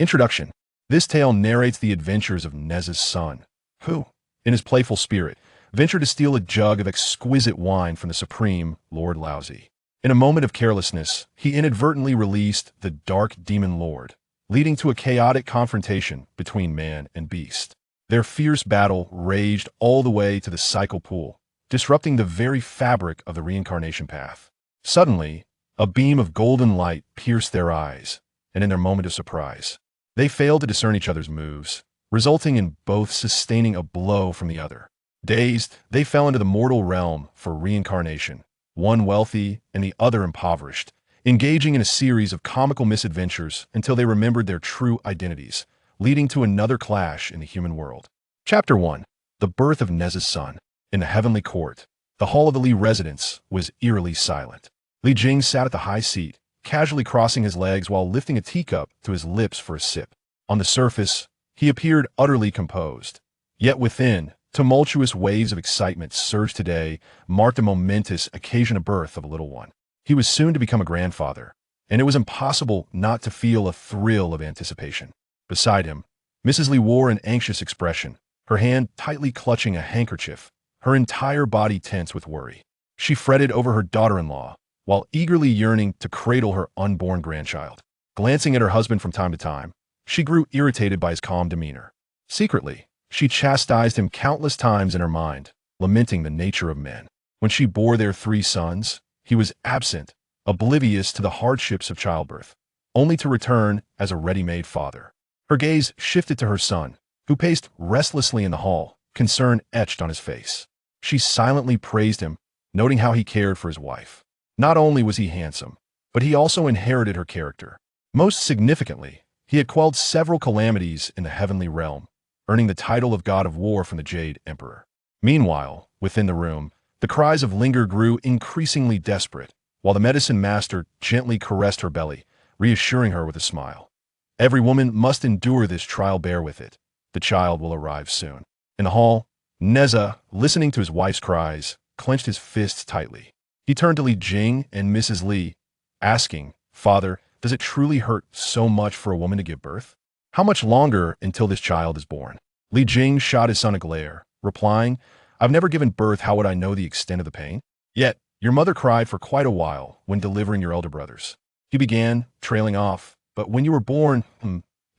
Introduction. This tale narrates the adventures of Nezha's son, who, in his playful spirit, ventured to steal a jug of exquisite wine from the supreme Lord Laozi. In a moment of carelessness, he inadvertently released the dark demon lord, leading to a chaotic confrontation between man and beast. Their fierce battle raged all the way to the cycle pool, disrupting the very fabric of the reincarnation path. Suddenly, a beam of golden light pierced their eyes, and in their moment of surprise, they failed to discern each other's moves, resulting in both sustaining a blow from the other. Dazed, they fell into the mortal realm for reincarnation, one wealthy and the other impoverished, engaging in a series of comical misadventures until they remembered their true identities, leading to another clash in the human world. Chapter 1. The Birth of Nezha's Son. In the heavenly court, the hall of the Li residence was eerily silent. Li Jing sat at the high seat, casually crossing his legs while lifting a teacup to his lips for a sip. On the surface, he appeared utterly composed. Yet within, tumultuous waves of excitement surged today, marked a momentous occasion of birth of a little one. He was soon to become a grandfather, and it was impossible not to feel a thrill of anticipation. Beside him, Mrs. Li wore an anxious expression, her hand tightly clutching a handkerchief, her entire body tense with worry. She fretted over her daughter-in-law, while eagerly yearning to cradle her unborn grandchild. Glancing at her husband from time to time, she grew irritated by his calm demeanor. Secretly, she chastised him countless times in her mind, lamenting the nature of men. When she bore their 3 sons, he was absent, oblivious to the hardships of childbirth, only to return as a ready-made father. Her gaze shifted to her son, who paced restlessly in the hall, concern etched on his face. She silently praised him, noting how he cared for his wife. Not only was he handsome, but he also inherited her character. Most significantly, he had quelled several calamities in the heavenly realm, earning the title of God of War from the Jade Emperor. Meanwhile, within the room, the cries of Linger grew increasingly desperate, while the medicine master gently caressed her belly, reassuring her with a smile. Every woman must endure this trial, bear with it. The child will arrive soon. In the hall, Nezha, listening to his wife's cries, clenched his fists tightly. He turned to Li Jing and Mrs. Li, asking, "Father, does it truly hurt so much for a woman to give birth? How much longer until this child is born?" Li Jing shot his son a glare, replying, "I've never given birth, how would I know the extent of the pain? Yet, your mother cried for quite a while when delivering your elder brothers." He began, trailing off, "But when you were born,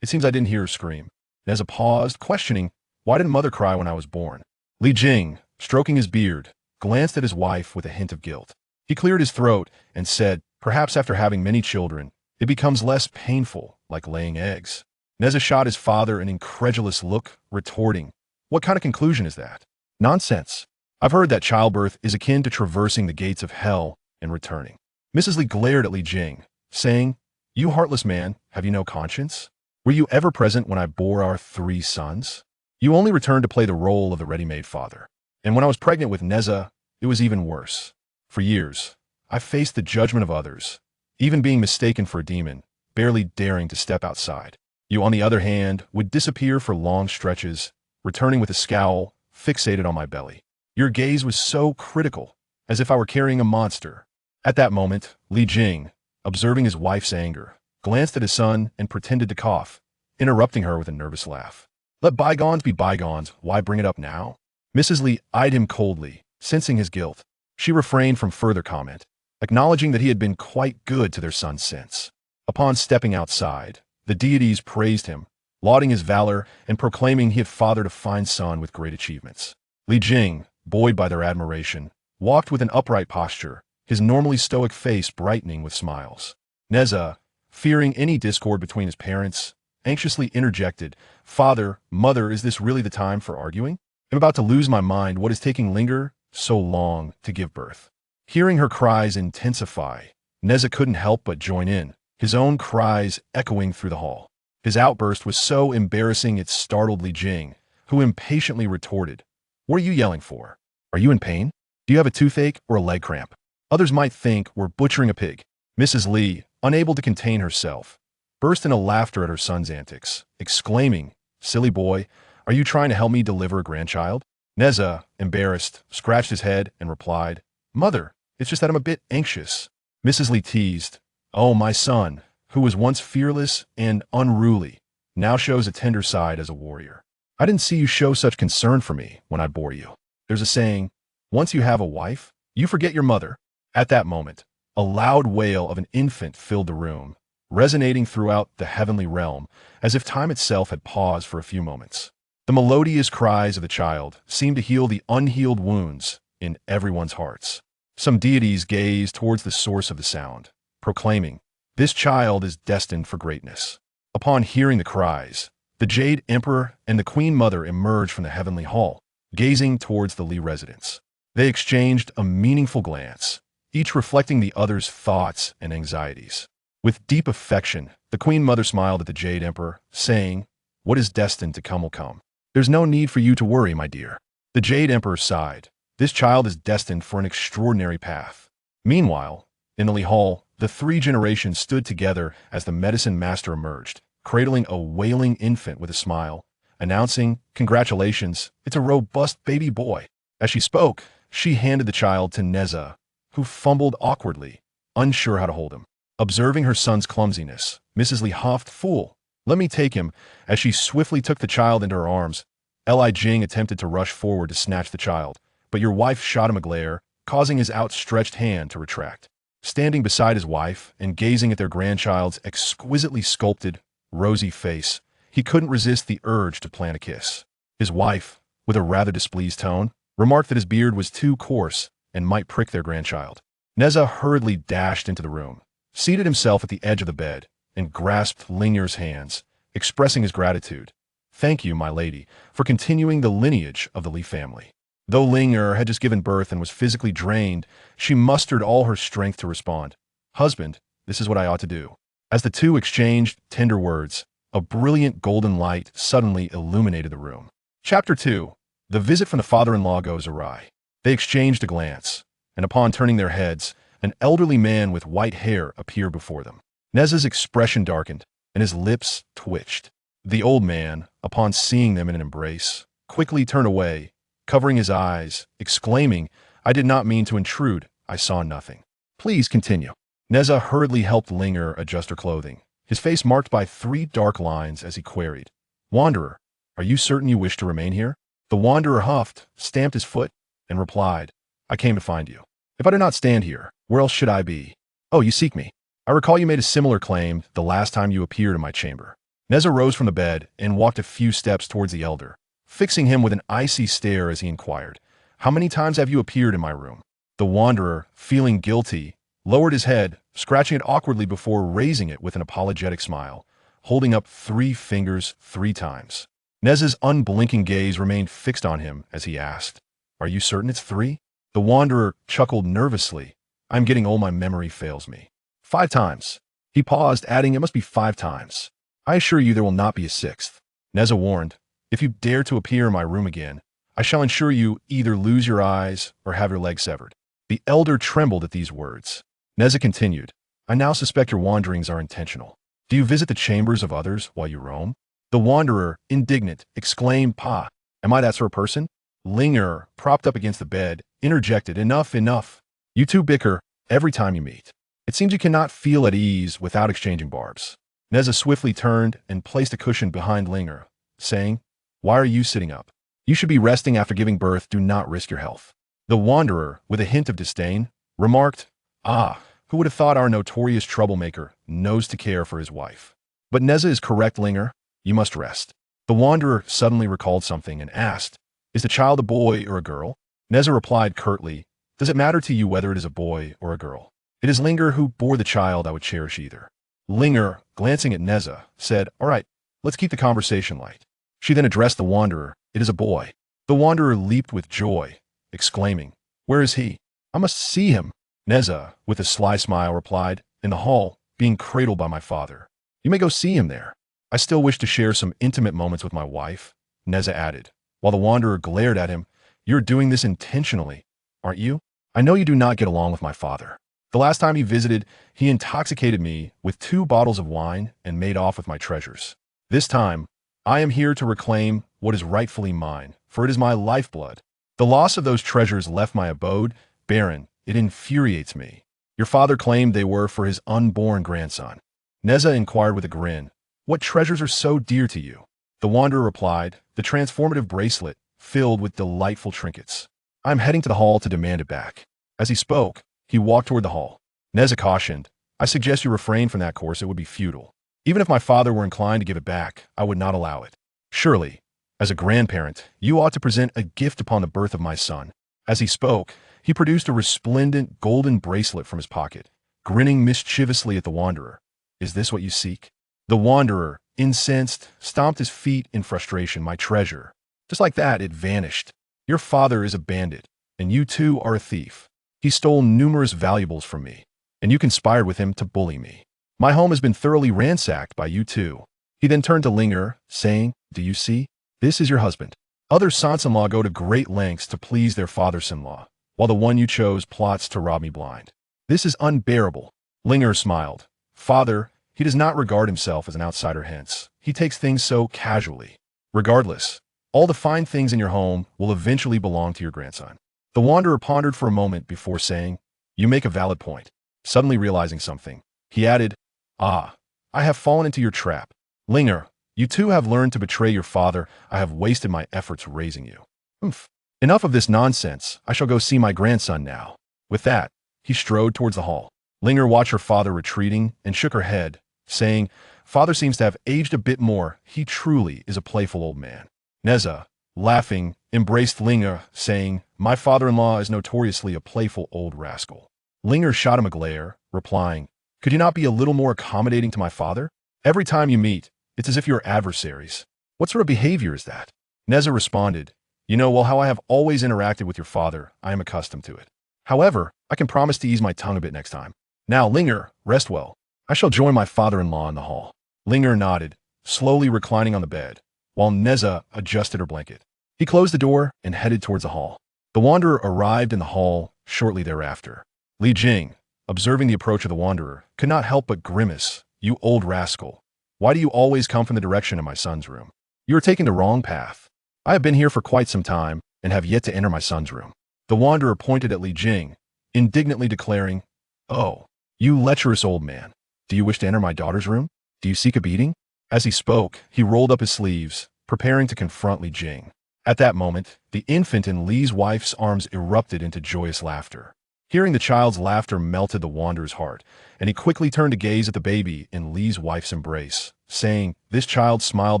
it seems I didn't hear her scream." Nezha paused, questioning, "Why didn't mother cry when I was born?" Li Jing, stroking his beard, glanced at his wife with a hint of guilt. He cleared his throat and said, "Perhaps after having many children, it becomes less painful, like laying eggs." Nezha shot his father an incredulous look, retorting, "What kind of conclusion is that?" "Nonsense. I've heard that childbirth is akin to traversing the gates of hell and returning." Mrs. Li glared at Li Jing, saying, "You heartless man, have you no conscience? Were you ever present when I bore our 3 sons? You only returned to play the role of the ready-made father. And when I was pregnant with Nezha, it was even worse. For years, I faced the judgment of others, even being mistaken for a demon, barely daring to step outside. You, on the other hand, would disappear for long stretches, returning with a scowl, fixated on my belly. Your gaze was so critical, as if I were carrying a monster." At that moment, Li Jing, observing his wife's anger, glanced at his son and pretended to cough, interrupting her with a nervous laugh. "Let bygones be bygones, why bring it up now?" Mrs. Li eyed him coldly, sensing his guilt. She refrained from further comment, acknowledging that he had been quite good to their son since. Upon stepping outside, the deities praised him, lauding his valor and proclaiming he had fathered a fine son with great achievements. Li Jing, buoyed by their admiration, walked with an upright posture, his normally stoic face brightening with smiles. Nezha, fearing any discord between his parents, anxiously interjected, "Father, mother, is this really the time for arguing? I'm about to lose my mind. What is taking Linger so long to give birth?" Hearing her cries intensify, Nezha couldn't help but join in, his own cries echoing through the hall. His outburst was so embarrassing it startled Li Jing, who impatiently retorted, "What are you yelling for? Are you in pain? Do you have a toothache or a leg cramp? Others might think we're butchering a pig." Mrs. Li, unable to contain herself, burst into laughter at her son's antics, exclaiming, "Silly boy, are you trying to help me deliver a grandchild?" Nezha, embarrassed, scratched his head and replied, "Mother, it's just that I'm a bit anxious." Mrs. Li teased, "Oh, my son, who was once fearless and unruly, now shows a tender side as a warrior. I didn't see you show such concern for me when I bore you. There's a saying, once you have a wife, you forget your mother. At that moment, a loud wail of an infant filled the room, resonating throughout the heavenly realm, as if time itself had paused for a few moments. The melodious cries of the child seemed to heal the unhealed wounds in everyone's hearts. Some deities gazed towards the source of the sound, proclaiming, "This child is destined for greatness." Upon hearing the cries, the Jade Emperor and the Queen Mother emerged from the heavenly hall, gazing towards the Li residence. They exchanged a meaningful glance, each reflecting the other's thoughts and anxieties. With deep affection, the Queen Mother smiled at the Jade Emperor, saying, "What is destined to come will come. There's no need for you to worry, my dear." The Jade Emperor sighed. This child is destined for an extraordinary path. Meanwhile, in the Li Hall, the three generations stood together as the medicine master emerged, cradling a wailing infant with a smile, announcing, "Congratulations, it's a robust baby boy." As she spoke, she handed the child to Nezha, who fumbled awkwardly, unsure how to hold him. Observing her son's clumsiness, Mrs. Li huffed, "Fool, let me take him." As she swiftly took the child into her arms, Li Jing attempted to rush forward to snatch the child, but your wife shot him a glare, causing his outstretched hand to retract. Standing beside his wife and gazing at their grandchild's exquisitely sculpted, rosy face, he couldn't resist the urge to plant a kiss. His wife, with a rather displeased tone, remarked that his beard was too coarse and might prick their grandchild. Nezha hurriedly dashed into the room, seated himself at the edge of the bed, and grasped Linger's hands, expressing his gratitude. "Thank you, my lady, for continuing the lineage of the Li family." Though Linger had just given birth and was physically drained, she mustered all her strength to respond. "Husband, this is what I ought to do." As the two exchanged tender words, a brilliant golden light suddenly illuminated the room. Chapter 2. The visit from the father-in-law goes awry. They exchanged a glance, and upon turning their heads, an elderly man with white hair appeared before them. Nezha's expression darkened, and his lips twitched. The old man, upon seeing them in an embrace, quickly turned away, covering his eyes, exclaiming, "I did not mean to intrude. I saw nothing." "Please continue." Nezha hurriedly helped Linger adjust her clothing, his face marked by 3 dark lines as he queried, "Wanderer, are you certain you wish to remain here?" The wanderer huffed, stamped his foot, and replied, "I came to find you. If I do not stand here, where else should I be?" "Oh, you seek me. I recall you made a similar claim the last time you appeared in my chamber." Nezha rose from the bed and walked a few steps towards the elder, fixing him with an icy stare as he inquired, "How many times have you appeared in my room?" The wanderer, feeling guilty, lowered his head, scratching it awkwardly before raising it with an apologetic smile, holding up 3 fingers 3 times. Nezha's unblinking gaze remained fixed on him as he asked, "Are you certain it's 3? The wanderer chuckled nervously. "I'm getting old, my memory fails me." "5 times. He paused, adding, "It must be 5 times. I assure you there will not be a 6th. Nezha warned, "If you dare to appear in my room again, I shall ensure you either lose your eyes or have your legs severed." The elder trembled at these words. Nezha continued, "I now suspect your wanderings are intentional. Do you visit the chambers of others while you roam?" The wanderer, indignant, exclaimed, "Pa, am I that sort of person?" Linger, propped up against the bed, interjected, "Enough, enough. You two bicker every time you meet. It seems you cannot feel at ease without exchanging barbs." Nezha swiftly turned and placed a cushion behind Linger, saying, "Why are you sitting up? You should be resting after giving birth. Do not risk your health." The wanderer, with a hint of disdain, remarked, "Ah, who would have thought our notorious troublemaker knows to care for his wife? But Nezha is correct, Linger. You must rest." The wanderer suddenly recalled something and asked, "Is the child a boy or a girl?" Nezha replied curtly, "Does it matter to you whether it is a boy or a girl? It is Linger who bore the child I would cherish either." Linger, glancing at Nezha, said, "All right, let's keep the conversation light." She then addressed the wanderer, "It is a boy." The wanderer leaped with joy, exclaiming, "Where is he? I must see him." Nezha, with a sly smile, replied, "In the hall, being cradled by my father." "You may go see him there." "I still wish to share some intimate moments with my wife," Nezha added, while the wanderer glared at him. "You're doing this intentionally, aren't you? I know you do not get along with my father. The last time he visited, he intoxicated me with 2 bottles of wine and made off with my treasures. This time, I am here to reclaim what is rightfully mine, for it is my lifeblood. The loss of those treasures left my abode barren. It infuriates me. Your father claimed they were for his unborn grandson." Nezha inquired with a grin, What treasures are so dear to you? The wanderer replied, the transformative bracelet, filled with delightful trinkets. I'm heading to the hall to demand it back. As he spoke, he walked toward the hall. Nezha cautioned, I suggest you refrain from that course, it would be futile. Even if my father were inclined to give it back, I would not allow it. Surely, as a grandparent, you ought to present a gift upon the birth of my son. As he spoke, he produced a resplendent golden bracelet from his pocket, grinning mischievously at the wanderer. Is this what you seek? The wanderer, incensed, stomped his feet in frustration. My treasure. Just like that, it vanished. Your father is a bandit, and you too are a thief. He stole numerous valuables from me, and you conspired with him to bully me. My home has been thoroughly ransacked by you too. He then turned to Linger, saying, do you see? This is your husband. Other sons-in-law go to great lengths to please their fathers-in-law, while the one you chose plots to rob me blind. This is unbearable. Linger smiled. Father, he does not regard himself as an outsider hence. He takes things so casually. Regardless, all the fine things in your home will eventually belong to your grandson. The wanderer pondered for a moment before saying, you make a valid point. Suddenly realizing something, he added, I have fallen into your trap. Linger, you too have learned to betray your father. I have wasted my efforts raising you. Enough of this nonsense. I shall go see my grandson now. With that, he strode towards the hall. Linger watched her father retreating and shook her head, saying, Father seems to have aged a bit more. He truly is a playful old man. Nezha, laughing, embraced Linger, saying, my father-in-law is notoriously a playful old rascal. Linger shot him a glare, replying, could you not be a little more accommodating to my father? Every time you meet, it's as if you're adversaries. What sort of behavior is that? Nezha responded, you know, well, how I have always interacted with your father, I am accustomed to it. However, I can promise to ease my tongue a bit next time. Now, Linger, rest well. I shall join my father-in-law in the hall. Linger nodded, slowly reclining on the bed, while Nezha adjusted her blanket. He closed the door and headed towards the hall. The wanderer arrived in the hall shortly thereafter. Li Jing, observing the approach of the wanderer, could not help but grimace. You old rascal. Why do you always come from the direction of my son's room? You are taking the wrong path. I have been here for quite some time and have yet to enter my son's room. The wanderer pointed at Li Jing, indignantly declaring, oh, you lecherous old man. Do you wish to enter my daughter's room? Do you seek a beating? As he spoke, he rolled up his sleeves, preparing to confront Li Jing. At that moment, the infant in Li's wife's arms erupted into joyous laughter. Hearing the child's laughter melted the wanderer's heart, and he quickly turned to gaze at the baby in Li's wife's embrace, saying, this child smiled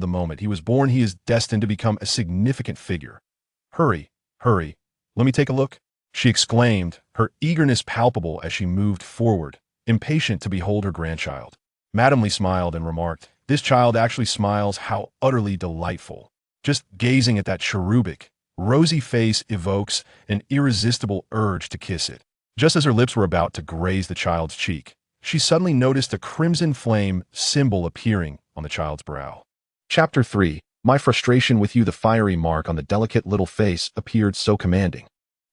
the moment he was born. He is destined to become a significant figure. Hurry, let me take a look, she exclaimed, her eagerness palpable as she moved forward, impatient to behold her grandchild. Madame Li smiled and remarked, this child actually smiles, how utterly delightful. Just gazing at that cherubic, rosy face evokes an irresistible urge to kiss it. Just as her lips were about to graze the child's cheek, she suddenly noticed a crimson flame symbol appearing on the child's brow. Chapter 3. My frustration with you. The fiery mark on the delicate little face appeared so commanding,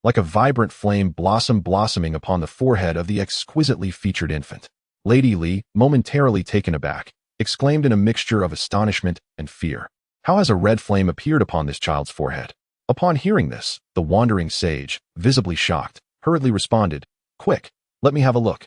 like a vibrant flame blossoming upon the forehead of the exquisitely featured infant. Lady Li, momentarily taken aback, exclaimed in a mixture of astonishment and fear, how has a red flame appeared upon this child's forehead? Upon hearing this, the wandering sage, visibly shocked, hurriedly responded, quick, let me have a look.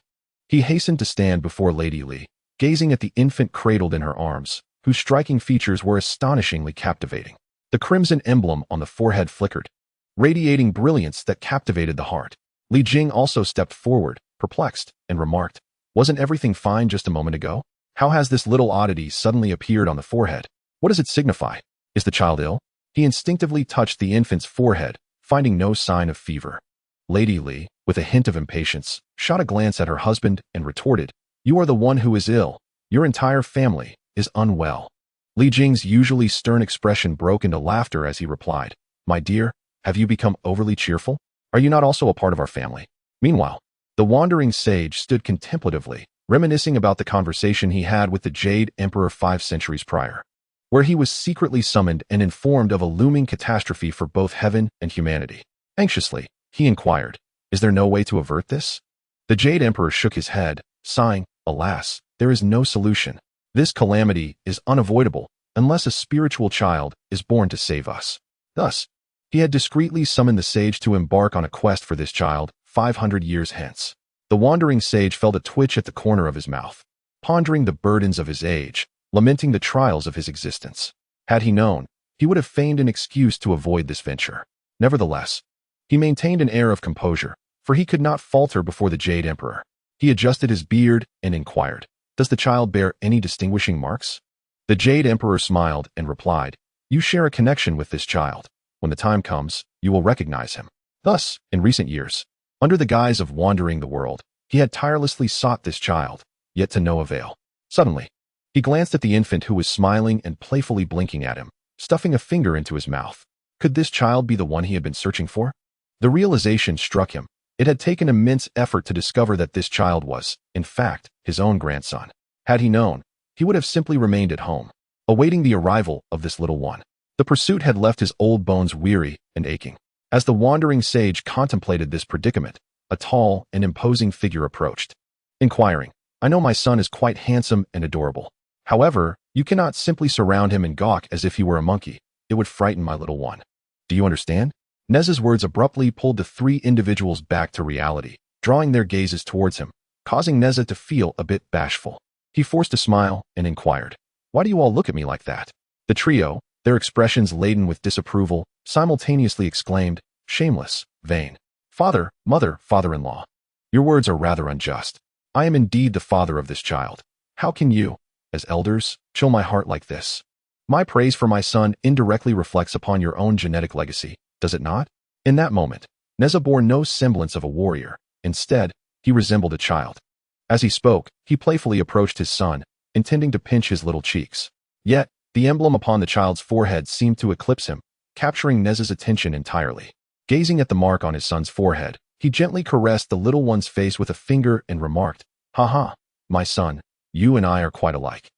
He hastened to stand before Lady Li, gazing at the infant cradled in her arms, whose striking features were astonishingly captivating. The crimson emblem on the forehead flickered, radiating brilliance that captivated the heart. Li Jing also stepped forward, perplexed, and remarked, wasn't everything fine just a moment ago? How has this little oddity suddenly appeared on the forehead? What does it signify? Is the child ill? He instinctively touched the infant's forehead, finding no sign of fever. Lady Li, with a hint of impatience, shot a glance at her husband and retorted, you are the one who is ill. Your entire family is unwell. Li Jing's usually stern expression broke into laughter as he replied, my dear, have you become overly cheerful? Are you not also a part of our family? Meanwhile, the wandering sage stood contemplatively, reminiscing about the conversation he had with the Jade Emperor 5 centuries prior, where he was secretly summoned and informed of a looming catastrophe for both heaven and humanity. Anxiously, he inquired, is there no way to avert this? The Jade Emperor shook his head, sighing, alas, there is no solution. This calamity is unavoidable unless a spiritual child is born to save us. Thus, he had discreetly summoned the sage to embark on a quest for this child 500 years hence. The wandering sage felt a twitch at the corner of his mouth. Pondering the burdens of his age, lamenting the trials of his existence. Had he known, he would have feigned an excuse to avoid this venture. Nevertheless, he maintained an air of composure, for he could not falter before the Jade Emperor. He adjusted his beard and inquired, "Does the child bear any distinguishing marks?" The Jade Emperor smiled and replied, "You share a connection with this child. When the time comes, you will recognize him." Thus, in recent years, under the guise of wandering the world, he had tirelessly sought this child, yet to no avail. Suddenly, he glanced at the infant who was smiling and playfully blinking at him, stuffing a finger into his mouth. Could this child be the one he had been searching for? The realization struck him. It had taken immense effort to discover that this child was, in fact, his own grandson. Had he known, he would have simply remained at home, awaiting the arrival of this little one. The pursuit had left his old bones weary and aching. As the wandering sage contemplated this predicament, a tall and imposing figure approached, inquiring, "I know my son is quite handsome and adorable. However, you cannot simply surround him and gawk as if he were a monkey. It would frighten my little one. Do you understand?" Nezha's words abruptly pulled the three individuals back to reality, drawing their gazes towards him, causing Nezha to feel a bit bashful. He forced a smile and inquired, "Why do you all look at me like that?" The trio, their expressions laden with disapproval, simultaneously exclaimed, "Shameless, vain. Father, mother, father-in-law. Your words are rather unjust. I am indeed the father of this child. How can you, as elders, chill my heart like this? My praise for my son indirectly reflects upon your own genetic legacy, does it not?" In that moment, Nezha bore no semblance of a warrior. Instead, he resembled a child. As he spoke, he playfully approached his son, intending to pinch his little cheeks. Yet, the emblem upon the child's forehead seemed to eclipse him, capturing Nezha's attention entirely. Gazing at the mark on his son's forehead, he gently caressed the little one's face with a finger and remarked, "Ha ha, my son, you and I are quite alike.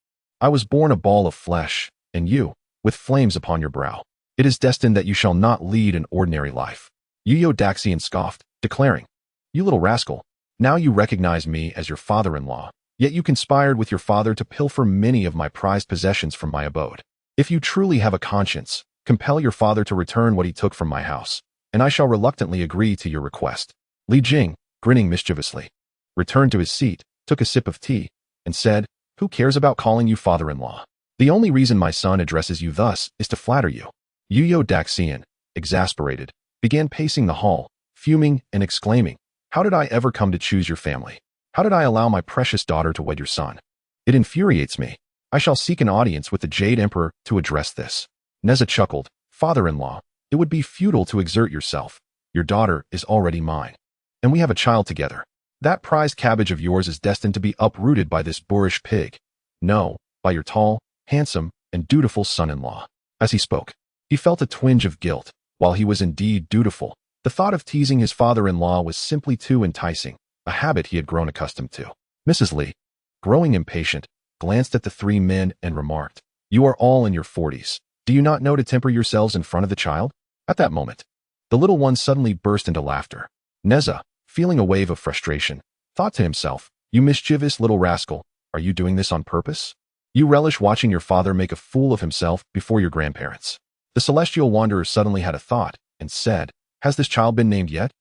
I was born a ball of flesh, and you, with flames upon your brow. It is destined that you shall not lead an ordinary life." Daxian scoffed, declaring, "You little rascal, now you recognize me as your father-in-law, yet you conspired with your father to pilfer many of my prized possessions from my abode. If you truly have a conscience, compel your father to return what he took from my house, and I shall reluctantly agree to your request." Li Jing, grinning mischievously, returned to his seat, took a sip of tea, and said, "Who cares about calling you father-in-law? The only reason my son addresses you thus is to flatter you." Daxian, exasperated, began pacing the hall, fuming and exclaiming, "How did I ever come to choose your family? How did I allow my precious daughter to wed your son? It infuriates me. I shall seek an audience with the Jade Emperor to address this." Nezha chuckled, "Father-in-law, it would be futile to exert yourself. Your daughter is already mine, and we have a child together. That prized cabbage of yours is destined to be uprooted by this boorish pig. No, by your tall, handsome, and dutiful son-in-law." As he spoke, he felt a twinge of guilt. While he was indeed dutiful, the thought of teasing his father-in-law was simply too enticing, a habit he had grown accustomed to. Mrs. Li, growing impatient, glanced at the three men and remarked, "You are all in your 40s. Do you not know to temper yourselves in front of the child?" At that moment, the little one suddenly burst into laughter. Nezha, feeling a wave of frustration, thought to himself, "You mischievous little rascal, are you doing this on purpose? You relish watching your father make a fool of himself before your grandparents." The celestial wanderer suddenly had a thought and said, "Has this child been named yet?"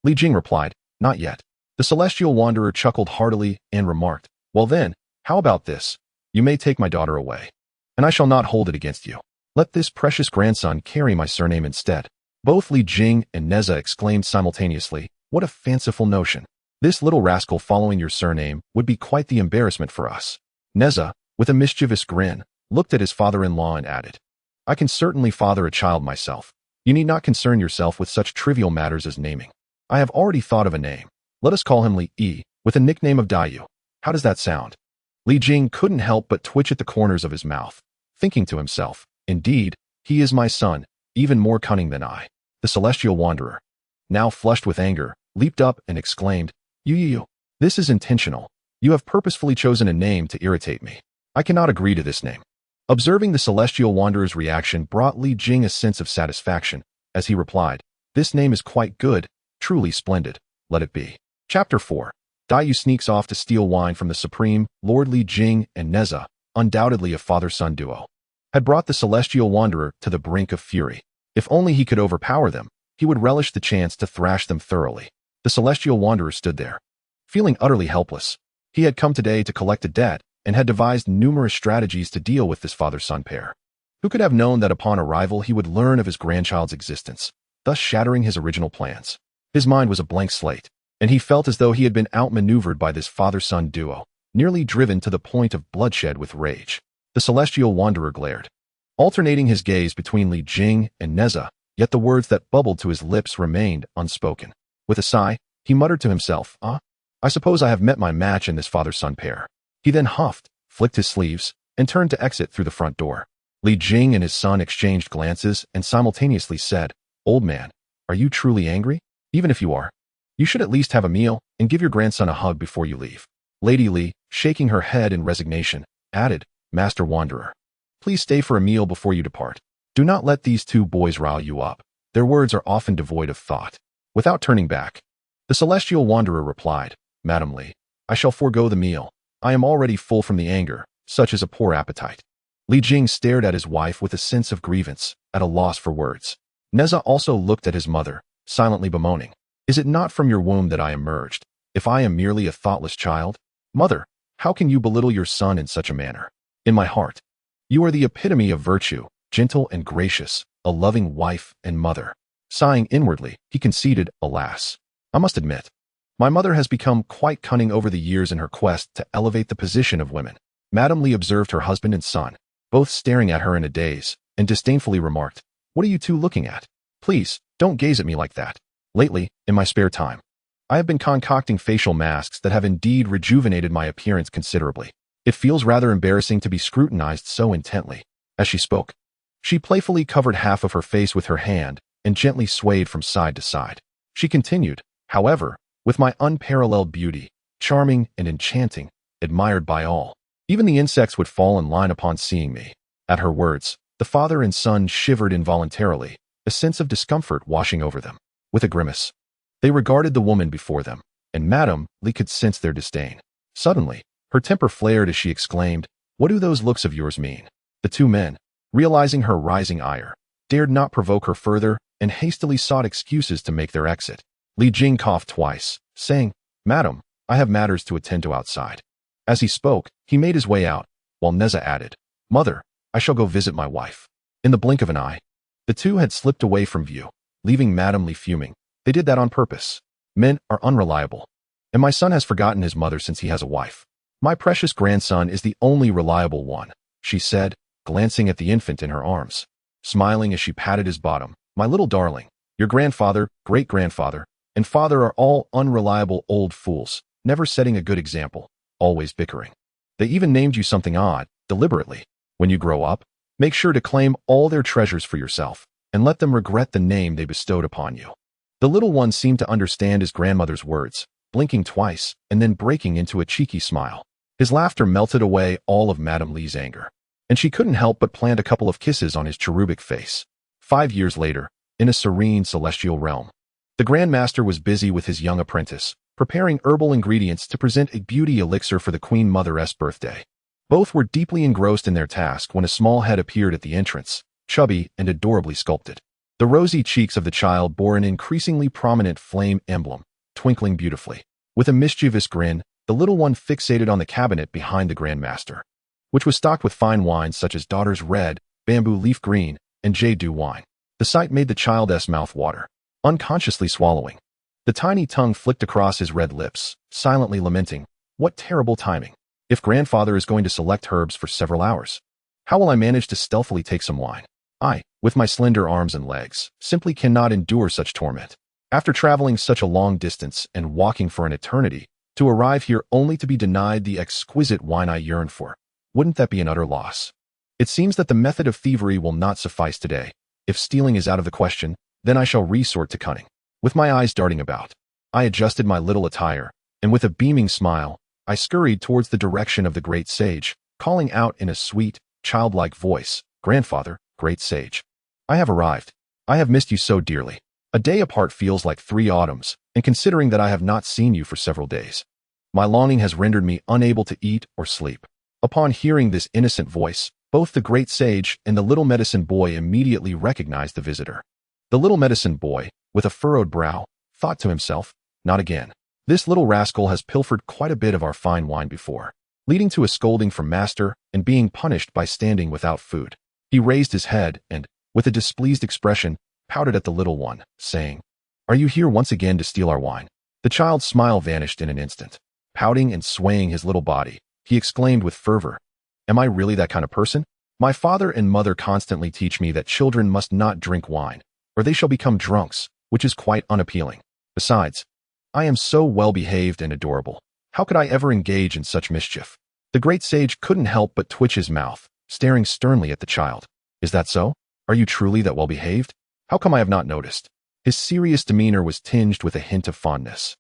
Li Jing replied, "Not yet." The celestial wanderer chuckled heartily and remarked, "Well then, how about this? You may take my daughter away, and I shall not hold it against you. Let this precious grandson carry my surname instead." Both Li Jing and Nezha exclaimed simultaneously, "What a fanciful notion. This little rascal following your surname would be quite the embarrassment for us." Nezha, with a mischievous grin, looked at his father-in-law and added, "I can certainly father a child myself. You need not concern yourself with such trivial matters as naming. I have already thought of a name. Let us call him Li Yi, with a nickname of Dayu. How does that sound?" Li Jing couldn't help but twitch at the corners of his mouth, thinking to himself, "Indeed, he is my son, even more cunning than I." The celestial wanderer, now flushed with anger, leaped up and exclaimed, You, this is intentional. You have purposefully chosen a name to irritate me. I cannot agree to this name." Observing the celestial wanderer's reaction brought Li Jing a sense of satisfaction, as he replied, "This name is quite good, truly splendid. Let it be." Chapter 4. Dayu sneaks off to steal wine from the Supreme. Lord Li Jing and Nezha, undoubtedly a father-son duo, had brought the celestial wanderer to the brink of fury. If only he could overpower them, he would relish the chance to thrash them thoroughly. The celestial wanderer stood there, feeling utterly helpless. He had come today to collect a debt, and had devised numerous strategies to deal with this father-son pair. Who could have known that upon arrival he would learn of his grandchild's existence, thus shattering his original plans? His mind was a blank slate, and he felt as though he had been outmaneuvered by this father-son duo, nearly driven to the point of bloodshed with rage. The celestial wanderer glared, alternating his gaze between Li Jing and Nezha, yet the words that bubbled to his lips remained unspoken. With a sigh, he muttered to himself, I suppose I have met my match in this father-son pair. He then huffed, flicked his sleeves, and turned to exit through the front door. Li Jing and his son exchanged glances and simultaneously said, Old man, are you truly angry? Even if you are, you should at least have a meal and give your grandson a hug before you leave. Lady Li, shaking her head in resignation, added, Master Wanderer, please stay for a meal before you depart. Do not let these two boys rile you up. Their words are often devoid of thought. Without turning back, the celestial wanderer replied, Madam Li, I shall forego the meal. I am already full from the anger, such is a poor appetite. Li Jing stared at his wife with a sense of grievance, at a loss for words. Nezha also looked at his mother, silently bemoaning, Is it not from your womb that I emerged, if I am merely a thoughtless child? Mother, how can you belittle your son in such a manner? In my heart, you are the epitome of virtue, gentle and gracious, a loving wife and mother. Sighing inwardly, he conceded, Alas, I must admit, my mother has become quite cunning over the years in her quest to elevate the position of women. Madam Li observed her husband and son, both staring at her in a daze, and disdainfully remarked, What are you two looking at? Please, don't gaze at me like that. Lately, in my spare time, I have been concocting facial masks that have indeed rejuvenated my appearance considerably. It feels rather embarrassing to be scrutinized so intently. As she spoke, she playfully covered half of her face with her hand and gently swayed from side to side. She continued, However, with my unparalleled beauty, charming and enchanting, admired by all, even the insects would fall in line upon seeing me. At her words, the father and son shivered involuntarily, a sense of discomfort washing over them. With a grimace, they regarded the woman before them, and Madame Li could sense their disdain. Suddenly, her temper flared as she exclaimed, What do those looks of yours mean? The two men, realizing her rising ire, dared not provoke her further and hastily sought excuses to make their exit. Li Jing coughed twice, saying, Madam, I have matters to attend to outside. As he spoke, he made his way out, while Nezha added, Mother, I shall go visit my wife. In the blink of an eye, the two had slipped away from view, leaving Madame Li fuming. They did that on purpose. Men are unreliable, and my son has forgotten his mother since he has a wife. My precious grandson is the only reliable one, she said, glancing at the infant in her arms. Smiling as she patted his bottom, My little darling, your grandfather, great-grandfather, and father are all unreliable old fools, never setting a good example, always bickering. They even named you something odd, deliberately. When you grow up, make sure to claim all their treasures for yourself, and let them regret the name they bestowed upon you. The little one seemed to understand his grandmother's words, blinking twice and then breaking into a cheeky smile. His laughter melted away all of Madame Li's anger, and she couldn't help but plant a couple of kisses on his cherubic face. 5 years later, in a serene celestial realm, the Grand Master was busy with his young apprentice, preparing herbal ingredients to present a beauty elixir for the Queen Mother's birthday. Both were deeply engrossed in their task when a small head appeared at the entrance, chubby and adorably sculpted. The rosy cheeks of the child bore an increasingly prominent flame emblem, twinkling beautifully. With a mischievous grin, the little one fixated on the cabinet behind the Grand Master, which was stocked with fine wines such as Daughter's Red, Bamboo Leaf Green, and Jade Dew wine. The sight made the child's mouth water, unconsciously swallowing. The tiny tongue flicked across his red lips, silently lamenting, What terrible timing! If grandfather is going to select herbs for several hours, how will I manage to stealthily take some wine? I, with my slender arms and legs, simply cannot endure such torment. After traveling such a long distance and walking for an eternity, to arrive here only to be denied the exquisite wine I yearn for, wouldn't that be an utter loss? It seems that the method of thievery will not suffice today. If stealing is out of the question, then I shall resort to cunning. With my eyes darting about, I adjusted my little attire, and with a beaming smile, I scurried towards the direction of the great sage, calling out in a sweet, childlike voice, Grandfather, great sage, I have arrived. I have missed you so dearly. A day apart feels like 3 autumns, and considering that I have not seen you for several days, my longing has rendered me unable to eat or sleep. Upon hearing this innocent voice, both the great sage and the little medicine boy immediately recognized the visitor. The little medicine boy, with a furrowed brow, thought to himself, Not again. This little rascal has pilfered quite a bit of our fine wine before. leading to a scolding from master and being punished by standing without food. He raised his head and, with a displeased expression, pouted at the little one, saying, "Are you here once again to steal our wine?" The child's smile vanished in an instant. Pouting and swaying his little body, he exclaimed with fervor, "Am I really that kind of person? My father and mother constantly teach me that children must not drink wine, or they shall become drunks, which is quite unappealing. Besides, I am so well-behaved and adorable. How could I ever engage in such mischief?" The great sage couldn't help but twitch his mouth, staring sternly at the child. "Is that so? Are you truly that well-behaved? How come I have not noticed?" His serious demeanor was tinged with a hint of fondness,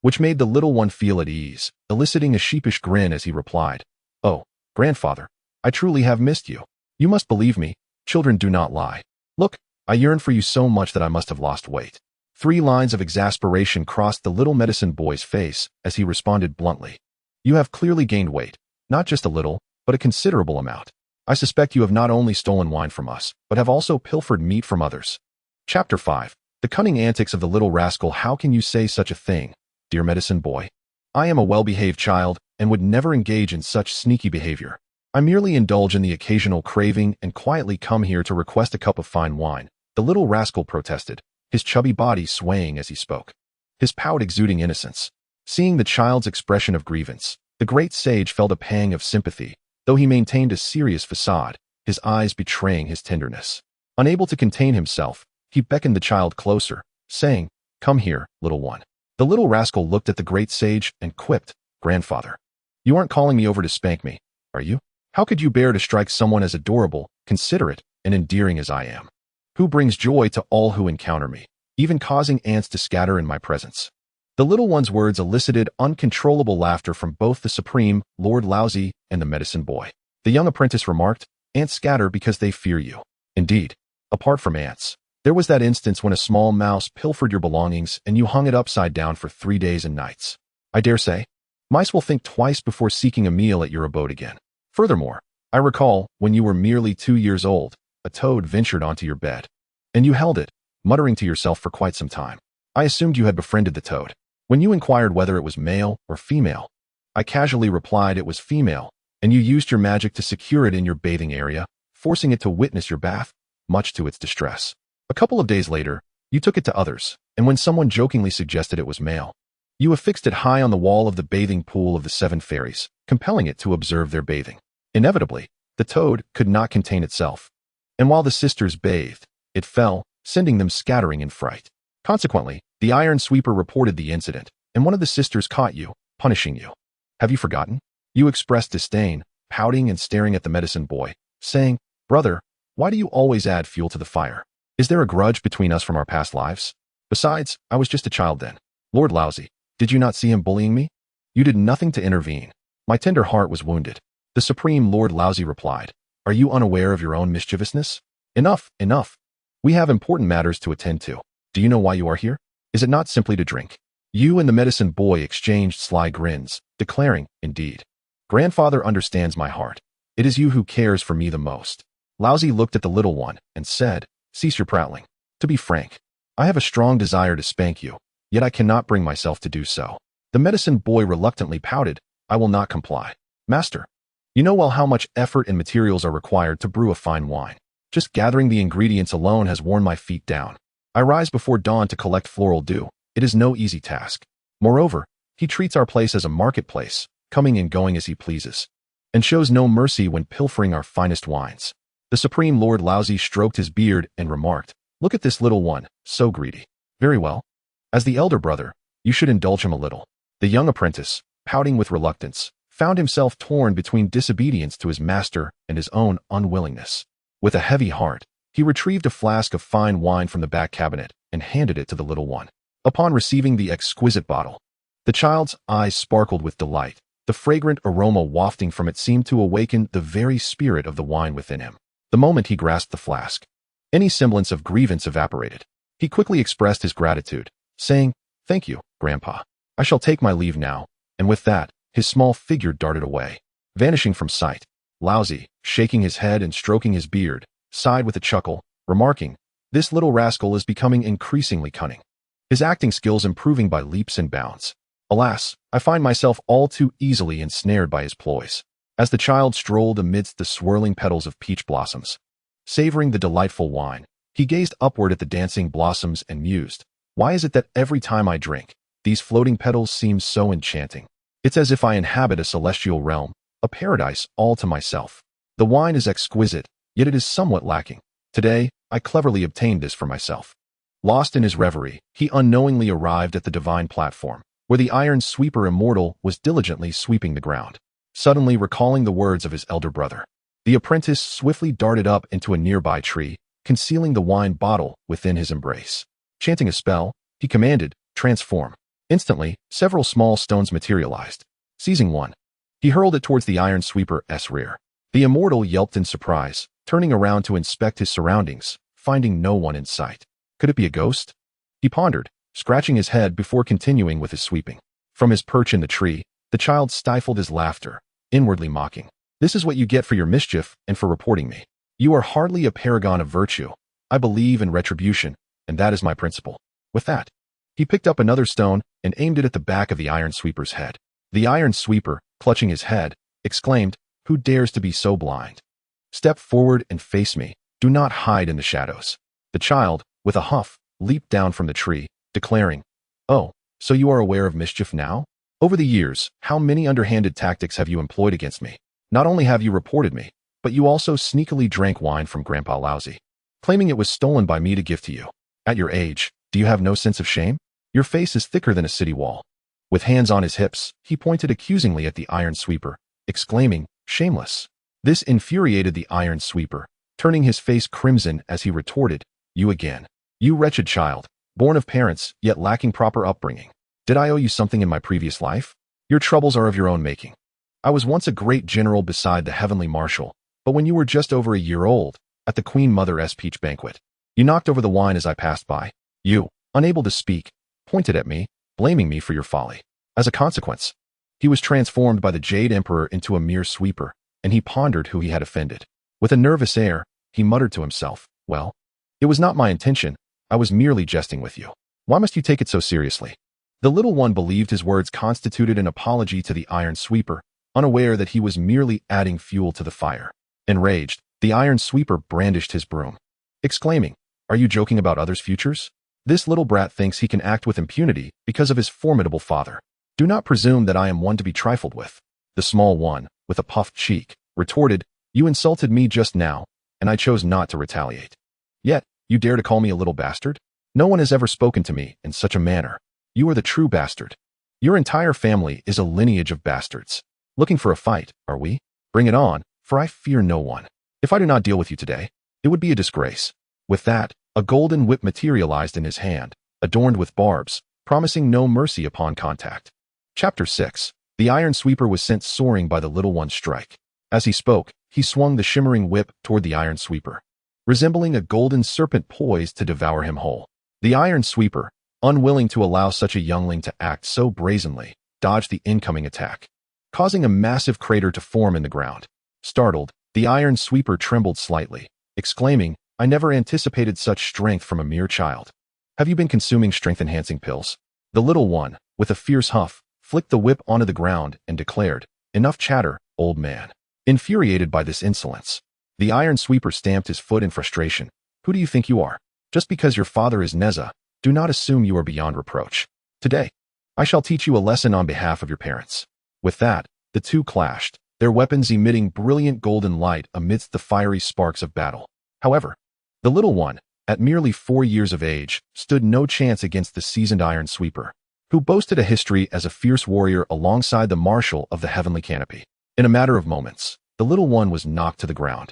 which made the little one feel at ease, eliciting a sheepish grin as he replied, "Oh, grandfather, I truly have missed you. You must believe me, children do not lie. Look, I yearn for you so much that I must have lost weight." 3 lines of exasperation crossed the little medicine boy's face as he responded bluntly, "You have clearly gained weight, not just a little, but a considerable amount. I suspect you have not only stolen wine from us, but have also pilfered meat from others." Chapter 5. The cunning antics of the little rascal. How can you say such a thing, dear medicine boy? I am a well-behaved child and would never engage in such sneaky behavior. I merely indulge in the occasional craving and quietly come here to request a cup of fine wine, the little rascal protested, his chubby body swaying as he spoke, his pout exuding innocence. Seeing the child's expression of grievance, the great sage felt a pang of sympathy, though he maintained a serious facade, his eyes betraying his tenderness. Unable to contain himself, he beckoned the child closer, saying, "Come here, little one." The little rascal looked at the great sage and quipped, "Grandfather, you aren't calling me over to spank me, are you? How could you bear to strike someone as adorable, considerate, and endearing as I am, who brings joy to all who encounter me, even causing ants to scatter in my presence?" The little one's words elicited uncontrollable laughter from both the supreme Lord Laozi and the medicine boy. The young apprentice remarked, "Ants scatter because they fear you." Indeed, apart from ants, there was that instance when a small mouse pilfered your belongings and you hung it upside down for 3 days and nights. I dare say, mice will think twice before seeking a meal at your abode again. Furthermore, I recall, when you were merely 2 years old, a toad ventured onto your bed, and you held it, muttering to yourself for quite some time. I assumed you had befriended the toad. When you inquired whether it was male or female, I casually replied it was female, and you used your magic to secure it in your bathing area, forcing it to witness your bath, much to its distress. A couple of days later, you took it to others, and when someone jokingly suggested it was male, you affixed it high on the wall of the bathing pool of the 7 fairies, compelling it to observe their bathing. Inevitably, the toad could not contain itself, and while the sisters bathed, it fell, sending them scattering in fright. Consequently, the iron sweeper reported the incident, and one of the sisters caught you, punishing you. Have you forgotten? You expressed disdain, pouting and staring at the medicine boy, saying, "Brother, why do you always add fuel to the fire? Is there a grudge between us from our past lives? Besides, I was just a child then. Lord Laozi, did you not see him bullying me? You did nothing to intervene. My tender heart was wounded." The supreme Lord Laozi replied, "Are you unaware of your own mischievousness? Enough, enough. We have important matters to attend to. Do you know why you are here? Is it not simply to drink?" You and the medicine boy exchanged sly grins, declaring, "Indeed. Grandfather understands my heart. It is you who cares for me the most." Laozi looked at the little one and said, "Cease your prattling. To be frank, I have a strong desire to spank you, yet I cannot bring myself to do so." The medicine boy reluctantly pouted, "I will not comply. Master, you know well how much effort and materials are required to brew a fine wine. Just gathering the ingredients alone has worn my feet down. I rise before dawn to collect floral dew. It is no easy task. Moreover, he treats our place as a marketplace, coming and going as he pleases, and shows no mercy when pilfering our finest wines." The supreme Lord Laozi stroked his beard and remarked, "Look at this little one, so greedy. Very well. As the elder brother, you should indulge him a little." The young apprentice, pouting with reluctance, found himself torn between disobedience to his master and his own unwillingness. With a heavy heart, he retrieved a flask of fine wine from the back cabinet and handed it to the little one. Upon receiving the exquisite bottle, the child's eyes sparkled with delight. The fragrant aroma wafting from it seemed to awaken the very spirit of the wine within him. The moment he grasped the flask, any semblance of grievance evaporated. He quickly expressed his gratitude, saying, "Thank you, Grandpa. I shall take my leave now," and with that, his small figure darted away, vanishing from sight. Laozi, shaking his head and stroking his beard, sighed with a chuckle, remarking, "This little rascal is becoming increasingly cunning, his acting skills improving by leaps and bounds." Alas, I find myself all too easily ensnared by his ploys. As the child strolled amidst the swirling petals of peach blossoms, savoring the delightful wine, he gazed upward at the dancing blossoms and mused, why is it that every time I drink, these floating petals seem so enchanting? It's as if I inhabit a celestial realm, a paradise all to myself. The wine is exquisite, yet it is somewhat lacking. Today, I cleverly obtained this for myself. Lost in his reverie, he unknowingly arrived at the divine platform, where the iron sweeper immortal was diligently sweeping the ground. Suddenly recalling the words of his elder brother, the apprentice swiftly darted up into a nearby tree, concealing the wine bottle within his embrace. Chanting a spell, he commanded, transform. Instantly, several small stones materialized. Seizing one, he hurled it towards the iron sweeper's rear. The immortal yelped in surprise, turning around to inspect his surroundings, finding no one in sight. Could it be a ghost? He pondered, scratching his head before continuing with his sweeping. From his perch in the tree, the child stifled his laughter, inwardly mocking. This is what you get for your mischief and for reporting me. You are hardly a paragon of virtue. I believe in retribution, and that is my principle. With that, he picked up another stone and aimed it at the back of the iron sweeper's head. The iron sweeper, clutching his head, exclaimed, who dares to be so blind? Step forward and face me. Do not hide in the shadows. The child, with a huff, leaped down from the tree, declaring, oh, so you are aware of mischief now? Over the years, how many underhanded tactics have you employed against me? Not only have you reported me, but you also sneakily drank wine from Grandpa Laozi, claiming it was stolen by me to give to you. At your age, do you have no sense of shame? Your face is thicker than a city wall. With hands on his hips, he pointed accusingly at the iron sweeper, exclaiming, shameless. This infuriated the iron sweeper, turning his face crimson as he retorted, you again. You wretched child, born of parents, yet lacking proper upbringing. Did I owe you something in my previous life? Your troubles are of your own making. I was once a great general beside the heavenly marshal, but when you were just over a year old, at the Queen Mother's peach banquet, you knocked over the wine as I passed by. You, unable to speak, pointed at me, blaming me for your folly. As a consequence, he was transformed by the Jade Emperor into a mere sweeper, and he pondered who he had offended. With a nervous air, he muttered to himself, well, it was not my intention, I was merely jesting with you. Why must you take it so seriously? The little one believed his words constituted an apology to the iron sweeper, unaware that he was merely adding fuel to the fire. Enraged, the iron sweeper brandished his broom, exclaiming, are you joking about others' futures? This little brat thinks he can act with impunity because of his formidable father. Do not presume that I am one to be trifled with. The small one, with a puffed cheek, retorted, you insulted me just now, and I chose not to retaliate. Yet, you dare to call me a little bastard? No one has ever spoken to me in such a manner. You are the true bastard. Your entire family is a lineage of bastards. Looking for a fight, are we? Bring it on, for I fear no one. If I do not deal with you today, it would be a disgrace. With that, a golden whip materialized in his hand, adorned with barbs, promising no mercy upon contact. Chapter 6. The iron sweeper was sent soaring by the little one's strike. As he spoke, he swung the shimmering whip toward the iron sweeper, resembling a golden serpent poised to devour him whole. The iron sweeper, unwilling to allow such a youngling to act so brazenly, dodged the incoming attack, causing a massive crater to form in the ground. Startled, the iron sweeper trembled slightly, exclaiming, I never anticipated such strength from a mere child. Have you been consuming strength-enhancing pills? The little one, with a fierce huff, flicked the whip onto the ground and declared, enough chatter, old man. Infuriated by this insolence, the iron sweeper stamped his foot in frustration. Who do you think you are? Just because your father is Nezha, do not assume you are beyond reproach. Today, I shall teach you a lesson on behalf of your parents. With that, the two clashed, their weapons emitting brilliant golden light amidst the fiery sparks of battle. However, the little one, at merely 4 years of age, stood no chance against the seasoned iron sweeper, who boasted a history as a fierce warrior alongside the marshal of the heavenly canopy. In a matter of moments, the little one was knocked to the ground,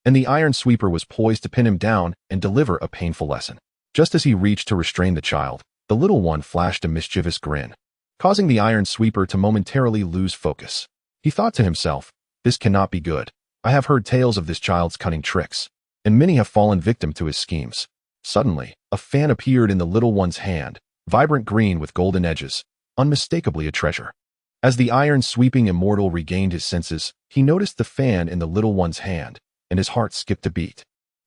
and the iron sweeper was poised to pin him down and deliver a painful lesson. Just as he reached to restrain the child, the little one flashed a mischievous grin, causing the iron sweeper to momentarily lose focus. He thought to himself, this cannot be good. I have heard tales of this child's cunning tricks, and many have fallen victim to his schemes. Suddenly, a fan appeared in the little one's hand, vibrant green with golden edges, unmistakably a treasure. As the iron sweeping immortal regained his senses, he noticed the fan in the little one's hand, and his heart skipped a beat.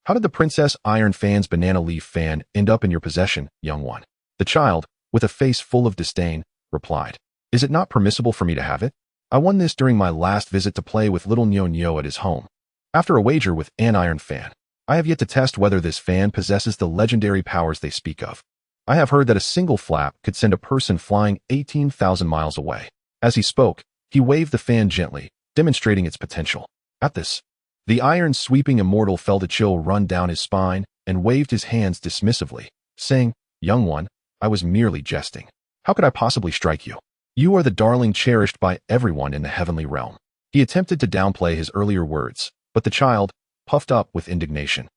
How did the Princess Iron Fan's banana leaf fan end up in your possession, young one? The child, with a face full of disdain, replied. Is it not permissible for me to have it? I won this during my last visit to play with little Nyo at his home. After a wager with an iron fan, I have yet to test whether this fan possesses the legendary powers they speak of. I have heard that a single flap could send a person flying 18,000 miles away. As he spoke, he waved the fan gently, demonstrating its potential. At this, the iron-sweeping immortal felt a chill run down his spine and waved his hands dismissively, saying, "Young one, I was merely jesting. How could I possibly strike you? You are the darling cherished by everyone in the heavenly realm." He attempted to downplay his earlier words, but the child, puffed up with indignation,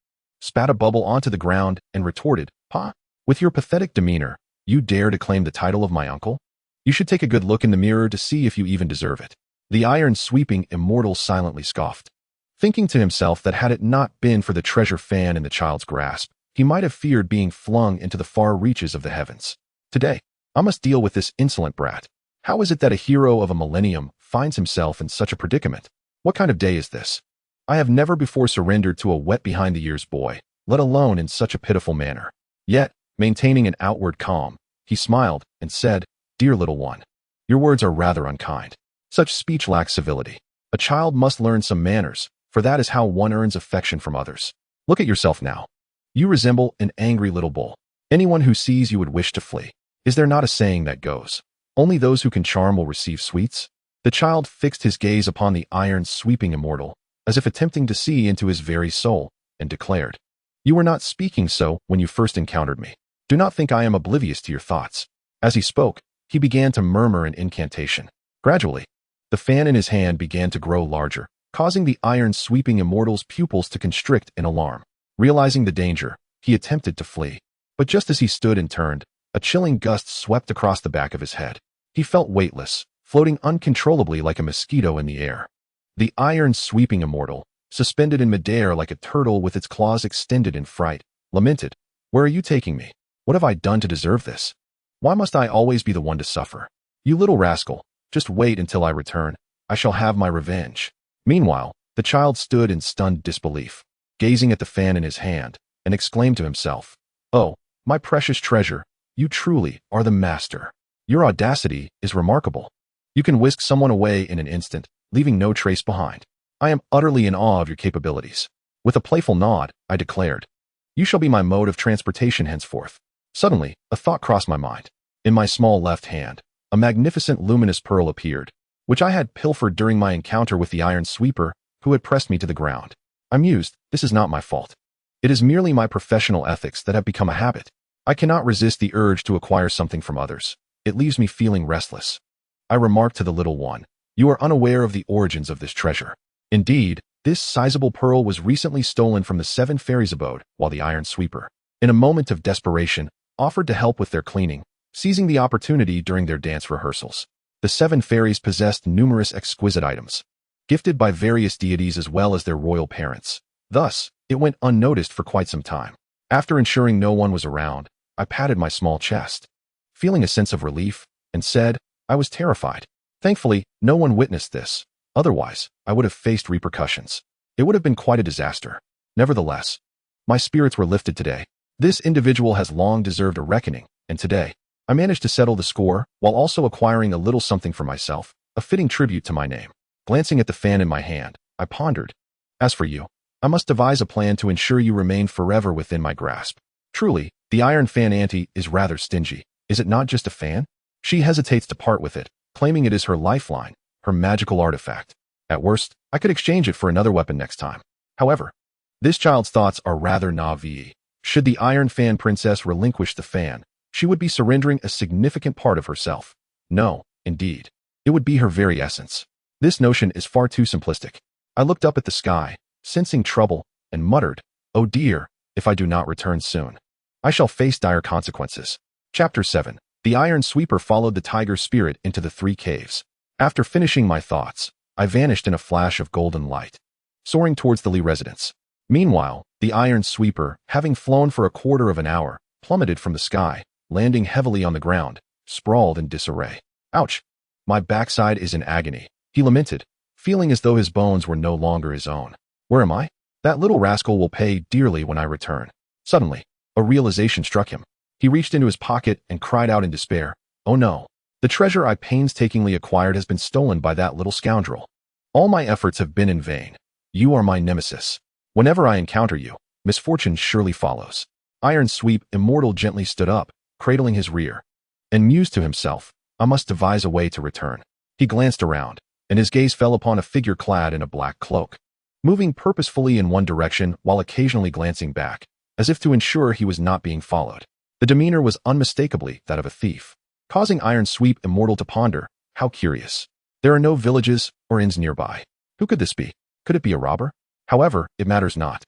spat a bubble onto the ground and retorted, "Pa, with your pathetic demeanor, you dare to claim the title of my uncle? You should take a good look in the mirror to see if you even deserve it." The iron-sweeping immortal silently scoffed, thinking to himself that had it not been for the treasure fan in the child's grasp, he might have feared being flung into the far reaches of the heavens. Today, I must deal with this insolent brat. How is it that a hero of a millennium finds himself in such a predicament? What kind of day is this? I have never before surrendered to a wet-behind-the-ears boy, let alone in such a pitiful manner. Yet, maintaining an outward calm, he smiled and said, "Dear little one, your words are rather unkind. Such speech lacks civility. A child must learn some manners, for that is how one earns affection from others. Look at yourself now. You resemble an angry little bull. Anyone who sees you would wish to flee. Is there not a saying that goes, 'Only those who can charm will receive sweets'?" The child fixed his gaze upon the iron-sweeping immortal, as if attempting to see into his very soul, and declared, "You were not speaking so when you first encountered me. Do not think I am oblivious to your thoughts." As he spoke, he began to murmur an incantation. Gradually, the fan in his hand began to grow larger, causing the iron-sweeping immortal's pupils to constrict in alarm. Realizing the danger, he attempted to flee. But just as he stood and turned, a chilling gust swept across the back of his head. He felt weightless, floating uncontrollably like a mosquito in the air. The iron-sweeping immortal, suspended in midair like a turtle with its claws extended in fright, lamented, "Where are you taking me? What have I done to deserve this? Why must I always be the one to suffer? You little rascal, just wait until I return. I shall have my revenge." Meanwhile, the child stood in stunned disbelief, gazing at the fan in his hand, and exclaimed to himself, "Oh, my precious treasure, you truly are the master. Your audacity is remarkable. You can whisk someone away in an instant, leaving no trace behind. I am utterly in awe of your capabilities." With a playful nod, I declared, "You shall be my mode of transportation henceforth." Suddenly, a thought crossed my mind. In my small left hand, a magnificent luminous pearl appeared, which I had pilfered during my encounter with the iron sweeper, who had pressed me to the ground. I mused, this is not my fault. It is merely my professional ethics that have become a habit. I cannot resist the urge to acquire something from others. It leaves me feeling restless. I remarked to the little one, "You are unaware of the origins of this treasure." Indeed, this sizable pearl was recently stolen from the 7 fairies' abode, while the iron sweeper, in a moment of desperation, offered to help with their cleaning, seizing the opportunity during their dance rehearsals. The 7 fairies possessed numerous exquisite items, gifted by various deities as well as their royal parents. Thus, it went unnoticed for quite some time. After ensuring no one was around, I patted my small chest, feeling a sense of relief, and said, I was terrified. Thankfully, no one witnessed this. Otherwise, I would have faced repercussions. It would have been quite a disaster. Nevertheless, my spirits were lifted today. This individual has long deserved a reckoning, and today, I managed to settle the score while also acquiring a little something for myself, a fitting tribute to my name. Glancing at the fan in my hand, I pondered. As for you, I must devise a plan to ensure you remain forever within my grasp. Truly, the Iron Fan Auntie is rather stingy. Is it not just a fan? She hesitates to part with it, claiming it is her lifeline, her magical artifact. At worst, I could exchange it for another weapon next time. However, this child's thoughts are rather naive. Should the Iron Fan Princess relinquish the fan, she would be surrendering a significant part of herself. No, indeed. It would be her very essence. This notion is far too simplistic. I looked up at the sky, sensing trouble, and muttered, oh dear, if I do not return soon, I shall face dire consequences. Chapter 7. The Iron Sweeper followed the tiger spirit into the 3 caves. After finishing my thoughts, I vanished in a flash of golden light, soaring towards the Lee residence. Meanwhile, the Iron Sweeper, having flown for a quarter of an hour, plummeted from the sky, landing heavily on the ground, sprawled in disarray. Ouch! My backside is in agony, he lamented, feeling as though his bones were no longer his own. Where am I? That little rascal will pay dearly when I return. Suddenly, a realization struck him. He reached into his pocket and cried out in despair, oh no, The treasure I painstakingly acquired has been stolen by that little scoundrel. All my efforts have been in vain. You are my nemesis. Whenever I encounter you, misfortune surely follows. Iron Sweep Immortal gently stood up, cradling his rear, and mused to himself, I must devise a way to return. He glanced around, and his gaze fell upon a figure clad in a black cloak, moving purposefully in one direction while occasionally glancing back, as if to ensure he was not being followed. The demeanor was unmistakably that of a thief, causing Iron Sweep Immortal to ponder, how curious. There are no villages or inns nearby. Who could this be? Could it be a robber? However, it matters not,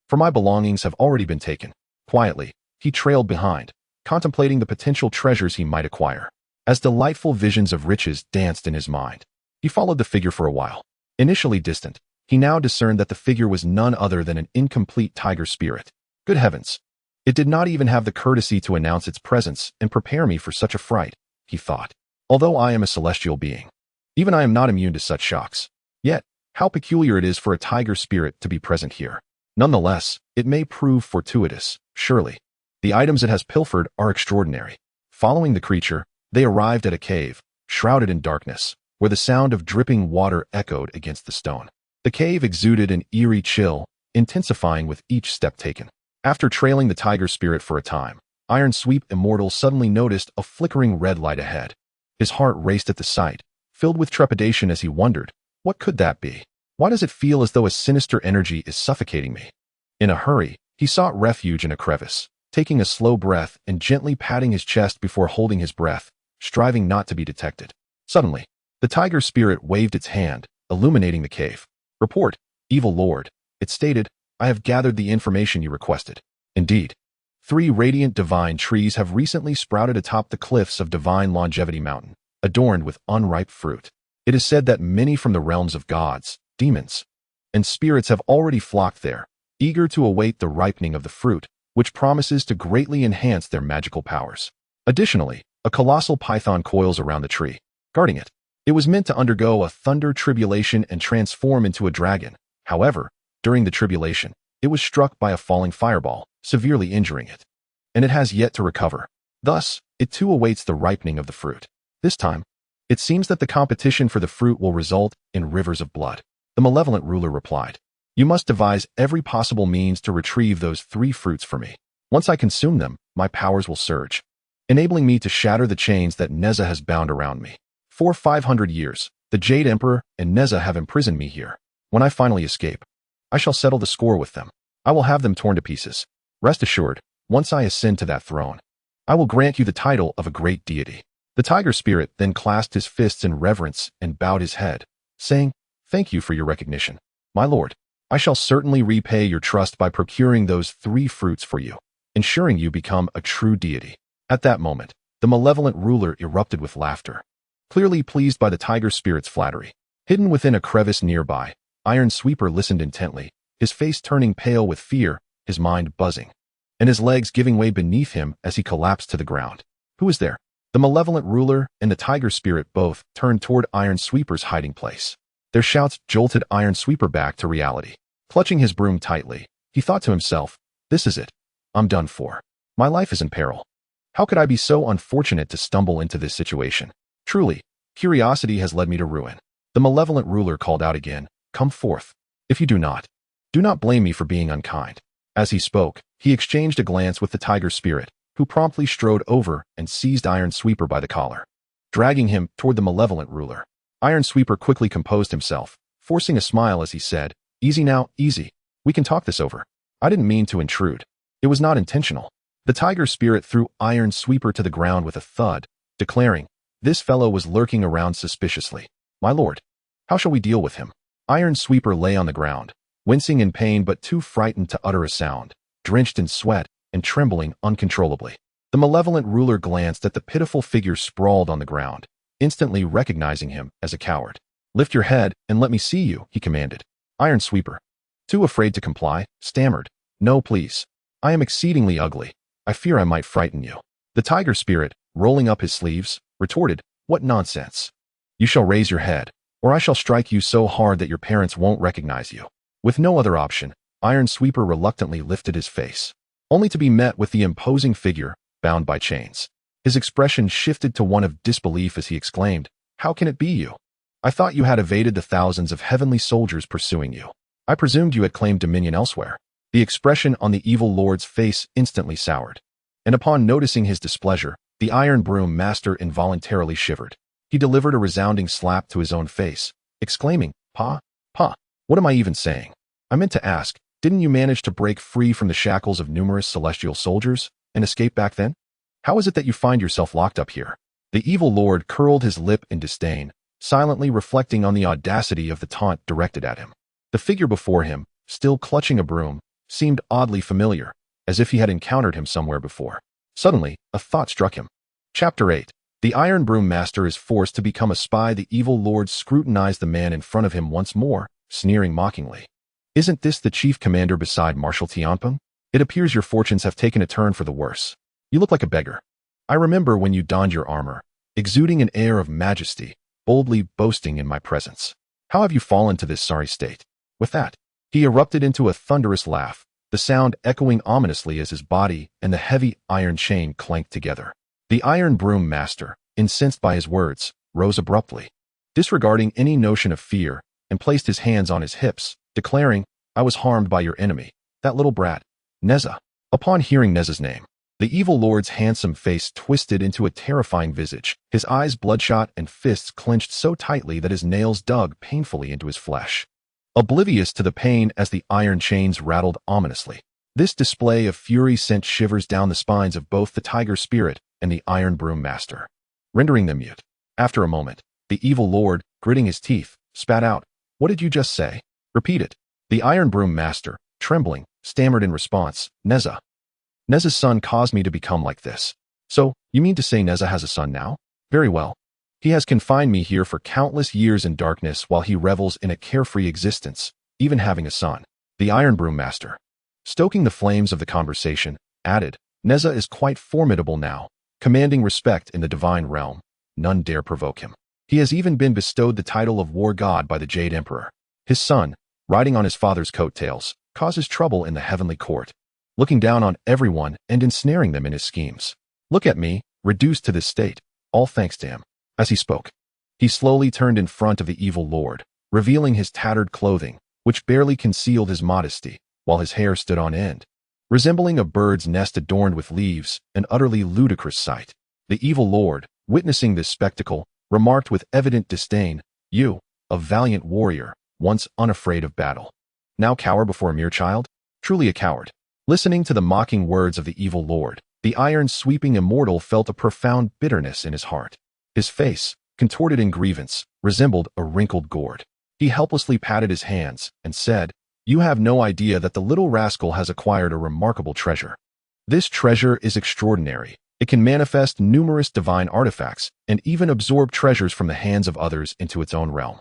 for my belongings have already been taken. Quietly, he trailed behind, contemplating the potential treasures he might acquire. As delightful visions of riches danced in his mind, he followed the figure for a while. Initially distant, he now discerned that the figure was none other than an incomplete tiger spirit. Good heavens! It did not even have the courtesy to announce its presence and prepare me for such a fright, he thought. Although I am a celestial being, even I am not immune to such shocks. Yet, how peculiar it is for a tiger spirit to be present here. Nonetheless, it may prove fortuitous, surely. The items it has pilfered are extraordinary. Following the creature, they arrived at a cave, shrouded in darkness, where the sound of dripping water echoed against the stone. The cave exuded an eerie chill, intensifying with each step taken. After trailing the tiger spirit for a time, Iron Sweep Immortal suddenly noticed a flickering red light ahead. His heart raced at the sight, filled with trepidation as he wondered, what could that be? Why does it feel as though a sinister energy is suffocating me? In a hurry, he sought refuge in a crevice, taking a slow breath and gently patting his chest before holding his breath, striving not to be detected. Suddenly, the tiger spirit waved its hand, illuminating the cave. Report, evil lord, it stated, I have gathered the information you requested. Indeed, 3 radiant divine trees have recently sprouted atop the cliffs of Divine Longevity Mountain, adorned with unripe fruit. It is said that many from the realms of gods, demons, and spirits have already flocked there, eager to await the ripening of the fruit, which promises to greatly enhance their magical powers. Additionally, a colossal python coils around the tree, guarding it. It was meant to undergo a thunder tribulation and transform into a dragon. However, during the tribulation, it was struck by a falling fireball, severely injuring it, and it has yet to recover. Thus, it too awaits the ripening of the fruit. This time, it seems that the competition for the fruit will result in rivers of blood. The malevolent ruler replied, you must devise every possible means to retrieve those 3 fruits for me. Once I consume them, my powers will surge, enabling me to shatter the chains that Nezha has bound around me. For 500 years, the Jade Emperor and Nezha have imprisoned me here. When I finally escape, I shall settle the score with them. I will have them torn to pieces. Rest assured, once I ascend to that throne, I will grant you the title of a great deity. The tiger spirit then clasped his fists in reverence and bowed his head, saying, thank you for your recognition, my lord. I shall certainly repay your trust by procuring those 3 fruits for you, ensuring you become a true deity. At that moment, the malevolent ruler erupted with laughter, clearly pleased by the tiger spirit's flattery. Hidden within a crevice nearby, Iron Sweeper listened intently, his face turning pale with fear, his mind buzzing, and his legs giving way beneath him as he collapsed to the ground. Who is there? The malevolent ruler and the tiger spirit both turned toward Iron Sweeper's hiding place. Their shouts jolted Iron Sweeper back to reality. Clutching his broom tightly, he thought to himself, this is it. I'm done for. My life is in peril. How could I be so unfortunate to stumble into this situation? Truly, curiosity has led me to ruin. The malevolent ruler called out again, come forth. If you do not blame me for being unkind. As he spoke, he exchanged a glance with the tiger spirit, who promptly strode over and seized Iron Sweeper by the collar, dragging him toward the malevolent ruler. Iron Sweeper quickly composed himself, forcing a smile as he said, easy now, easy. We can talk this over. I didn't mean to intrude. It was not intentional. The tiger spirit threw Iron Sweeper to the ground with a thud, declaring, this fellow was lurking around suspiciously. My lord, how shall we deal with him? Iron Sweeper lay on the ground, wincing in pain but too frightened to utter a sound, drenched in sweat and trembling uncontrollably. The malevolent ruler glanced at the pitiful figure sprawled on the ground, instantly recognizing him as a coward. Lift your head and let me see you, he commanded. Iron Sweeper, too afraid to comply, stammered, no please. I am exceedingly ugly. I fear I might frighten you. The tiger spirit, rolling up his sleeves, retorted, what nonsense. You shall raise your head, or I shall strike you so hard that your parents won't recognize you. With no other option, Iron Sweeper reluctantly lifted his face, only to be met with the imposing figure, bound by chains. His expression shifted to one of disbelief as he exclaimed, "How can it be you? I thought you had evaded the thousands of heavenly soldiers pursuing you. I presumed you had claimed dominion elsewhere." The expression on the evil lord's face instantly soured, and upon noticing his displeasure, the Iron Broom Master involuntarily shivered. He delivered a resounding slap to his own face, exclaiming, "Pa, what am I even saying? I meant to ask, didn't you manage to break free from the shackles of numerous celestial soldiers and escape back then? How is it that you find yourself locked up here?" The evil lord curled his lip in disdain, silently reflecting on the audacity of the taunt directed at him. The figure before him, still clutching a broom, seemed oddly familiar, as if he had encountered him somewhere before. Suddenly, a thought struck him. Chapter 8. The Iron Broom Master is forced to become a spy. The evil lord scrutinized the man in front of him once more, sneering mockingly. "Isn't this the chief commander beside Marshal Tianpeng? It appears your fortunes have taken a turn for the worse. You look like a beggar. I remember when you donned your armor, exuding an air of majesty, boldly boasting in my presence. How have you fallen to this sorry state?" With that, he erupted into a thunderous laugh, the sound echoing ominously as his body and the heavy iron chain clanked together. The Iron Broom Master, incensed by his words, rose abruptly, disregarding any notion of fear, and placed his hands on his hips, declaring, "I was harmed by your enemy, that little brat, Nezha." Upon hearing Nezha's name, the evil lord's handsome face twisted into a terrifying visage, his eyes bloodshot and fists clenched so tightly that his nails dug painfully into his flesh. Oblivious to the pain as the iron chains rattled ominously, this display of fury sent shivers down the spines of both the tiger spirit and the Iron Broom Master, rendering them mute. After a moment, the evil lord, gritting his teeth, spat out, "What did you just say? Repeat it." The Iron Broom Master, trembling, stammered in response, "Nezha. Nezha's son caused me to become like this." "So, you mean to say Nezha has a son now? Very well. He has confined me here for countless years in darkness while he revels in a carefree existence, even having a son." The Iron Broom Master, stoking the flames of the conversation, added, "Nezha is quite formidable now, commanding respect in the divine realm. None dare provoke him. He has even been bestowed the title of War God by the Jade Emperor. His son, riding on his father's coattails, causes trouble in the heavenly court, looking down on everyone and ensnaring them in his schemes. Look at me, reduced to this state, all thanks to him." As he spoke, he slowly turned in front of the evil lord, revealing his tattered clothing, which barely concealed his modesty, while his hair stood on end, resembling a bird's nest adorned with leaves, an utterly ludicrous sight. The evil lord, witnessing this spectacle, remarked with evident disdain, "You, a valiant warrior, once unafraid of battle, now cower before a mere child? Truly a coward." Listening to the mocking words of the evil lord, the iron-sweeping immortal felt a profound bitterness in his heart. His face, contorted in grievance, resembled a wrinkled gourd. He helplessly patted his hands and said, "You have no idea that the little rascal has acquired a remarkable treasure. This treasure is extraordinary. It can manifest numerous divine artifacts and even absorb treasures from the hands of others into its own realm.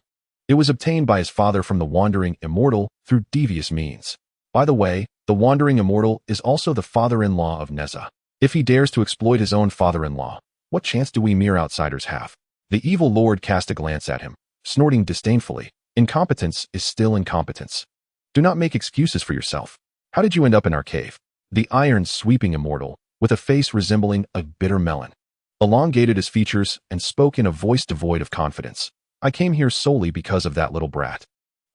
It was obtained by his father from the wandering immortal through devious means. By the way, the wandering immortal is also the father-in-law of Nezha. If he dares to exploit his own father-in-law, what chance do we mere outsiders have?" The evil lord cast a glance at him, snorting disdainfully, "Incompetence is still incompetence. Do not make excuses for yourself. How did you end up in our cave?" The iron-sweeping immortal, with a face resembling a bitter melon, elongated his features and spoke in a voice devoid of confidence. "I came here solely because of that little brat.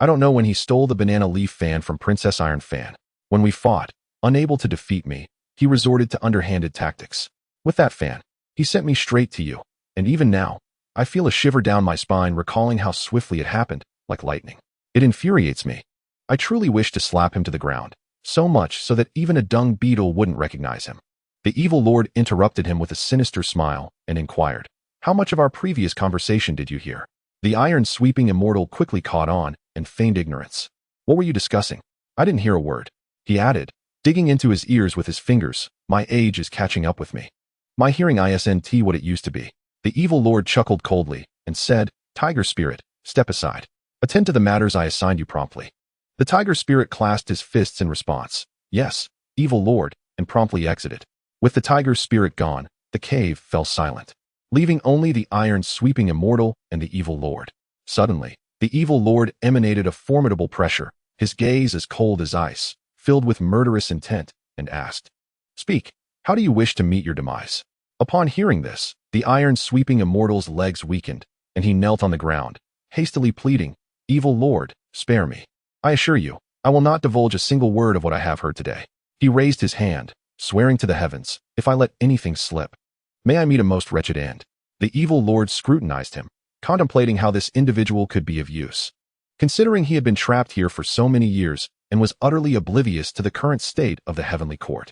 I don't know when he stole the banana leaf fan from Princess Iron Fan. When we fought, unable to defeat me, he resorted to underhanded tactics. With that fan, he sent me straight to you, and even now, I feel a shiver down my spine recalling how swiftly it happened, like lightning. It infuriates me. I truly wish to slap him to the ground, so much so that even a dung beetle wouldn't recognize him." The evil lord interrupted him with a sinister smile and inquired, "How much of our previous conversation did you hear?" The iron-sweeping immortal quickly caught on and feigned ignorance. "What were you discussing?" "I didn't hear a word." He added, digging into his ears with his fingers, "My age is catching up with me. My hearing isn't what it used to be." The evil lord chuckled coldly and said, "Tiger spirit, step aside. Attend to the matters I assigned you promptly." The tiger spirit clasped his fists in response, "Yes, evil lord," and promptly exited. With the tiger spirit gone, the cave fell silent, leaving only the iron-sweeping immortal and the evil lord. Suddenly, the evil lord emanated a formidable pressure, his gaze as cold as ice, filled with murderous intent, and asked, "Speak, how do you wish to meet your demise?" Upon hearing this, the iron-sweeping immortal's legs weakened, and he knelt on the ground, hastily pleading, "Evil Lord, spare me. I assure you, I will not divulge a single word of what I have heard today." He raised his hand, swearing to the heavens, "If I let anything slip, may I meet a most wretched end." The evil lord scrutinized him, contemplating how this individual could be of use. Considering he had been trapped here for so many years and was utterly oblivious to the current state of the heavenly court.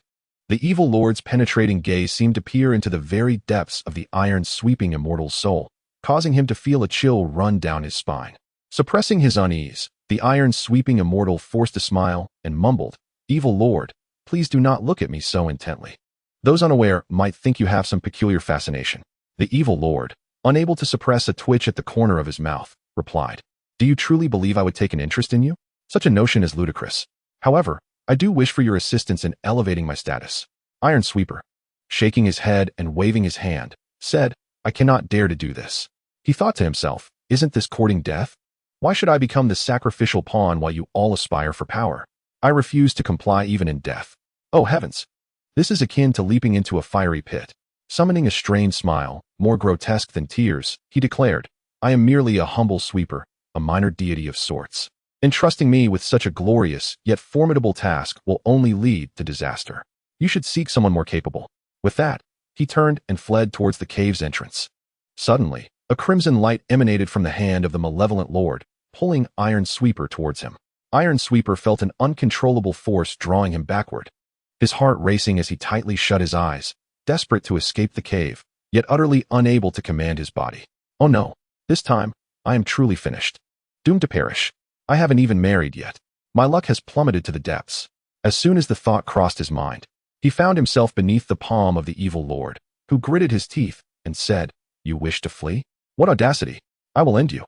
The evil lord's penetrating gaze seemed to peer into the very depths of the iron-sweeping immortal's soul, causing him to feel a chill run down his spine. Suppressing his unease, the iron-sweeping immortal forced a smile and mumbled, "Evil Lord, please do not look at me so intently. Those unaware might think you have some peculiar fascination." The evil lord, unable to suppress a twitch at the corner of his mouth, replied, "Do you truly believe I would take an interest in you? Such a notion is ludicrous. However, I do wish for your assistance in elevating my status." Iron Sweeper, shaking his head and waving his hand, said, "I cannot dare to do this." He thought to himself, "Isn't this courting death? Why should I become the sacrificial pawn while you all aspire for power? I refuse to comply even in death. Oh heavens! This is akin to leaping into a fiery pit." Summoning a strained smile, more grotesque than tears, he declared, "I am merely a humble sweeper, a minor deity of sorts. Entrusting me with such a glorious yet formidable task will only lead to disaster. You should seek someone more capable." With that, he turned and fled towards the cave's entrance. Suddenly, a crimson light emanated from the hand of the malevolent lord, pulling Iron Sweeper towards him. Iron Sweeper felt an uncontrollable force drawing him backward, his heart racing as he tightly shut his eyes, desperate to escape the cave, yet utterly unable to command his body. "Oh no, this time, I am truly finished. Doomed to perish. I haven't even married yet. My luck has plummeted to the depths." As soon as the thought crossed his mind, he found himself beneath the palm of the evil lord, who gritted his teeth and said, "You wish to flee? What audacity! I will end you."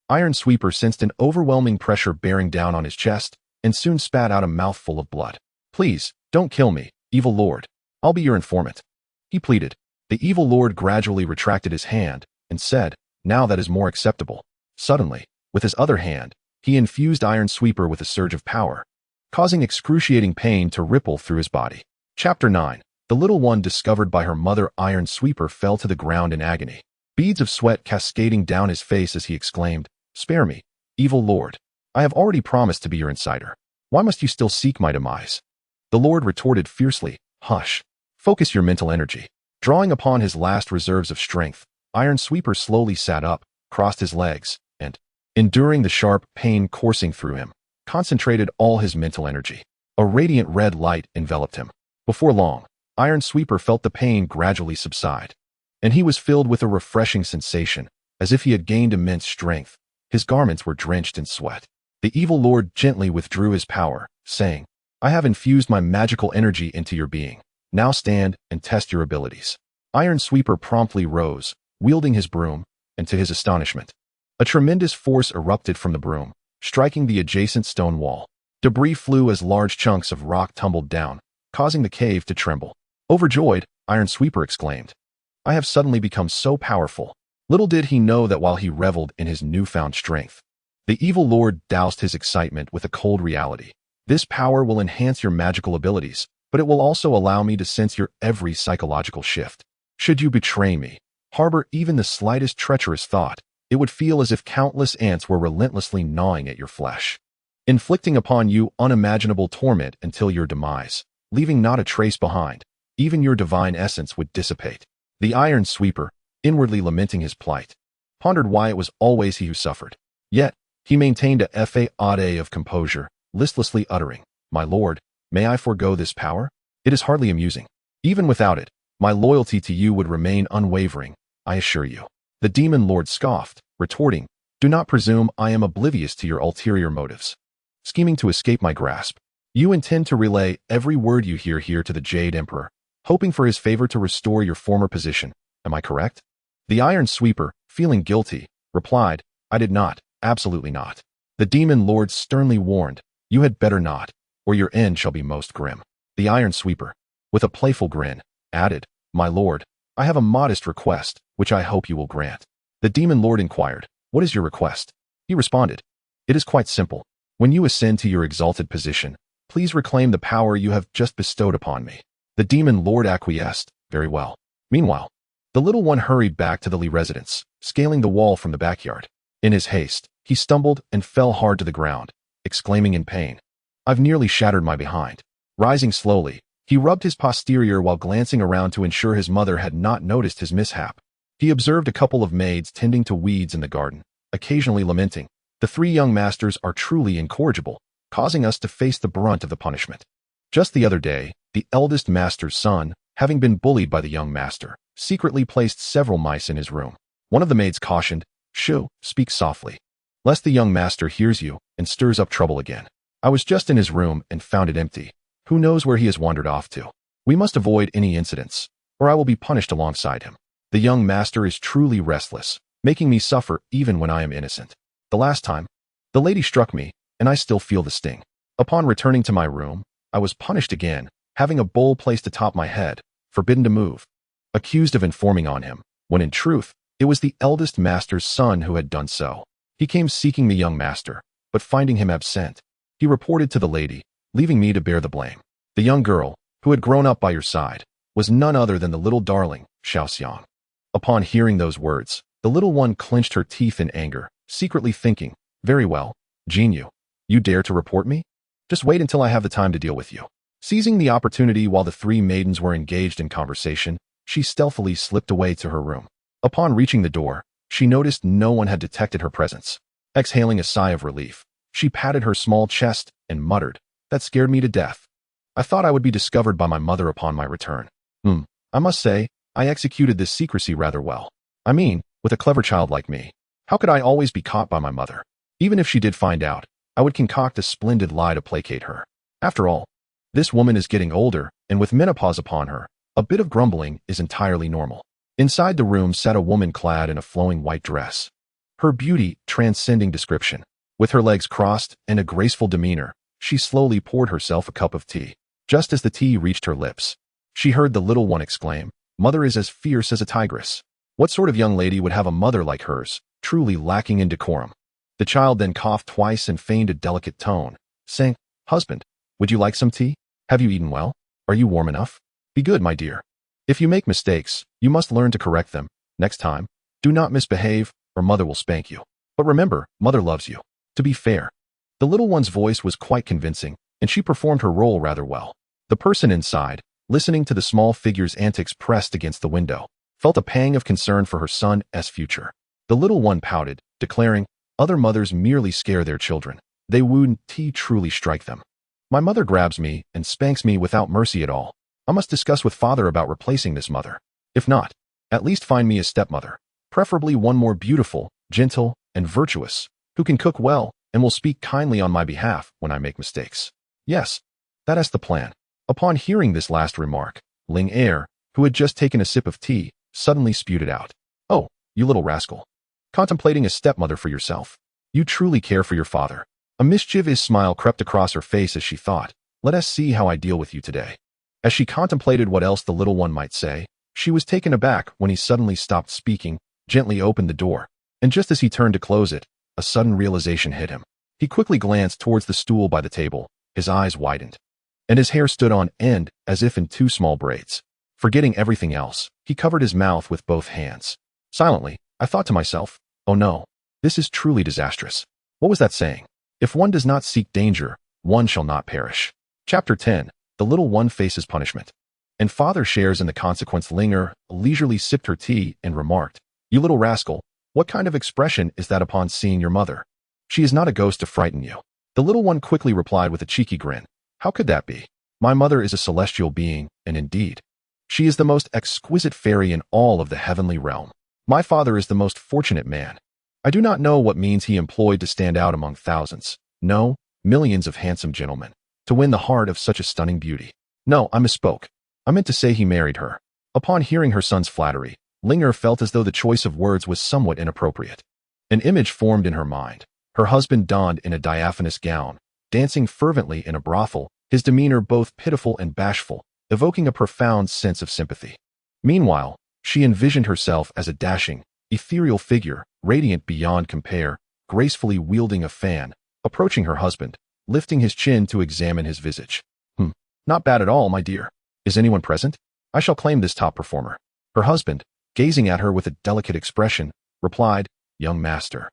Iron Sweeper sensed an overwhelming pressure bearing down on his chest and soon spat out a mouthful of blood. "Please, don't kill me, evil lord. I'll be your informant," he pleaded. The evil lord gradually retracted his hand and said, "Now that is more acceptable." Suddenly, with his other hand, he infused Iron Sweeper with a surge of power, causing excruciating pain to ripple through his body. Chapter 9. The little one discovered by her mother. Iron Sweeper fell to the ground in agony, beads of sweat cascading down his face as he exclaimed, "Spare me, evil lord. I have already promised to be your insider. Why must you still seek my demise?" The lord retorted fiercely, "Hush. Focus your mental energy." Drawing upon his last reserves of strength, Iron Sweeper slowly sat up, crossed his legs, and, enduring the sharp pain coursing through him, concentrated all his mental energy. A radiant red light enveloped him. Before long, Iron Sweeper felt the pain gradually subside, and he was filled with a refreshing sensation, as if he had gained immense strength. His garments were drenched in sweat. The evil lord gently withdrew his power, saying, "I have infused my magical energy into your being. Now stand and test your abilities." Iron Sweeper promptly rose, wielding his broom, and to his astonishment, a tremendous force erupted from the broom, striking the adjacent stone wall. Debris flew as large chunks of rock tumbled down, causing the cave to tremble. Overjoyed, Iron Sweeper exclaimed, "I have suddenly become so powerful." Little did he know that while he reveled in his newfound strength, the evil lord doused his excitement with a cold reality. "This power will enhance your magical abilities, but it will also allow me to sense your every psychological shift. Should you betray me, harbor even the slightest treacherous thought, it would feel as if countless ants were relentlessly gnawing at your flesh, inflicting upon you unimaginable torment until your demise, leaving not a trace behind. Even your divine essence would dissipate." The Iron Sweeper, inwardly lamenting his plight, pondered why it was always he who suffered. Yet, he maintained a facade of composure, listlessly uttering, "My lord, may I forego this power? It is hardly amusing. Even without it, my loyalty to you would remain unwavering, I assure you." The demon lord scoffed, retorting, "Do not presume I am oblivious to your ulterior motives. Scheming to escape my grasp, you intend to relay every word you hear here to the Jade Emperor, hoping for his favor to restore your former position. Am I correct?" The Iron Sweeper, feeling guilty, replied, "I did not, absolutely not." The demon lord sternly warned, "You had better not, or your end shall be most grim." The Iron Sweeper, with a playful grin, added, "My lord, I have a modest request, which I hope you will grant." The demon lord inquired, "What is your request?" He responded, "It is quite simple. When you ascend to your exalted position, please reclaim the power you have just bestowed upon me." The demon lord acquiesced, "Very well. Meanwhile, the little one hurried back to the Lee residence, scaling the wall from the backyard. In his haste, he stumbled and fell hard to the ground, exclaiming in pain, "I've nearly shattered my behind." Rising slowly, he rubbed his posterior while glancing around to ensure his mother had not noticed his mishap. He observed a couple of maids tending to weeds in the garden, occasionally lamenting, "The three young masters are truly incorrigible, causing us to face the brunt of the punishment." Just the other day, the eldest master's son, having been bullied by the young master, secretly placed several mice in his room. One of the maids cautioned, "Shoo, speak softly, lest the young master hears you and stirs up trouble again. I was just in his room and found it empty. Who knows where he has wandered off to? We must avoid any incidents, or I will be punished alongside him. The young master is truly restless, making me suffer even when I am innocent. The last time, the lady struck me, and I still feel the sting. Upon returning to my room, I was punished again, having a bowl placed atop my head, forbidden to move, accused of informing on him, when in truth, it was the eldest master's son who had done so. He came seeking the young master, but finding him absent, he reported to the lady, leaving me to bear the blame. The young girl, who had grown up by your side, was none other than the little darling, Xiaoxiang." Upon hearing those words, the little one clenched her teeth in anger, secretly thinking, "Very well, Jinyu, you dare to report me? Just wait until I have the time to deal with you." Seizing the opportunity while the three maidens were engaged in conversation, she stealthily slipped away to her room. Upon reaching the door, she noticed no one had detected her presence. Exhaling a sigh of relief, she patted her small chest and muttered, "That scared me to death. I thought I would be discovered by my mother upon my return. I must say, I executed this secrecy rather well. I mean, with a clever child like me, how could I always be caught by my mother? Even if she did find out, I would concoct a splendid lie to placate her. After all, this woman is getting older, and with menopause upon her, a bit of grumbling is entirely normal." Inside the room sat a woman clad in a flowing white dress, her beauty transcending description. With her legs crossed and a graceful demeanor, she slowly poured herself a cup of tea. Just as the tea reached her lips, she heard the little one exclaim, "Mother is as fierce as a tigress. What sort of young lady would have a mother like hers, truly lacking in decorum?" The child then coughed twice and feigned a delicate tone, saying, "Husband, would you like some tea? Have you eaten well? Are you warm enough? Be good, my dear. If you make mistakes, you must learn to correct them. Next time, do not misbehave, or mother will spank you. But remember, mother loves you." To be fair, the little one's voice was quite convincing, and she performed her role rather well. The person inside, listening to the small figure's antics pressed against the window, felt a pang of concern for her son's future. The little one pouted, declaring, "Other mothers merely scare their children. They wouldn't truly strike them. My mother grabs me and spanks me without mercy at all. I must discuss with father about replacing this mother. If not, at least find me a stepmother, preferably one more beautiful, gentle, and virtuous, who can cook well and will speak kindly on my behalf when I make mistakes." Yes, that is the plan. Upon hearing this last remark, Ling Er, who had just taken a sip of tea, suddenly spewed it out. "Oh, you little rascal. Contemplating a stepmother for yourself. You truly care for your father." A mischievous smile crept across her face as she thought, "Let us see how I deal with you today." As she contemplated what else the little one might say, she was taken aback when he suddenly stopped speaking, gently opened the door, and just as he turned to close it, a sudden realization hit him. He quickly glanced towards the stool by the table, his eyes widened, and his hair stood on end as if in two small braids. Forgetting everything else, he covered his mouth with both hands. Silently, I thought to myself, "Oh no, this is truly disastrous." What was that saying? If one does not seek danger, one shall not perish. Chapter 10. The little one faces punishment. And father shares in the consequence. Linger leisurely sipped her tea and remarked, "You little rascal, what kind of expression is that upon seeing your mother? She is not a ghost to frighten you." The little one quickly replied with a cheeky grin, "How could that be? My mother is a celestial being, and indeed, she is the most exquisite fairy in all of the heavenly realm. My father is the most fortunate man. I do not know what means he employed to stand out among thousands, no, millions of handsome gentlemen, to win the heart of such a stunning beauty. No, I misspoke. I meant to say he married her." Upon hearing her son's flattery, Linger felt as though the choice of words was somewhat inappropriate. An image formed in her mind. Her husband donned in a diaphanous gown, dancing fervently in a brothel, his demeanor both pitiful and bashful, evoking a profound sense of sympathy. Meanwhile, she envisioned herself as a dashing, ethereal figure, radiant beyond compare, gracefully wielding a fan, approaching her husband, lifting his chin to examine his visage. Not bad at all, my dear. Is anyone present? I shall claim this top performer." Her husband, gazing at her with a delicate expression, replied, "Young master,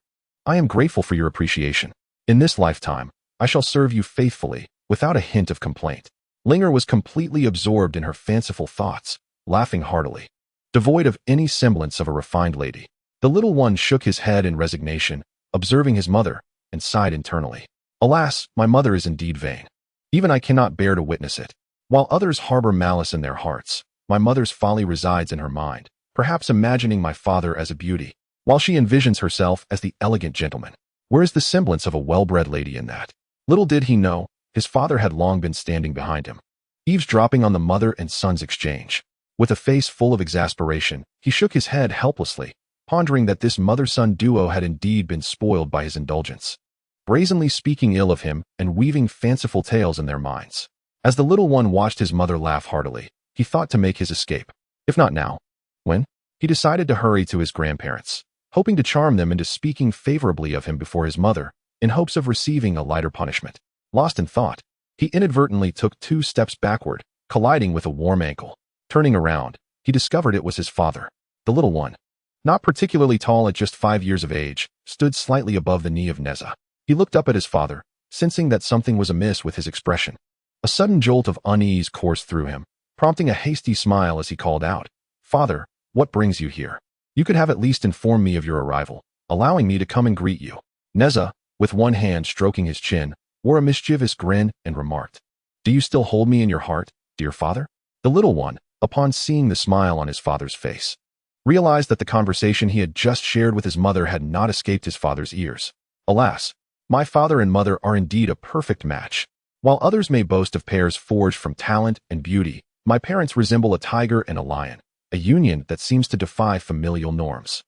I am grateful for your appreciation. In this lifetime, I shall serve you faithfully, without a hint of complaint." Linger was completely absorbed in her fanciful thoughts, laughing heartily, devoid of any semblance of a refined lady. The little one shook his head in resignation, observing his mother, and sighed internally. "Alas, my mother is indeed vain. Even I cannot bear to witness it. While others harbor malice in their hearts, my mother's folly resides in her mind, perhaps imagining my father as a beauty, while she envisions herself as the elegant gentleman. Where is the semblance of a well-bred lady in that?" Little did he know, his father had long been standing behind him, eavesdropping on the mother and son's exchange. With a face full of exasperation, he shook his head helplessly, pondering that this mother-son duo had indeed been spoiled by his indulgence, brazenly speaking ill of him and weaving fanciful tales in their minds. As the little one watched his mother laugh heartily, he thought to make his escape. If not now, when? He decided to hurry to his grandparents, hoping to charm them into speaking favorably of him before his mother, in hopes of receiving a lighter punishment. Lost in thought, he inadvertently took 2 steps backward, colliding with a warm ankle. Turning around, he discovered it was his father. The little one, not particularly tall at just 5 years of age, stood slightly above the knee of Nezha. He looked up at his father, sensing that something was amiss with his expression. A sudden jolt of unease coursed through him, prompting a hasty smile as he called out, "Father, what brings you here? You could have at least informed me of your arrival, allowing me to come and greet you." Nezha, with one hand stroking his chin, wore a mischievous grin and remarked, "Do you still hold me in your heart, dear father?" The little one, upon seeing the smile on his father's face, realized that the conversation he had just shared with his mother had not escaped his father's ears. "Alas, my father and mother are indeed a perfect match. While others may boast of pairs forged from talent and beauty, my parents resemble a tiger and a lion, a union that seems to defy familial norms.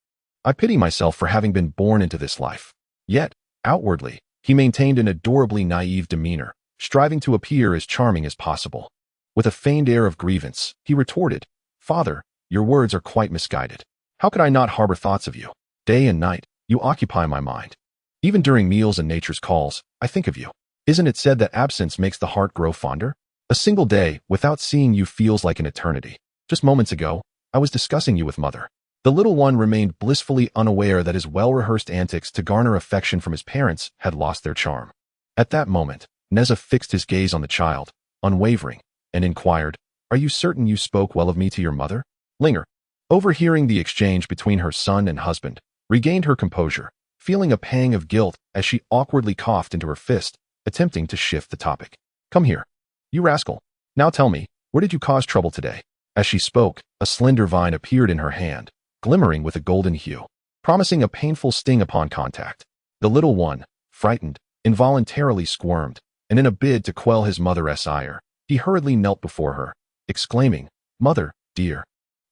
I pity myself for having been born into this life." Yet, outwardly, he maintained an adorably naive demeanor, striving to appear as charming as possible. With a feigned air of grievance, he retorted, "Father, your words are quite misguided. How could I not harbor thoughts of you? Day and night, you occupy my mind. Even during meals and nature's calls, I think of you. Isn't it said that absence makes the heart grow fonder? A single day without seeing you feels like an eternity. Just moments ago, I was discussing you with mother." The little one remained blissfully unaware that his well-rehearsed antics to garner affection from his parents had lost their charm. At that moment, Nezha fixed his gaze on the child, unwavering, and inquired, "Are you certain you spoke well of me to your mother?" Linger, overhearing the exchange between her son and husband, regained her composure, feeling a pang of guilt as she awkwardly coughed into her fist, attempting to shift the topic. "Come here, you rascal. Now tell me, where did you cause trouble today?" As she spoke, a slender vine appeared in her hand, glimmering with a golden hue, promising a painful sting upon contact. The little one, frightened, involuntarily squirmed, and in a bid to quell his mother's ire, he hurriedly knelt before her, exclaiming, "Mother, dear,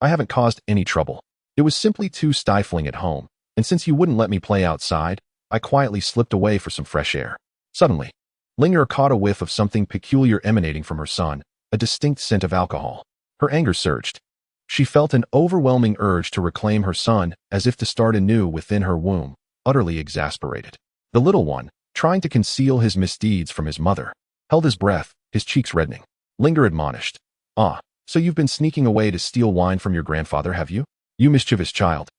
I haven't caused any trouble. It was simply too stifling at home, and since you wouldn't let me play outside, I quietly slipped away for some fresh air." Suddenly, Linger caught a whiff of something peculiar emanating from her son, a distinct scent of alcohol. Her anger surged. She felt an overwhelming urge to reclaim her son, as if to start anew within her womb, utterly exasperated. The little one, trying to conceal his misdeeds from his mother, held his breath, his cheeks reddening. Linger admonished, "Ah, so you've been sneaking away to steal wine from your grandfather, have you? You mischievous child.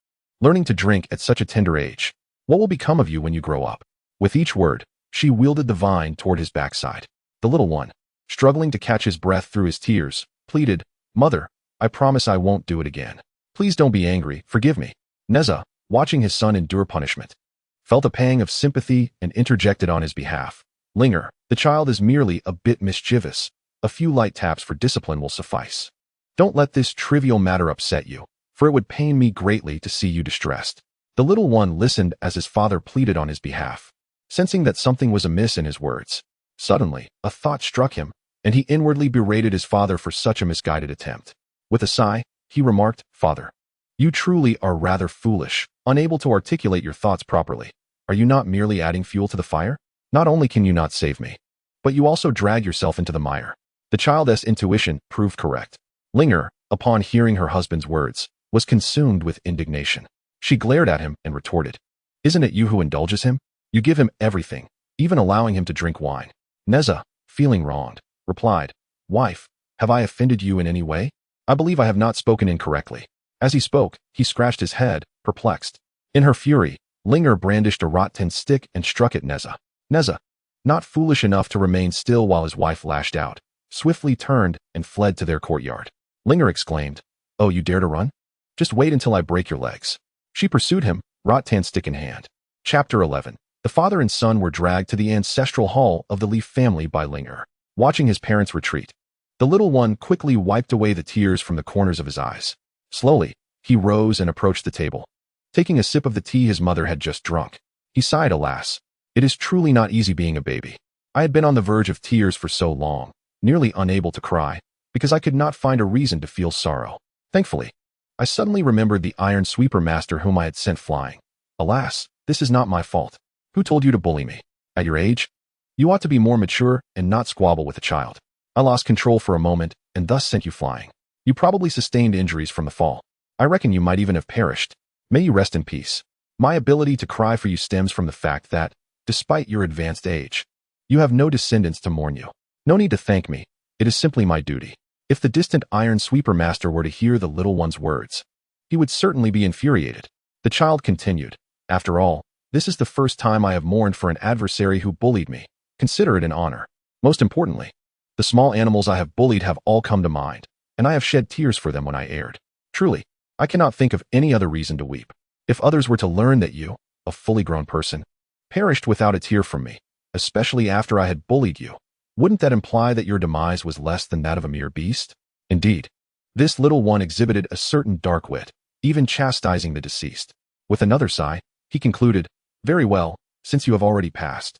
Learning to drink at such a tender age. What will become of you when you grow up?" With each word, she wielded the vine toward his backside. The little one, struggling to catch his breath through his tears, pleaded, "Mother, I promise I won't do it again. Please don't be angry, forgive me." Nezha, watching his son endure punishment, felt a pang of sympathy and interjected on his behalf, "Linger, the child is merely a bit mischievous. A few light taps for discipline will suffice. Don't let this trivial matter upset you, for it would pain me greatly to see you distressed." The little one listened as his father pleaded on his behalf, sensing that something was amiss in his words. Suddenly, a thought struck him, and he inwardly berated his father for such a misguided attempt. With a sigh, he remarked, "Father, you truly are rather foolish, unable to articulate your thoughts properly. Are you not merely adding fuel to the fire? Not only can you not save me, but you also drag yourself into the mire." The child's intuition proved correct. Linger, upon hearing her husband's words, was consumed with indignation. She glared at him and retorted, "Isn't it you who indulges him? You give him everything, even allowing him to drink wine." Nezha, feeling wronged, replied, "Wife, have I offended you in any way? I believe I have not spoken incorrectly. As he spoke, he scratched his head, perplexed. In her fury, Linger brandished a wrought tin stick and struck at Nezha. Nezha, not foolish enough to remain still while his wife lashed out, swiftly turned and fled to their courtyard. Linger exclaimed, "Oh, you dare to run? Just wait until I break your legs." She pursued him, wrought tin stick in hand. Chapter 11. The father and son were dragged to the ancestral hall of the Leaf family by Linger. Watching his parents retreat, the little one quickly wiped away the tears from the corners of his eyes. Slowly, he rose and approached the table. Taking a sip of the tea his mother had just drunk, he sighed, "Alas, it is truly not easy being a baby. I had been on the verge of tears for so long, nearly unable to cry, because I could not find a reason to feel sorrow. Thankfully, I suddenly remembered the iron sweeper master whom I had sent flying. Alas, this is not my fault. Who told you to bully me? At your age? You ought to be more mature and not squabble with a child. I lost control for a moment and thus sent you flying. You probably sustained injuries from the fall. I reckon you might even have perished. May you rest in peace. My ability to cry for you stems from the fact that, despite your advanced age, you have no descendants to mourn you. No need to thank me. It is simply my duty." If the distant iron sweeper master were to hear the little one's words, he would certainly be infuriated. The child continued, "After all, this is the first time I have mourned for an adversary who bullied me. Consider it an honor. Most importantly, the small animals I have bullied have all come to mind, and I have shed tears for them when I erred. Truly, I cannot think of any other reason to weep. If others were to learn that you, a fully grown person, perished without a tear from me, especially after I had bullied you, wouldn't that imply that your demise was less than that of a mere beast?" Indeed, this little one exhibited a certain dark wit, even chastising the deceased. With another sigh, he concluded, "Very well, since you have already passed,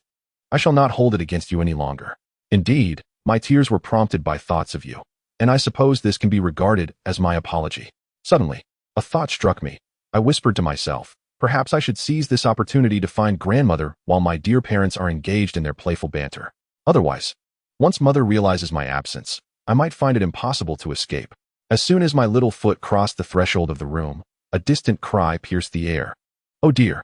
I shall not hold it against you any longer. Indeed, my tears were prompted by thoughts of you, and I suppose this can be regarded as my apology." Suddenly, a thought struck me. I whispered to myself, perhaps I should seize this opportunity to find grandmother while my dear parents are engaged in their playful banter. Otherwise, once mother realizes my absence, I might find it impossible to escape. As soon as my little foot crossed the threshold of the room, a distant cry pierced the air. Oh dear,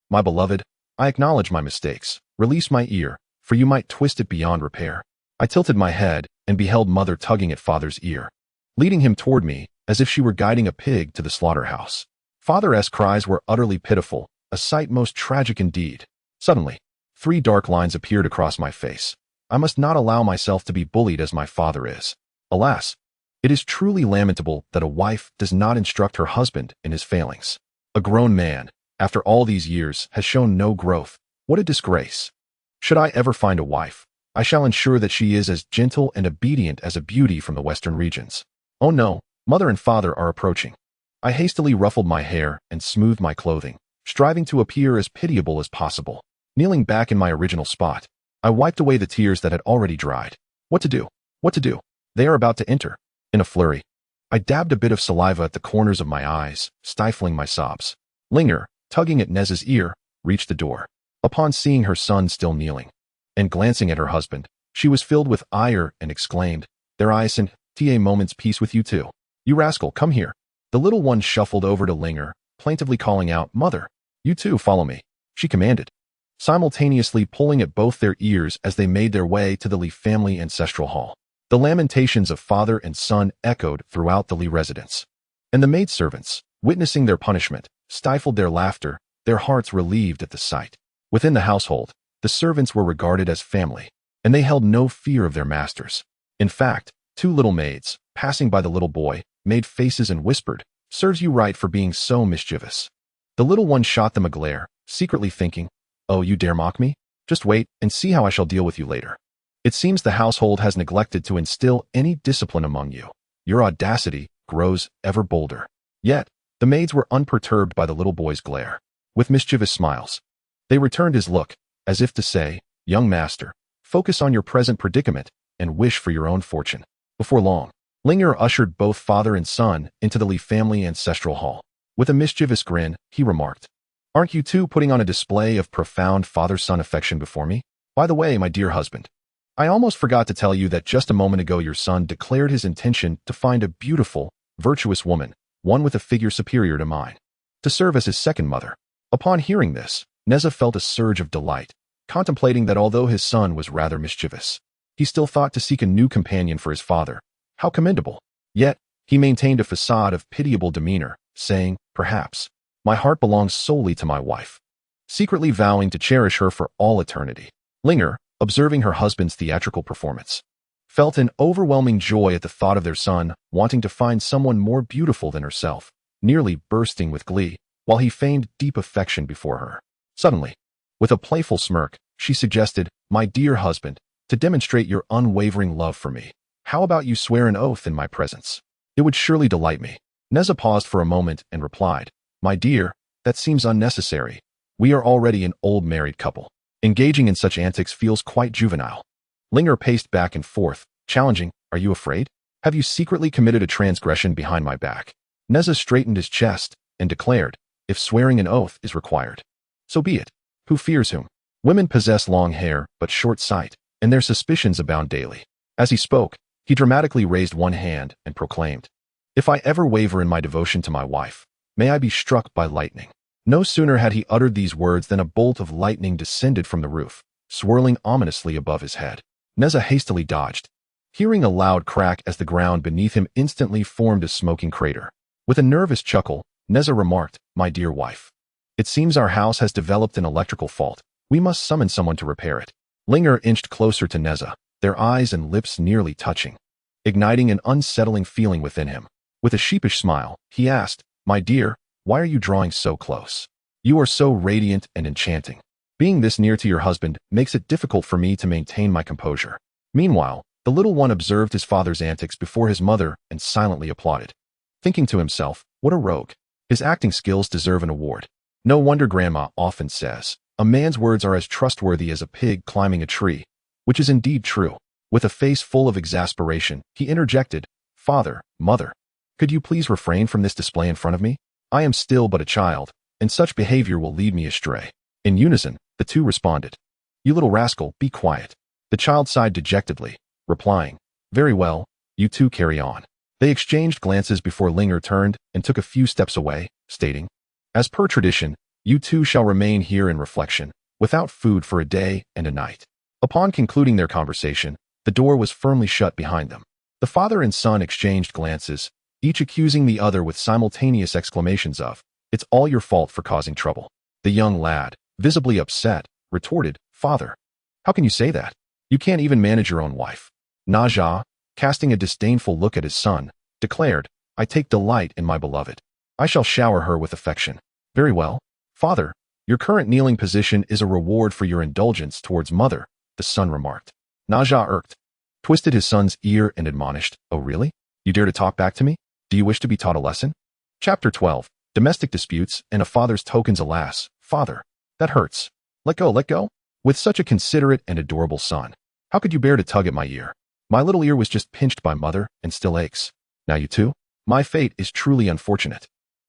my beloved, I acknowledge my mistakes. Release my ear, for you might twist it beyond repair." I tilted my head and beheld mother tugging at father's ear, leading him toward me as if she were guiding a pig to the slaughterhouse. Father's cries were utterly pitiful, a sight most tragic indeed. Suddenly, 3 dark lines appeared across my face. I must not allow myself to be bullied as my father is. Alas, it is truly lamentable that a wife does not instruct her husband in his failings. A grown man, after all these years, has shown no growth. What a disgrace. Should I ever find a wife, I shall ensure that she is as gentle and obedient as a beauty from the western regions. Oh no, mother and father are approaching. I hastily ruffled my hair and smoothed my clothing, striving to appear as pitiable as possible. Kneeling back in my original spot, I wiped away the tears that had already dried. What to do? What to do? They are about to enter. In a flurry, I dabbed a bit of saliva at the corners of my eyes, stifling my sobs. Linger, tugging at Nezha's ear, reached the door. Upon seeing her son still kneeling, and glancing at her husband, she was filled with ire and exclaimed, "There I sent a moment's peace with you too. You rascal, come here." The little one shuffled over to Linger, plaintively calling out, "Mother, you too follow me," she commanded, simultaneously pulling at both their ears as they made their way to the Lee family ancestral hall. The lamentations of father and son echoed throughout the Lee residence, and the maidservants, witnessing their punishment, stifled their laughter, their hearts relieved at the sight. Within the household, the servants were regarded as family, and they held no fear of their masters. In fact, 2 little maids, passing by the little boy, made faces and whispered, "Serves you right for being so mischievous." The little one shot them a glare, secretly thinking, "Oh, you dare mock me? Just wait and see how I shall deal with you later. It seems the household has neglected to instill any discipline among you. Your audacity grows ever bolder." Yet, the maids were unperturbed by the little boy's glare. With mischievous smiles, they returned his look, as if to say, "Young master, focus on your present predicament and wish for your own fortune." Before long, Linger ushered both father and son into the Lee family ancestral hall. With a mischievous grin, he remarked, "Aren't you two putting on a display of profound father-son affection before me? By the way, my dear husband, I almost forgot to tell you that just a moment ago your son declared his intention to find a beautiful, virtuous woman, one with a figure superior to mine, to serve as his second mother." Upon hearing this, Nezha felt a surge of delight, contemplating that although his son was rather mischievous, he still thought to seek a new companion for his father. How commendable! Yet, He maintained a facade of pitiable demeanor, saying, "Perhaps. My heart belongs solely to my wife," secretly vowing to cherish her for all eternity. Linger, observing her husband's theatrical performance, felt an overwhelming joy at the thought of their son wanting to find someone more beautiful than herself, nearly bursting with glee, while he feigned deep affection before her. Suddenly, with a playful smirk, she suggested, "My dear husband, to demonstrate your unwavering love for me, how about you swear an oath in my presence? It would surely delight me." Nezha paused for a moment and replied, "My dear, that seems unnecessary. We are already an old married couple. Engaging in such antics feels quite juvenile." Linger paced back and forth, challenging, "Are you afraid? Have you secretly committed a transgression behind my back?" Nezha straightened his chest and declared, "If swearing an oath is required, so be it. Who fears whom? Women possess long hair but short sight, and their suspicions abound daily." As he spoke, he dramatically raised one hand and proclaimed, "If I ever waver in my devotion to my wife, may I be struck by lightning." No sooner had he uttered these words than a bolt of lightning descended from the roof, swirling ominously above his head. Nezha hastily dodged, hearing a loud crack as the ground beneath him instantly formed a smoking crater. With a nervous chuckle, Nezha remarked, "My dear wife, it seems our house has developed an electrical fault. We must summon someone to repair it." Linger inched closer to Nezha, their eyes and lips nearly touching, igniting an unsettling feeling within him. With a sheepish smile, he asked, "My dear, why are you drawing so close? You are so radiant and enchanting. Being this near to your husband makes it difficult for me to maintain my composure." Meanwhile, the little one observed his father's antics before his mother and silently applauded, thinking to himself, "What a rogue. His acting skills deserve an award." No wonder Grandma often says, "A man's words are as trustworthy as a pig climbing a tree," which is indeed true. With a face full of exasperation, he interjected, "Father, Mother, could you please refrain from this display in front of me? I am still but a child, and such behavior will lead me astray." In unison, the two responded, "You little rascal, be quiet." The child sighed dejectedly, replying, "Very well, you two carry on." They exchanged glances before Linger turned and took a few steps away, stating, "As per tradition, you two shall remain here in reflection, without food for a day and a night." Upon concluding their conversation, the door was firmly shut behind them. The father and son exchanged glances, each accusing the other with simultaneous exclamations of, "It's all your fault for causing trouble." The young lad, visibly upset, retorted, "Father, how can you say that? You can't even manage your own wife." Nezha, casting a disdainful look at his son, declared, "I take delight in my beloved. I shall shower her with affection." "Very well, father, your current kneeling position is a reward for your indulgence towards mother," the son remarked. Nezha irked, twisted his son's ear and admonished, "Oh really? You dare to talk back to me? Do you wish to be taught a lesson?" Chapter 12. Domestic disputes and a father's tokens. Alas, father, that hurts. Let go, let go. With such a considerate and adorable son, how could you bear to tug at my ear? My little ear was just pinched by mother and still aches. Now you too? My fate is truly unfortunate.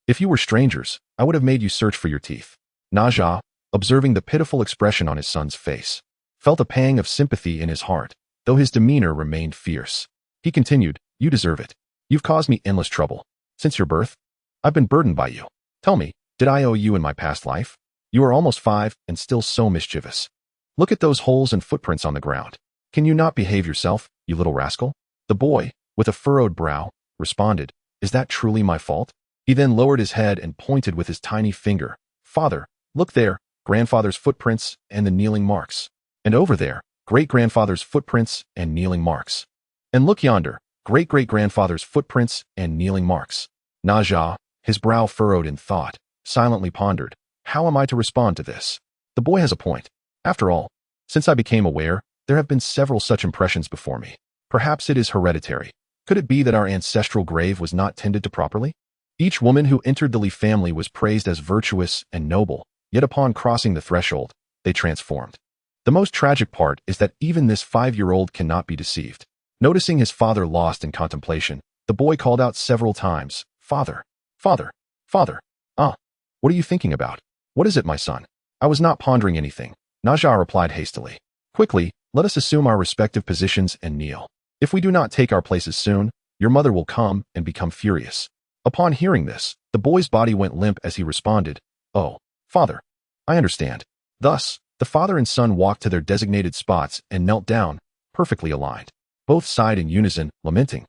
If you were strangers, I would have made you search for your teeth." Nezha, observing the pitiful expression on his son's face, felt a pang of sympathy in his heart, though his demeanor remained fierce. He continued, "You deserve it. You've caused me endless trouble. Since your birth, I've been burdened by you. Tell me, did I owe you in my past life? You are almost 5 and still so mischievous. Look at those holes and footprints on the ground. Can you not behave yourself, you little rascal?" The boy, with a furrowed brow, responded, "Is that truly my fault?" He then lowered his head and pointed with his tiny finger, "Father, look there, grandfather's footprints and the kneeling marks. And over there, great-grandfather's footprints and kneeling marks. And look yonder, great-great-grandfather's footprints and kneeling marks." Nezha, his brow furrowed in thought, silently pondered, "How am I to respond to this? The boy has a point. After all, since I became aware, there have been several such impressions before me. Perhaps it is hereditary. Could it be that our ancestral grave was not tended to properly? Each woman who entered the Li family was praised as virtuous and noble, yet upon crossing the threshold, they transformed. The most tragic part is that even this 5-year-old cannot be deceived." Noticing his father lost in contemplation, the boy called out several times, "Father, father, father. What are you thinking about? What is it, my son?" "I was not pondering anything," Nezha replied hastily. "Quickly, let us assume our respective positions and kneel. If we do not take our places soon, your mother will come and become furious." Upon hearing this, the boy's body went limp as he responded, "Oh, father, I understand." Thus, the father and son walked to their designated spots and knelt down, perfectly aligned. Both sighed in unison, lamenting,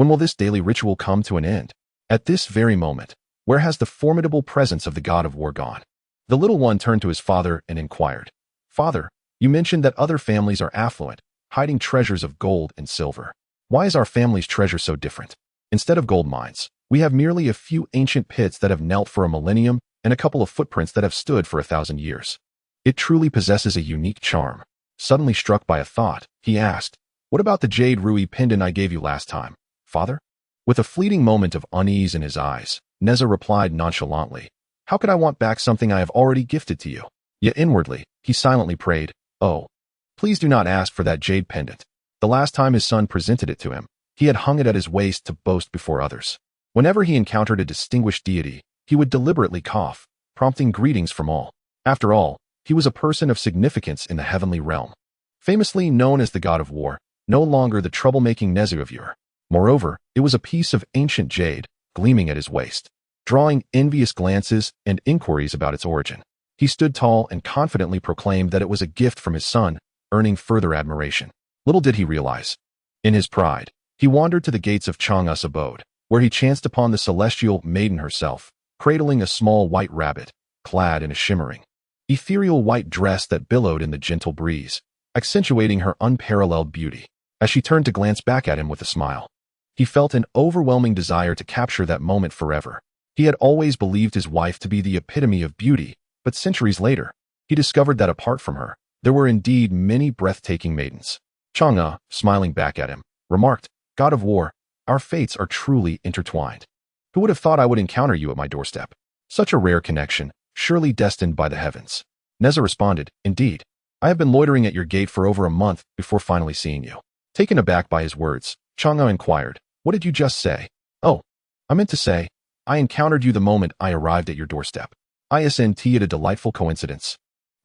When will this daily ritual come to an end? At this very moment, where has the formidable presence of the god of war gone? The little one turned to his father and inquired, Father, you mentioned that other families are affluent, hiding treasures of gold and silver. Why is our family's treasure so different? Instead of gold mines, we have merely a few ancient pits that have knelt for a millennium and a couple of footprints that have stood for 1,000 years. It truly possesses a unique charm. Suddenly struck by a thought, he asked, What about the jade ruby pendant I gave you last time, father? With a fleeting moment of unease in his eyes, Nezha replied nonchalantly, How could I want back something I have already gifted to you? Yet inwardly, he silently prayed, Oh, please do not ask for that jade pendant. The last time his son presented it to him, he had hung it at his waist to boast before others. Whenever he encountered a distinguished deity, he would deliberately cough, prompting greetings from all. After all, he was a person of significance in the heavenly realm. Famously known as the god of war, no longer the troublemaking Nezha of yore. Moreover, it was a piece of ancient jade, gleaming at his waist, drawing envious glances and inquiries about its origin. He stood tall and confidently proclaimed that it was a gift from his son, earning further admiration. Little did he realize. In his pride, he wandered to the gates of Chang'e's abode, where he chanced upon the celestial maiden herself, cradling a small white rabbit, clad in a shimmering, ethereal white dress that billowed in the gentle breeze, accentuating her unparalleled beauty. As she turned to glance back at him with a smile, he felt an overwhelming desire to capture that moment forever. He had always believed his wife to be the epitome of beauty, but centuries later, he discovered that apart from her, there were indeed many breathtaking maidens. Chang'e, smiling back at him, remarked, God of war, our fates are truly intertwined. Who would have thought I would encounter you at my doorstep? Such a rare connection, surely destined by the heavens. Nezha responded, Indeed. I have been loitering at your gate for over a month before finally seeing you. Taken aback by his words, Chang'e inquired, What did you just say? Oh, I meant to say, I encountered you the moment I arrived at your doorstep. Isn't it a delightful coincidence?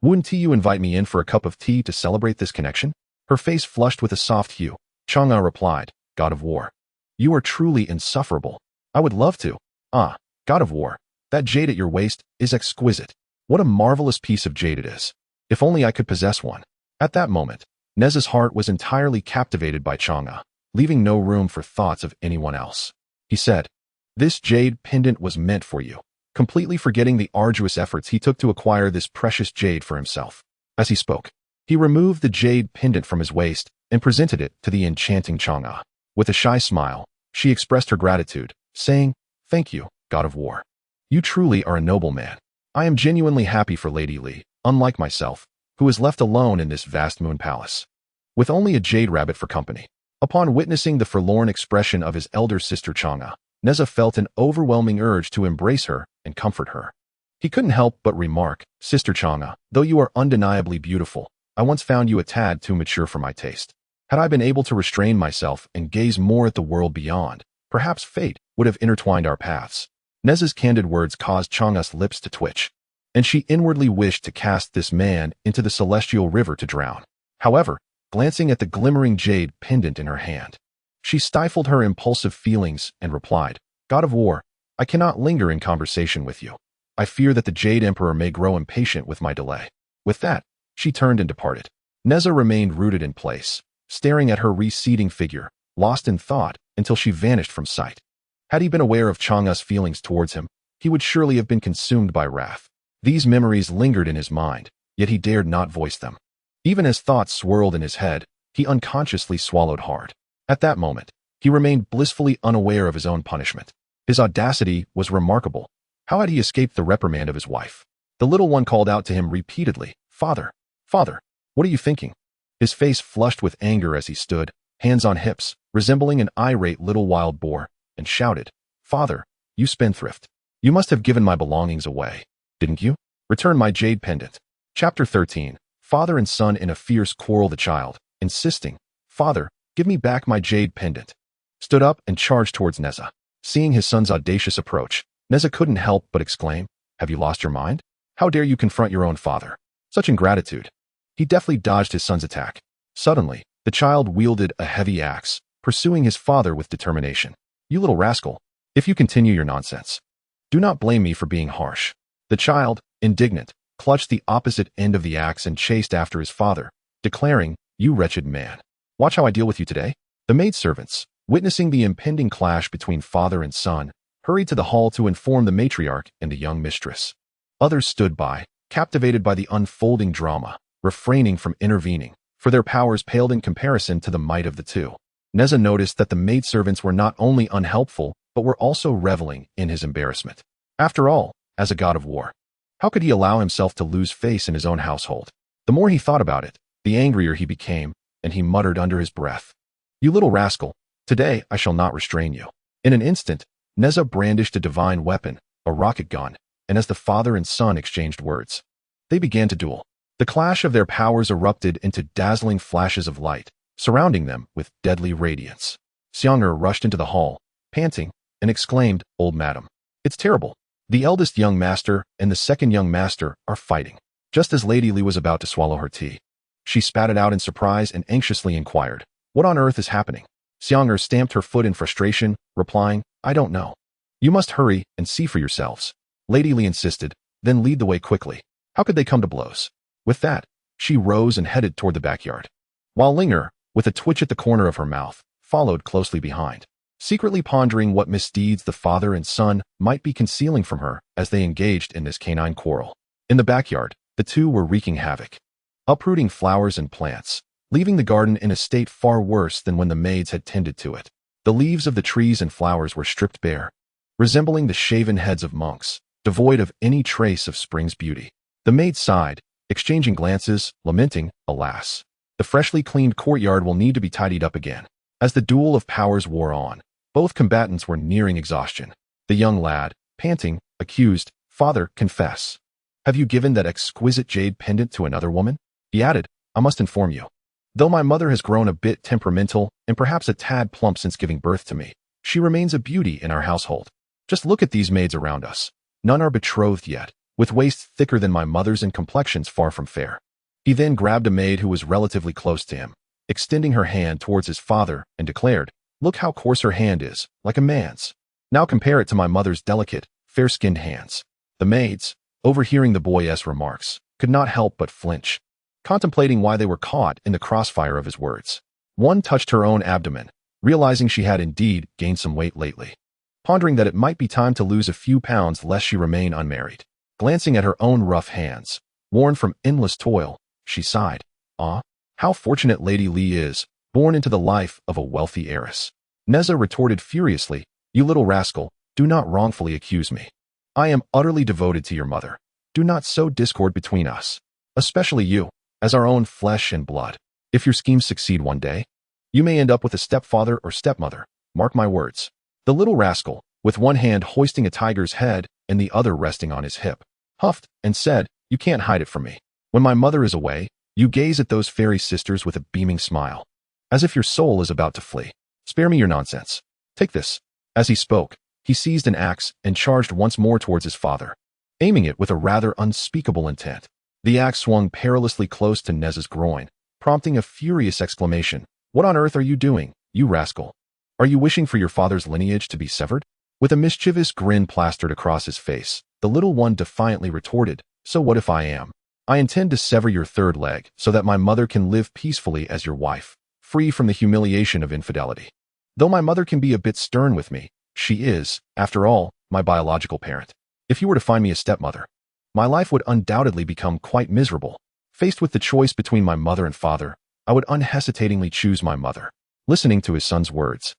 Wouldn't you invite me in for a cup of tea to celebrate this connection? Her face flushed with a soft hue. Chang'e replied, God of war. You are truly insufferable. I would love to. Ah, God of war, that jade at your waist is exquisite. What a marvelous piece of jade it is. If only I could possess one. At that moment, Nezha's heart was entirely captivated by Chang'e, leaving no room for thoughts of anyone else. He said, This jade pendant was meant for you, completely forgetting the arduous efforts he took to acquire this precious jade for himself. As he spoke, he removed the jade pendant from his waist and presented it to the enchanting Chang'e. With a shy smile, she expressed her gratitude, saying, Thank you, God of war. You truly are a noble man. I am genuinely happy for Lady Li, unlike myself, who is left alone in this vast moon palace, with only a jade rabbit for company. Upon witnessing the forlorn expression of his elder sister Chang'e, Nezha felt an overwhelming urge to embrace her and comfort her. He couldn't help but remark, Sister Chang'e, though you are undeniably beautiful, I once found you a tad too mature for my taste. Had I been able to restrain myself and gaze more at the world beyond, perhaps fate would have intertwined our paths. Nezha's candid words caused Chang'e's lips to twitch, and she inwardly wished to cast this man into the celestial river to drown. However, glancing at the glimmering jade pendant in her hand, she stifled her impulsive feelings and replied, God of war, I cannot linger in conversation with you. I fear that the Jade Emperor may grow impatient with my delay. With that, she turned and departed. Nezha remained rooted in place, staring at her receding figure, lost in thought until she vanished from sight. Had he been aware of Chang'e's feelings towards him, he would surely have been consumed by wrath. These memories lingered in his mind, yet he dared not voice them. Even as thoughts swirled in his head, he unconsciously swallowed hard. At that moment, he remained blissfully unaware of his own punishment. His audacity was remarkable. How had he escaped the reprimand of his wife? The little one called out to him repeatedly, Father, Father, what are you thinking? His face flushed with anger as he stood, hands on hips, resembling an irate little wild boar, and shouted, Father, you spendthrift. You must have given my belongings away, didn't you? Return my jade pendant. Chapter 13. Father and son in a fierce quarrel. The child, insisting, Father, give me back my jade pendant, stood up and charged towards Nezha. Seeing his son's audacious approach, Nezha couldn't help but exclaim, Have you lost your mind? How dare you confront your own father? Such ingratitude. He deftly dodged his son's attack. Suddenly, the child wielded a heavy axe, pursuing his father with determination. You little rascal, if you continue your nonsense, do not blame me for being harsh. The child, indignant, clutched the opposite end of the axe and chased after his father, declaring, You wretched man. Watch how I deal with you today. The maidservants, witnessing the impending clash between father and son, hurried to the hall to inform the matriarch and the young mistress. Others stood by, captivated by the unfolding drama, refraining from intervening, for their powers paled in comparison to the might of the two. Nezha noticed that the maidservants were not only unhelpful, but were also reveling in his embarrassment. After all, as a god of war, how could he allow himself to lose face in his own household? The more he thought about it, the angrier he became, and he muttered under his breath, "You little rascal, today I shall not restrain you." In an instant, Nezha brandished a divine weapon, a rocket gun, and as the father and son exchanged words, they began to duel. The clash of their powers erupted into dazzling flashes of light, surrounding them with deadly radiance. son rushed into the hall, panting, and exclaimed, "Old madam, it's terrible. The eldest young master and the second young master are fighting." Just as Lady Li was about to swallow her tea, she spat it out in surprise and anxiously inquired, "What on earth is happening?" son stamped her foot in frustration, replying, "I don't know. You must hurry and see for yourselves." Lady Li insisted, "Then lead the way quickly. How could they come to blows?" With that, she rose and headed toward the backyard, while Linger, with a twitch at the corner of her mouth, followed closely behind, secretly pondering what misdeeds the father and son might be concealing from her as they engaged in this canine quarrel. In the backyard, the two were wreaking havoc, uprooting flowers and plants, leaving the garden in a state far worse than when the maids had tended to it. The leaves of the trees and flowers were stripped bare, resembling the shaven heads of monks, devoid of any trace of spring's beauty. The maids sighed, exchanging glances, lamenting, "Alas, the freshly cleaned courtyard will need to be tidied up again." As the duel of powers wore on, both combatants were nearing exhaustion. The young lad, panting, accused, "Father, confess. Have you given that exquisite jade pendant to another woman?" He added, "I must inform you. Though my mother has grown a bit temperamental and perhaps a tad plump since giving birth to me, she remains a beauty in our household. Just look at these maids around us. None are betrothed yet, with waists thicker than my mother's and complexions far from fair." He then grabbed a maid who was relatively close to him, extending her hand towards his father, and declared, "Look how coarse her hand is, like a man's. Now compare it to my mother's delicate, fair-skinned hands." The maids, overhearing the boy's remarks, could not help but flinch, contemplating why they were caught in the crossfire of his words. One touched her own abdomen, realizing she had indeed gained some weight lately, pondering that it might be time to lose a few pounds lest she remain unmarried. Glancing at her own rough hands, worn from endless toil, she sighed, "Ah, how fortunate Lady Li is, born into the life of a wealthy heiress." Nezha retorted furiously, "You little rascal, do not wrongfully accuse me. I am utterly devoted to your mother. Do not sow discord between us, especially you, as our own flesh and blood. If your schemes succeed one day, you may end up with a stepfather or stepmother, mark my words." The little rascal, with one hand hoisting a tiger's head and the other resting on his hip, huffed and said, "You can't hide it from me. When my mother is away, you gaze at those fairy sisters with a beaming smile, as if your soul is about to flee. Spare me your nonsense. Take this." As he spoke, he seized an axe and charged once more towards his father, aiming it with a rather unspeakable intent. The axe swung perilously close to Nezha's groin, prompting a furious exclamation. "What on earth are you doing, you rascal? Are you wishing for your father's lineage to be severed?" With a mischievous grin plastered across his face, the little one defiantly retorted, "So what if I am? I intend to sever your third leg so that my mother can live peacefully as your wife, free from the humiliation of infidelity. Though my mother can be a bit stern with me, she is, after all, my biological parent. If you were to find me a stepmother, my life would undoubtedly become quite miserable. Faced with the choice between my mother and father, I would unhesitatingly choose my mother." Listening to his son's words,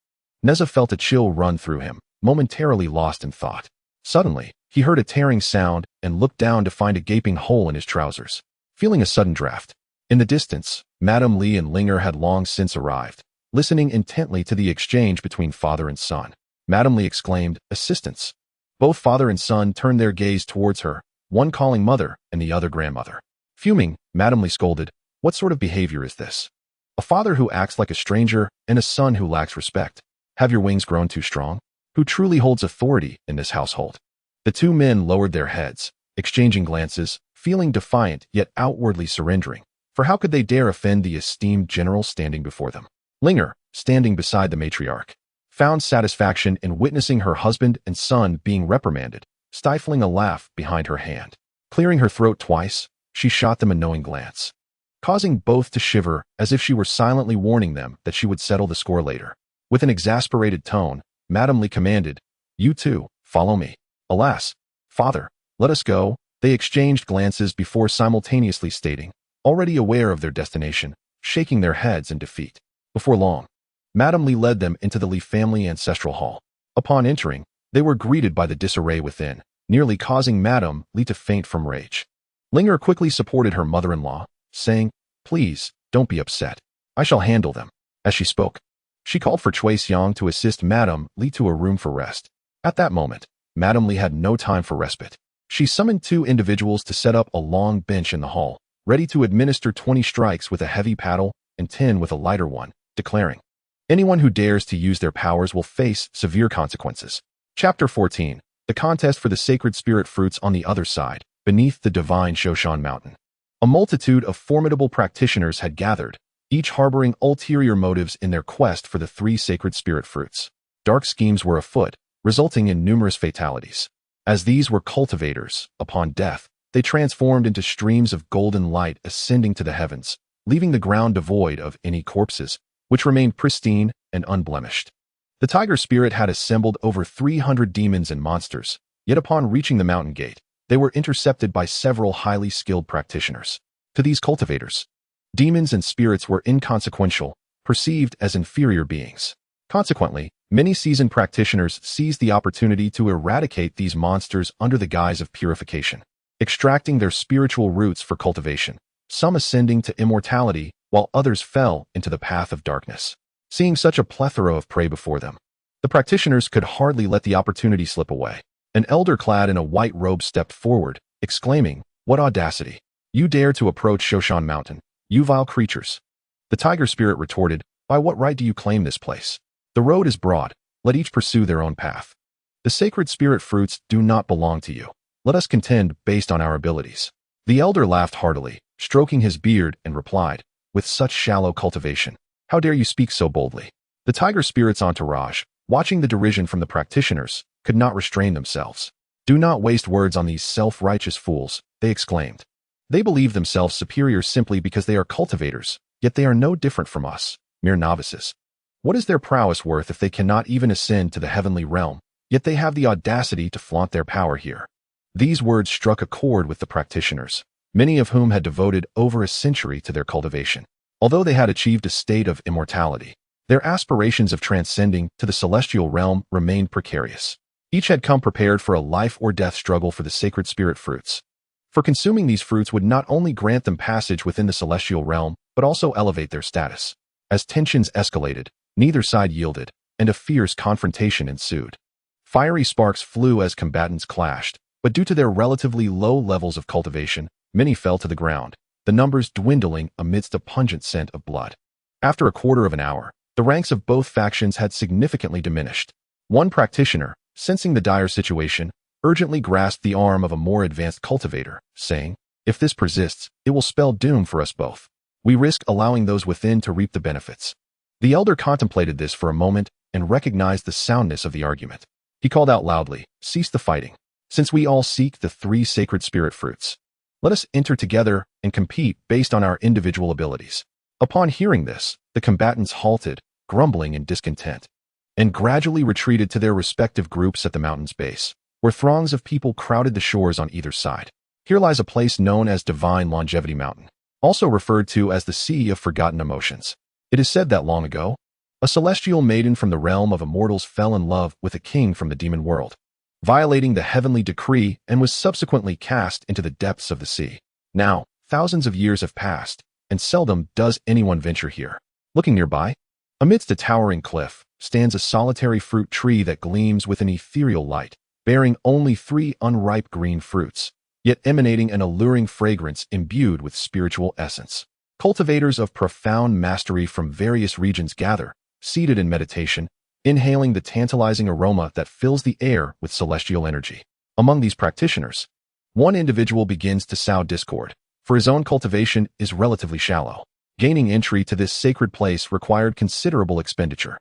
Nezha felt a chill run through him, momentarily lost in thought. Suddenly, he heard a tearing sound and looked down to find a gaping hole in his trousers, feeling a sudden draft. In the distance, Madame Li and Linger had long since arrived, listening intently to the exchange between father and son. Madame Li exclaimed, "Assistance!" Both father and son turned their gaze towards her, one calling mother and the other grandmother. Fuming, Madame Li scolded, "What sort of behavior is this? A father who acts like a stranger and a son who lacks respect. Have your wings grown too strong? Who truly holds authority in this household?" The two men lowered their heads, exchanging glances, feeling defiant yet outwardly surrendering, for how could they dare offend the esteemed general standing before them? Linger, standing beside the matriarch, found satisfaction in witnessing her husband and son being reprimanded, stifling a laugh behind her hand. Clearing her throat twice, she shot them a knowing glance, causing both to shiver as if she were silently warning them that she would settle the score later. With an exasperated tone, Madame Li commanded, "You too, follow me." "Alas, father, let us go." They exchanged glances before simultaneously stating, already aware of their destination, shaking their heads in defeat. Before long, Madame Li led them into the Li family ancestral hall. Upon entering, they were greeted by the disarray within, nearly causing Madame Li to faint from rage. Linger quickly supported her mother-in-law, saying, "Please, don't be upset. I shall handle them." As she spoke, she called for Cui Xiang to assist Madame Li to a room for rest. At that moment, Madame Li had no time for respite. She summoned 2 individuals to set up a long bench in the hall, ready to administer 20 strikes with a heavy paddle and 10 with a lighter one, declaring, "Anyone who dares to use their powers will face severe consequences." Chapter 14. The contest for the sacred spirit fruits on the other side, beneath the divine Shoshan mountain. A multitude of formidable practitioners had gathered, each harboring ulterior motives in their quest for the 3 sacred spirit fruits. Dark schemes were afoot, resulting in numerous fatalities. As these were cultivators, upon death, they transformed into streams of golden light ascending to the heavens, leaving the ground devoid of any corpses, which remained pristine and unblemished. The tiger spirit had assembled over 300 demons and monsters, yet upon reaching the mountain gate, they were intercepted by several highly skilled practitioners. To these cultivators, demons and spirits were inconsequential, perceived as inferior beings. Consequently, many seasoned practitioners seized the opportunity to eradicate these monsters under the guise of purification, extracting their spiritual roots for cultivation, some ascending to immortality, while others fell into the path of darkness. Seeing such a plethora of prey before them, the practitioners could hardly let the opportunity slip away. An elder clad in a white robe stepped forward, exclaiming, "What audacity! You dare to approach Shoshan Mountain, you vile creatures!" The tiger spirit retorted, "By what right do you claim this place? The road is broad, let each pursue their own path. The sacred spirit fruits do not belong to you. Let us contend based on our abilities." The elder laughed heartily, stroking his beard, and replied, "With such shallow cultivation, how dare you speak so boldly?" The tiger spirit's entourage, watching the derision from the practitioners, could not restrain themselves. "Do not waste words on these self-righteous fools," they exclaimed. "They believe themselves superior simply because they are cultivators, yet they are no different from us, mere novices. What is their prowess worth if they cannot even ascend to the heavenly realm, yet they have the audacity to flaunt their power here?" These words struck a chord with the practitioners, many of whom had devoted over a century to their cultivation. Although they had achieved a state of immortality, their aspirations of transcending to the celestial realm remained precarious. Each had come prepared for a life-or-death struggle for the sacred spirit fruits. For consuming these fruits would not only grant them passage within the celestial realm, but also elevate their status. As tensions escalated, neither side yielded, and a fierce confrontation ensued. Fiery sparks flew as combatants clashed, but due to their relatively low levels of cultivation, many fell to the ground, the numbers dwindling amidst a pungent scent of blood. After a quarter of an hour, the ranks of both factions had significantly diminished. One practitioner, sensing the dire situation, urgently grasped the arm of a more advanced cultivator, saying, "If this persists, it will spell doom for us both. We risk allowing those within to reap the benefits." The elder contemplated this for a moment and recognized the soundness of the argument. He called out loudly, "Cease the fighting. Since we all seek the 3 sacred spirit fruits, let us enter together and compete based on our individual abilities." Upon hearing this, the combatants halted, grumbling in discontent, and gradually retreated to their respective groups at the mountain's base, where throngs of people crowded the shores on either side. Here lies a place known as Divine Longevity Mountain, also referred to as the Sea of Forgotten Emotions. It is said that long ago, a celestial maiden from the realm of immortals fell in love with a king from the demon world, violating the heavenly decree, and was subsequently cast into the depths of the sea. Now, thousands of years have passed, and seldom does anyone venture here. Looking nearby, amidst a towering cliff, stands a solitary fruit tree that gleams with an ethereal light, bearing only 3 unripe green fruits, yet emanating an alluring fragrance imbued with spiritual essence. Cultivators of profound mastery from various regions gather, seated in meditation, inhaling the tantalizing aroma that fills the air with celestial energy. Among these practitioners, one individual begins to sow discord, for his own cultivation is relatively shallow. Gaining entry to this sacred place required considerable expenditure,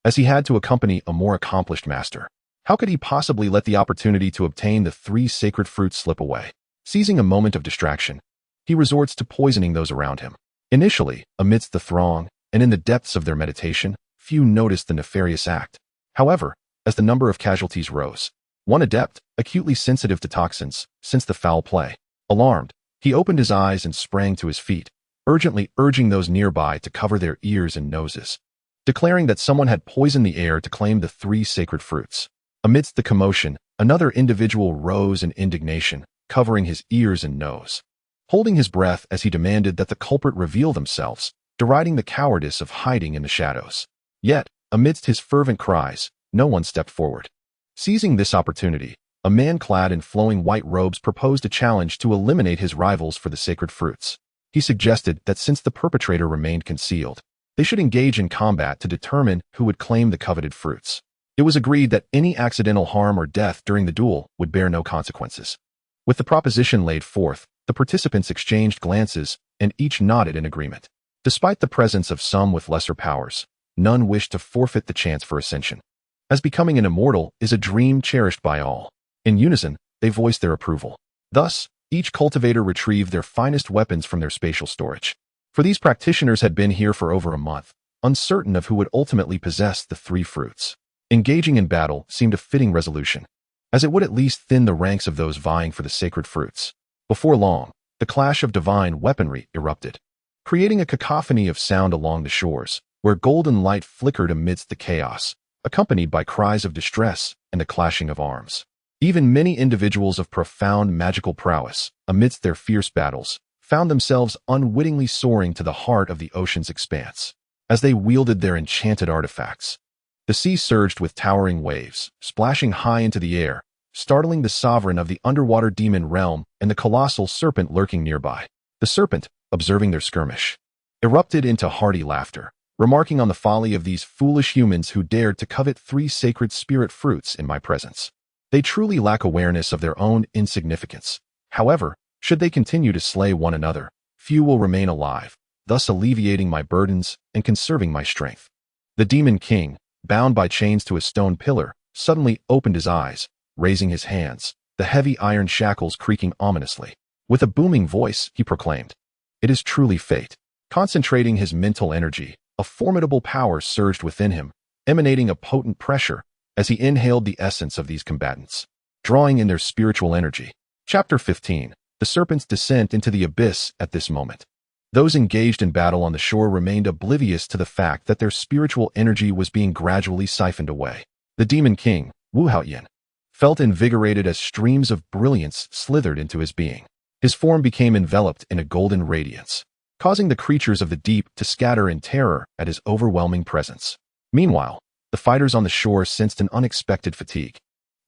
as he had to accompany a more accomplished master. How could he possibly let the opportunity to obtain the 3 sacred fruits slip away? Seizing a moment of distraction, he resorts to poisoning those around him. Initially, amidst the throng, and in the depths of their meditation, few noticed the nefarious act. However, as the number of casualties rose, one adept, acutely sensitive to toxins, sensed the foul play. Alarmed, he opened his eyes and sprang to his feet, urgently urging those nearby to cover their ears and noses, declaring that someone had poisoned the air to claim the 3 sacred fruits. Amidst the commotion, another individual rose in indignation, covering his ears and nose, holding his breath as he demanded that the culprit reveal themselves, deriding the cowardice of hiding in the shadows. Yet, amidst his fervent cries, no one stepped forward. Seizing this opportunity, a man clad in flowing white robes proposed a challenge to eliminate his rivals for the sacred fruits. He suggested that since the perpetrator remained concealed, they should engage in combat to determine who would claim the coveted fruits. It was agreed that any accidental harm or death during the duel would bear no consequences. With the proposition laid forth, the participants exchanged glances, and each nodded in agreement. Despite the presence of some with lesser powers, none wished to forfeit the chance for ascension, as becoming an immortal is a dream cherished by all. In unison, they voiced their approval. Thus, each cultivator retrieved their finest weapons from their spatial storage. For these practitioners had been here for over a month, uncertain of who would ultimately possess the 3 fruits. Engaging in battle seemed a fitting resolution, as it would at least thin the ranks of those vying for the sacred fruits. Before long, the clash of divine weaponry erupted, creating a cacophony of sound along the shores, where golden light flickered amidst the chaos, accompanied by cries of distress and the clashing of arms. Even many individuals of profound magical prowess, amidst their fierce battles, found themselves unwittingly soaring to the heart of the ocean's expanse. As they wielded their enchanted artifacts, the sea surged with towering waves, splashing high into the air, startling the sovereign of the underwater demon realm and the colossal serpent lurking nearby. The serpent, observing their skirmish, erupted into hearty laughter, remarking on the folly of these foolish humans who dared to covet 3 sacred spirit fruits in my presence. They truly lack awareness of their own insignificance. However, should they continue to slay one another, few will remain alive, thus alleviating my burdens and conserving my strength. The demon king, bound by chains to a stone pillar, suddenly opened his eyes, raising his hands, the heavy iron shackles creaking ominously. With a booming voice, he proclaimed, "It is truly fate." Concentrating his mental energy, a formidable power surged within him, emanating a potent pressure as he inhaled the essence of these combatants, drawing in their spiritual energy. Chapter 15. The Serpent's Descent into the Abyss. At this moment, those engaged in battle on the shore remained oblivious to the fact that their spiritual energy was being gradually siphoned away. The Demon King, Wu Haoyan, felt invigorated as streams of brilliance slithered into his being. His form became enveloped in a golden radiance, causing the creatures of the deep to scatter in terror at his overwhelming presence. Meanwhile, the fighters on the shore sensed an unexpected fatigue,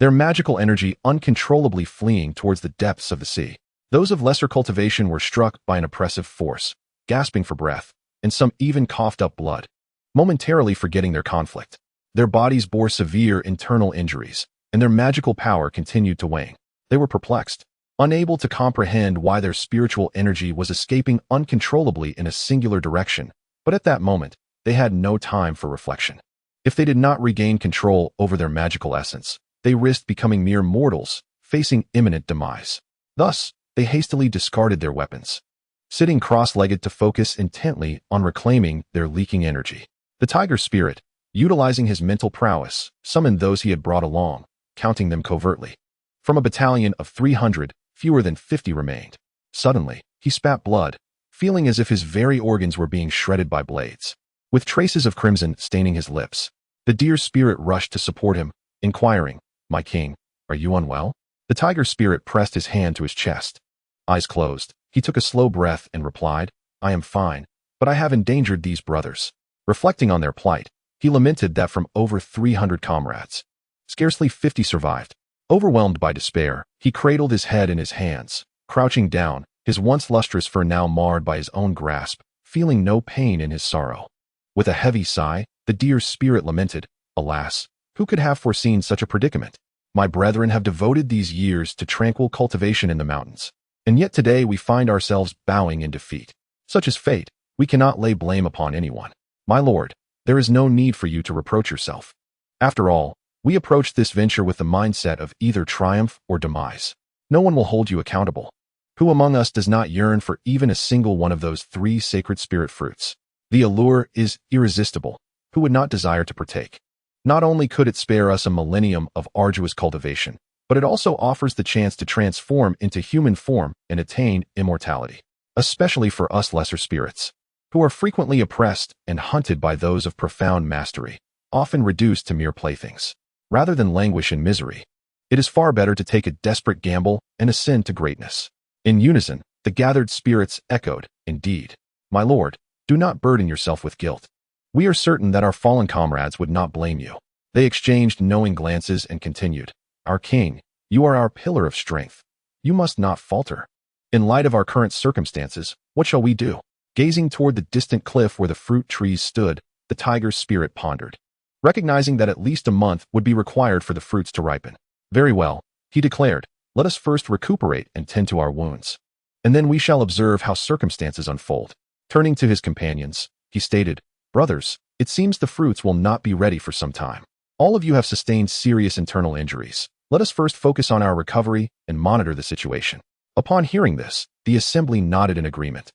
their magical energy uncontrollably fleeing towards the depths of the sea. Those of lesser cultivation were struck by an oppressive force, gasping for breath, and some even coughed up blood, momentarily forgetting their conflict. Their bodies bore severe internal injuries, and their magical power continued to wane. They were perplexed, unable to comprehend why their spiritual energy was escaping uncontrollably in a singular direction, but at that moment, they had no time for reflection. If they did not regain control over their magical essence, they risked becoming mere mortals, facing imminent demise. Thus, they hastily discarded their weapons, sitting cross-legged to focus intently on reclaiming their leaking energy. The tiger spirit, utilizing his mental prowess, summoned those he had brought along, counting them covertly. From a battalion of 300, fewer than 50 remained. Suddenly, he spat blood, feeling as if his very organs were being shredded by blades. With traces of crimson staining his lips, the deer spirit rushed to support him, inquiring, "My king, are you unwell?" The tiger spirit pressed his hand to his chest. Eyes closed, he took a slow breath and replied, "I am fine, but I have endangered these brothers." Reflecting on their plight, he lamented that from over 300 comrades, scarcely 50 survived. Overwhelmed by despair, he cradled his head in his hands, crouching down, his once lustrous fur now marred by his own grasp, feeling no pain in his sorrow. With a heavy sigh, the deer's spirit lamented, "Alas, who could have foreseen such a predicament? My brethren have devoted these years to tranquil cultivation in the mountains, and yet today we find ourselves bowing in defeat. Such is fate, we cannot lay blame upon anyone. My lord, there is no need for you to reproach yourself. After all, we approach this venture with the mindset of either triumph or demise. No one will hold you accountable. Who among us does not yearn for even a single one of those 3 sacred spirit fruits? The allure is irresistible. who would not desire to partake. Not only could it spare us a millennium of arduous cultivation, but it also offers the chance to transform into human form and attain immortality, especially for us lesser spirits, who are frequently oppressed and hunted by those of profound mastery, often reduced to mere playthings. Rather than languish in misery, it is far better to take a desperate gamble and ascend to greatness. In unison, the gathered spirits echoed, "Indeed, my lord, do not burden yourself with guilt. We are certain that our fallen comrades would not blame you." They exchanged knowing glances and continued, "Our king, you are our pillar of strength. You must not falter. In light of our current circumstances, what shall we do?" Gazing toward the distant cliff where the fruit trees stood, the tiger's spirit pondered. Recognizing that at least a month would be required for the fruits to ripen. "Very well," he declared, "let us first recuperate and tend to our wounds. And then we shall observe how circumstances unfold." Turning to his companions, he stated, "Brothers, it seems the fruits will not be ready for some time. All of you have sustained serious internal injuries. Let us first focus on our recovery and monitor the situation." Upon hearing this, the assembly nodded in agreement,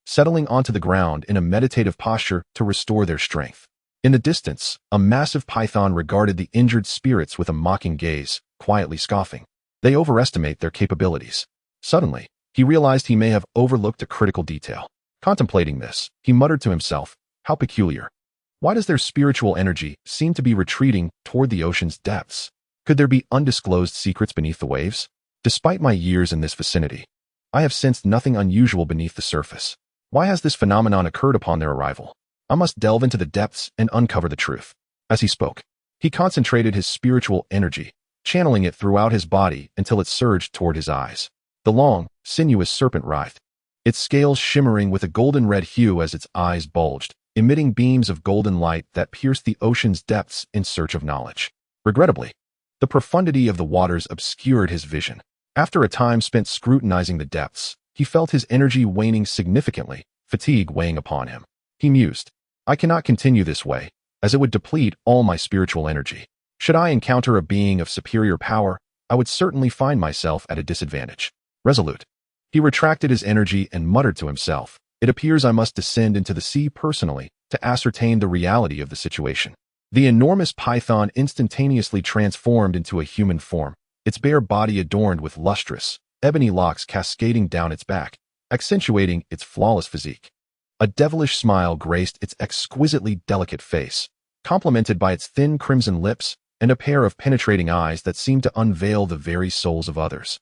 settling onto the ground in a meditative posture to restore their strength. In the distance, a massive python regarded the injured spirits with a mocking gaze, quietly scoffing. They overestimate their capabilities. Suddenly, he realized he may have overlooked a critical detail. Contemplating this, he muttered to himself, "How peculiar. Why does their spiritual energy seem to be retreating toward the ocean's depths? Could there be undisclosed secrets beneath the waves? Despite my years in this vicinity, I have sensed nothing unusual beneath the surface. Why has this phenomenon occurred upon their arrival? I must delve into the depths and uncover the truth." As he spoke, he concentrated his spiritual energy, channeling it throughout his body until it surged toward his eyes. The long, sinuous serpent writhed, its scales shimmering with a golden-red hue as its eyes bulged, emitting beams of golden light that pierced the ocean's depths in search of knowledge. Regrettably, the profundity of the waters obscured his vision. After a time spent scrutinizing the depths, he felt his energy waning significantly, fatigue weighing upon him. He mused, "I cannot continue this way, as it would deplete all my spiritual energy. Should I encounter a being of superior power, I would certainly find myself at a disadvantage." Resolute, he retracted his energy and muttered to himself, "It appears I must descend into the sea personally to ascertain the reality of the situation." The enormous python instantaneously transformed into a human form, its bare body adorned with lustrous, ebony locks cascading down its back, accentuating its flawless physique. A devilish smile graced its exquisitely delicate face, complemented by its thin crimson lips and a pair of penetrating eyes that seemed to unveil the very souls of others,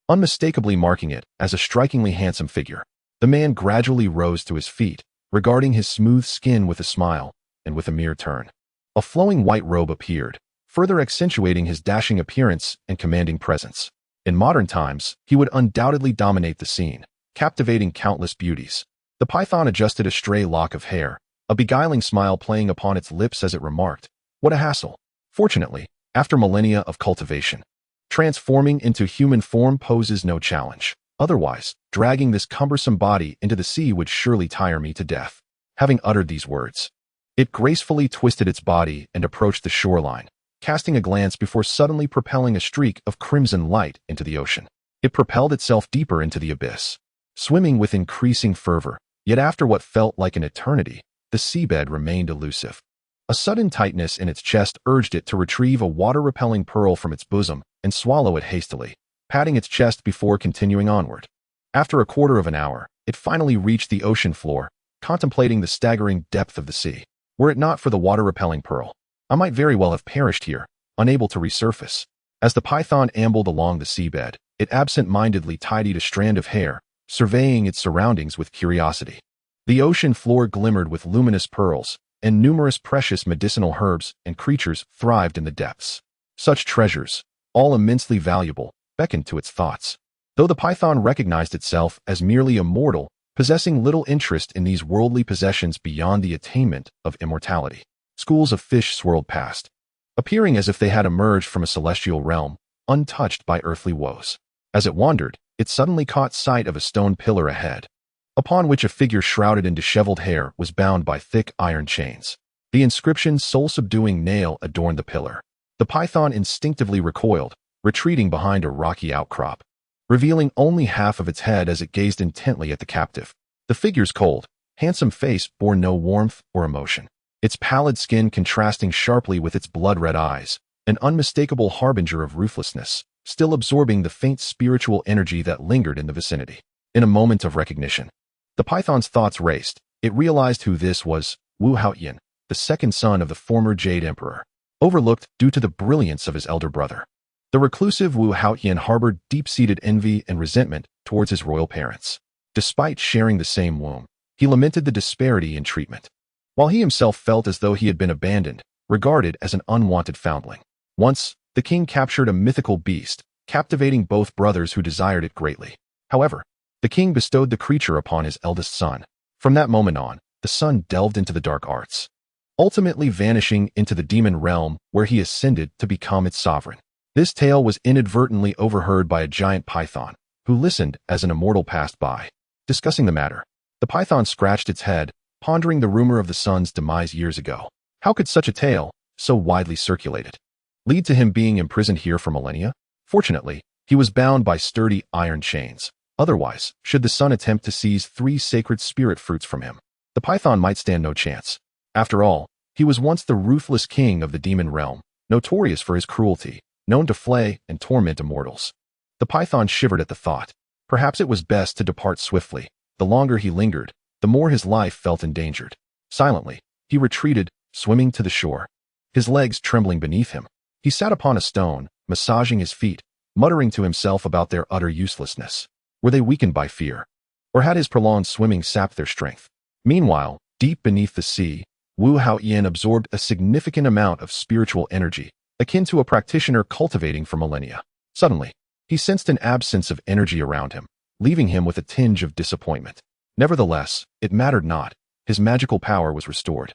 unmistakably marking it as a strikingly handsome figure. The man gradually rose to his feet, regarding his smooth skin with a smile, and with a mere turn, a flowing white robe appeared, further accentuating his dashing appearance and commanding presence. In modern times, he would undoubtedly dominate the scene, captivating countless beauties. The python adjusted a stray lock of hair, a beguiling smile playing upon its lips as it remarked, "What a hassle." Fortunately, after millennia of cultivation, transforming into human form poses no challenge. Otherwise, dragging this cumbersome body into the sea would surely tire me to death. Having uttered these words, it gracefully twisted its body and approached the shoreline, casting a glance before suddenly propelling a streak of crimson light into the ocean. It propelled itself deeper into the abyss, swimming with increasing fervor, yet after what felt like an eternity, the seabed remained elusive. A sudden tightness in its chest urged it to retrieve a water-repelling pearl from its bosom and swallow it hastily, patting its chest before continuing onward. After a quarter of an hour, it finally reached the ocean floor, contemplating the staggering depth of the sea. Were it not for the water-repelling pearl, I might very well have perished here, unable to resurface. As the python ambled along the seabed, it absent-mindedly tidied a strand of hair, surveying its surroundings with curiosity. The ocean floor glimmered with luminous pearls, and numerous precious medicinal herbs and creatures thrived in the depths. Such treasures, all immensely valuable, beckoned to its thoughts. Though the python recognized itself as merely a mortal, possessing little interest in these worldly possessions beyond the attainment of immortality, schools of fish swirled past, appearing as if they had emerged from a celestial realm, untouched by earthly woes. As it wandered, it suddenly caught sight of a stone pillar ahead, upon which a figure shrouded in disheveled hair was bound by thick iron chains. The inscription "Soul-subduing nail" adorned the pillar. The python instinctively recoiled, retreating behind a rocky outcrop, revealing only half of its head as it gazed intently at the captive. The figure's cold, handsome face bore no warmth or emotion. its pallid skin contrasting sharply with its blood-red eyes, an unmistakable harbinger of ruthlessness, still absorbing the faint spiritual energy that lingered in the vicinity. In a moment of recognition, the python's thoughts raced. It realized who this was: Wu Haoyan, the second son of the former Jade Emperor, overlooked due to the brilliance of his elder brother. The reclusive Wu Haoyan harbored deep-seated envy and resentment towards his royal parents. Despite sharing the same womb, he lamented the disparity in treatment, while he himself felt as though he had been abandoned, regarded as an unwanted foundling. Once, the king captured a mythical beast, captivating both brothers who desired it greatly. However, the king bestowed the creature upon his eldest son. From that moment on, the son delved into the dark arts, ultimately vanishing into the demon realm where he ascended to become its sovereign. This tale was inadvertently overheard by a giant python, who listened as an immortal passed by. Discussing the matter, the python scratched its head, pondering the rumor of the son's demise years ago. How could such a tale, so widely circulated, lead to him being imprisoned here for millennia? Fortunately, he was bound by sturdy iron chains. Otherwise, should the son attempt to seize 3 sacred spirit fruits from him, the python might stand no chance. After all, he was once the ruthless king of the demon realm, notorious for his cruelty, known to flay and torment immortals. The python shivered at the thought. Perhaps it was best to depart swiftly. The longer he lingered, the more his life felt endangered. Silently, he retreated, swimming to the shore, his legs trembling beneath him. He sat upon a stone, massaging his feet, muttering to himself about their utter uselessness. Were they weakened by fear? Or had his prolonged swimming sapped their strength? Meanwhile, deep beneath the sea, Wu Haoyan absorbed a significant amount of spiritual energy, akin to a practitioner cultivating for millennia. Suddenly, he sensed an absence of energy around him, leaving him with a tinge of disappointment. Nevertheless, it mattered not. His magical power was restored.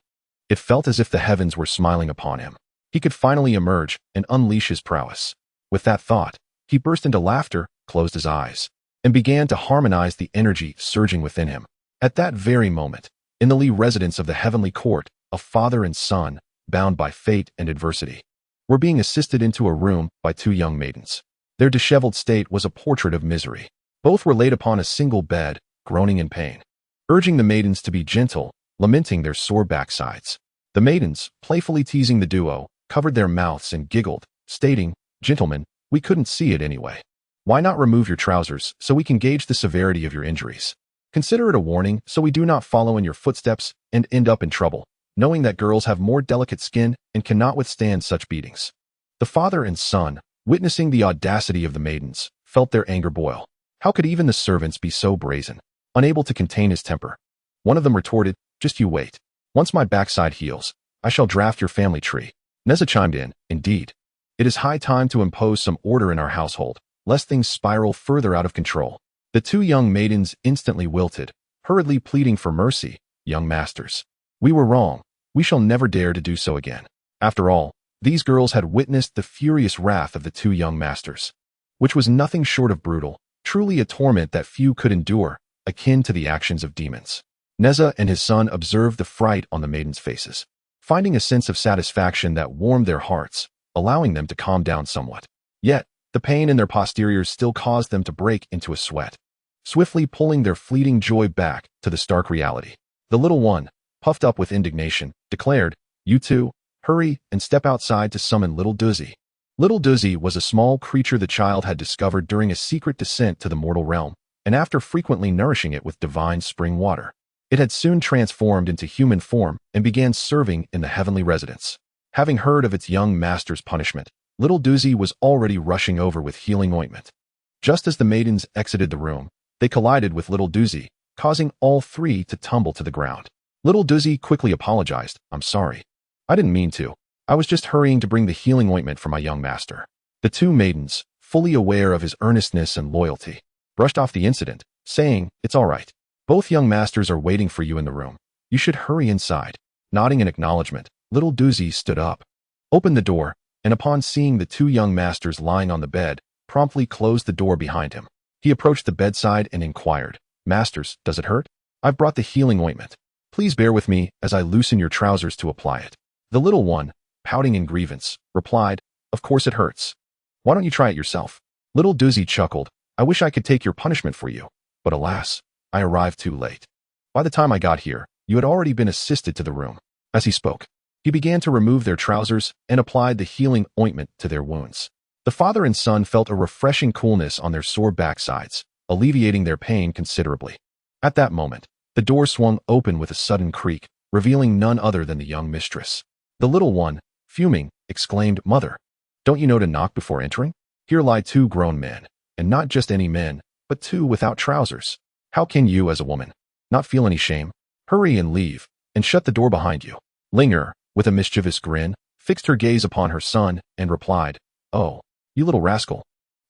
It felt as if the heavens were smiling upon him. He could finally emerge and unleash his prowess. With that thought, he burst into laughter, closed his eyes, and began to harmonize the energy surging within him. At that very moment, in the Li residence of the heavenly court, a father and son, bound by fate and adversity, were being assisted into a room by 2 young maidens. Their disheveled state was a portrait of misery. Both were laid upon a single bed, groaning in pain, urging the maidens to be gentle, lamenting their sore backsides. The maidens, playfully teasing the duo, covered their mouths and giggled, stating, "Gentlemen, we couldn't see it anyway. Why not remove your trousers so we can gauge the severity of your injuries? Consider it a warning so we do not follow in your footsteps and end up in trouble, knowing that girls have more delicate skin and cannot withstand such beatings." The father and son, witnessing the audacity of the maidens, felt their anger boil. How could even the servants be so brazen? Unable to contain his temper, one of them retorted, "Just you wait. Once my backside heals, I shall draft your family tree." Nezha chimed in, "Indeed. It is high time to impose some order in our household, lest things spiral further out of control." The 2 young maidens instantly wilted, hurriedly pleading for mercy. "Young masters, we were wrong. We shall never dare to do so again." After all, these girls had witnessed the furious wrath of the 2 young masters, which was nothing short of brutal, truly a torment that few could endure, akin to the actions of demons. Nezha and his son observed the fright on the maidens' faces, finding a sense of satisfaction that warmed their hearts, allowing them to calm down somewhat. Yet, the pain in their posteriors still caused them to break into a sweat, swiftly pulling their fleeting joy back to the stark reality. The little one, puffed up with indignation, declared, "You 2, hurry and step outside to summon Little Duzzy." Little Duzzy was a small creature the child had discovered during a secret descent to the mortal realm, and after frequently nourishing it with divine spring water, it had soon transformed into human form and began serving in the heavenly residence. Having heard of its young master's punishment, Little Duzzy was already rushing over with healing ointment. Just as the maidens exited the room, they collided with Little Duzzy, causing all 3 to tumble to the ground. Little Duzzy quickly apologized, "I'm sorry. I didn't mean to. I was just hurrying to bring the healing ointment for my young master." The 2 maidens, fully aware of his earnestness and loyalty, brushed off the incident, saying, "It's all right. Both young masters are waiting for you in the room. You should hurry inside." Nodding in acknowledgement, Little Duzzy stood up, opened the door, and upon seeing the 2 young masters lying on the bed, promptly closed the door behind him. He approached the bedside and inquired, "Masters, does it hurt? I've brought the healing ointment. Please bear with me as I loosen your trousers to apply it." The little one, pouting in grievance, replied, "Of course it hurts. Why don't you try it yourself?" Little Duzzy chuckled, "I wish I could take your punishment for you, but alas, I arrived too late. By the time I got here, you had already been assisted to the room." As he spoke, he began to remove their trousers and applied the healing ointment to their wounds. The father and son felt a refreshing coolness on their sore backsides, alleviating their pain considerably. At that moment, the door swung open with a sudden creak, revealing none other than the young mistress. The little one, fuming, exclaimed, "Mother, don't you know to knock before entering? Here lie two grown men, and not just any men, but two without trousers. How can you, as a woman, not feel any shame? Hurry and leave, and shut the door behind you." Linger, with a mischievous grin, fixed her gaze upon her son and replied, "Oh, you little rascal.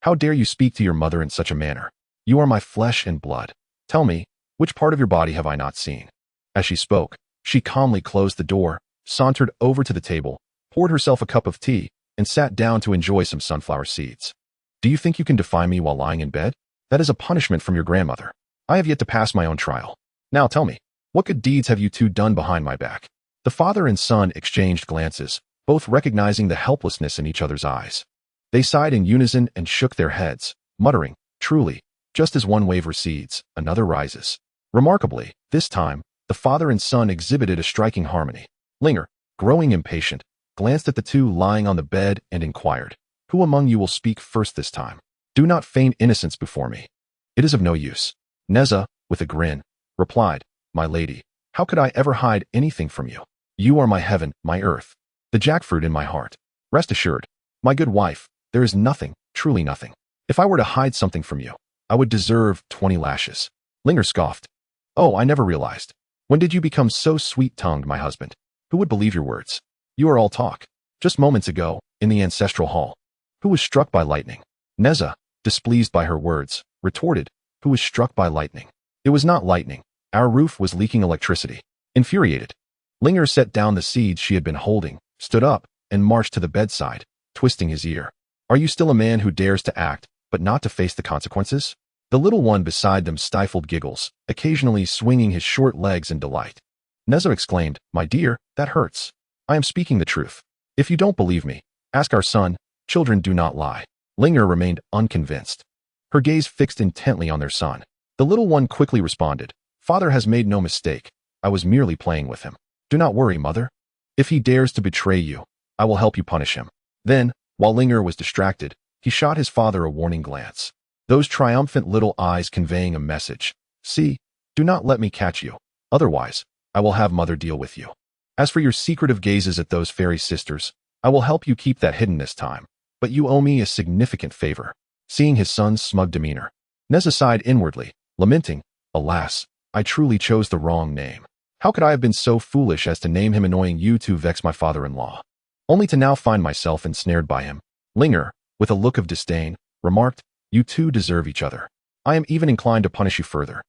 How dare you speak to your mother in such a manner? You are my flesh and blood. Tell me, which part of your body have I not seen?" As she spoke, she calmly closed the door, sauntered over to the table, poured herself a cup of tea, and sat down to enjoy some sunflower seeds. "Do you think you can defy me while lying in bed? That is a punishment from your grandmother. I have yet to pass my own trial. Now tell me, what good deeds have you two done behind my back?" The father and son exchanged glances, both recognizing the helplessness in each other's eyes. They sighed in unison and shook their heads, muttering, "Truly, just as one wave recedes, another rises." Remarkably, this time, the father and son exhibited a striking harmony. Linger, growing impatient, glanced at the two lying on the bed and inquired, "Who among you will speak first this time? Do not feign innocence before me. It is of no use." Nezha, with a grin, replied, "My lady, how could I ever hide anything from you? You are my heaven, my earth, the jackfruit in my heart. Rest assured, my good wife, there is nothing, truly nothing. If I were to hide something from you, I would deserve 20 lashes. Linger scoffed. "Oh, I never realized. When did you become so sweet-tongued, my husband? Who would believe your words? You are all talk. Just moments ago, in the ancestral hall. Who was struck by lightning?" Nezha, displeased by her words, retorted, "Who was struck by lightning? It was not lightning. Our roof was leaking electricity." Infuriated, Linger set down the seeds she had been holding, stood up, and marched to the bedside, twisting his ear. "Are you still a man who dares to act, but not to face the consequences?" The little one beside them stifled giggles, occasionally swinging his short legs in delight. Nezha exclaimed, "My dear, that hurts. I am speaking the truth. If you don't believe me, ask our son. Children do not lie." Linger remained unconvinced, her gaze fixed intently on their son. The little one quickly responded, "Father has made no mistake. I was merely playing with him. Do not worry, mother. If he dares to betray you, I will help you punish him." Then, while Linger was distracted, he shot his father a warning glance, those triumphant little eyes conveying a message. "See, do not let me catch you. Otherwise, I will have mother deal with you. As for your secretive gazes at those fairy sisters, I will help you keep that hidden this time. But you owe me a significant favor." Seeing his son's smug demeanor, Nezha sighed inwardly, lamenting, "Alas, I truly chose the wrong name. How could I have been so foolish as to name him annoying you to vex my father-in-law? Only to now find myself ensnared by him." Linger, with a look of disdain, remarked, "You two deserve each other. I am even inclined to punish you further.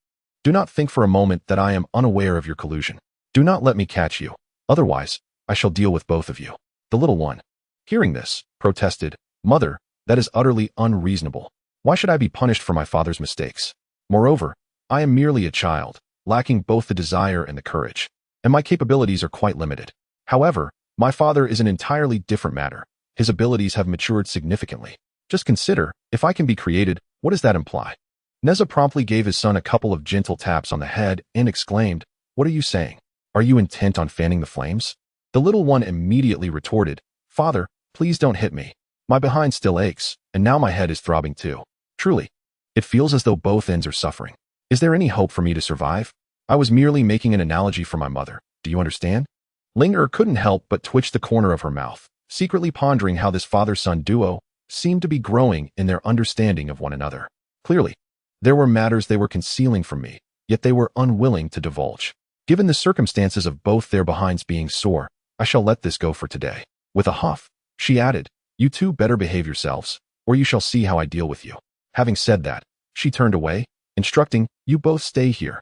Do not think for a moment that I am unaware of your collusion. Do not let me catch you. Otherwise, I shall deal with both of you." The little one, hearing this, protested, "Mother, that is utterly unreasonable. Why should I be punished for my father's mistakes? Moreover, I am merely a child, lacking both the desire and the courage, and my capabilities are quite limited. However, my father is an entirely different matter. His abilities have matured significantly. Just consider, if I can be created, what does that imply?" Nezha promptly gave his son a couple of gentle taps on the head and exclaimed, "What are you saying? Are you intent on fanning the flames?" The little one immediately retorted, "Father, please don't hit me. My behind still aches, and now my head is throbbing too. Truly, it feels as though both ends are suffering. Is there any hope for me to survive? I was merely making an analogy for my mother. Do you understand?" Linger couldn't help but twitch the corner of her mouth, secretly pondering how this father-son duo seemed to be growing in their understanding of one another. Clearly, there were matters they were concealing from me, yet they were unwilling to divulge. Given the circumstances of both their behinds being sore, I shall let this go for today. With a huff, she added, "You two better behave yourselves, or you shall see how I deal with you." Having said that, she turned away, instructing, "You both stay here."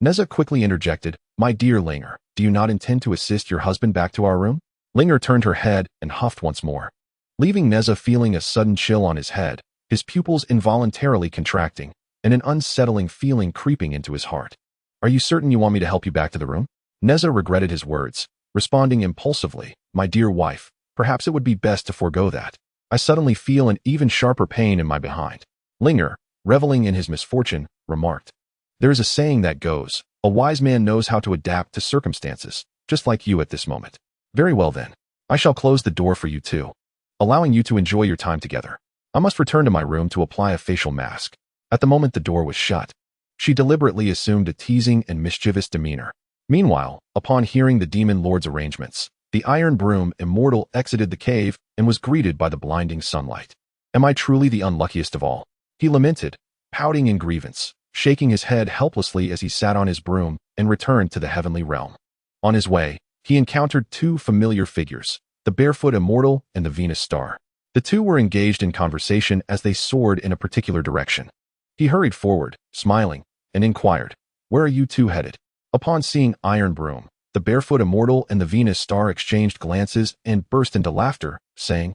Nezha quickly interjected, "My dear Linger, do you not intend to assist your husband back to our room?" Linger turned her head and huffed once more, leaving Nezha feeling a sudden chill on his head, his pupils involuntarily contracting, and an unsettling feeling creeping into his heart. "Are you certain you want me to help you back to the room?" Nezha regretted his words, responding impulsively, "My dear wife, perhaps it would be best to forego that. I suddenly feel an even sharper pain in my behind." Linger, reveling in his misfortune, remarked, "There is a saying that goes, a wise man knows how to adapt to circumstances. just like you at this moment. Very well then. I shall close the door for you too, allowing you to enjoy your time together. I must return to my room to apply a facial mask. At the moment the door was shut, she deliberately assumed a teasing and mischievous demeanor. Meanwhile, upon hearing the demon lord's arrangements, the Iron Broom immortal exited the cave and was greeted by the blinding sunlight. Am I truly the unluckiest of all? He lamented, pouting in grievance, shaking his head helplessly as he sat on his broom and returned to the heavenly realm. On his way, he encountered two familiar figures, the Barefoot Immortal and the Venus Star. The two were engaged in conversation as they soared in a particular direction. He hurried forward, smiling, and inquired, "Where are you two headed?" Upon seeing Iron Broom, the Barefoot Immortal and the Venus Star exchanged glances and burst into laughter, saying,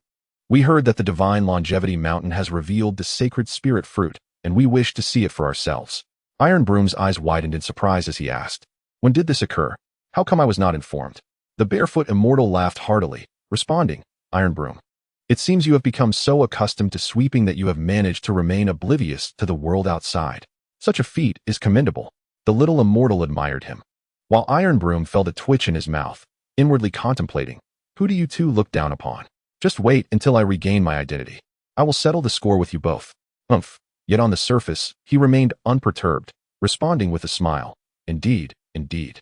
"We heard that the divine Longevity Mountain has revealed the sacred spirit fruit, and we wish to see it for ourselves." Iron Broom's eyes widened in surprise as he asked, "When did this occur? How come I was not informed?" The Barefoot Immortal laughed heartily, responding, "Iron Broom, it seems you have become so accustomed to sweeping that you have managed to remain oblivious to the world outside. Such a feat is commendable." The little immortal admired him, while Iron Broom felt a twitch in his mouth, inwardly contemplating, "Who do you two look down upon? Just wait until I regain my identity. I will settle the score with you both." Humph. Yet on the surface, he remained unperturbed, responding with a smile, "Indeed, indeed.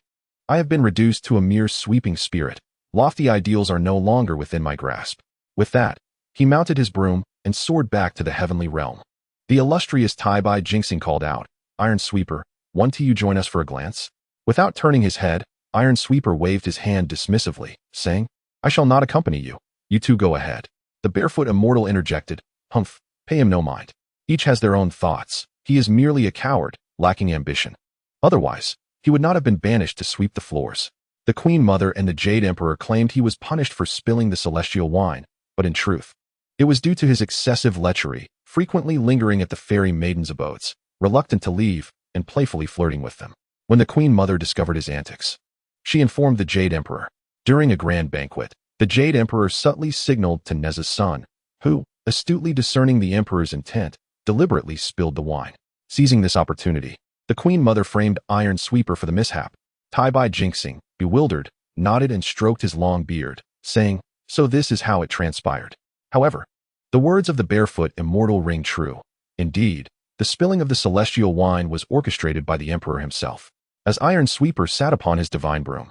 I have been reduced to a mere sweeping spirit. Lofty ideals are no longer within my grasp." With that, he mounted his broom and soared back to the heavenly realm. The illustrious Tai-Bai Jinxing called out, "Iron Sweeper, won't you join us for a glance?" Without turning his head, Iron Sweeper waved his hand dismissively, saying, "I shall not accompany you. You two go ahead." The Barefoot Immortal interjected, "Humph, pay him no mind. Each has their own thoughts. He is merely a coward, lacking ambition. Otherwise, he would not have been banished to sweep the floors." The Queen Mother and the Jade Emperor claimed he was punished for spilling the celestial wine, but in truth, it was due to his excessive lechery, frequently lingering at the fairy maidens' abodes, reluctant to leave, and playfully flirting with them. When the Queen Mother discovered his antics, she informed the Jade Emperor. During a grand banquet, the Jade Emperor subtly signaled to Nezha's son, who, astutely discerning the Emperor's intent, deliberately spilled the wine. Seizing this opportunity, the Queen Mother framed Iron Sweeper for the mishap. Tai-Bai Jinxing, bewildered, nodded and stroked his long beard, saying, "So this is how it transpired." However, the words of the Barefoot Immortal ring true. Indeed, the spilling of the celestial wine was orchestrated by the Emperor himself. As Iron Sweeper sat upon his divine broom,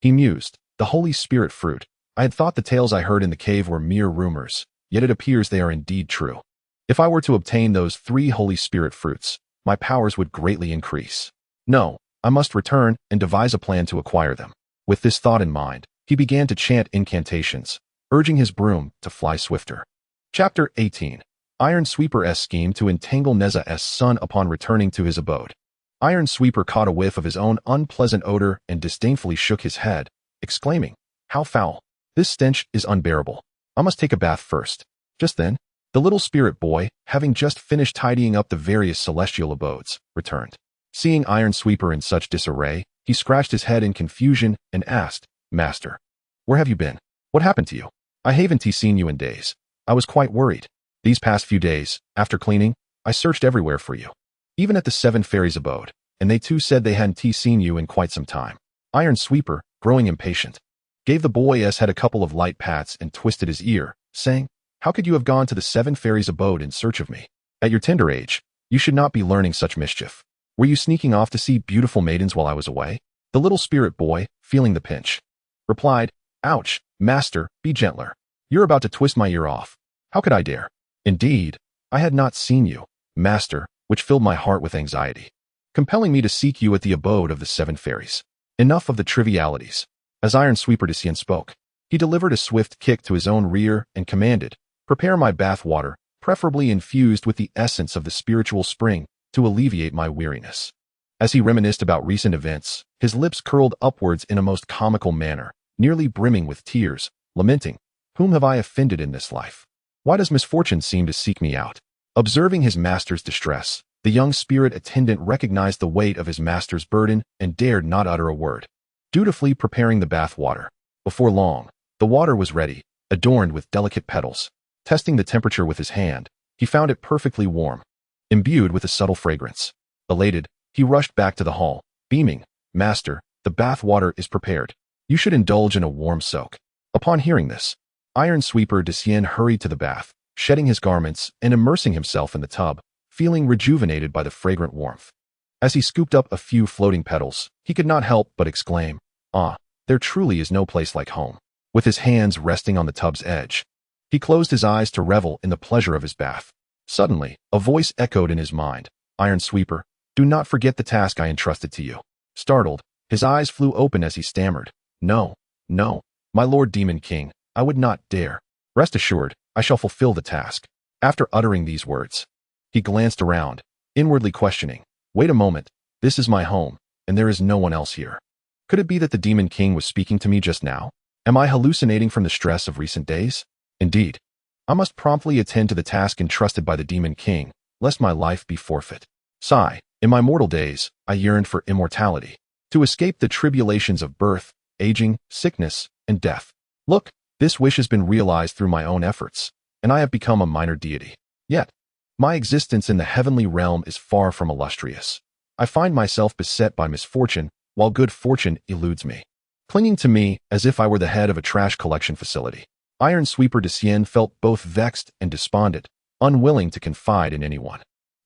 he mused, "The Holy Spirit fruit. I had thought the tales I heard in the cave were mere rumors, yet it appears they are indeed true. If I were to obtain those 3 Holy Spirit fruits, my powers would greatly increase. No, I must return and devise a plan to acquire them." With this thought in mind, he began to chant incantations, urging his broom to fly swifter. Chapter 18. Iron Sweeper's scheme to entangle Nezha's son upon returning to his abode. Iron Sweeper caught a whiff of his own unpleasant odor and disdainfully shook his head, exclaiming, "How foul! This stench is unbearable. I must take a bath first." Just then, the little spirit boy, having just finished tidying up the various celestial abodes, returned. Seeing Iron Sweeper in such disarray, he scratched his head in confusion and asked, "Master, where have you been? What happened to you? I haven't seen you in days. I was quite worried. These past few days, after cleaning, I searched everywhere for you. Even at the 7 fairies' abode, and they too said they hadn't seen you in quite some time." Iron Sweeper, growing impatient, gave the boy's head a couple of light pats and twisted his ear, saying, "How could you have gone to the 7 fairies' abode in search of me? At your tender age, you should not be learning such mischief. Were you sneaking off to see beautiful maidens while I was away?" The little spirit boy, feeling the pinch, replied, "Ouch, master, be gentler. You're about to twist my ear off. How could I dare? Indeed, I had not seen you, master, which filled my heart with anxiety, compelling me to seek you at the abode of the 7 fairies. Enough of the trivialities." As Iron Sweeper Decian spoke, he delivered a swift kick to his own rear and commanded, "Prepare my bath water, preferably infused with the essence of the spiritual spring, to alleviate my weariness." As he reminisced about recent events, his lips curled upwards in a most comical manner, nearly brimming with tears, lamenting, "Whom have I offended in this life? Why does misfortune seem to seek me out?" Observing his master's distress, the young spirit attendant recognized the weight of his master's burden and dared not utter a word. Dutifully preparing the bath water, before long, the water was ready, adorned with delicate petals. Testing the temperature with his hand, he found it perfectly warm, imbued with a subtle fragrance. Elated, he rushed back to the hall, beaming, "Master, the bath water is prepared." You should indulge in a warm soak. Upon hearing this, Iron Sweeper Decien hurried to the bath, shedding his garments and immersing himself in the tub, feeling rejuvenated by the fragrant warmth. As he scooped up a few floating petals, he could not help but exclaim, "Ah, there truly is no place like home." With his hands resting on the tub's edge, he closed his eyes to revel in the pleasure of his bath. Suddenly, a voice echoed in his mind, "Iron Sweeper, do not forget the task I entrusted to you." Startled, his eyes flew open as he stammered, "No, no, my Lord Demon King, I would not dare. Rest assured, I shall fulfill the task." After uttering these words, he glanced around, inwardly questioning, "Wait a moment, this is my home, and there is no one else here. Could it be that the Demon King was speaking to me just now? Am I hallucinating from the stress of recent days? Indeed, I must promptly attend to the task entrusted by the Demon King, lest my life be forfeit." Sigh, in my mortal days, I yearned for immortality, to escape the tribulations of birth, aging, sickness, and death. Look, this wish has been realized through my own efforts, and I have become a minor deity. Yet, my existence in the heavenly realm is far from illustrious. I find myself beset by misfortune, while good fortune eludes me, clinging to me as if I were the head of a trash collection facility. Iron Sweeper Decien felt both vexed and despondent, unwilling to confide in anyone.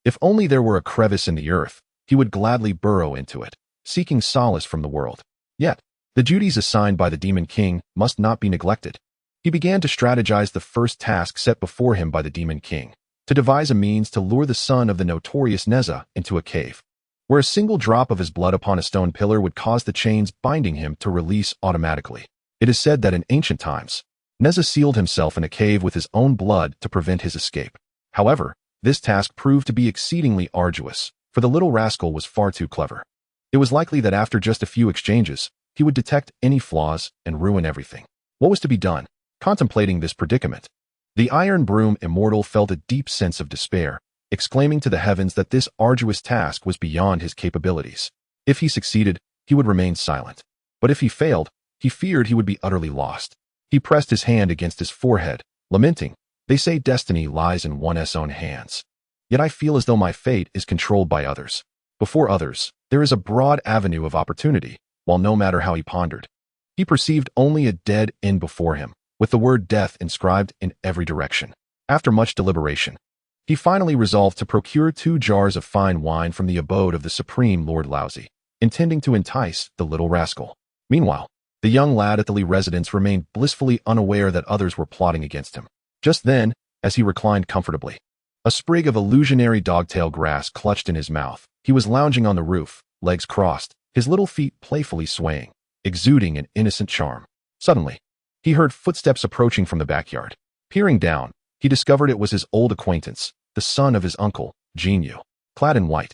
If only there were a crevice in the earth, he would gladly burrow into it, seeking solace from the world. Yet, the duties assigned by the Demon King must not be neglected. He began to strategize the first task set before him by the Demon King, to devise a means to lure the son of the notorious Nezha into a cave, where a single drop of his blood upon a stone pillar would cause the chains binding him to release automatically. It is said that in ancient times, Nezha sealed himself in a cave with his own blood to prevent his escape. However, this task proved to be exceedingly arduous, for the little rascal was far too clever. It was likely that after just a few exchanges, he would detect any flaws and ruin everything. What was to be done? Contemplating this predicament, the Iron Broom Immortal felt a deep sense of despair, exclaiming to the heavens that this arduous task was beyond his capabilities. If he succeeded, he would remain silent. But if he failed, he feared he would be utterly lost. He pressed his hand against his forehead, lamenting, "They say destiny lies in one's own hands. Yet I feel as though my fate is controlled by others. Before others, there is a broad avenue of opportunity," while no matter how he pondered, he perceived only a dead end before him, with the word death inscribed in every direction. After much deliberation, he finally resolved to procure 2 jars of fine wine from the abode of the Supreme Lord Laozi, intending to entice the little rascal. Meanwhile, the young lad at the Li residence remained blissfully unaware that others were plotting against him. Just then, as he reclined comfortably, a sprig of illusionary dogtail grass clutched in his mouth. He was lounging on the roof, legs crossed, his little feet playfully swaying, exuding an innocent charm. Suddenly, he heard footsteps approaching from the backyard. Peering down, he discovered it was his old acquaintance, the son of his uncle, Jinyu. Clad in white,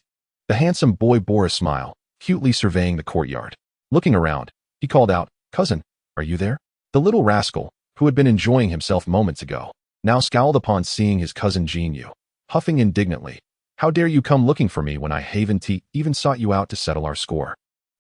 the handsome boy bore a smile, cutely surveying the courtyard. Looking around, he called out, "Cousin, are you there?" The little rascal, who had been enjoying himself moments ago, now scowled upon seeing his cousin Jinyu, huffing indignantly, "How dare you come looking for me when I even sought you out to settle our score?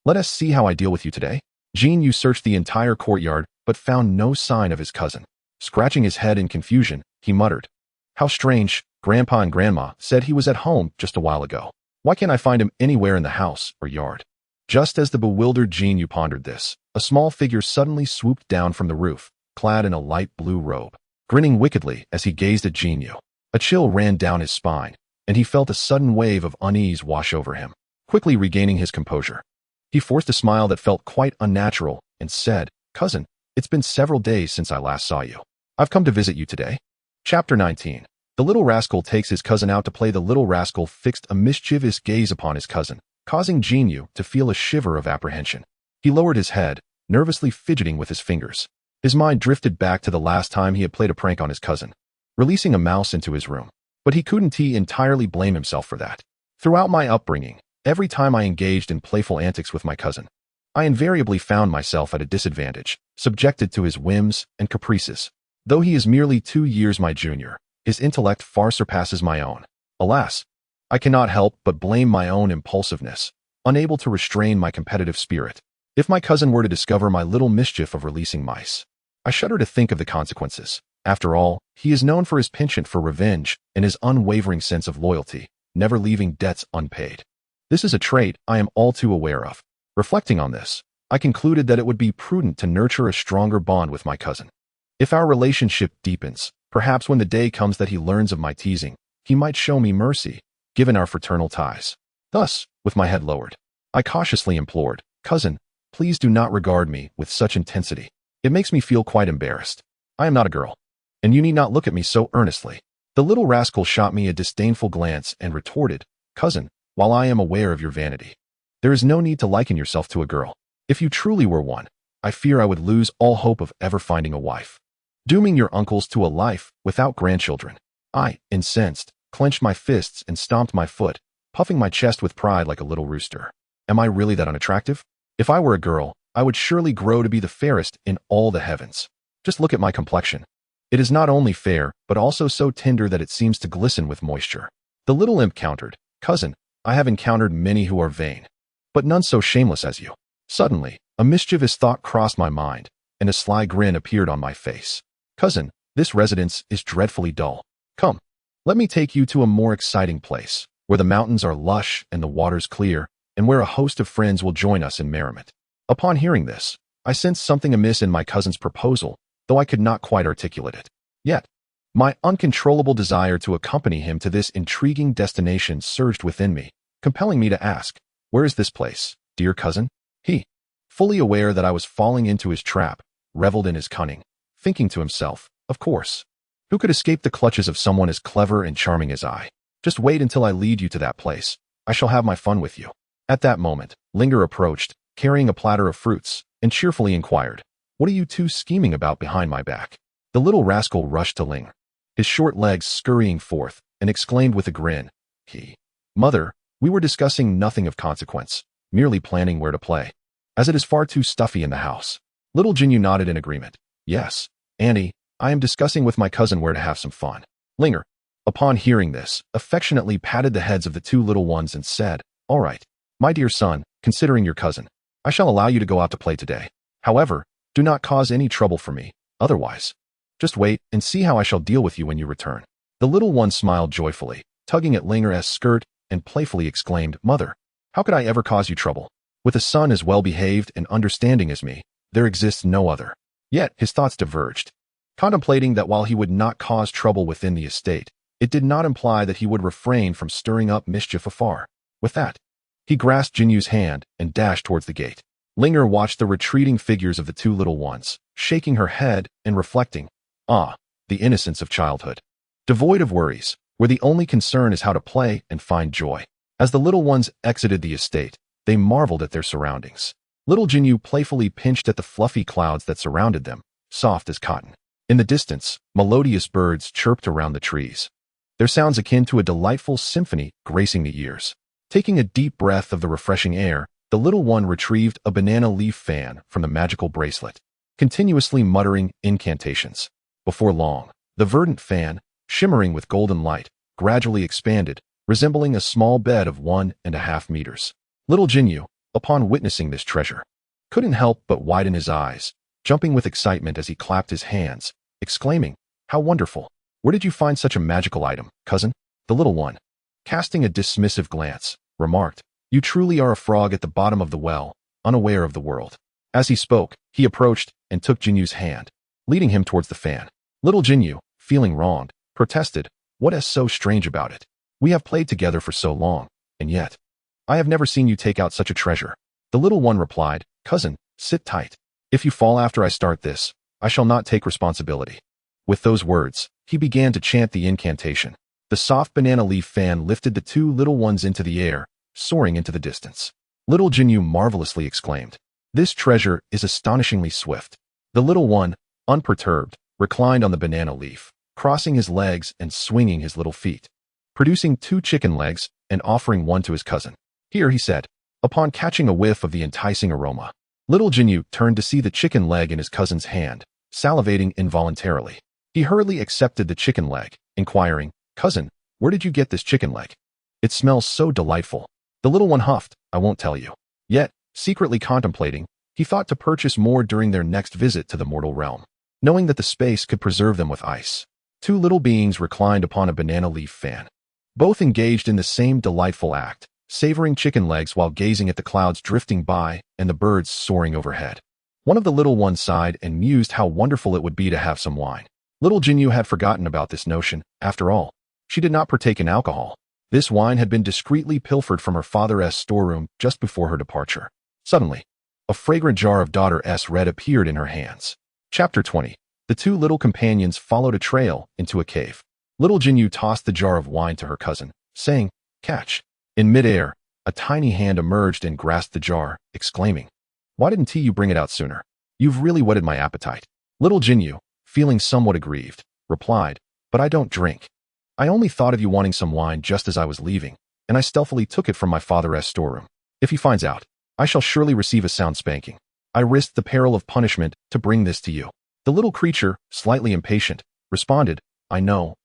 Let us see how I deal with you today." Jinyu searched the entire courtyard, but found no sign of his cousin. Scratching his head in confusion, he muttered, "How strange, Grandpa and Grandma said he was at home just a while ago. Why can't I find him anywhere in the house or yard?" Just as the bewildered Jinyu pondered this, a small figure suddenly swooped down from the roof, clad in a light blue robe. Grinning wickedly as he gazed at Jinyu, a chill ran down his spine, and he felt a sudden wave of unease wash over him. Quickly regaining his composure, he forced a smile that felt quite unnatural and said, "Cousin, it's been several days since I last saw you. I've come to visit you today." Chapter 19. The little rascal takes his cousin out to play. The little rascal fixed a mischievous gaze upon his cousin, causing Jinyu to feel a shiver of apprehension. He lowered his head, nervously fidgeting with his fingers. His mind drifted back to the last time he had played a prank on his cousin, releasing a mouse into his room. But he couldn't entirely blame himself for that. Throughout my upbringing, every time I engaged in playful antics with my cousin, I invariably found myself at a disadvantage, subjected to his whims and caprices. Though he is merely 2 years my junior, his intellect far surpasses my own. Alas, I cannot help but blame my own impulsiveness, unable to restrain my competitive spirit. If my cousin were to discover my little mischief of releasing mice, I shudder to think of the consequences. After all, he is known for his penchant for revenge and his unwavering sense of loyalty, never leaving debts unpaid. This is a trait I am all too aware of. Reflecting on this, I concluded that it would be prudent to nurture a stronger bond with my cousin. If our relationship deepens, perhaps when the day comes that he learns of my teasing, he might show me mercy, given our fraternal ties. Thus, with my head lowered, I cautiously implored, "Cousin, please do not regard me with such intensity. It makes me feel quite embarrassed. I am not a girl, and you need not look at me so earnestly." The little rascal shot me a disdainful glance and retorted, "Cousin, while I am aware of your vanity, there is no need to liken yourself to a girl. If you truly were one, I fear I would lose all hope of ever finding a wife, dooming your uncles to a life without grandchildren." I, incensed, clenched my fists and stomped my foot, puffing my chest with pride like a little rooster. Am I really that unattractive? If I were a girl, I would surely grow to be the fairest in all the heavens. Just look at my complexion. It is not only fair, but also so tender that it seems to glisten with moisture. The little imp countered, "Cousin, I have encountered many who are vain, but none so shameless as you." Suddenly, a mischievous thought crossed my mind, and a sly grin appeared on my face. "Cousin, this residence is dreadfully dull. Come, let me take you to a more exciting place, where the mountains are lush and the waters clear, and where a host of friends will join us in merriment." Upon hearing this, I sensed something amiss in my cousin's proposal, though I could not quite articulate it. Yet, my uncontrollable desire to accompany him to this intriguing destination surged within me, compelling me to ask, "Where is this place, dear cousin?" He, fully aware that I was falling into his trap, reveled in his cunning, thinking to himself, "Of course, who could escape the clutches of someone as clever and charming as I? Just wait until I lead you to that place. I shall have my fun with you." At that moment, Linger approached, carrying a platter of fruits, and cheerfully inquired, "What are you two scheming about behind my back?" The little rascal rushed to Ling, his short legs scurrying forth, and exclaimed with a grin, "Mother, we were discussing nothing of consequence, merely planning where to play, as it is far too stuffy in the house." Little Jinyu nodded in agreement. "Yes, Auntie, I am discussing with my cousin where to have some fun." Linger, upon hearing this, affectionately patted the heads of the two little ones and said, "All right, my dear son, considering your cousin, I shall allow you to go out to play today. However, do not cause any trouble for me, otherwise. Just wait and see how I shall deal with you when you return." The little one smiled joyfully, tugging at Linger's skirt, and playfully exclaimed, "Mother, how could I ever cause you trouble? With a son as well-behaved and understanding as me, there exists no other." Yet his thoughts diverged, contemplating that while he would not cause trouble within the estate, it did not imply that he would refrain from stirring up mischief afar. With that, he grasped Jinyu's hand and dashed towards the gate. Linger watched the retreating figures of the two little ones, shaking her head and reflecting, "Ah, the innocence of childhood. Devoid of worries, where the only concern is how to play and find joy." As the little ones exited the estate, they marveled at their surroundings. Little Jinyu playfully pinched at the fluffy clouds that surrounded them, soft as cotton. In the distance, melodious birds chirped around the trees, their sounds akin to a delightful symphony gracing the ears. Taking a deep breath of the refreshing air, the little one retrieved a banana leaf fan from the magical bracelet, continuously muttering incantations. Before long, the verdant fan, shimmering with golden light, gradually expanded, resembling a small bed of 1.5 meters. Little Jinyu, upon witnessing this treasure, couldn't help but widen his eyes, jumping with excitement as he clapped his hands, exclaiming, "How wonderful! Where did you find such a magical item, cousin?" The little one, casting a dismissive glance, remarked, "You truly are a frog at the bottom of the well, unaware of the world." As he spoke, he approached and took Jinyu's hand, leading him towards the fan. Little Jinyu, feeling wronged, protested, "What is so strange about it? We have played together for so long, and yet, I have never seen you take out such a treasure." The little one replied, "Cousin, sit tight. If you fall after I start this, I shall not take responsibility." With those words, he began to chant the incantation. The soft banana leaf fan lifted the two little ones into the air, soaring into the distance. Little Jinyu marvelously exclaimed, "This treasure is astonishingly swift." The little one, unperturbed, reclined on the banana leaf, crossing his legs and swinging his little feet, producing 2 chicken legs and offering one to his cousin. "Here," he said, upon catching a whiff of the enticing aroma. Little Jinyu turned to see the chicken leg in his cousin's hand, salivating involuntarily. He hurriedly accepted the chicken leg, inquiring, "Cousin, where did you get this chicken leg? It smells so delightful." The little one huffed, "I won't tell you." Yet, secretly contemplating, he thought to purchase more during their next visit to the mortal realm, knowing that the space could preserve them with ice. 2 little beings reclined upon a banana leaf fan, both engaged in the same delightful act, savoring chicken legs while gazing at the clouds drifting by and the birds soaring overhead. One of the little ones sighed and mused how wonderful it would be to have some wine. Little Jinyu had forgotten about this notion. After all, she did not partake in alcohol. This wine had been discreetly pilfered from her father's storeroom just before her departure. Suddenly, a fragrant jar of daughter's red appeared in her hands. Chapter 20. The two little companions followed a trail into a cave. Little Jinyu tossed the jar of wine to her cousin, saying, "Catch." In midair, a tiny hand emerged and grasped the jar, exclaiming, "Why didn't you bring it out sooner? You've really whetted my appetite." Little Jinyu, feeling somewhat aggrieved, replied, "But I don't drink. I only thought of you wanting some wine just as I was leaving, and I stealthily took it from my father's storeroom. If he finds out, I shall surely receive a sound spanking. I risked the peril of punishment to bring this to you." The little creature, slightly impatient, responded, I know.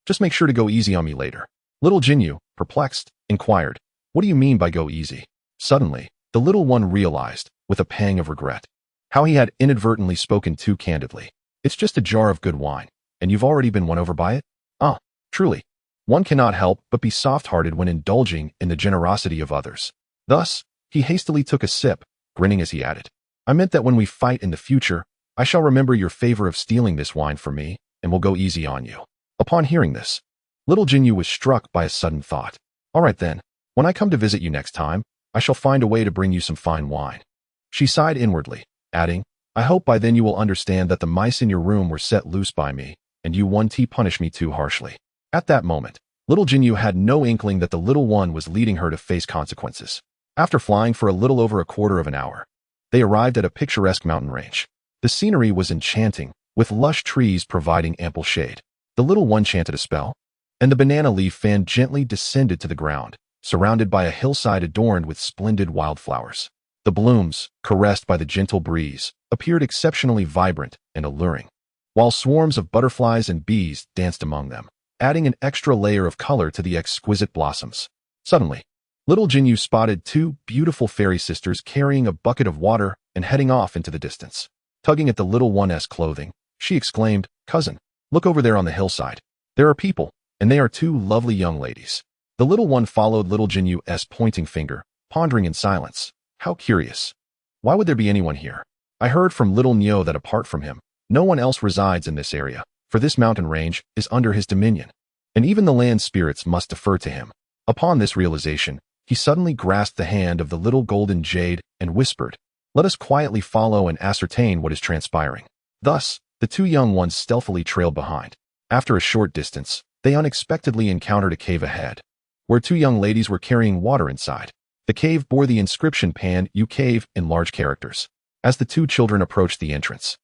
Just make sure to go easy on me later." Little Jinyu, perplexed, inquired, "What do you mean by go easy?" Suddenly, the little one realized, with a pang of regret, how he had inadvertently spoken too candidly. "It's just a jar of good wine, and you've already been won over by it? Ah, truly. One cannot help but be soft-hearted when indulging in the generosity of others." Thus, he hastily took a sip, grinning as he added, "I meant that when we fight in the future, I shall remember your favor of stealing this wine for me, and will go easy on you." Upon hearing this, Little Jinyu was struck by a sudden thought. "All right then, when I come to visit you next time, I shall find a way to bring you some fine wine." She sighed inwardly, adding, "I hope by then you will understand that the mice in your room were set loose by me, and you won't punish me too harshly." At that moment, Little Jinyu had no inkling that the little one was leading her to face consequences. After flying for a little over a quarter of an hour, they arrived at a picturesque mountain range. The scenery was enchanting, with lush trees providing ample shade. The little one chanted a spell, and the banana leaf fan gently descended to the ground, surrounded by a hillside adorned with splendid wildflowers. The blooms, caressed by the gentle breeze, appeared exceptionally vibrant and alluring, while swarms of butterflies and bees danced among them, adding an extra layer of color to the exquisite blossoms. Suddenly, Little Jinyu spotted two beautiful fairy sisters carrying a bucket of water and heading off into the distance. Tugging at the little one's clothing, she exclaimed, "Cousin, look over there on the hillside. There are people, and they are two lovely young ladies." The little one followed Little Jinyu's pointing finger, pondering in silence. How curious. Why would there be anyone here? I heard from Little Nyo that apart from him, no one else resides in this area, for this mountain range is under his dominion, and even the land spirits must defer to him. Upon this realization, he suddenly grasped the hand of the little golden jade and whispered, "Let us quietly follow and ascertain what is transpiring." Thus, the two young ones stealthily trailed behind. After a short distance, they unexpectedly encountered a cave ahead, where two young ladies were carrying water inside. The cave bore the inscription Pan U Cave in large characters. As the two children approached the entrance,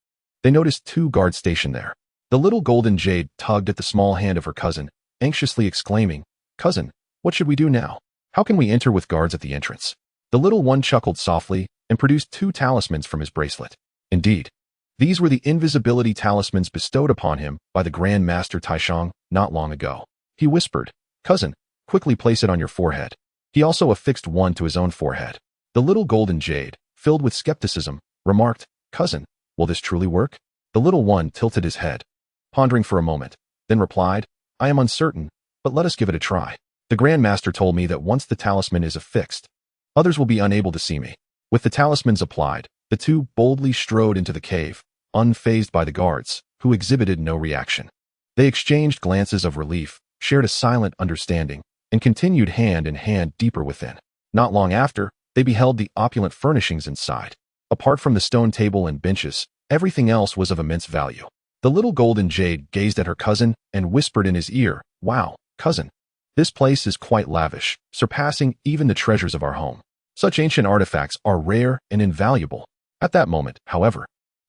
they noticed two guards stationed there. The little golden jade tugged at the small hand of her cousin, anxiously exclaiming, "Cousin, what should we do now? How can we enter with guards at the entrance?" The little one chuckled softly and produced two talismans from his bracelet. Indeed, these were the invisibility talismans bestowed upon him by the Grand Master Taishang not long ago. He whispered, "Cousin, quickly place it on your forehead." He also affixed one to his own forehead. The little golden jade, filled with skepticism, remarked, "Cousin, will this truly work?" The little one tilted his head, pondering for a moment, then replied, "I am uncertain, but let us give it a try. The Grand Master told me that once the talisman is affixed, others will be unable to see me." With the talismans applied, the two boldly strode into the cave, unfazed by the guards, who exhibited no reaction. They exchanged glances of relief, shared a silent understanding, and continued hand in hand deeper within. Not long after, they beheld the opulent furnishings inside. Apart from the stone table and benches, everything else was of immense value. The little golden jade gazed at her cousin and whispered in his ear, "Wow, cousin, this place is quite lavish, surpassing even the treasures of our home. Such ancient artifacts are rare and invaluable." At that moment, however,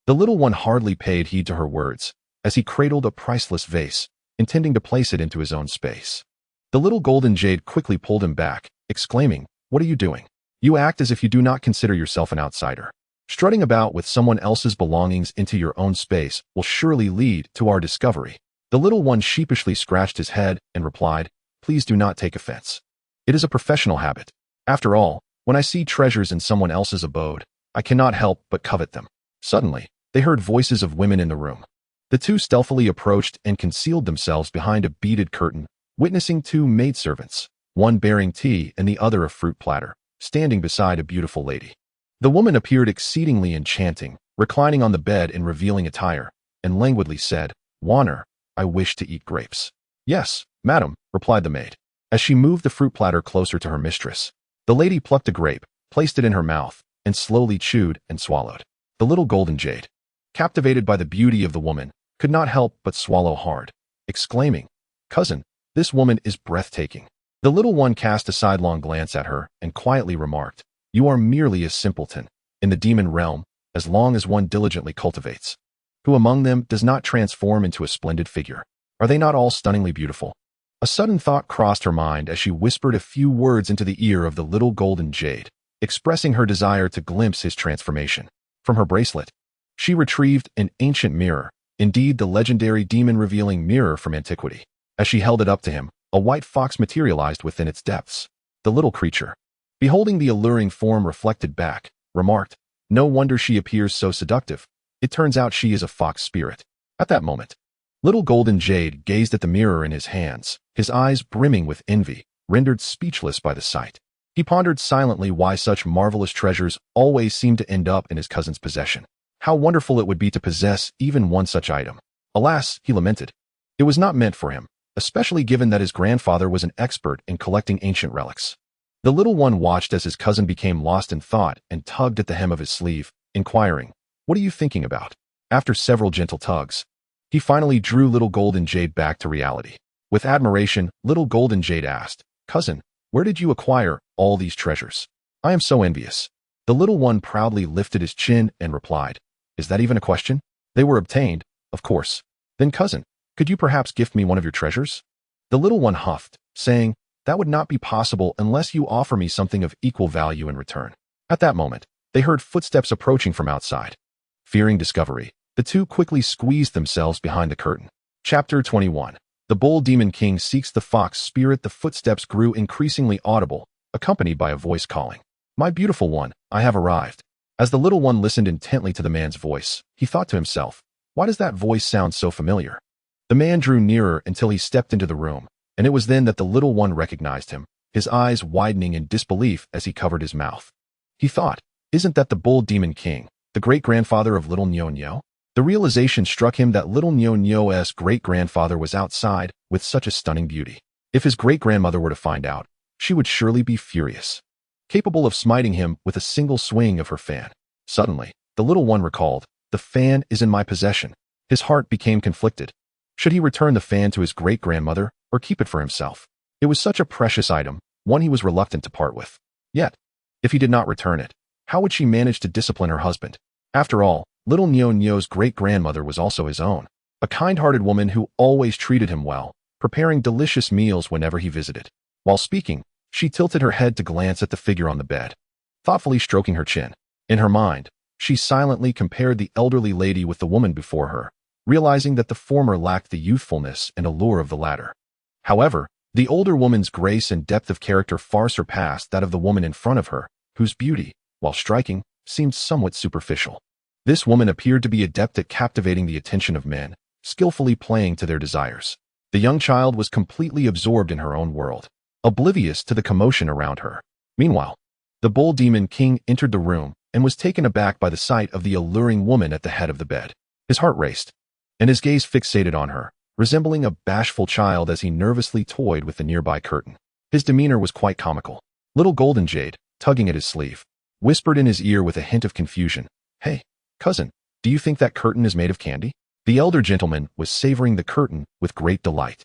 the little one hardly paid heed to her words, as he cradled a priceless vase, intending to place it into his own space. The little golden jade quickly pulled him back, exclaiming, "What are you doing? You act as if you do not consider yourself an outsider. Strutting about with someone else's belongings into your own space will surely lead to our discovery." The little one sheepishly scratched his head and replied, "Please do not take offense. It is a professional habit. After all, when I see treasures in someone else's abode, I cannot help but covet them." Suddenly, they heard voices of women in the room. The two stealthily approached and concealed themselves behind a beaded curtain, witnessing two maidservants, one bearing tea and the other a fruit platter, standing beside a beautiful lady. The woman appeared exceedingly enchanting, reclining on the bed in revealing attire, and languidly said, "Waner, I wish to eat grapes." "Yes, madam," replied the maid, as she moved the fruit platter closer to her mistress. The lady plucked a grape, placed it in her mouth, and slowly chewed and swallowed. The little golden jade, captivated by the beauty of the woman, could not help but swallow hard, exclaiming, "Cousin, this woman is breathtaking." The little one cast a sidelong glance at her and quietly remarked, "You are merely a simpleton in the demon realm, as long as one diligently cultivates. Who among them does not transform into a splendid figure? Are they not all stunningly beautiful?" A sudden thought crossed her mind as she whispered a few words into the ear of the little golden jade, expressing her desire to glimpse his transformation. From her bracelet, she retrieved an ancient mirror, indeed the legendary demon-revealing mirror from antiquity. As she held it up to him, a white fox materialized within its depths. The little creature, beholding the alluring form reflected back, remarked, "No wonder she appears so seductive. It turns out she is a fox spirit." At that moment, little golden jade gazed at the mirror in his hands, his eyes brimming with envy, rendered speechless by the sight. He pondered silently why such marvelous treasures always seemed to end up in his cousin's possession. How wonderful it would be to possess even one such item. Alas, he lamented, it was not meant for him, especially given that his grandfather was an expert in collecting ancient relics. The little one watched as his cousin became lost in thought and tugged at the hem of his sleeve, inquiring, "What are you thinking about?" After several gentle tugs, he finally drew little golden jade back to reality. With admiration, little golden jade asked, "Cousin, where did you acquire all these treasures? I am so envious." The little one proudly lifted his chin and replied, "Is that even a question? They were obtained, of course." "Then cousin, could you perhaps gift me one of your treasures?" The little one huffed, saying, "That would not be possible unless you offer me something of equal value in return." At that moment, they heard footsteps approaching from outside. Fearing discovery, the two quickly squeezed themselves behind the curtain. Chapter 21. The Bull Demon King seeks the fox spirit. The footsteps grew increasingly audible, accompanied by a voice calling, "My beautiful one, I have arrived." As the little one listened intently to the man's voice, he thought to himself, "Why does that voice sound so familiar?" The man drew nearer until he stepped into the room, and it was then that the little one recognized him, his eyes widening in disbelief as he covered his mouth. He thought, "Isn't that the Bull Demon King, the great-grandfather of little Nyo-Nyo?" The realization struck him that little Nyo-Nyo's great-grandfather was outside with such a stunning beauty. If his great-grandmother were to find out, she would surely be furious, capable of smiting him with a single swing of her fan. Suddenly, the little one recalled, "The fan is in my possession." His heart became conflicted. Should he return the fan to his great-grandmother or keep it for himself? It was such a precious item, one he was reluctant to part with. Yet, if he did not return it, how would she manage to discipline her husband? After all, little Nyo-Nyo's great-grandmother was also his own, a kind-hearted woman who always treated him well, preparing delicious meals whenever he visited. While speaking, she tilted her head to glance at the figure on the bed, thoughtfully stroking her chin. In her mind, she silently compared the elderly lady with the woman before her, realizing that the former lacked the youthfulness and allure of the latter. However, the older woman's grace and depth of character far surpassed that of the woman in front of her, whose beauty, while striking, seemed somewhat superficial. This woman appeared to be adept at captivating the attention of men, skillfully playing to their desires. The young child was completely absorbed in her own world, oblivious to the commotion around her. Meanwhile, the Bull Demon King entered the room and was taken aback by the sight of the alluring woman at the head of the bed. His heart raced, and his gaze fixated on her, resembling a bashful child as he nervously toyed with the nearby curtain. His demeanor was quite comical. Little Golden Jade, tugging at his sleeve, whispered in his ear with a hint of confusion, "Hey, cousin, do you think that curtain is made of candy?" The elder gentleman was savoring the curtain with great delight,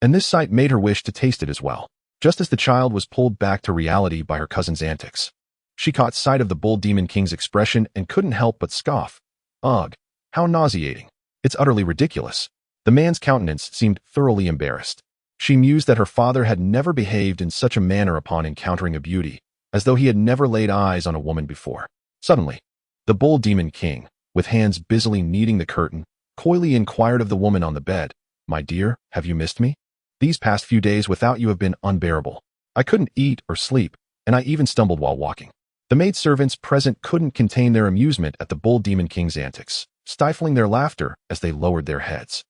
and this sight made her wish to taste it as well. Just as the child was pulled back to reality by her cousin's antics, she caught sight of the Bull Demon King's expression and couldn't help but scoff. Ugh, how nauseating. It's utterly ridiculous. The man's countenance seemed thoroughly embarrassed. She mused that her father had never behaved in such a manner upon encountering a beauty, as though he had never laid eyes on a woman before. Suddenly, the Bull Demon King, with hands busily kneading the curtain, coyly inquired of the woman on the bed, "My dear, have you missed me? These past few days without you have been unbearable. I couldn't eat or sleep, and I even stumbled while walking." The maidservants present couldn't contain their amusement at the Bull Demon King's antics, stifling their laughter as they lowered their heads.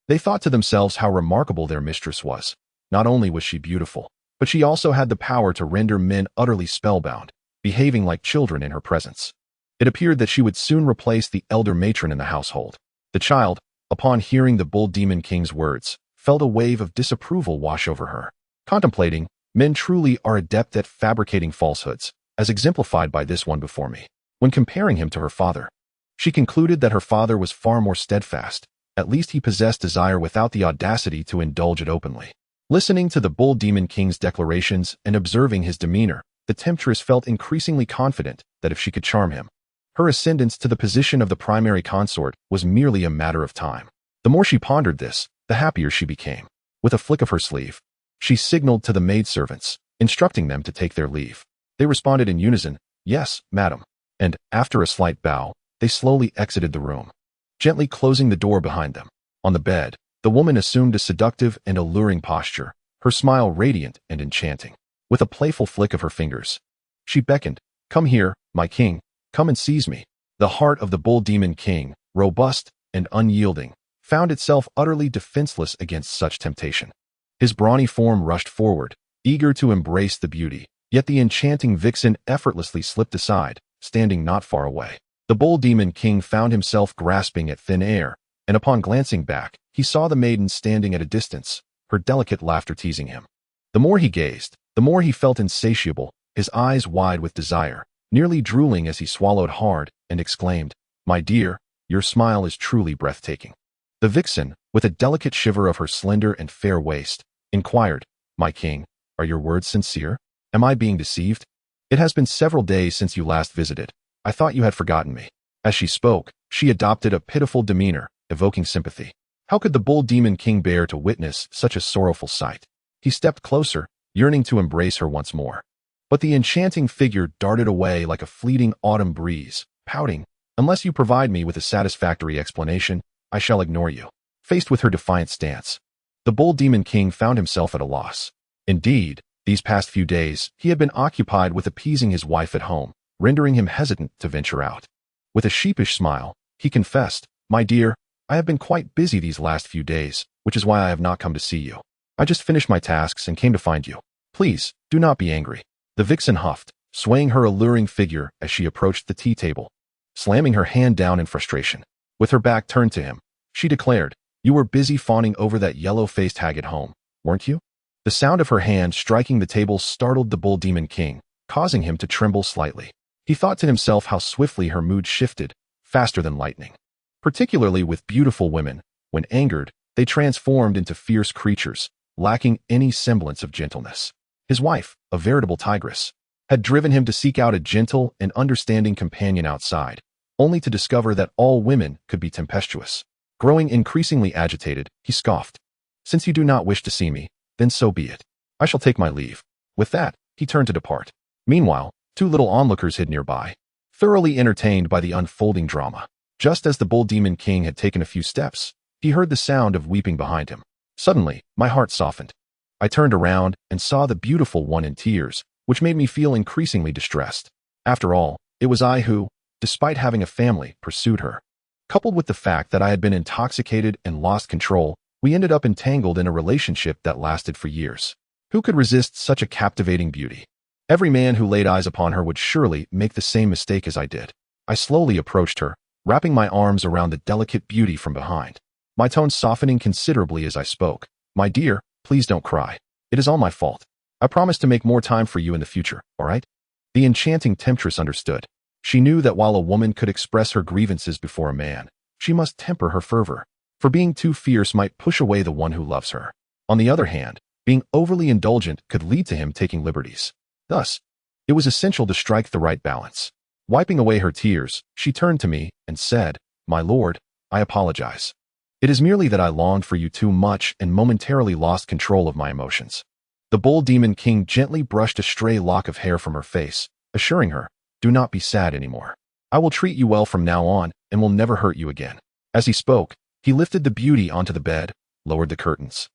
They thought to themselves how remarkable their mistress was. Not only was she beautiful, but she also had the power to render men utterly spellbound, behaving like children in her presence. It appeared that she would soon replace the elder matron in the household. The child, upon hearing the Bull Demon King's words, felt a wave of disapproval wash over her. Contemplating, men truly are adept at fabricating falsehoods, as exemplified by this one before me. When comparing him to her father, she concluded that her father was far more steadfast. At least he possessed desire without the audacity to indulge it openly. Listening to the Bull Demon King's declarations and observing his demeanor, the temptress felt increasingly confident that if she could charm him, her ascendance to the position of the primary consort was merely a matter of time. The more she pondered this, the happier she became. With a flick of her sleeve, she signaled to the maidservants, instructing them to take their leave. They responded in unison, "Yes, madam," and, after a slight bow, they slowly exited the room, gently closing the door behind them. On the bed, the woman assumed a seductive and alluring posture, her smile radiant and enchanting. With a playful flick of her fingers, she beckoned, "Come here, my king, come and seize me." The heart of the Bull Demon King, robust and unyielding, found itself utterly defenseless against such temptation. His brawny form rushed forward, eager to embrace the beauty, yet the enchanting vixen effortlessly slipped aside, standing not far away. The Bull Demon King found himself grasping at thin air, and upon glancing back, he saw the maiden standing at a distance, her delicate laughter teasing him. The more he gazed, the more he felt insatiable, his eyes wide with desire, nearly drooling as he swallowed hard and exclaimed, "My dear, your smile is truly breathtaking." The vixen, with a delicate shiver of her slender and fair waist, inquired, "My king, are your words sincere? Am I being deceived? It has been several days since you last visited. I thought you had forgotten me." As she spoke, she adopted a pitiful demeanor, evoking sympathy. How could the Bull Demon King bear to witness such a sorrowful sight? He stepped closer, yearning to embrace her once more. But the enchanting figure darted away like a fleeting autumn breeze, pouting, "Unless you provide me with a satisfactory explanation, I shall ignore you." Faced with her defiant stance, the Bull Demon King found himself at a loss. Indeed, these past few days, he had been occupied with appeasing his wife at home, rendering him hesitant to venture out. With a sheepish smile, he confessed, "My dear, I have been quite busy these last few days, which is why I have not come to see you. I just finished my tasks and came to find you. Please, do not be angry." The vixen huffed, swaying her alluring figure as she approached the tea table, slamming her hand down in frustration. With her back turned to him, she declared, "You were busy fawning over that yellow-faced hag at home, weren't you?" The sound of her hand striking the table startled the Bull Demon King, causing him to tremble slightly. He thought to himself how swiftly her mood shifted, faster than lightning. Particularly with beautiful women, when angered, they transformed into fierce creatures, lacking any semblance of gentleness. His wife, a veritable tigress, had driven him to seek out a gentle and understanding companion outside, only to discover that all women could be tempestuous. Growing increasingly agitated, he scoffed, "Since you do not wish to see me, then so be it. I shall take my leave." With that, he turned to depart. Meanwhile, two little onlookers hid nearby, thoroughly entertained by the unfolding drama. Just as the Bull Demon King had taken a few steps, he heard the sound of weeping behind him. Suddenly, my heart softened. I turned around and saw the beautiful one in tears, which made me feel increasingly distressed. After all, it was I who, despite having a family, pursued her. Coupled with the fact that I had been intoxicated and lost control, we ended up entangled in a relationship that lasted for years. Who could resist such a captivating beauty? Every man who laid eyes upon her would surely make the same mistake as I did. I slowly approached her, wrapping my arms around the delicate beauty from behind, my tone softening considerably as I spoke. "My dear, please don't cry. It is all my fault. I promise to make more time for you in the future, all right?" The enchanting temptress understood. She knew that while a woman could express her grievances before a man, she must temper her fervor, for being too fierce might push away the one who loves her. On the other hand, being overly indulgent could lead to him taking liberties. Thus, it was essential to strike the right balance. Wiping away her tears, she turned to me and said, "My lord, I apologize. It is merely that I longed for you too much and momentarily lost control of my emotions." The Bull Demon King gently brushed a stray lock of hair from her face, assuring her, "Do not be sad anymore. I will treat you well from now on and will never hurt you again." As he spoke, he lifted the beauty onto the bed, lowered the curtains,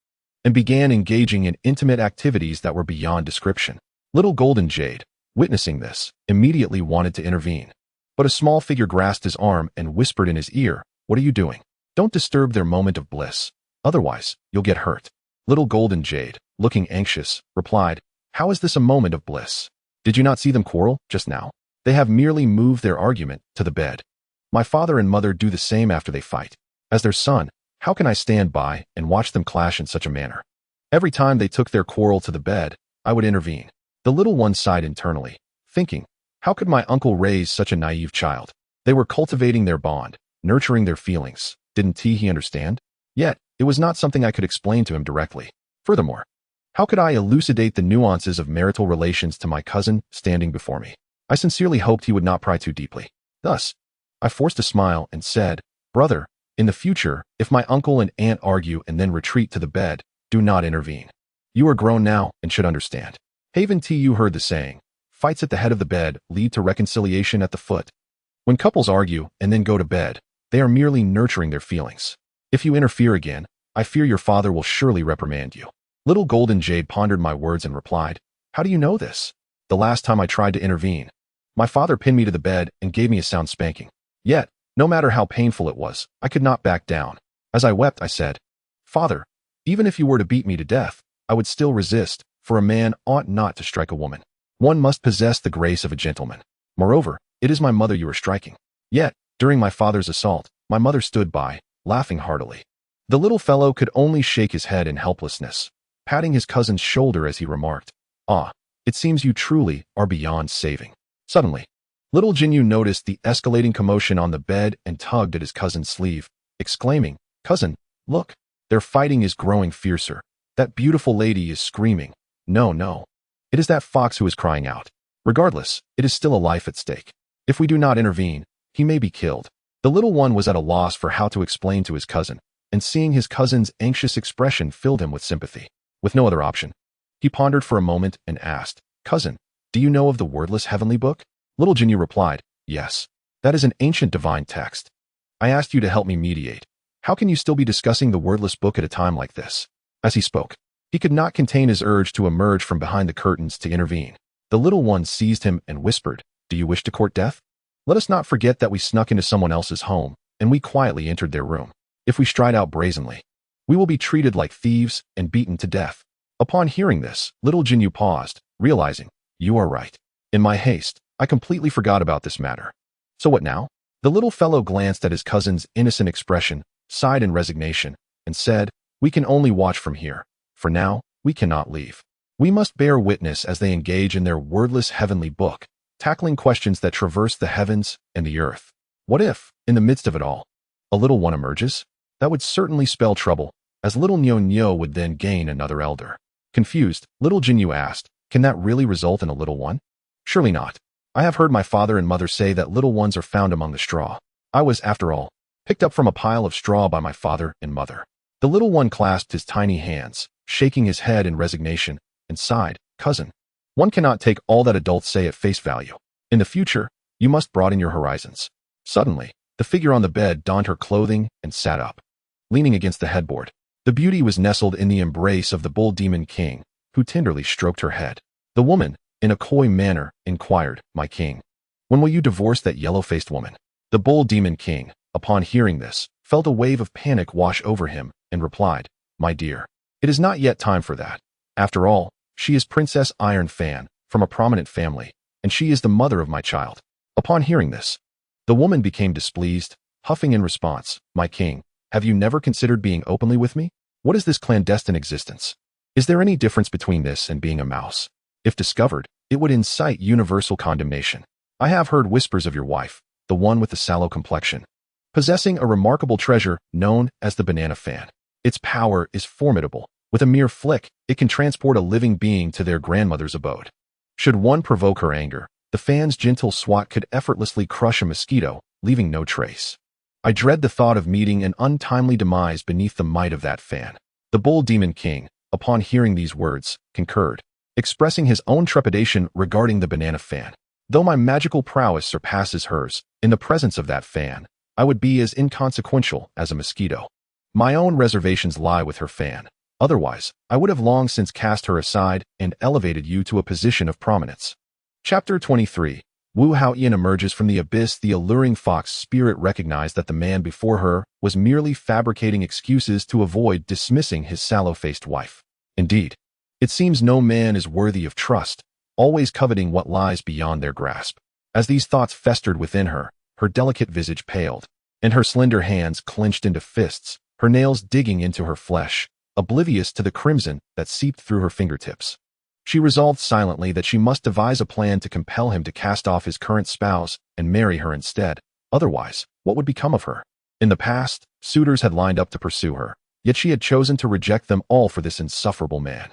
and began engaging in intimate activities that were beyond description. Little Golden Jade, witnessing this, immediately wanted to intervene. But a small figure grasped his arm and whispered in his ear, "What are you doing? Don't disturb their moment of bliss. Otherwise, you'll get hurt." Little Golden Jade, looking anxious, replied, How is this a moment of bliss? Did you not see them quarrel just now? They have merely moved their argument to the bed. My father and mother do the same after they fight. As their son, how can I stand by and watch them clash in such a manner? Every time they took their quarrel to the bed, I would intervene. The little one sighed internally, thinking, how could my uncle raise such a naive child? They were cultivating their bond, nurturing their feelings. Didn't he understand? Yet, it was not something I could explain to him directly. Furthermore, how could I elucidate the nuances of marital relations to my cousin standing before me? I sincerely hoped he would not pry too deeply. Thus, I forced a smile and said, brother, in the future, if my uncle and aunt argue and then retreat to the bed, do not intervene. You are grown now and should understand. Haven't you heard the saying, fights at the head of the bed lead to reconciliation at the foot? When couples argue and then go to bed, they are merely nurturing their feelings. If you interfere again, I fear your father will surely reprimand you. Little Golden Jade pondered my words and replied, how do you know this? The last time I tried to intervene, my father pinned me to the bed and gave me a sound spanking. Yet, no matter how painful it was, I could not back down. As I wept, I said, Father, even if you were to beat me to death, I would still resist, for a man ought not to strike a woman. One must possess the grace of a gentleman. Moreover, it is my mother you are striking. Yet, during my father's assault, my mother stood by, laughing heartily. The little fellow could only shake his head in helplessness, patting his cousin's shoulder as he remarked, ah, it seems you truly are beyond saving. Suddenly, little Jinyu noticed the escalating commotion on the bed and tugged at his cousin's sleeve, exclaiming, cousin, look, their fighting is growing fiercer. That beautiful lady is screaming. No, no. It is that fox who is crying out. Regardless, it is still a life at stake. If we do not intervene, he may be killed. The little one was at a loss for how to explain to his cousin, and seeing his cousin's anxious expression filled him with sympathy. With no other option, he pondered for a moment and asked, cousin, do you know of the wordless heavenly book? Little Jinyu replied, yes. That is an ancient divine text. I asked you to help me mediate. How can you still be discussing the wordless book at a time like this? As he spoke, he could not contain his urge to emerge from behind the curtains to intervene. The little one seized him and whispered, do you wish to court death? Let us not forget that we snuck into someone else's home, and we quietly entered their room. If we stride out brazenly, we will be treated like thieves and beaten to death. Upon hearing this, little Jinyu paused, realizing, you are right. In my haste, I completely forgot about this matter. So what now? The little fellow glanced at his cousin's innocent expression, sighed in resignation, and said, we can only watch from here. For now, we cannot leave. We must bear witness as they engage in their wordless heavenly book, tackling questions that traverse the heavens and the earth. What if, in the midst of it all, a little one emerges? That would certainly spell trouble, as little Nyo would then gain another elder. Confused, little Jinyu asked, can that really result in a little one? Surely not. I have heard my father and mother say that little ones are found among the straw. I was, after all, picked up from a pile of straw by my father and mother. The little one clasped his tiny hands, shaking his head in resignation, and sighed, cousin, one cannot take all that adults say at face value. In the future, you must broaden your horizons. Suddenly, the figure on the bed donned her clothing and sat up. Leaning against the headboard, the beauty was nestled in the embrace of the bull demon king, who tenderly stroked her head. The woman, in a coy manner, inquired, my king, when will you divorce that yellow-faced woman? The bull demon king, upon hearing this, felt a wave of panic wash over him and replied, my dear, it is not yet time for that. After all, she is Princess Iron Fan, from a prominent family, and she is the mother of my child. Upon hearing this, the woman became displeased, huffing in response, my king, have you never considered being openly with me? What is this clandestine existence? Is there any difference between this and being a mouse? If discovered, it would incite universal condemnation. I have heard whispers of your wife, the one with the sallow complexion, possessing a remarkable treasure known as the banana fan. Its power is formidable. With a mere flick, it can transport a living being to their grandmother's abode. Should one provoke her anger, the fan's gentle swat could effortlessly crush a mosquito, leaving no trace. I dread the thought of meeting an untimely demise beneath the might of that fan. The bull demon king, upon hearing these words, concurred, expressing his own trepidation regarding the banana fan. Though my magical prowess surpasses hers, in the presence of that fan, I would be as inconsequential as a mosquito. My own reservations lie with her fan. Otherwise, I would have long since cast her aside and elevated you to a position of prominence. Chapter 23. Wu Hao Ian emerges from the abyss. The alluring fox spirit recognized that the man before her was merely fabricating excuses to avoid dismissing his sallow-faced wife. Indeed, It seems no man is worthy of trust, always coveting what lies beyond their grasp. As these thoughts festered within her, her delicate visage paled, and her slender hands clenched into fists, her nails digging into her flesh, oblivious to the crimson that seeped through her fingertips. She resolved silently that she must devise a plan to compel him to cast off his current spouse and marry her instead. Otherwise, what would become of her? In the past, suitors had lined up to pursue her, yet she had chosen to reject them all for this insufferable man.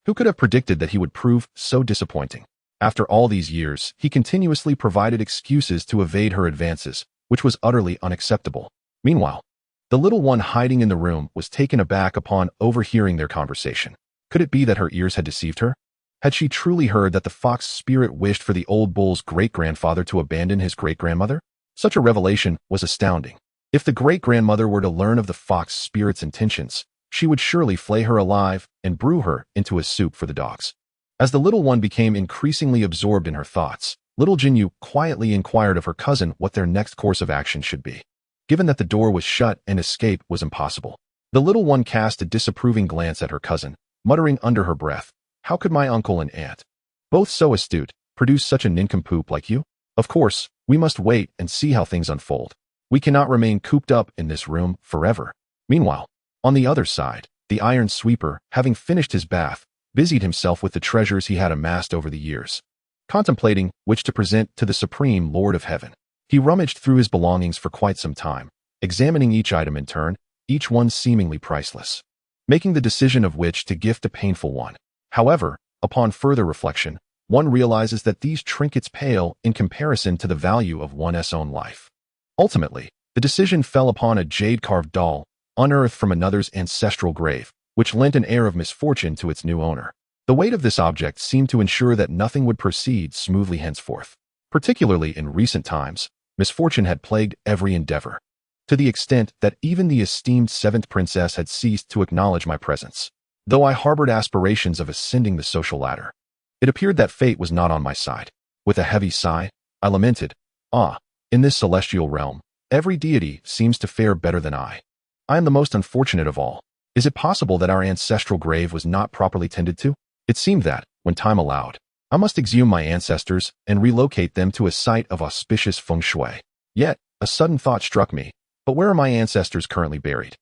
Who could have predicted that he would prove so disappointing? After all these years, he continuously provided excuses to evade her advances, which was utterly unacceptable. Meanwhile, the little one hiding in the room was taken aback upon overhearing their conversation. Could it be that her ears had deceived her? Had she truly heard that the fox spirit wished for the old bull's great-grandfather to abandon his great-grandmother? Such a revelation was astounding. If the great-grandmother were to learn of the fox spirit's intentions, she would surely flay her alive and brew her into a soup for the dogs. As the little one became increasingly absorbed in her thoughts, little Jinyu quietly inquired of her cousin what their next course of action should be. Given that the door was shut and escape was impossible, the little one cast a disapproving glance at her cousin, muttering under her breath, "How could my uncle and aunt, both so astute, produce such a nincompoop like you? Of course, we must wait and see how things unfold. We cannot remain cooped up in this room forever." Meanwhile, on the other side, the iron sweeper, having finished his bath, busied himself with the treasures he had amassed over the years, contemplating which to present to the Supreme Lord of Heaven. He rummaged through his belongings for quite some time, examining each item in turn, each one seemingly priceless, making the decision of which to gift a painful one. However, upon further reflection, one realizes that these trinkets pale in comparison to the value of one's own life. Ultimately, the decision fell upon a jade-carved doll, unearthed from another's ancestral grave, which lent an air of misfortune to its new owner. The weight of this object seemed to ensure that nothing would proceed smoothly henceforth. Particularly in recent times, misfortune had plagued every endeavor, to the extent that even the esteemed seventh princess had ceased to acknowledge my presence. Though I harbored aspirations of ascending the social ladder, it appeared that fate was not on my side. With a heavy sigh, I lamented, in this celestial realm, every deity seems to fare better than I. I am the most unfortunate of all. Is it possible that our ancestral grave was not properly tended to? It seemed that, when time allowed, I must exhume my ancestors and relocate them to a site of auspicious feng shui. Yet, a sudden thought struck me. But where are my ancestors currently buried?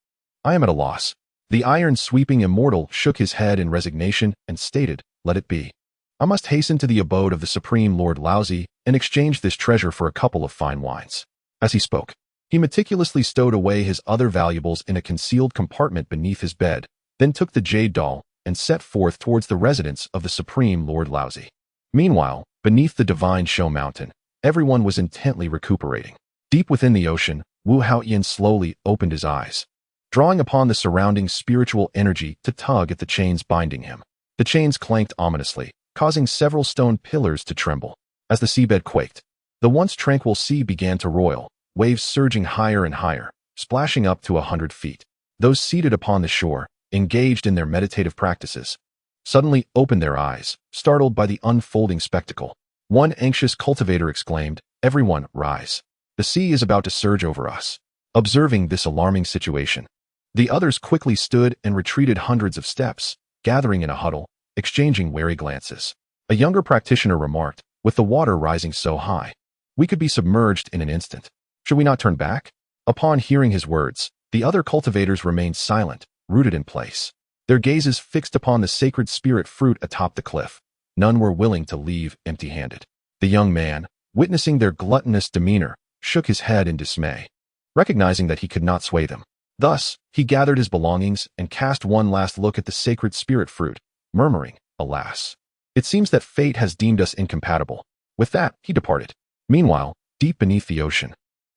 I am at a loss. The iron-sweeping immortal shook his head in resignation and stated, "Let it be. I must hasten to the abode of the Supreme Lord Laozi and exchange this treasure for a couple of fine wines." As he spoke, he meticulously stowed away his other valuables in a concealed compartment beneath his bed, then took the jade doll and set forth towards the residence of the Supreme Lord Laozi. Meanwhile, beneath the divine show mountain, everyone was intently recuperating. Deep within the ocean, Wu Haoyan slowly opened his eyes, drawing upon the surrounding spiritual energy to tug at the chains binding him. The chains clanked ominously, causing several stone pillars to tremble. As the seabed quaked, the once tranquil sea began to roil, waves surging higher and higher, splashing up to 100 feet. Those seated upon the shore, engaged in their meditative practices, suddenly opened their eyes, startled by the unfolding spectacle. One anxious cultivator exclaimed, "Everyone, rise. The sea is about to surge over us." Observing this alarming situation, the others quickly stood and retreated hundreds of steps, gathering in a huddle, exchanging wary glances. A younger practitioner remarked, "With the water rising so high, we could be submerged in an instant. Should we not turn back?" Upon hearing his words, the other cultivators remained silent, rooted in place, their gazes fixed upon the sacred spirit fruit atop the cliff. None were willing to leave empty-handed. The young man, witnessing their gluttonous demeanor, shook his head in dismay, recognizing that he could not sway them. Thus, he gathered his belongings and cast one last look at the sacred spirit fruit, murmuring, "Alas, it seems that fate has deemed us incompatible." With that, he departed. Meanwhile, deep beneath the ocean,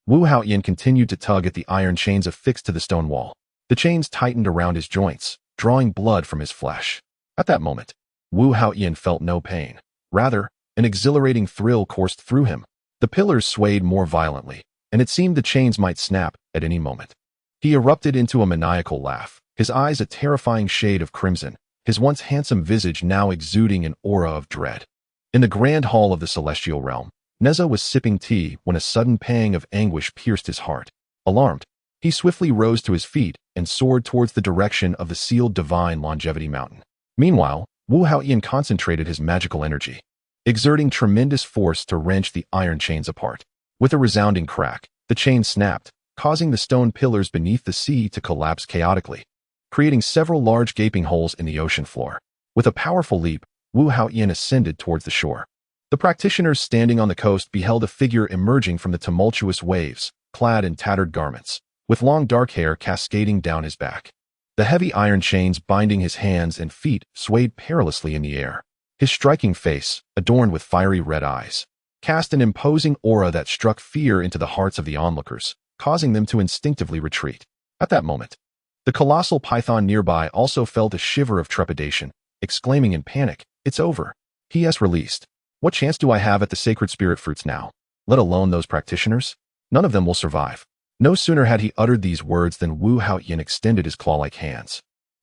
Wu Haoyan continued to tug at the iron chains affixed to the stone wall. The chains tightened around his joints, drawing blood from his flesh. At that moment, Wu Haoyan felt no pain. Rather, an exhilarating thrill coursed through him. The pillars swayed more violently, and it seemed the chains might snap at any moment. He erupted into a maniacal laugh, his eyes a terrifying shade of crimson, his once handsome visage now exuding an aura of dread. In the grand hall of the celestial realm, Nezha was sipping tea when a sudden pang of anguish pierced his heart. Alarmed, he swiftly rose to his feet and soared towards the direction of the sealed divine longevity mountain. Meanwhile, Wu Haoyan concentrated his magical energy, exerting tremendous force to wrench the iron chains apart. With a resounding crack, the chain snapped, causing the stone pillars beneath the sea to collapse chaotically, creating several large gaping holes in the ocean floor. With a powerful leap, Wu Haoyan ascended towards the shore. The practitioners standing on the coast beheld a figure emerging from the tumultuous waves, clad in tattered garments, with long dark hair cascading down his back. The heavy iron chains binding his hands and feet swayed perilously in the air. His striking face, adorned with fiery red eyes, cast an imposing aura that struck fear into the hearts of the onlookers, causing them to instinctively retreat. At that moment, the colossal python nearby also felt a shiver of trepidation, exclaiming in panic, "It's over. He has released. What chance do I have at the sacred spirit fruits now? Let alone those practitioners? None of them will survive." No sooner had he uttered these words than Wu Haoyan extended his claw-like hands,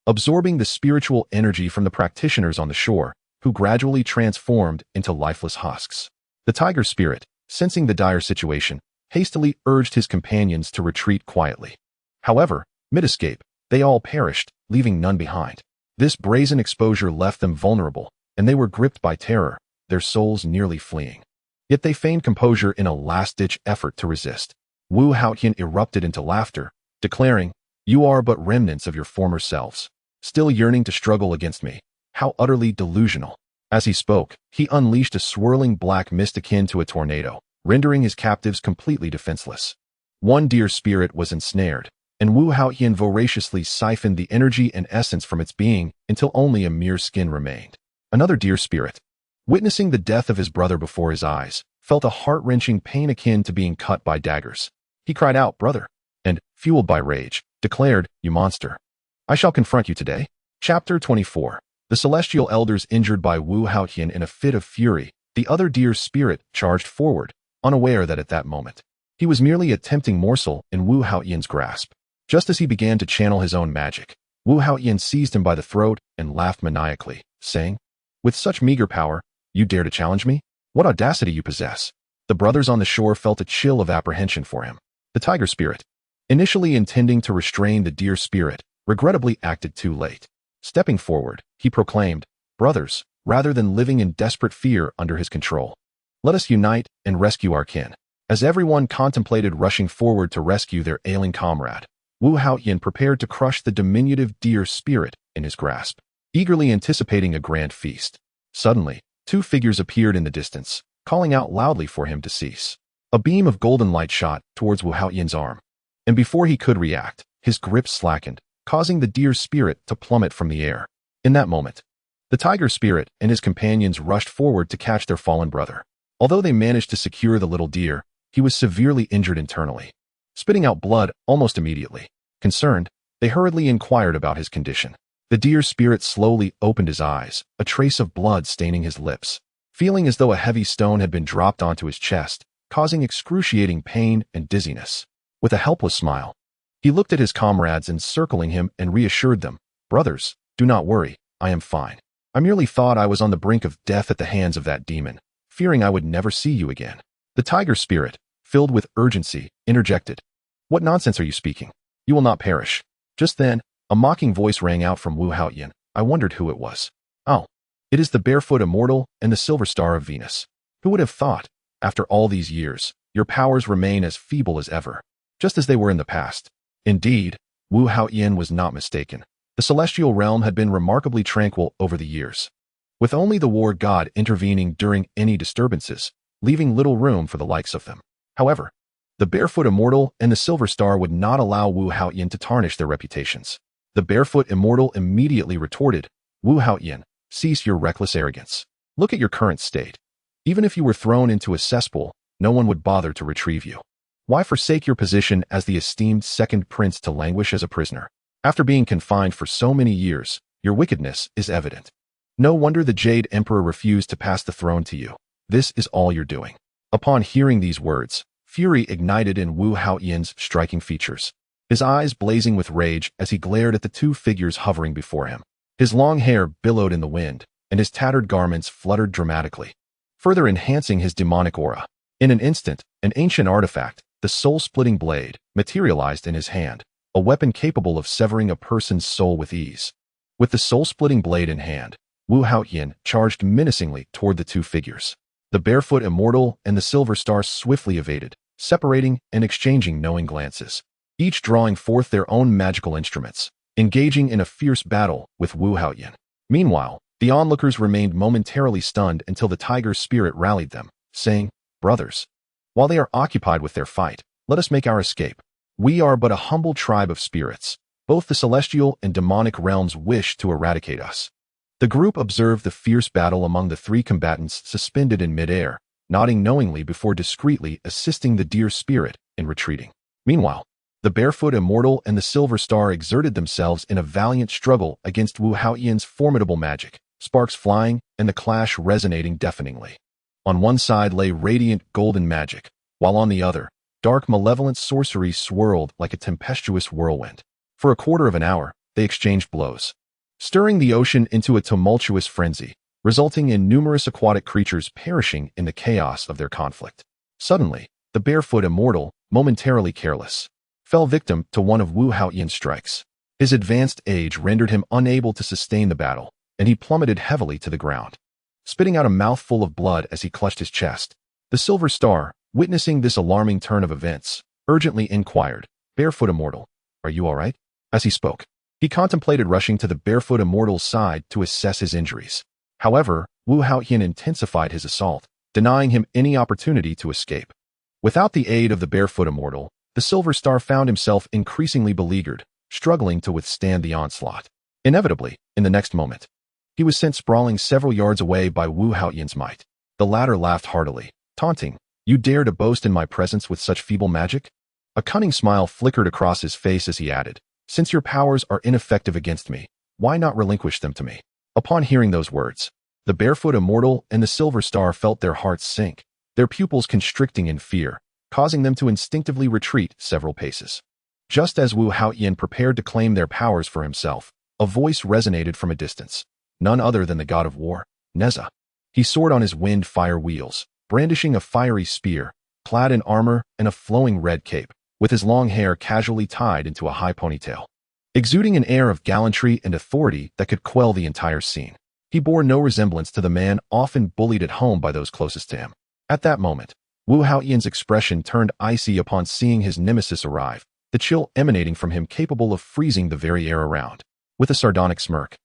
absorbing the spiritual energy from the practitioners on the shore, who gradually transformed into lifeless husks. The tiger spirit, sensing the dire situation, hastily urged his companions to retreat quietly. However, mid-escape, they all perished, leaving none behind. This brazen exposure left them vulnerable, and they were gripped by terror, their souls nearly fleeing. Yet they feigned composure in a last-ditch effort to resist. Wu Haoyan erupted into laughter, declaring, "You are but remnants of your former selves, still yearning to struggle against me. How utterly delusional." As he spoke, he unleashed a swirling black mist akin to a tornado, rendering his captives completely defenseless. One deer spirit was ensnared, and Wu Haoyan voraciously siphoned the energy and essence from its being until only a mere skin remained. Another deer spirit, witnessing the death of his brother before his eyes, felt a heart-wrenching pain akin to being cut by daggers. He cried out, "Brother," and, fueled by rage, declared, "You monster. I shall confront you today." Chapter 24. The celestial elders injured by Wu Haoyan in a fit of fury, the other deer spirit charged forward, unaware that at that moment, he was merely a tempting morsel in Wu Haoyan's grasp. Just as he began to channel his own magic, Wu Haoyan seized him by the throat and laughed maniacally, saying, "With such meager power, you dare to challenge me? What audacity you possess." The brothers on the shore felt a chill of apprehension for him. The tiger spirit, initially intending to restrain the deer spirit, regrettably acted too late. Stepping forward, he proclaimed, "Brothers, rather than living in desperate fear under his control, let us unite and rescue our kin." As everyone contemplated rushing forward to rescue their ailing comrade, Wu Haoyan prepared to crush the diminutive deer spirit in his grasp, eagerly anticipating a grand feast. Suddenly, two figures appeared in the distance, calling out loudly for him to cease. A beam of golden light shot towards Wu Haoyan's arm, and before he could react, his grip slackened, causing the deer spirit to plummet from the air. In that moment, the tiger spirit and his companions rushed forward to catch their fallen brother. Although they managed to secure the little deer, he was severely injured internally, spitting out blood almost immediately. Concerned, they hurriedly inquired about his condition. The deer spirit slowly opened his eyes, a trace of blood staining his lips, feeling as though a heavy stone had been dropped onto his chest, causing excruciating pain and dizziness. With a helpless smile, he looked at his comrades encircling him and reassured them, "Brothers, do not worry, I am fine. I merely thought I was on the brink of death at the hands of that demon, fearing I would never see you again." The tiger spirit, filled with urgency, interjected, "What nonsense are you speaking? You will not perish." Just then, a mocking voice rang out from Wu Haoyan. I wondered who it was. "Oh, it is the barefoot immortal and the silver star of Venus. Who would have thought, after all these years, your powers remain as feeble as ever, just as they were in the past?" Indeed, Wu Haoyan was not mistaken. The celestial realm had been remarkably tranquil over the years, with only the war god intervening during any disturbances, leaving little room for the likes of them. However, the barefoot immortal and the silver star would not allow Wu Haoyan to tarnish their reputations. The barefoot immortal immediately retorted, "Wu Haoyan, cease your reckless arrogance. Look at your current state. Even if you were thrown into a cesspool, no one would bother to retrieve you. Why forsake your position as the esteemed second prince to languish as a prisoner? After being confined for so many years, your wickedness is evident. No wonder the Jade Emperor refused to pass the throne to you. This is all you're doing." Upon hearing these words, fury ignited in Wu Haoyan's striking features, his eyes blazing with rage as he glared at the two figures hovering before him. His long hair billowed in the wind, and his tattered garments fluttered dramatically, further enhancing his demonic aura. In an instant, an ancient artifact, the soul-splitting blade, materialized in his hand, a weapon capable of severing a person's soul with ease. With the soul-splitting blade in hand, Wu Haoyan charged menacingly toward the two figures. The barefoot immortal and the silver star swiftly evaded, separating and exchanging knowing glances, each drawing forth their own magical instruments, engaging in a fierce battle with Wu Haoyan. Meanwhile, the onlookers remained momentarily stunned until the tiger's spirit rallied them, saying, "Brothers, while they are occupied with their fight, let us make our escape. We are but a humble tribe of spirits. Both the celestial and demonic realms wish to eradicate us." The group observed the fierce battle among the three combatants suspended in midair, nodding knowingly before discreetly assisting the deer spirit in retreating. Meanwhile, the barefoot immortal and the silver star exerted themselves in a valiant struggle against Wu Haoyan's formidable magic, sparks flying and the clash resonating deafeningly. On one side lay radiant golden magic, while on the other, dark malevolent sorcery swirled like a tempestuous whirlwind. For a quarter of an hour, they exchanged blows, stirring the ocean into a tumultuous frenzy, resulting in numerous aquatic creatures perishing in the chaos of their conflict. Suddenly, the barefoot immortal, momentarily careless, fell victim to one of Wu Haoyan's strikes. His advanced age rendered him unable to sustain the battle, and he plummeted heavily to the ground, spitting out a mouthful of blood as he clutched his chest. The silver star, witnessing this alarming turn of events, urgently inquired, "Barefoot immortal, are you all right?" As he spoke, he contemplated rushing to the barefoot immortal's side to assess his injuries. However, Wu Haoyan intensified his assault, denying him any opportunity to escape. Without the aid of the barefoot immortal, the silver star found himself increasingly beleaguered, struggling to withstand the onslaught. Inevitably, in the next moment, he was sent sprawling several yards away by Wu Haoyan's might. The latter laughed heartily, taunting, "You dare to boast in my presence with such feeble magic?" A cunning smile flickered across his face as he added, "Since your powers are ineffective against me, why not relinquish them to me?" Upon hearing those words, the barefoot immortal and the silver star felt their hearts sink, their pupils constricting in fear, causing them to instinctively retreat several paces. Just as Wu Haoyan prepared to claim their powers for himself, a voice resonated from a distance, none other than the god of war, Nezha. He soared on his wind fire wheels, brandishing a fiery spear, clad in armor and a flowing red cape, with his long hair casually tied into a high ponytail, exuding an air of gallantry and authority that could quell the entire scene. He bore no resemblance to the man often bullied at home by those closest to him. At that moment, Wu Haoyan's expression turned icy upon seeing his nemesis arrive, the chill emanating from him capable of freezing the very air around. With a sardonic smirk,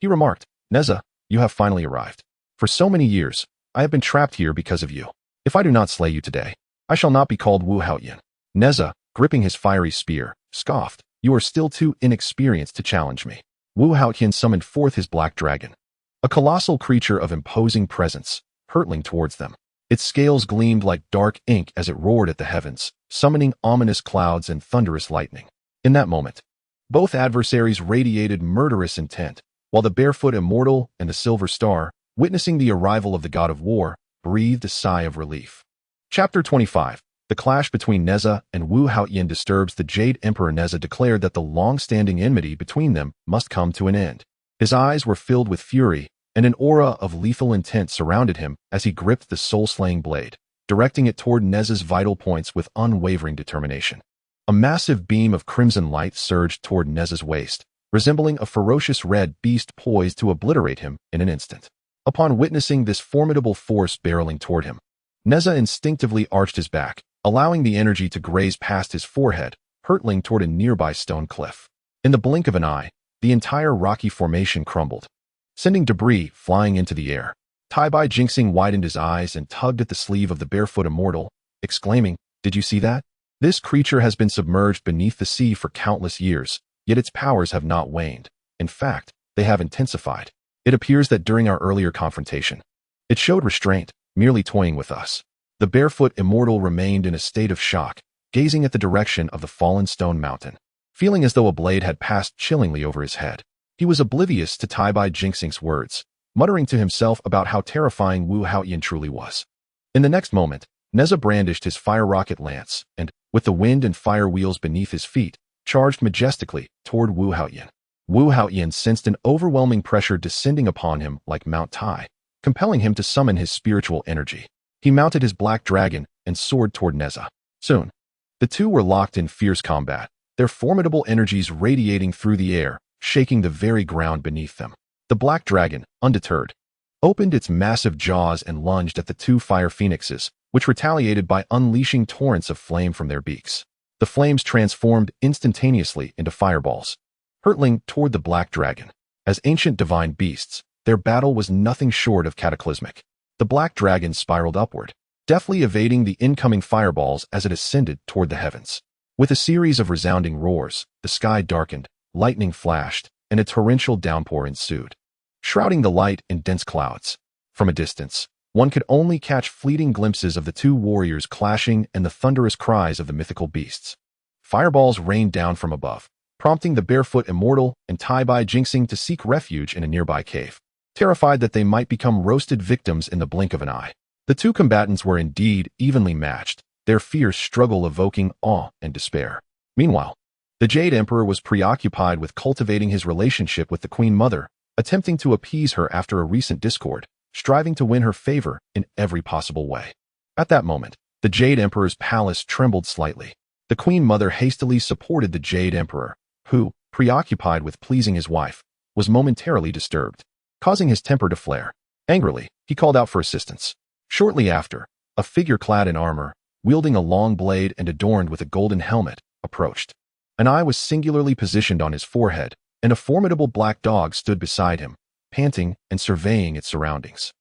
he remarked, "Nezha, you have finally arrived. For so many years, I have been trapped here because of you. If I do not slay you today, I shall not be called Wu Haoyan." Nezha, gripping his fiery spear, scoffed, "You are still too inexperienced to challenge me." Wu Haoyan summoned forth his black dragon, a colossal creature of imposing presence, hurtling towards them. Its scales gleamed like dark ink as it roared at the heavens, summoning ominous clouds and thunderous lightning. In that moment, both adversaries radiated murderous intent, while the barefoot immortal and the silver star, witnessing the arrival of the god of war, breathed a sigh of relief. Chapter 25. The clash between Nezha and Wu Haoyan disturbs the Jade Emperor. Nezha declared that the long-standing enmity between them must come to an end. His eyes were filled with fury, and an aura of lethal intent surrounded him as he gripped the soul-slaying blade, directing it toward Nezha's vital points with unwavering determination. A massive beam of crimson light surged toward Nezha's waist, resembling a ferocious red beast poised to obliterate him in an instant. Upon witnessing this formidable force barreling toward him, Nezha instinctively arched his back, allowing the energy to graze past his forehead, hurtling toward a nearby stone cliff. In the blink of an eye, the entire rocky formation crumbled, sending debris flying into the air. Tai-Bai Jinxing widened his eyes and tugged at the sleeve of the barefoot immortal, exclaiming, "Did you see that? This creature has been submerged beneath the sea for countless years, yet its powers have not waned. In fact, they have intensified. It appears that during our earlier confrontation, it showed restraint, merely toying with us." The barefoot immortal remained in a state of shock, gazing at the direction of the fallen stone mountain, feeling as though a blade had passed chillingly over his head. He was oblivious to Tai-Bai Jinxing's words, muttering to himself about how terrifying Wu Haoyan truly was. In the next moment, Nezha brandished his fire rocket lance and, with the wind and fire wheels beneath his feet, charged majestically toward Wu Haoyan. Wu Haoyan sensed an overwhelming pressure descending upon him like Mount Tai, compelling him to summon his spiritual energy. He mounted his black dragon and soared toward Nezha. Soon, the two were locked in fierce combat, their formidable energies radiating through the air, shaking the very ground beneath them. The black dragon, undeterred, opened its massive jaws and lunged at the two fire phoenixes, which retaliated by unleashing torrents of flame from their beaks. The flames transformed instantaneously into fireballs, hurtling toward the black dragon. As ancient divine beasts, their battle was nothing short of cataclysmic. The black dragon spiraled upward, deftly evading the incoming fireballs as it ascended toward the heavens. With a series of resounding roars, the sky darkened, lightning flashed, and a torrential downpour ensued, shrouding the light in dense clouds. From a distance, one could only catch fleeting glimpses of the two warriors clashing and the thunderous cries of the mythical beasts. Fireballs rained down from above, prompting the barefoot immortal and Tai-Bai Jinxing to seek refuge in a nearby cave, terrified that they might become roasted victims in the blink of an eye. The two combatants were indeed evenly matched, their fierce struggle evoking awe and despair. Meanwhile, the Jade Emperor was preoccupied with cultivating his relationship with the Queen Mother, attempting to appease her after a recent discord, striving to win her favor in every possible way. At that moment, the Jade Emperor's palace trembled slightly. The Queen Mother hastily supported the Jade Emperor, who, preoccupied with pleasing his wife, was momentarily disturbed, causing his temper to flare. Angrily, he called out for assistance. Shortly after, a figure clad in armor, wielding a long blade and adorned with a golden helmet, approached. An eye was singularly positioned on his forehead, and a formidable black dog stood beside him, panting and surveying its surroundings.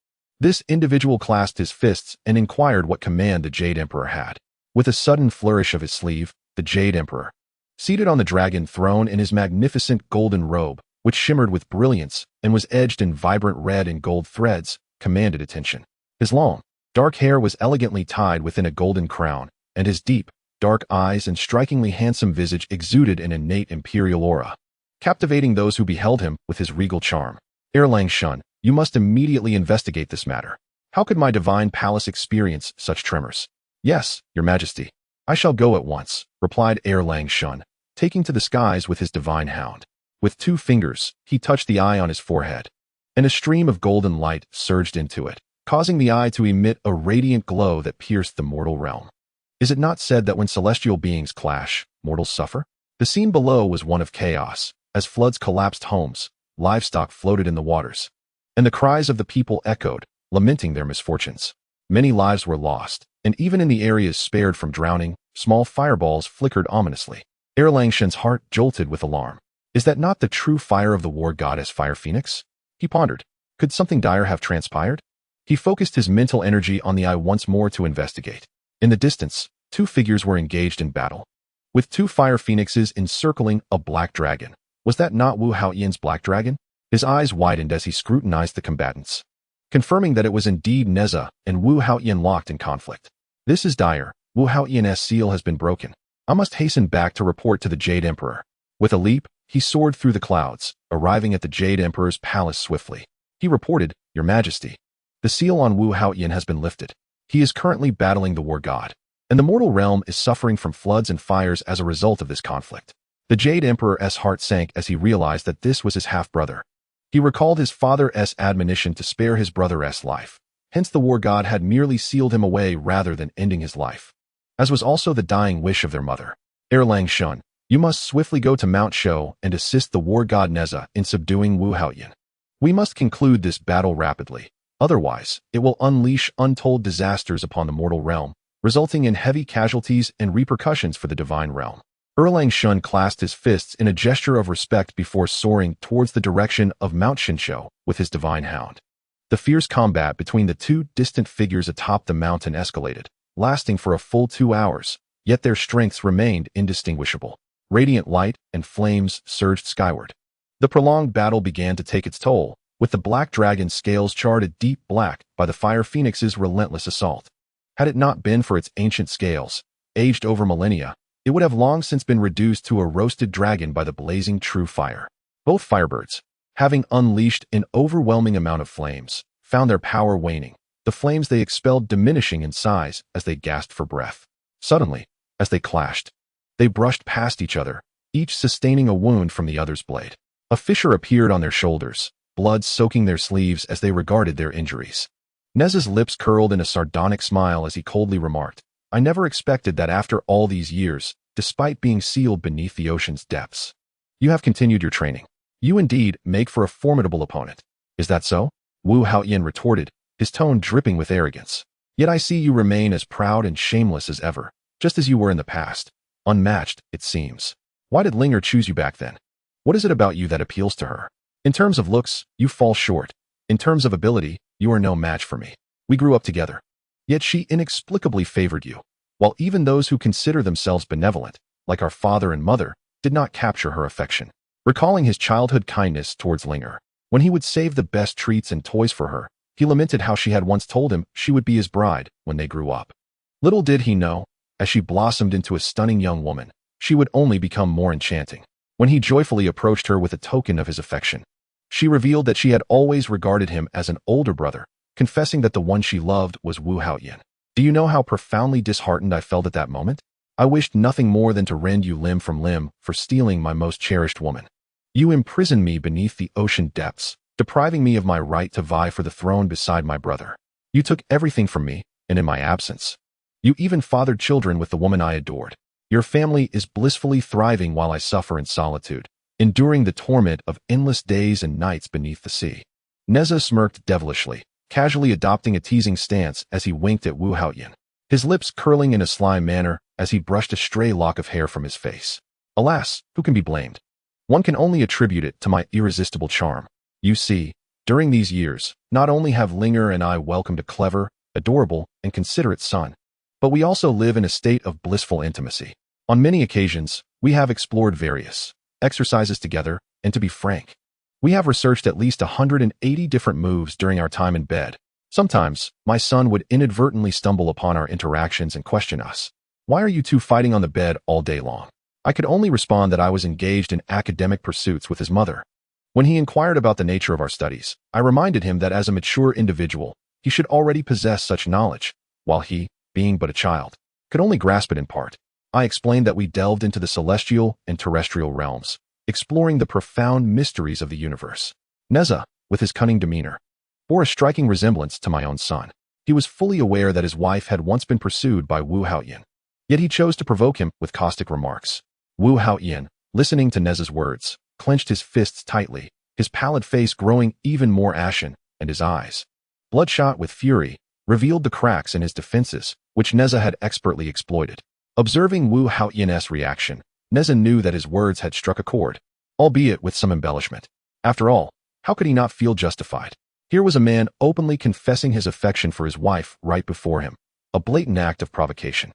This individual clasped his fists and inquired what command the Jade Emperor had. With a sudden flourish of his sleeve, the Jade Emperor, seated on the dragon throne in his magnificent golden robe, which shimmered with brilliance and was edged in vibrant red and gold threads, commanded attention. His long, dark hair was elegantly tied within a golden crown, and his deep, dark eyes and strikingly handsome visage exuded an innate imperial aura, captivating those who beheld him with his regal charm. Erlang Shun, you must immediately investigate this matter. How could my divine palace experience such tremors? Yes, your majesty. I shall go at once, replied Erlang Shun, taking to the skies with his divine hound. With 2 fingers, he touched the eye on his forehead, and a stream of golden light surged into it, causing the eye to emit a radiant glow that pierced the mortal realm. Is it not said that when celestial beings clash, mortals suffer? The scene below was one of chaos, as floods collapsed homes, livestock floated in the waters, and the cries of the people echoed, lamenting their misfortunes. Many lives were lost, and even in the areas spared from drowning, small fireballs flickered ominously. Erlang Shun's heart jolted with alarm. Is that not the true fire of the war goddess Fire Phoenix? He pondered. Could something dire have transpired? He focused his mental energy on the eye once more to investigate. In the distance, 2 figures were engaged in battle, with 2 fire phoenixes encircling a black dragon. Was that not Wu Haoyan's black dragon? His eyes widened as he scrutinized the combatants, confirming that it was indeed Nezha and Wu Haoyan locked in conflict. This is dire. Wu Haoyan's seal has been broken. I must hasten back to report to the Jade Emperor. With a leap, he soared through the clouds, arriving at the Jade Emperor's palace swiftly. He reported, Your Majesty, the seal on Wu Haoyan has been lifted. He is currently battling the war god, and the mortal realm is suffering from floods and fires as a result of this conflict. The Jade Emperor's heart sank as he realized that this was his half-brother. He recalled his father's admonition to spare his brother's life. Hence the war god had merely sealed him away rather than ending his life, as was also the dying wish of their mother. Erlang Shun, you must swiftly go to Mount Shou and assist the war god Nezha in subduing Wu Haoyan. We must conclude this battle rapidly. Otherwise, it will unleash untold disasters upon the mortal realm, resulting in heavy casualties and repercussions for the divine realm. Erlang Shun clasped his fists in a gesture of respect before soaring towards the direction of Mount Shinshu with his divine hound. The fierce combat between the 2 distant figures atop the mountain escalated, lasting for a full 2 hours, yet their strengths remained indistinguishable. Radiant light and flames surged skyward. The prolonged battle began to take its toll, with the black dragon's scales charred a deep black by the fire phoenix's relentless assault. Had it not been for its ancient scales, aged over millennia, it would have long since been reduced to a roasted dragon by the blazing true fire. Both firebirds, having unleashed an overwhelming amount of flames, found their power waning, the flames they expelled diminishing in size as they gasped for breath. Suddenly, as they clashed, they brushed past each other, each sustaining a wound from the other's blade. A fissure appeared on their shoulders, blood soaking their sleeves as they regarded their injuries. Nezha's lips curled in a sardonic smile as he coldly remarked, I never expected that after all these years, despite being sealed beneath the ocean's depths, you have continued your training. You indeed make for a formidable opponent. Is that so? Wu Haoyan retorted, his tone dripping with arrogance. Yet I see you remain as proud and shameless as ever, just as you were in the past. Unmatched, it seems. Why did Linger choose you back then? What is it about you that appeals to her? In terms of looks, you fall short. In terms of ability, you are no match for me. We grew up together. Yet she inexplicably favored you, while even those who consider themselves benevolent, like our father and mother, did not capture her affection. Recalling his childhood kindness towards Linger, when he would save the best treats and toys for her, he lamented how she had once told him she would be his bride when they grew up. Little did he know, as she blossomed into a stunning young woman, she would only become more enchanting. When he joyfully approached her with a token of his affection, she revealed that she had always regarded him as an older brother, confessing that the one she loved was Wu Haoyan. Do you know how profoundly disheartened I felt at that moment? I wished nothing more than to rend you limb from limb for stealing my most cherished woman. You imprisoned me beneath the ocean depths, depriving me of my right to vie for the throne beside my brother. You took everything from me, and in my absence, you even fathered children with the woman I adored. Your family is blissfully thriving while I suffer in solitude, enduring the torment of endless days and nights beneath the sea. Nezha smirked devilishly, casually adopting a teasing stance as he winked at Wu Haoyan, his lips curling in a sly manner as he brushed a stray lock of hair from his face. Alas, who can be blamed? One can only attribute it to my irresistible charm. You see, during these years, not only have Linger and I welcomed a clever, adorable, and considerate son, but we also live in a state of blissful intimacy. On many occasions, we have explored various exercises together, and to be frank, we have researched at least 180 different moves during our time in bed. Sometimes, my son would inadvertently stumble upon our interactions and question us. Why are you two fighting on the bed all day long? I could only respond that I was engaged in academic pursuits with his mother. When he inquired about the nature of our studies, I reminded him that as a mature individual, he should already possess such knowledge, while he, being but a child, could only grasp it in part. I explained that we delved into the celestial and terrestrial realms, exploring the profound mysteries of the universe. Nezha, with his cunning demeanor, bore a striking resemblance to my own son. He was fully aware that his wife had once been pursued by Wu Haoyan, yet he chose to provoke him with caustic remarks. Wu Haoyan, listening to Nezha's words, clenched his fists tightly, his pallid face growing even more ashen, and his eyes, bloodshot with fury, revealed the cracks in his defenses, which Nezha had expertly exploited. Observing Wu Haoyan's reaction, Nezha knew that his words had struck a chord, albeit with some embellishment. After all, how could he not feel justified? Here was a man openly confessing his affection for his wife right before him, a blatant act of provocation.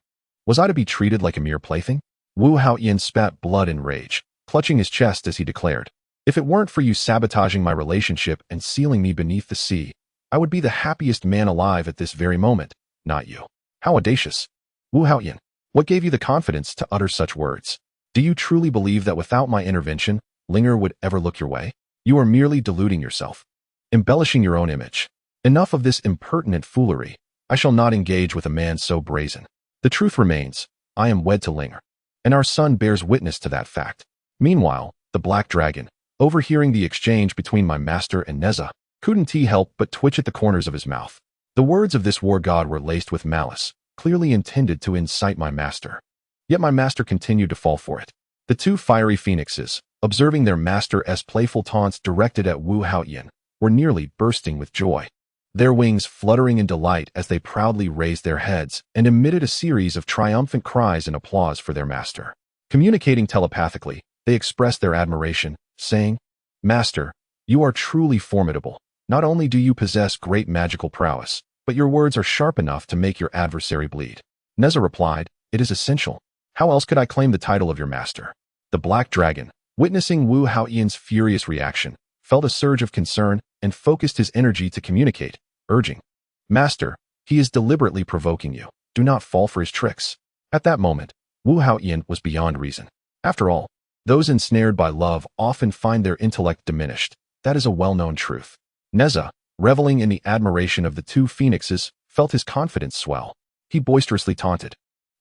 Was I to be treated like a mere plaything? Wu Haoyan spat blood in rage, clutching his chest as he declared, if it weren't for you sabotaging my relationship and sealing me beneath the sea, I would be the happiest man alive at this very moment, not you. How audacious. Wu Haoyan, what gave you the confidence to utter such words? Do you truly believe that without my intervention, Linger would ever look your way? You are merely deluding yourself, embellishing your own image. Enough of this impertinent foolery. I shall not engage with a man so brazen. The truth remains, I am wed to Linger, and our son bears witness to that fact. Meanwhile, the Black Dragon, overhearing the exchange between my master and Nezha, couldn't he help but twitch at the corners of his mouth. The words of this war god were laced with malice, clearly intended to incite my master. Yet my master continued to fall for it. The two fiery phoenixes, observing their master's playful taunts directed at Wu Haoyan, were nearly bursting with joy, their wings fluttering in delight as they proudly raised their heads and emitted a series of triumphant cries and applause for their master. Communicating telepathically, they expressed their admiration, saying, Master, you are truly formidable. Not only do you possess great magical prowess, but your words are sharp enough to make your adversary bleed. Nezha replied, it is essential. How else could I claim the title of your master? The Black Dragon, witnessing Wu Haoyan's furious reaction, felt a surge of concern and focused his energy to communicate, urging, Master, he is deliberately provoking you. Do not fall for his tricks. At that moment, Wu Haoyan was beyond reason. After all, those ensnared by love often find their intellect diminished. That is a well-known truth. Nezha, reveling in the admiration of the two phoenixes, felt his confidence swell. He boisterously taunted,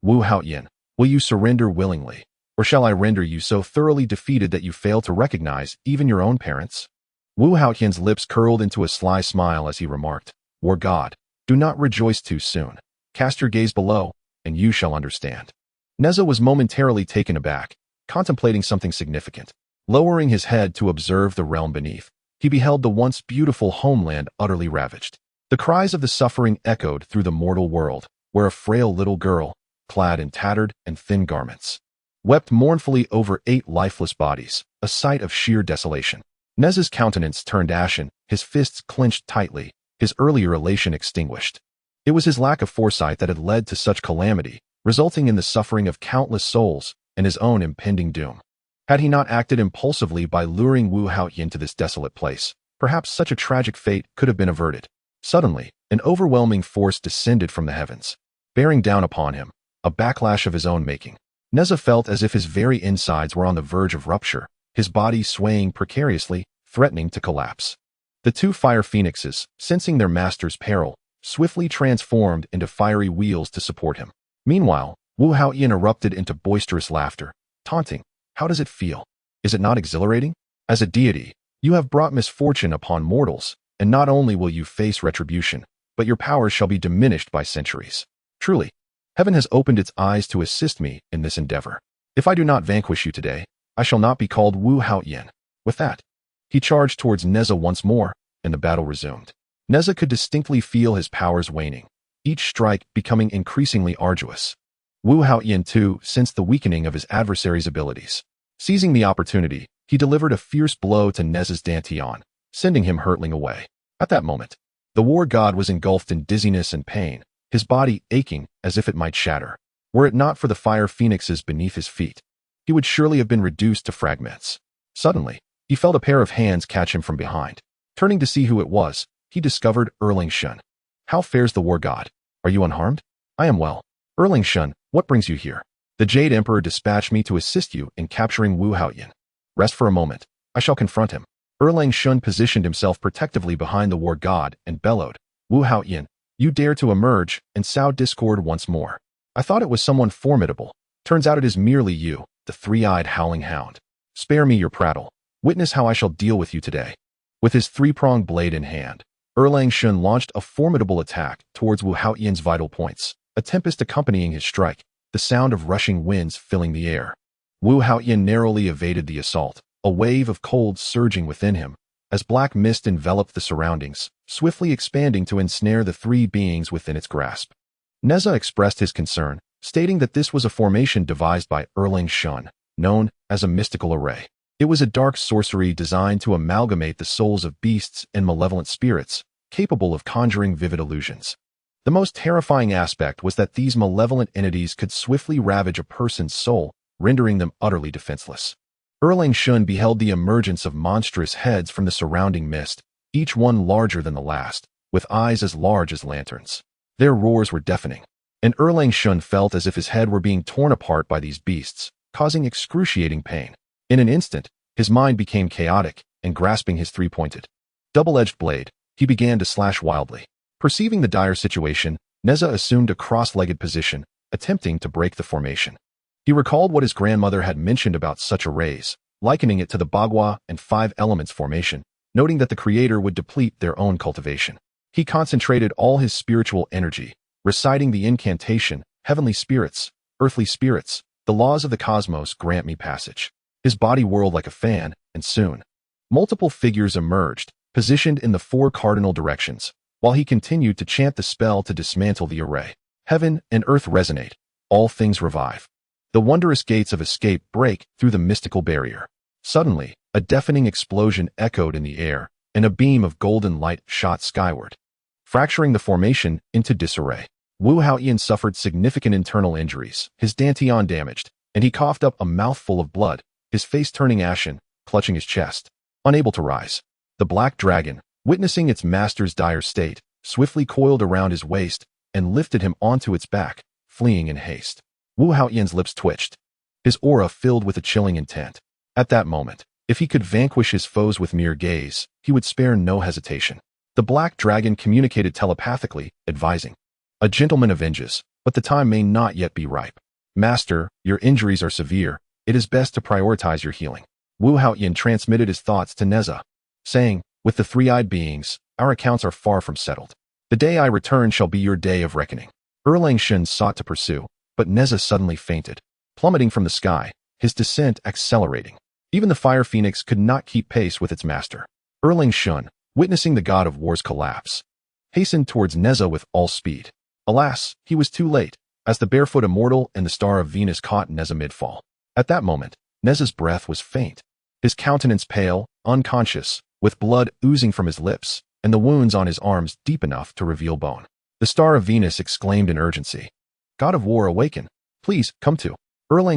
Wu Haoyan, will you surrender willingly, or shall I render you so thoroughly defeated that you fail to recognize even your own parents? Wu Haoyan's lips curled into a sly smile as he remarked, War God, do not rejoice too soon. Cast your gaze below, and you shall understand. Nezha was momentarily taken aback, contemplating something significant. Lowering his head to observe the realm beneath, he beheld the once beautiful homeland utterly ravaged. The cries of the suffering echoed through the mortal world, where a frail little girl, clad in tattered and thin garments, wept mournfully over 8 lifeless bodies, a sight of sheer desolation. Nezha's countenance turned ashen, his fists clenched tightly, his earlier elation extinguished. It was his lack of foresight that had led to such calamity, resulting in the suffering of countless souls and his own impending doom. Had he not acted impulsively by luring Wu Haoyin to this desolate place, perhaps such a tragic fate could have been averted. Suddenly, an overwhelming force descended from the heavens, bearing down upon him, a backlash of his own making. Nezha felt as if his very insides were on the verge of rupture, his body swaying precariously, threatening to collapse. The 2 fire phoenixes, sensing their master's peril, swiftly transformed into fiery wheels to support him. Meanwhile, Wu Haoyin erupted into boisterous laughter, taunting, "How does it feel? Is it not exhilarating? As a deity, you have brought misfortune upon mortals, and not only will you face retribution, but your powers shall be diminished by centuries. Truly, heaven has opened its eyes to assist me in this endeavor. If I do not vanquish you today, I shall not be called Wu Haoyin." With that, he charged towards Nezha once more, and the battle resumed. Nezha could distinctly feel his powers waning, each strike becoming increasingly arduous. Wu Haoyin, too, sensed the weakening of his adversary's abilities. Seizing the opportunity, he delivered a fierce blow to Nezha's dantian, sending him hurtling away. At that moment, the war god was engulfed in dizziness and pain, his body aching as if it might shatter. Were it not for the fire phoenixes beneath his feet, he would surely have been reduced to fragments. Suddenly, he felt a pair of hands catch him from behind. Turning to see who it was, he discovered Erling Shun. "How fares the war god? Are you unharmed?" "I am well." "Erling Shun, what brings you here?" "The Jade Emperor dispatched me to assist you in capturing Wu Haoyin." "Rest for a moment. I shall confront him." Erling Shun positioned himself protectively behind the war god and bellowed, "Wu Haoyin, you dare to emerge and sow discord once more. I thought it was someone formidable. Turns out it is merely you, the 3-eyed howling hound. Spare me your prattle. Witness how I shall deal with you today." With his 3-pronged blade in hand, Erlang Shun launched a formidable attack towards Wu Haoyin's vital points, a tempest accompanying his strike, the sound of rushing winds filling the air. Wu Haoyin narrowly evaded the assault, a wave of cold surging within him, as black mist enveloped the surroundings, swiftly expanding to ensnare the 3 beings within its grasp. Nezha expressed his concern, stating that this was a formation devised by Erlang Shun, known as a mystical array. It was a dark sorcery designed to amalgamate the souls of beasts and malevolent spirits, capable of conjuring vivid illusions. The most terrifying aspect was that these malevolent entities could swiftly ravage a person's soul, rendering them utterly defenseless. Erlang Shun beheld the emergence of monstrous heads from the surrounding mist, each one larger than the last, with eyes as large as lanterns. Their roars were deafening, and Erlang Shun felt as if his head were being torn apart by these beasts, causing excruciating pain. In an instant, his mind became chaotic, and grasping his 3-pointed, double-edged blade, he began to slash wildly. Perceiving the dire situation, Nezha assumed a cross-legged position, attempting to break the formation. He recalled what his grandmother had mentioned about such arrays, likening it to the Bagua and 5 elements formation, noting that the creator would deplete their own cultivation. He concentrated all his spiritual energy, reciting the incantation, "Heavenly spirits, earthly spirits, the laws of the cosmos grant me passage." His body whirled like a fan, and soon, multiple figures emerged, positioned in the 4 cardinal directions, while he continued to chant the spell to dismantle the array. Heaven and earth resonate. All things revive. The wondrous gates of escape break through the mystical barrier. Suddenly, a deafening explosion echoed in the air, and a beam of golden light shot skyward, fracturing the formation into disarray. Wu Haoyin suffered significant internal injuries, his dantian damaged, and he coughed up a mouthful of blood, his face turning ashen, clutching his chest, unable to rise. The black dragon, witnessing its master's dire state, swiftly coiled around his waist and lifted him onto its back, fleeing in haste. Wu Haoyin's lips twitched, his aura filled with a chilling intent. At that moment, if he could vanquish his foes with mere gaze, he would spare no hesitation. The black dragon communicated telepathically, advising, "A gentleman avenges, but the time may not yet be ripe. Master, your injuries are severe. It is best to prioritize your healing." Wu Haoyin transmitted his thoughts to Nezha, saying, "With the 3-eyed beings, our accounts are far from settled. The day I return shall be your day of reckoning." Erlang Shun sought to pursue, but Nezha suddenly fainted, plummeting from the sky, his descent accelerating. Even the fire phoenix could not keep pace with its master. Shun, witnessing the god of war's collapse, hastened towards Nezha with all speed. Alas, he was too late, as the barefoot immortal and the star of Venus caught Nezha mid-fall. At that moment, Nezha's breath was faint, his countenance pale, unconscious, with blood oozing from his lips, and the wounds on his arms deep enough to reveal bone. The star of Venus exclaimed in urgency, "God of war, awaken! Please, come to."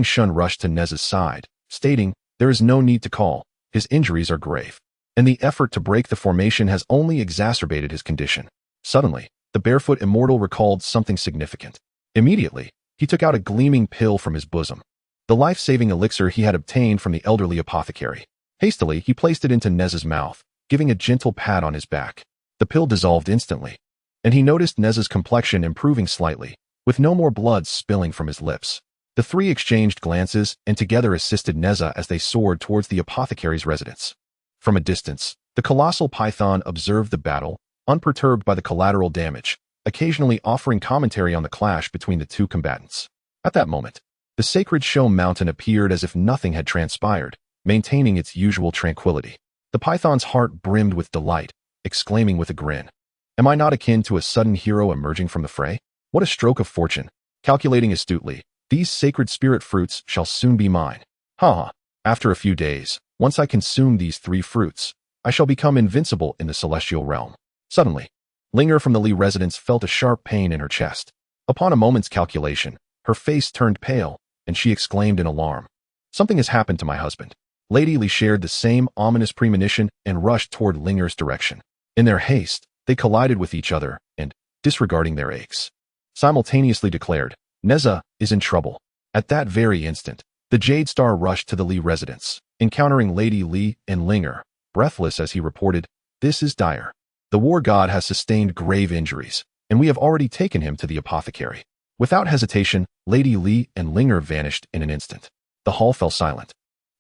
Shun rushed to Nezha's side, stating, "There is no need to call. His injuries are grave, and the effort to break the formation has only exacerbated his condition." Suddenly, the barefoot immortal recalled something significant. Immediately, he took out a gleaming pill from his bosom, the life-saving elixir he had obtained from the elderly apothecary. Hastily, he placed it into Nezha's mouth, giving a gentle pat on his back. The pill dissolved instantly, and he noticed Nezha's complexion improving slightly, with no more blood spilling from his lips. The three exchanged glances and together assisted Nezha as they soared towards the apothecary's residence. From a distance, the colossal python observed the battle, unperturbed by the collateral damage, occasionally offering commentary on the clash between the two combatants. At that moment, the sacred show mountain appeared as if nothing had transpired, maintaining its usual tranquility. The python's heart brimmed with delight, exclaiming with a grin, "Am I not akin to a sudden hero emerging from the fray? What a stroke of fortune!" Calculating astutely, "These sacred spirit fruits shall soon be mine. Ha! After a few days, once I consume these 3 fruits, I shall become invincible in the celestial realm." Suddenly, Linger from the Lee residence felt a sharp pain in her chest. Upon a moment's calculation, her face turned pale, and she exclaimed in alarm, "Something has happened to my husband." Lady Lee shared the same ominous premonition and rushed toward Linger's direction. In their haste, they collided with each other and, disregarding their aches, simultaneously declared, "Nezha is in trouble." At that very instant, the Jade Star rushed to the Lee residence, encountering Lady Lee and Linger, breathless as he reported, "This is dire. The war god has sustained grave injuries, and we have already taken him to the apothecary." Without hesitation, Lady Lee and Linger vanished in an instant. The hall fell silent,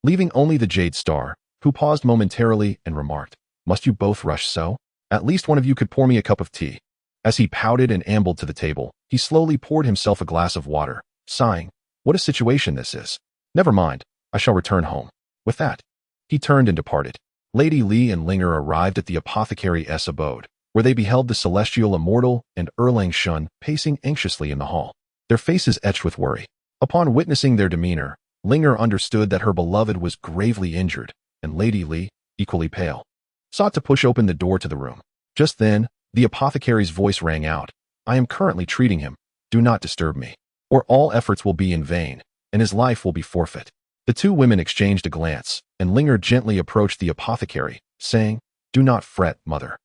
leaving only the Jade Star, who paused momentarily and remarked, "Must you both rush so? At least one of you could pour me a cup of tea." As he pouted and ambled to the table, he slowly poured himself a glass of water, sighing, "What a situation this is. Never mind, I shall return home." With that, he turned and departed. Lady Lee and Linger arrived at the apothecary's abode, where they beheld the celestial immortal and Shun pacing anxiously in the hall, their faces etched with worry. Upon witnessing their demeanor, Linger understood that her beloved was gravely injured, and Lady Lee, equally pale, sought to push open the door to the room. Just then, the apothecary's voice rang out, "I am currently treating him. Do not disturb me, or all efforts will be in vain, and his life will be forfeit." The two women exchanged a glance, and Linger gently approached the apothecary, saying, "Do not fret, mother.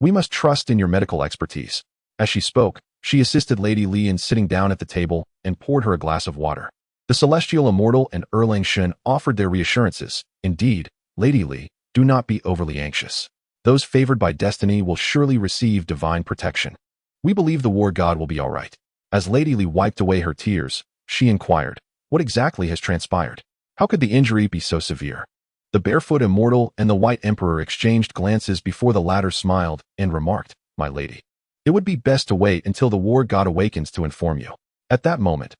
We must trust in your medical expertise." As she spoke, she assisted Lady Lee in sitting down at the table and poured her a glass of water. The celestial immortal and Shun offered their reassurances. "Indeed, Lady Lee, do not be overly anxious. Those favored by destiny will surely receive divine protection. We believe the war god will be all right." As Lady Lee wiped away her tears, she inquired, "What exactly has transpired? How could the injury be so severe?" The barefoot immortal and the white emperor exchanged glances before the latter smiled and remarked, "My lady, it would be best to wait until the war god awakens to inform you." At that moment,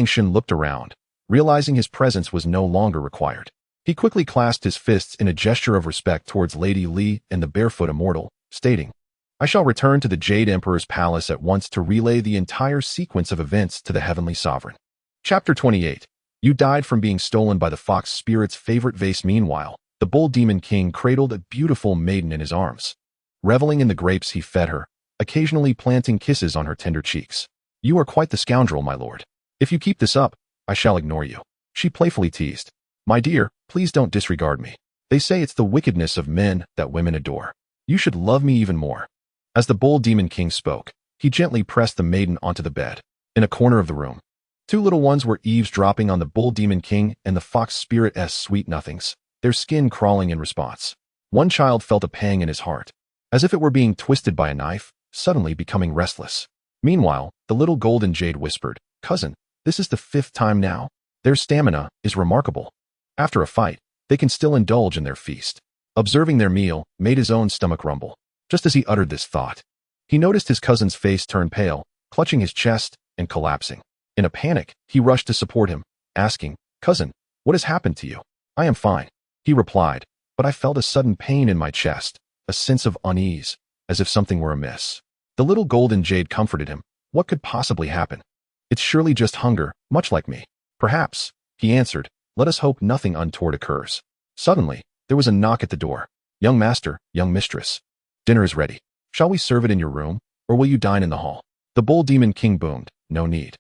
Shun looked around, realizing his presence was no longer required. He quickly clasped his fists in a gesture of respect towards Lady Lee and the barefoot immortal, stating, "I shall return to the Jade Emperor's palace at once to relay the entire sequence of events to the Heavenly Sovereign." Chapter 28. You died from being stolen by the fox spirit's favorite vase. Meanwhile, the bull demon king cradled a beautiful maiden in his arms. Reveling in the grapes, he fed her, occasionally planting kisses on her tender cheeks. "You are quite the scoundrel, my lord. If you keep this up, I shall ignore you," she playfully teased. "My dear, please don't disregard me. They say it's the wickedness of men that women adore. You should love me even more." As the bull demon king spoke, he gently pressed the maiden onto the bed. In a corner of the room, two little ones were eavesdropping on the bull demon king and the fox spirit's sweet nothings, their skin crawling in response. One child felt a pang in his heart, as if it were being twisted by a knife, suddenly becoming restless. Meanwhile, the little golden jade whispered, "Cousin, this is the 5th time now. Their stamina is remarkable. After a fight, they can still indulge in their feast." Observing their meal made his own stomach rumble. Just as he uttered this thought, he noticed his cousin's face turn pale, clutching his chest and collapsing. In a panic, he rushed to support him, asking, "Cousin, what has happened to you?" "I am fine. he replied, but I felt a sudden pain in my chest, a sense of unease, as if something were amiss. The little golden jade comforted him. What could possibly happen? It's surely just hunger, much like me. Perhaps, he answered. Let us hope nothing untoward occurs. Suddenly, there was a knock at the door. Young master, young mistress. Dinner is ready. Shall we serve it in your room, or will you dine in the hall? The bull demon king boomed. No need.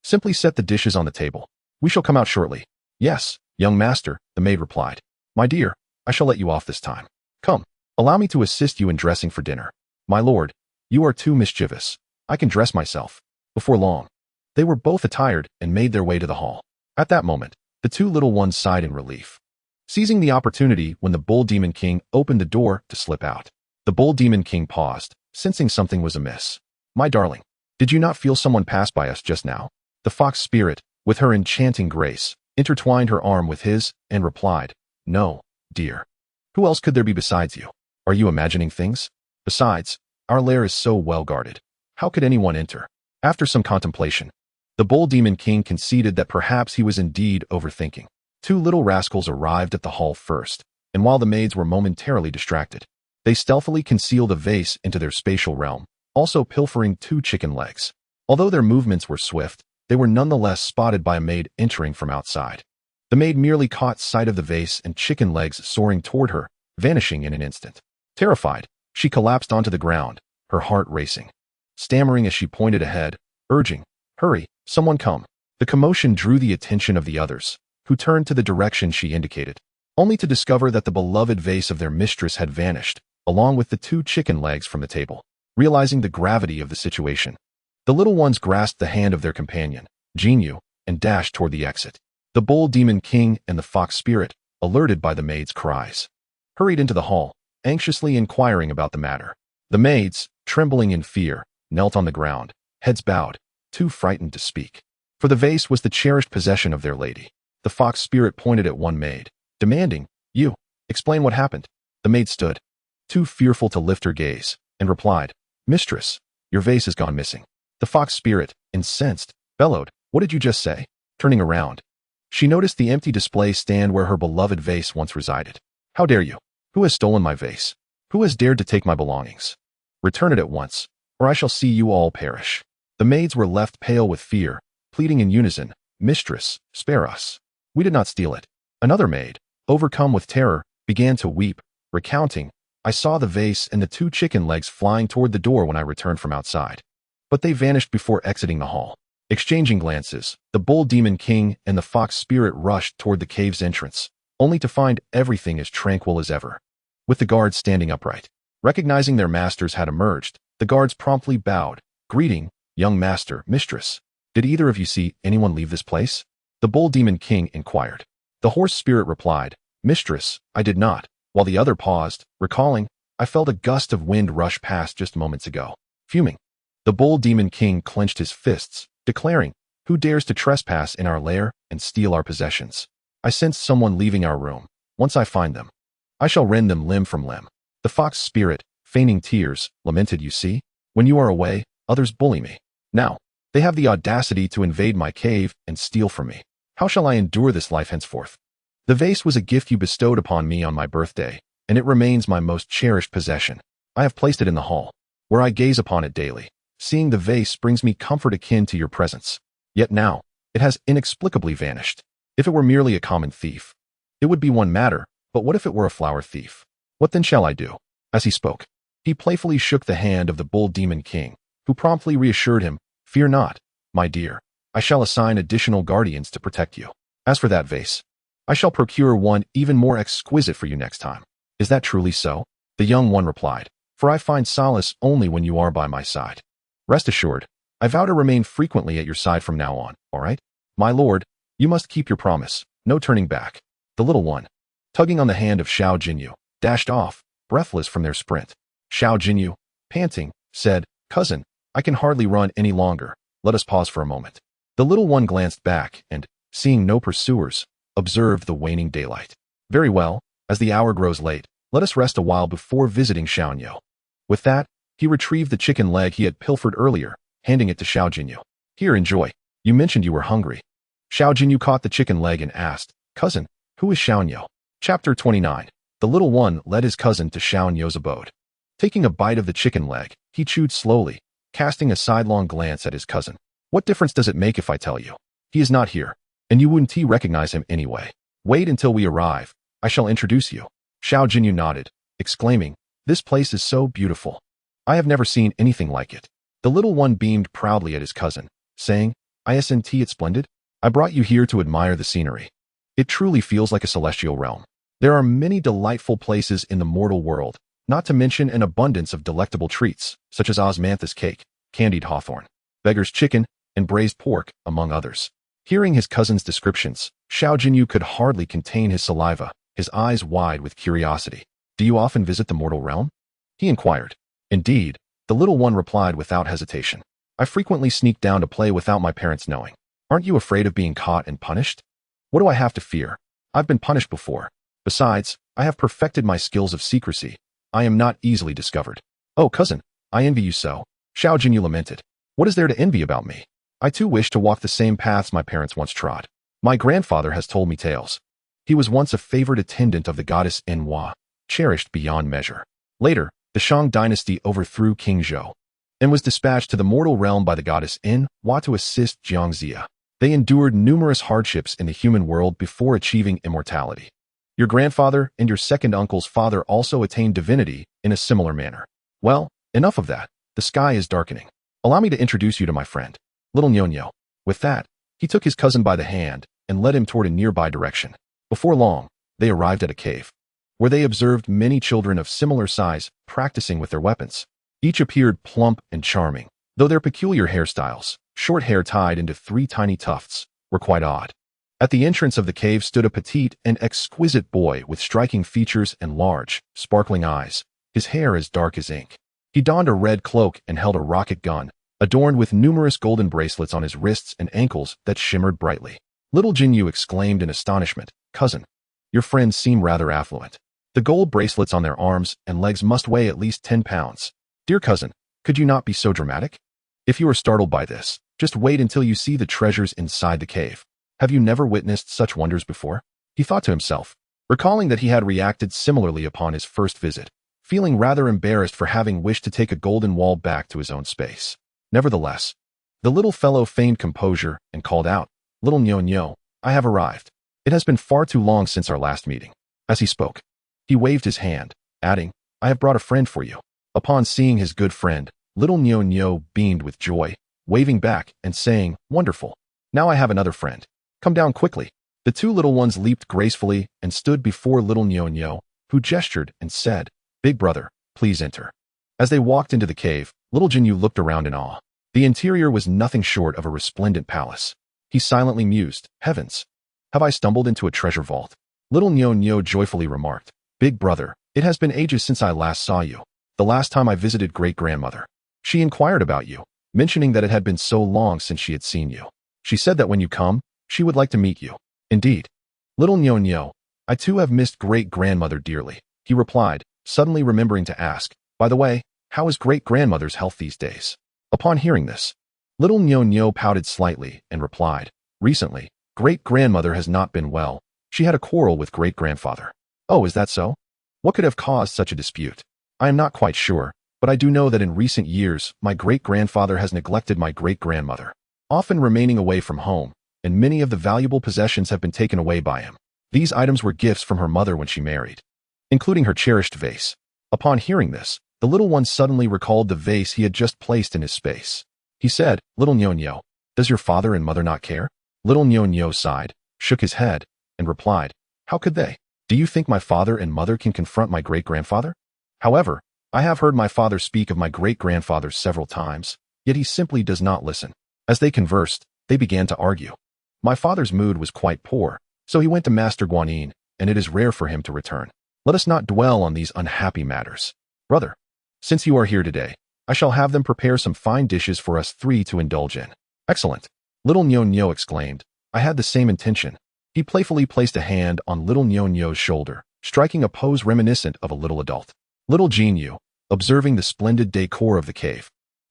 Simply set the dishes on the table. We shall come out shortly. Yes, young master, the maid replied. My dear, I shall let you off this time. Come, allow me to assist you in dressing for dinner. My lord, you are too mischievous. I can dress myself. Before long, they were both attired and made their way to the hall. At that moment, the two little ones sighed in relief, seizing the opportunity when the bull demon king opened the door to slip out. The bull demon king paused, sensing something was amiss. My darling, did you not feel someone pass by us just now? The fox spirit, with her enchanting grace, intertwined her arm with his and replied, No, dear. Who else could there be besides you? Are you imagining things? Besides, our lair is so well guarded. How could anyone enter? After some contemplation, the bull demon king conceded that perhaps he was indeed overthinking. Two little rascals arrived at the hall first, and while the maids were momentarily distracted, they stealthily concealed a vase into their spatial realm, also pilfering 2 chicken legs. Although their movements were swift, they were nonetheless spotted by a maid entering from outside. The maid merely caught sight of the vase and chicken legs soaring toward her, vanishing in an instant. Terrified, she collapsed onto the ground, her heart racing, stammering as she pointed ahead, urging, Hurry, someone come. The commotion drew the attention of the others, who turned to the direction she indicated, only to discover that the beloved vase of their mistress had vanished, along with the 2 chicken legs from the table. Realizing the gravity of the situation, the little ones grasped the hand of their companion, Jinyu, and dashed toward the exit. The bull demon king and the fox spirit, alerted by the maid's cries, hurried into the hall, anxiously inquiring about the matter. The maids, trembling in fear, knelt on the ground, heads bowed, too frightened to speak. For the vase was the cherished possession of their lady. The fox spirit pointed at one maid, demanding, You, explain what happened. The maid stood, too fearful to lift her gaze, and replied, Mistress, your vase has gone missing. The fox spirit, incensed, bellowed, What did you just say? Turning around, she noticed the empty display stand where her beloved vase once resided. How dare you? Who has stolen my vase? Who has dared to take my belongings? Return it at once, or I shall see you all perish. The maids were left pale with fear, pleading in unison, Mistress, spare us. We did not steal it. Another maid, overcome with terror, began to weep, recounting, I saw the vase and the 2 chicken legs flying toward the door when I returned from outside. But they vanished before exiting the hall. Exchanging glances, the bull demon king and the fox spirit rushed toward the cave's entrance, only to find everything as tranquil as ever, with the guards standing upright. Recognizing their masters had emerged, the guards promptly bowed, greeting, Young master, mistress, did either of you see anyone leave this place? The bull demon king inquired. The horse spirit replied, Mistress, I did not, while the other paused, recalling, I felt a gust of wind rush past just moments ago. Fuming, the bull demon king clenched his fists, declaring, Who dares to trespass in our lair and steal our possessions? I sense someone leaving our room. Once I find them, I shall rend them limb from limb. The fox spirit, feigning tears, lamented, You see, when you are away, others bully me. Now, they have the audacity to invade my cave and steal from me. How shall I endure this life henceforth? The vase was a gift you bestowed upon me on my birthday, and it remains my most cherished possession. I have placed it in the hall, where I gaze upon it daily. Seeing the vase brings me comfort akin to your presence. Yet now, it has inexplicably vanished. If it were merely a common thief, it would be one matter, but what if it were a flower thief? What then shall I do? As he spoke, he playfully shook the hand of the bull demon king, who promptly reassured him, Fear not, my dear. I shall assign additional guardians to protect you. As for that vase, I shall procure one even more exquisite for you next time. Is that truly so? The young one replied, For I find solace only when you are by my side. Rest assured, I vow to remain frequently at your side from now on, all right? My lord, you must keep your promise, no turning back. The little one, tugging on the hand of Xiao Jinyu, dashed off, breathless from their sprint. Xiao Jinyu, panting, said, Cousin, I can hardly run any longer. Let us pause for a moment. The little one glanced back and, seeing no pursuers, observed the waning daylight. Very well, as the hour grows late, let us rest a while before visiting Xiaoyu. With that, he retrieved the chicken leg he had pilfered earlier, handing it to Xiao Jinyu. Here, enjoy. You mentioned you were hungry. Xiao Jinyu caught the chicken leg and asked, Cousin, who is Xiaoyu? Chapter 29. The little one led his cousin to Xiao's abode. Taking a bite of the chicken leg, he chewed slowly, casting a sidelong glance at his cousin. What difference does it make if I tell you? He is not here, and you wouldn't recognize him anyway. Wait until we arrive. I shall introduce you. Xiao Jinyu nodded, exclaiming, this place is so beautiful. I have never seen anything like it. The little one beamed proudly at his cousin, saying, Isn't it splendid? I brought you here to admire the scenery. It truly feels like a celestial realm. There are many delightful places in the mortal world, not to mention an abundance of delectable treats, such as osmanthus cake, candied hawthorn, beggar's chicken, and braised pork, among others. Hearing his cousin's descriptions, Xiao Jinyu could hardly contain his saliva, his eyes wide with curiosity. Do you often visit the mortal realm? He inquired. Indeed, the little one replied without hesitation. I frequently sneak down to play without my parents knowing. Aren't you afraid of being caught and punished? What do I have to fear? I've been punished before. Besides, I have perfected my skills of secrecy. I am not easily discovered. Oh, cousin, I envy you so. Xiao Jinyu lamented. What is there to envy about me? I too wish to walk the same paths my parents once trod. My grandfather has told me tales. He was once a favored attendant of the goddess Enwa, cherished beyond measure. Later, the Shang dynasty overthrew King Zhou and was dispatched to the mortal realm by the goddess Enwa to assist Jiangxia. They endured numerous hardships in the human world before achieving immortality. Your grandfather and your second uncle's father also attained divinity in a similar manner. Well, enough of that. The sky is darkening. Allow me to introduce you to my friend, little Nyonyo. With that, he took his cousin by the hand and led him toward a nearby direction. Before long, they arrived at a cave, where they observed many children of similar size practicing with their weapons. Each appeared plump and charming, though their peculiar hairstyles, short hair tied into 3 tiny tufts, were quite odd. At the entrance of the cave stood a petite and exquisite boy with striking features and large, sparkling eyes, his hair as dark as ink. He donned a red cloak and held a rocket gun, adorned with numerous golden bracelets on his wrists and ankles that shimmered brightly. Little Jinyu exclaimed in astonishment, Cousin, your friends seem rather affluent. The gold bracelets on their arms and legs must weigh at least 10 pounds. Dear cousin, could you not be so dramatic? If you are startled by this, just wait until you see the treasures inside the cave. Have you never witnessed such wonders before? He thought to himself, recalling that he had reacted similarly upon his first visit, feeling rather embarrassed for having wished to take a golden wall back to his own space. Nevertheless, the little fellow feigned composure and called out, Little Nyonyo, I have arrived. It has been far too long since our last meeting. As he spoke, he waved his hand, adding, I have brought a friend for you. Upon seeing his good friend, little Nyonyo beamed with joy, waving back and saying, Wonderful. Now I have another friend. Come down quickly. The 2 little ones leaped gracefully and stood before little Nyonyo, who gestured and said, Big brother, please enter. As they walked into the cave, little Jinyu looked around in awe. The interior was nothing short of a resplendent palace. He silently mused, Heavens, have I stumbled into a treasure vault? Little Nyonyo joyfully remarked, Big brother, it has been ages since I last saw you. The last time I visited great-grandmother. She inquired about you, mentioning that it had been so long since she had seen you. She said that when you come, she would like to meet you. Indeed. Little Nyonyo, I too have missed great-grandmother dearly, he replied, suddenly remembering to ask, By the way, how is great-grandmother's health these days? Upon hearing this, little Nyonyo pouted slightly and replied, Recently, great-grandmother has not been well. She had a quarrel with great-grandfather. Oh, is that so? What could have caused such a dispute? I am not quite sure, but I do know that in recent years, my great-grandfather has neglected my great-grandmother, often remaining away from home, and many of the valuable possessions have been taken away by him. These items were gifts from her mother when she married, including her cherished vase. Upon hearing this, the little one suddenly recalled the vase he had just placed in his space. He said, Little Nyonyo, does your father and mother not care? Little Nyonyo sighed, shook his head, and replied, How could they? Do you think my father and mother can confront my great-grandfather? However, I have heard my father speak of my great-grandfather several times, yet he simply does not listen. As they conversed, they began to argue. My father's mood was quite poor, so he went to Master Guanyin, and it is rare for him to return. Let us not dwell on these unhappy matters. Brother, since you are here today, I shall have them prepare some fine dishes for us 3 to indulge in. Excellent. Little Nyonyo exclaimed, I had the same intention. He playfully placed a hand on little Nyonyo's shoulder, striking a pose reminiscent of a little adult. Little Jinyu, observing the splendid decor of the cave,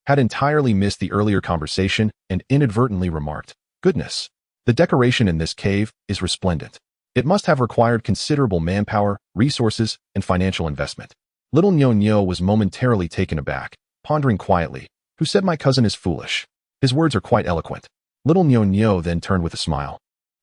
had entirely missed the earlier conversation and inadvertently remarked, Goodness, the decoration in this cave is resplendent. It must have required considerable manpower, resources, and financial investment. Little Nyo was momentarily taken aback, pondering quietly. Who said my cousin is foolish? His words are quite eloquent. Little Nyo then turned with a smile,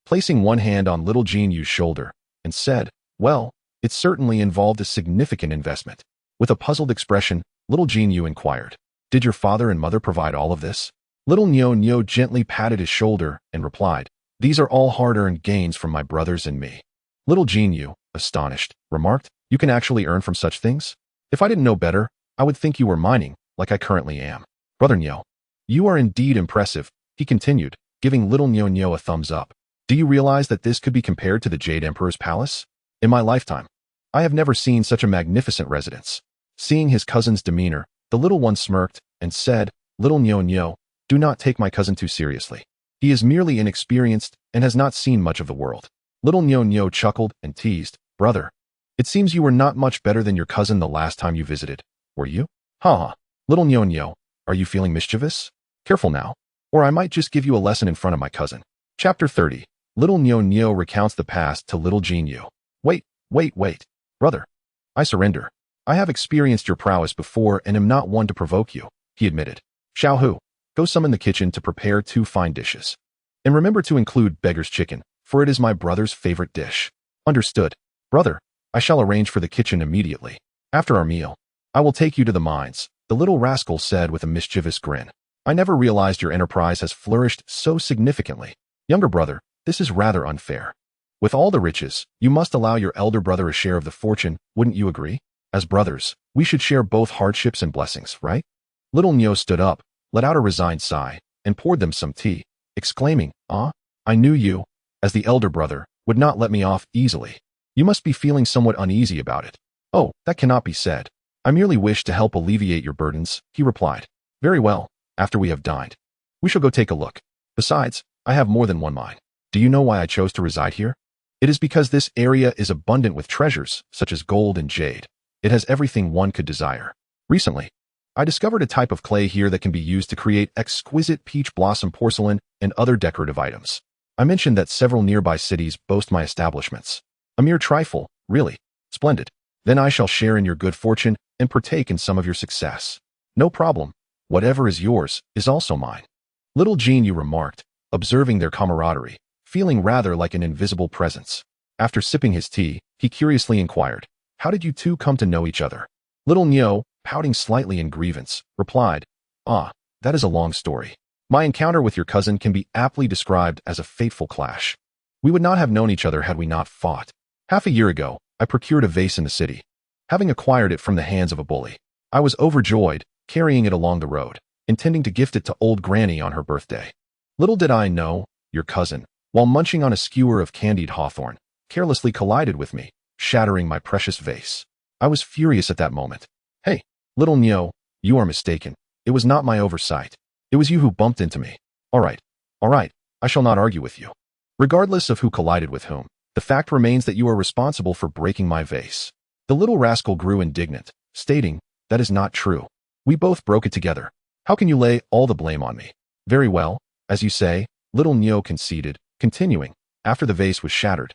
placing one hand on little Yu's shoulder, and said, well, it certainly involved a significant investment. With a puzzled expression, little Yu inquired, did your father and mother provide all of this? Little Nyo gently patted his shoulder and replied, these are all hard-earned gains from my brothers and me. Little Yu, astonished, remarked, you can actually earn from such things? If I didn't know better, I would think you were mining, like I currently am. Brother Nyo, you are indeed impressive, he continued, giving little Nyo a thumbs up. Do you realize that this could be compared to the Jade Emperor's palace? In my lifetime, I have never seen such a magnificent residence. Seeing his cousin's demeanor, the little one smirked and said, little Nyo, do not take my cousin too seriously. He is merely inexperienced and has not seen much of the world. Little Nyo chuckled and teased, brother, it seems you were not much better than your cousin the last time you visited, were you? Ha! Little Nyo, are you feeling mischievous? Careful now, or I might just give you a lesson in front of my cousin. Chapter 30. Little Nyo recounts the past to little Yu. Wait, brother. I surrender. I have experienced your prowess before and am not one to provoke you, he admitted. Xiao, go summon the kitchen to prepare 2 fine dishes. And remember to include beggar's chicken, for it is my brother's favorite dish. Understood. Brother, I shall arrange for the kitchen immediately. After our meal, I will take you to the mines, the little rascal said with a mischievous grin. I never realized your enterprise has flourished so significantly. Younger brother, this is rather unfair. With all the riches, you must allow your elder brother a share of the fortune, wouldn't you agree? As brothers, we should share both hardships and blessings, right? Little Nyo stood up, let out a resigned sigh, and poured them some tea, exclaiming, I knew you, as the elder brother, would not let me off easily. You must be feeling somewhat uneasy about it. Oh, that cannot be said. I merely wish to help alleviate your burdens, he replied. Very well, after we have dined. We shall go take a look. Besides, I have more than one mine. Do you know why I chose to reside here? It is because this area is abundant with treasures, such as gold and jade. It has everything one could desire. Recently, I discovered a type of clay here that can be used to create exquisite peach blossom porcelain and other decorative items. I mentioned that several nearby cities boast my establishments. A mere trifle, really. Splendid. Then I shall share in your good fortune and partake in some of your success. No problem. Whatever is yours is also mine. Little Yu remarked, observing their camaraderie, feeling rather like an invisible presence. After sipping his tea, he curiously inquired, how did you two come to know each other? Little Nyo, pouting slightly in grievance, replied, that is a long story. My encounter with your cousin can be aptly described as a fateful clash. We would not have known each other had we not fought. Half a year ago, I procured a vase in the city. Having acquired it from the hands of a bully, I was overjoyed, carrying it along the road, intending to gift it to old Granny on her birthday. Little did I know, your cousin, while munching on a skewer of candied hawthorn, carelessly collided with me, shattering my precious vase. I was furious at that moment. Hey, little Nyo, you are mistaken. It was not my oversight. It was you who bumped into me. All right, I shall not argue with you. Regardless of who collided with whom, the fact remains that you are responsible for breaking my vase. The little rascal grew indignant, stating, that is not true. We both broke it together. How can you lay all the blame on me? Very well, as you say, little Nyo conceded, continuing, after the vase was shattered.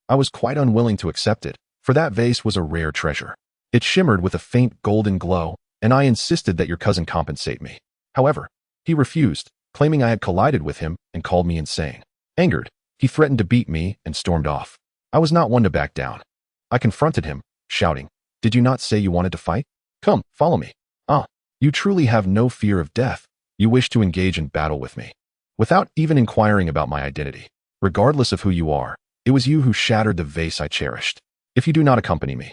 I was quite unwilling to accept it, for that vase was a rare treasure. It shimmered with a faint golden glow, and I insisted that your cousin compensate me. However, he refused, claiming I had collided with him and called me insane. Angered, he threatened to beat me and stormed off. I was not one to back down. I confronted him, shouting, did you not say you wanted to fight? Come, follow me. You truly have no fear of death. You wish to engage in battle with me. Without even inquiring about my identity. Regardless of who you are, it was you who shattered the vase I cherished. If you do not accompany me,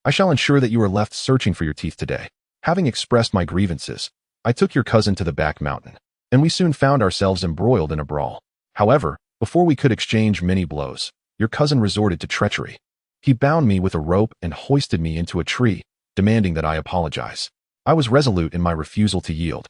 I shall ensure that you are left searching for your teeth today. Having expressed my grievances, I took your cousin to the back mountain, and we soon found ourselves embroiled in a brawl. However, before we could exchange many blows, your cousin resorted to treachery. He bound me with a rope and hoisted me into a tree, demanding that I apologize. I was resolute in my refusal to yield,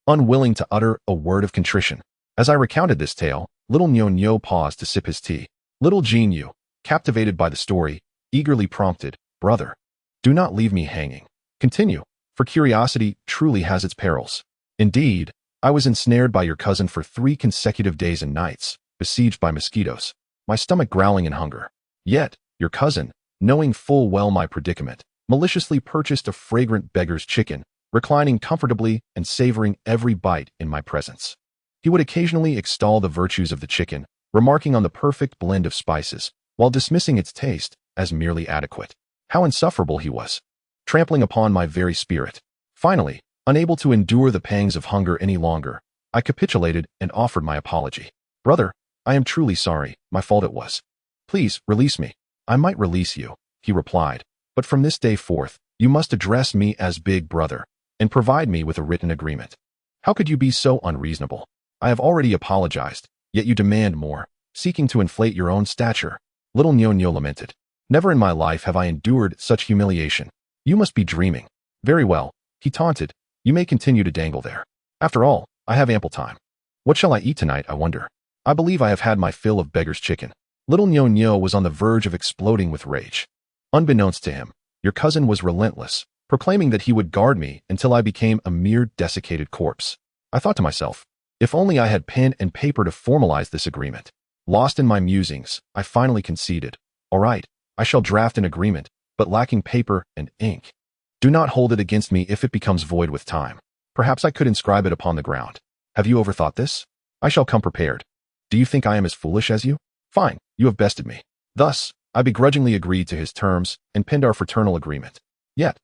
unwilling to utter a word of contrition. As I recounted this tale, little Nyo paused to sip his tea. Little Yu, captivated by the story, eagerly prompted, brother, do not leave me hanging. Continue, for curiosity truly has its perils. Indeed, I was ensnared by your cousin for 3 consecutive days and nights, besieged by mosquitoes, my stomach growling in hunger. Yet, your cousin, knowing full well my predicament, maliciously purchased a fragrant beggar's chicken, reclining comfortably and savoring every bite in my presence. He would occasionally extol the virtues of the chicken, remarking on the perfect blend of spices, while dismissing its taste as merely adequate. How insufferable he was, trampling upon my very spirit. Finally, unable to endure the pangs of hunger any longer, I capitulated and offered my apology. Brother, I am truly sorry, my fault it was. Please, release me. I might release you, he replied, but from this day forth, you must address me as Big Brother, and provide me with a written agreement. How could you be so unreasonable? I have already apologized, yet you demand more, seeking to inflate your own stature. Little Nyo lamented. Never in my life have I endured such humiliation. You must be dreaming. Very well, he taunted. You may continue to dangle there. After all, I have ample time. What shall I eat tonight, I wonder? I believe I have had my fill of beggar's chicken. Little Nyo was on the verge of exploding with rage. Unbeknownst to him, your cousin was relentless, proclaiming that he would guard me until I became a mere desiccated corpse. I thought to myself, if only I had pen and paper to formalize this agreement. Lost in my musings, I finally conceded. All right, I shall draft an agreement, but lacking paper and ink. Do not hold it against me if it becomes void with time. Perhaps I could inscribe it upon the ground. Have you overthought this? I shall come prepared. Do you think I am as foolish as you? Fine, you have bested me. Thus, I begrudgingly agreed to his terms and penned our fraternal agreement. Yet,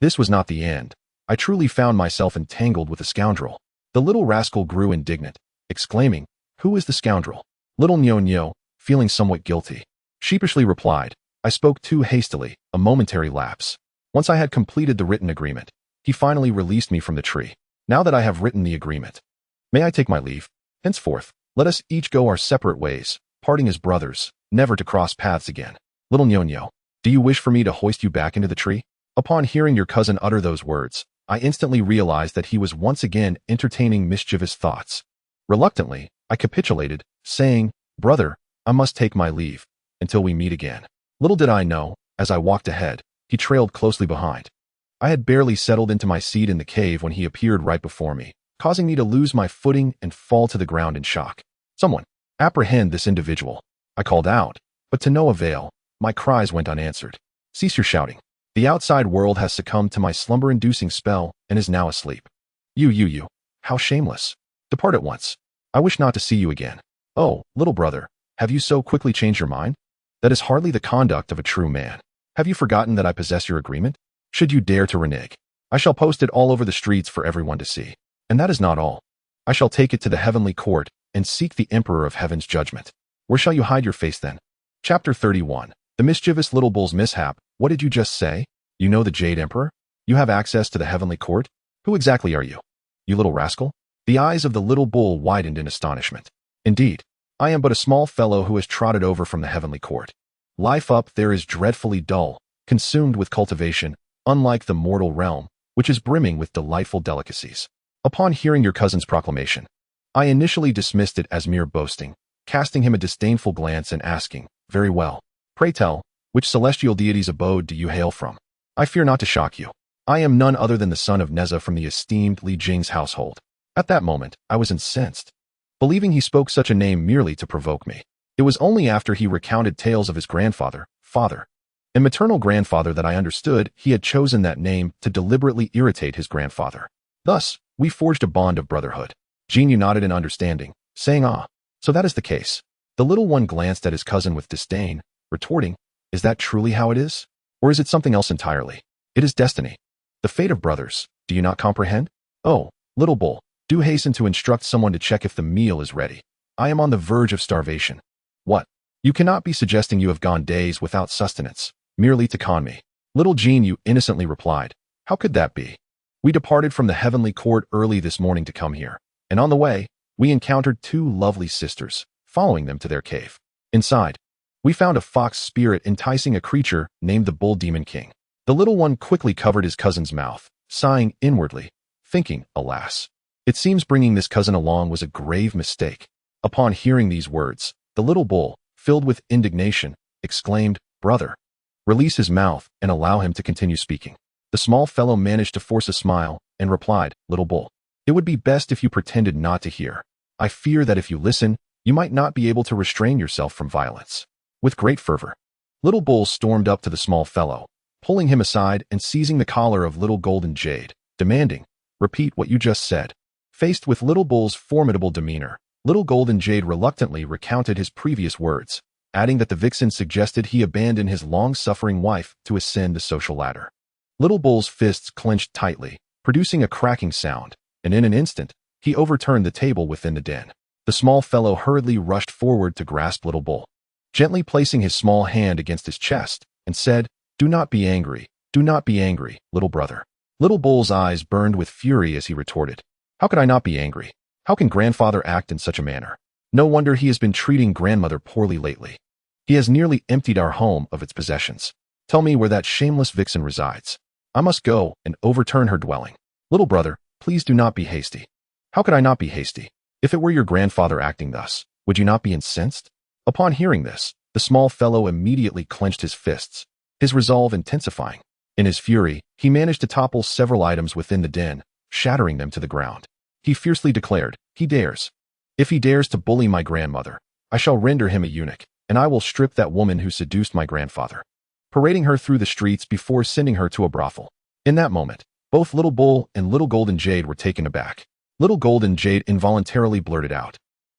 this was not the end. I truly found myself entangled with a scoundrel. The little rascal grew indignant, exclaiming, Who is the scoundrel? Little Nyo, feeling somewhat guilty, sheepishly replied, I spoke too hastily, a momentary lapse. Once I had completed the written agreement, he finally released me from the tree. Now that I have written the agreement, may I take my leave? Henceforth, let us each go our separate ways, parting as brothers, never to cross paths again. Little Nyo, do you wish for me to hoist you back into the tree? Upon hearing your cousin utter those words, I instantly realized that he was once again entertaining mischievous thoughts. Reluctantly, I capitulated, saying, Brother, I must take my leave, until we meet again. Little did I know, as I walked ahead, he trailed closely behind. I had barely settled into my seat in the cave when he appeared right before me, causing me to lose my footing and fall to the ground in shock. Someone, apprehend this individual. I called out, but to no avail. My cries went unanswered. Cease your shouting. The outside world has succumbed to my slumber-inducing spell and is now asleep. You. How shameless. Depart at once. I wish not to see you again. Oh, little brother, have you so quickly changed your mind? That is hardly the conduct of a true man. Have you forgotten that I possess your agreement? Should you dare to renege, I shall post it all over the streets for everyone to see. And that is not all. I shall take it to the heavenly court and seek the Emperor of Heaven's judgment. Where shall you hide your face then? Chapter 31. The mischievous little bull's mishap. What did you just say? You know the Jade Emperor? You have access to the heavenly court? Who exactly are you? You little rascal? The eyes of the little bull widened in astonishment. Indeed, I am but a small fellow who has trotted over from the heavenly court. Life up there is dreadfully dull, consumed with cultivation, unlike the mortal realm, which is brimming with delightful delicacies. Upon hearing your cousin's proclamation, I initially dismissed it as mere boasting, casting him a disdainful glance and asking, Very well. Pray tell, which celestial deity's abode do you hail from? I fear not to shock you. I am none other than the son of Nezha from the esteemed Li Jing's household. At that moment, I was incensed, believing he spoke such a name merely to provoke me. It was only after he recounted tales of his grandfather, father, and maternal grandfather that I understood he had chosen that name to deliberately irritate his grandfather. Thus, we forged a bond of brotherhood. Jinyu nodded in understanding, saying, Ah, so that is the case. The little one glanced at his cousin with disdain, retorting, Is that truly how it is? Or is it something else entirely? It is destiny. The fate of brothers, do you not comprehend? Oh, little bull, do hasten to instruct someone to check if the meal is ready. I am on the verge of starvation. What? You cannot be suggesting you have gone days without sustenance, merely to con me. Little Jinyu innocently replied, How could that be? We departed from the heavenly court early this morning to come here, and on the way, we encountered two lovely sisters, following them to their cave. Inside, we found a fox spirit enticing a creature named the Bull Demon King. The little one quickly covered his cousin's mouth, sighing inwardly, thinking, Alas, it seems bringing this cousin along was a grave mistake. Upon hearing these words, the little bull, filled with indignation, exclaimed, Brother, release his mouth and allow him to continue speaking. The small fellow managed to force a smile and replied, Little bull, it would be best if you pretended not to hear. I fear that if you listen, you might not be able to restrain yourself from violence. With great fervor, Little Bull stormed up to the small fellow, pulling him aside and seizing the collar of Little Golden Jade, demanding, "Repeat what you just said." Faced with Little Bull's formidable demeanor, Little Golden Jade reluctantly recounted his previous words, adding that the vixen suggested he abandon his long-suffering wife to ascend the social ladder. Little Bull's fists clenched tightly, producing a cracking sound, and in an instant, he overturned the table within the den. The small fellow hurriedly rushed forward to grasp Little Bull, gently placing his small hand against his chest, and said, "Do not be angry, do not be angry, little brother." Little Bull's eyes burned with fury as he retorted, "How could I not be angry? How can grandfather act in such a manner? No wonder he has been treating grandmother poorly lately. He has nearly emptied our home of its possessions. Tell me where that shameless vixen resides. I must go and overturn her dwelling. Little brother, please do not be hasty." "How could I not be hasty? If it were your grandfather acting thus, would you not be incensed?" Upon hearing this, the small fellow immediately clenched his fists, his resolve intensifying. In his fury, he managed to topple several items within the den, shattering them to the ground. He fiercely declared, "He dares. If he dares to bully my grandmother, I shall render him a eunuch, and I will strip that woman who seduced my grandfather, parading her through the streets before sending her to a brothel." In that moment, both Little Bull and Little Golden Jade were taken aback. Little Golden Jade involuntarily blurted out,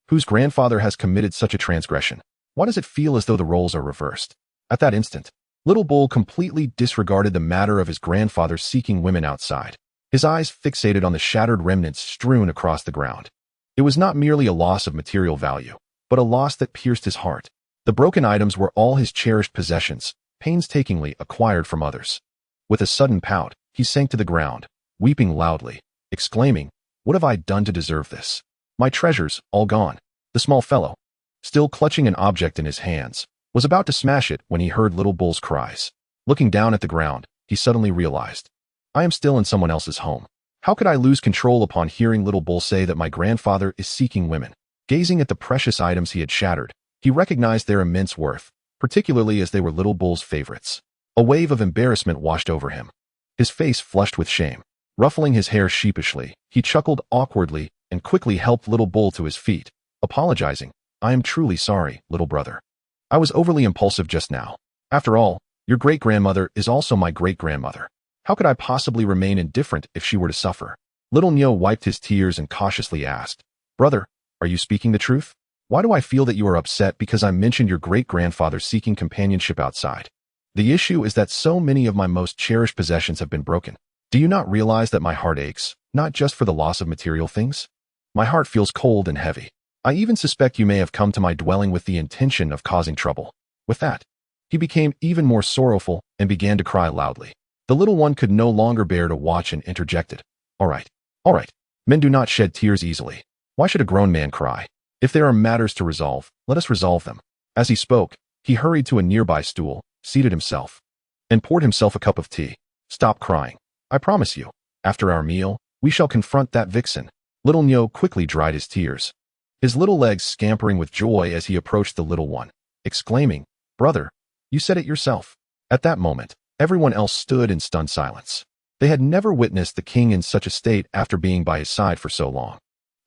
"Whose grandfather has committed such a transgression? Why does it feel as though the roles are reversed?" At that instant, Little Bull completely disregarded the matter of his grandfather seeking women outside, his eyes fixated on the shattered remnants strewn across the ground. It was not merely a loss of material value, but a loss that pierced his heart. The broken items were all his cherished possessions, painstakingly acquired from others. With a sudden pout, he sank to the ground, weeping loudly, exclaiming, "What have I done to deserve this? My treasures, all gone." The small fellow, still clutching an object in his hands, was about to smash it when he heard Little Bull's cries. Looking down at the ground, he suddenly realized, "I am still in someone else's home. How could I lose control upon hearing Little Bull say that my grandfather is seeking women?" Gazing at the precious items he had shattered, he recognized their immense worth, particularly as they were Little Bull's favorites. A wave of embarrassment washed over him. His face flushed with shame. Ruffling his hair sheepishly, he chuckled awkwardly and quickly helped Little Bull to his feet, apologizing, "I am truly sorry, little brother. I was overly impulsive just now. After all, your great-grandmother is also my great-grandmother. How could I possibly remain indifferent if she were to suffer?" Little Neo wiped his tears and cautiously asked, "Brother, are you speaking the truth? Why do I feel that you are upset because I mentioned your great-grandfather seeking companionship outside? The issue is that so many of my most cherished possessions have been broken. Do you not realize that my heart aches, not just for the loss of material things? My heart feels cold and heavy. I even suspect you may have come to my dwelling with the intention of causing trouble." With that, he became even more sorrowful and began to cry loudly. The little one could no longer bear to watch and interjected, all right. Men do not shed tears easily. Why should a grown man cry? If there are matters to resolve, let us resolve them." As he spoke, he hurried to a nearby stool, seated himself, and poured himself a cup of tea. "Stop crying. I promise you, after our meal, we shall confront that vixen." Little Neo quickly dried his tears, his little legs scampering with joy as he approached the little one, exclaiming, "Brother, you said it yourself." At that moment, everyone else stood in stunned silence. They had never witnessed the king in such a state after being by his side for so long.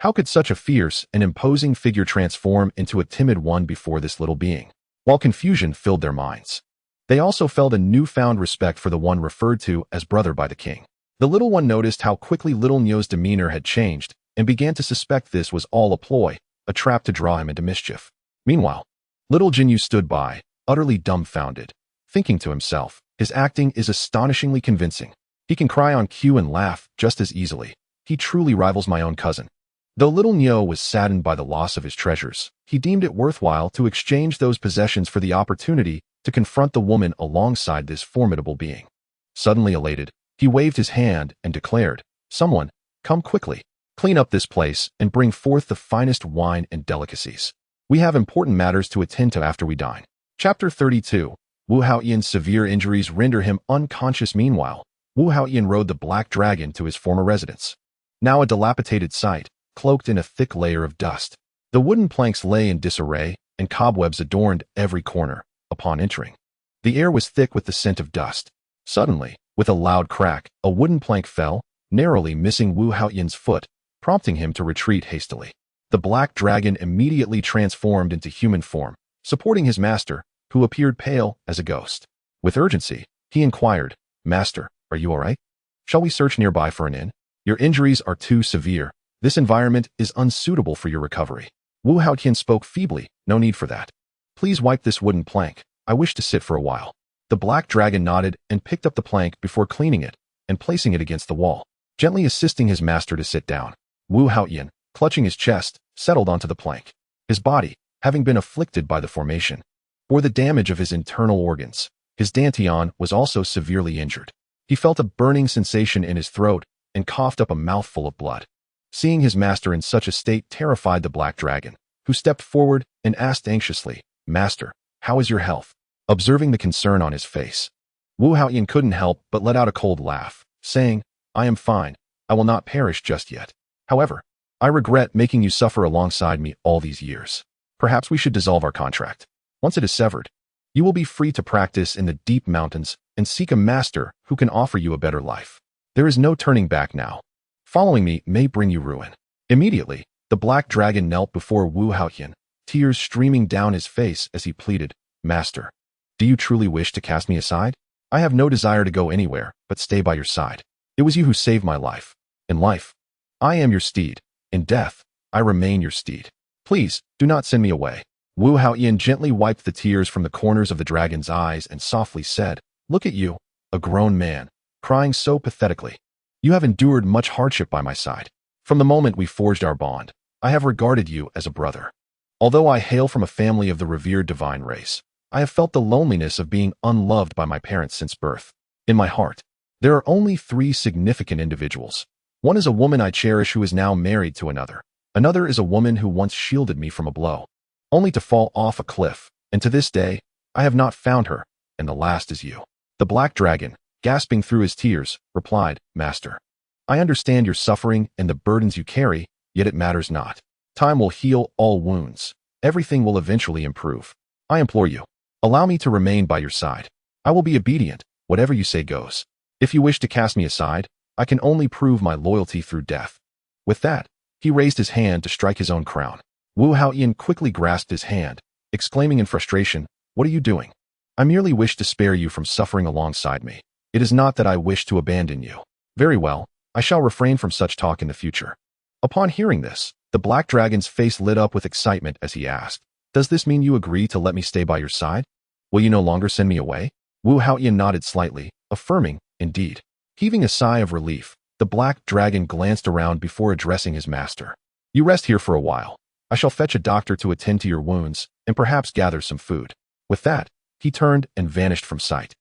How could such a fierce and imposing figure transform into a timid one before this little being? While confusion filled their minds, they also felt a newfound respect for the one referred to as brother by the king. The little one noticed how quickly Little Neo's demeanor had changed and began to suspect this was all a ploy, a trap to draw him into mischief. Meanwhile, Little Jinyu stood by, utterly dumbfounded, thinking to himself, "His acting is astonishingly convincing. He can cry on cue and laugh just as easily. He truly rivals my own cousin." Though Little Neo was saddened by the loss of his treasures, he deemed it worthwhile to exchange those possessions for the opportunity to confront the woman alongside this formidable being. Suddenly elated, he waved his hand and declared, "Someone, come quickly. Clean up this place and bring forth the finest wine and delicacies. We have important matters to attend to after we dine." Chapter 32. Wu Haoyan's severe injuries render him unconscious. Meanwhile, Wu Haoyan rode the black dragon to his former residence, now a dilapidated site, cloaked in a thick layer of dust. The wooden planks lay in disarray, and cobwebs adorned every corner. Upon entering, the air was thick with the scent of dust. Suddenly, with a loud crack, a wooden plank fell, narrowly missing Wu Haoyan's foot, prompting him to retreat hastily. The black dragon immediately transformed into human form, supporting his master, who appeared pale as a ghost. With urgency, he inquired, "Master, are you all right? Shall we search nearby for an inn? Your injuries are too severe. This environment is unsuitable for your recovery." Wu Haotian spoke feebly, "No need for that. Please wipe this wooden plank. I wish to sit for a while." The black dragon nodded and picked up the plank before cleaning it and placing it against the wall, gently assisting his master to sit down. Wu Haotian, clutching his chest, settled onto the plank. His body, having been afflicted by the formation, bore the damage of his internal organs. His dantian was also severely injured. He felt a burning sensation in his throat and coughed up a mouthful of blood. Seeing his master in such a state terrified the black dragon, who stepped forward and asked anxiously, "Master, how is your health?" Observing the concern on his face, Wu Haotian couldn't help but let out a cold laugh, saying, "I am fine. I will not perish just yet. However, I regret making you suffer alongside me all these years. Perhaps we should dissolve our contract. Once it is severed, you will be free to practice in the deep mountains and seek a master who can offer you a better life. There is no turning back now. Following me may bring you ruin." Immediately, the black dragon knelt before Wu Haotian, tears streaming down his face as he pleaded, "Master, do you truly wish to cast me aside? I have no desire to go anywhere but stay by your side. It was you who saved my life. In life, I am your steed. In death, I remain your steed. Please, do not send me away." Wu Haotian gently wiped the tears from the corners of the dragon's eyes and softly said, "Look at you, a grown man, crying so pathetically. You have endured much hardship by my side. From the moment we forged our bond, I have regarded you as a brother. Although I hail from a family of the revered divine race, I have felt the loneliness of being unloved by my parents since birth. In my heart, there are only 3 significant individuals. One is a woman I cherish who is now married to another. Another is a woman who once shielded me from a blow, only to fall off a cliff, and to this day, I have not found her, and the last is you." The black dragon, gasping through his tears, replied, "Master, I understand your suffering and the burdens you carry, yet it matters not. Time will heal all wounds. Everything will eventually improve. I implore you, allow me to remain by your side. I will be obedient, whatever you say goes. If you wish to cast me aside, I can only prove my loyalty through death." With that, he raised his hand to strike his own crown. Wu Haotian quickly grasped his hand, exclaiming in frustration, "What are you doing? I merely wish to spare you from suffering alongside me. It is not that I wish to abandon you." "Very well, I shall refrain from such talk in the future." Upon hearing this, the black dragon's face lit up with excitement as he asked, "Does this mean you agree to let me stay by your side? Will you no longer send me away?" Wu Haotian nodded slightly, affirming, "Indeed." Heaving a sigh of relief, the black dragon glanced around before addressing his master. "You rest here for a while. I shall fetch a doctor to attend to your wounds and perhaps gather some food." With that, he turned and vanished from sight.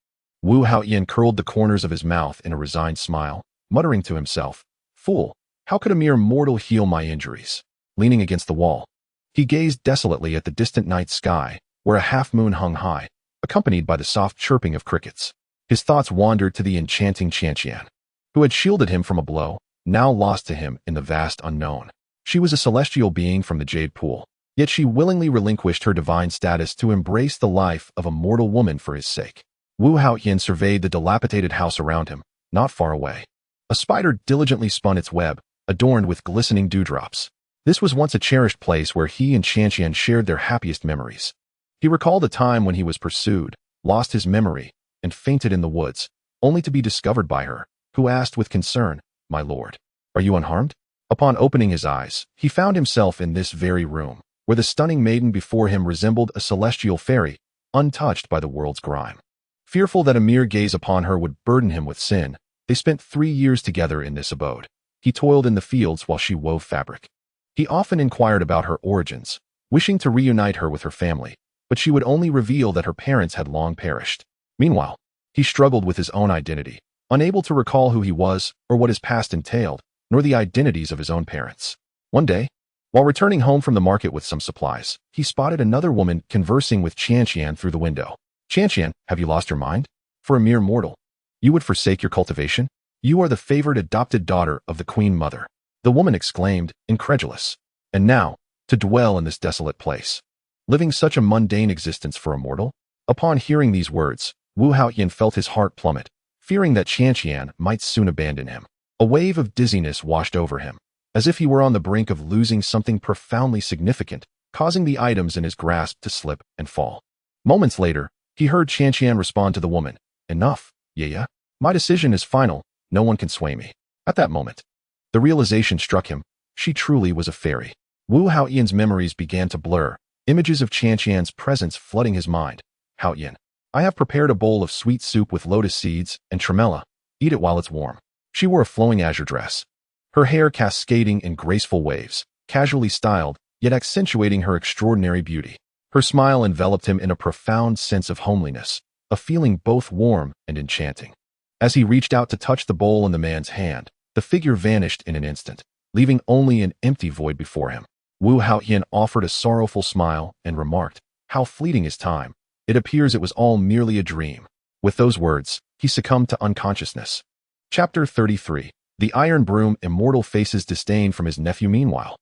Wu Haotian curled the corners of his mouth in a resigned smile, muttering to himself, "Fool, how could a mere mortal heal my injuries?" Leaning against the wall, he gazed desolately at the distant night sky, where a half-moon hung high, accompanied by the soft chirping of crickets. His thoughts wandered to the enchanting Qianqian, who had shielded him from a blow, now lost to him in the vast unknown. She was a celestial being from the Jade Pool, yet she willingly relinquished her divine status to embrace the life of a mortal woman for his sake. Wu Haotian surveyed the dilapidated house around him, not far away. A spider diligently spun its web, adorned with glistening dewdrops. This was once a cherished place where he and Qianqian shared their happiest memories. He recalled a time when he was pursued, lost his memory, and fainted in the woods, only to be discovered by her, who asked with concern, "My lord, are you unharmed?" Upon opening his eyes, he found himself in this very room, where the stunning maiden before him resembled a celestial fairy, untouched by the world's grime. Fearful that a mere gaze upon her would burden him with sin, they spent 3 years together in this abode. He toiled in the fields while she wove fabric. He often inquired about her origins, wishing to reunite her with her family, but she would only reveal that her parents had long perished. Meanwhile, he struggled with his own identity, unable to recall who he was or what his past entailed, nor the identities of his own parents. One day, while returning home from the market with some supplies, he spotted another woman conversing with Qianqian through the window. "Qianqian, have you lost your mind? For a mere mortal, you would forsake your cultivation? You are the favored adopted daughter of the Queen Mother." The woman exclaimed, incredulous. "And now, to dwell in this desolate place, living such a mundane existence for a mortal?" Upon hearing these words, Wu Haotian felt his heart plummet, fearing that Qianqian might soon abandon him. A wave of dizziness washed over him, as if he were on the brink of losing something profoundly significant, causing the items in his grasp to slip and fall. Moments later, he heard Qianqian respond to the woman, "Enough, yeah. My decision is final, no one can sway me." At that moment, the realization struck him, she truly was a fairy. Wu Haoyan's memories began to blur, images of Qianqian's presence flooding his mind. "Haoyan, I have prepared a bowl of sweet soup with lotus seeds and tremella. Eat it while it's warm." She wore a flowing azure dress, her hair cascading in graceful waves, casually styled, yet accentuating her extraordinary beauty. Her smile enveloped him in a profound sense of homeliness, a feeling both warm and enchanting. As he reached out to touch the bowl in the man's hand, the figure vanished in an instant, leaving only an empty void before him. Wu Haoyan offered a sorrowful smile and remarked, "How fleeting is time. It appears it was all merely a dream." With those words, he succumbed to unconsciousness. Chapter 33. The Iron Broom Immortal faces disdain from his nephew. Meanwhile,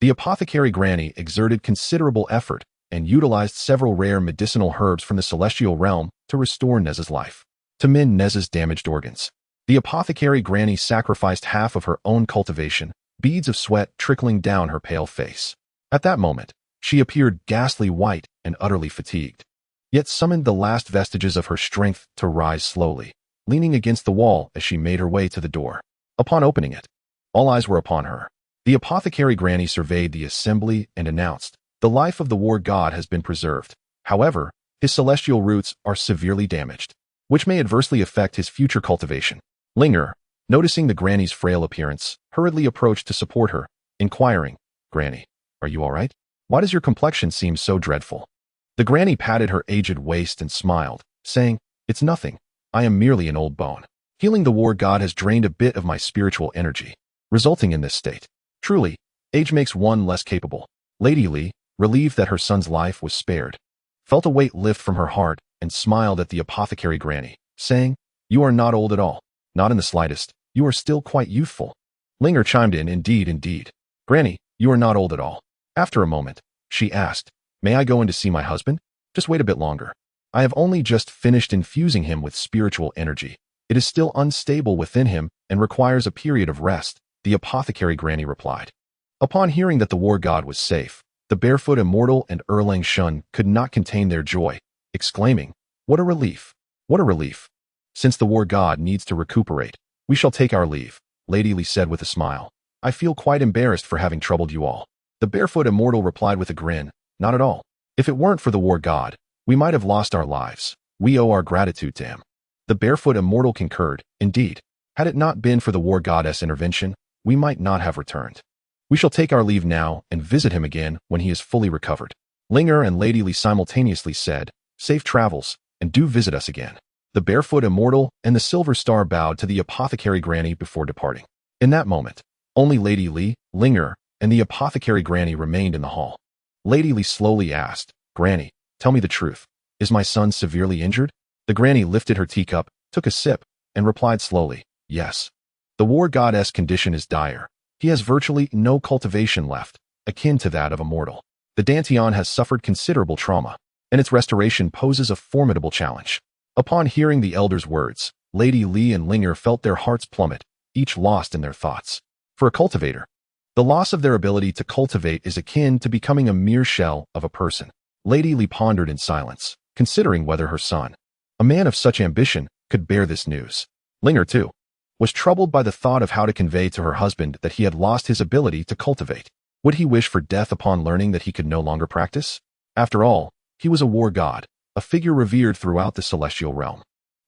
the apothecary Granny exerted considerable effort and utilized several rare medicinal herbs from the celestial realm to restore Nezha's life, to mend Nezha's damaged organs. The apothecary Granny sacrificed half of her own cultivation, beads of sweat trickling down her pale face. At that moment, she appeared ghastly white and utterly fatigued, yet summoned the last vestiges of her strength to rise slowly, leaning against the wall as she made her way to the door. Upon opening it, all eyes were upon her. The apothecary Granny surveyed the assembly and announced, "The life of the war god has been preserved. However, his celestial roots are severely damaged, which may adversely affect his future cultivation." Linger, noticing the Granny's frail appearance, hurriedly approached to support her, inquiring, "Granny, are you all right? Why does your complexion seem so dreadful?" The Granny patted her aged waist and smiled, saying, "It's nothing. I am merely an old bone. Healing the war god has drained a bit of my spiritual energy, resulting in this state. Truly, age makes one less capable." Lady Li, relieved that her son's life was spared, felt a weight lift from her heart and smiled at the apothecary Granny, saying, "You are not old at all. Not in the slightest. You are still quite youthful." Linger chimed in, Indeed. Granny, you are not old at all." After a moment, she asked, "May I go in to see my husband? Just wait a bit longer. I have only just finished infusing him with spiritual energy. It is still unstable within him and requires a period of rest," the apothecary Granny replied. Upon hearing that the war god was safe, the barefoot immortal and Erlang Shun could not contain their joy, exclaiming, "What a relief! What a relief! Since the war god needs to recuperate, we shall take our leave," Lady Li said with a smile. "I feel quite embarrassed for having troubled you all." The barefoot immortal replied with a grin, "Not at all. If it weren't for the war god, we might have lost our lives. We owe our gratitude to him." The barefoot immortal concurred, "Indeed, had it not been for the war goddess' intervention, we might not have returned. We shall take our leave now and visit him again when he is fully recovered." Linger and Lady Li simultaneously said, "Safe travels, and do visit us again." The barefoot immortal and the silver star bowed to the apothecary Granny before departing. In that moment, only Lady Li, Linger, and the apothecary Granny remained in the hall. Lady Li slowly asked, "Granny, tell me the truth. Is my son severely injured?" The Granny lifted her teacup, took a sip, and replied slowly, "Yes. The war goddess' condition is dire. He has virtually no cultivation left, akin to that of a mortal. The Dantian has suffered considerable trauma, and its restoration poses a formidable challenge." Upon hearing the elder's words, Lady Li and Linger felt their hearts plummet, each lost in their thoughts. For a cultivator, the loss of their ability to cultivate is akin to becoming a mere shell of a person. Lady Li pondered in silence, considering whether her son, a man of such ambition, could bear this news. Linger, too, was troubled by the thought of how to convey to her husband that he had lost his ability to cultivate. Would he wish for death upon learning that he could no longer practice? After all, he was a war god, a figure revered throughout the celestial realm.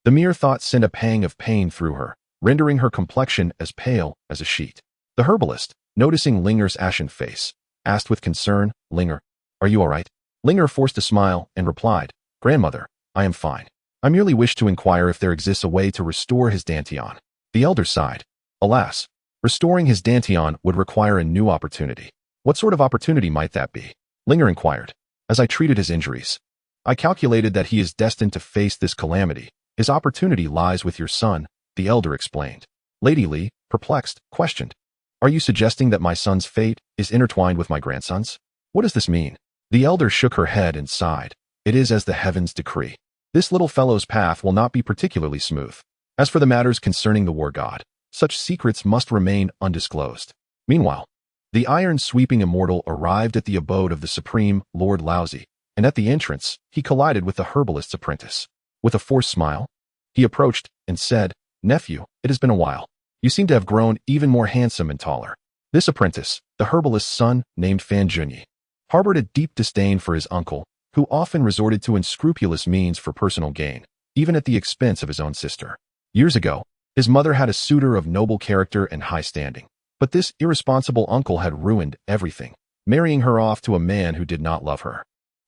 The mere thought sent a pang of pain through her, rendering her complexion as pale as a sheet. The herbalist, noticing Linger's ashen face, asked with concern, "Linger, are you all right?" Linger forced a smile and replied, "Grandmother, I am fine. I merely wish to inquire if there exists a way to restore his Dantian." The elder sighed. Alas, restoring his Dantian would require a new opportunity. "What sort of opportunity might that be?" Linger inquired. "As I treated his injuries, I calculated that he is destined to face this calamity. His opportunity lies with your son," the elder explained. Lady Li, perplexed, questioned, "Are you suggesting that my son's fate is intertwined with my grandson's? What does this mean?" The elder shook her head and sighed. "It is as the heavens decree. This little fellow's path will not be particularly smooth. As for the matters concerning the war god, such secrets must remain undisclosed." Meanwhile, the iron-sweeping immortal arrived at the abode of the supreme Lord Laozi, and at the entrance, he collided with the herbalist's apprentice. With a forced smile, he approached and said, "Nephew, it has been a while. You seem to have grown even more handsome and taller." This apprentice, the herbalist's son named Fan Junyi, harbored a deep disdain for his uncle, who often resorted to unscrupulous means for personal gain, even at the expense of his own sister. Years ago, his mother had a suitor of noble character and high standing, but this irresponsible uncle had ruined everything, marrying her off to a man who did not love her.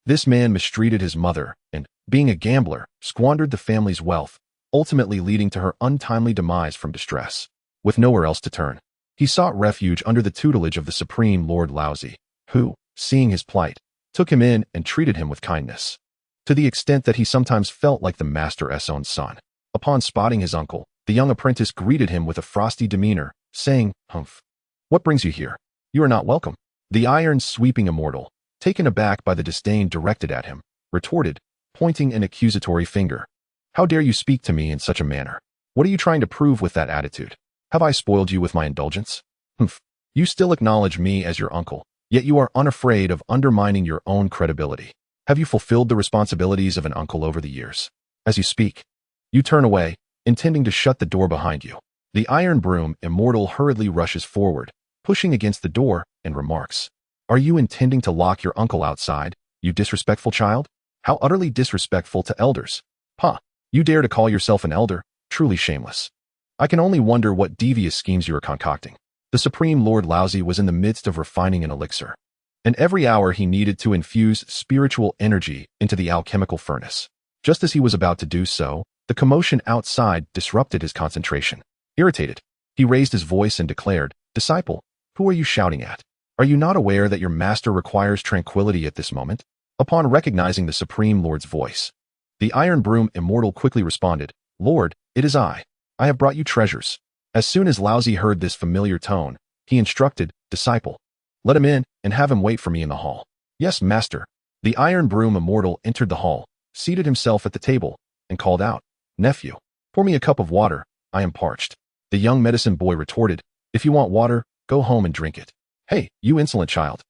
This man mistreated his mother and, being a gambler, squandered the family's wealth, ultimately leading to her untimely demise from distress. With nowhere else to turn, he sought refuge under the tutelage of the supreme Lord Laozi, who, seeing his plight, took him in and treated him with kindness, to the extent that he sometimes felt like the master's own son. Upon spotting his uncle, the young apprentice greeted him with a frosty demeanor, saying, "Humph. What brings you here? You are not welcome." The iron-sweeping immortal, taken aback by the disdain directed at him, retorted, pointing an accusatory finger. "How dare you speak to me in such a manner? What are you trying to prove with that attitude? Have I spoiled you with my indulgence? Humph. You still acknowledge me as your uncle, yet you are unafraid of undermining your own credibility. Have you fulfilled the responsibilities of an uncle over the years? As you speak, you turn away, intending to shut the door behind you." The iron broom immortal hurriedly rushes forward, pushing against the door, and remarks, "Are you intending to lock your uncle outside, you disrespectful child? How utterly disrespectful to elders. Pah, you dare to call yourself an elder? Truly shameless. I can only wonder what devious schemes you are concocting." The Supreme Lord Laozi was in the midst of refining an elixir, and every hour he needed to infuse spiritual energy into the alchemical furnace. Just as he was about to do so, the commotion outside disrupted his concentration. Irritated, he raised his voice and declared, "Disciple, who are you shouting at? Are you not aware that your master requires tranquility at this moment?" Upon recognizing the Supreme Lord's voice, the Iron Broom Immortal quickly responded, "Lord, it is I. I have brought you treasures." As soon as Laozi heard this familiar tone, he instructed, "Disciple, let him in and have him wait for me in the hall." "Yes, master." The Iron Broom Immortal entered the hall, seated himself at the table, and called out, "Nephew, pour me a cup of water. I am parched." The young medicine boy retorted, "If you want water, go home and drink it." "Hey, you insolent child.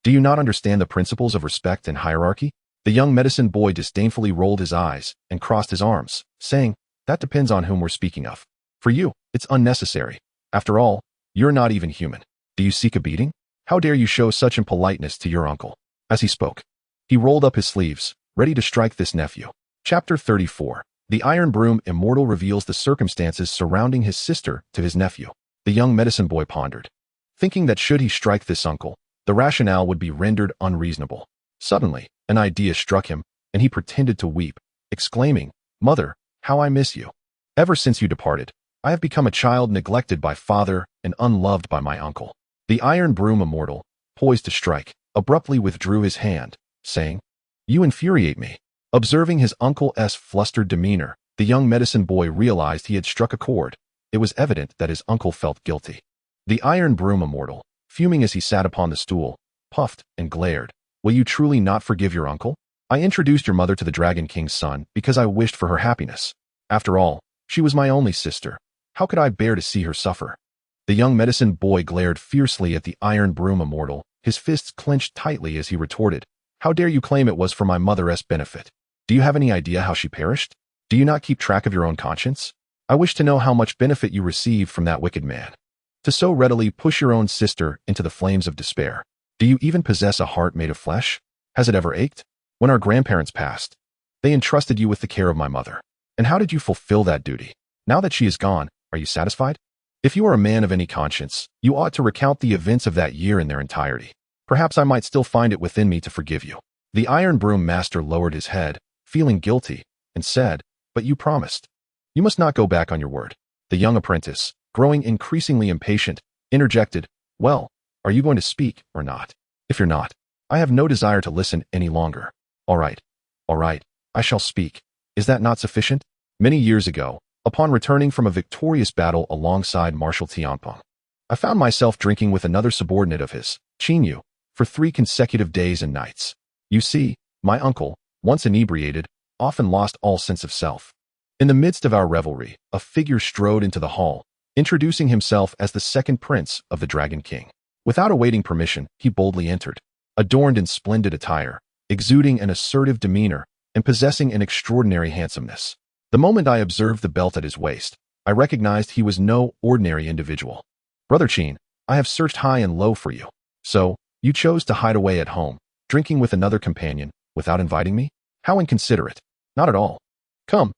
Do you not understand the principles of respect and hierarchy?" The young medicine boy disdainfully rolled his eyes and crossed his arms, saying, "That depends on whom we're speaking of. For you, it's unnecessary. After all, you're not even human. Do you seek a beating? How dare you show such impoliteness to your uncle?" As he spoke, he rolled up his sleeves, ready to strike this nephew. Chapter 34. The Iron Broom Immortal reveals the circumstances surrounding his sister to his nephew. The young medicine boy pondered, thinking that should he strike this uncle, the rationale would be rendered unreasonable. Suddenly, an idea struck him, and he pretended to weep, exclaiming, "Mother, how I miss you. Ever since you departed, I have become a child neglected by father and unloved by my uncle." The Iron Broom Immortal, poised to strike, abruptly withdrew his hand, saying, "You infuriate me." Observing his uncle's flustered demeanor, the young medicine boy realized he had struck a chord. It was evident that his uncle felt guilty. The Iron Broom Immortal, fuming as he sat upon the stool, puffed and glared. "Will you truly not forgive your uncle? I introduced your mother to the Dragon King's son because I wished for her happiness. After all, she was my only sister. How could I bear to see her suffer?" The young medicine boy glared fiercely at the Iron Broom Immortal, his fists clenched tightly as he retorted, "How dare you claim it was for my mother's benefit? Do you have any idea how she perished? Do you not keep track of your own conscience? I wish to know how much benefit you received from that wicked man. To so readily push your own sister into the flames of despair. Do you even possess a heart made of flesh? Has it ever ached? When our grandparents passed, they entrusted you with the care of my mother. And how did you fulfill that duty? Now that she is gone, are you satisfied? If you are a man of any conscience, you ought to recount the events of that year in their entirety. Perhaps I might still find it within me to forgive you." The Iron Broom Master lowered his head, feeling guilty, and said, "But you promised. You must not go back on your word." The young apprentice, growing increasingly impatient, interjected, "Well, are you going to speak or not? If you're not, I have no desire to listen any longer." All right, I shall speak. Is that not sufficient?" Many years ago, upon returning from a victorious battle alongside Marshal Tianpeng, I found myself drinking with another subordinate of his, Qin Yu, for 3 consecutive days and nights. You see, my uncle, once inebriated, often lost all sense of self. In the midst of our revelry, a figure strode into the hall, introducing himself as the second prince of the Dragon King. Without awaiting permission, he boldly entered. Adorned in splendid attire, exuding an assertive demeanor and possessing an extraordinary handsomeness. The moment I observed the belt at his waist, I recognized he was no ordinary individual. Brother Chin, I have searched high and low for you. So, you chose to hide away at home, drinking with another companion, without inviting me? How inconsiderate. Not at all. Come,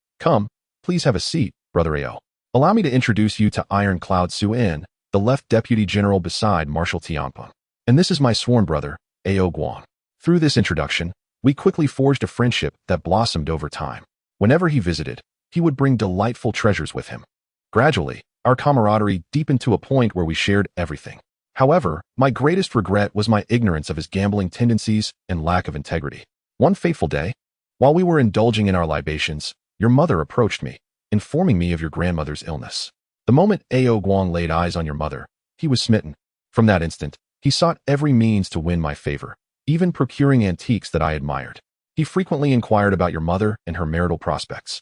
please have a seat, Brother Ao. Allow me to introduce you to Ironclad Su-in, the left deputy general beside Marshal Tianpeng. And this is my sworn brother, Ao Guan. Through this introduction, we quickly forged a friendship that blossomed over time. Whenever he visited, he would bring delightful treasures with him. Gradually, our camaraderie deepened to a point where we shared everything. However, my greatest regret was my ignorance of his gambling tendencies and lack of integrity. One fateful day, while we were indulging in our libations, your mother approached me, informing me of your grandmother's illness. The moment Ao Guan laid eyes on your mother, he was smitten. From that instant, he sought every means to win my favor, even procuring antiques that I admired. He frequently inquired about your mother and her marital prospects.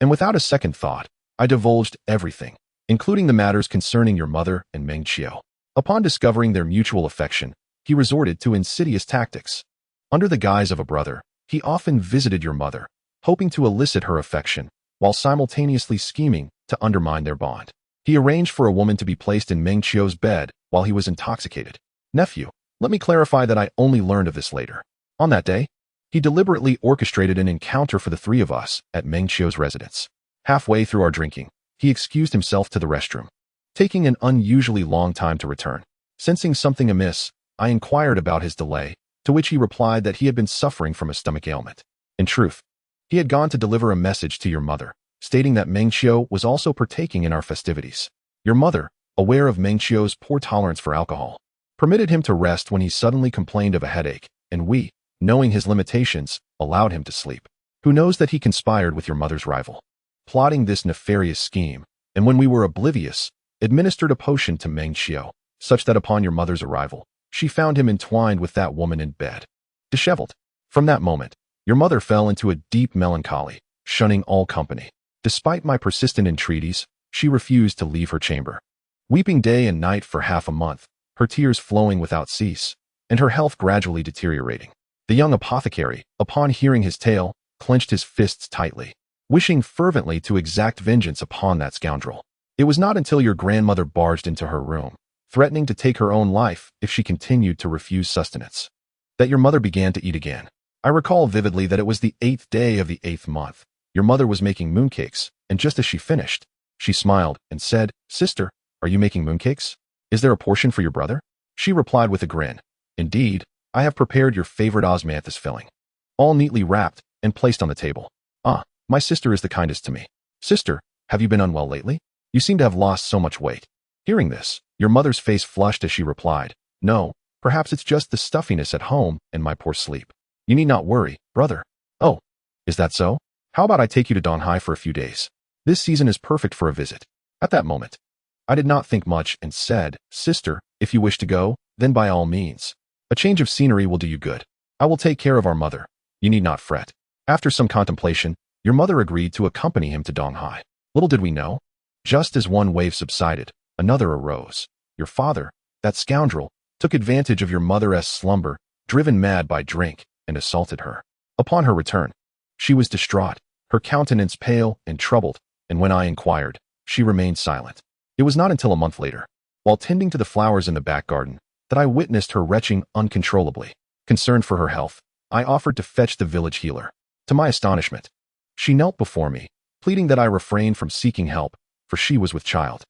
And without a second thought, I divulged everything, including the matters concerning your mother and Meng Qiu. Upon discovering their mutual affection, he resorted to insidious tactics. Under the guise of a brother, he often visited your mother, hoping to elicit her affection, while simultaneously scheming to undermine their bond. He arranged for a woman to be placed in Meng Qiu's bed while he was intoxicated. Nephew, let me clarify that I only learned of this later. On that day, he deliberately orchestrated an encounter for the three of us at Meng Qiu's residence. Halfway through our drinking, he excused himself to the restroom, taking an unusually long time to return. Sensing something amiss, I inquired about his delay, to which he replied that he had been suffering from a stomach ailment. In truth, he had gone to deliver a message to your mother, stating that Meng Qiu was also partaking in our festivities. Your mother, aware of Meng Qiu's poor tolerance for alcohol, permitted him to rest when he suddenly complained of a headache, and we, knowing his limitations, allowed him to sleep. Who knows that he conspired with your mother's rival, plotting this nefarious scheme, and when we were oblivious, administered a potion to Meng Qiu, such that upon your mother's arrival, she found him entwined with that woman in bed, disheveled. From that moment, your mother fell into a deep melancholy, shunning all company. Despite my persistent entreaties, she refused to leave her chamber. Weeping day and night for half a month, her tears flowing without cease, and her health gradually deteriorating. The young apothecary, upon hearing his tale, clenched his fists tightly, wishing fervently to exact vengeance upon that scoundrel. It was not until your grandmother barged into her room, threatening to take her own life if she continued to refuse sustenance, that your mother began to eat again. I recall vividly that it was the 8th day of the 8th month. Your mother was making mooncakes, and just as she finished, she smiled and said, "Sister, are you making mooncakes? Is there a portion for your brother?" She replied with a grin, "Indeed, I have prepared your favorite osmanthus filling, all neatly wrapped and placed on the table. Ah, my sister is the kindest to me. Sister, have you been unwell lately? You seem to have lost so much weight." Hearing this, your mother's face flushed as she replied, "No, perhaps it's just the stuffiness at home and my poor sleep. You need not worry, brother." "Oh, is that so? How about I take you to Donghai for a few days? This season is perfect for a visit." At that moment, I did not think much and said, "Sister, if you wish to go, then by all means. A change of scenery will do you good. I will take care of our mother. You need not fret." After some contemplation, your mother agreed to accompany him to Donghai. Little did we know, just as one wave subsided, another arose. Your father, that scoundrel, took advantage of your mother's slumber, driven mad by drink, and assaulted her. Upon her return, she was distraught, her countenance pale and troubled, and when I inquired, she remained silent. It was not until a month later, while tending to the flowers in the back garden, that I witnessed her retching uncontrollably. Concerned for her health, I offered to fetch the village healer. To my astonishment, she knelt before me, pleading that I refrain from seeking help, for she was with child.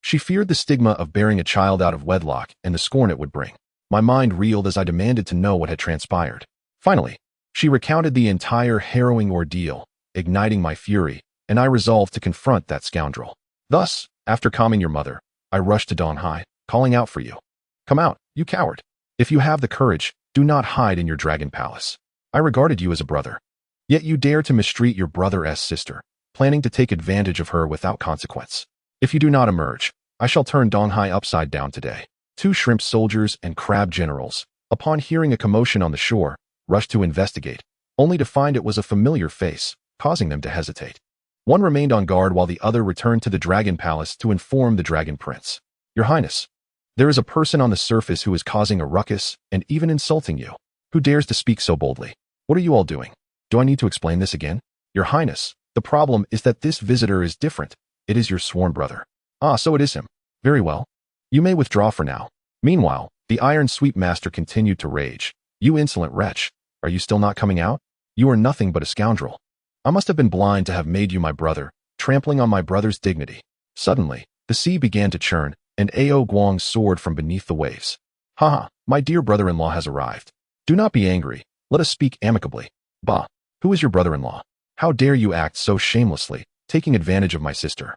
She feared the stigma of bearing a child out of wedlock and the scorn it would bring. My mind reeled as I demanded to know what had transpired. Finally, she recounted the entire harrowing ordeal, igniting my fury, and I resolved to confront that scoundrel. Thus, after calming your mother, I rushed to Donghai, calling out for you. "Come out, you coward. If you have the courage, do not hide in your dragon palace. I regarded you as a brother. Yet you dare to mistreat your brother's sister, planning to take advantage of her without consequence. If you do not emerge, I shall turn Donghai upside down today." Two shrimp soldiers and crab generals, upon hearing a commotion on the shore, rushed to investigate, only to find it was a familiar face, causing them to hesitate. One remained on guard while the other returned to the dragon palace to inform the dragon prince. "Your Highness, there is a person on the surface who is causing a ruckus and even insulting you. Who dares to speak so boldly?" What are you all doing? Do I need to explain this again? Your Highness, the problem is that this visitor is different. It is your sworn brother. Ah, so it is him. Very well. You may withdraw for now. Meanwhile, the Iron Sweep Master continued to rage. You insolent wretch. Are you still not coming out? You are nothing but a scoundrel. I must have been blind to have made you my brother, trampling on my brother's dignity. Suddenly, the sea began to churn, and Ao Guang soared from beneath the waves. Haha, my dear brother-in-law has arrived. Do not be angry. Let us speak amicably. Bah, who is your brother-in-law? How dare you act so shamelessly, taking advantage of my sister?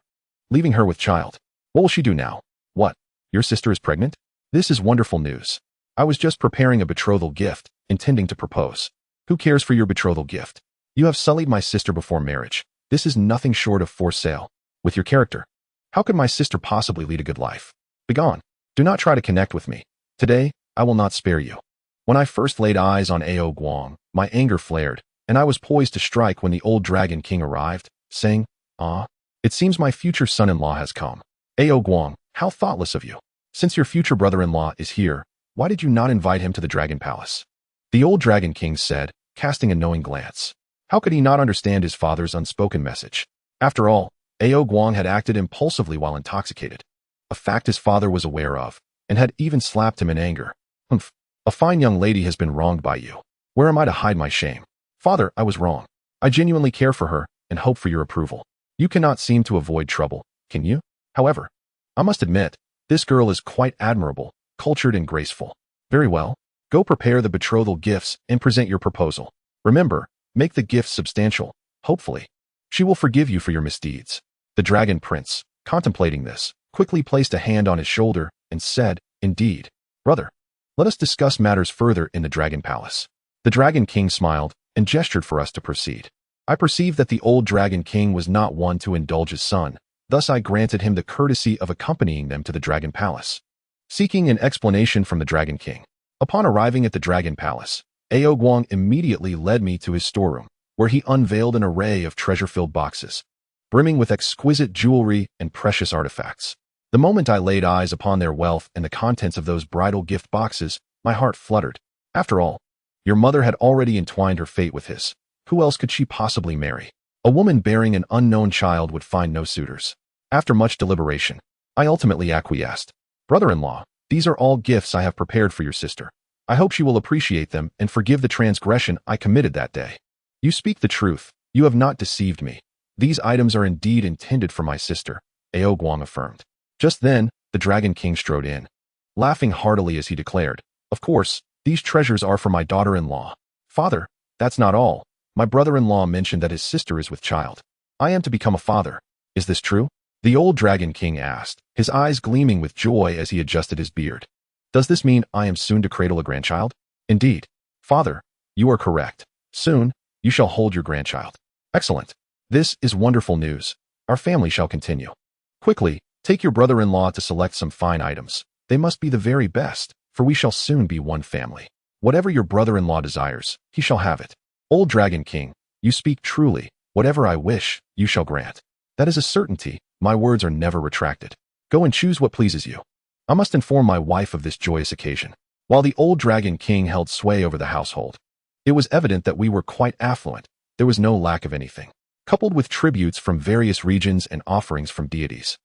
Leaving her with child. What will she do now? What? Your sister is pregnant? This is wonderful news. I was just preparing a betrothal gift, intending to propose. Who cares for your betrothal gift? You have sullied my sister before marriage. This is nothing short of forced sale. With your character, how could my sister possibly lead a good life? Begone. Do not try to connect with me. Today, I will not spare you. When I first laid eyes on Ao Guang, my anger flared, and I was poised to strike when the old Dragon King arrived, saying, Ah, it seems my future son-in-law has come. Ao Guang, how thoughtless of you. Since your future brother-in-law is here, why did you not invite him to the Dragon Palace? The old Dragon King said, casting a knowing glance. How could he not understand his father's unspoken message? After all, Ao Guang had acted impulsively while intoxicated, a fact his father was aware of, and had even slapped him in anger. Humph, a fine young lady has been wronged by you. Where am I to hide my shame? Father, I was wrong. I genuinely care for her and hope for your approval. You cannot seem to avoid trouble, can you? However, I must admit, this girl is quite admirable, cultured and graceful. Very well. Go prepare the betrothal gifts and present your proposal. Remember, make the gifts substantial. Hopefully, she will forgive you for your misdeeds. The Dragon Prince, contemplating this, quickly placed a hand on his shoulder and said, Indeed, brother, let us discuss matters further in the Dragon Palace. The Dragon King smiled and gestured for us to proceed. I perceived that the old Dragon King was not one to indulge his son, thus I granted him the courtesy of accompanying them to the Dragon Palace. Seeking an explanation from the Dragon King. Upon arriving at the Dragon Palace, Ao Guang immediately led me to his storeroom, where he unveiled an array of treasure-filled boxes, brimming with exquisite jewelry and precious artifacts. The moment I laid eyes upon their wealth and the contents of those bridal gift boxes, my heart fluttered. After all, your mother had already entwined her fate with his. Who else could she possibly marry? A woman bearing an unknown child would find no suitors. After much deliberation, I ultimately acquiesced. Brother-in-law, these are all gifts I have prepared for your sister. I hope she will appreciate them and forgive the transgression I committed that day. You speak the truth. You have not deceived me. These items are indeed intended for my sister, Ao Guang affirmed. Just then, the Dragon King strode in, laughing heartily as he declared, Of course, these treasures are for my daughter-in-law. Father, that's not all. My brother-in-law mentioned that his sister is with child. I am to become a father. Is this true? The old Dragon King asked, his eyes gleaming with joy as he adjusted his beard. Does this mean I am soon to cradle a grandchild? Indeed. Father, you are correct. Soon, you shall hold your grandchild. Excellent. This is wonderful news. Our family shall continue. Quickly, take your brother-in-law to select some fine items. They must be the very best, for we shall soon be one family. Whatever your brother-in-law desires, he shall have it. Old Dragon King, you speak truly. Whatever I wish, you shall grant. That is a certainty. My words are never retracted. Go and choose what pleases you. I must inform my wife of this joyous occasion. While the old Dragon King held sway over the household, it was evident that we were quite affluent. There was no lack of anything. Coupled with tributes from various regions and offerings from deities,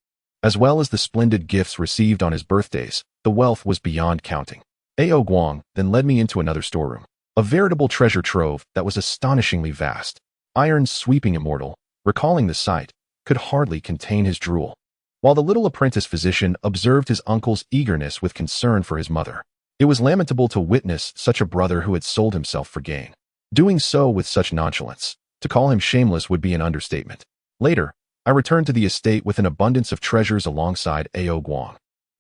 as well as the splendid gifts received on his birthdays, the wealth was beyond counting. Ao Guang then led me into another storeroom, a veritable treasure trove that was astonishingly vast. Iron Sweeping Immortal, recalling the sight, could hardly contain his drool, while the little apprentice physician observed his uncle's eagerness with concern for his mother. It was lamentable to witness such a brother who had sold himself for gain, doing so with such nonchalance. To call him shameless would be an understatement. Later, I returned to the estate with an abundance of treasures alongside Ao Guang,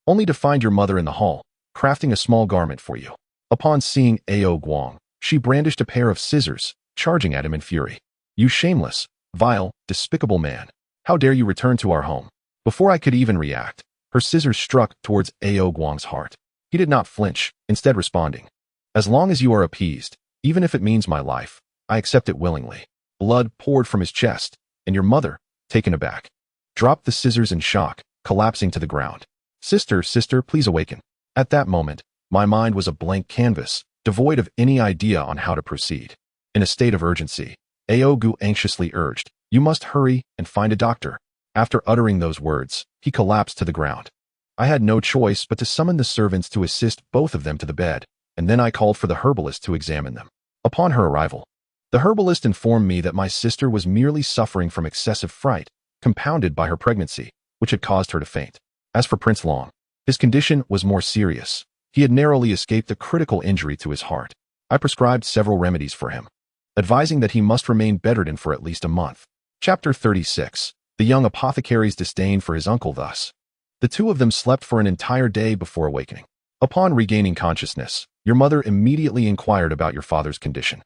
only to find your mother in the hall, crafting a small garment for you. Upon seeing Ao Guang, she brandished a pair of scissors, charging at him in fury. You shameless, vile, despicable man. How dare you return to our home? Before I could even react, her scissors struck towards Ao Guang's heart. He did not flinch, instead responding, As long as you are appeased, even if it means my life, I accept it willingly. Blood poured from his chest, and your mother, taken aback, dropped the scissors in shock, collapsing to the ground. Sister, please awaken. At that moment, my mind was a blank canvas, devoid of any idea on how to proceed. In a state of urgency, Aogu anxiously urged, "You must hurry and find a doctor." After uttering those words, he collapsed to the ground. I had no choice but to summon the servants to assist both of them to the bed, and then I called for the herbalist to examine them. Upon her arrival, the herbalist informed me that my sister was merely suffering from excessive fright, compounded by her pregnancy, which had caused her to faint. As for Prince Long, his condition was more serious. He had narrowly escaped a critical injury to his heart. I prescribed several remedies for him, advising that he must remain bedridden for at least a month. Chapter 36. The young apothecary's disdain for his uncle. Thus, the two of them slept for an entire day before awakening. Upon regaining consciousness, your mother immediately inquired about your father's condition.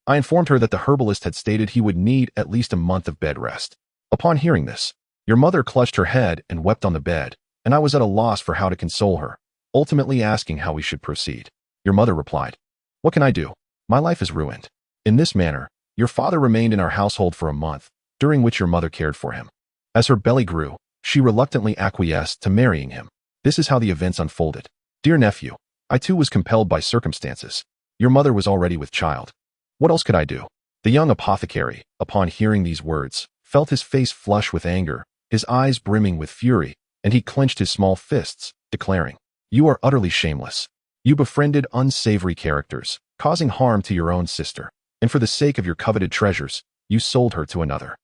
I informed her that the herbalist had stated he would need at least a month of bed rest. Upon hearing this, your mother clutched her head and wept on the bed, and I was at a loss for how to console her, ultimately asking how we should proceed. Your mother replied, "What can I do? My life is ruined." In this manner, your father remained in our household for a month, during which your mother cared for him. As her belly grew, she reluctantly acquiesced to marrying him. This is how the events unfolded. Dear nephew, I too was compelled by circumstances. Your mother was already with child. What else could I do? The young apothecary, upon hearing these words, felt his face flush with anger, his eyes brimming with fury, and he clenched his small fists, declaring, "You are utterly shameless. You befriended unsavory characters, causing harm to your own sister, and for the sake of your coveted treasures, you sold her to another.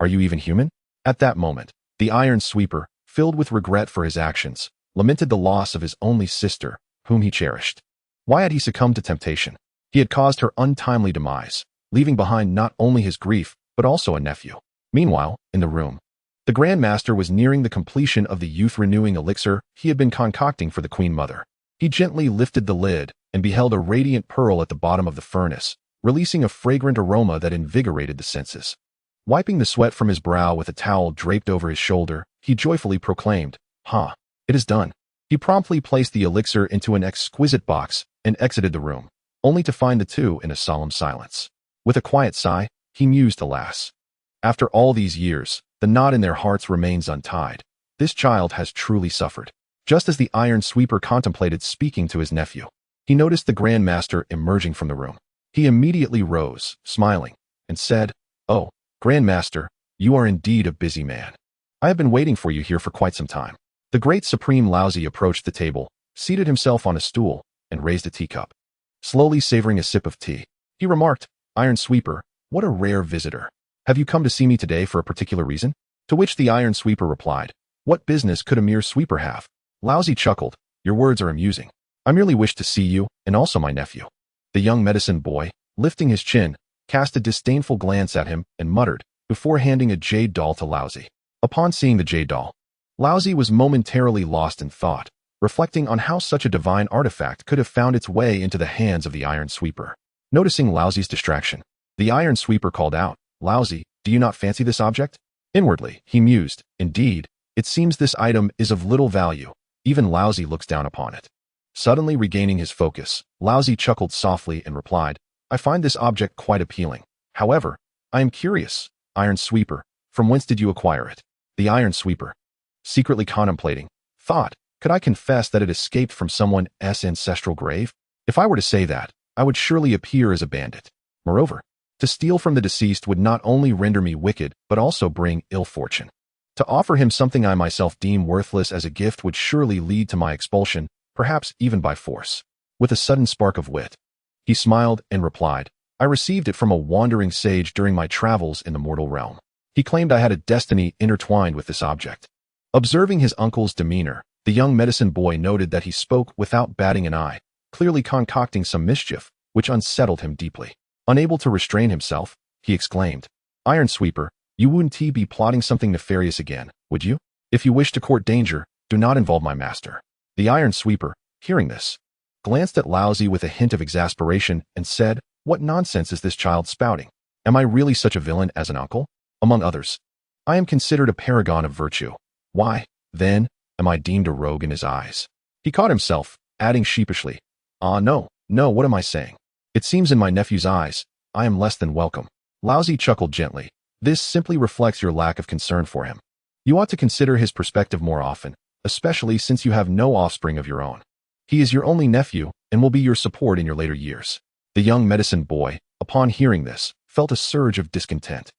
Are you even human?" At that moment, the iron sweeper, filled with regret for his actions, lamented the loss of his only sister, whom he cherished. Why had he succumbed to temptation? He had caused her untimely demise, leaving behind not only his grief, but also a nephew. Meanwhile, in the room, the Grand Master was nearing the completion of the youth-renewing elixir he had been concocting for the Queen Mother. He gently lifted the lid and beheld a radiant pearl at the bottom of the furnace, releasing a fragrant aroma that invigorated the senses. Wiping the sweat from his brow with a towel draped over his shoulder, he joyfully proclaimed, It is done." He promptly placed the elixir into an exquisite box and exited the room, only to find the two in a solemn silence. With a quiet sigh, he mused, alas, after all these years, the knot in their hearts remains untied. This child has truly suffered. Just as the iron sweeper contemplated speaking to his nephew, he noticed the Grand Master emerging from the room. He immediately rose, smiling, and said, "Oh, Grand Master, you are indeed a busy man. I have been waiting for you here for quite some time." The great Supreme Laozi approached the table, seated himself on a stool, and raised a teacup. Slowly savoring a sip of tea, he remarked, "Iron Sweeper, what a rare visitor. Have you come to see me today for a particular reason?" To which the Iron Sweeper replied, "What business could a mere sweeper have?" Laozi chuckled, "Your words are amusing. I merely wish to see you, and also my nephew." The young medicine boy, lifting his chin, cast a disdainful glance at him and muttered, before handing a jade doll to Laozi. Upon seeing the jade doll, Laozi was momentarily lost in thought, reflecting on how such a divine artifact could have found its way into the hands of the Iron Sweeper. Noticing Laozi's distraction, the Iron Sweeper called out, "Laozi, do you not fancy this object?" Inwardly, he mused, "Indeed, it seems this item is of little value. Even Laozi looks down upon it." Suddenly regaining his focus, Laozi chuckled softly and replied, "I find this object quite appealing. However, I am curious, Iron Sweeper, from whence did you acquire it?" The Iron Sweeper, secretly contemplating, thought, "Could I confess that it escaped from someone's ancestral grave? If I were to say that, I would surely appear as a bandit. Moreover, to steal from the deceased would not only render me wicked, but also bring ill fortune. To offer him something I myself deem worthless as a gift would surely lead to my expulsion, perhaps even by force." With a sudden spark of wit, he smiled and replied, "I received it from a wandering sage during my travels in the mortal realm. He claimed I had a destiny intertwined with this object." Observing his uncle's demeanor, the young medicine boy noted that he spoke without batting an eye, clearly concocting some mischief, which unsettled him deeply. Unable to restrain himself, he exclaimed, "Iron Sweeper, you wouldn't be plotting something nefarious again, would you? If you wish to court danger, do not involve my master." The Iron Sweeper, hearing this, glanced at Laozi with a hint of exasperation and said, "What nonsense is this child spouting? Am I really such a villain as an uncle? Among others, I am considered a paragon of virtue. Why, then, am I deemed a rogue in his eyes?" He caught himself, adding sheepishly, No, what am I saying? It seems in my nephew's eyes, I am less than welcome." Laozi chuckled gently. "This simply reflects your lack of concern for him. You ought to consider his perspective more often, especially since you have no offspring of your own. He is your only nephew and will be your support in your later years." The young medicine boy, upon hearing this, felt a surge of discontent.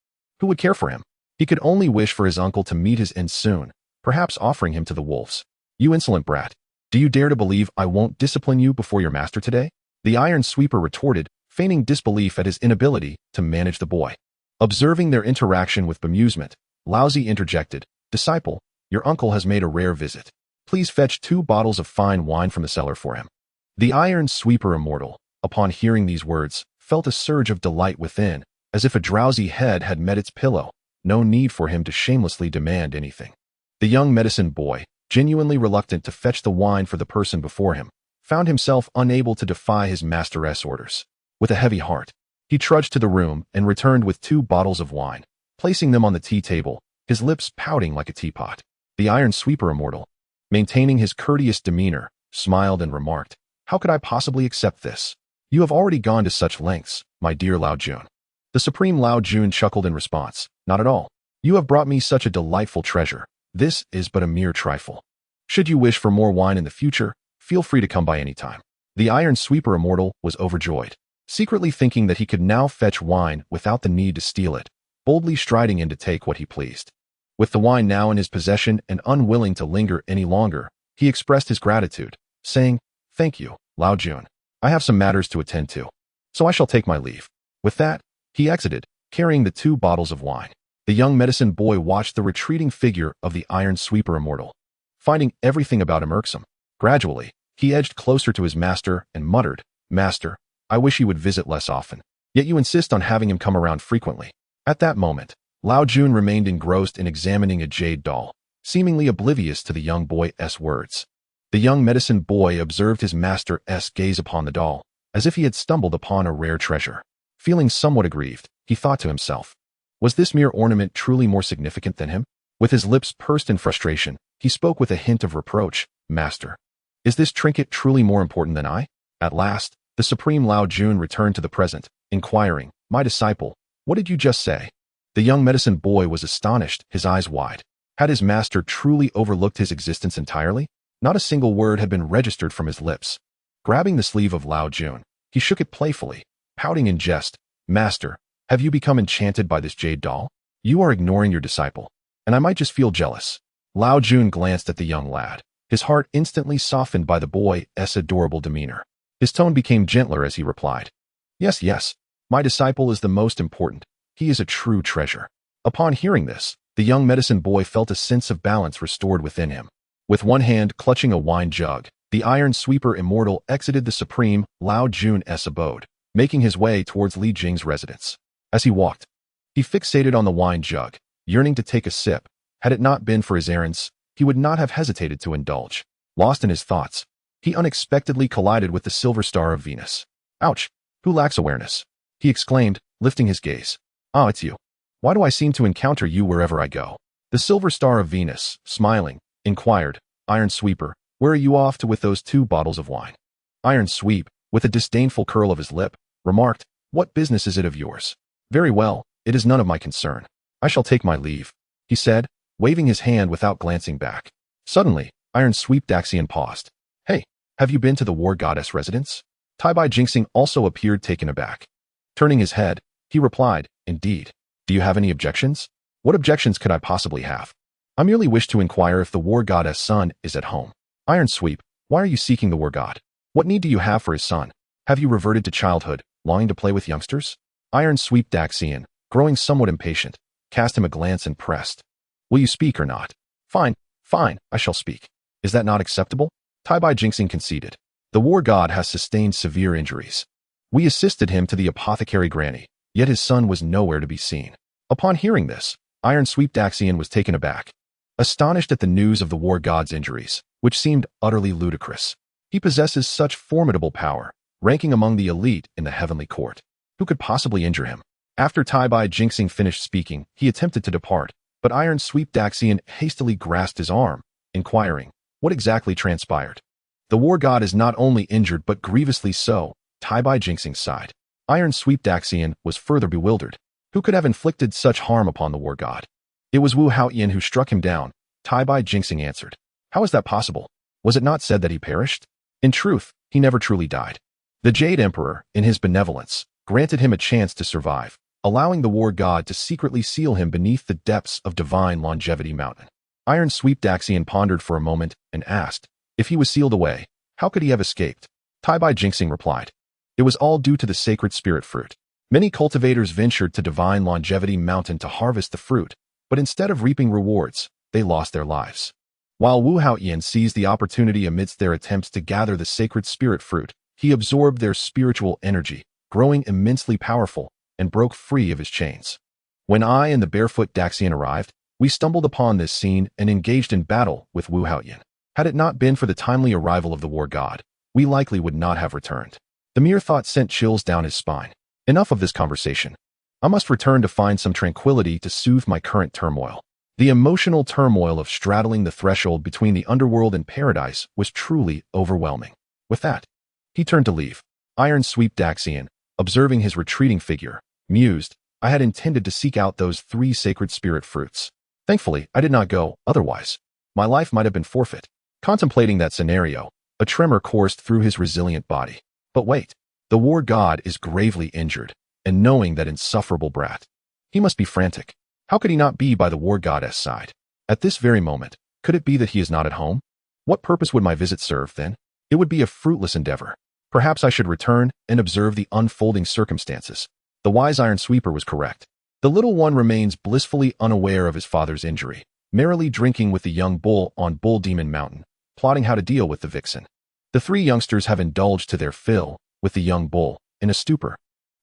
Who would care for him? He could only wish for his uncle to meet his end soon, perhaps offering him to the wolves. You insolent brat! Do you dare to believe I won't discipline you before your master today? The iron sweeper retorted, feigning disbelief at his inability to manage the boy. Observing their interaction with bemusement, Laozi interjected, Disciple, your uncle has made a rare visit. Please fetch 2 bottles of fine wine from the cellar for him. The iron sweeper immortal, upon hearing these words, felt a surge of delight within, as if a drowsy head had met its pillow. No need for him to shamelessly demand anything. The young medicine boy, genuinely reluctant to fetch the wine for the person before him, found himself unable to defy his master's orders. With a heavy heart, he trudged to the room and returned with 2 bottles of wine, placing them on the tea table, his lips pouting like a teapot. The iron sweeper immortal, maintaining his courteous demeanor, smiled and remarked, How could I possibly accept this? You have already gone to such lengths, my dear Lao Jun. The supreme Lao Jun chuckled in response, Not at all. You have brought me such a delightful treasure. This is but a mere trifle. Should you wish for more wine in the future, feel free to come by any time. The iron sweeper immortal was overjoyed, secretly thinking that he could now fetch wine without the need to steal it, boldly striding in to take what he pleased. With the wine now in his possession and unwilling to linger any longer, he expressed his gratitude, saying, Thank you, Lao Jun. I have some matters to attend to, so I shall take my leave. With that, he exited, carrying the 2 bottles of wine. The young medicine boy watched the retreating figure of the iron sweeper immortal, finding everything about him irksome. Gradually, he edged closer to his master and muttered, Master, I wish he would visit less often, yet you insist on having him come around frequently. At that moment, Lao Jun remained engrossed in examining a jade doll, seemingly oblivious to the young boy's words. The young medicine boy observed his master's gaze upon the doll, as if he had stumbled upon a rare treasure. Feeling somewhat aggrieved, he thought to himself, Was this mere ornament truly more significant than him? With his lips pursed in frustration, he spoke with a hint of reproach, Master, is this trinket truly more important than I? At last, the supreme Lao Jun returned to the present, inquiring, My disciple, what did you just say? The young medicine boy was astonished, his eyes wide. Had his master truly overlooked his existence entirely? Not a single word had been registered from his lips. Grabbing the sleeve of Lao Jun, he shook it playfully, pouting in jest, Master, have you become enchanted by this jade doll? You are ignoring your disciple, and I might just feel jealous. Lao Jun glanced at the young lad, his heart instantly softened by the boy's adorable demeanor. His tone became gentler as he replied, Yes, yes, my disciple is the most important. He is a true treasure. Upon hearing this, the young medicine boy felt a sense of balance restored within him. With one hand clutching a wine jug, the iron sweeper immortal exited the supreme Lao Jun's abode, making his way towards Li Jing's residence. As he walked, he fixated on the wine jug, yearning to take a sip. Had it not been for his errands, he would not have hesitated to indulge. Lost in his thoughts, he unexpectedly collided with the silver star of Venus. Ouch! Who lacks awareness? He exclaimed, lifting his gaze. Ah, it's you. Why do I seem to encounter you wherever I go? The silver star of Venus, smiling, inquired, Iron Sweeper, where are you off to with those 2 bottles of wine? Iron Sweep, with a disdainful curl of his lip, remarked, What business is it of yours? Very well, it is none of my concern. I shall take my leave, he said, waving his hand without glancing back. Suddenly, Iron Sweep Daxian paused. Hey, have you been to the war goddess residence? Tai-Bai Jinxing also appeared taken aback. Turning his head, he replied, Indeed. Do you have any objections? What objections could I possibly have? I merely wish to inquire if the war goddess son is at home. Iron Sweep, why are you seeking the war god? What need do you have for his son? Have you reverted to childhood, longing to play with youngsters? Iron Sweep Daxian, growing somewhat impatient, cast him a glance and pressed. Will you speak or not? Fine, I shall speak. Is that not acceptable? Tai-Bai Jinxing conceded. The war god has sustained severe injuries. We assisted him to the apothecary granny, yet his son was nowhere to be seen. Upon hearing this, Iron Sweep Daxian was taken aback, astonished at the news of the war god's injuries, which seemed utterly ludicrous. He possesses such formidable power, ranking among the elite in the heavenly court. Who could possibly injure him? After Tai-Bai Jinxing finished speaking, he attempted to depart, but Iron Sweep Daxian hastily grasped his arm, inquiring, what exactly transpired? The war god is not only injured but grievously so, Tai-Bai Jinxing sighed. Iron Sweep Daxian was further bewildered. Who could have inflicted such harm upon the war god? It was Wu Haoyan who struck him down, Tai-Bai Jinxing answered. How is that possible? Was it not said that he perished? In truth, he never truly died. The Jade Emperor, in his benevolence, granted him a chance to survive, allowing the war god to secretly seal him beneath the depths of divine longevity mountain. Iron Sweep Daxian pondered for a moment and asked, if he was sealed away, how could he have escaped? Tai-Bai Jinxing replied, it was all due to the sacred spirit fruit. Many cultivators ventured to divine longevity mountain to harvest the fruit, but instead of reaping rewards, they lost their lives. While Wu Haoyan seized the opportunity amidst their attempts to gather the sacred spirit fruit, he absorbed their spiritual energy, growing immensely powerful, and broke free of his chains. When I and the barefoot Daxian arrived, we stumbled upon this scene and engaged in battle with Wu Haoyan. Had it not been for the timely arrival of the war god, we likely would not have returned. The mere thought sent chills down his spine. Enough of this conversation. I must return to find some tranquility to soothe my current turmoil. The emotional turmoil of straddling the threshold between the underworld and paradise was truly overwhelming. With that, he turned to leave. Iron Sweep Daxian, observing his retreating figure, mused, I had intended to seek out those 3 sacred spirit fruits. Thankfully, I did not go, otherwise, my life might have been forfeit. Contemplating that scenario, a tremor coursed through his resilient body. But wait, the war god is gravely injured, and knowing that insufferable brat, he must be frantic. How could he not be by the war goddess' side? At this very moment, could it be that he is not at home? What purpose would my visit serve, then? It would be a fruitless endeavor. Perhaps I should return and observe the unfolding circumstances. The wise Iron Sweeper was correct. The little one remains blissfully unaware of his father's injury, merrily drinking with the young bull on Bull Demon Mountain, plotting how to deal with the vixen. The 3 youngsters have indulged to their fill, with the young bull, in a stupor,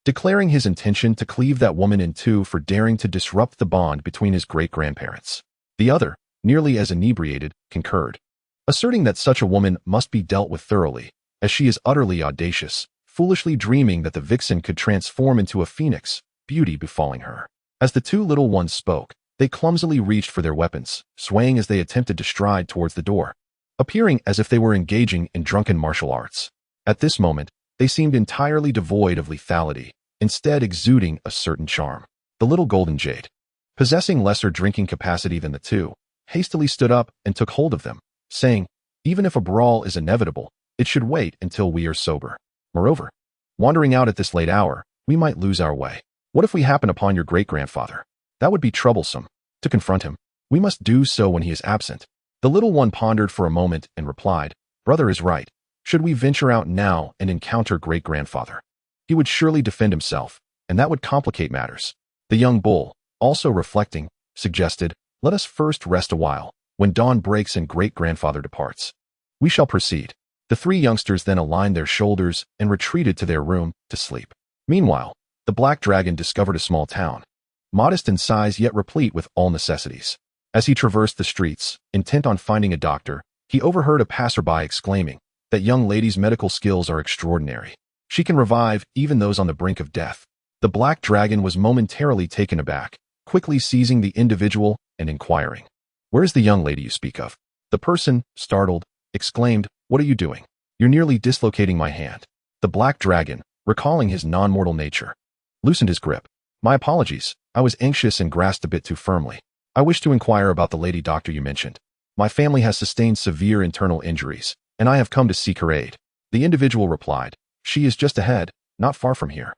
declaring his intention to cleave that woman in 2 for daring to disrupt the bond between his great-grandparents. The other, nearly as inebriated, concurred, asserting that such a woman must be dealt with thoroughly, as she is utterly audacious, foolishly dreaming that the vixen could transform into a phoenix, beauty befalling her. As the 2 little ones spoke, they clumsily reached for their weapons, swaying as they attempted to stride towards the door, appearing as if they were engaging in drunken martial arts. At this moment, they seemed entirely devoid of lethality, instead exuding a certain charm. The little golden jade, possessing lesser drinking capacity than the 2, hastily stood up and took hold of them, saying, even if a brawl is inevitable, it should wait until we are sober. Moreover, wandering out at this late hour, we might lose our way. What if we happen upon your great-grandfather? That would be troublesome. To confront him, we must do so when he is absent. The little one pondered for a moment and replied, brother is right. Should we venture out now and encounter great-grandfather? He would surely defend himself, and that would complicate matters. The young bull, also reflecting, suggested, let us first rest a while. When dawn breaks and great-grandfather departs, we shall proceed. The 3 youngsters then aligned their shoulders and retreated to their room to sleep. Meanwhile, the black dragon discovered a small town, modest in size yet replete with all necessities. As he traversed the streets, intent on finding a doctor, he overheard a passerby exclaiming, that young lady's medical skills are extraordinary. She can revive even those on the brink of death. The black dragon was momentarily taken aback, quickly seizing the individual and inquiring, where is the young lady you speak of? The person, startled, exclaimed, what are you doing? You're nearly dislocating my hand. The black dragon, recalling his non-mortal nature, loosened his grip. My apologies, I was anxious and grasped a bit too firmly. I wish to inquire about the lady doctor you mentioned. My family has sustained severe internal injuries, and I have come to seek her aid. The individual replied, she is just ahead, not far from here.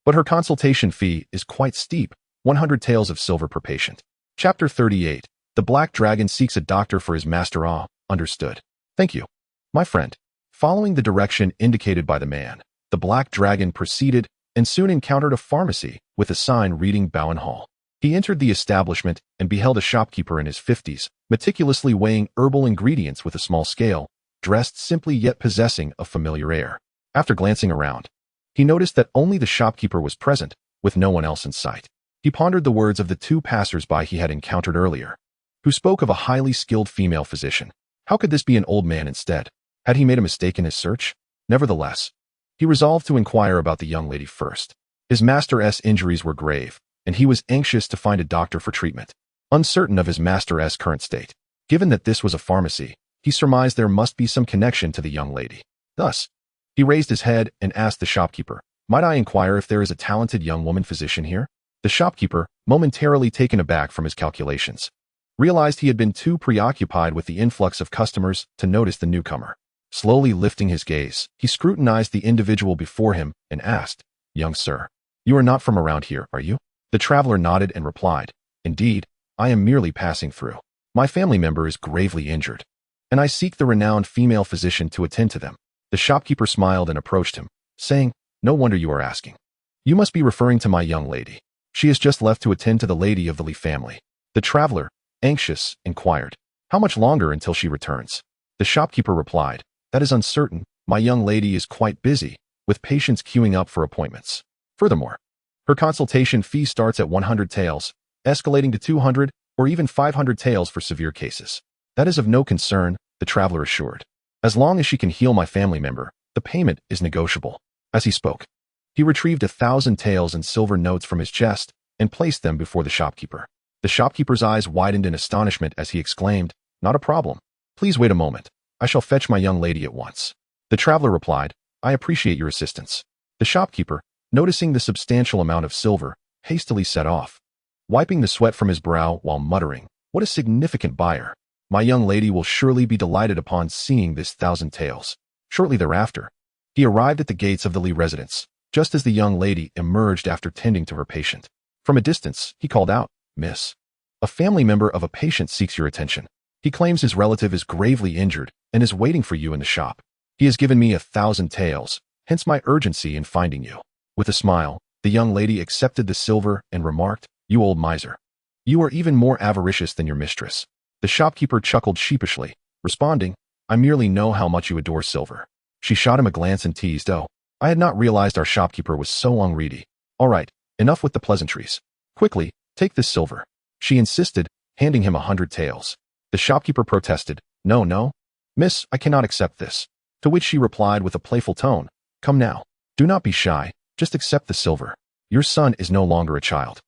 But her consultation fee is quite steep, 100 taels of silver per patient. Chapter 38. The Black Dragon seeks a doctor for his master. Understood. Thank you, my friend. Following the direction indicated by the man, the Black Dragon proceeded and soon encountered a pharmacy with a sign reading Bowen Hall. He entered the establishment and beheld a shopkeeper in his 50s, meticulously weighing herbal ingredients with a small scale, dressed simply yet possessing a familiar air. After glancing around, he noticed that only the shopkeeper was present, with no one else in sight. He pondered the words of the 2 passers-by he had encountered earlier, who spoke of a highly skilled female physician. How could this be an old man instead? Had he made a mistake in his search? Nevertheless, he resolved to inquire about the young lady first. His master's injuries were grave, and he was anxious to find a doctor for treatment. Uncertain of his master's current state, given that this was a pharmacy, he surmised there must be some connection to the young lady. Thus, he raised his head and asked the shopkeeper, might I inquire if there is a talented young woman physician here? The shopkeeper, momentarily taken aback from his calculations, realized he had been too preoccupied with the influx of customers to notice the newcomer. Slowly lifting his gaze, he scrutinized the individual before him and asked, young sir, You are not from around here, are you? The traveler nodded and replied, Indeed, I am merely passing through. My family member is gravely injured, and I seek the renowned female physician to attend to them. The shopkeeper smiled and approached him, saying, No wonder you are asking. You must be referring to my young lady. She has just left to attend to the lady of the Lee family. The traveler, anxious, inquired, How much longer until she returns? The shopkeeper replied, That is uncertain. My young lady is quite busy, with patients queuing up for appointments. Furthermore, her consultation fee starts at 100 taels, escalating to 200 or even 500 taels for severe cases. That is of no concern, the traveler assured. As long as she can heal my family member, the payment is negotiable. As he spoke, he retrieved 1,000 taels in silver notes from his chest and placed them before the shopkeeper. The shopkeeper's eyes widened in astonishment as he exclaimed, Not a problem. Please wait a moment. I shall fetch my young lady at once. The traveler replied, I appreciate your assistance. The shopkeeper, noticing the substantial amount of silver, hastily set off, wiping the sweat from his brow while muttering, What a significant buyer. My young lady will surely be delighted upon seeing this 1,000 taels. Shortly thereafter, he arrived at the gates of the Lee residence, just as the young lady emerged after tending to her patient. From a distance, he called out, Miss, a family member of a patient seeks your attention. He claims his relative is gravely injured and is waiting for you in the shop. He has given me 1,000 taels, hence my urgency in finding you. With a smile, the young lady accepted the silver and remarked, You old miser. You are even more avaricious than your mistress. The shopkeeper chuckled sheepishly, responding, I merely know how much you adore silver. She shot him a glance and teased, Oh, I had not realized our shopkeeper was so unready. All right, enough with the pleasantries. Quickly, take this silver. She insisted, handing him 100 taels. The shopkeeper protested, No, no. Miss, I cannot accept this. To which she replied with a playful tone, Come now. Do not be shy. Just accept the silver. Your son is no longer a child.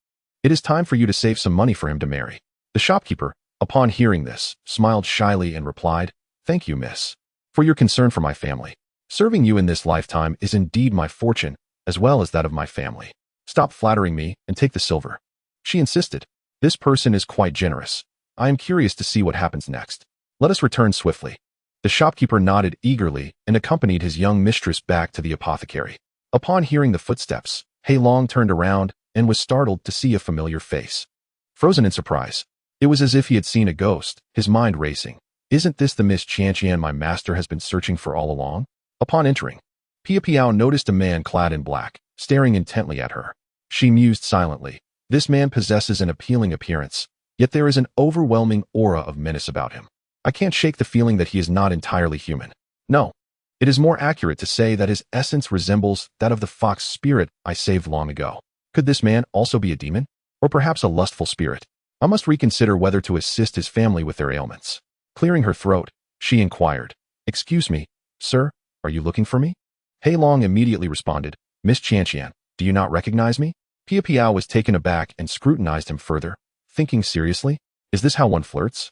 It is time for you to save some money for him to marry. The shopkeeper, upon hearing this, smiled shyly and replied, Thank you, miss, for your concern for my family. Serving you in this lifetime is indeed my fortune, as well as that of my family. Stop flattering me and take the silver. She insisted, This person is quite generous. I am curious to see what happens next. Let us return swiftly. The shopkeeper nodded eagerly and accompanied his young mistress back to the apothecary. Upon hearing the footsteps, Hei Long turned around and was startled to see a familiar face. Frozen in surprise, it was as if he had seen a ghost, his mind racing. Isn't this the Miss Qianqian my master has been searching for all along? Upon entering, Pia Piao noticed a man clad in black, staring intently at her. She mused silently. This man possesses an appealing appearance, yet there is an overwhelming aura of menace about him. I can't shake the feeling that he is not entirely human. No, it is more accurate to say that his essence resembles that of the fox spirit I saved long ago. Could this man also be a demon? Or perhaps a lustful spirit? I must reconsider whether to assist his family with their ailments. Clearing her throat, she inquired, Excuse me, sir, are you looking for me? Hei Long immediately responded, Miss Qianqian, do you not recognize me? Pia Piao was taken aback and scrutinized him further, thinking seriously, Is this how one flirts?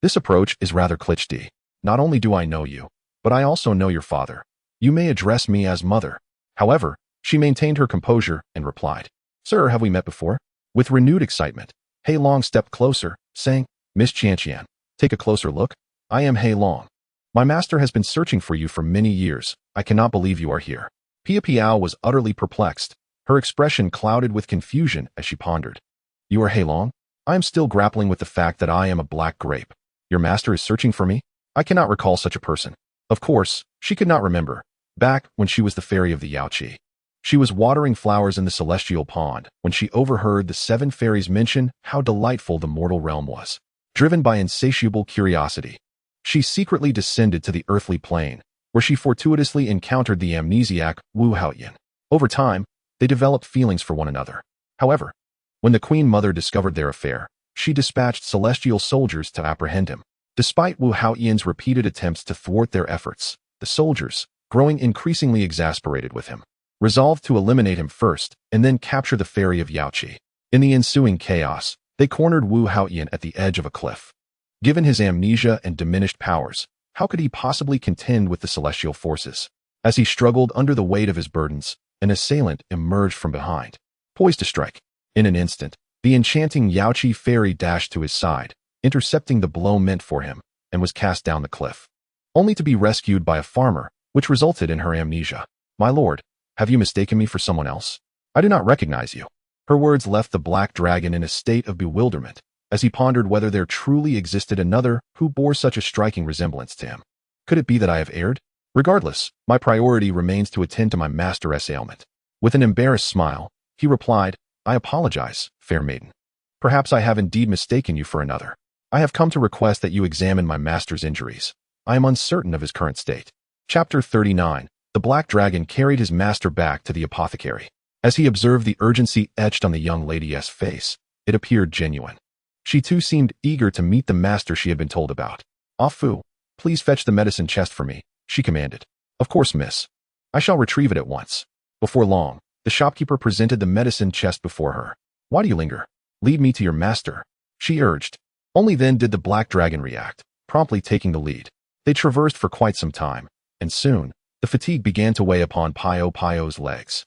This approach is rather cliché. Not only do I know you, but I also know your father. You may address me as mother. However, she maintained her composure and replied, Sir, have we met before? With renewed excitement, Hei Long stepped closer, saying, Miss Qianqian, take a closer look. I am Hei Long. My master has been searching for you for many years. I cannot believe you are here. Pia Piao was utterly perplexed, her expression clouded with confusion as she pondered. You are Hei Long? I am still grappling with the fact that I am a black grape. Your master is searching for me? I cannot recall such a person. Of course, she could not remember, back when she was the fairy of the Yaoqi. She was watering flowers in the celestial pond when she overheard the 7 fairies mention how delightful the mortal realm was. Driven by insatiable curiosity, she secretly descended to the earthly plane, where she fortuitously encountered the amnesiac Wu Haoyan. Over time, they developed feelings for one another. However, when the Queen Mother discovered their affair, she dispatched celestial soldiers to apprehend him. Despite Wu Haoyan's repeated attempts to thwart their efforts, the soldiers, growing increasingly exasperated with him, resolved to eliminate him first and then capture the fairy of Yaoqi. In the ensuing chaos, they cornered Wu Haoyan at the edge of a cliff. Given his amnesia and diminished powers, how could he possibly contend with the celestial forces? As he struggled under the weight of his burdens, an assailant emerged from behind, poised to strike. In an instant, the enchanting Yaoqi fairy dashed to his side, intercepting the blow meant for him, and was cast down the cliff, only to be rescued by a farmer, which resulted in her amnesia. My lord, have you mistaken me for someone else? I do not recognize you. Her words left the black dragon in a state of bewilderment, as he pondered whether there truly existed another who bore such a striking resemblance to him. Could it be that I have erred? Regardless, my priority remains to attend to my master's ailment. With an embarrassed smile, he replied, I apologize, fair maiden. Perhaps I have indeed mistaken you for another. I have come to request that you examine my master's injuries. I am uncertain of his current state. Chapter 39. The black dragon carried his master back to the apothecary. As he observed the urgency etched on the young lady's face, it appeared genuine. She too seemed eager to meet the master she had been told about. Ah Fu, please fetch the medicine chest for me, she commanded. Of course, miss. I shall retrieve it at once. Before long, the shopkeeper presented the medicine chest before her. Why do you linger? Lead me to your master, she urged. Only then did the black dragon react, promptly taking the lead. They traversed for quite some time, and soon, the fatigue began to weigh upon Pio's legs.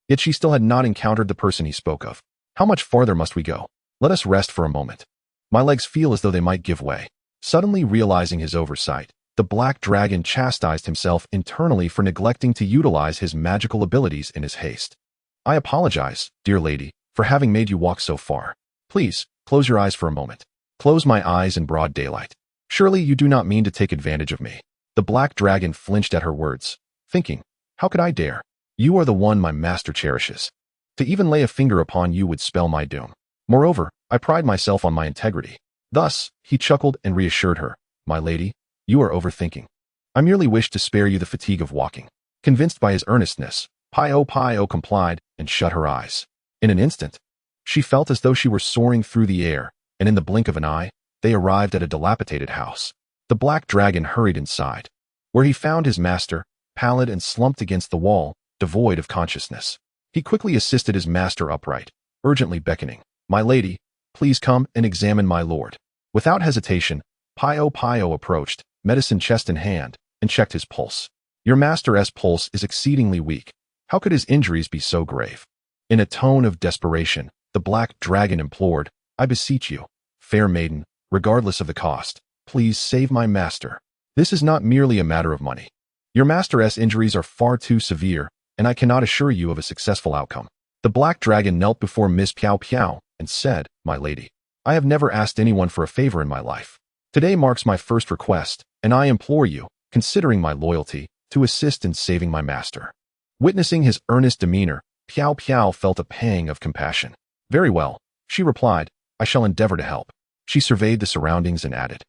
Yet she still had not encountered the person he spoke of. How much farther must we go? Let us rest for a moment. My legs feel as though they might give way. Suddenly realizing his oversight, the black dragon chastised himself internally for neglecting to utilize his magical abilities in his haste. I apologize, dear lady, for having made you walk so far. Please, close your eyes for a moment. Close my eyes in broad daylight. Surely you do not mean to take advantage of me. The black dragon flinched at her words, thinking, how could I dare? You are the one my master cherishes. To even lay a finger upon you would spell my doom. Moreover, I pride myself on my integrity. Thus, he chuckled and reassured her, my lady, you are overthinking. I merely wish to spare you the fatigue of walking. Convinced by his earnestness, Pio complied and shut her eyes. In an instant, she felt as though she were soaring through the air, and in the blink of an eye, they arrived at a dilapidated house. The black dragon hurried inside, where he found his master, pallid and slumped against the wall, devoid of consciousness. He quickly assisted his master upright, urgently beckoning, my lady, please come and examine my lord. Without hesitation, Pio approached, medicine chest in hand, and checked his pulse. Your master's pulse is exceedingly weak. How could his injuries be so grave? In a tone of desperation, the black dragon implored, I beseech you, fair maiden, regardless of the cost, please save my master. This is not merely a matter of money. Your master's injuries are far too severe, and I cannot assure you of a successful outcome. The black dragon knelt before Miss Piao and said, my lady, I have never asked anyone for a favor in my life. Today marks my first request, and I implore you, considering my loyalty, to assist in saving my master. Witnessing his earnest demeanor, Piao felt a pang of compassion. Very well, she replied, I shall endeavor to help. She surveyed the surroundings and added,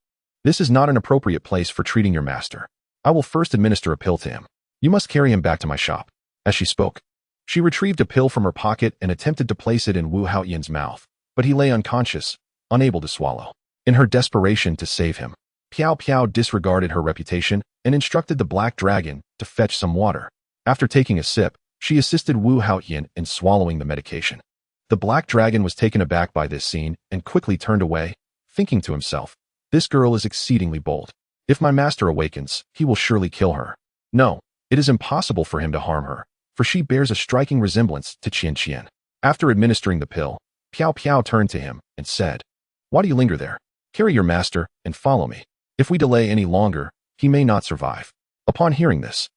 this is not an appropriate place for treating your master. I will first administer a pill to him. You must carry him back to my shop. As she spoke, she retrieved a pill from her pocket and attempted to place it in Wu Haoyan's mouth, but he lay unconscious, unable to swallow. In her desperation to save him, Piao disregarded her reputation and instructed the black dragon to fetch some water. After taking a sip, she assisted Wu Haoyan in swallowing the medication. The black dragon was taken aback by this scene and quickly turned away, thinking to himself, this girl is exceedingly bold. If my master awakens, he will surely kill her. No, it is impossible for him to harm her, for she bears a striking resemblance to Qian. After administering the pill, Piao turned to him and said, why do you linger there? Carry your master and follow me. If we delay any longer, he may not survive. Upon hearing this,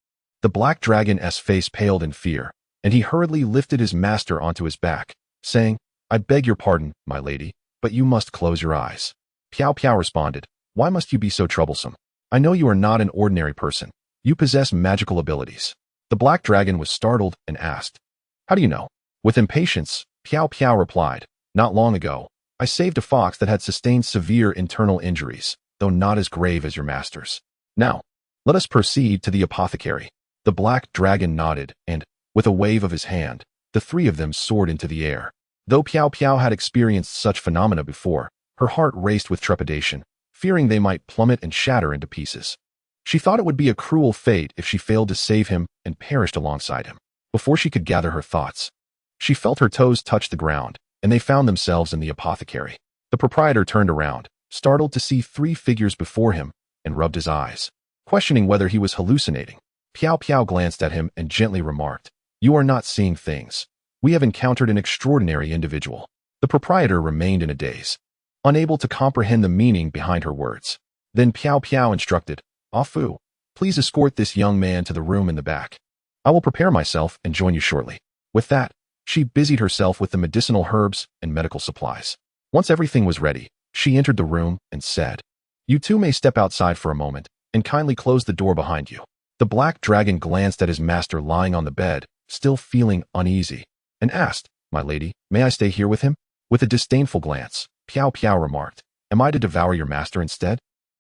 the black dragon's face paled in fear, and he hurriedly lifted his master onto his back, saying, I beg your pardon, my lady, but you must close your eyes. Piao responded, why must you be so troublesome? I know you are not an ordinary person. You possess magical abilities. The black dragon was startled and asked, how do you know? With impatience, Piao replied, not long ago, I saved a fox that had sustained severe internal injuries, though not as grave as your master's. Now, let us proceed to the apothecary. The black dragon nodded, and, with a wave of his hand, the three of them soared into the air. Though Piao had experienced such phenomena before, her heart raced with trepidation, fearing they might plummet and shatter into pieces. She thought it would be a cruel fate if she failed to save him and perished alongside him. Before she could gather her thoughts, she felt her toes touch the ground, and they found themselves in the apothecary. The proprietor turned around, startled to see three figures before him, and rubbed his eyes, questioning whether he was hallucinating. Piao glanced at him and gently remarked, you are not seeing things. We have encountered an extraordinary individual. The proprietor remained in a daze, unable to comprehend the meaning behind her words. Then Piao instructed, Ah Fu, please escort this young man to the room in the back. I will prepare myself and join you shortly. With that, She busied herself with the medicinal herbs and medical supplies. Once everything was ready, she entered the room and said, "You two may step outside for a moment, and kindly close the door behind you." The black dragon glanced at his master lying on the bed, still feeling uneasy, and asked, "My lady, may I stay here with him?" With a disdainful glance, Piao Piao remarked, "Am I to devour your master instead?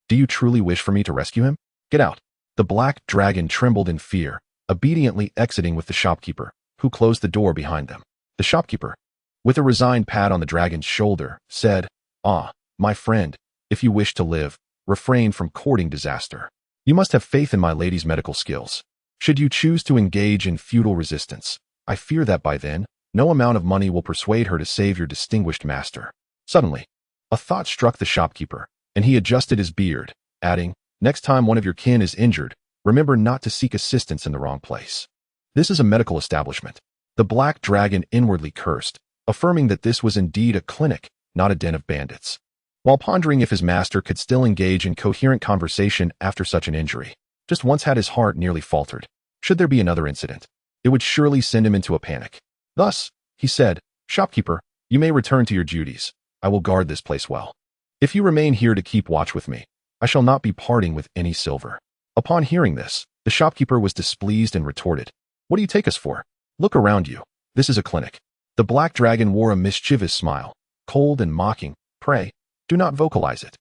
Do you truly wish for me to rescue him? Get out." The black dragon trembled in fear, obediently exiting with the shopkeeper, who closed the door behind them. The shopkeeper, with a resigned pat on the dragon's shoulder, said, "Ah, my friend, if you wish to live, refrain from courting disaster. You must have faith in my lady's medical skills. Should you choose to engage in futile resistance, I fear that by then, no amount of money will persuade her to save your distinguished master." Suddenly, a thought struck the shopkeeper, and he adjusted his beard, adding, "Next time one of your kin is injured, remember not to seek assistance in the wrong place. This is a medical establishment." The black dragon inwardly cursed, affirming that this was indeed a clinic, not a den of bandits. While pondering if his master could still engage in coherent conversation after such an injury, just once had his heart nearly faltered. Should there be another incident, it would surely send him into a panic. Thus, he said, "Shopkeeper, you may return to your duties. I will guard this place well. If you remain here to keep watch with me, I shall not be parting with any silver." Upon hearing this, the shopkeeper was displeased and retorted, "What do you take us for? Look around you. This is a clinic." The black dragon wore a mischievous smile, cold and mocking. "Pray, do not vocalize it.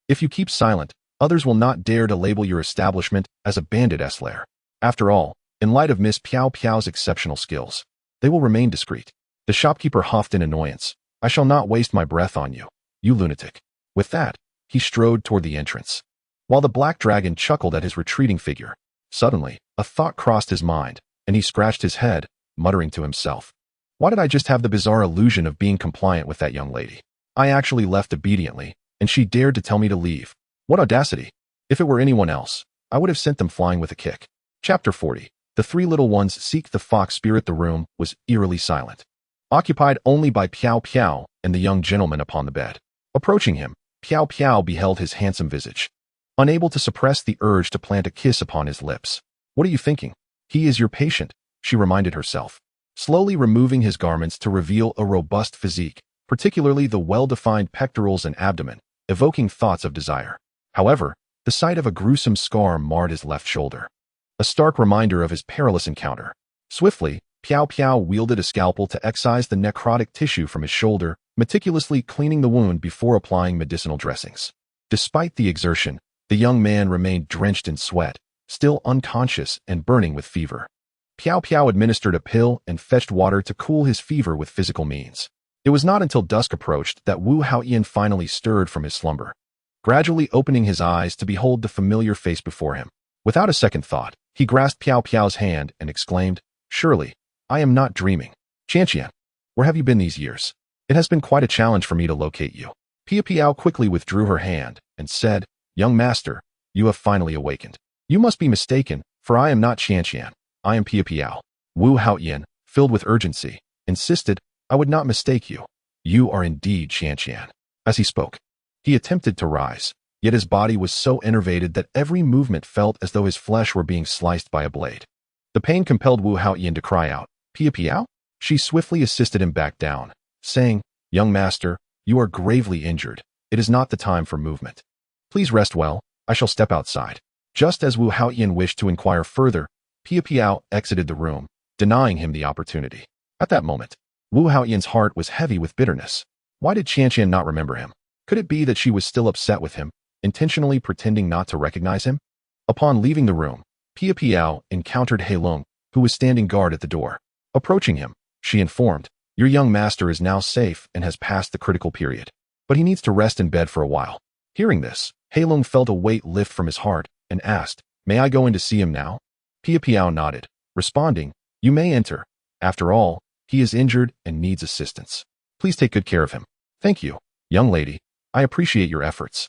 If you keep silent, others will not dare to label your establishment as a bandit lair. After all, in light of Miss Piao Piao's exceptional skills, they will remain discreet." The shopkeeper huffed in annoyance, "I shall not waste my breath on you, you lunatic." With that, he strode toward the entrance. While the black dragon chuckled at his retreating figure, suddenly, a thought crossed his mind, and he scratched his head, muttering to himself, "Why did I just have the bizarre illusion of being compliant with that young lady? I actually left obediently, and she dared to tell me to leave. What audacity! If it were anyone else, I would have sent them flying with a kick." Chapter 40. The three little ones seek the fox spirit. The room was eerily silent, occupied only by Piao Piao and the young gentleman upon the bed. Approaching him, Piao Piao beheld his handsome visage, unable to suppress the urge to plant a kiss upon his lips. "What are you thinking? He is your patient," she reminded herself, slowly removing his garments to reveal a robust physique, particularly the well-defined pectorals and abdomen, evoking thoughts of desire. However, the sight of a gruesome scar marred his left shoulder, a stark reminder of his perilous encounter. Swiftly, Piao Piao wielded a scalpel to excise the necrotic tissue from his shoulder, meticulously cleaning the wound before applying medicinal dressings. Despite the exertion, the young man remained drenched in sweat, still unconscious and burning with fever. Piao Piao administered a pill and fetched water to cool his fever with physical means. It was not until dusk approached that Wu Haoyan finally stirred from his slumber, gradually opening his eyes to behold the familiar face before him. Without a second thought, he grasped Piao Piao's hand and exclaimed, "Surely, I am not dreaming. Qianqian, where have you been these years? It has been quite a challenge for me to locate you." Piao Piao quickly withdrew her hand and said, "Young master, you have finally awakened. You must be mistaken, for I am not Qianqian. I am Piao Piao." Wu Haoyan, filled with urgency, insisted, "I would not mistake you. You are indeed Qianqian." As he spoke, he attempted to rise, yet his body was so enervated that every movement felt as though his flesh were being sliced by a blade. The pain compelled Wu Haoyan to cry out, "Piao Piao?" She swiftly assisted him back down, saying, "Young master, you are gravely injured. It is not the time for movement. Please rest well. I shall step outside." Just as Wu Haoyan wished to inquire further, Piao Piao exited the room, denying him the opportunity. At that moment, Wu Haoyan's heart was heavy with bitterness. Why did Qianqian not remember him? Could it be that she was still upset with him, intentionally pretending not to recognize him? Upon leaving the room, Piao Piao encountered Heilong, who was standing guard at the door. Approaching him, she informed, "Your young master is now safe and has passed the critical period, but he needs to rest in bed for a while." Hearing this, Heilong felt a weight lift from his heart and asked, "May I go in to see him now?" Piao Piao nodded, responding, "You may enter. After all, he is injured and needs assistance. Please take good care of him." "Thank you, young lady. I appreciate your efforts,"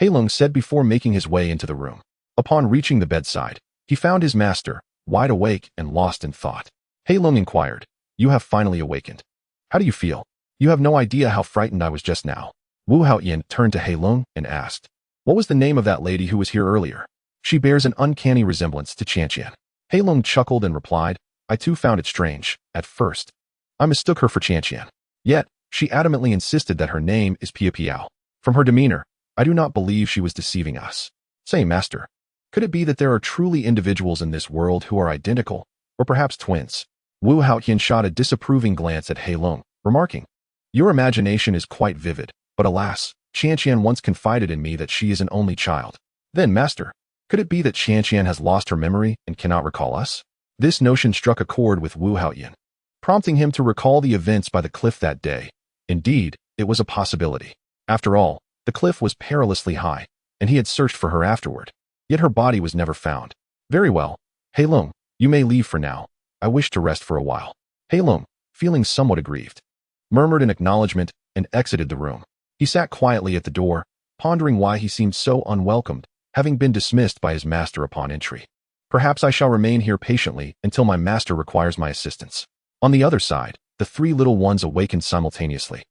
Heilong said before making his way into the room. Upon reaching the bedside, he found his master, wide awake and lost in thought. Heilong inquired, "You have finally awakened. How do you feel?" "You have no idea how frightened I was just now." Wu Haoyan turned to Heilong and asked, "What was the name of that lady who was here earlier? She bears an uncanny resemblance to Qianqian." Heilong chuckled and replied, "I too found it strange, at first. I mistook her for Qian. Yet, she adamantly insisted that her name is Pia Piao. From her demeanor, I do not believe she was deceiving us. Say, Master, could it be that there are truly individuals in this world who are identical, or perhaps twins? Wu Haotian shot a disapproving glance at He Long, remarking, your imagination is quite vivid, but alas, Qian once confided in me that she is an only child. Then, Master, could it be that Qian has lost her memory and cannot recall us? This notion struck a chord with Wu Haotian, prompting him to recall the events by the cliff that day. Indeed, it was a possibility. After all, the cliff was perilously high, and he had searched for her afterward. Yet her body was never found. Very well. He Long, you may leave for now. I wish to rest for a while. He Long, feeling somewhat aggrieved, murmured in acknowledgement and exited the room. He sat quietly at the door, pondering why he seemed so unwelcomed, having been dismissed by his master upon entry. Perhaps I shall remain here patiently until my master requires my assistance. On the other side, the three little ones awakened simultaneously,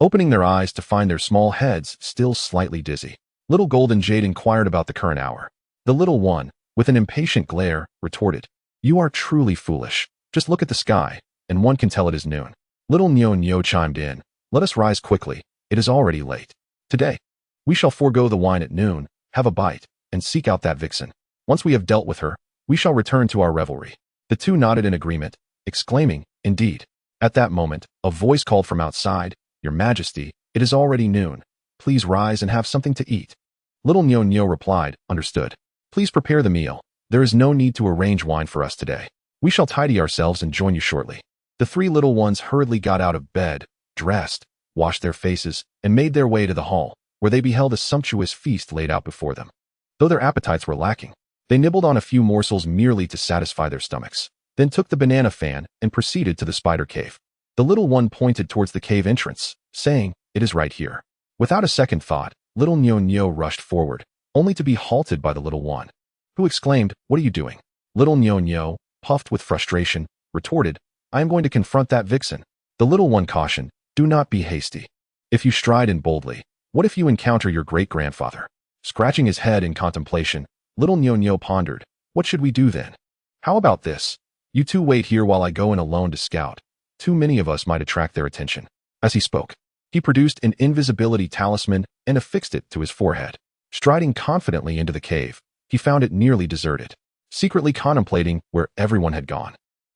opening their eyes to find their small heads still slightly dizzy. Little Golden Jade inquired about the current hour. The little one, with an impatient glare, retorted, you are truly foolish. Just look at the sky, and one can tell it is noon. Little Nyo chimed in, let us rise quickly. It is already late. Today, we shall forego the wine at noon, have a bite, and seek out that vixen. Once we have dealt with her, we shall return to our revelry. The two nodded in agreement, exclaiming, indeed. At that moment, a voice called from outside, Your Majesty, it is already noon. Please rise and have something to eat. Little Nyo replied, understood. Please prepare the meal. There is no need to arrange wine for us today. We shall tidy ourselves and join you shortly. The three little ones hurriedly got out of bed, dressed, washed their faces, and made their way to the hall, where they beheld a sumptuous feast laid out before them. Though their appetites were lacking, they nibbled on a few morsels merely to satisfy their stomachs, then took the banana fan and proceeded to the spider cave. The little one pointed towards the cave entrance, saying, it is right here. Without a second thought, little Nyo rushed forward, only to be halted by the little one, who exclaimed, what are you doing? Little Nyo, puffed with frustration, retorted, I am going to confront that vixen. The little one cautioned, do not be hasty. If you stride in boldly, what if you encounter your great-grandfather? Scratching his head in contemplation, little Nyo pondered, what should we do then? How about this? You two wait here while I go in alone to scout. Too many of us might attract their attention. As he spoke, he produced an invisibility talisman and affixed it to his forehead. Striding confidently into the cave, he found it nearly deserted. Secretly contemplating where everyone had gone,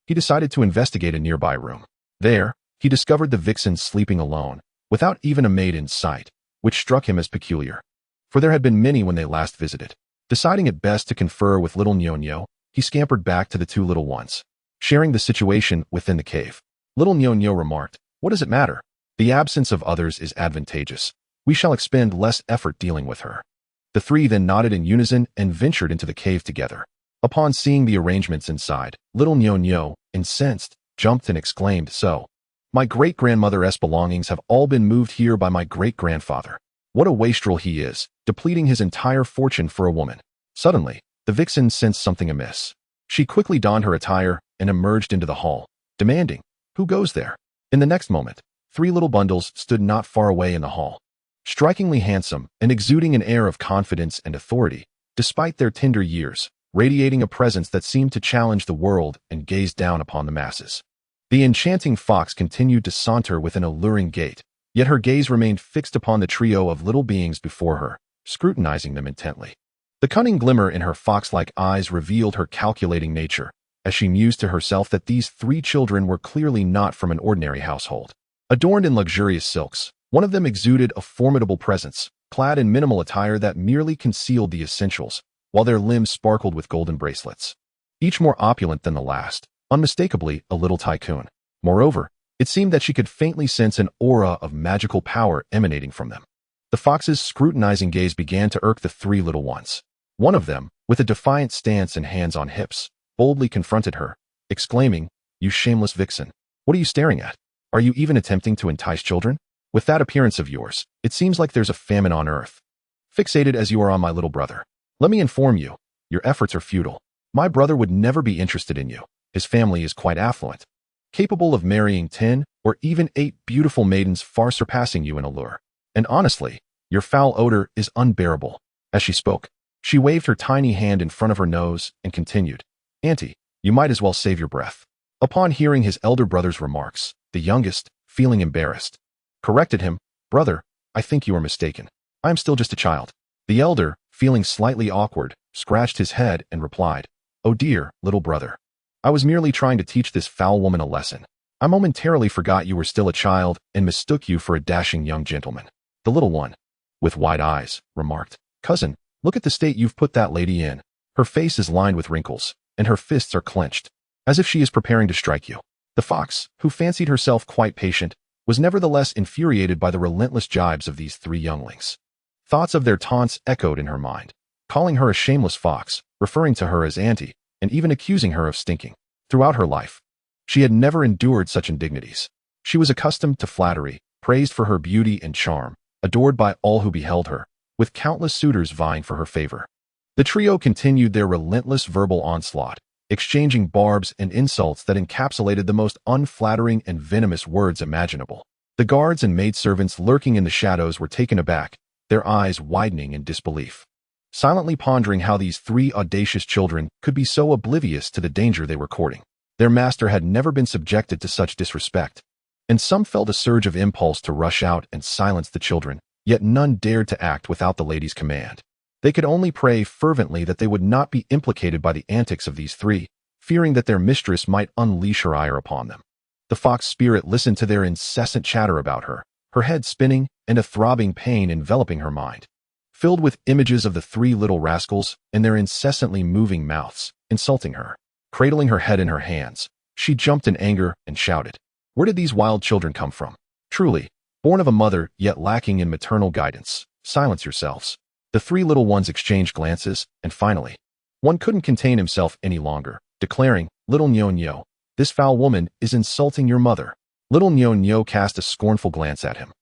he decided to investigate a nearby room. There, he discovered the vixen sleeping alone, without even a maid in sight, which struck him as peculiar, for there had been many when they last visited. Deciding it best to confer with little Nyo, he scampered back to the two little ones, sharing the situation within the cave. Little Nyo remarked, what does it matter? The absence of others is advantageous. We shall expend less effort dealing with her. The three then nodded in unison and ventured into the cave together. Upon seeing the arrangements inside, little Nyo, incensed, jumped and exclaimed, so, my great-grandmother's belongings have all been moved here by my great-grandfather. What a wastrel he is, depleting his entire fortune for a woman. Suddenly, the vixen sensed something amiss. She quickly donned her attire and emerged into the hall, demanding, who goes there? In the next moment, three little bundles stood not far away in the hall, strikingly handsome and exuding an air of confidence and authority, despite their tender years, radiating a presence that seemed to challenge the world and gaze down upon the masses. The enchanting fox continued to saunter with an alluring gait, yet her gaze remained fixed upon the trio of little beings before her, scrutinizing them intently. The cunning glimmer in her fox-like eyes revealed her calculating nature, as she mused to herself that these three children were clearly not from an ordinary household. Adorned in luxurious silks, one of them exuded a formidable presence, clad in minimal attire that merely concealed the essentials, while their limbs sparkled with golden bracelets. Each more opulent than the last, unmistakably a little tycoon. Moreover, it seemed that she could faintly sense an aura of magical power emanating from them. The fox's scrutinizing gaze began to irk the three little ones. One of them, with a defiant stance and hands on hips, boldly confronted her, exclaiming, you shameless vixen, what are you staring at? Are you even attempting to entice children? With that appearance of yours, it seems like there's a famine on earth. Fixated as you are on my little brother, let me inform you, your efforts are futile. My brother would never be interested in you. His family is quite affluent, capable of marrying 10 or even 8 beautiful maidens far surpassing you in allure. And honestly, your foul odor is unbearable. As she spoke, she waved her tiny hand in front of her nose and continued, Auntie, you might as well save your breath. Upon hearing his elder brother's remarks, The youngest, feeling embarrassed, corrected him. "Brother, I think you are mistaken. I am still just a child." The elder, feeling slightly awkward, scratched his head and replied, "Oh dear, little brother. I was merely trying to teach this foul woman a lesson. I momentarily forgot you were still a child and mistook you for a dashing young gentleman." The little one, with wide eyes, remarked, "Cousin, look at the state you've put that lady in. Her face is lined with wrinkles, and her fists are clenched, as if she is preparing to strike you." The fox, who fancied herself quite patient, was nevertheless infuriated by the relentless jibes of these three younglings. Thoughts of their taunts echoed in her mind, calling her a shameless fox, referring to her as auntie, and even accusing her of stinking. Throughout her life, she had never endured such indignities. She was accustomed to flattery, praised for her beauty and charm, adored by all who beheld her, with countless suitors vying for her favor. The trio continued their relentless verbal onslaught, exchanging barbs and insults that encapsulated the most unflattering and venomous words imaginable. The guards and maidservants lurking in the shadows were taken aback, their eyes widening in disbelief, silently pondering how these three audacious children could be so oblivious to the danger they were courting. Their master had never been subjected to such disrespect, and some felt a surge of impulse to rush out and silence the children, yet none dared to act without the lady's command. They could only pray fervently that they would not be implicated by the antics of these three, fearing that their mistress might unleash her ire upon them. The fox spirit listened to their incessant chatter about her, her head spinning and a throbbing pain enveloping her mind. Filled with images of the three little rascals and their incessantly moving mouths, insulting her. Cradling her head in her hands, she jumped in anger and shouted, "Where did these wild children come from? Truly, born of a mother yet lacking in maternal guidance. Silence yourselves." The three little ones exchanged glances, and finally, one couldn't contain himself any longer, declaring, "Little Nyo-Nyo, this foul woman is insulting your mother." Little Nyo-Nyo cast a scornful glance at him,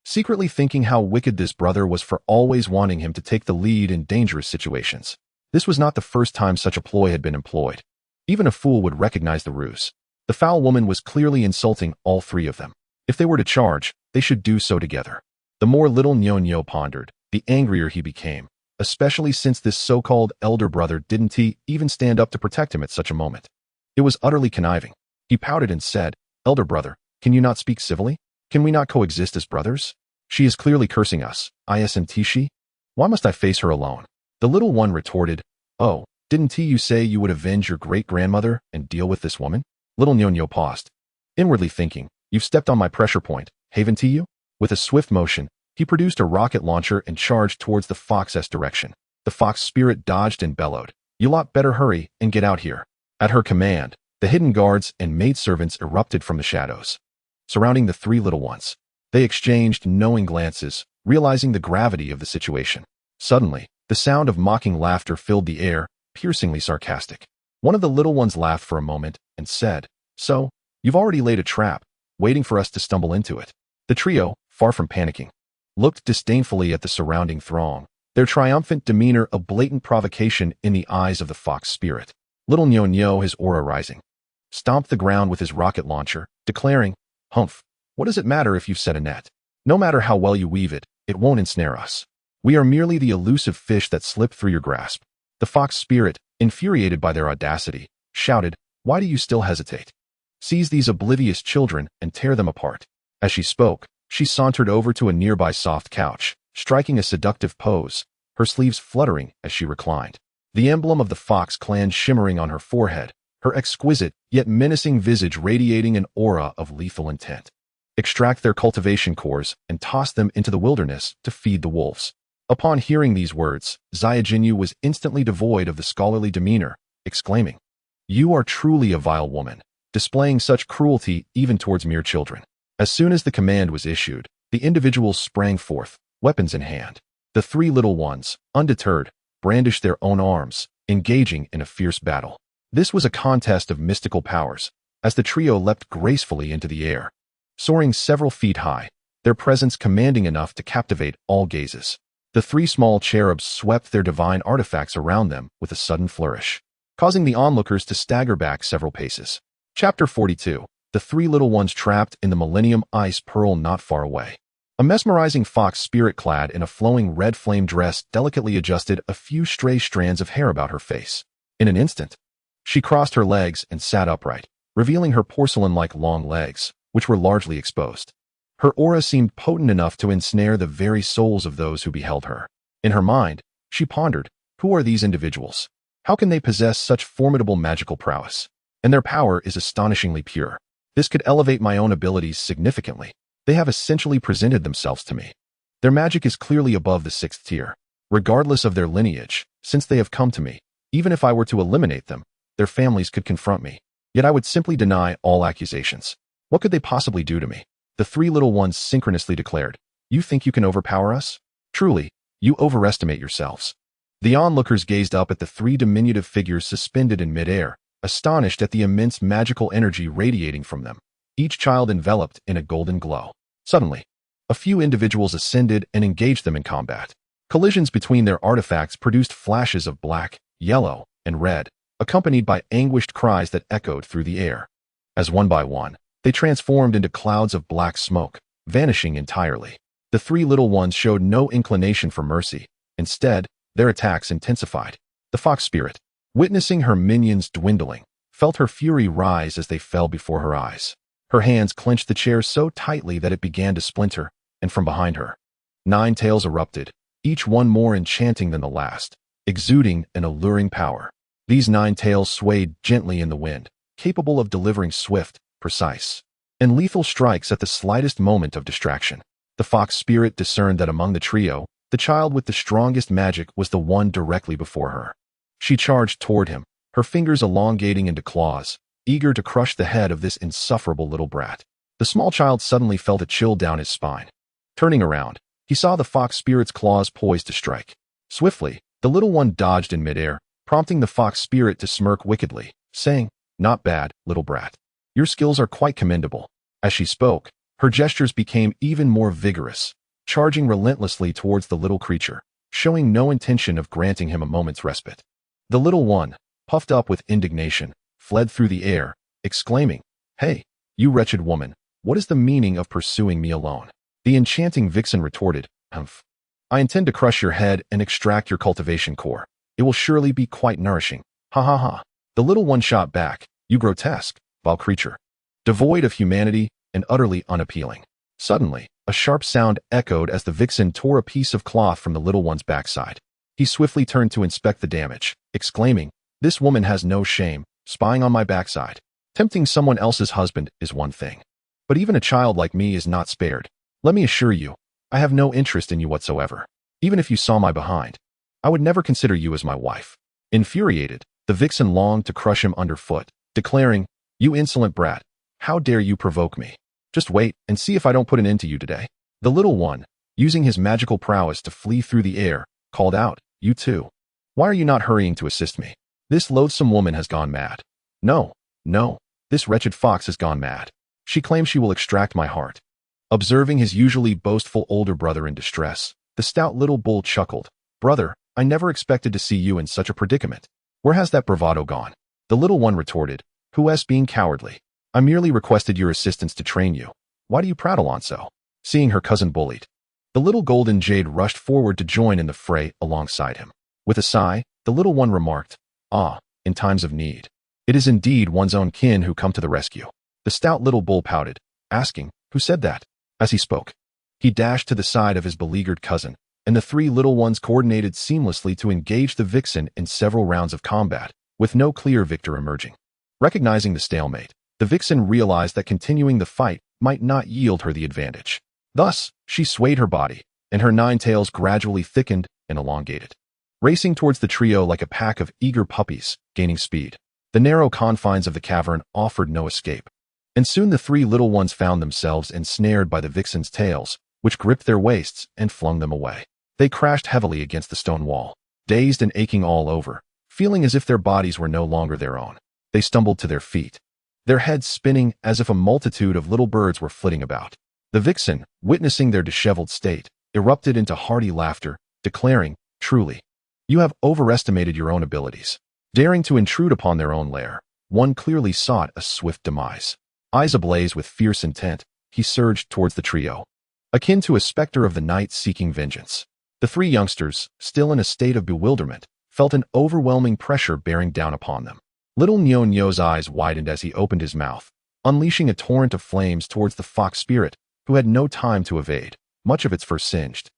secretly thinking how wicked this brother was for always wanting him to take the lead in dangerous situations. This was not the first time such a ploy had been employed. Even a fool would recognize the ruse. The foul woman was clearly insulting all three of them. If they were to charge, they should do so together. The more little Nyo-Nyo pondered, the angrier he became, especially since this so-called elder brother didn't even stand up to protect him at such a moment. It was utterly conniving. He pouted and said, "Elder brother, can you not speak civilly? Can we not coexist as brothers? She is clearly cursing us, isn't she? Why must I face her alone?" The little one retorted, "Oh, didn't you say you would avenge your great-grandmother and deal with this woman?" Little Nyo-Nyo paused, inwardly thinking, "You've stepped on my pressure point, haven't you?" With a swift motion, he produced a rocket launcher and charged towards the fox's direction. The fox spirit dodged and bellowed, "You lot better hurry and get out here." At her command, the hidden guards and maidservants erupted from the shadows, surrounding the three little ones. They exchanged knowing glances, realizing the gravity of the situation. Suddenly, the sound of mocking laughter filled the air, piercingly sarcastic. One of the little ones laughed for a moment and said, "So, you've already laid a trap, waiting for us to stumble into it." The trio, far from panicking, looked disdainfully at the surrounding throng, their triumphant demeanor a blatant provocation in the eyes of the fox spirit. Little Nyo-Nyo, his aura rising, stomped the ground with his rocket launcher, declaring, "Humph, what does it matter if you've set a net? No matter how well you weave it, it won't ensnare us. We are merely the elusive fish that slip through your grasp." The fox spirit, infuriated by their audacity, shouted, "Why do you still hesitate? Seize these oblivious children and tear them apart." As she spoke, she sauntered over to a nearby soft couch, striking a seductive pose, her sleeves fluttering as she reclined. The emblem of the Fox clan shimmering on her forehead, her exquisite yet menacing visage radiating an aura of lethal intent. Extract their cultivation cores and toss them into the wilderness to feed the wolves. Upon hearing these words, Xiaojinyu was instantly devoid of the scholarly demeanor, exclaiming, "You are truly a vile woman, displaying such cruelty even towards mere children." As soon as the command was issued, the individuals sprang forth, weapons in hand. The three little ones, undeterred, brandished their own arms, engaging in a fierce battle. This was a contest of mystical powers, as the trio leapt gracefully into the air, soaring several feet high, their presence commanding enough to captivate all gazes. The three small cherubs swept their divine artifacts around them with a sudden flourish, causing the onlookers to stagger back several paces. Chapter 42. The three little ones trapped in the Millennium Ice Pearl not far away. A mesmerizing fox spirit clad in a flowing red flame dress delicately adjusted a few stray strands of hair about her face. In an instant, she crossed her legs and sat upright, revealing her porcelain-like long legs, which were largely exposed. Her aura seemed potent enough to ensnare the very souls of those who beheld her. In her mind, she pondered, who are these individuals? How can they possess such formidable magical prowess? And their power is astonishingly pure. This could elevate my own abilities significantly. They have essentially presented themselves to me. Their magic is clearly above the 6th tier. Regardless of their lineage, since they have come to me, even if I were to eliminate them, their families could confront me. Yet I would simply deny all accusations. What could they possibly do to me? The 3 little ones synchronously declared, "You think you can overpower us? Truly, you overestimate yourselves." The onlookers gazed up at the 3 diminutive figures suspended in midair, astonished at the immense magical energy radiating from them, each child enveloped in a golden glow. Suddenly, a few individuals ascended and engaged them in combat. Collisions between their artifacts produced flashes of black, yellow, and red, accompanied by anguished cries that echoed through the air. As one by one, they transformed into clouds of black smoke, vanishing entirely. The 3 little ones showed no inclination for mercy. Instead, their attacks intensified. The fox spirit, witnessing her minions dwindling, felt her fury rise as they fell before her eyes. Her hands clenched the chair so tightly that it began to splinter, and from behind her, 9 tails erupted, each one more enchanting than the last, exuding an alluring power. These 9 tails swayed gently in the wind, capable of delivering swift, precise, and lethal strikes at the slightest moment of distraction. The fox spirit discerned that among the trio, the child with the strongest magic was the one directly before her. She charged toward him, her fingers elongating into claws, eager to crush the head of this insufferable little brat. The small child suddenly felt a chill down his spine. Turning around, he saw the fox spirit's claws poised to strike. Swiftly, the little one dodged in midair, prompting the fox spirit to smirk wickedly, saying, "Not bad, little brat. Your skills are quite commendable." As she spoke, her gestures became even more vigorous, charging relentlessly towards the little creature, showing no intention of granting him a moment's respite. The little one, puffed up with indignation, fled through the air, exclaiming, "Hey, you wretched woman, what is the meaning of pursuing me alone?" The enchanting vixen retorted, "Humph. I intend to crush your head and extract your cultivation core. It will surely be quite nourishing. Ha ha ha." The little one shot back, "You grotesque, vile creature, devoid of humanity and utterly unappealing." Suddenly, a sharp sound echoed as the vixen tore a piece of cloth from the little one's backside. He swiftly turned to inspect the damage, exclaiming, "This woman has no shame, spying on my backside. Tempting someone else's husband is one thing, but even a child like me is not spared. Let me assure you, I have no interest in you whatsoever. Even if you saw my behind, I would never consider you as my wife." Infuriated, the vixen longed to crush him underfoot, declaring, "You insolent brat, how dare you provoke me? Just wait and see if I don't put an end to you today." The little one, using his magical prowess to flee through the air, called out, "You too. Why are you not hurrying to assist me? This loathsome woman has gone mad. No, no, this wretched fox has gone mad. She claims she will extract my heart." Observing his usually boastful older brother in distress, the stout little bull chuckled, "Brother, I never expected to see you in such a predicament. Where has that bravado gone?" The little one retorted, "Who is being cowardly? I merely requested your assistance to train you. Why do you prattle on so?" Seeing her cousin bullied, the little golden jade rushed forward to join in the fray alongside him. With a sigh, the little one remarked, "Ah, in times of need, it is indeed one's own kin who come to the rescue." The stout little bull pouted, asking, "Who said that?" As he spoke, he dashed to the side of his beleaguered cousin, and the 3 little ones coordinated seamlessly to engage the vixen in several rounds of combat, with no clear victor emerging. Recognizing the stalemate, the vixen realized that continuing the fight might not yield her the advantage. Thus, she swayed her body, and her 9 tails gradually thickened and elongated, racing towards the trio like a pack of eager puppies, gaining speed. The narrow confines of the cavern offered no escape, and soon the 3 little ones found themselves ensnared by the vixen's tails, which gripped their waists and flung them away. They crashed heavily against the stone wall, dazed and aching all over, feeling as if their bodies were no longer their own. They stumbled to their feet, their heads spinning as if a multitude of little birds were flitting about. The vixen, witnessing their disheveled state, erupted into hearty laughter, declaring, "Truly, you have overestimated your own abilities." Daring to intrude upon their own lair, one clearly sought a swift demise. Eyes ablaze with fierce intent, he surged towards the trio, akin to a specter of the night seeking vengeance. The 3 youngsters, still in a state of bewilderment, felt an overwhelming pressure bearing down upon them. Little Nyo Nyo's eyes widened as he opened his mouth, unleashing a torrent of flames towards the fox spirit, who had no time to evade, much of its fur singed,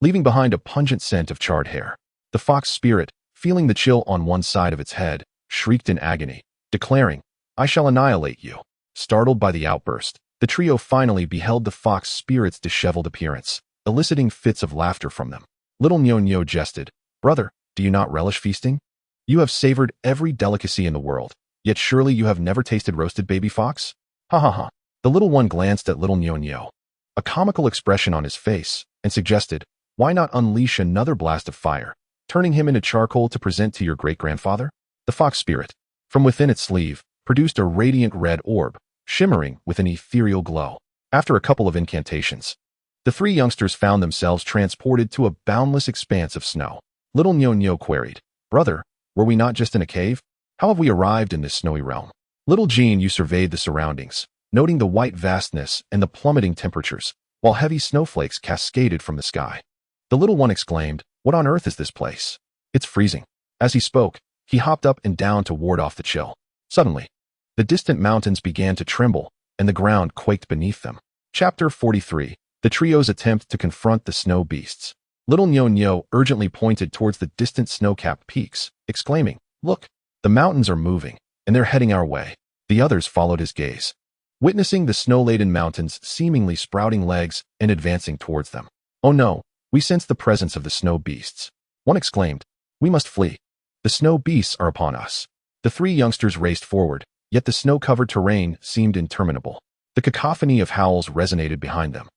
leaving behind a pungent scent of charred hair. The fox spirit, feeling the chill on one side of its head, shrieked in agony, declaring, "I shall annihilate you." Startled by the outburst, the trio finally beheld the fox spirit's disheveled appearance, eliciting fits of laughter from them. Little Nyo jested, "Brother, do you not relish feasting? You have savored every delicacy in the world, yet surely you have never tasted roasted baby fox?" Ha ha ha. The little one glanced at little Nyo, a comical expression on his face, and suggested, "Why not unleash another blast of fire, turning him into charcoal to present to your great-grandfather?" The fox spirit, from within its sleeve, produced a radiant red orb, shimmering with an ethereal glow. After a couple of incantations, the three youngsters found themselves transported to a boundless expanse of snow. Little Nyo queried, "Brother, were we not just in a cave? How have we arrived in this snowy realm?" Little Jean, you surveyed the surroundings, noting the white vastness and the plummeting temperatures, while heavy snowflakes cascaded from the sky. The little one exclaimed, "What on earth is this place? It's freezing." As he spoke, he hopped up and down to ward off the chill. Suddenly, the distant mountains began to tremble, and the ground quaked beneath them. Chapter 43. The trio's attempt to confront the snow beasts. Little Nyo urgently pointed towards the distant snow-capped peaks, exclaiming, "Look, the mountains are moving, and they're heading our way." The others followed his gaze, witnessing the snow-laden mountains seemingly sprouting legs and advancing towards them. "Oh no, we sense the presence of the snow beasts." One exclaimed, "We must flee. The snow beasts are upon us." The three youngsters raced forward, yet the snow-covered terrain seemed interminable. The cacophony of howls resonated behind them,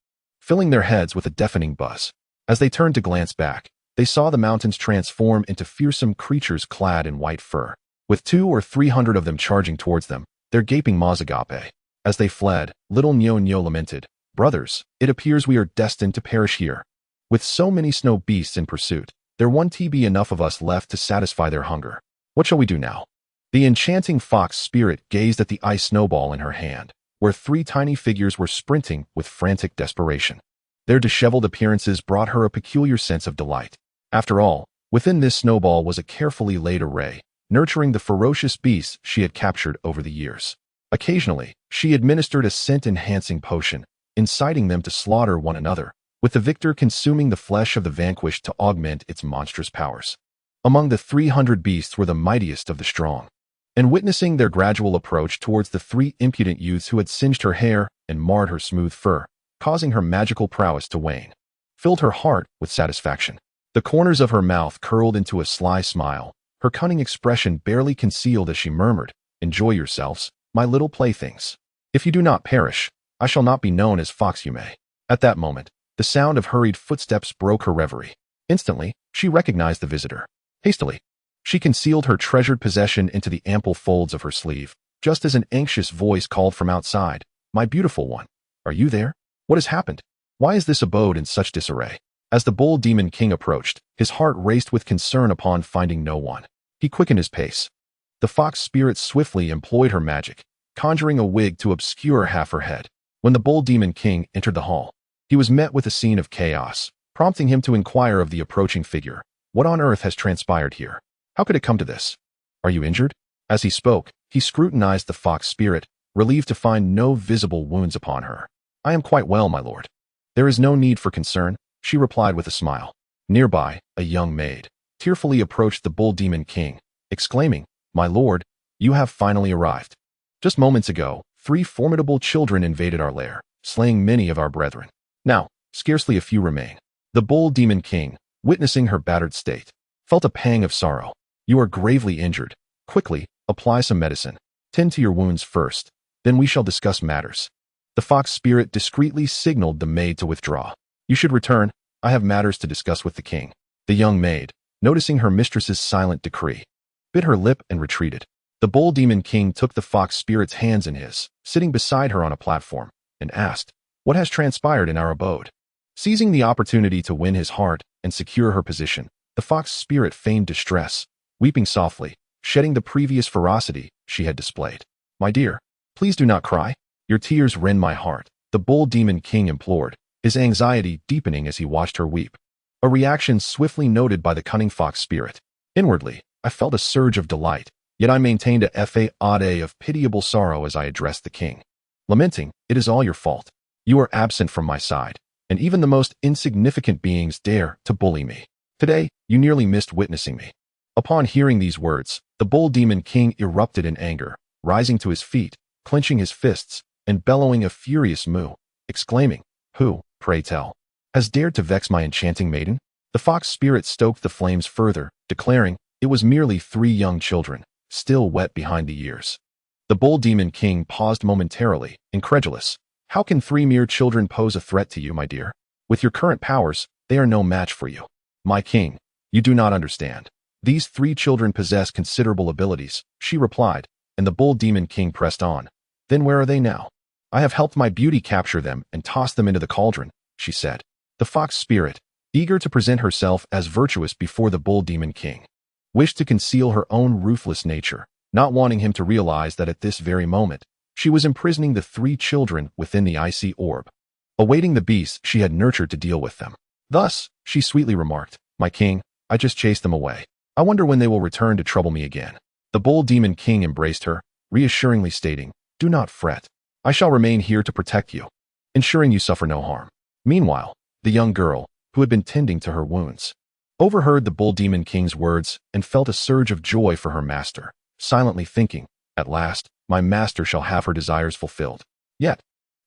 filling their heads with a deafening buzz. As they turned to glance back, they saw the mountains transform into fearsome creatures clad in white fur, with 200 or 300 of them charging towards them, their gaping maws agape. As they fled, little Nyo lamented, "Brothers, it appears we are destined to perish here. With so many snow beasts in pursuit, there won't be enough of us left to satisfy their hunger. What shall we do now?" The enchanting fox spirit gazed at the ice snowball in her hand, where 3 tiny figures were sprinting with frantic desperation. Their disheveled appearances brought her a peculiar sense of delight. After all, within this snowball was a carefully laid array, nurturing the ferocious beasts she had captured over the years. Occasionally, she administered a scent-enhancing potion, inciting them to slaughter one another, with the victor consuming the flesh of the vanquished to augment its monstrous powers. Among the 300 beasts were the mightiest of the strong, and witnessing their gradual approach towards the 3 impudent youths who had singed her hair and marred her smooth fur, causing her magical prowess to wane, filled her heart with satisfaction. The corners of her mouth curled into a sly smile, her cunning expression barely concealed as she murmured, "Enjoy yourselves, my little playthings. If you do not perish, I shall not be known as Fox Yume." At that moment, the sound of hurried footsteps broke her reverie. Instantly, she recognized the visitor. Hastily, she concealed her treasured possession into the ample folds of her sleeve, just as an anxious voice called from outside, "My beautiful one, are you there? What has happened? Why is this abode in such disarray?" As the bull demon king approached, his heart raced with concern upon finding no one. He quickened his pace. The fox spirit swiftly employed her magic, conjuring a wig to obscure half her head. When the bull demon king entered the hall, he was met with a scene of chaos, prompting him to inquire of the approaching figure, "What on earth has transpired here? How could it come to this? Are you injured?" As he spoke, he scrutinized the fox spirit, relieved to find no visible wounds upon her. "I am quite well, my lord. There is no need for concern," she replied with a smile. Nearby, a young maid tearfully approached the bull demon king, exclaiming, "My lord, you have finally arrived. Just moments ago, 3 formidable children invaded our lair, slaying many of our brethren. Now, scarcely a few remain." The bull demon king, witnessing her battered state, felt a pang of sorrow. "You are gravely injured. Quickly, apply some medicine. Tend to your wounds first, then we shall discuss matters." The fox spirit discreetly signaled the maid to withdraw. "You should return. I have matters to discuss with the king." The young maid, noticing her mistress's silent decree, bit her lip and retreated. The bull demon king took the fox spirit's hands in his, sitting beside her on a platform, and asked, "What has transpired in our abode?" Seizing the opportunity to win his heart and secure her position, the fox spirit feigned distress, weeping softly, shedding the previous ferocity she had displayed. "My dear, please do not cry. Your tears rend my heart," the bull demon king implored, his anxiety deepening as he watched her weep. A reaction swiftly noted by the cunning fox spirit. Inwardly, I felt a surge of delight, yet I maintained a fa of pitiable sorrow as I addressed the king. lamenting, "It is all your fault. You are absent from my side, and even the most insignificant beings dare to bully me. Today, you nearly missed witnessing me." Upon hearing these words, the bull demon king erupted in anger, rising to his feet, clenching his fists, and bellowing a furious moo, exclaiming, "Who, pray tell, has dared to vex my enchanting maiden?" The fox spirit stoked the flames further, declaring it was merely 3 young children, still wet behind the ears. The bull demon king paused momentarily, incredulous. "How can 3 mere children pose a threat to you, my dear? With your current powers, they are no match for you. My king, you do not understand. These 3 children possess considerable abilities," she replied, and the bull demon king pressed on. "Then where are they now?" "I have helped my beauty capture them and toss them into the cauldron," she said. The fox spirit, eager to present herself as virtuous before the bull demon king, wished to conceal her own ruthless nature, not wanting him to realize that at this very moment, she was imprisoning the 3 children within the icy orb, awaiting the beasts she had nurtured to deal with them. Thus, she sweetly remarked, "My king, I just chased them away. I wonder when they will return to trouble me again." The bull demon king embraced her, reassuringly stating, "Do not fret. I shall remain here to protect you, ensuring you suffer no harm." Meanwhile, the young girl, who had been tending to her wounds, overheard the bull demon king's words and felt a surge of joy for her master, silently thinking, "At last, my master shall have her desires fulfilled." Yet,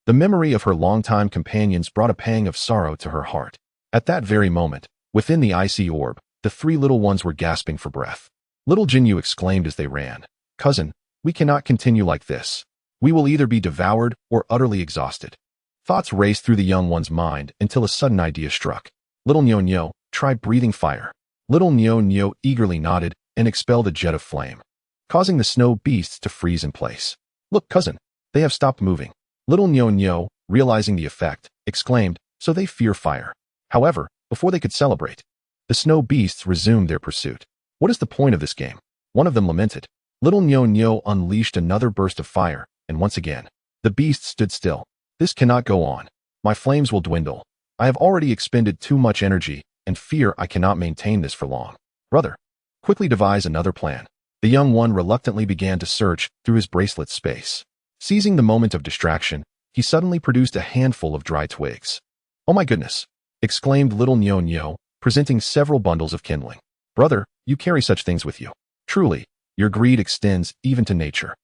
the memory of her longtime companions brought a pang of sorrow to her heart. At that very moment, within the icy orb, the 3 little ones were gasping for breath. Little Jinyu exclaimed as they ran, "Cousin, we cannot continue like this. We will either be devoured or utterly exhausted." Thoughts raced through the young one's mind until a sudden idea struck. "Little Nyo Nyo, try breathing fire." Little Nyo Nyo eagerly nodded and expelled a jet of flame, causing the snow beasts to freeze in place. "Look, cousin, they have stopped moving." Little Nyo Nyo, realizing the effect, exclaimed, "So they fear fire." However, before they could celebrate, the snow beasts resumed their pursuit. "What is the point of this game?" one of them lamented. Little Nyo Nyo unleashed another burst of fire, and once again, the beasts stood still. "This cannot go on. My flames will dwindle. I have already expended too much energy, and fear I cannot maintain this for long. Brother, quickly devise another plan." The young one reluctantly began to search through his bracelet space. Seizing the moment of distraction, he suddenly produced a handful of dry twigs. "Oh my goodness!" exclaimed little Nyo Nyo, presenting several bundles of kindling. "Brother, you carry such things with you. Truly, your greed extends even to nature."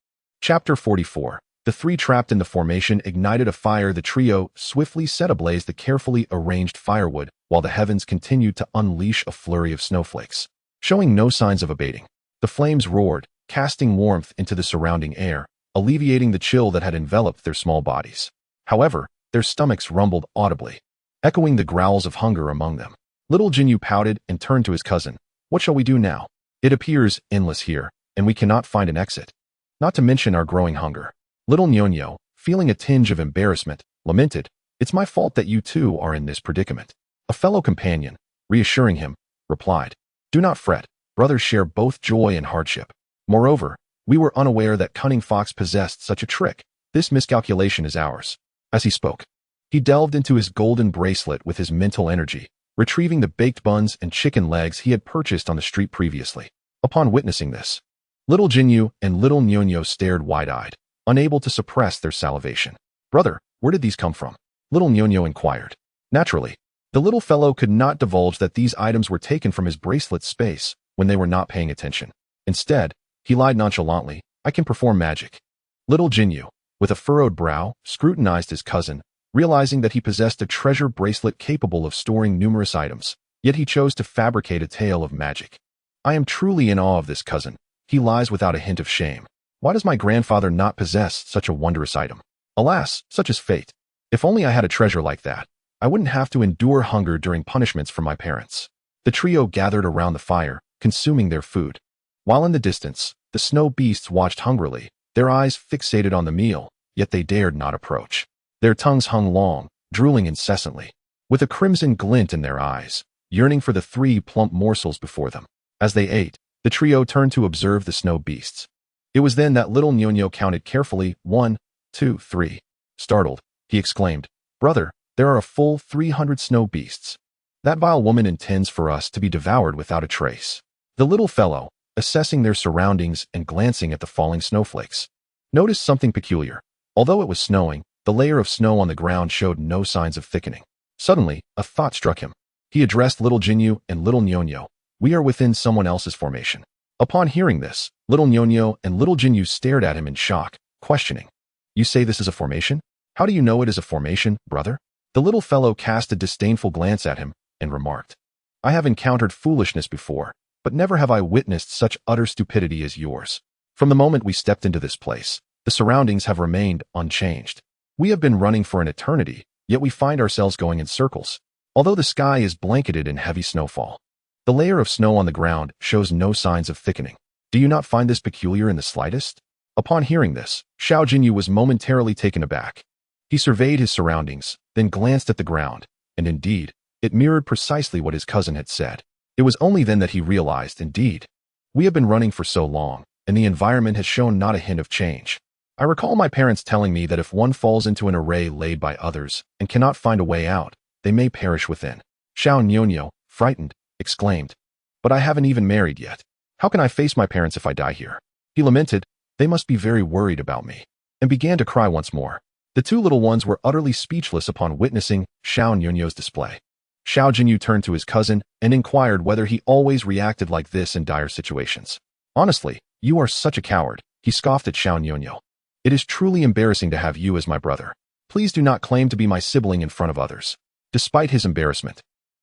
Chapter 44. The 3 trapped in the formation ignited a fire. The trio swiftly set ablaze the carefully arranged firewood, while the heavens continued to unleash a flurry of snowflakes. Showing no signs of abating, the flames roared, casting warmth into the surrounding air, alleviating the chill that had enveloped their small bodies. However, their stomachs rumbled audibly, echoing the growls of hunger among them. Little Jinyu pouted and turned to his cousin. "What shall we do now? It appears endless here, and we cannot find an exit. Not to mention our growing hunger." Little Nyo Nyo, feeling a tinge of embarrassment, lamented, "It's my fault that you two are in this predicament." A fellow companion, reassuring him, replied, "Do not fret. Brothers share both joy and hardship. Moreover, we were unaware that Cunning Fox possessed such a trick. This miscalculation is ours." As he spoke, he delved into his golden bracelet with his mental energy, retrieving the baked buns and chicken legs he had purchased on the street previously. Upon witnessing this, little Jinyu and little Nyo Nyo stared wide-eyed, unable to suppress their salivation. "Brother, where did these come from?" little Nyo Nyo inquired. Naturally, the little fellow could not divulge that these items were taken from his bracelet space when they were not paying attention. Instead, he lied nonchalantly, "I can perform magic." Little Jinyu, with a furrowed brow, scrutinized his cousin, realizing that he possessed a treasure bracelet capable of storing numerous items, yet he chose to fabricate a tale of magic. "I am truly in awe of this cousin. He lies without a hint of shame. Why does my grandfather not possess such a wondrous item? Alas, such is fate. If only I had a treasure like that, I wouldn't have to endure hunger during punishments from my parents." The trio gathered around the fire, consuming their food. While in the distance, the snow beasts watched hungrily, their eyes fixated on the meal, yet they dared not approach. Their tongues hung long, drooling incessantly, with a crimson glint in their eyes, yearning for the 3 plump morsels before them. As they ate, the trio turned to observe the snow beasts. It was then that little Nyo Nyo counted carefully, 1, 2, 3. Startled, he exclaimed, "Brother, there are a full 300 snow beasts. That vile woman intends for us to be devoured without a trace." The little fellow, assessing their surroundings and glancing at the falling snowflakes, noticed something peculiar. Although it was snowing, the layer of snow on the ground showed no signs of thickening. Suddenly, a thought struck him. He addressed little Jinyu and little Nyonyo. We are within someone else's formation. Upon hearing this, little Nyonyo and little Jinyu stared at him in shock, questioning. You say this is a formation? How do you know it is a formation, brother? The little fellow cast a disdainful glance at him and remarked, I have encountered foolishness before, but never have I witnessed such utter stupidity as yours. From the moment we stepped into this place, the surroundings have remained unchanged. We have been running for an eternity, yet we find ourselves going in circles. Although the sky is blanketed in heavy snowfall, the layer of snow on the ground shows no signs of thickening. Do you not find this peculiar in the slightest? Upon hearing this, Xiao Jinyu was momentarily taken aback. He surveyed his surroundings, then glanced at the ground, and indeed, it mirrored precisely what his cousin had said. It was only then that he realized, indeed, we have been running for so long, and the environment has shown not a hint of change. I recall my parents telling me that if one falls into an array laid by others and cannot find a way out, they may perish within. Xiao Nyonyo, frightened, exclaimed, But I haven't even married yet. How can I face my parents if I die here? He lamented, They must be very worried about me, and began to cry once more. The two little ones were utterly speechless upon witnessing Xiao Nyonyo's display. Xiao Jinyu turned to his cousin and inquired whether he always reacted like this in dire situations. Honestly, you are such a coward, he scoffed at Xiao Nyonyo. It is truly embarrassing to have you as my brother. Please do not claim to be my sibling in front of others. Despite his embarrassment,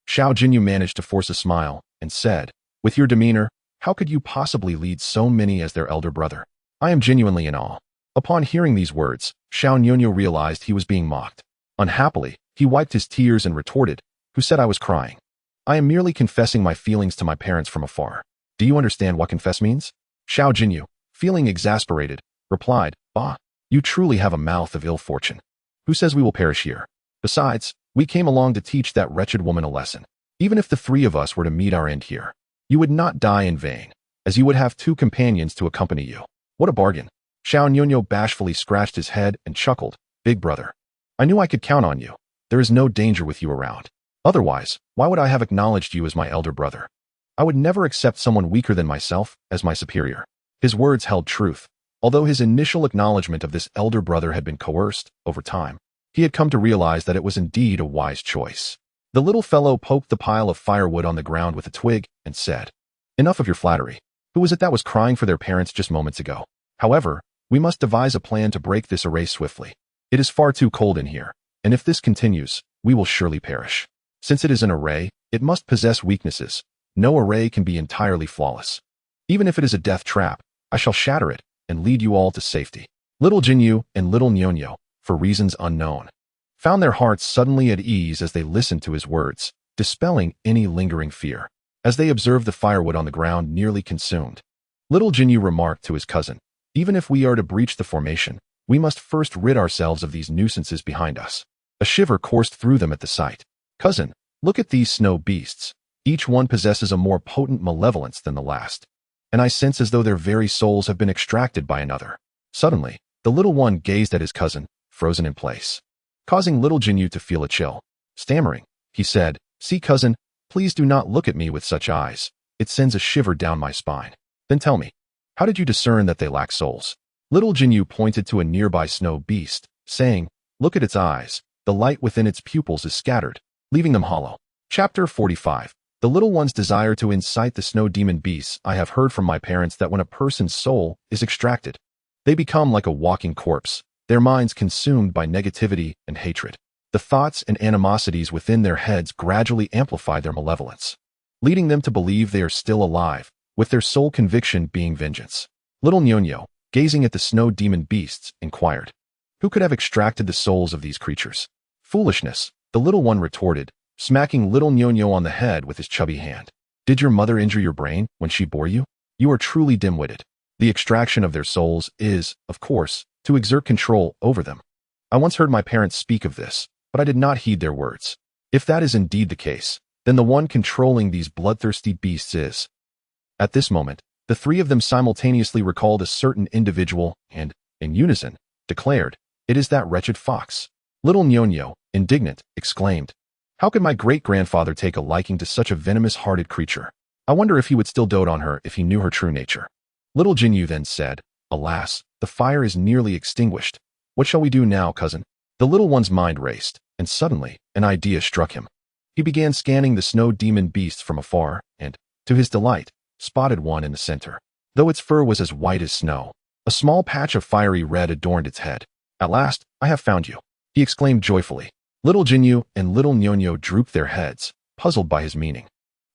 Xiao Jinyu managed to force a smile and said, With your demeanor, how could you possibly lead so many as their elder brother? I am genuinely in awe. Upon hearing these words, Xiao Nyonyo realized he was being mocked. Unhappily, he wiped his tears and retorted, Who said I was crying? I am merely confessing my feelings to my parents from afar. Do you understand what confess means? Xiao Jinyu, feeling exasperated, replied, Bah, you truly have a mouth of ill fortune. Who says we will perish here? Besides, we came along to teach that wretched woman a lesson. Even if the three of us were to meet our end here, you would not die in vain, as you would have two companions to accompany you. What a bargain. Xiao Nyonyo bashfully scratched his head and chuckled, Big brother. I knew I could count on you. There is no danger with you around. Otherwise, why would I have acknowledged you as my elder brother? I would never accept someone weaker than myself as my superior. His words held truth. Although his initial acknowledgement of this elder brother had been coerced, over time, he had come to realize that it was indeed a wise choice. The little fellow poked the pile of firewood on the ground with a twig and said, Enough of your flattery. Who was it that was crying for their parents just moments ago? However, we must devise a plan to break this array swiftly. It is far too cold in here, and if this continues, we will surely perish. Since it is an array, it must possess weaknesses. No array can be entirely flawless. Even if it is a death trap, I shall shatter it and lead you all to safety. Little Jinyu and little Nyonyo, for reasons unknown, found their hearts suddenly at ease as they listened to his words, dispelling any lingering fear. As they observed the firewood on the ground nearly consumed, little Jinyu remarked to his cousin, Even if we are to breach the formation, we must first rid ourselves of these nuisances behind us. A shiver coursed through them at the sight. Cousin, look at these snow beasts. Each one possesses a more potent malevolence than the last, and I sense as though their very souls have been extracted by another. Suddenly, the little one gazed at his cousin, frozen in place, causing little Jinyu to feel a chill. Stammering, he said, See cousin, please do not look at me with such eyes. It sends a shiver down my spine. Then tell me, how did you discern that they lack souls? Little Jinyu pointed to a nearby snow beast, saying, Look at its eyes. The light within its pupils is scattered, leaving them hollow. Chapter 45. The little one's desire to incite the snow demon beasts. I have heard from my parents that when a person's soul is extracted, they become like a walking corpse, their minds consumed by negativity and hatred. The thoughts and animosities within their heads gradually amplify their malevolence, leading them to believe they are still alive, with their sole conviction being vengeance. Little Nyonyo, gazing at the snow demon beasts, inquired, Who could have extracted the souls of these creatures? Foolishness, the little one retorted, smacking little Nyonyo on the head with his chubby hand. Did your mother injure your brain when she bore you? You are truly dim-witted. The extraction of their souls is, of course, to exert control over them. I once heard my parents speak of this, but I did not heed their words. If that is indeed the case, then the one controlling these bloodthirsty beasts is. At this moment, the three of them simultaneously recalled a certain individual and, in unison, declared, It is that wretched fox. Little Nyonyo, indignant, exclaimed, How could my great-grandfather take a liking to such a venomous-hearted creature? I wonder if he would still dote on her if he knew her true nature. Little Jinyu then said, Alas, the fire is nearly extinguished. What shall we do now, cousin? The little one's mind raced, and suddenly, an idea struck him. He began scanning the snow demon beasts from afar, and, to his delight, spotted one in the center. Though its fur was as white as snow, a small patch of fiery red adorned its head. At last, I have found you, he exclaimed joyfully. Little Jinyu and little Nyonyo drooped their heads, puzzled by his meaning,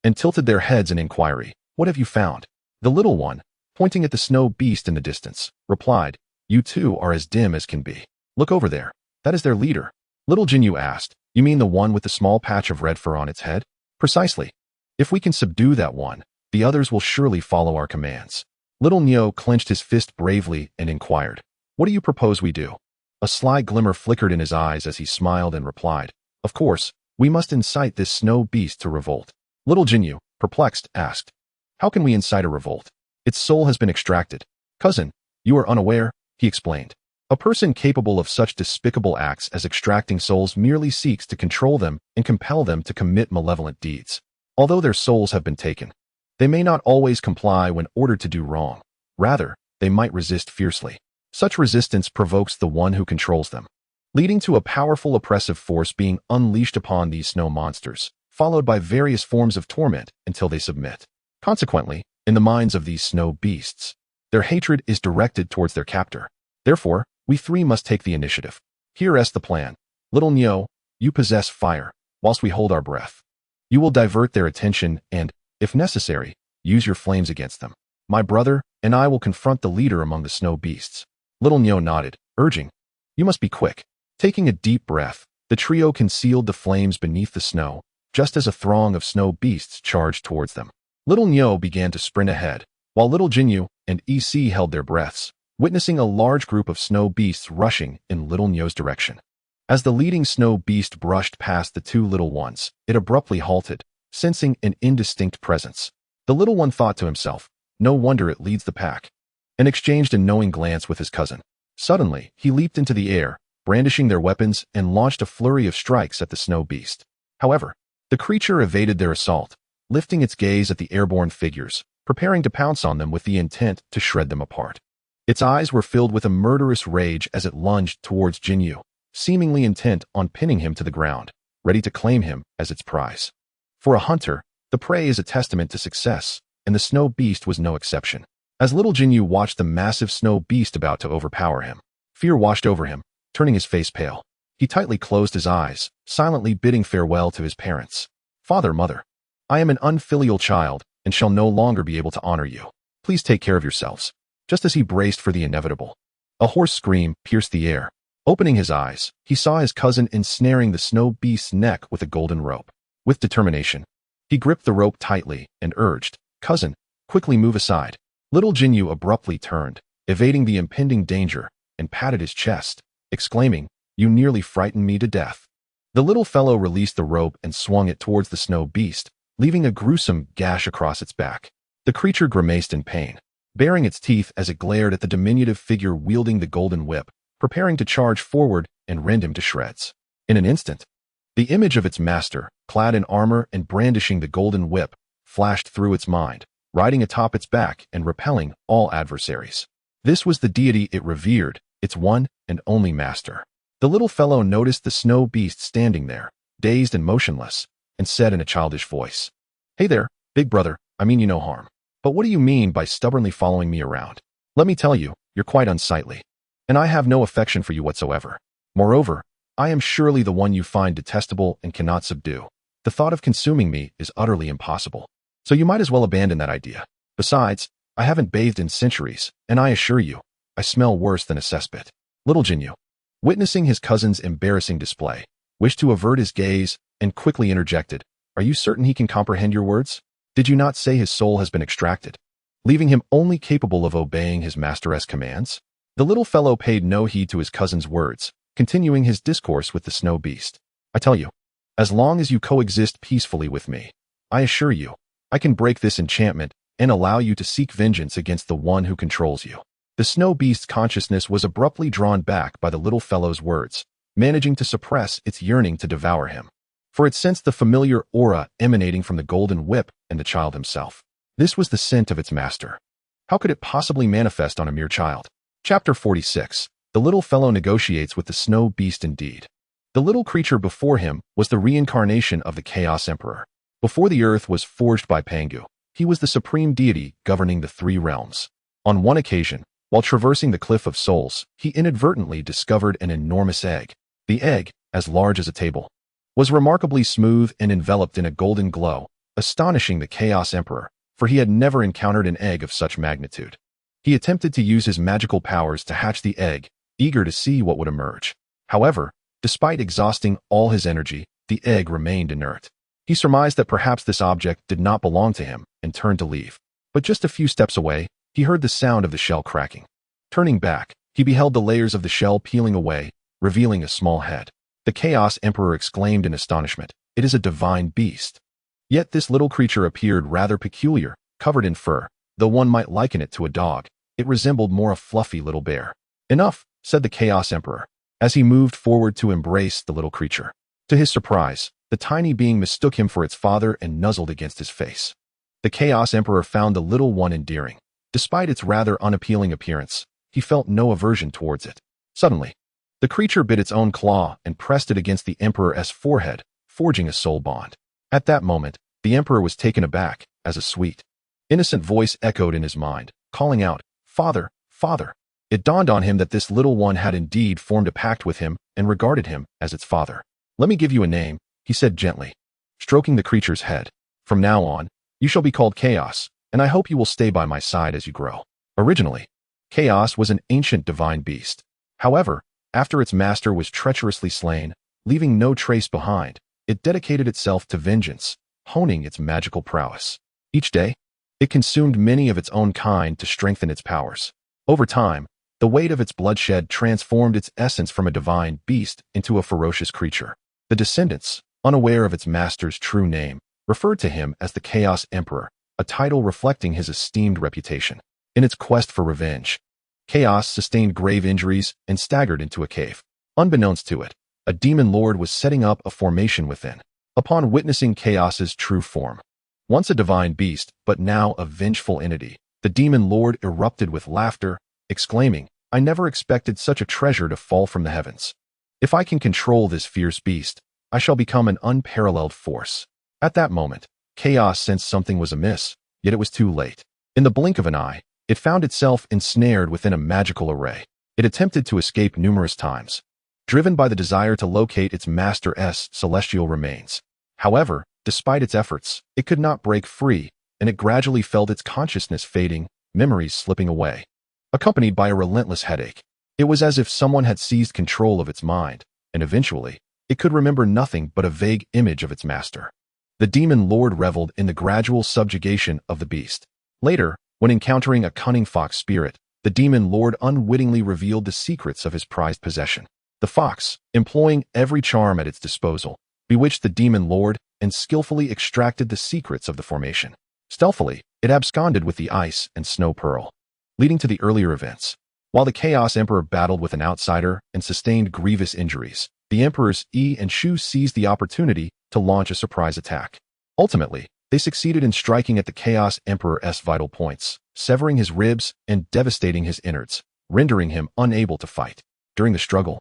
and tilted their heads in inquiry. What have you found? The little one, pointing at the snow beast in the distance, replied, You two are as dim as can be. Look over there. That is their leader. Little Jinyu asked, You mean the one with the small patch of red fur on its head? Precisely. If we can subdue that one, the others will surely follow our commands. Little Nyo clenched his fist bravely and inquired, What do you propose we do? A sly glimmer flickered in his eyes as he smiled and replied, Of course, we must incite this snow beast to revolt. Little Jinyu, perplexed, asked, How can we incite a revolt? Its soul has been extracted. Cousin, you are unaware, he explained. A person capable of such despicable acts as extracting souls merely seeks to control them and compel them to commit malevolent deeds. Although their souls have been taken, they may not always comply when ordered to do wrong. Rather, they might resist fiercely. Such resistance provokes the one who controls them, leading to a powerful oppressive force being unleashed upon these snow monsters, followed by various forms of torment until they submit. Consequently, in the minds of these snow beasts, their hatred is directed towards their captor. Therefore, we three must take the initiative. Here is the plan. Little Nyo, you possess fire, whilst we hold our breath. You will divert their attention and, if necessary, use your flames against them. My brother and I will confront the leader among the snow beasts. Little Nyo nodded, urging, You must be quick. Taking a deep breath, the trio concealed the flames beneath the snow, just as a throng of snow beasts charged towards them. Little Nyo began to sprint ahead, while Little Jinyu and EC held their breaths, witnessing a large group of snow beasts rushing in Little Nyo's direction. As the leading snow beast brushed past the two little ones, it abruptly halted, sensing an indistinct presence. The little one thought to himself, No wonder it leads the pack, and exchanged a knowing glance with his cousin. Suddenly, he leaped into the air, brandishing their weapons, and launched a flurry of strikes at the snow beast. However, the creature evaded their assault, lifting its gaze at the airborne figures, preparing to pounce on them with the intent to shred them apart. Its eyes were filled with a murderous rage as it lunged towards Jinyu, seemingly intent on pinning him to the ground, ready to claim him as its prize. For a hunter, the prey is a testament to success, and the snow beast was no exception. As little Jinyu watched the massive snow beast about to overpower him, fear washed over him, turning his face pale. He tightly closed his eyes, silently bidding farewell to his parents. Father, mother, I am an unfilial child and shall no longer be able to honor you. Please take care of yourselves. Just as he braced for the inevitable, a hoarse scream pierced the air. Opening his eyes, he saw his cousin ensnaring the snow beast's neck with a golden rope. With determination, he gripped the rope tightly and urged, Cousin, quickly move aside. Little Jinyu abruptly turned, evading the impending danger, and patted his chest, exclaiming, You nearly frightened me to death. The little fellow released the rope and swung it towards the snow beast, leaving a gruesome gash across its back. The creature grimaced in pain, baring its teeth as it glared at the diminutive figure wielding the golden whip, preparing to charge forward and rend him to shreds. In an instant, the image of its master, clad in armor and brandishing the golden whip, flashed through its mind, riding atop its back and repelling all adversaries. This was the deity it revered, its one and only master. The little fellow noticed the snow beast standing there, dazed and motionless, and said in a childish voice, Hey there, big brother, I mean you no harm. But what do you mean by stubbornly following me around? Let me tell you, you're quite unsightly, and I have no affection for you whatsoever. Moreover, I am surely the one you find detestable and cannot subdue. The thought of consuming me is utterly impossible, so you might as well abandon that idea. Besides, I haven't bathed in centuries, and I assure you, I smell worse than a cesspit. Little Jinyu, witnessing his cousin's embarrassing display, wished to avert his gaze and quickly interjected, Are you certain he can comprehend your words? Did you not say his soul has been extracted, leaving him only capable of obeying his master's commands? The little fellow paid no heed to his cousin's words, continuing his discourse with the snow beast. I tell you, as long as you coexist peacefully with me, I assure you, I can break this enchantment and allow you to seek vengeance against the one who controls you. The snow beast's consciousness was abruptly drawn back by the little fellow's words, managing to suppress its yearning to devour him. For it sensed the familiar aura emanating from the golden whip and the child himself. This was the scent of its master. How could it possibly manifest on a mere child? Chapter 46. The little fellow negotiates with the snow beast indeed. The little creature before him was the reincarnation of the Chaos Emperor. Before the earth was forged by Pangu, he was the supreme deity governing the three realms. On one occasion, while traversing the Cliff of Souls, he inadvertently discovered an enormous egg. The egg, as large as a table, was remarkably smooth and enveloped in a golden glow, astonishing the Chaos Emperor, for he had never encountered an egg of such magnitude. He attempted to use his magical powers to hatch the egg, eager to see what would emerge. However, despite exhausting all his energy, the egg remained inert. He surmised that perhaps this object did not belong to him and turned to leave. But just a few steps away, he heard the sound of the shell cracking. Turning back, he beheld the layers of the shell peeling away, revealing a small head. The Chaos Emperor exclaimed in astonishment, "It is a divine beast." Yet this little creature appeared rather peculiar, covered in fur. Though one might liken it to a dog, it resembled more a fluffy little bear. "Enough," said the Chaos Emperor, as he moved forward to embrace the little creature. To his surprise, the tiny being mistook him for its father and nuzzled against his face. The Chaos Emperor found the little one endearing. Despite its rather unappealing appearance, he felt no aversion towards it. Suddenly, the creature bit its own claw and pressed it against the Emperor's forehead, forging a soul bond. At that moment, the Emperor was taken aback, as a sweet, innocent voice echoed in his mind, calling out, "Father, Father." It dawned on him that this little one had indeed formed a pact with him and regarded him as its father. "Let me give you a name," he said gently, stroking the creature's head. "From now on, you shall be called Chaos, and I hope you will stay by my side as you grow." Originally, Chaos was an ancient divine beast. However, after its master was treacherously slain, leaving no trace behind, it dedicated itself to vengeance, honing its magical prowess. Each day, it consumed many of its own kind to strengthen its powers. Over time, the weight of its bloodshed transformed its essence from a divine beast into a ferocious creature. The descendants, unaware of its master's true name, referred to him as the Chaos Emperor, a title reflecting his esteemed reputation. In its quest for revenge, Chaos sustained grave injuries and staggered into a cave. Unbeknownst to it, a demon lord was setting up a formation within. Upon witnessing Chaos's true form, once a divine beast, but now a vengeful entity, the demon lord erupted with laughter, exclaiming, "I never expected such a treasure to fall from the heavens. If I can control this fierce beast, I shall become an unparalleled force." At that moment, Chaos sensed something was amiss, yet it was too late. In the blink of an eye, it found itself ensnared within a magical array. It attempted to escape numerous times, driven by the desire to locate its master's celestial remains. However, despite its efforts, it could not break free, and it gradually felt its consciousness fading, memories slipping away, accompanied by a relentless headache. It was as if someone had seized control of its mind, and eventually, it could remember nothing but a vague image of its master. The demon lord reveled in the gradual subjugation of the beast. Later, when encountering a cunning fox spirit, the demon lord unwittingly revealed the secrets of his prized possession. The fox, employing every charm at its disposal, bewitched the demon lord and skillfully extracted the secrets of the formation. Stealthily, it absconded with the ice and snow pearl, leading to the earlier events. While the Chaos Emperor battled with an outsider and sustained grievous injuries, the Emperors Yi and Shu seized the opportunity to launch a surprise attack. Ultimately, they succeeded in striking at the Chaos Emperor's vital points, severing his ribs and devastating his innards, rendering him unable to fight. During the struggle,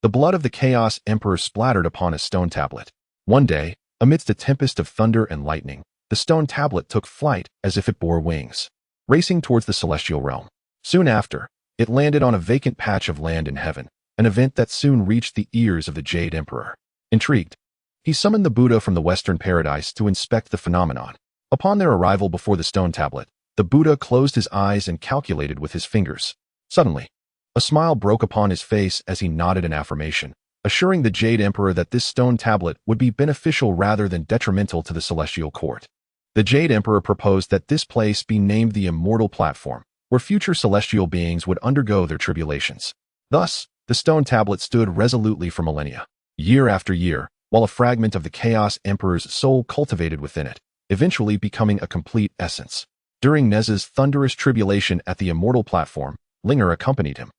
the blood of the Chaos Emperor splattered upon a stone tablet. One day, amidst a tempest of thunder and lightning, the stone tablet took flight as if it bore wings, racing towards the celestial realm. Soon after, it landed on a vacant patch of land in heaven, an event that soon reached the ears of the Jade Emperor. Intrigued, he summoned the Buddha from the Western Paradise to inspect the phenomenon. Upon their arrival before the stone tablet, the Buddha closed his eyes and calculated with his fingers. Suddenly, a smile broke upon his face as he nodded an affirmation, assuring the Jade Emperor that this stone tablet would be beneficial rather than detrimental to the celestial court. The Jade Emperor proposed that this place be named the Immortal Platform, where future celestial beings would undergo their tribulations. Thus, the stone tablet stood resolutely for millennia, year after year, while a fragment of the Chaos Emperor's soul cultivated within it, eventually becoming a complete essence. During Nezha's thunderous tribulation at the Immortal Platform, Linger accompanied him,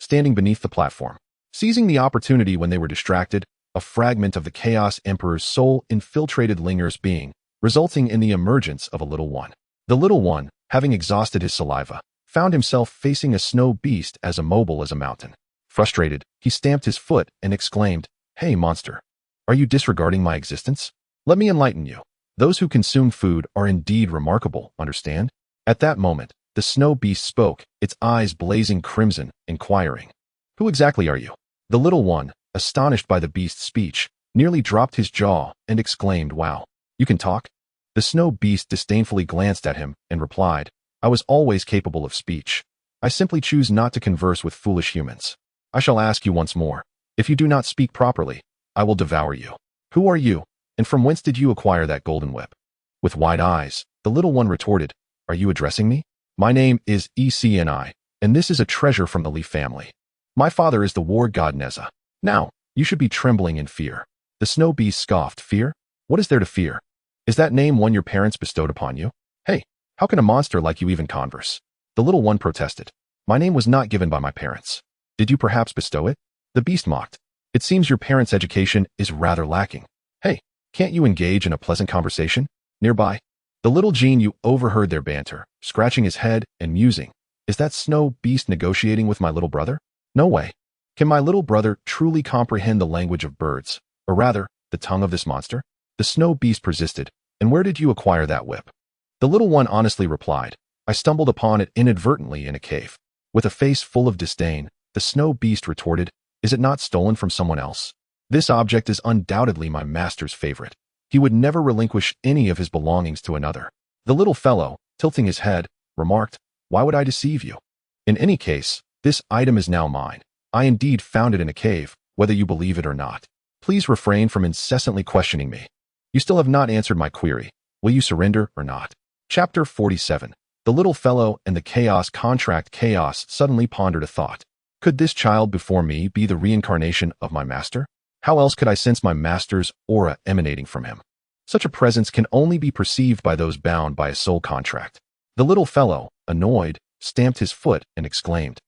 standing beneath the platform. Seizing the opportunity when they were distracted, a fragment of the Chaos Emperor's soul infiltrated Linger's being, resulting in the emergence of a little one. The little one, having exhausted his saliva, found himself facing a snow beast as immobile as a mountain. Frustrated, he stamped his foot and exclaimed, "Hey, monster! Are you disregarding my existence? Let me enlighten you. Those who consume food are indeed remarkable, understand?" At that moment, the snow beast spoke, its eyes blazing crimson, inquiring, "Who exactly are you?" The little one, astonished by the beast's speech, nearly dropped his jaw and exclaimed, "Wow, you can talk?" The snow beast disdainfully glanced at him and replied, "I was always capable of speech. I simply choose not to converse with foolish humans. I shall ask you once more. If you do not speak properly, I will devour you. Who are you, and from whence did you acquire that golden whip?" With wide eyes, the little one retorted, "Are you addressing me? My name is Ecni, and this is a treasure from the Leaf family. My father is the war god Nezha. Now, you should be trembling in fear." The snow beast scoffed, "Fear? What is there to fear? Is that name one your parents bestowed upon you? Hey, how can a monster like you even converse?" The little one protested, "My name was not given by my parents. Did you perhaps bestow it?" The beast mocked, "It seems your parents' education is rather lacking. Hey, can't you engage in a pleasant conversation? Nearby?" The little genie overheard their banter, scratching his head and musing, "Is that snow beast negotiating with my little brother? No way. Can my little brother truly comprehend the language of birds, or rather, the tongue of this monster?" The snow beast persisted, "And where did you acquire that whip?" The little one honestly replied, "I stumbled upon it inadvertently in a cave." With a face full of disdain, the snow beast retorted, "Is it not stolen from someone else? This object is undoubtedly my master's favorite. He would never relinquish any of his belongings to another." The little fellow, tilting his head, remarked, "Why would I deceive you? In any case, this item is now mine. I indeed found it in a cave, whether you believe it or not. Please refrain from incessantly questioning me. You still have not answered my query. Will you surrender or not?" Chapter 47. The little fellow and the chaos contract. Chaos suddenly pondered a thought. Could this child before me be the reincarnation of my master? How else could I sense my master's aura emanating from him? Such a presence can only be perceived by those bound by a soul contract. The little fellow, annoyed, stamped his foot and exclaimed,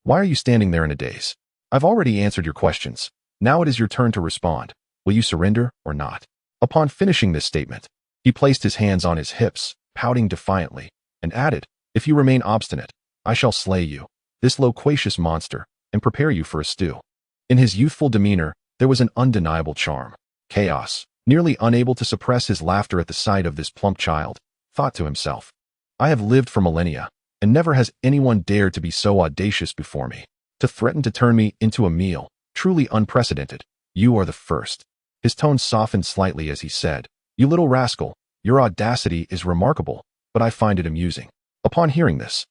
"Why are you standing there in a daze? I've already answered your questions. Now it is your turn to respond. Will you surrender or not?" Upon finishing this statement, he placed his hands on his hips, pouting defiantly, and added, "If you remain obstinate, I shall slay you, this loquacious monster, and prepare you for a stew." In his youthful demeanor, there was an undeniable charm. Chaos, nearly unable to suppress his laughter at the sight of this plump child, thought to himself, "I have lived for millennia, and never has anyone dared to be so audacious before me. To threaten to turn me into a meal, truly unprecedented. You are the first." His tone softened slightly as he said, "You little rascal, your audacity is remarkable, but I find it amusing." Upon hearing this,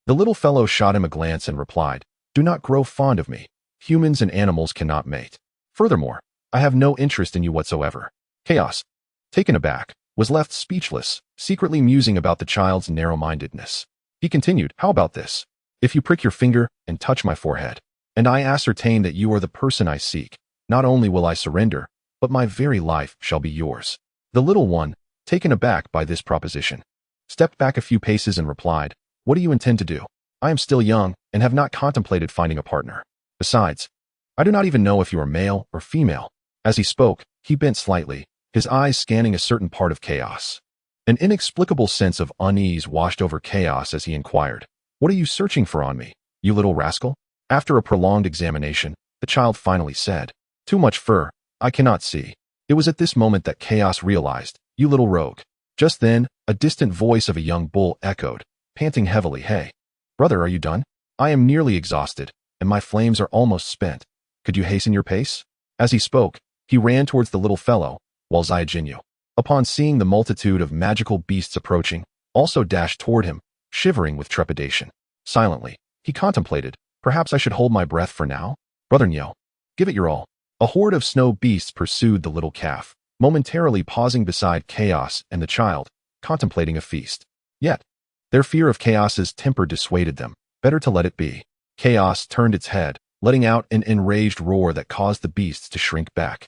the little fellow shot him a glance and replied, "Do not grow fond of me. Humans and animals cannot mate. Furthermore, I have no interest in you whatsoever." Chaos, taken aback, was left speechless, secretly musing about the child's narrow-mindedness. He continued, "How about this? If you prick your finger and touch my forehead, and I ascertain that you are the person I seek, not only will I surrender, but my very life shall be yours." The little one, taken aback by this proposition, stepped back a few paces and replied, "What do you intend to do? I am still young and have not contemplated finding a partner. Besides, I do not even know if you are male or female." As he spoke, he bent slightly, his eyes scanning a certain part of Chaos. An inexplicable sense of unease washed over Chaos as he inquired, "What are you searching for on me, you little rascal?" After a prolonged examination, the child finally said, "Too much fur. I cannot see." It was at this moment that Chaos realized, "You little rogue." Just then, a distant voice of a young bull echoed, panting heavily, "Hey, brother, are you done? I am nearly exhausted, and my flames are almost spent. Could you hasten your pace?" As he spoke, he ran towards the little fellow, while Zaijinyu, upon seeing the multitude of magical beasts approaching, also dashed toward him, shivering with trepidation. Silently, he contemplated, "Perhaps I should hold my breath for now? Brother Nyo, give it your all." A horde of snow beasts pursued the little calf, momentarily pausing beside Chaos and the child, contemplating a feast. Yet, their fear of Chaos's temper dissuaded them. Better to let it be. Chaos turned its head, letting out an enraged roar that caused the beasts to shrink back,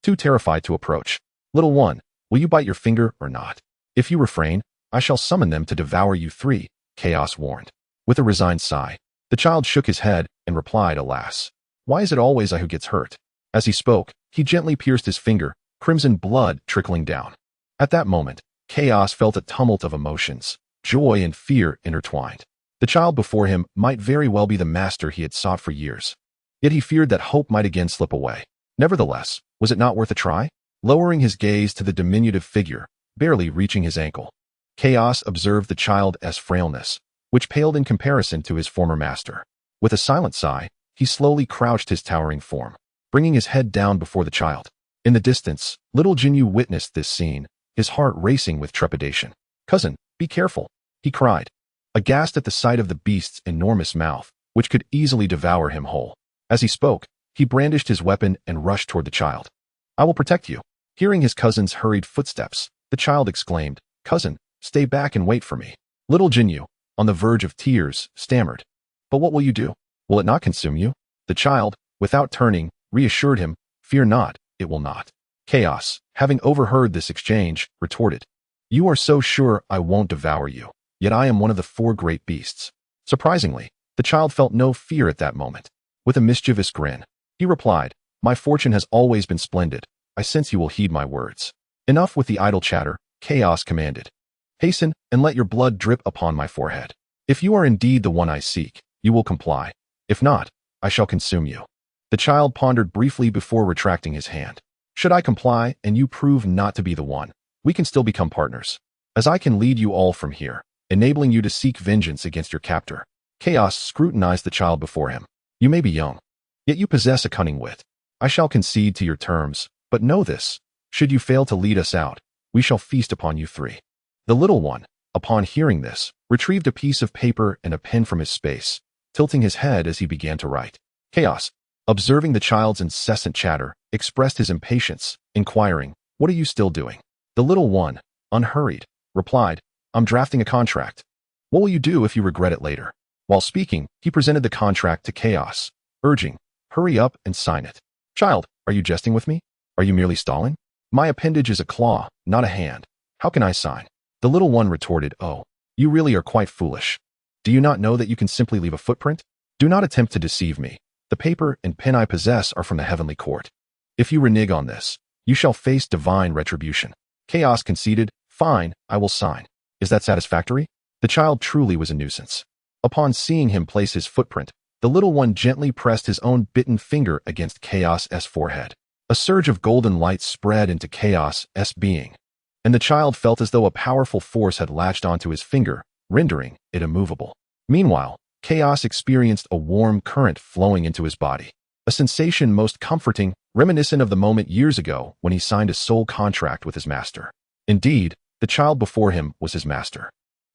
too terrified to approach. "Little one, will you bite your finger or not? If you refrain, I shall summon them to devour you three," Chaos warned. With a resigned sigh, the child shook his head and replied, "Alas, why is it always I who gets hurt?" As he spoke, he gently pierced his finger, crimson blood trickling down. At that moment, Chaos felt a tumult of emotions, joy and fear intertwined. The child before him might very well be the master he had sought for years. Yet he feared that hope might again slip away. Nevertheless, was it not worth a try? Lowering his gaze to the diminutive figure, barely reaching his ankle, Chaos observed the child's frailness, which paled in comparison to his former master. With a silent sigh, he slowly crouched his towering form, bringing his head down before the child. In the distance, little Jinyu witnessed this scene, his heart racing with trepidation. "Cousin, be careful," he cried, aghast at the sight of the beast's enormous mouth, which could easily devour him whole. As he spoke, he brandished his weapon and rushed toward the child. "I will protect you." Hearing his cousin's hurried footsteps, the child exclaimed, "Cousin, stay back and wait for me." Little Jinyu, on the verge of tears, stammered, "But what will you do? Will it not consume you?" The child, without turning, reassured him, "Fear not, it will not." Chaos, having overheard this exchange, retorted, "You are so sure I won't devour you, yet I am one of the 4 great beasts." Surprisingly, the child felt no fear at that moment. With a mischievous grin, he replied, "My fortune has always been splendid. I sense you will heed my words." Enough with the idle chatter, Chaos commanded. "Hasten and let your blood drip upon my forehead. If you are indeed the one I seek, you will comply. If not, I shall consume you." The child pondered briefly before retracting his hand. "Should I comply and you prove not to be the one, we can still become partners, as I can lead you all from here, enabling you to seek vengeance against your captor." Chaos scrutinized the child before him. "You may be young, yet you possess a cunning wit. I shall concede to your terms, but know this, should you fail to lead us out, we shall feast upon you 3. The little one, upon hearing this, retrieved a piece of paper and a pen from his space, tilting his head as he began to write. Chaos, observing the child's incessant chatter, expressed his impatience, inquiring, "What are you still doing?" The little one, unhurried, replied, "I'm drafting a contract." "What will you do if you regret it later?" While speaking, he presented the contract to Chaos, urging, "Hurry up and sign it." "Child, are you jesting with me? Are you merely stalling? My appendage is a claw, not a hand. How can I sign?" The little one retorted, "Oh, you really are quite foolish. Do you not know that you can simply leave a footprint? Do not attempt to deceive me. The paper and pen I possess are from the heavenly court. If you renege on this, you shall face divine retribution." Chaos conceded, "Fine, I will sign. Is that satisfactory?" The child truly was a nuisance. Upon seeing him place his footprint, the little one gently pressed his own bitten finger against Chaos's forehead. A surge of golden light spread into Chaos's being, and the child felt as though a powerful force had latched onto his finger, rendering it immovable. Meanwhile, Chaos experienced a warm current flowing into his body, a sensation most comforting, reminiscent of the moment years ago when he signed a soul contract with his master. Indeed, the child before him was his master,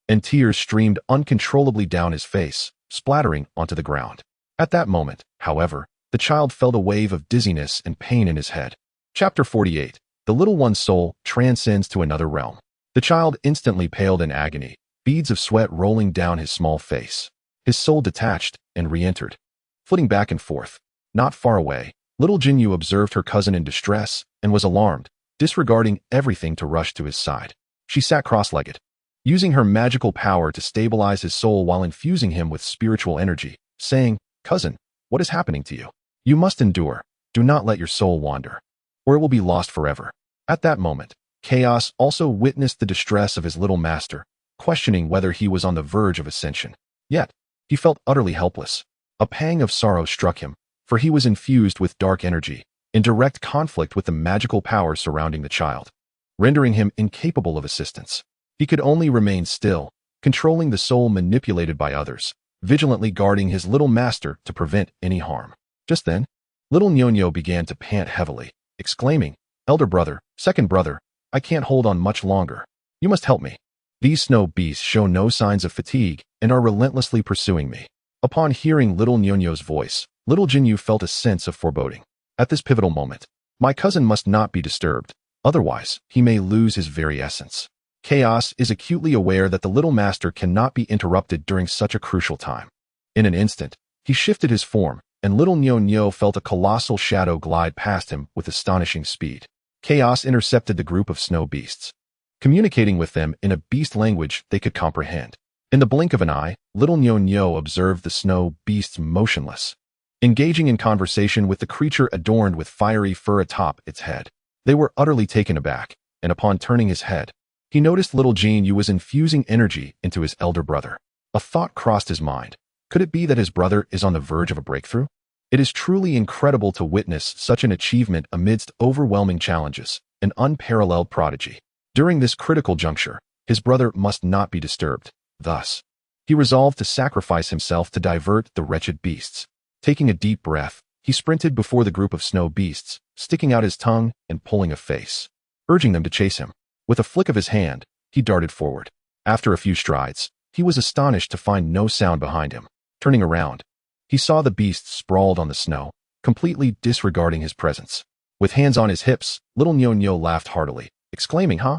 and tears streamed uncontrollably down his face, splattering onto the ground. At that moment, however, the child felt a wave of dizziness and pain in his head. Chapter 48. The little one's soul transcends to another realm. The child instantly paled in agony, beads of sweat rolling down his small face. His soul detached and re-entered, flitting back and forth. Not far away, little Jinyu observed her cousin in distress and was alarmed, disregarding everything to rush to his side. She sat cross-legged, using her magical power to stabilize his soul while infusing him with spiritual energy, saying, "Cousin, what is happening to you? You must endure. Do not let your soul wander, or it will be lost forever." At that moment, Chaos also witnessed the distress of his little master, questioning whether he was on the verge of ascension. Yet, he felt utterly helpless. A pang of sorrow struck him, for he was infused with dark energy, in direct conflict with the magical power surrounding the child, rendering him incapable of assistance. He could only remain still, controlling the soul manipulated by others, vigilantly guarding his little master to prevent any harm. Just then, little Nyonyo began to pant heavily, exclaiming, "Elder brother, second brother, I can't hold on much longer. You must help me. These snow beasts show no signs of fatigue and are relentlessly pursuing me." Upon hearing little Nyonyo's voice, little Jinyu felt a sense of foreboding. At this pivotal moment, my cousin must not be disturbed, otherwise he may lose his very essence. Chaos is acutely aware that the little master cannot be interrupted during such a crucial time. In an instant, he shifted his form, and little Nyonyo felt a colossal shadow glide past him with astonishing speed. Chaos intercepted the group of snow beasts, communicating with them in a beast language they could comprehend. In the blink of an eye, little Nyonyo observed the snow beasts motionless, engaging in conversation with the creature adorned with fiery fur atop its head. They were utterly taken aback, and upon turning his head, he noticed little Jinyu was infusing energy into his elder brother. A thought crossed his mind. Could it be that his brother is on the verge of a breakthrough? It is truly incredible to witness such an achievement amidst overwhelming challenges, an unparalleled prodigy. During this critical juncture, his brother must not be disturbed. Thus, he resolved to sacrifice himself to divert the wretched beasts. Taking a deep breath, he sprinted before the group of snow beasts, sticking out his tongue and pulling a face, urging them to chase him. With a flick of his hand, he darted forward. After a few strides, he was astonished to find no sound behind him. Turning around, he saw the beast sprawled on the snow, completely disregarding his presence. With hands on his hips, little Nyo laughed heartily, exclaiming, "Huh?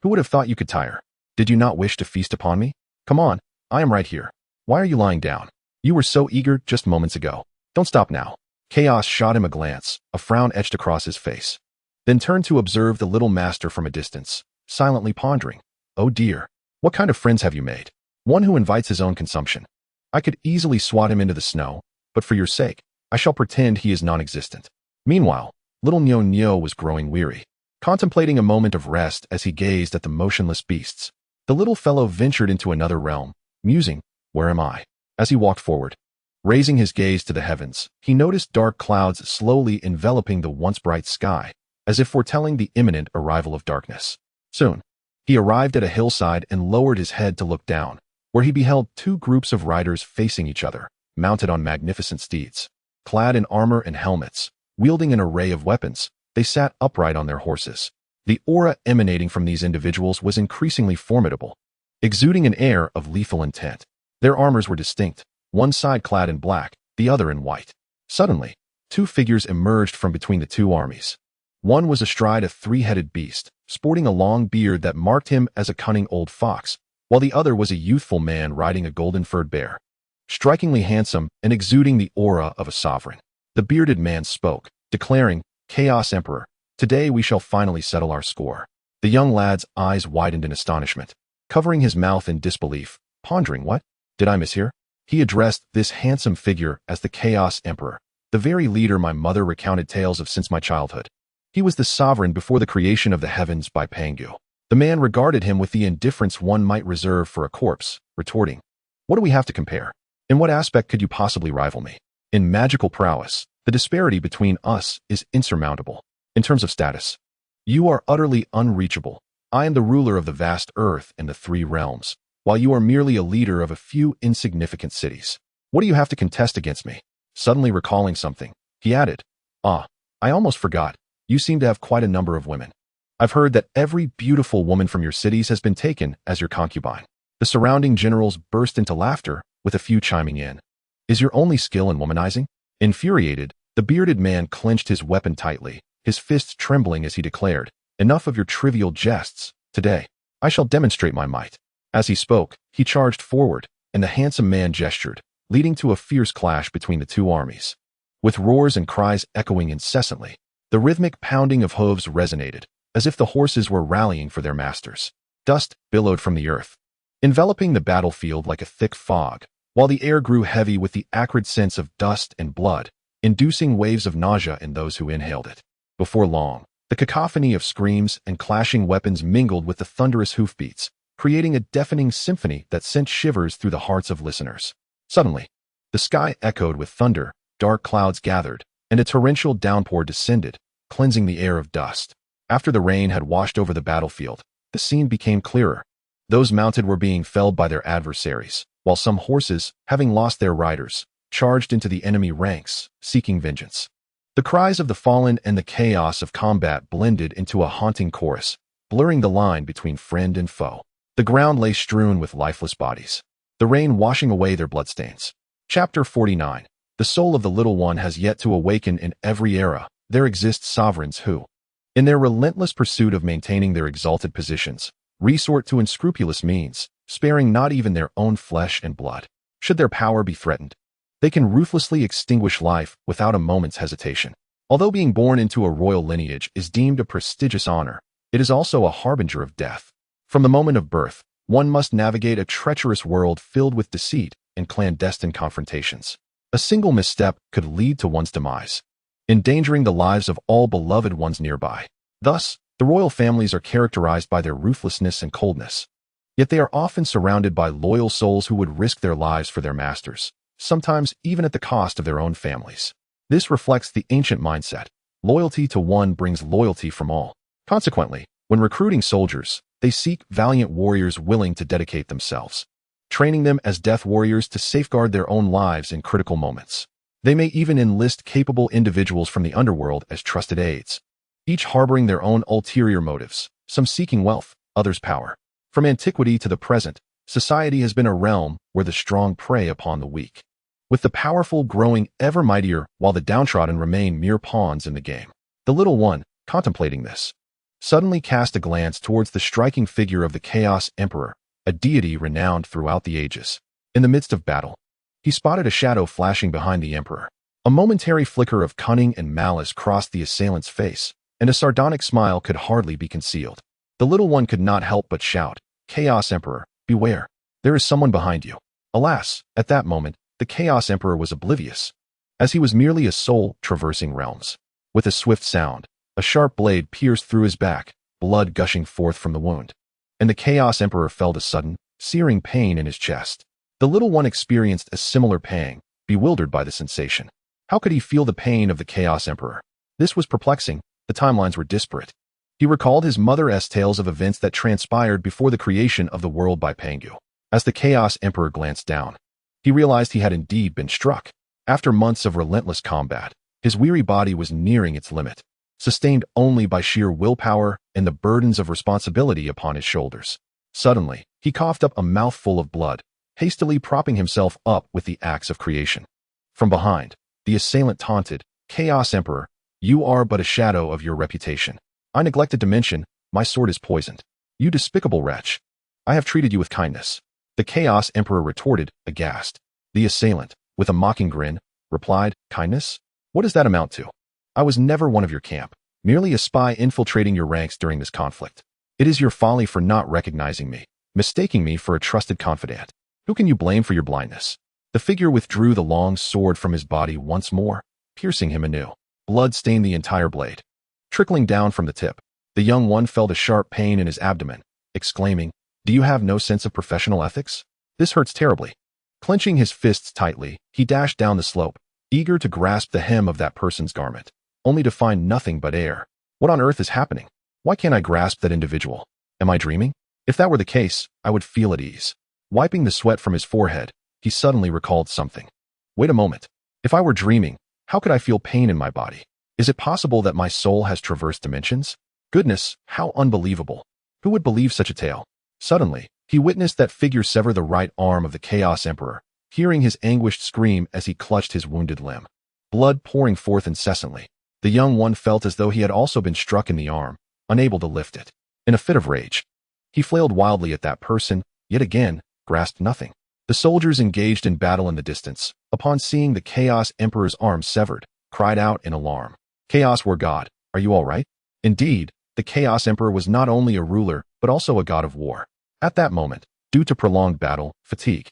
Who would have thought you could tire? Did you not wish to feast upon me? Come on, I am right here. Why are you lying down? You were so eager just moments ago. Don't stop now." Chaos shot him a glance, a frown etched across his face, then turned to observe the little master from a distance, silently pondering. "Oh dear, what kind of friends have you made? One who invites his own consumption. I could easily swat him into the snow, but for your sake, I shall pretend he is non-existent." Meanwhile, little Nyo was growing weary, contemplating a moment of rest as he gazed at the motionless beasts. The little fellow ventured into another realm, musing, "Where am I?" As he walked forward, raising his gaze to the heavens, he noticed dark clouds slowly enveloping the once bright sky, as if foretelling the imminent arrival of darkness. Soon, he arrived at a hillside and lowered his head to look down, where he beheld two groups of riders facing each other, mounted on magnificent steeds. Clad in armor and helmets, wielding an array of weapons, they sat upright on their horses. The aura emanating from these individuals was increasingly formidable, exuding an air of lethal intent. Their armors were distinct, one side clad in black, the other in white. Suddenly, two figures emerged from between the two armies. One was astride a three-headed beast, sporting a long beard that marked him as a cunning old fox, while the other was a youthful man riding a golden-furred bear, strikingly handsome and exuding the aura of a sovereign. The bearded man spoke, declaring, "Chaos Emperor, today we shall finally settle our score." The young lad's eyes widened in astonishment, covering his mouth in disbelief, pondering, "What? Did I mishear?" He addressed this handsome figure as the Chaos Emperor, the very leader my mother recounted tales of since my childhood. He was the sovereign before the creation of the heavens by Pangu. The man regarded him with the indifference one might reserve for a corpse, retorting, "What do we have to compare? In what aspect could you possibly rival me? In magical prowess, the disparity between us is insurmountable. In terms of status, you are utterly unreachable. I am the ruler of the vast earth and the three realms, while you are merely a leader of a few insignificant cities. What do you have to contest against me?" Suddenly recalling something, he added, "Ah, I almost forgot. You seem to have quite a number of women. I've heard that every beautiful woman from your cities has been taken as your concubine." The surrounding generals burst into laughter, with a few chiming in. "Is your only skill in womanizing?" Infuriated, the bearded man clenched his weapon tightly, his fists trembling as he declared, "Enough of your trivial jests. Today, I shall demonstrate my might." As he spoke, he charged forward, and the handsome man gestured, leading to a fierce clash between the two armies. With roars and cries echoing incessantly, the rhythmic pounding of hooves resonated, as if the horses were rallying for their masters. Dust billowed from the earth, enveloping the battlefield like a thick fog, while the air grew heavy with the acrid sense of dust and blood, inducing waves of nausea in those who inhaled it. Before long, the cacophony of screams and clashing weapons mingled with the thunderous hoofbeats, creating a deafening symphony that sent shivers through the hearts of listeners. Suddenly, the sky echoed with thunder, dark clouds gathered, and a torrential downpour descended, cleansing the air of dust. After the rain had washed over the battlefield, the scene became clearer. Those mounted were being felled by their adversaries, while some horses, having lost their riders, charged into the enemy ranks, seeking vengeance. The cries of the fallen and the chaos of combat blended into a haunting chorus, blurring the line between friend and foe. The ground lay strewn with lifeless bodies, the rain washing away their bloodstains. Chapter 49. The soul of the little one has yet to awaken. In every era, there exist sovereigns who, in their relentless pursuit of maintaining their exalted positions, resort to unscrupulous means, sparing not even their own flesh and blood. Should their power be threatened, they can ruthlessly extinguish life without a moment's hesitation. Although being born into a royal lineage is deemed a prestigious honor, it is also a harbinger of death. From the moment of birth, one must navigate a treacherous world filled with deceit and clandestine confrontations. A single misstep could lead to one's demise, endangering the lives of all beloved ones nearby. Thus, the royal families are characterized by their ruthlessness and coldness. Yet they are often surrounded by loyal souls who would risk their lives for their masters, sometimes even at the cost of their own families. This reflects the ancient mindset. Loyalty to one brings loyalty from all. Consequently, when recruiting soldiers, they seek valiant warriors willing to dedicate themselves, training them as death warriors to safeguard their own lives in critical moments. They may even enlist capable individuals from the underworld as trusted aides, each harboring their own ulterior motives, some seeking wealth, others power. From antiquity to the present, society has been a realm where the strong prey upon the weak, with the powerful growing ever mightier while the downtrodden remain mere pawns in the game. The little one, contemplating this, suddenly cast a glance towards the striking figure of the Chaos Emperor, a deity renowned throughout the ages. In the midst of battle, he spotted a shadow flashing behind the emperor. A momentary flicker of cunning and malice crossed the assailant's face, and a sardonic smile could hardly be concealed. The little one could not help but shout, "Chaos Emperor, beware! There is someone behind you." Alas, at that moment, the Chaos Emperor was oblivious, as he was merely a soul traversing realms. With a swift sound, a sharp blade pierced through his back, blood gushing forth from the wound, and the Chaos Emperor felt a sudden, searing pain in his chest. The little one experienced a similar pang, bewildered by the sensation. How could he feel the pain of the Chaos Emperor? This was perplexing. The timelines were disparate. He recalled his mother's tales of events that transpired before the creation of the world by Pangu. As the Chaos Emperor glanced down, he realized he had indeed been struck. After months of relentless combat, his weary body was nearing its limit, sustained only by sheer willpower and the burdens of responsibility upon his shoulders. Suddenly, he coughed up a mouthful of blood, hastily propping himself up with the axe of creation. From behind, the assailant taunted, "Chaos Emperor, you are but a shadow of your reputation. I neglected to mention, my sword is poisoned. You despicable wretch. I have treated you with kindness." The Chaos Emperor retorted, aghast. The assailant, with a mocking grin, replied, "Kindness? What does that amount to? I was never one of your camp, merely a spy infiltrating your ranks during this conflict. It is your folly for not recognizing me, mistaking me for a trusted confidant. Who can you blame for your blindness?" The figure withdrew the long sword from his body once more, piercing him anew. Blood stained the entire blade. Trickling down from the tip, the young one felt a sharp pain in his abdomen, exclaiming, "Do you have no sense of professional ethics? This hurts terribly." Clenching his fists tightly, he dashed down the slope, eager to grasp the hem of that person's garment, only to find nothing but air. What on earth is happening? Why can't I grasp that individual? Am I dreaming? If that were the case, I would feel at ease. Wiping the sweat from his forehead, he suddenly recalled something. Wait a moment. If I were dreaming, how could I feel pain in my body? Is it possible that my soul has traversed dimensions? Goodness, how unbelievable. Who would believe such a tale? Suddenly, he witnessed that figure sever the right arm of the Chaos Emperor, hearing his anguished scream as he clutched his wounded limb. Blood pouring forth incessantly, the young one felt as though he had also been struck in the arm, unable to lift it. In a fit of rage, he flailed wildly at that person, yet again, grasped nothing. The soldiers engaged in battle in the distance, upon seeing the Chaos Emperor's arm severed, cried out in alarm. "Chaos War God, are you all right?" Indeed, the Chaos Emperor was not only a ruler, but also a god of war. At that moment, due to prolonged battle, fatigue,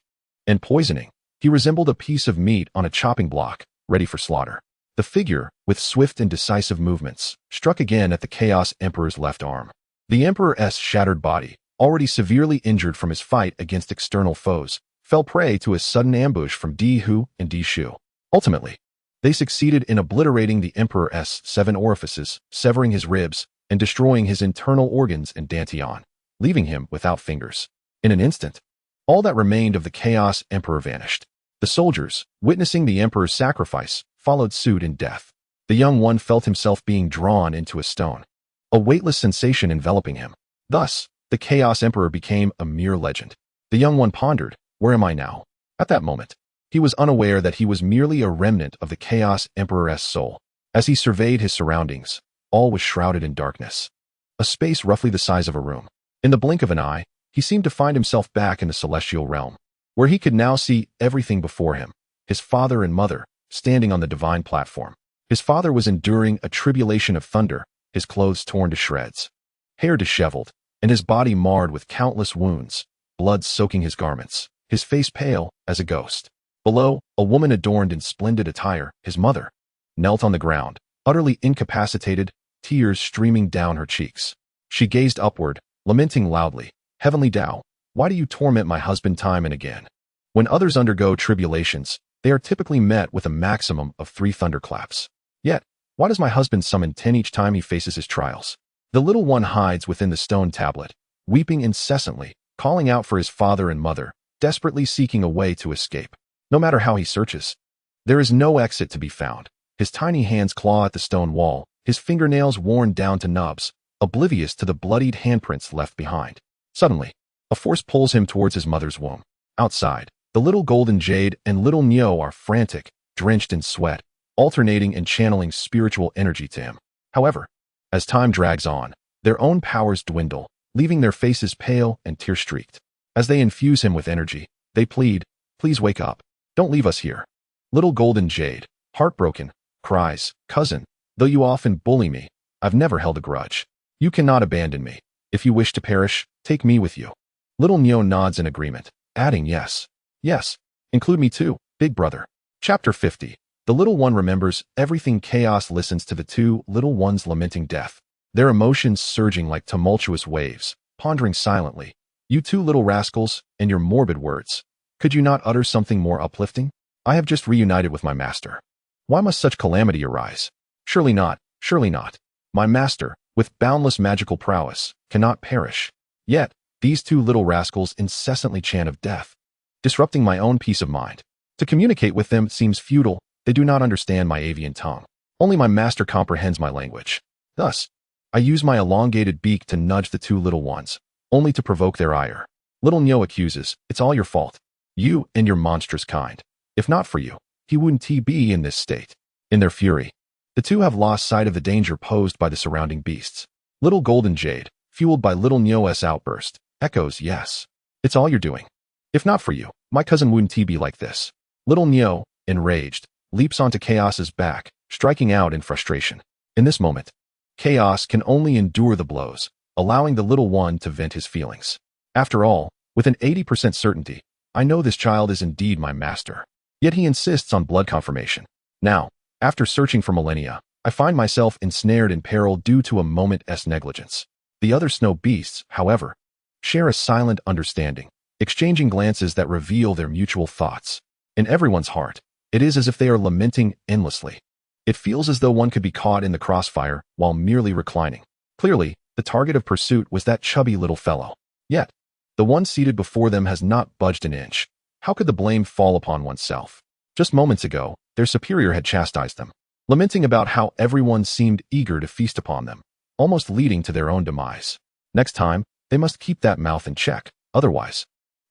and poisoning, he resembled a piece of meat on a chopping block, ready for slaughter. The figure, with swift and decisive movements, struck again at the Chaos Emperor's left arm. The Emperor's shattered body, already severely injured from his fight against external foes, fell prey to a sudden ambush from Di Hu and Di Shu. Ultimately, they succeeded in obliterating the Emperor's 7 orifices, severing his ribs, and destroying his internal organs and dantian, leaving him without fingers. In an instant, all that remained of the Chaos Emperor vanished. The soldiers, witnessing the Emperor's sacrifice, followed suit in death. The young one felt himself being drawn into a stone, a weightless sensation enveloping him. Thus, the Chaos Emperor became a mere legend. The young one pondered, "Where am I now?" At that moment, he was unaware that he was merely a remnant of the Chaos Emperor's soul. As he surveyed his surroundings, all was shrouded in darkness. A space roughly the size of a room. In the blink of an eye, he seemed to find himself back in the celestial realm, where he could now see everything before him. His father and mother, standing on the divine platform. His father was enduring a tribulation of thunder, his clothes torn to shreds, hair disheveled, and his body marred with countless wounds, blood soaking his garments, his face pale as a ghost. Below, a woman adorned in splendid attire, his mother, knelt on the ground, utterly incapacitated, tears streaming down her cheeks. She gazed upward, lamenting loudly, "Heavenly Tao, why do you torment my husband time and again? When others undergo tribulations, They are typically met with a maximum of 3 thunderclaps. Yet, why does my husband summon 10 each time he faces his trials? The little one hides within the stone tablet, weeping incessantly, calling out for his father and mother, desperately seeking a way to escape. No matter how he searches, there is no exit to be found. His tiny hands claw at the stone wall, his fingernails worn down to nubs, oblivious to the bloodied handprints left behind. Suddenly, a force pulls him towards his mother's womb. Outside, the little golden jade and little Neo are frantic, drenched in sweat, alternating and channeling spiritual energy to him. However, as time drags on, their own powers dwindle, leaving their faces pale and tear-streaked. As they infuse him with energy, they plead, "Please wake up. Don't leave us here." Little golden jade, heartbroken, cries, "Cousin, though you often bully me, I've never held a grudge. You cannot abandon me. If you wish to perish, take me with you." Little Neo nods in agreement, adding, "Yes. Yes. Include me too, big brother." Chapter 50. The little one remembers everything. Chaos listens to the two little ones lamenting death, their emotions surging like tumultuous waves, pondering silently. "You two little rascals, and your morbid words. Could you not utter something more uplifting? I have just reunited with my master. Why must such calamity arise? Surely not, surely not. My master, with boundless magical prowess, cannot perish. Yet, these two little rascals incessantly chant of death, disrupting my own peace of mind. To communicate with them seems futile. They do not understand my avian tongue. Only my master comprehends my language. Thus, I use my elongated beak to nudge the two little ones, only to provoke their ire. Little Neo accuses, "It's all your fault. You and your monstrous kind. If not for you, he wouldn't be in this state." In their fury, the two have lost sight of the danger posed by the surrounding beasts. Little golden jade, fueled by little Neo's outburst, echoes, "Yes. It's all you're doing. If not for you, my cousin wouldn't be like this." Little Neo, enraged, leaps onto Chaos's back, striking out in frustration. In this moment, Chaos can only endure the blows, allowing the little one to vent his feelings. After all, with an 80% certainty, I know this child is indeed my master. Yet he insists on blood confirmation. Now, after searching for millennia, I find myself ensnared in peril due to a moment's negligence. The other snow beasts, however, share a silent understanding, exchanging glances that reveal their mutual thoughts. In everyone's heart, it is as if they are lamenting endlessly. It feels as though one could be caught in the crossfire while merely reclining. Clearly, the target of pursuit was that chubby little fellow. Yet, the one seated before them has not budged an inch. How could the blame fall upon oneself? Just moments ago, their superior had chastised them, lamenting about how everyone seemed eager to feast upon them, almost leading to their own demise. Next time, they must keep that mouth in check. Otherwise,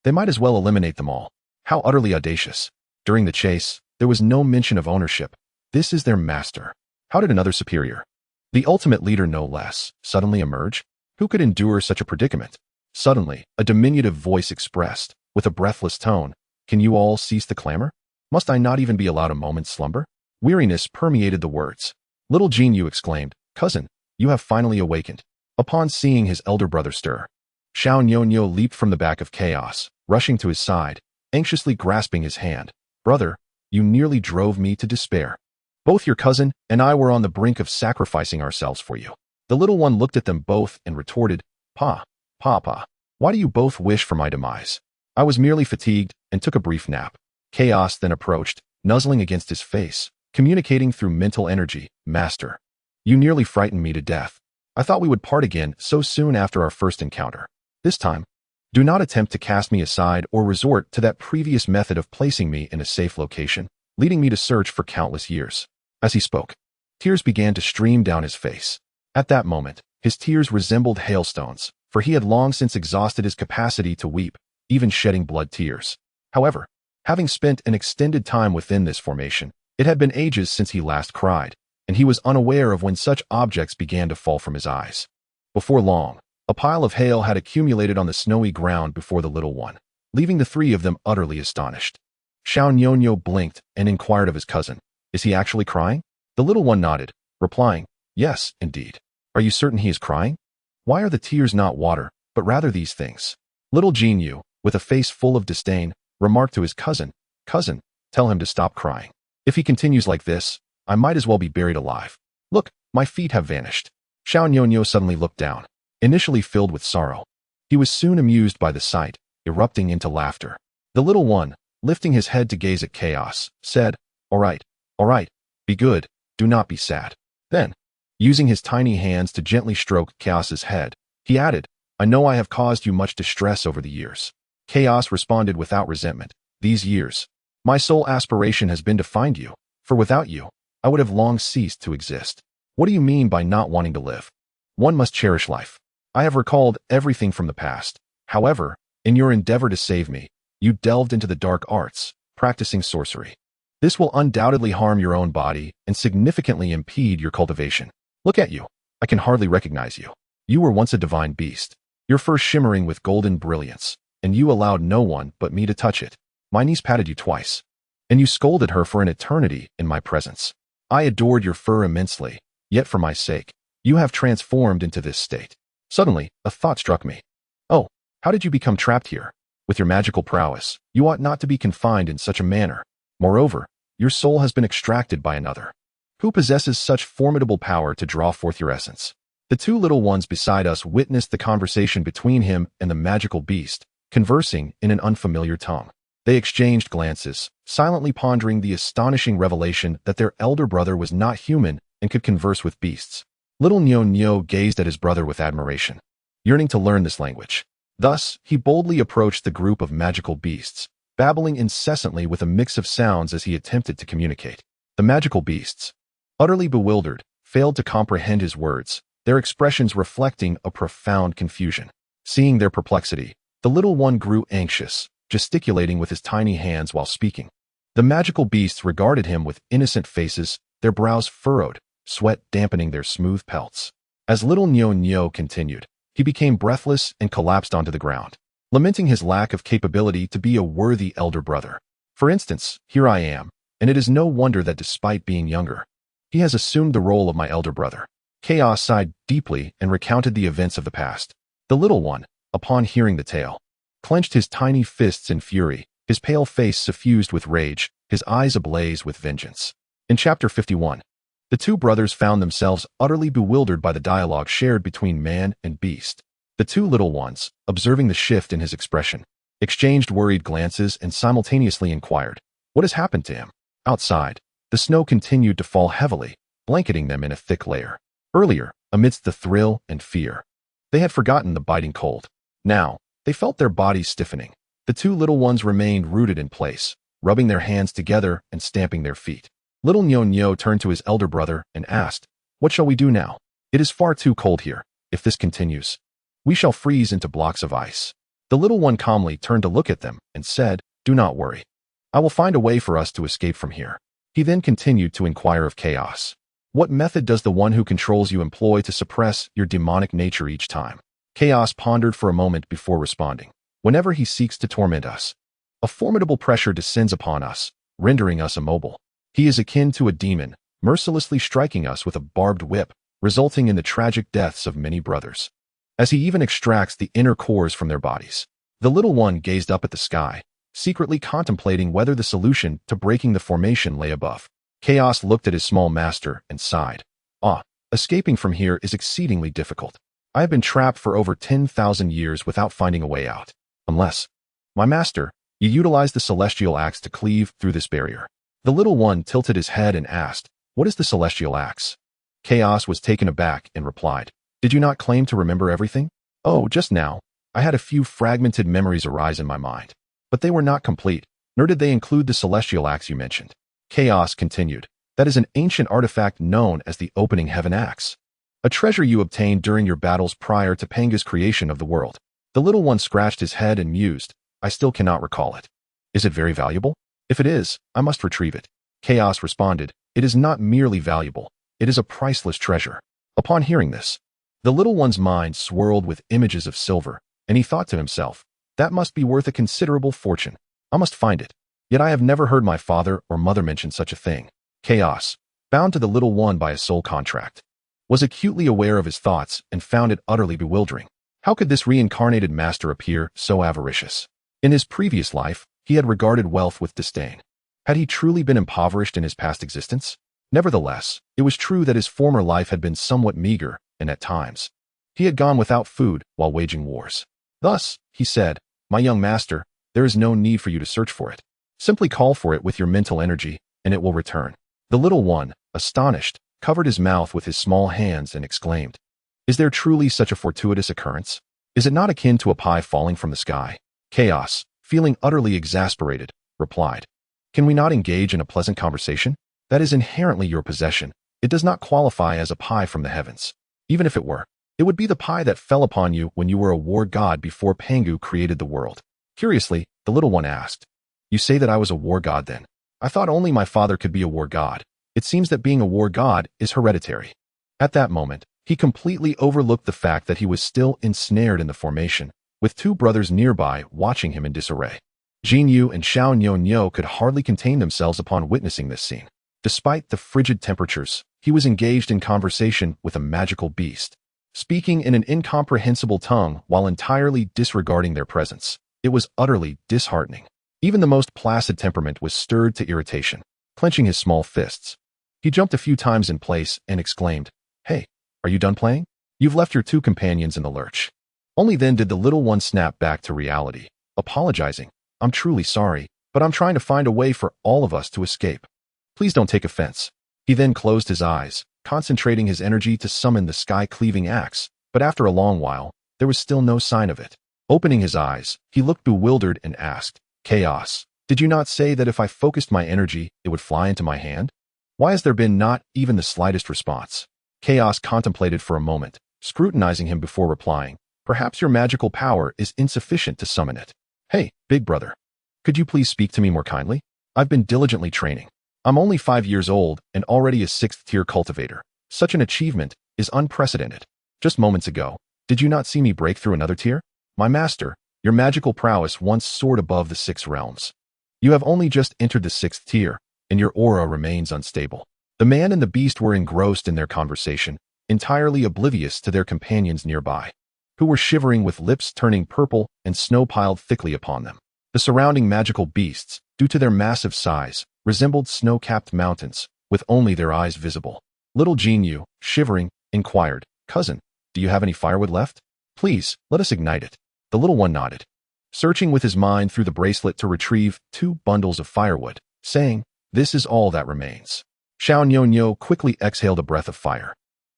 they might as well eliminate them all. How utterly audacious. During the chase, there was no mention of ownership. This is their master. How did another superior, the ultimate leader no less, suddenly emerge? Who could endure such a predicament? Suddenly, a diminutive voice expressed, with a breathless tone, "Can you all cease the clamor? Must I not even be allowed a moment's slumber?" Weariness permeated the words. Little Jinyu exclaimed, "Cousin, you have finally awakened." Upon seeing his elder brother stir, Xiao Niu leaped from the back of Chaos, rushing to his side, anxiously grasping his hand. "Brother, you nearly drove me to despair. Both your cousin and I were on the brink of sacrificing ourselves for you." The little one looked at them both and retorted, Papa, why do you both wish for my demise? I was merely fatigued and took a brief nap." Chaos then approached, nuzzling against his face, communicating through mental energy, "Master, you nearly frightened me to death. I thought we would part again so soon after our first encounter. This time, do not attempt to cast me aside or resort to that previous method of placing me in a safe location, leading me to search for countless years." As he spoke, tears began to stream down his face. At that moment, his tears resembled hailstones, for he had long since exhausted his capacity to weep, even shedding blood tears. However, having spent an extended time within this formation, it had been ages since he last cried, and he was unaware of when such objects began to fall from his eyes. Before long, a pile of hail had accumulated on the snowy ground before the little one, leaving the three of them utterly astonished. Xiao Niu blinked and inquired of his cousin, "Is he actually crying?" The little one nodded, replying, "Yes, indeed." "Are you certain he is crying? Why are the tears not water, but rather these things?" Little Jinyu, with a face full of disdain, remarked to his cousin, "Cousin, tell him to stop crying. If he continues like this, I might as well be buried alive. Look, my feet have vanished." Xiao Niu suddenly looked down, initially filled with sorrow. He was soon amused by the sight, erupting into laughter. The little one, lifting his head to gaze at Chaos, said, all right, be good, do not be sad. Then, using his tiny hands to gently stroke Chaos's head, he added, I know I have caused you much distress over the years. Chaos responded without resentment, these years. My sole aspiration has been to find you, for without you, I would have long ceased to exist. What do you mean by not wanting to live? One must cherish life. I have recalled everything from the past. However, in your endeavor to save me, you delved into the dark arts, practicing sorcery. This will undoubtedly harm your own body and significantly impede your cultivation. Look at you. I can hardly recognize you. You were once a divine beast, your fur shimmering with golden brilliance, and you allowed no one but me to touch it. My niece patted you twice, and you scolded her for an eternity in my presence. I adored your fur immensely, yet for my sake, you have transformed into this state. Suddenly, a thought struck me. Oh, how did you become trapped here? With your magical prowess, you ought not to be confined in such a manner. Moreover, your soul has been extracted by another, who possesses such formidable power to draw forth your essence. The two little ones beside us witnessed the conversation between him and the magical beast, conversing in an unfamiliar tongue. They exchanged glances, silently pondering the astonishing revelation that their elder brother was not human and could converse with beasts. Little Nyo gazed at his brother with admiration, yearning to learn this language. Thus, he boldly approached the group of magical beasts, babbling incessantly with a mix of sounds as he attempted to communicate. The magical beasts, utterly bewildered, failed to comprehend his words, their expressions reflecting a profound confusion. Seeing their perplexity, the little one grew anxious, gesticulating with his tiny hands while speaking. The magical beasts regarded him with innocent faces, their brows furrowed, sweat dampening their smooth pelts. As little Nyo continued, he became breathless and collapsed onto the ground, lamenting his lack of capability to be a worthy elder brother. For instance, here I am, and it is no wonder that despite being younger, he has assumed the role of my elder brother. Chaos sighed deeply and recounted the events of the past. The little one, upon hearing the tale, clenched his tiny fists in fury, his pale face suffused with rage, his eyes ablaze with vengeance. In chapter 51, the two brothers found themselves utterly bewildered by the dialogue shared between man and beast. The two little ones, observing the shift in his expression, exchanged worried glances and simultaneously inquired, what has happened to him? Outside, the snow continued to fall heavily, blanketing them in a thick layer. Earlier, amidst the thrill and fear, they had forgotten the biting cold. Now, they felt their bodies stiffening. The two little ones remained rooted in place, rubbing their hands together and stamping their feet. Little Nyo turned to his elder brother and asked, what shall we do now? It is far too cold here. If this continues, we shall freeze into blocks of ice. The little one calmly turned to look at them and said, do not worry. I will find a way for us to escape from here. He then continued to inquire of Chaos. What method does the one who controls you employ to suppress your demonic nature each time? Chaos pondered for a moment before responding. Whenever he seeks to torment us, a formidable pressure descends upon us, rendering us immobile. He is akin to a demon, mercilessly striking us with a barbed whip, resulting in the tragic deaths of many brothers, as he even extracts the inner cores from their bodies. The little one gazed up at the sky, secretly contemplating whether the solution to breaking the formation lay above. Chaos looked at his small master and sighed. Escaping from here is exceedingly difficult. I have been trapped for over 10,000 years without finding a way out. Unless, my master, you utilize the celestial axe to cleave through this barrier. The little one tilted his head and asked, what is the celestial axe? Chaos was taken aback and replied, did you not claim to remember everything? Oh, just now, I had a few fragmented memories arise in my mind, but they were not complete, nor did they include the celestial axe you mentioned. Chaos continued, that is an ancient artifact known as the opening heaven axe, a treasure you obtained during your battles prior to Panga's creation of the world. The little one scratched his head and mused, I still cannot recall it. Is it very valuable? If it is, I must retrieve it. Chaos responded, it is not merely valuable, it is a priceless treasure. Upon hearing this, the little one's mind swirled with images of silver, and he thought to himself, that must be worth a considerable fortune. I must find it. Yet I have never heard my father or mother mention such a thing. Chaos, bound to the little one by a soul contract, was acutely aware of his thoughts and found it utterly bewildering. How could this reincarnated master appear so avaricious? In his previous life, he had regarded wealth with disdain. Had he truly been impoverished in his past existence? Nevertheless, it was true that his former life had been somewhat meager, and at times, he had gone without food while waging wars. Thus, he said, my young master, there is no need for you to search for it. Simply call for it with your mental energy, and it will return. The little one, astonished, covered his mouth with his small hands and exclaimed, "Is there truly such a fortuitous occurrence? Is it not akin to a pie falling from the sky?" Chaos, feeling utterly exasperated, replied, "Can we not engage in a pleasant conversation? That is inherently your possession. It does not qualify as a pie from the heavens. Even if it were, it would be the pie that fell upon you when you were a war god before Pangu created the world." Curiously, the little one asked, "You say that I was a war god then? I thought only my father could be a war god. It seems that being a war god is hereditary." At that moment, he completely overlooked the fact that he was still ensnared in the formation, with two brothers nearby watching him in disarray. Jin Yu and Xiao Niu could hardly contain themselves upon witnessing this scene. Despite the frigid temperatures, he was engaged in conversation with a magical beast, speaking in an incomprehensible tongue while entirely disregarding their presence. It was utterly disheartening. Even the most placid temperament was stirred to irritation. Clenching his small fists, he jumped a few times in place and exclaimed, "Hey, are you done playing? You've left your two companions in the lurch." Only then did the little one snap back to reality, apologizing, "I'm truly sorry, but I'm trying to find a way for all of us to escape. Please don't take offense." He then closed his eyes, concentrating his energy to summon the sky-cleaving axe, but after a long while, there was still no sign of it. Opening his eyes, he looked bewildered and asked, "Chaos, did you not say that if I focused my energy, it would fly into my hand? Why has there been not even the slightest response?" Chaos contemplated for a moment, scrutinizing him before replying, "Perhaps your magical power is insufficient to summon it. Hey, big brother, could you please speak to me more kindly? I've been diligently training. I'm only 5 years old and already a 6th-tier cultivator. Such an achievement is unprecedented. Just moments ago, did you not see me break through another tier? My master, your magical prowess once soared above the 6 realms. You have only just entered the 6th tier, and your aura remains unstable." The man and the beast were engrossed in their conversation, entirely oblivious to their companions nearby, who were shivering with lips turning purple and snow piled thickly upon them. The surrounding magical beasts, due to their massive size, resembled snow-capped mountains, with only their eyes visible. Little Jin Yu, shivering, inquired, "Cousin, do you have any firewood left? Please, let us ignite it." The little one nodded, searching with his mind through the bracelet to retrieve 2 bundles of firewood, saying, "This is all that remains." Xiao Niu quickly exhaled a breath of fire,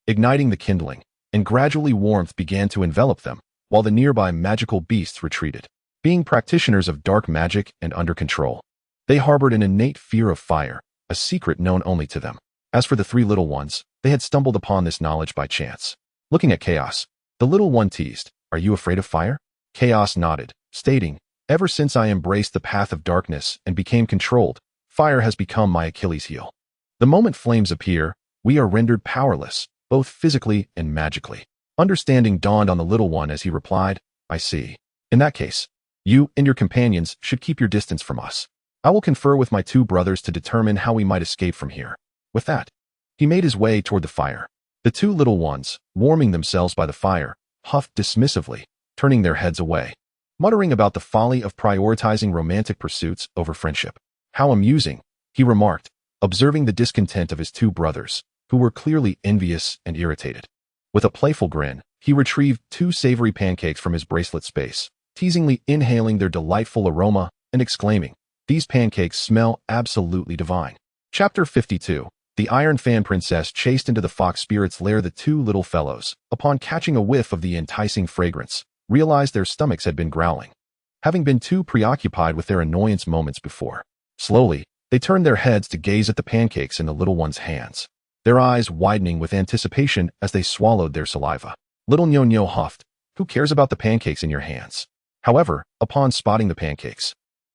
igniting the kindling, and gradually warmth began to envelop them, while the nearby magical beasts retreated. Being practitioners of dark magic and under control, they harbored an innate fear of fire, a secret known only to them. As for the 3 little ones, they had stumbled upon this knowledge by chance. Looking at Chaos, the little one teased, "Are you afraid of fire?" Chaos nodded, stating, "Ever since I embraced the path of darkness and became controlled, fire has become my Achilles heel. The moment flames appear, we are rendered powerless, both physically and magically." Understanding dawned on the little one as he replied, "I see. In that case, you and your companions should keep your distance from us. I will confer with my 2 brothers to determine how we might escape from here." With that, he made his way toward the fire. The 2 little ones, warming themselves by the fire, huffed dismissively, turning their heads away, muttering about the folly of prioritizing romantic pursuits over friendship. "How amusing," he remarked, observing the discontent of his 2 brothers, who were clearly envious and irritated. With a playful grin, he retrieved 2 savory pancakes from his bracelet space, teasingly inhaling their delightful aroma and exclaiming, "These pancakes smell absolutely divine." Chapter 52. The Iron Fan Princess chased into the fox spirit's lair. The 2 little fellows, upon catching a whiff of the enticing fragrance, realized their stomachs had been growling, having been too preoccupied with their annoyance moments before. Slowly, they turned their heads to gaze at the pancakes in the little one's hands, their eyes widening with anticipation as they swallowed their saliva. Little Nyo huffed, "Who cares about the pancakes in your hands?" However, upon spotting the pancakes,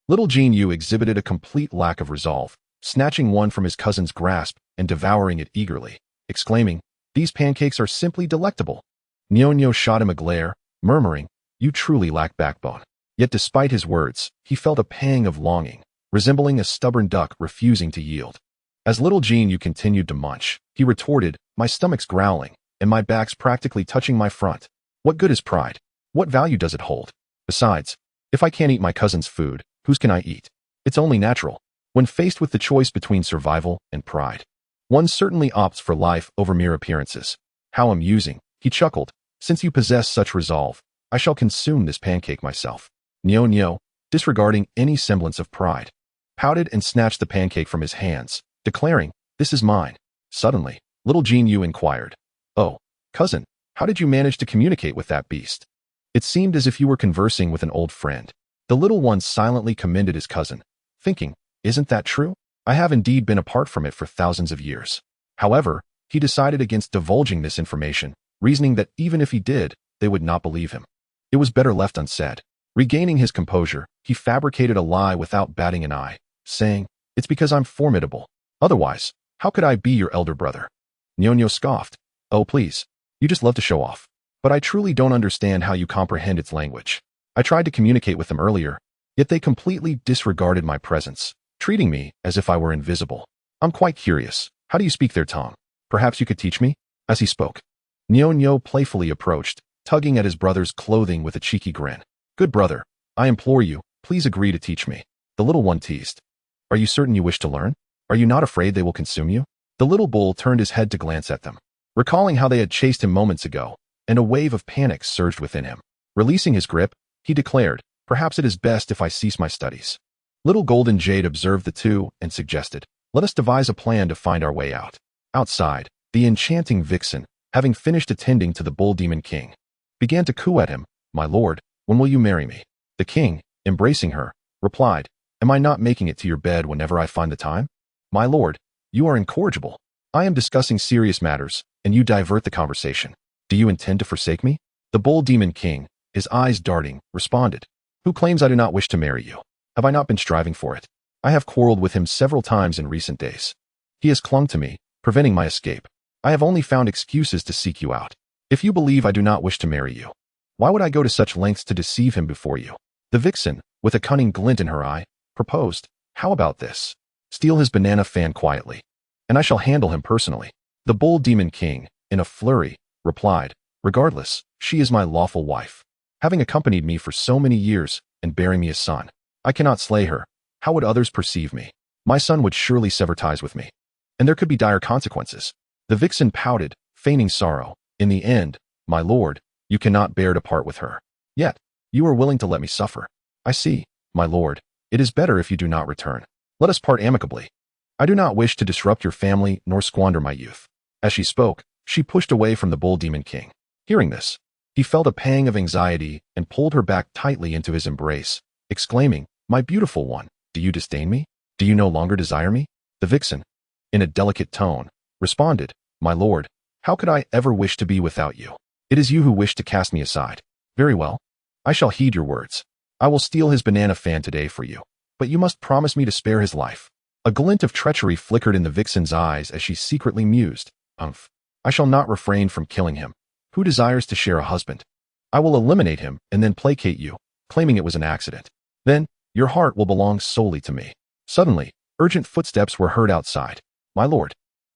little Jin Yu exhibited a complete lack of resolve, snatching one from his cousin's grasp and devouring it eagerly, exclaiming, "These pancakes are simply delectable." Nyo shot him a glare, murmuring, "You truly lack backbone." Yet despite his words, he felt a pang of longing, resembling a stubborn duck refusing to yield. As little Jin Yu continued to munch, he retorted, "My stomach's growling, and my back's practically touching my front. What good is pride? What value does it hold? Besides, if I can't eat my cousin's food, whose can I eat? It's only natural. When faced with the choice between survival and pride, one certainly opts for life over mere appearances." "How amusing," he chuckled. "Since you possess such resolve, I shall consume this pancake myself." Nyo, disregarding any semblance of pride, pouted and snatched the pancake from his hands, declaring, "This is mine." Suddenly, little Jean Yu inquired, "Oh, cousin, how did you manage to communicate with that beast? It seemed as if you were conversing with an old friend." The little one silently commended his cousin, thinking, "Isn't that true? I have indeed been apart from it for thousands of years." However, he decided against divulging this information, reasoning that even if he did, they would not believe him. It was better left unsaid. Regaining his composure, he fabricated a lie without batting an eye, saying, "It's because I'm formidable. Otherwise, how could I be your elder brother?" Nyonyo scoffed, "Oh please, you just love to show off. But I truly don't understand how you comprehend its language. I tried to communicate with them earlier, yet they completely disregarded my presence, treating me as if I were invisible. I'm quite curious. How do you speak their tongue? Perhaps you could teach me?" As he spoke, Nyonyo playfully approached, tugging at his brother's clothing with a cheeky grin. "Good brother, I implore you, please agree to teach me," the little one teased. "Are you certain you wish to learn? Are you not afraid they will consume you?" The little bull turned his head to glance at them, recalling how they had chased him moments ago, and a wave of panic surged within him. Releasing his grip, he declared, "Perhaps it is best if I cease my studies." Little Golden Jade observed the two and suggested, "Let us devise a plan to find our way out." Outside, the enchanting vixen, having finished attending to the bull demon king, began to coo at him, "My lord, when will you marry me?" The king, embracing her, replied, "Am I not making it to your bed whenever I find the time? My lord, you are incorrigible. I am discussing serious matters, and you divert the conversation. Do you intend to forsake me?" The bull demon king, his eyes darting, responded, "Who claims I do not wish to marry you? Have I not been striving for it? I have quarreled with him several times in recent days. He has clung to me, preventing my escape. I have only found excuses to seek you out. If you believe I do not wish to marry you, why would I go to such lengths to deceive him before you?" The vixen, with a cunning glint in her eye, proposed, "How about this? Steal his banana fan quietly, and I shall handle him personally." The bull demon king, in a flurry, replied, "Regardless, she is my lawful wife, having accompanied me for so many years and bearing me a son. I cannot slay her. How would others perceive me? My son would surely sever ties with me, and there could be dire consequences." The vixen pouted, feigning sorrow. "In the end, my lord, you cannot bear to part with her. Yet, you are willing to let me suffer. I see, my lord, it is better if you do not return. Let us part amicably. I do not wish to disrupt your family nor squander my youth." As she spoke, she pushed away from the bull demon king. Hearing this, he felt a pang of anxiety and pulled her back tightly into his embrace, exclaiming, "My beautiful one, do you disdain me? Do you no longer desire me?" The vixen, in a delicate tone, responded, "My lord, how could I ever wish to be without you? It is you who wish to cast me aside. Very well. I shall heed your words. I will steal his banana fan today for you, but you must promise me to spare his life." A glint of treachery flickered in the vixen's eyes as she secretly mused, "Umph. I shall not refrain from killing him. Who desires to share a husband? I will eliminate him and then placate you, claiming it was an accident. Then, your heart will belong solely to me." Suddenly, urgent footsteps were heard outside. "My lord.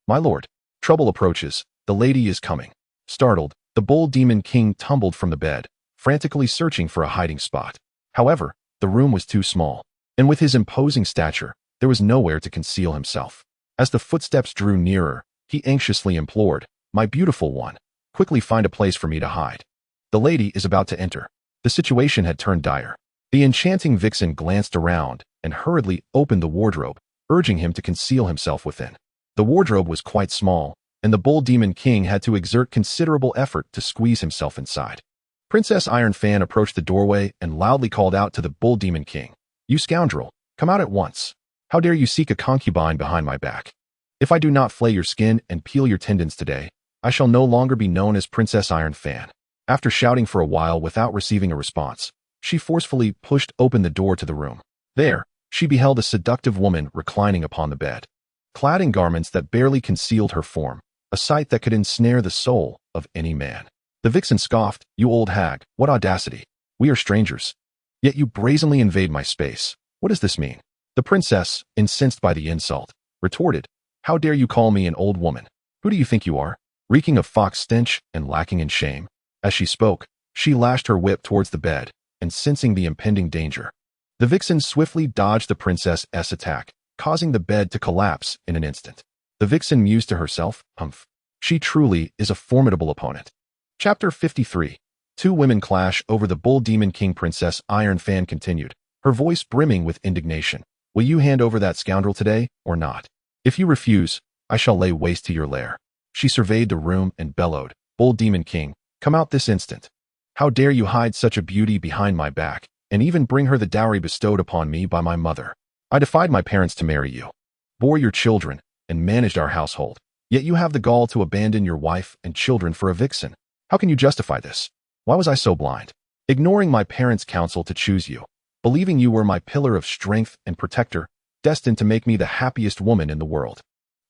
My lord. Trouble approaches. The lady is coming." Startled, the bull demon king tumbled from the bed, frantically searching for a hiding spot. However, the room was too small, and with his imposing stature, there was nowhere to conceal himself. As the footsteps drew nearer, he anxiously implored, "My beautiful one, quickly find a place for me to hide. The lady is about to enter." The situation had turned dire. The enchanting vixen glanced around and hurriedly opened the wardrobe, urging him to conceal himself within. The wardrobe was quite small, and the bull demon king had to exert considerable effort to squeeze himself inside. Princess Iron Fan approached the doorway and loudly called out to the bull demon king, "You scoundrel, come out at once. How dare you seek a concubine behind my back? If I do not flay your skin and peel your tendons today, I shall no longer be known as Princess Iron Fan." After shouting for a while without receiving a response, she forcefully pushed open the door to the room. There, she beheld a seductive woman reclining upon the bed, clad in garments that barely concealed her form, a sight that could ensnare the soul of any man. The vixen scoffed, "You old hag, what audacity! We are strangers, yet you brazenly invade my space. What does this mean?" The princess, incensed by the insult, retorted, "How dare you call me an old woman? Who do you think you are, reeking of fox stench and lacking in shame?" As she spoke, she lashed her whip towards the bed, and sensing the impending danger, the vixen swiftly dodged the princess's attack, causing the bed to collapse in an instant. The vixen mused to herself, "Humph. She truly is a formidable opponent." Chapter 53. Two women clash over the bull demon king. Princess Iron Fan continued, her voice brimming with indignation. Will you hand over that scoundrel today or not? If you refuse, I shall lay waste to your lair." She surveyed the room and bellowed, "Bold demon king, come out this instant. How dare you hide such a beauty behind my back, and even bring her the dowry bestowed upon me by my mother? I defied my parents to marry you, bore your children, and managed our household. Yet you have the gall to abandon your wife and children for a vixen. How can you justify this? Why was I so blind? Ignoring my parents' counsel to choose you, believing you were my pillar of strength and protector, destined to make me the happiest woman in the world.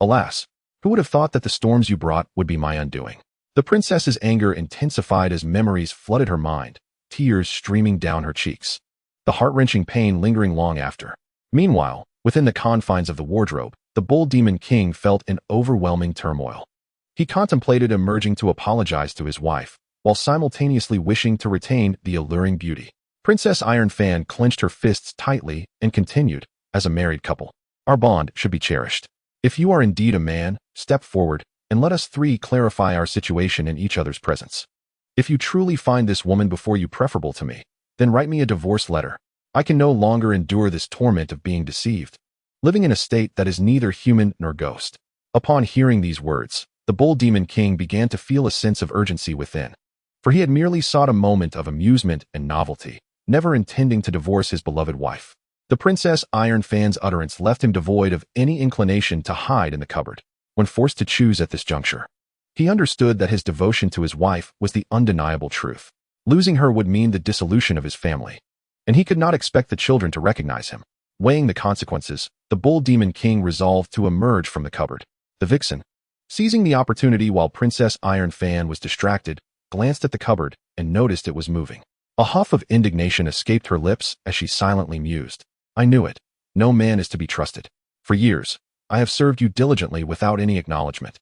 Alas, who would have thought that the storms you brought would be my undoing?" The princess's anger intensified as memories flooded her mind, tears streaming down her cheeks, the heart-wrenching pain lingering long after. Meanwhile, within the confines of the wardrobe, the bold demon king felt an overwhelming turmoil. He contemplated emerging to apologize to his wife, while simultaneously wishing to retain the alluring beauty. Princess Iron Fan clenched her fists tightly and continued, "As a married couple, our bond should be cherished. If you are indeed a man, step forward, and let us three clarify our situation in each other's presence. If you truly find this woman before you preferable to me, then write me a divorce letter. I can no longer endure this torment of being deceived, living in a state that is neither human nor ghost." Upon hearing these words, the bold demon king began to feel a sense of urgency within, for he had merely sought a moment of amusement and novelty, never intending to divorce his beloved wife. The Princess Iron Fan's utterance left him devoid of any inclination to hide in the cupboard. When forced to choose at this juncture, he understood that his devotion to his wife was the undeniable truth. Losing her would mean the dissolution of his family, and he could not expect the children to recognize him. Weighing the consequences, the bold demon king resolved to emerge from the cupboard. The vixen, seizing the opportunity while Princess Iron Fan was distracted, glanced at the cupboard and noticed it was moving. A huff of indignation escaped her lips as she silently mused. "I knew it. No man is to be trusted. For years, I have served you diligently without any acknowledgement.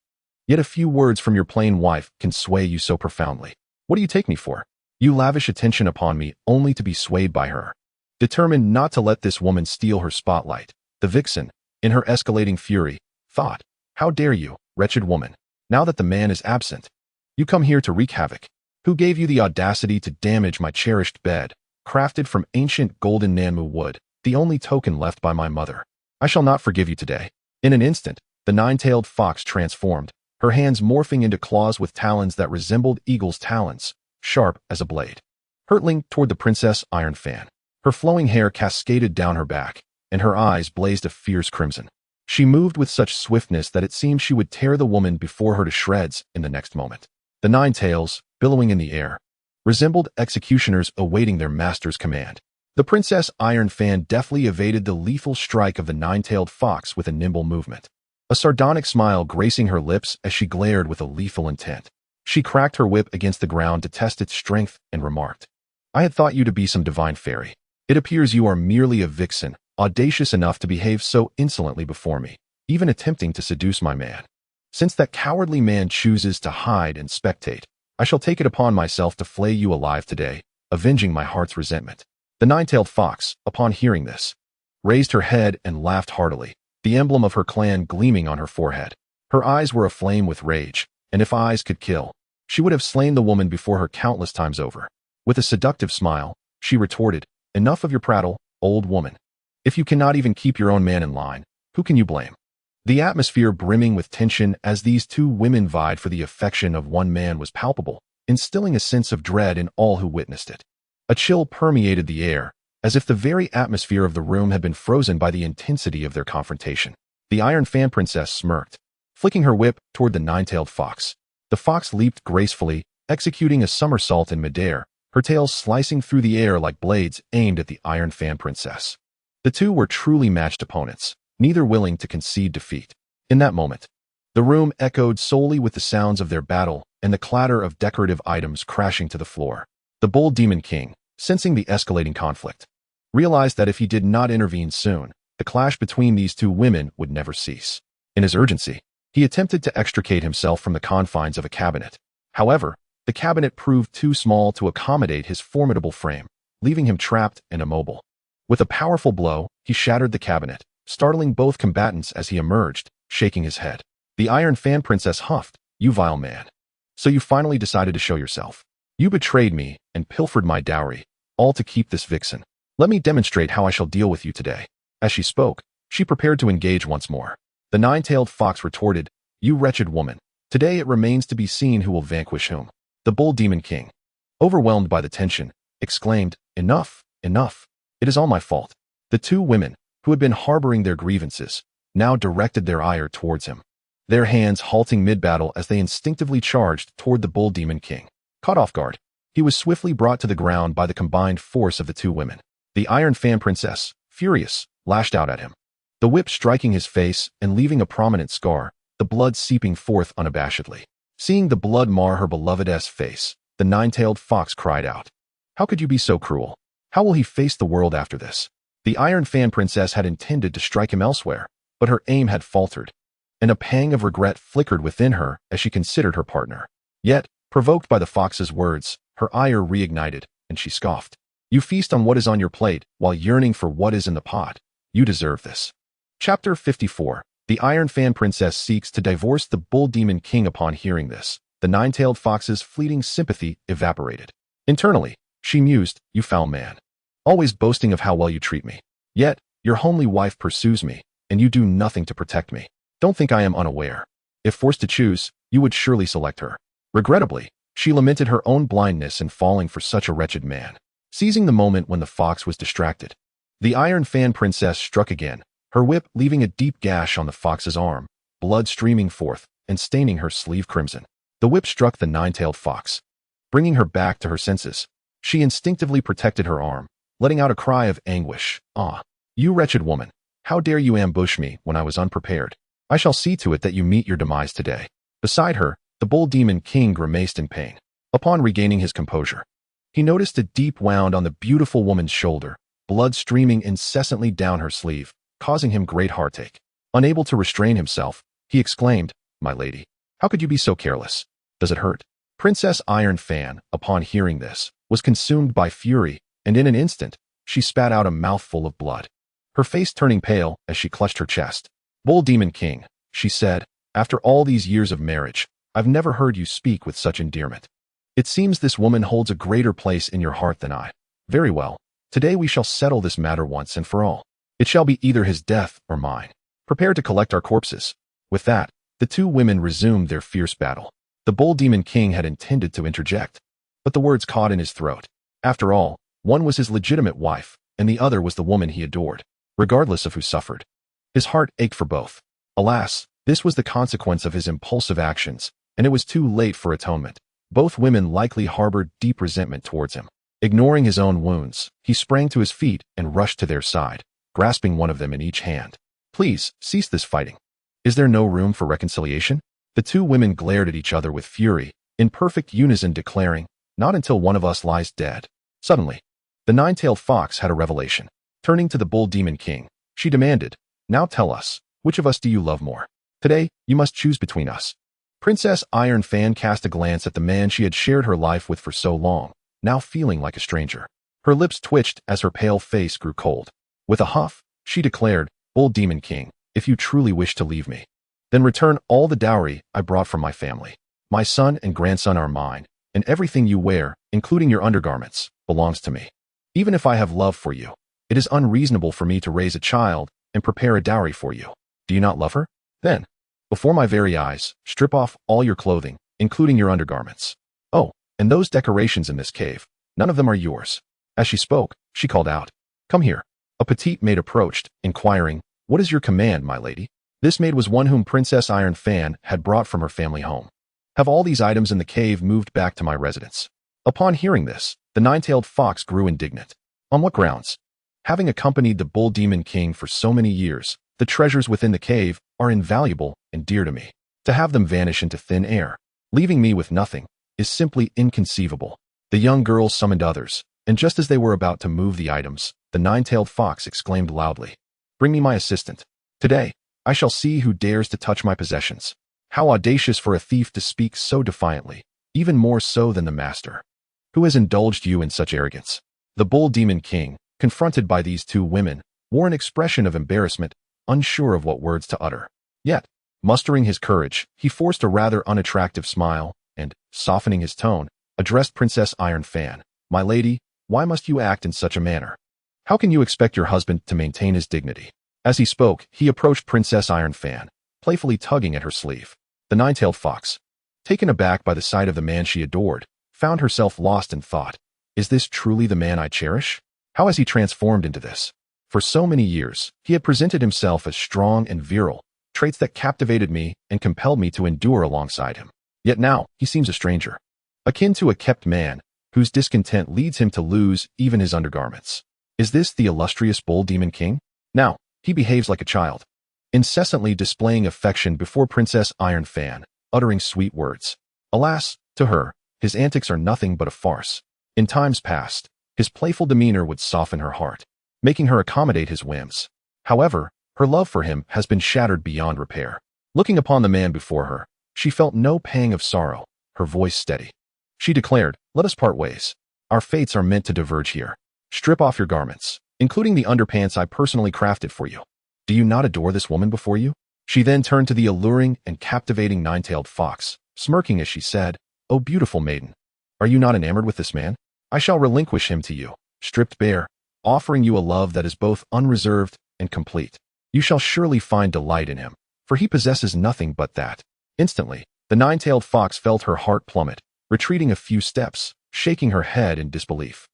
Yet a few words from your plain wife can sway you so profoundly. What do you take me for? You lavish attention upon me only to be swayed by her." Determined not to let this woman steal her spotlight, the vixen, in her escalating fury, thought, "How dare you, wretched woman, now that the man is absent? You come here to wreak havoc. Who gave you the audacity to damage my cherished bed, crafted from ancient golden Nanmu wood, the only token left by my mother? I shall not forgive you today." In an instant, the nine-tailed fox transformed, her hands morphing into claws with talons that resembled eagle's talons, sharp as a blade. Hurtling toward the Princess Iron Fan, her flowing hair cascaded down her back, and her eyes blazed a fierce crimson. She moved with such swiftness that it seemed she would tear the woman before her to shreds in the next moment. The nine tails, billowing in the air, resembled executioners awaiting their master's command. The Princess Iron Fan deftly evaded the lethal strike of the nine-tailed fox with a nimble movement, a sardonic smile gracing her lips as she glared with a lethal intent. She cracked her whip against the ground to test its strength and remarked, "I had thought you to be some divine fairy. It appears you are merely a vixen, audacious enough to behave so insolently before me, even attempting to seduce my man. Since that cowardly man chooses to hide and spectate, I shall take it upon myself to flay you alive today, avenging my heart's resentment." The nine-tailed fox, upon hearing this, raised her head and laughed heartily, the emblem of her clan gleaming on her forehead. Her eyes were aflame with rage, and if eyes could kill, she would have slain the woman before her countless times over. With a seductive smile, she retorted, "Enough of your prattle, old woman. If you cannot even keep your own man in line, who can you blame?" The atmosphere brimming with tension as these two women vied for the affection of one man was palpable, instilling a sense of dread in all who witnessed it. A chill permeated the air, as if the very atmosphere of the room had been frozen by the intensity of their confrontation. The Iron Fan Princess smirked, flicking her whip toward the nine-tailed fox. The fox leaped gracefully, executing a somersault in midair, her tail slicing through the air like blades aimed at the Iron Fan Princess. The two were truly matched opponents, neither willing to concede defeat. In that moment, the room echoed solely with the sounds of their battle and the clatter of decorative items crashing to the floor. The bold demon king, sensing the escalating conflict, realized that if he did not intervene soon, the clash between these two women would never cease. In his urgency, he attempted to extricate himself from the confines of a cabinet. However, the cabinet proved too small to accommodate his formidable frame, leaving him trapped and immobile. With a powerful blow, he shattered the cabinet, startling both combatants as he emerged, shaking his head. The Iron Fan Princess huffed, "You vile man. So you finally decided to show yourself. You betrayed me and pilfered my dowry, all to keep this vixen. Let me demonstrate how I shall deal with you today." As she spoke, she prepared to engage once more. The nine-tailed fox retorted, "You wretched woman. Today it remains to be seen who will vanquish whom." The bull demon king, overwhelmed by the tension, exclaimed, "Enough, enough. It is all my fault." The two women, who had been harboring their grievances, now directed their ire towards him, their hands halting mid-battle as they instinctively charged toward the bull demon king. Caught off guard, he was swiftly brought to the ground by the combined force of the two women. The Iron Fan princess, furious, lashed out at him, the whip striking his face and leaving a prominent scar, the blood seeping forth unabashedly. Seeing the blood mar her beloved's face, the nine-tailed fox cried out, "How could you be so cruel? How will he face the world after this?" The Iron Fan princess had intended to strike him elsewhere, but her aim had faltered, and a pang of regret flickered within her as she considered her partner. Yet, provoked by the fox's words, her ire reignited, and she scoffed. "You feast on what is on your plate while yearning for what is in the pot. You deserve this." Chapter 54. The Iron Fan princess seeks to divorce the bull demon king. Upon hearing this, the nine-tailed fox's fleeting sympathy evaporated. Internally, she mused, "You foul man. Always boasting of how well you treat me. Yet, your homely wife pursues me, and you do nothing to protect me. Don't think I am unaware. If forced to choose, you would surely select her." Regrettably, she lamented her own blindness in falling for such a wretched man. Seizing the moment when the fox was distracted, the Iron Fan princess struck again, her whip leaving a deep gash on the fox's arm, blood streaming forth and staining her sleeve crimson. The whip struck the nine-tailed fox, bringing her back to her senses. She instinctively protected her arm, letting out a cry of anguish. "Ah, you wretched woman, how dare you ambush me when I was unprepared? I shall see to it that you meet your demise today." Beside her, the bull demon king grimaced in pain. Upon regaining his composure, he noticed a deep wound on the beautiful woman's shoulder, blood streaming incessantly down her sleeve, causing him great heartache. Unable to restrain himself, he exclaimed, "My lady, how could you be so careless? Does it hurt?" Princess Iron Fan, upon hearing this, was consumed by fury, and in an instant, she spat out a mouthful of blood, her face turning pale as she clutched her chest. "Bull demon king," she said, "after all these years of marriage, I've never heard you speak with such endearment. It seems this woman holds a greater place in your heart than I. Very well, today we shall settle this matter once and for all. It shall be either his death or mine. Prepare to collect our corpses." With that, the two women resumed their fierce battle. The bull demon king had intended to interject, but the words caught in his throat. After all, one was his legitimate wife, and the other was the woman he adored. Regardless of who suffered, his heart ached for both. Alas, this was the consequence of his impulsive actions, and it was too late for atonement. Both women likely harbored deep resentment towards him. Ignoring his own wounds, he sprang to his feet and rushed to their side, grasping one of them in each hand. "Please, cease this fighting. Is there no room for reconciliation?" The two women glared at each other with fury, in perfect unison declaring, "Not until one of us lies dead." Suddenly, the nine-tailed fox had a revelation. Turning to the bull demon king, she demanded, "Now tell us, which of us do you love more? Today, you must choose between us." Princess Iron Fan cast a glance at the man she had shared her life with for so long, now feeling like a stranger. Her lips twitched as her pale face grew cold. With a huff, she declared, "Bull demon king, if you truly wish to leave me, then return all the dowry I brought from my family. My son and grandson are mine, and everything you wear, including your undergarments, belongs to me. Even if I have love for you, it is unreasonable for me to raise a child and prepare a dowry for you. Do you not love her? Then, before my very eyes, strip off all your clothing, including your undergarments. Oh, and those decorations in this cave, none of them are yours." As she spoke, she called out, "Come here." A petite maid approached, inquiring, "What is your command, my lady?" This maid was one whom Princess Iron Fan had brought from her family home. "Have all these items in the cave moved back to my residence." Upon hearing this, the nine-tailed fox grew indignant. On what grounds? Having accompanied the bull demon king for so many years, the treasures within the cave are invaluable and dear to me. To have them vanish into thin air, leaving me with nothing, is simply inconceivable. The young girl summoned others, and just as they were about to move the items, the nine-tailed fox exclaimed loudly, "Bring me my assistant. Today, I shall see who dares to touch my possessions." How audacious for a thief to speak so defiantly, even more so than the master. Who has indulged you in such arrogance? The bull demon king, confronted by these two women, wore an expression of embarrassment, unsure of what words to utter. Yet, mustering his courage, he forced a rather unattractive smile, and, softening his tone, addressed Princess Iron Fan, "My lady, why must you act in such a manner? How can you expect your husband to maintain his dignity? As he spoke, he approached Princess Iron Fan, playfully tugging at her sleeve. The nine-tailed fox, taken aback by the sight of the man she adored, found herself lost in thought. Is this truly the man I cherish? How has he transformed into this? For so many years, he had presented himself as strong and virile, traits that captivated me and compelled me to endure alongside him. Yet now, he seems a stranger, akin to a kept man, whose discontent leads him to lose even his undergarments. Is this the illustrious Bull Demon King? Now, he behaves like a child, incessantly displaying affection before Princess Iron Fan, uttering sweet words. Alas, to her, his antics are nothing but a farce. In times past, his playful demeanor would soften her heart, making her accommodate his whims. However, her love for him has been shattered beyond repair. Looking upon the man before her, she felt no pang of sorrow, her voice steady. She declared, "Let us part ways. Our fates are meant to diverge here. Strip off your garments, including the underpants I personally crafted for you. Do you not adore this woman before you?" She then turned to the alluring and captivating nine-tailed fox, smirking as she said, "O beautiful maiden, are you not enamored with this man? I shall relinquish him to you, stripped bare, offering you a love that is both unreserved and complete. You shall surely find delight in him, for he possesses nothing but that." Instantly, the nine-tailed fox felt her heart plummet, retreating a few steps, shaking her head in disbelief.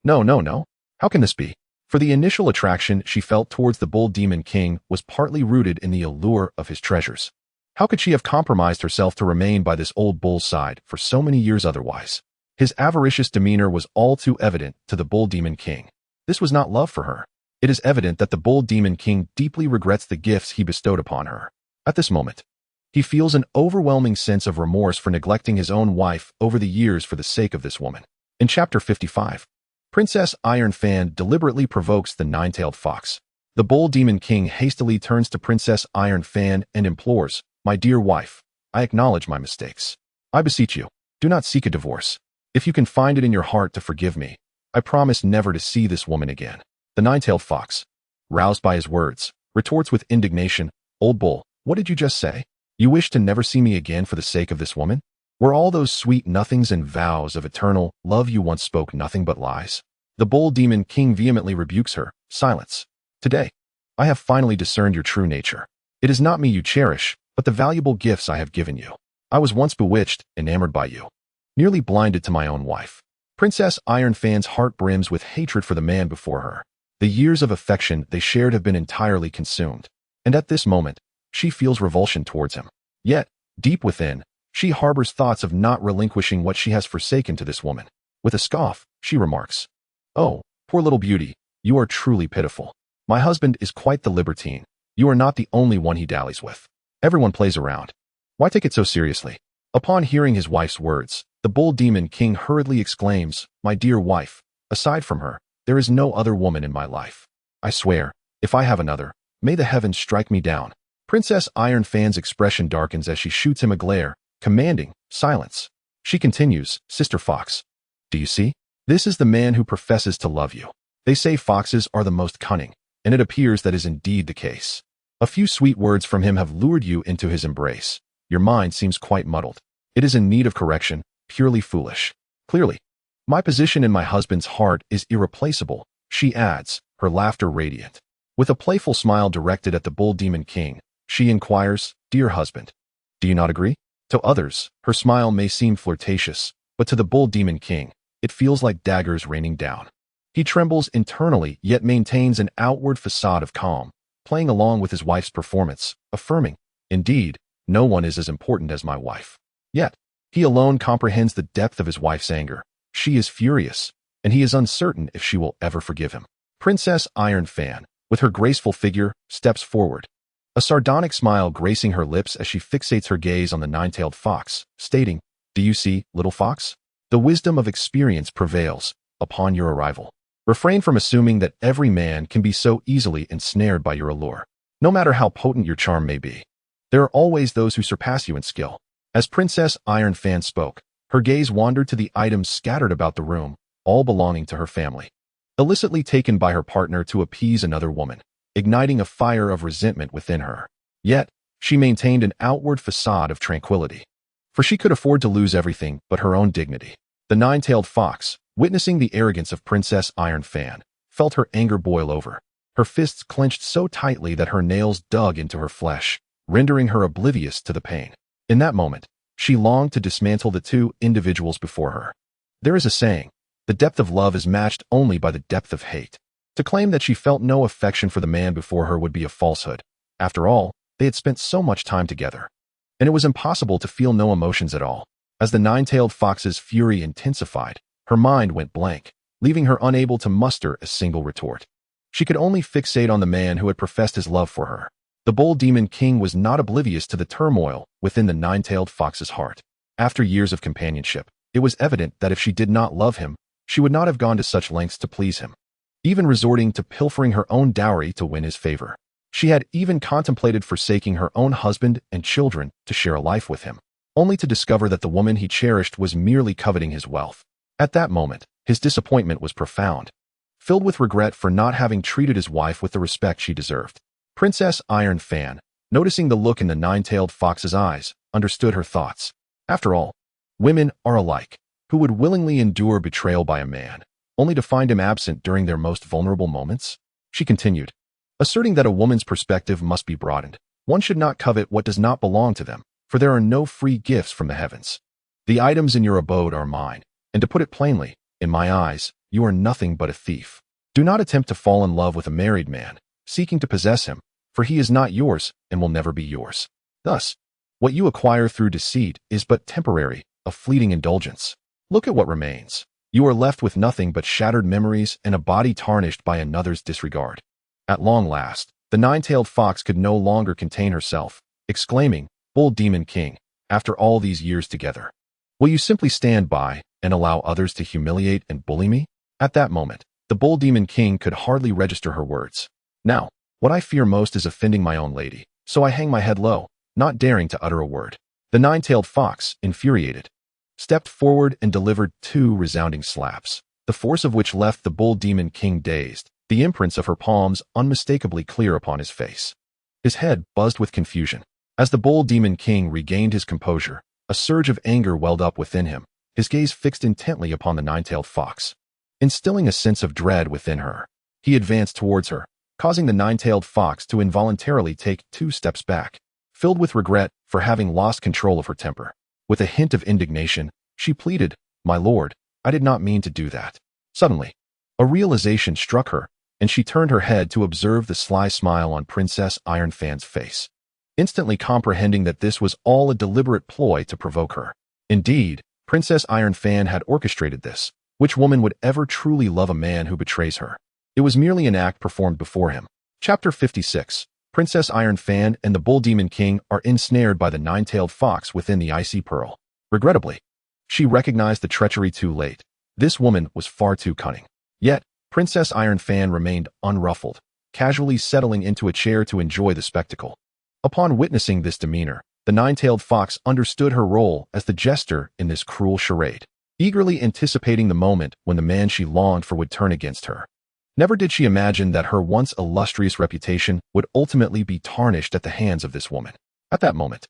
No, no, no. How can this be? For the initial attraction she felt towards the Bull Demon King was partly rooted in the allure of his treasures. How could she have compromised herself to remain by this old bull's side for so many years otherwise? His avaricious demeanor was all too evident to the Bull Demon King. This was not love for her. It is evident that the Bull Demon King deeply regrets the gifts he bestowed upon her. At this moment, he feels an overwhelming sense of remorse for neglecting his own wife over the years for the sake of this woman. In Chapter 55, Princess Iron Fan deliberately provokes the nine-tailed fox. The Bull Demon King hastily turns to Princess Iron Fan and implores, "My dear wife, I acknowledge my mistakes. I beseech you, do not seek a divorce. If you can find it in your heart to forgive me, I promise never to see this woman again." The nine-tailed fox, roused by his words, retorts with indignation, "Old bull, what did you just say? You wish to never see me again for the sake of this woman? Were all those sweet nothings and vows of eternal love you once spoke nothing but lies?" The Bull Demon King vehemently rebukes her, "Silence. Today, I have finally discerned your true nature. It is not me you cherish, but the valuable gifts I have given you. I was once bewitched, enamored by you, nearly blinded to my own wife." Princess Iron Fan's heart brims with hatred for the man before her. The years of affection they shared have been entirely consumed, and at this moment, she feels revulsion towards him. Yet, deep within, she harbors thoughts of not relinquishing what she has forsaken to this woman. With a scoff, she remarks, "Oh, poor little beauty, you are truly pitiful. My husband is quite the libertine. You are not the only one he dallies with. Everyone plays around. Why take it so seriously?" Upon hearing his wife's words, the Bull Demon King hurriedly exclaims, "My dear wife, aside from her, there is no other woman in my life. I swear, if I have another, may the heavens strike me down." Princess Iron Fan's expression darkens as she shoots him a glare, commanding, "Silence." She continues, "Sister Fox, do you see? This is the man who professes to love you. They say foxes are the most cunning, and it appears that is indeed the case. A few sweet words from him have lured you into his embrace. Your mind seems quite muddled. It is in need of correction, purely foolish. Clearly, my position in my husband's heart is irreplaceable," she adds, her laughter radiant. With a playful smile directed at the Bull Demon King, she inquires, "Dear husband, do you not agree?" To others, her smile may seem flirtatious, but to the Bull Demon King, it feels like daggers raining down. He trembles internally yet maintains an outward facade of calm, playing along with his wife's performance, affirming, "Indeed, no one is as important as my wife." Yet, he alone comprehends the depth of his wife's anger. She is furious, and he is uncertain if she will ever forgive him. Princess Iron Fan, with her graceful figure, steps forward, a sardonic smile gracing her lips as she fixates her gaze on the nine-tailed fox, stating, "Do you see, little fox? The wisdom of experience prevails upon your arrival. Refrain from assuming that every man can be so easily ensnared by your allure. No matter how potent your charm may be, there are always those who surpass you in skill." As Princess Iron Fan spoke, her gaze wandered to the items scattered about the room, all belonging to her family, illicitly taken by her partner to appease another woman, igniting a fire of resentment within her. Yet, she maintained an outward facade of tranquility, for she could afford to lose everything but her own dignity. The nine-tailed fox, witnessing the arrogance of Princess Iron Fan, felt her anger boil over. Her fists clenched so tightly that her nails dug into her flesh, rendering her oblivious to the pain. In that moment, she longed to dismantle the two individuals before her. There is a saying, the depth of love is matched only by the depth of hate. To claim that she felt no affection for the man before her would be a falsehood. After all, they had spent so much time together. And it was impossible to feel no emotions at all. As the nine-tailed fox's fury intensified, her mind went blank, leaving her unable to muster a single retort. She could only fixate on the man who had professed his love for her. The Bull Demon King was not oblivious to the turmoil within the nine-tailed fox's heart. After years of companionship, it was evident that if she did not love him, she would not have gone to such lengths to please him, even resorting to pilfering her own dowry to win his favor. She had even contemplated forsaking her own husband and children to share a life with him, only to discover that the woman he cherished was merely coveting his wealth. At that moment, his disappointment was profound, filled with regret for not having treated his wife with the respect she deserved. Princess Iron Fan, noticing the look in the nine-tailed fox's eyes, understood her thoughts. After all, women are alike. Who would willingly endure betrayal by a man, only to find him absent during their most vulnerable moments? She continued, asserting that a woman's perspective must be broadened. One should not covet what does not belong to them, for there are no free gifts from the heavens. The items in your abode are mine, and to put it plainly, in my eyes, you are nothing but a thief. Do not attempt to fall in love with a married man, seeking to possess him, for he is not yours and will never be yours. Thus, what you acquire through deceit is but temporary, a fleeting indulgence. Look at what remains. You are left with nothing but shattered memories and a body tarnished by another's disregard. At long last, the nine-tailed fox could no longer contain herself, exclaiming, Bull Demon King, after all these years together, will you simply stand by and allow others to humiliate and bully me? At that moment, the Bull Demon King could hardly register her words. Now, what I fear most is offending my own lady, so I hang my head low, not daring to utter a word. The nine-tailed fox, infuriated, stepped forward and delivered 2 resounding slaps, the force of which left the Bull Demon King dazed, the imprints of her palms unmistakably clear upon his face. His head buzzed with confusion. As the Bull Demon King regained his composure, a surge of anger welled up within him, his gaze fixed intently upon the nine-tailed fox. Instilling a sense of dread within her, he advanced towards her, causing the nine-tailed fox to involuntarily take 2 steps back, filled with regret for having lost control of her temper. With a hint of indignation, she pleaded, My lord, I did not mean to do that. Suddenly, a realization struck her, and she turned her head to observe the sly smile on Princess Iron Fan's face, instantly comprehending that this was all a deliberate ploy to provoke her. Indeed, Princess Iron Fan had orchestrated this. Which woman would ever truly love a man who betrays her? It was merely an act performed before him. Chapter 56. Princess Iron Fan and the Bull Demon King are ensnared by the nine-tailed fox within the icy pearl. Regrettably, she recognized the treachery too late. This woman was far too cunning. Yet, Princess Iron Fan remained unruffled, casually settling into a chair to enjoy the spectacle. Upon witnessing this demeanor, the nine-tailed fox understood her role as the jester in this cruel charade, eagerly anticipating the moment when the man she longed for would turn against her. Never did she imagine that her once illustrious reputation would ultimately be tarnished at the hands of this woman. At that moment,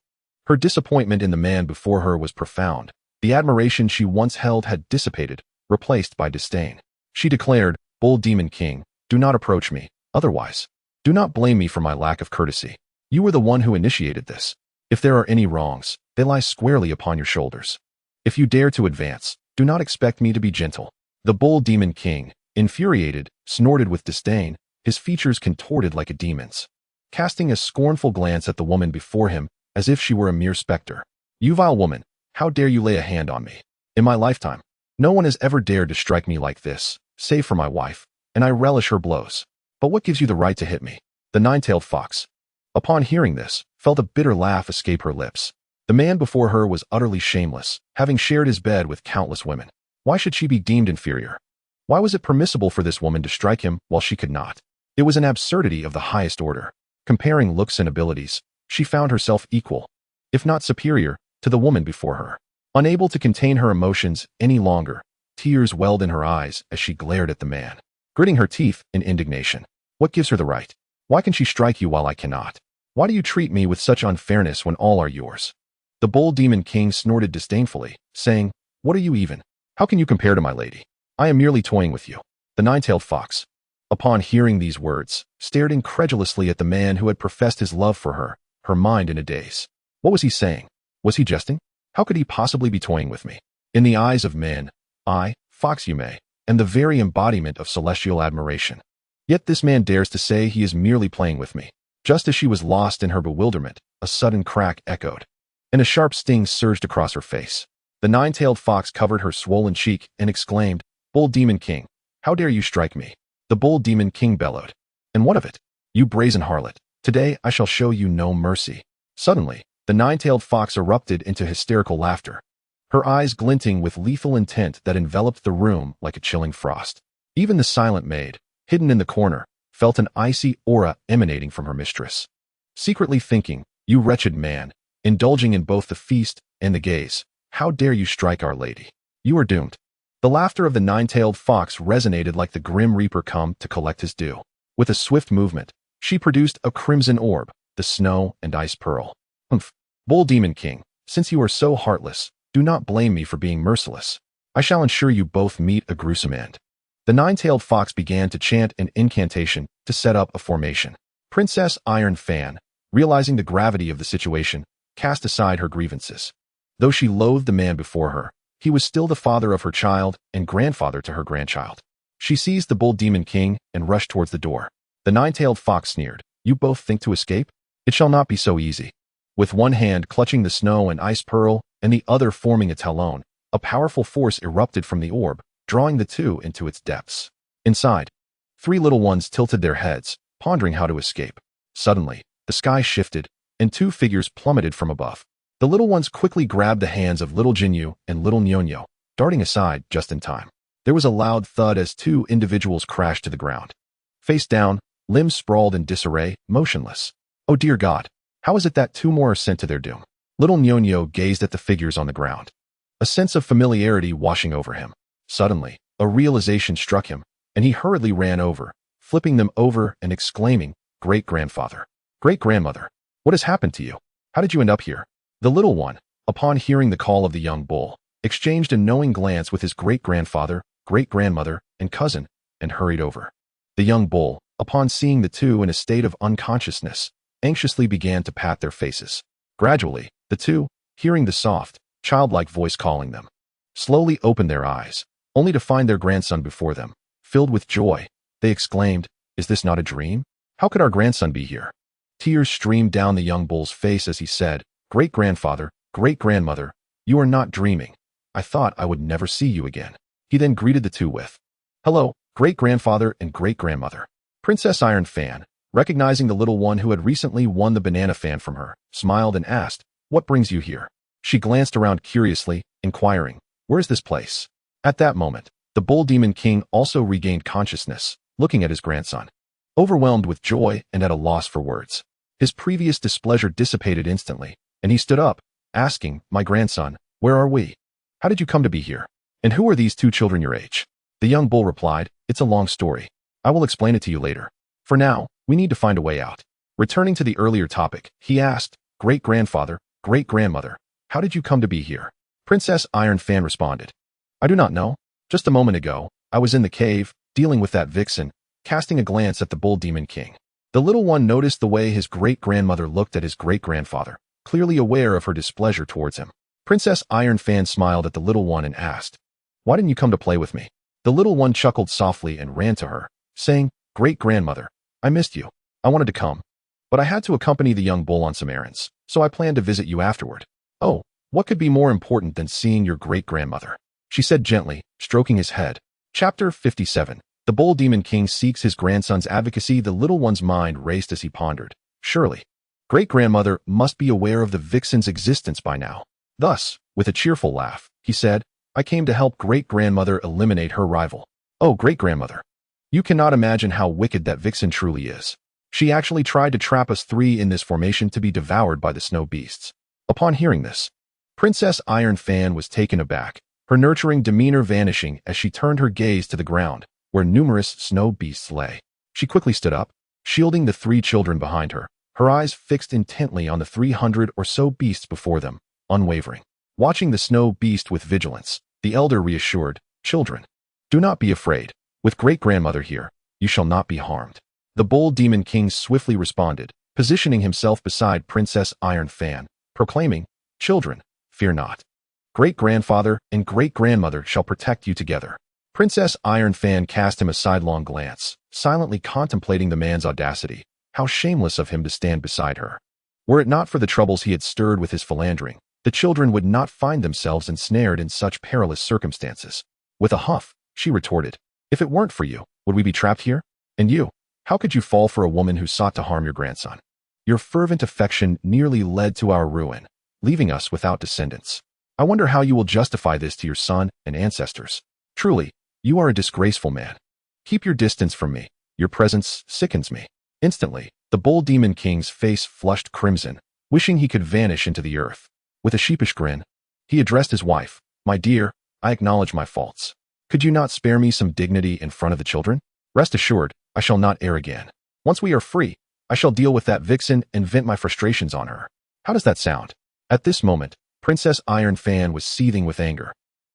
her disappointment in the man before her was profound. The admiration she once held had dissipated, replaced by disdain. She declared, Bull Demon King, do not approach me, otherwise, do not blame me for my lack of courtesy. You were the one who initiated this. If there are any wrongs, they lie squarely upon your shoulders. If you dare to advance, do not expect me to be gentle. The Bull Demon King, infuriated, snorted with disdain, his features contorted like a demon's, casting a scornful glance at the woman before him as if she were a mere specter. You vile woman, how dare you lay a hand on me? In my lifetime, no one has ever dared to strike me like this, save for my wife, and I relish her blows. But what gives you the right to hit me? The nine-tailed fox, upon hearing this, felt a bitter laugh escape her lips. The man before her was utterly shameless, having shared his bed with countless women. Why should she be deemed inferior? Why was it permissible for this woman to strike him while she could not? It was an absurdity of the highest order. Comparing looks and abilities, she found herself equal, if not superior, to the woman before her. Unable to contain her emotions any longer, tears welled in her eyes as she glared at the man, gritting her teeth in indignation. What gives her the right? Why can she strike you while I cannot? Why do you treat me with such unfairness when all are yours? The Bull Demon King snorted disdainfully, saying, What are you even? How can you compare to my lady? I am merely toying with you. The nine-tailed fox, upon hearing these words, stared incredulously at the man who had professed his love for her, her mind in a daze. What was he saying? Was he jesting? How could he possibly be toying with me? In the eyes of men, I, Fox Yume, am the very embodiment of celestial admiration. Yet this man dares to say he is merely playing with me. Just as she was lost in her bewilderment, a sudden crack echoed, and a sharp sting surged across her face. The nine-tailed fox covered her swollen cheek and exclaimed, "Bull Demon King, how dare you strike me?" The Bull Demon King bellowed. "And what of it? You brazen harlot, today I shall show you no mercy." Suddenly, the nine-tailed fox erupted into hysterical laughter, her eyes glinting with lethal intent that enveloped the room like a chilling frost. Even the silent maid, hidden in the corner, felt an icy aura emanating from her mistress. Secretly thinking, "You wretched man, indulging in both the feast and the gaze, how dare you strike Our Lady? You are doomed." The laughter of the nine-tailed fox resonated like the grim reaper come to collect his due. With a swift movement, she produced a crimson orb, the snow and ice pearl. "Humph, Bull Demon King, since you are so heartless, do not blame me for being merciless. I shall ensure you both meet a gruesome end." The nine-tailed fox began to chant an incantation to set up a formation. Princess Iron Fan, realizing the gravity of the situation, cast aside her grievances. Though she loathed the man before her, he was still the father of her child and grandfather to her grandchild. She seized the Bull Demon King and rushed towards the door. The nine-tailed fox sneered, "You both think to escape? It shall not be so easy." With one hand clutching the snow and ice pearl and the other forming a talon, a powerful force erupted from the orb, drawing the two into its depths. Inside, three little ones tilted their heads, pondering how to escape. Suddenly, the sky shifted, and two figures plummeted from above. The little ones quickly grabbed the hands of little Jinyu and little Nyonyo, darting aside just in time. There was a loud thud as two individuals crashed to the ground. Face down, limbs sprawled in disarray, motionless. "Oh dear God, how is it that two more are sent to their doom?" Little Nyonyo gazed at the figures on the ground, a sense of familiarity washing over him. Suddenly, a realization struck him, and he hurriedly ran over, flipping them over and exclaiming, "Great-grandfather! Great-grandmother! What has happened to you? How did you end up here?" The little one, upon hearing the call of the young bull, exchanged a knowing glance with his great-grandfather, great-grandmother, and cousin, and hurried over. The young bull, upon seeing the two in a state of unconsciousness, anxiously began to pat their faces. Gradually, the two, hearing the soft, childlike voice calling them, slowly opened their eyes, only to find their grandson before them. Filled with joy, they exclaimed, "Is this not a dream? How could our grandson be here?" Tears streamed down the young bull's face as he said, "Great-grandfather, great-grandmother, you are not dreaming. I thought I would never see you again." He then greeted the two with, "Hello, great-grandfather and great-grandmother." Princess Iron Fan, recognizing the little one who had recently won the banana fan from her, smiled and asked, "What brings you here?" She glanced around curiously, inquiring, "Where's this place?" At that moment, the Bull Demon King also regained consciousness, looking at his grandson. Overwhelmed with joy and at a loss for words, his previous displeasure dissipated instantly, and he stood up, asking, "My grandson, where are we? How did you come to be here? And who are these two children your age?" The young bull replied, "It's a long story. I will explain it to you later. For now, we need to find a way out." Returning to the earlier topic, he asked, "Great-grandfather, great-grandmother, how did you come to be here?" Princess Iron Fan responded, "I do not know. Just a moment ago, I was in the cave, dealing with that vixen," casting a glance at the Bull Demon King. The little one noticed the way his great-grandmother looked at his great-grandfather, clearly aware of her displeasure towards him. Princess Iron Fan smiled at the little one and asked, "Why didn't you come to play with me?" The little one chuckled softly and ran to her, saying, "Great-grandmother, I missed you. I wanted to come, but I had to accompany the young bull on some errands, so I planned to visit you afterward." "Oh, what could be more important than seeing your great-grandmother?" she said gently, stroking his head. Chapter 57. The Bull Demon King seeks his grandson's advocacy. The little one's mind raced as he pondered. Surely, great-grandmother must be aware of the vixen's existence by now. Thus, with a cheerful laugh, he said, "I came to help great-grandmother eliminate her rival." "Oh, great-grandmother, you cannot imagine how wicked that vixen truly is. She actually tried to trap us three in this formation to be devoured by the snow beasts." Upon hearing this, Princess Iron Fan was taken aback, her nurturing demeanor vanishing as she turned her gaze to the ground, where numerous snow beasts lay. She quickly stood up, shielding the three children behind her, her eyes fixed intently on the 300 or so beasts before them, unwavering. Watching the snow beast with vigilance, the elder reassured, "Children, do not be afraid. With great-grandmother here, You shall not be harmed. The Bull Demon King swiftly responded, positioning himself beside Princess Iron Fan, proclaiming, Children, fear not. Great-grandfather and great-grandmother shall protect you together. Princess Iron Fan cast him a sidelong glance, silently contemplating the man's audacity. How shameless of him to stand beside her. Were it not for the troubles he had stirred with his philandering, the children would not find themselves ensnared in such perilous circumstances. With a huff, she retorted, If it weren't for you, would we be trapped here? And you, how could you fall for a woman who sought to harm your grandson? Your fervent affection nearly led to our ruin, leaving us without descendants. I wonder how you will justify this to your son and ancestors. Truly, you are a disgraceful man. Keep your distance from me. Your presence sickens me. Instantly, the Bull Demon King's face flushed crimson, wishing he could vanish into the earth. With a sheepish grin, he addressed his wife, My dear, I acknowledge my faults. Could you not spare me some dignity in front of the children? Rest assured, I shall not err again. Once we are free, I shall deal with that vixen and vent my frustrations on her. How does that sound? At this moment, Princess Iron Fan was seething with anger,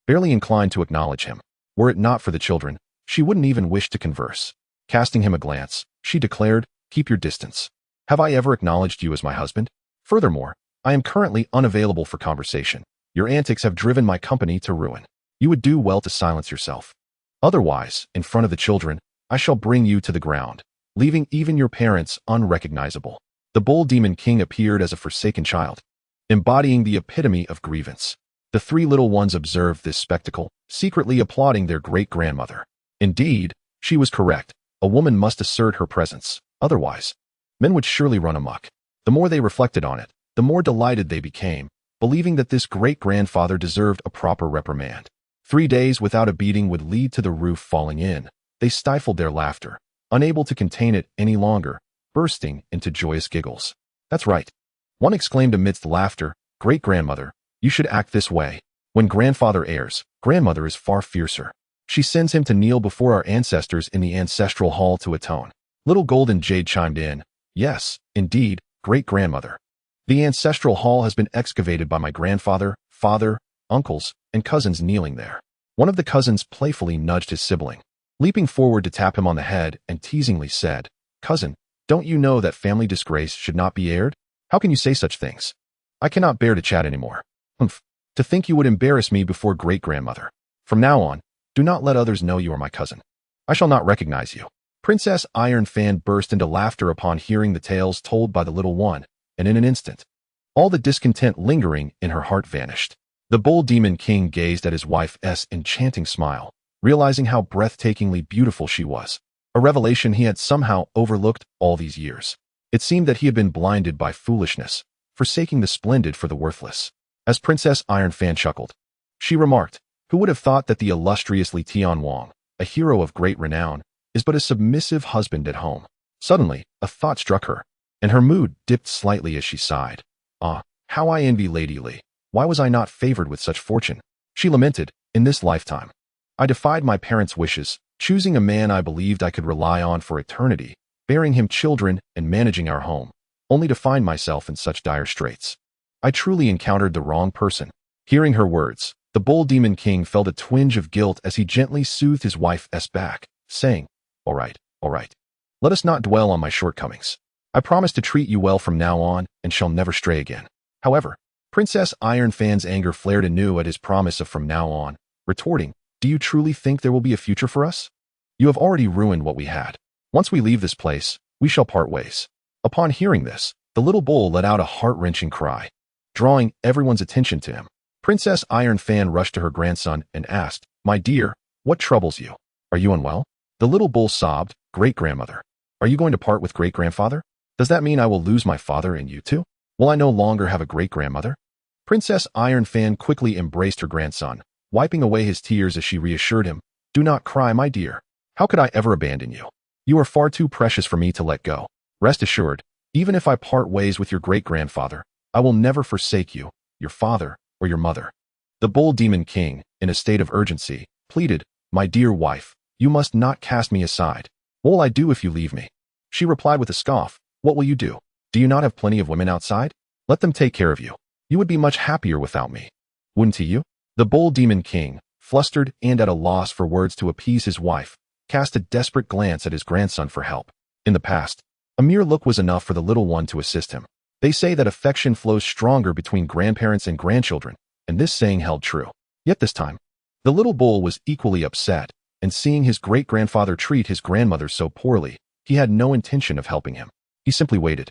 barely inclined to acknowledge him. Were it not for the children, she wouldn't even wish to converse. Casting him a glance, she declared, Keep your distance. Have I ever acknowledged you as my husband? Furthermore, I am currently unavailable for conversation. Your antics have driven my company to ruin. You would do well to silence yourself. Otherwise, in front of the children, I shall bring you to the ground, leaving even your parents unrecognizable. The Bull Demon King appeared as a forsaken child, embodying the epitome of grievance. The three little ones observed this spectacle, secretly applauding their great-grandmother. Indeed, she was correct. A woman must assert her presence. Otherwise, men would surely run amok. The more they reflected on it, the more delighted they became, believing that this great-grandfather deserved a proper reprimand. 3 days without a beating would lead to the roof falling in. They stifled their laughter, unable to contain it any longer, bursting into joyous giggles. That's right. One exclaimed amidst laughter, Great-grandmother, you should act this way. When grandfather errs, grandmother is far fiercer. She sends him to kneel before our ancestors in the ancestral hall to atone. Little Golden Jade chimed in, Yes, indeed, great-grandmother. The ancestral hall has been excavated by my grandfather, father, uncles, and cousins kneeling there. One of the cousins playfully nudged his sibling, leaping forward to tap him on the head and teasingly said, Cousin, don't you know that family disgrace should not be aired? How can you say such things? I cannot bear to chat anymore. Humph, to think you would embarrass me before great-grandmother. From now on, do not let others know you are my cousin. I shall not recognize you. Princess Iron Fan burst into laughter upon hearing the tales told by the little one, and in an instant, all the discontent lingering in her heart vanished. The Bull Demon King gazed at his wife's enchanting smile, realizing how breathtakingly beautiful she was, a revelation he had somehow overlooked all these years. It seemed that he had been blinded by foolishness, forsaking the splendid for the worthless. As Princess Iron Fan chuckled, she remarked, Who would have thought that the illustrious Li Tian Wang, a hero of great renown, is but a submissive husband at home? Suddenly, a thought struck her, and her mood dipped slightly as she sighed. Ah, how I envy Lady Li. Why was I not favored with such fortune? She lamented, in this lifetime. I defied my parents' wishes, choosing a man I believed I could rely on for eternity, bearing him children and managing our home, only to find myself in such dire straits. I truly encountered the wrong person. Hearing her words, the Bull Demon King felt a twinge of guilt as he gently soothed his wife's back, saying, all right. Let us not dwell on my shortcomings. I promise to treat you well from now on and shall never stray again. However, Princess Iron Fan's anger flared anew at his promise of from now on, retorting, Do you truly think there will be a future for us? You have already ruined what we had. Once we leave this place, we shall part ways. Upon hearing this, the little bull let out a heart-wrenching cry, drawing everyone's attention to him. Princess Iron Fan rushed to her grandson and asked, My dear, what troubles you? Are you unwell? The little bull sobbed, Great-grandmother. Are you going to part with great-grandfather? Does that mean I will lose my father and you too? Will I no longer have a great-grandmother? Princess Iron Fan quickly embraced her grandson, wiping away his tears as she reassured him, Do not cry, my dear. How could I ever abandon you? You are far too precious for me to let go. Rest assured, even if I part ways with your great-grandfather, I will never forsake you, your father, or your mother. The Bull Demon King, in a state of urgency, pleaded, My dear wife, you must not cast me aside. What will I do if you leave me? She replied with a scoff, What will you do? Do you not have plenty of women outside? Let them take care of you. You would be much happier without me. Wouldn't you? The Bull Demon King, flustered and at a loss for words to appease his wife, cast a desperate glance at his grandson for help. In the past, a mere look was enough for the little one to assist him. They say that affection flows stronger between grandparents and grandchildren, and this saying held true. Yet this time, the little bull was equally upset, and seeing his great-grandfather treat his grandmother so poorly, he had no intention of helping him. He simply waited,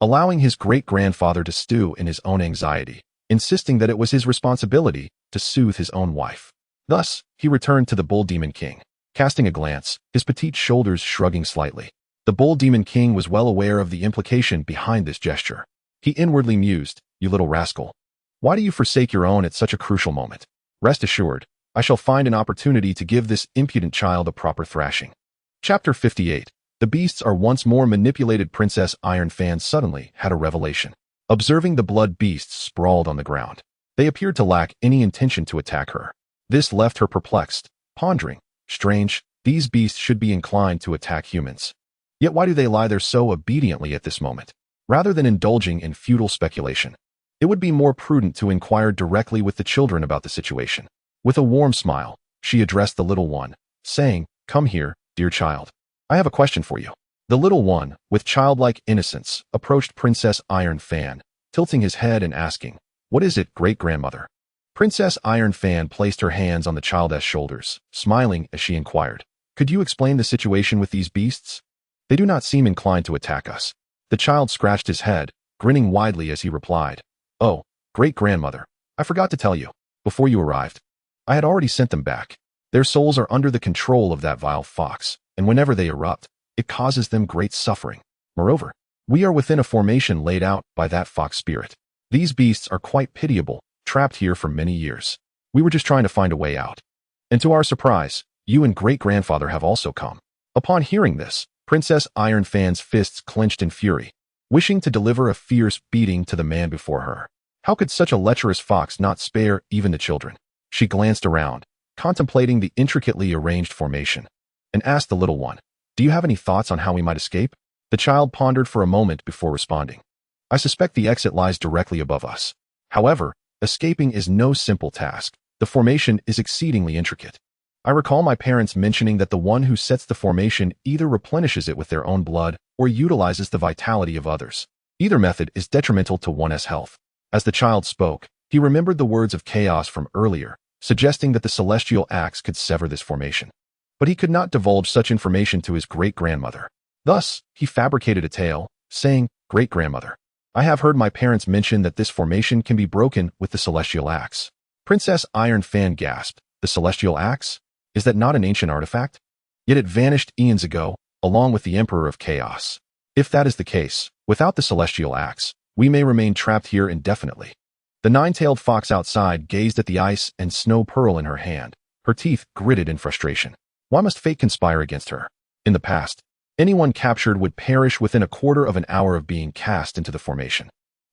allowing his great-grandfather to stew in his own anxiety, insisting that it was his responsibility to soothe his own wife. Thus, he returned to the Bull Demon King, casting a glance, his petite shoulders shrugging slightly. The Bull Demon King was well aware of the implication behind this gesture. He inwardly mused, "You little rascal. Why do you forsake your own at such a crucial moment? Rest assured, I shall find an opportunity to give this impudent child a proper thrashing." Chapter 58. The beasts are once more manipulated. Princess Iron Fan suddenly had a revelation. Observing the blood beasts sprawled on the ground, they appeared to lack any intention to attack her. This left her perplexed, pondering, strange, these beasts should be inclined to attack humans. Yet why do they lie there so obediently at this moment? Rather than indulging in futile speculation, it would be more prudent to inquire directly with the children about the situation. With a warm smile, she addressed the little one, saying, "Come here, dear child. I have a question for you." The little one, with childlike innocence, approached Princess Iron Fan, tilting his head and asking, "What is it, great-grandmother?" Princess Iron Fan placed her hands on the child's shoulders, smiling as she inquired, "Could you explain the situation with these beasts? They do not seem inclined to attack us." The child scratched his head, grinning widely as he replied, "Oh, great-grandmother, I forgot to tell you. Before you arrived, I had already sent them back. Their souls are under the control of that vile fox, and whenever they erupt, it causes them great suffering. Moreover, we are within a formation laid out by that fox spirit. These beasts are quite pitiable, trapped here for many years. We were just trying to find a way out. And to our surprise, you and great-grandfather have also come." Upon hearing this, Princess Iron Fan's fists clenched in fury, wishing to deliver a fierce beating to the man before her. How could such a lecherous fox not spare even the children? She glanced around, contemplating the intricately arranged formation, and asked the little one, "Do you have any thoughts on how we might escape?" The child pondered for a moment before responding, "I suspect the exit lies directly above us. However, escaping is no simple task. The formation is exceedingly intricate. I recall my parents mentioning that the one who sets the formation either replenishes it with their own blood or utilizes the vitality of others. Either method is detrimental to one's health." As the child spoke, he remembered the words of Chaos from earlier, suggesting that the celestial axe could sever this formation. But he could not divulge such information to his great-grandmother. Thus, he fabricated a tale, saying, "Great-grandmother, I have heard my parents mention that this formation can be broken with the celestial axe." Princess Iron Fan gasped, "The celestial axe? Is that not an ancient artifact? Yet it vanished eons ago, along with the Emperor of Chaos. If that is the case, without the celestial axe, we may remain trapped here indefinitely." The nine-tailed fox outside gazed at the ice and snow pearl in her hand, her teeth gritted in frustration. Why must fate conspire against her? In the past, anyone captured would perish within a quarter of an hour of being cast into the formation.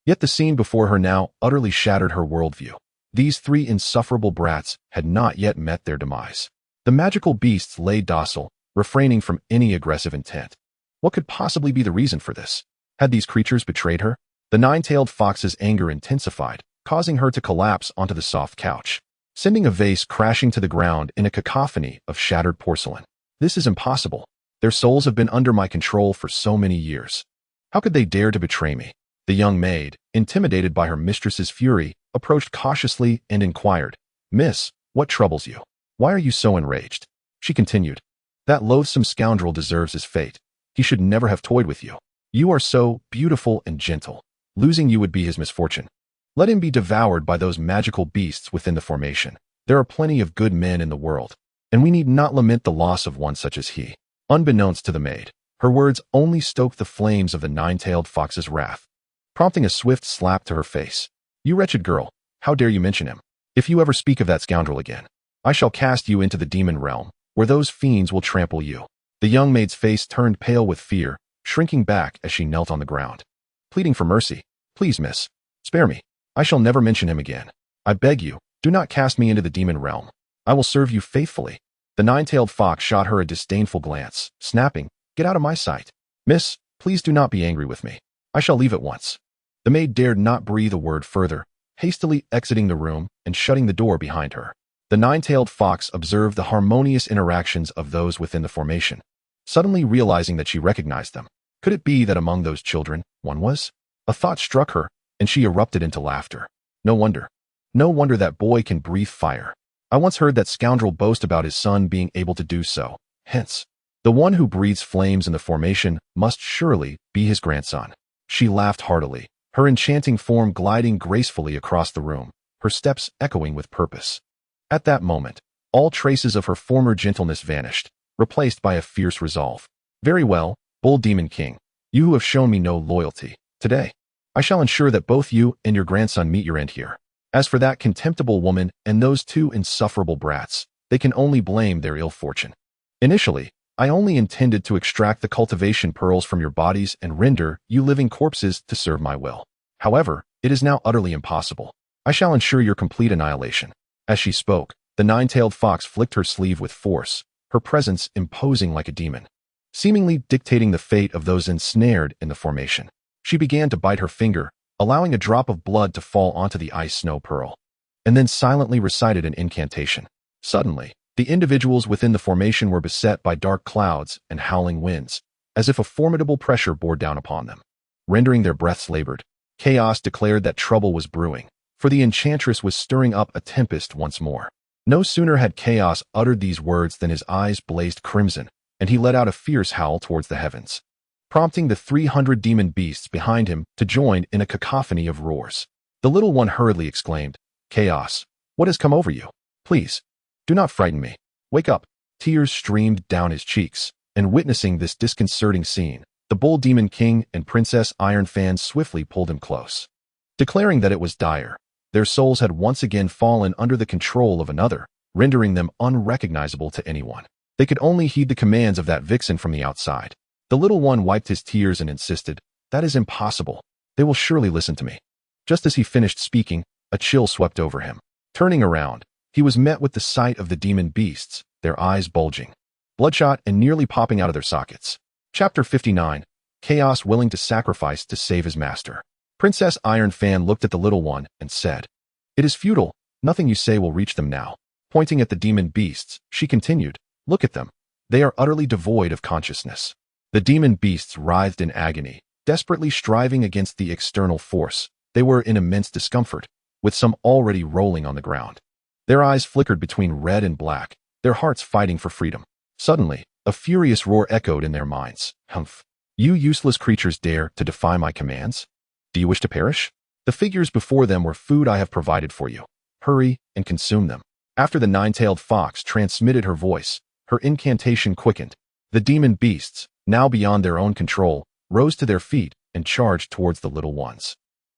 Yet the scene before her now utterly shattered her worldview. These three insufferable brats had not yet met their demise. The magical beasts lay docile, refraining from any aggressive intent. What could possibly be the reason for this? Had these creatures betrayed her? The nine-tailed fox's anger intensified, causing her to collapse onto the soft couch, sending a vase crashing to the ground in a cacophony of shattered porcelain. "This is impossible. Their souls have been under my control for so many years. How could they dare to betray me?" The young maid, intimidated by her mistress's fury, approached cautiously and inquired, "Miss, what troubles you? Why are you so enraged?" She continued, "That loathsome scoundrel deserves his fate. He should never have toyed with you. You are so beautiful and gentle. Losing you would be his misfortune. Let him be devoured by those magical beasts within the formation. There are plenty of good men in the world, and we need not lament the loss of one such as he." Unbeknownst to the maid, her words only stoked the flames of the nine-tailed fox's wrath, prompting a swift slap to her face. "You wretched girl, how dare you mention him? If you ever speak of that scoundrel again, I shall cast you into the demon realm, where those fiends will trample you." The young maid's face turned pale with fear, shrinking back as she knelt on the ground, pleading for mercy. "Please, miss, spare me. I shall never mention him again. I beg you, do not cast me into the demon realm. I will serve you faithfully." The nine-tailed fox shot her a disdainful glance, snapping, "Get out of my sight. Miss, please do not be angry with me. I shall leave at once." The maid dared not breathe a word further, hastily exiting the room and shutting the door behind her. The nine-tailed fox observed the harmonious interactions of those within the formation, suddenly realizing that she recognized them. Could it be that among those children, one was? A thought struck her, and she erupted into laughter. No wonder. No wonder that boy can breathe fire. I once heard that scoundrel boast about his son being able to do so. Hence, the one who breathes flames in the formation must surely be his grandson. She laughed heartily, her enchanting form gliding gracefully across the room, her steps echoing with purpose. At that moment, all traces of her former gentleness vanished, replaced by a fierce resolve. Very well, Bull Demon King, you who have shown me no loyalty, today, I shall ensure that both you and your grandson meet your end here. As for that contemptible woman and those two insufferable brats, they can only blame their ill fortune. Initially, I only intended to extract the cultivation pearls from your bodies and render you living corpses to serve my will. However, it is now utterly impossible. I shall ensure your complete annihilation. As she spoke, the nine-tailed fox flicked her sleeve with force, her presence imposing like a demon, seemingly dictating the fate of those ensnared in the formation. She began to bite her finger, allowing a drop of blood to fall onto the ice snow pearl, and then silently recited an incantation. Suddenly, the individuals within the formation were beset by dark clouds and howling winds, as if a formidable pressure bore down upon them. Rendering their breaths labored, chaos declared that trouble was brewing, for the enchantress was stirring up a tempest once more. No sooner had Chaos uttered these words than his eyes blazed crimson, and he let out a fierce howl towards the heavens, prompting the 300 demon beasts behind him to join in a cacophony of roars. The little one hurriedly exclaimed, "Chaos, what has come over you? Please, do not frighten me. Wake up." Tears streamed down his cheeks, and witnessing this disconcerting scene, the Bull Demon King and Princess Iron Fan swiftly pulled him close, declaring that it was dire. Their souls had once again fallen under the control of another, rendering them unrecognizable to anyone. They could only heed the commands of that vixen from the outside. The little one wiped his tears and insisted, "That is impossible. They will surely listen to me." Just as he finished speaking, a chill swept over him. Turning around, he was met with the sight of the demon beasts, their eyes bulging, bloodshot and nearly popping out of their sockets. Chapter 59, Chaos willing to sacrifice to save his master. Princess Iron Fan looked at the little one and said, "It is futile. Nothing you say will reach them now." Pointing at the demon beasts, she continued, "Look at them. They are utterly devoid of consciousness." The demon beasts writhed in agony, desperately striving against the external force. They were in immense discomfort, with some already rolling on the ground. Their eyes flickered between red and black, their hearts fighting for freedom. Suddenly, a furious roar echoed in their minds. "Humph! You useless creatures dare to defy my commands? Do you wish to perish? The figures before them were food I have provided for you. Hurry and consume them." After the nine-tailed fox transmitted her voice, her incantation quickened. The demon beasts, now beyond their own control, rose to their feet and charged towards the little ones.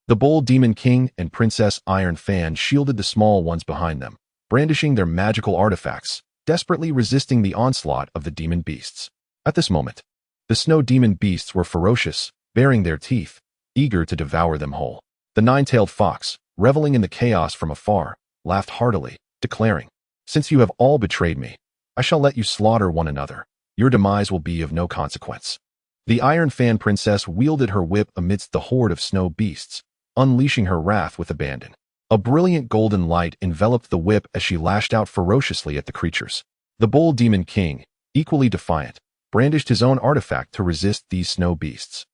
The Bull Demon King and Princess Iron Fan shielded the small ones behind them, brandishing their magical artifacts, desperately resisting the onslaught of the demon beasts. At this moment, the snow demon beasts were ferocious, baring their teeth, eager to devour them whole. The nine-tailed fox, reveling in the chaos from afar, laughed heartily, declaring, "Since you have all betrayed me, I shall let you slaughter one another. Your demise will be of no consequence." The Iron Fan Princess wielded her whip amidst the horde of snow beasts, unleashing her wrath with abandon. A brilliant golden light enveloped the whip as she lashed out ferociously at the creatures. The Bull Demon King, equally defiant, brandished his own artifact to resist these snow beasts.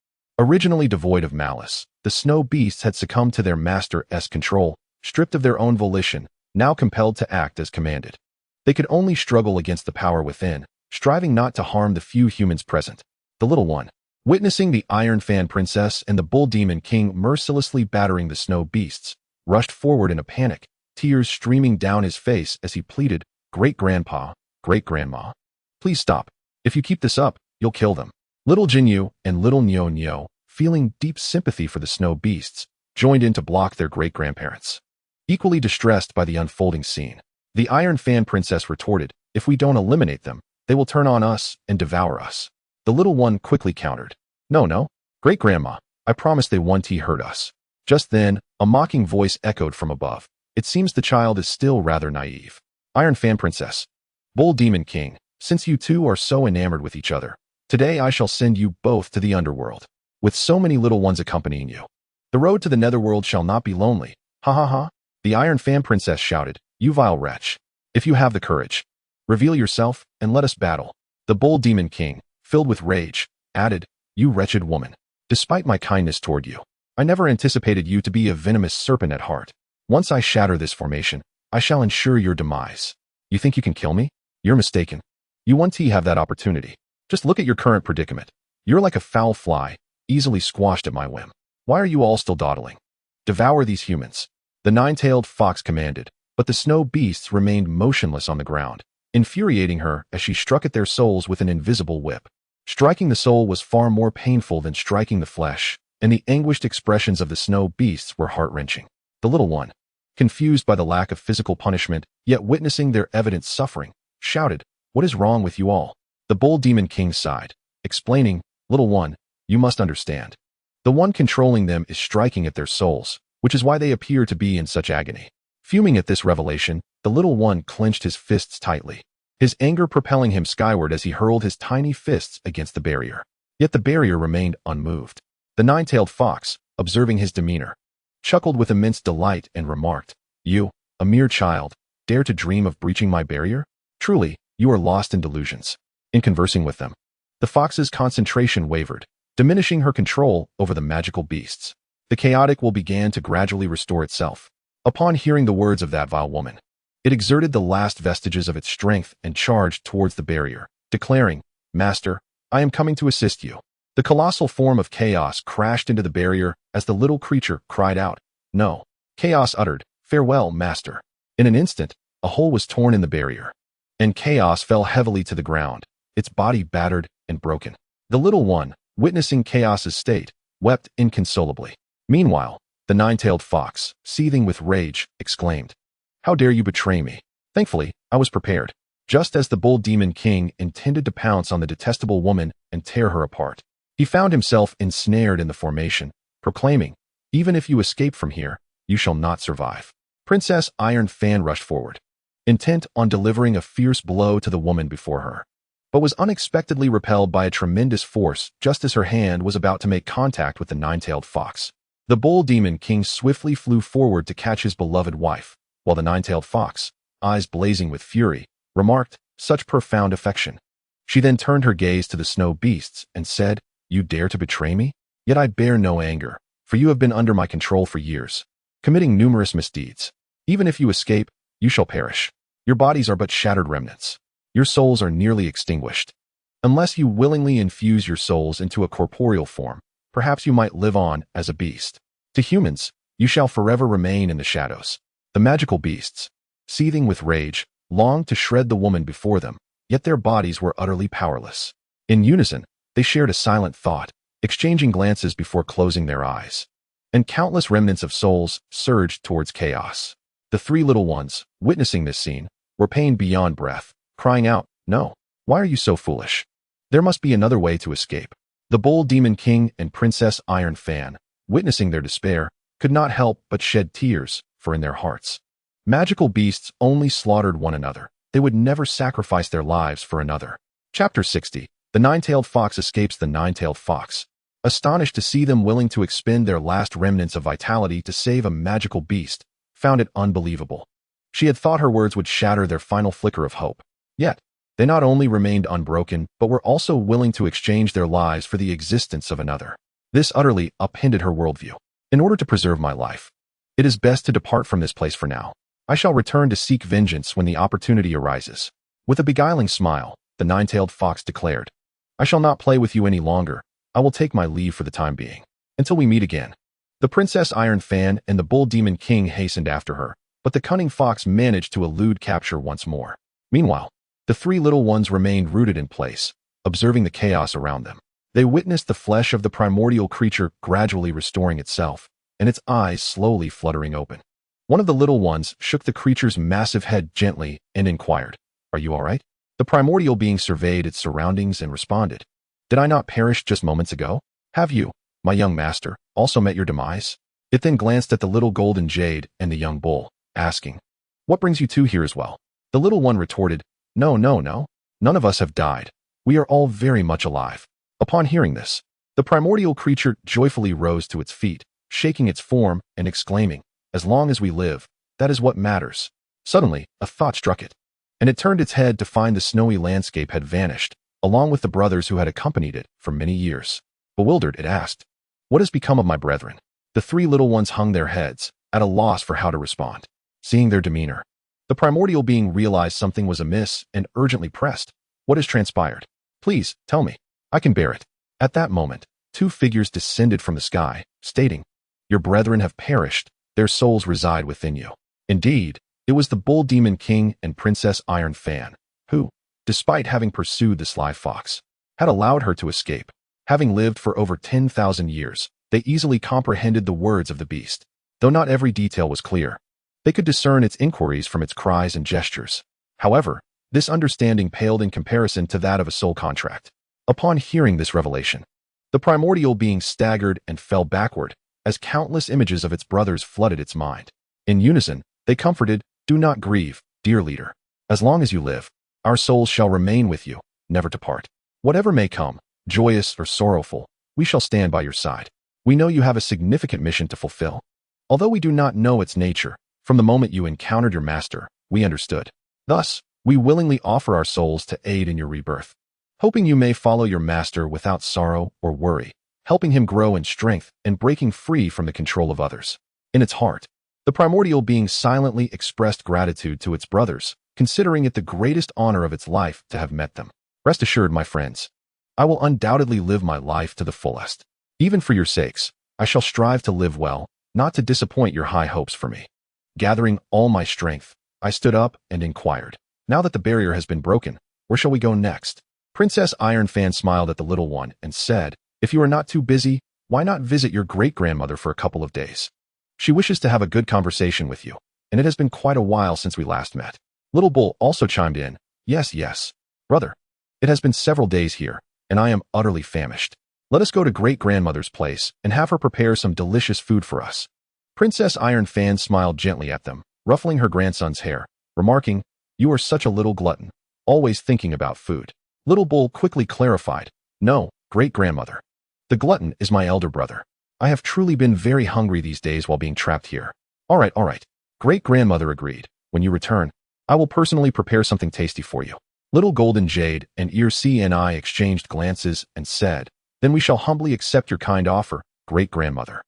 Originally devoid of malice, the snow beasts had succumbed to their master's control, stripped of their own volition, now compelled to act as commanded. They could only struggle against the power within, striving not to harm the few humans present. The little one, witnessing the Iron Fan Princess and the Bull Demon King mercilessly battering the snow beasts, rushed forward in a panic, tears streaming down his face as he pleaded, "Great-grandpa, great-grandma, please stop. If you keep this up, you'll kill them." Little Jinyu and little Nyo Nyo, feeling deep sympathy for the snow beasts, joined in to block their great-grandparents. Equally distressed by the unfolding scene, the Iron Fan Princess retorted, "If we don't eliminate them, they will turn on us and devour us." The little one quickly countered, No, great-grandma, I promise they won't hurt us." Just then, a mocking voice echoed from above. "It seems the child is still rather naive." Iron Fan Princess, Bull Demon King, since you two are so enamored with each other, today I shall send you both to the underworld, with so many little ones accompanying you. The road to the netherworld shall not be lonely. Ha ha ha. The Iron Fan Princess shouted, "You vile wretch. If you have the courage, reveal yourself and let us battle. The bull demon king, filled with rage, added, You wretched woman. Despite my kindness toward you, I never anticipated you to be a venomous serpent at heart. Once I shatter this formation, I shall ensure your demise. You think you can kill me? You're mistaken. You won't have that opportunity. Just look at your current predicament. You're like a foul fly, easily squashed at my whim. Why are you all still dawdling? Devour these humans. The nine-tailed fox commanded, but the snow beasts remained motionless on the ground, infuriating her as she struck at their souls with an invisible whip. Striking the soul was far more painful than striking the flesh, and the anguished expressions of the snow beasts were heart-wrenching. The little one, confused by the lack of physical punishment, yet witnessing their evident suffering, shouted, What is wrong with you all? The bull demon king sighed, explaining, Little one, you must understand. The one controlling them is striking at their souls, which is why they appear to be in such agony. Fuming at this revelation, the little one clenched his fists tightly, his anger propelling him skyward as he hurled his tiny fists against the barrier. Yet the barrier remained unmoved. The nine-tailed fox, observing his demeanor, chuckled with immense delight and remarked, You, a mere child, dare to dream of breaching my barrier? Truly, you are lost in delusions. In conversing with them, the fox's concentration wavered, diminishing her control over the magical beasts. The chaotic will began to gradually restore itself. Upon hearing the words of that vile woman, it exerted the last vestiges of its strength and charged towards the barrier, declaring, Master, I am coming to assist you. The colossal form of chaos crashed into the barrier as the little creature cried out, No. Chaos uttered, Farewell, Master. In an instant, a hole was torn in the barrier, and chaos fell heavily to the ground, its body battered and broken. The little one, witnessing chaos's state, wept inconsolably. Meanwhile, the nine-tailed fox, seething with rage, exclaimed, How dare you betray me? Thankfully, I was prepared. Just as the bull demon king intended to pounce on the detestable woman and tear her apart, he found himself ensnared in the formation, proclaiming, Even if you escape from here, you shall not survive. Princess Iron Fan rushed forward, intent on delivering a fierce blow to the woman before her, but was unexpectedly repelled by a tremendous force just as her hand was about to make contact with the nine-tailed fox. The bull demon king swiftly flew forward to catch his beloved wife, while the nine-tailed fox, eyes blazing with fury, remarked, Such profound affection. She then turned her gaze to the snow beasts and said, You dare to betray me? Yet I bear no anger, for you have been under my control for years, committing numerous misdeeds. Even if you escape, you shall perish. Your bodies are but shattered remnants. Your souls are nearly extinguished. Unless you willingly infuse your souls into a corporeal form, perhaps you might live on as a beast. To humans, you shall forever remain in the shadows. The magical beasts, seething with rage, longed to shred the woman before them, yet their bodies were utterly powerless. In unison, they shared a silent thought, exchanging glances before closing their eyes. And countless remnants of souls surged towards chaos. The three little ones, witnessing this scene, were pained beyond breath, crying out, No, why are you so foolish? There must be another way to escape. The bull demon king and Princess Iron Fan, witnessing their despair, could not help but shed tears, for in their hearts, magical beasts only slaughtered one another. They would never sacrifice their lives for another. Chapter 60. The nine-tailed fox escapes the nine-tailed fox. Astonished to see them willing to expend their last remnants of vitality to save a magical beast, found it unbelievable. She had thought her words would shatter their final flicker of hope. Yet, they not only remained unbroken, but were also willing to exchange their lives for the existence of another. This utterly upended her worldview. In order to preserve my life, it is best to depart from this place for now. I shall return to seek vengeance when the opportunity arises. With a beguiling smile, the nine-tailed fox declared, I shall not play with you any longer. I will take my leave for the time being. Until we meet again. The Princess Iron Fan and the bull demon king hastened after her, but the cunning fox managed to elude capture once more. Meanwhile, the three little ones remained rooted in place, observing the chaos around them. They witnessed the flesh of the primordial creature gradually restoring itself, and its eyes slowly fluttering open. One of the little ones shook the creature's massive head gently and inquired, Are you all right? The primordial being surveyed its surroundings and responded, Did I not perish just moments ago? Have you, my young master, also met your demise? It then glanced at the little golden jade and the young bull, asking, What brings you two here as well? The little one retorted, No. None of us have died. We are all very much alive. Upon hearing this, the primordial creature joyfully rose to its feet, shaking its form and exclaiming, As long as we live, that is what matters. Suddenly, a thought struck it. and it turned its head to find the snowy landscape had vanished, along with the brothers who had accompanied it for many years. Bewildered, it asked, "What has become of my brethren?" The three little ones hung their heads, at a loss for how to respond. Seeing their demeanor, the primordial being realized something was amiss and urgently pressed, "What has transpired? Please, tell me. I can bear it." At that moment, two figures descended from the sky, stating, "Your brethren have perished, their souls reside within you." Indeed, it was the Bull Demon King and Princess Iron Fan, who, despite having pursued the sly fox, had allowed her to escape. Having lived for over 10,000 years, they easily comprehended the words of the beast. Though not every detail was clear, they could discern its inquiries from its cries and gestures. However, this understanding paled in comparison to that of a soul contract. Upon hearing this revelation, the primordial being staggered and fell backward, as countless images of its brothers flooded its mind. In unison, they comforted, "Do not grieve, dear leader. As long as you live, our souls shall remain with you, never to part. Whatever may come, joyous or sorrowful, we shall stand by your side. We know you have a significant mission to fulfill. Although we do not know its nature, from the moment you encountered your master, we understood. Thus, we willingly offer our souls to aid in your rebirth, hoping you may follow your master without sorrow or worry, helping him grow in strength and breaking free from the control of others." In its heart, the primordial being silently expressed gratitude to its brothers, considering it the greatest honor of its life to have met them. "Rest assured, my friends, I will undoubtedly live my life to the fullest. Even for your sakes, I shall strive to live well, not to disappoint your high hopes for me." Gathering all my strength, I stood up and inquired, "Now that the barrier has been broken, where shall we go next?" Princess Iron Fan smiled at the little one and said, "If you are not too busy, why not visit your great-grandmother for a couple of days? She wishes to have a good conversation with you, and it has been quite a while since we last met." Little Bull also chimed in, Yes, brother. It has been several days here, and I am utterly famished. Let us go to great-grandmother's place and have her prepare some delicious food for us." Princess Iron Fan smiled gently at them, ruffling her grandson's hair, remarking, "You are such a little glutton, always thinking about food." Little Bull quickly clarified, "No, great-grandmother. The glutton is my elder brother. I have truly been very hungry these days while being trapped here." All right. Great-grandmother agreed. "When you return, I will personally prepare something tasty for you." Little Golden Jade and Ear C and I exchanged glances and said, "Then we shall humbly accept your kind offer, great-grandmother."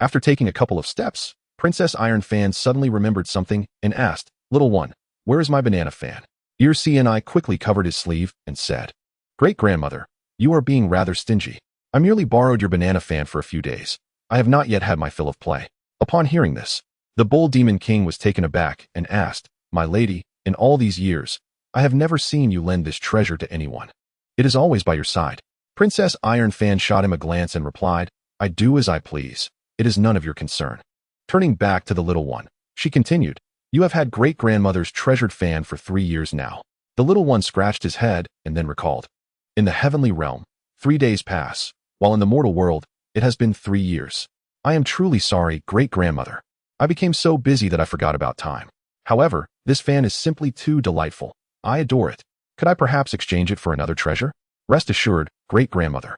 After taking a couple of steps, Princess Iron Fan suddenly remembered something and asked, "Little one, where is my banana fan?" Ear C and I quickly covered his sleeve and said, "Great-grandmother, you are being rather stingy. I merely borrowed your banana fan for a few days. I have not yet had my fill of play." Upon hearing this, the Bull Demon King was taken aback and asked, "My lady, in all these years, I have never seen you lend this treasure to anyone. It is always by your side." Princess Iron Fan shot him a glance and replied, "I do as I please. It is none of your concern." Turning back to the little one, she continued, "You have had great-grandmother's treasured fan for 3 years now." The little one scratched his head and then recalled, "In the heavenly realm, 3 days pass, while in the mortal world, it has been 3 years. I am truly sorry, great-grandmother. I became so busy that I forgot about time. However, this fan is simply too delightful. I adore it. Could I perhaps exchange it for another treasure?" "Rest assured, great-grandmother.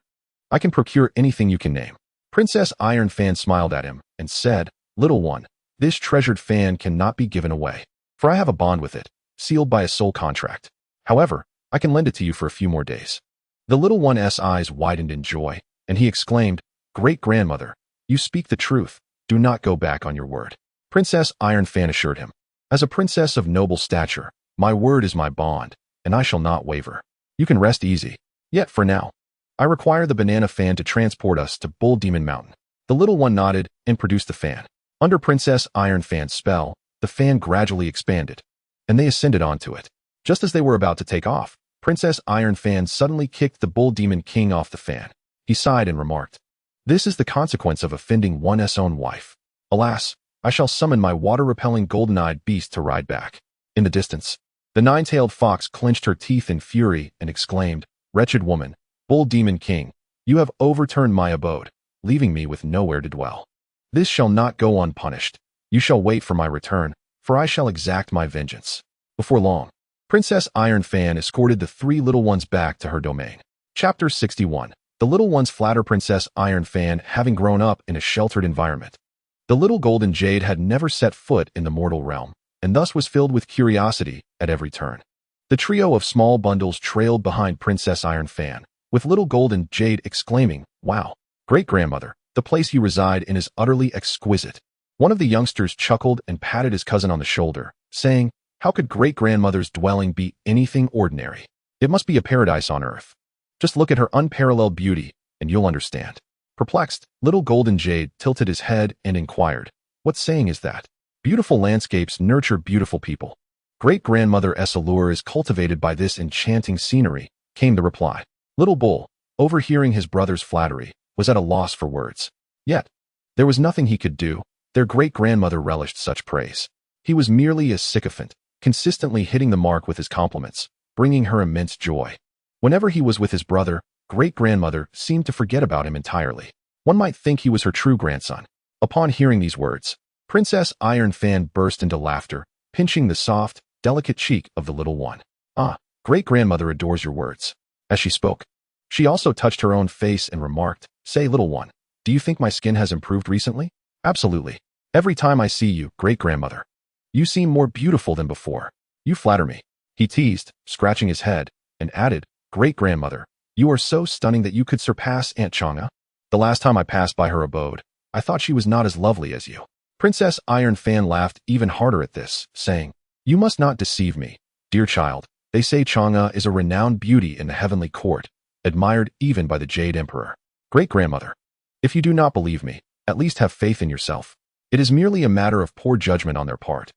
I can procure anything you can name." Princess Iron Fan smiled at him and said, "Little one, this treasured fan cannot be given away, for I have a bond with it, sealed by a soul contract. However, I can lend it to you for a few more days." The little one's eyes widened in joy, and he exclaimed, "Great-grandmother, you speak the truth. Do not go back on your word." Princess Iron Fan assured him, "As a princess of noble stature, my word is my bond, and I shall not waver. You can rest easy. Yet for now, I require the banana fan to transport us to Bull Demon Mountain." The little one nodded and produced the fan. Under Princess Iron Fan's spell, the fan gradually expanded, and they ascended onto it. Just as they were about to take off, Princess Iron Fan suddenly kicked the Bull Demon King off the fan. He sighed and remarked, "This is the consequence of offending one's own wife. Alas, I shall summon my water-repelling golden-eyed beast to ride back." In the distance, the nine-tailed fox clenched her teeth in fury and exclaimed, "Wretched woman, Bull Demon King, you have overturned my abode, leaving me with nowhere to dwell. This shall not go unpunished. You shall wait for my return, for I shall exact my vengeance." Before long, Princess Iron Fan escorted the 3 little ones back to her domain. Chapter 61. The little ones flatter Princess Iron Fan, having grown up in a sheltered environment. The little Golden Jade had never set foot in the mortal realm, and thus was filled with curiosity at every turn. The trio of small bundles trailed behind Princess Iron Fan, with little Golden Jade exclaiming, "Wow, great-grandmother, the place you reside in is utterly exquisite." One of the youngsters chuckled and patted his cousin on the shoulder, saying, "How could great-grandmother's dwelling be anything ordinary? It must be a paradise on earth. Just look at her unparalleled beauty, and you'll understand." Perplexed, little Golden Jade tilted his head and inquired, "What saying is that? Beautiful landscapes nurture beautiful people. Great-grandmother's allure is cultivated by this enchanting scenery," came the reply. Little Bull, overhearing his brother's flattery, was at a loss for words. Yet, there was nothing he could do. Their great-grandmother relished such praise. He was merely a sycophant, consistently hitting the mark with his compliments, bringing her immense joy. Whenever he was with his brother, great-grandmother seemed to forget about him entirely. One might think he was her true grandson. Upon hearing these words, Princess Iron Fan burst into laughter, pinching the soft, delicate cheek of the little one. "Ah, great-grandmother adores your words." As she spoke, she also touched her own face and remarked, "Say, little one, do you think my skin has improved recently?" "Absolutely. Every time I see you, great-grandmother, you seem more beautiful than before. You flatter me," he teased, scratching his head, and added, "Great-grandmother, you are so stunning that you could surpass Aunt Chang'e. The last time I passed by her abode, I thought she was not as lovely as you." Princess Iron Fan laughed even harder at this, saying, "You must not deceive me, dear child. They say Chang'e is a renowned beauty in the heavenly court, admired even by the Jade Emperor. Great-grandmother, if you do not believe me, at least have faith in yourself. It is merely a matter of poor judgment on their part.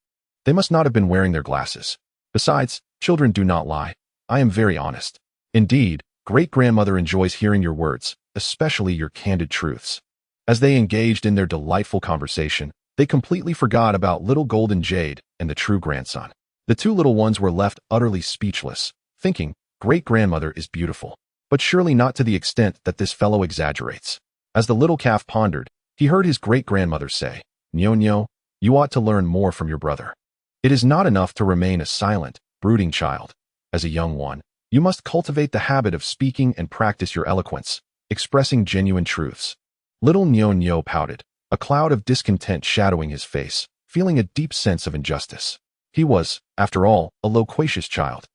They must not have been wearing their glasses. Besides, children do not lie. I am very honest. Indeed, great-grandmother enjoys hearing your words, especially your candid truths." As they engaged in their delightful conversation, they completely forgot about little Golden Jade and the true grandson. The two little ones were left utterly speechless, thinking, "Great-grandmother is beautiful, but surely not to the extent that this fellow exaggerates." As the little calf pondered, he heard his great-grandmother say, "Nyo, you ought to learn more from your brother. It is not enough to remain a silent, brooding child. As a young one, you must cultivate the habit of speaking and practice your eloquence, expressing genuine truths." Little Nyo pouted, a cloud of discontent shadowing his face, feeling a deep sense of injustice. He was, after all, a loquacious child.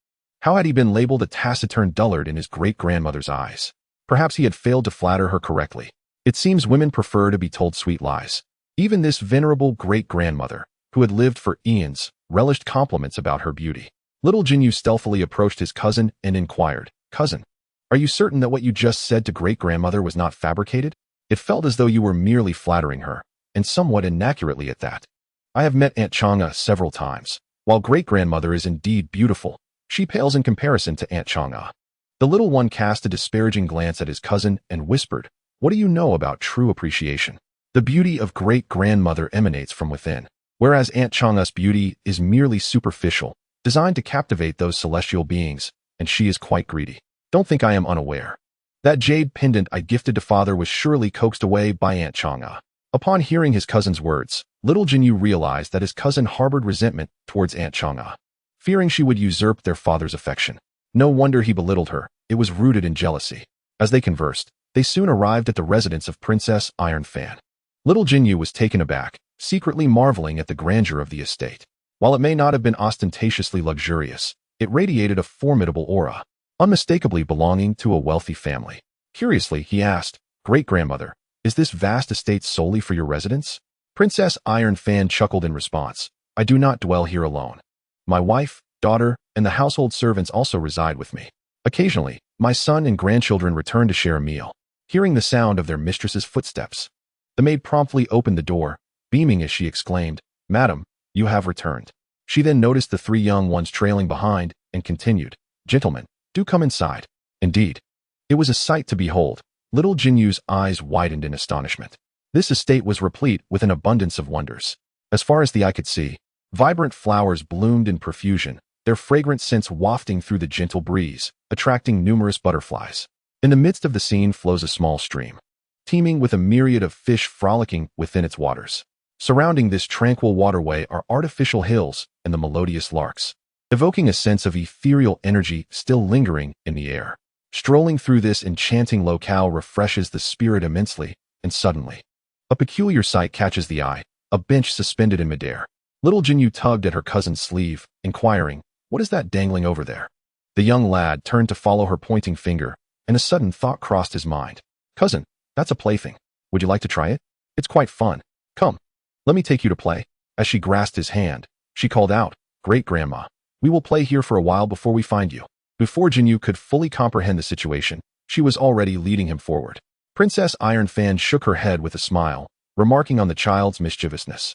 How had he been labeled a taciturn dullard in his great-grandmother's eyes? Perhaps he had failed to flatter her correctly. It seems women prefer to be told sweet lies. Even this venerable great-grandmother, who had lived for eons, relished compliments about her beauty. Little Jinyu stealthily approached his cousin and inquired, "Cousin, are you certain that what you just said to great-grandmother was not fabricated? It felt as though you were merely flattering her, and somewhat inaccurately at that. I have met Aunt Chang'e several times. While great-grandmother is indeed beautiful, she pales in comparison to Aunt Chang'e." The little one cast a disparaging glance at his cousin and whispered, "What do you know about true appreciation? The beauty of great-grandmother emanates from within, whereas Aunt Chang'e's beauty is merely superficial, designed to captivate those celestial beings, and she is quite greedy. Don't think I am unaware. That jade pendant I gifted to father was surely coaxed away by Aunt Chang'e." Upon hearing his cousin's words, little Jinyu realized that his cousin harbored resentment towards Aunt Chang'e, fearing she would usurp their father's affection. No wonder he belittled her. It was rooted in jealousy. As they conversed, they soon arrived at the residence of Princess Iron Fan. Little Jinyu was taken aback, secretly marveling at the grandeur of the estate. While it may not have been ostentatiously luxurious, it radiated a formidable aura, unmistakably belonging to a wealthy family. Curiously, he asked, "Great-grandmother, is this vast estate solely for your residence?" Princess Iron Fan chuckled in response, "I do not dwell here alone. My wife, daughter, and the household servants also reside with me. Occasionally, my son and grandchildren return to share a meal." Hearing the sound of their mistress's footsteps, the maid promptly opened the door, beaming as she exclaimed, "Madam, you have returned." She then noticed the three young ones trailing behind and continued, "Gentlemen, do come inside." Indeed, it was a sight to behold. Little Jinyu's eyes widened in astonishment. This estate was replete with an abundance of wonders. As far as the eye could see, vibrant flowers bloomed in profusion, their fragrant scents wafting through the gentle breeze, attracting numerous butterflies. In the midst of the scene flows a small stream, teeming with a myriad of fish frolicking within its waters. Surrounding this tranquil waterway are artificial hills and the melodious larks, evoking a sense of ethereal energy still lingering in the air. Strolling through this enchanting locale refreshes the spirit immensely, and suddenly, a peculiar sight catches the eye, a bench suspended in midair. Little Jinyu tugged at her cousin's sleeve, inquiring, What is that dangling over there? The young lad turned to follow her pointing finger, and a sudden thought crossed his mind. Cousin, that's a plaything. Would you like to try it? It's quite fun. Come, let me take you to play. As she grasped his hand, she called out, Great-grandma, we will play here for a while before we find you. Before Jinyu could fully comprehend the situation, she was already leading him forward. Princess Iron Fan shook her head with a smile, remarking on the child's mischievousness.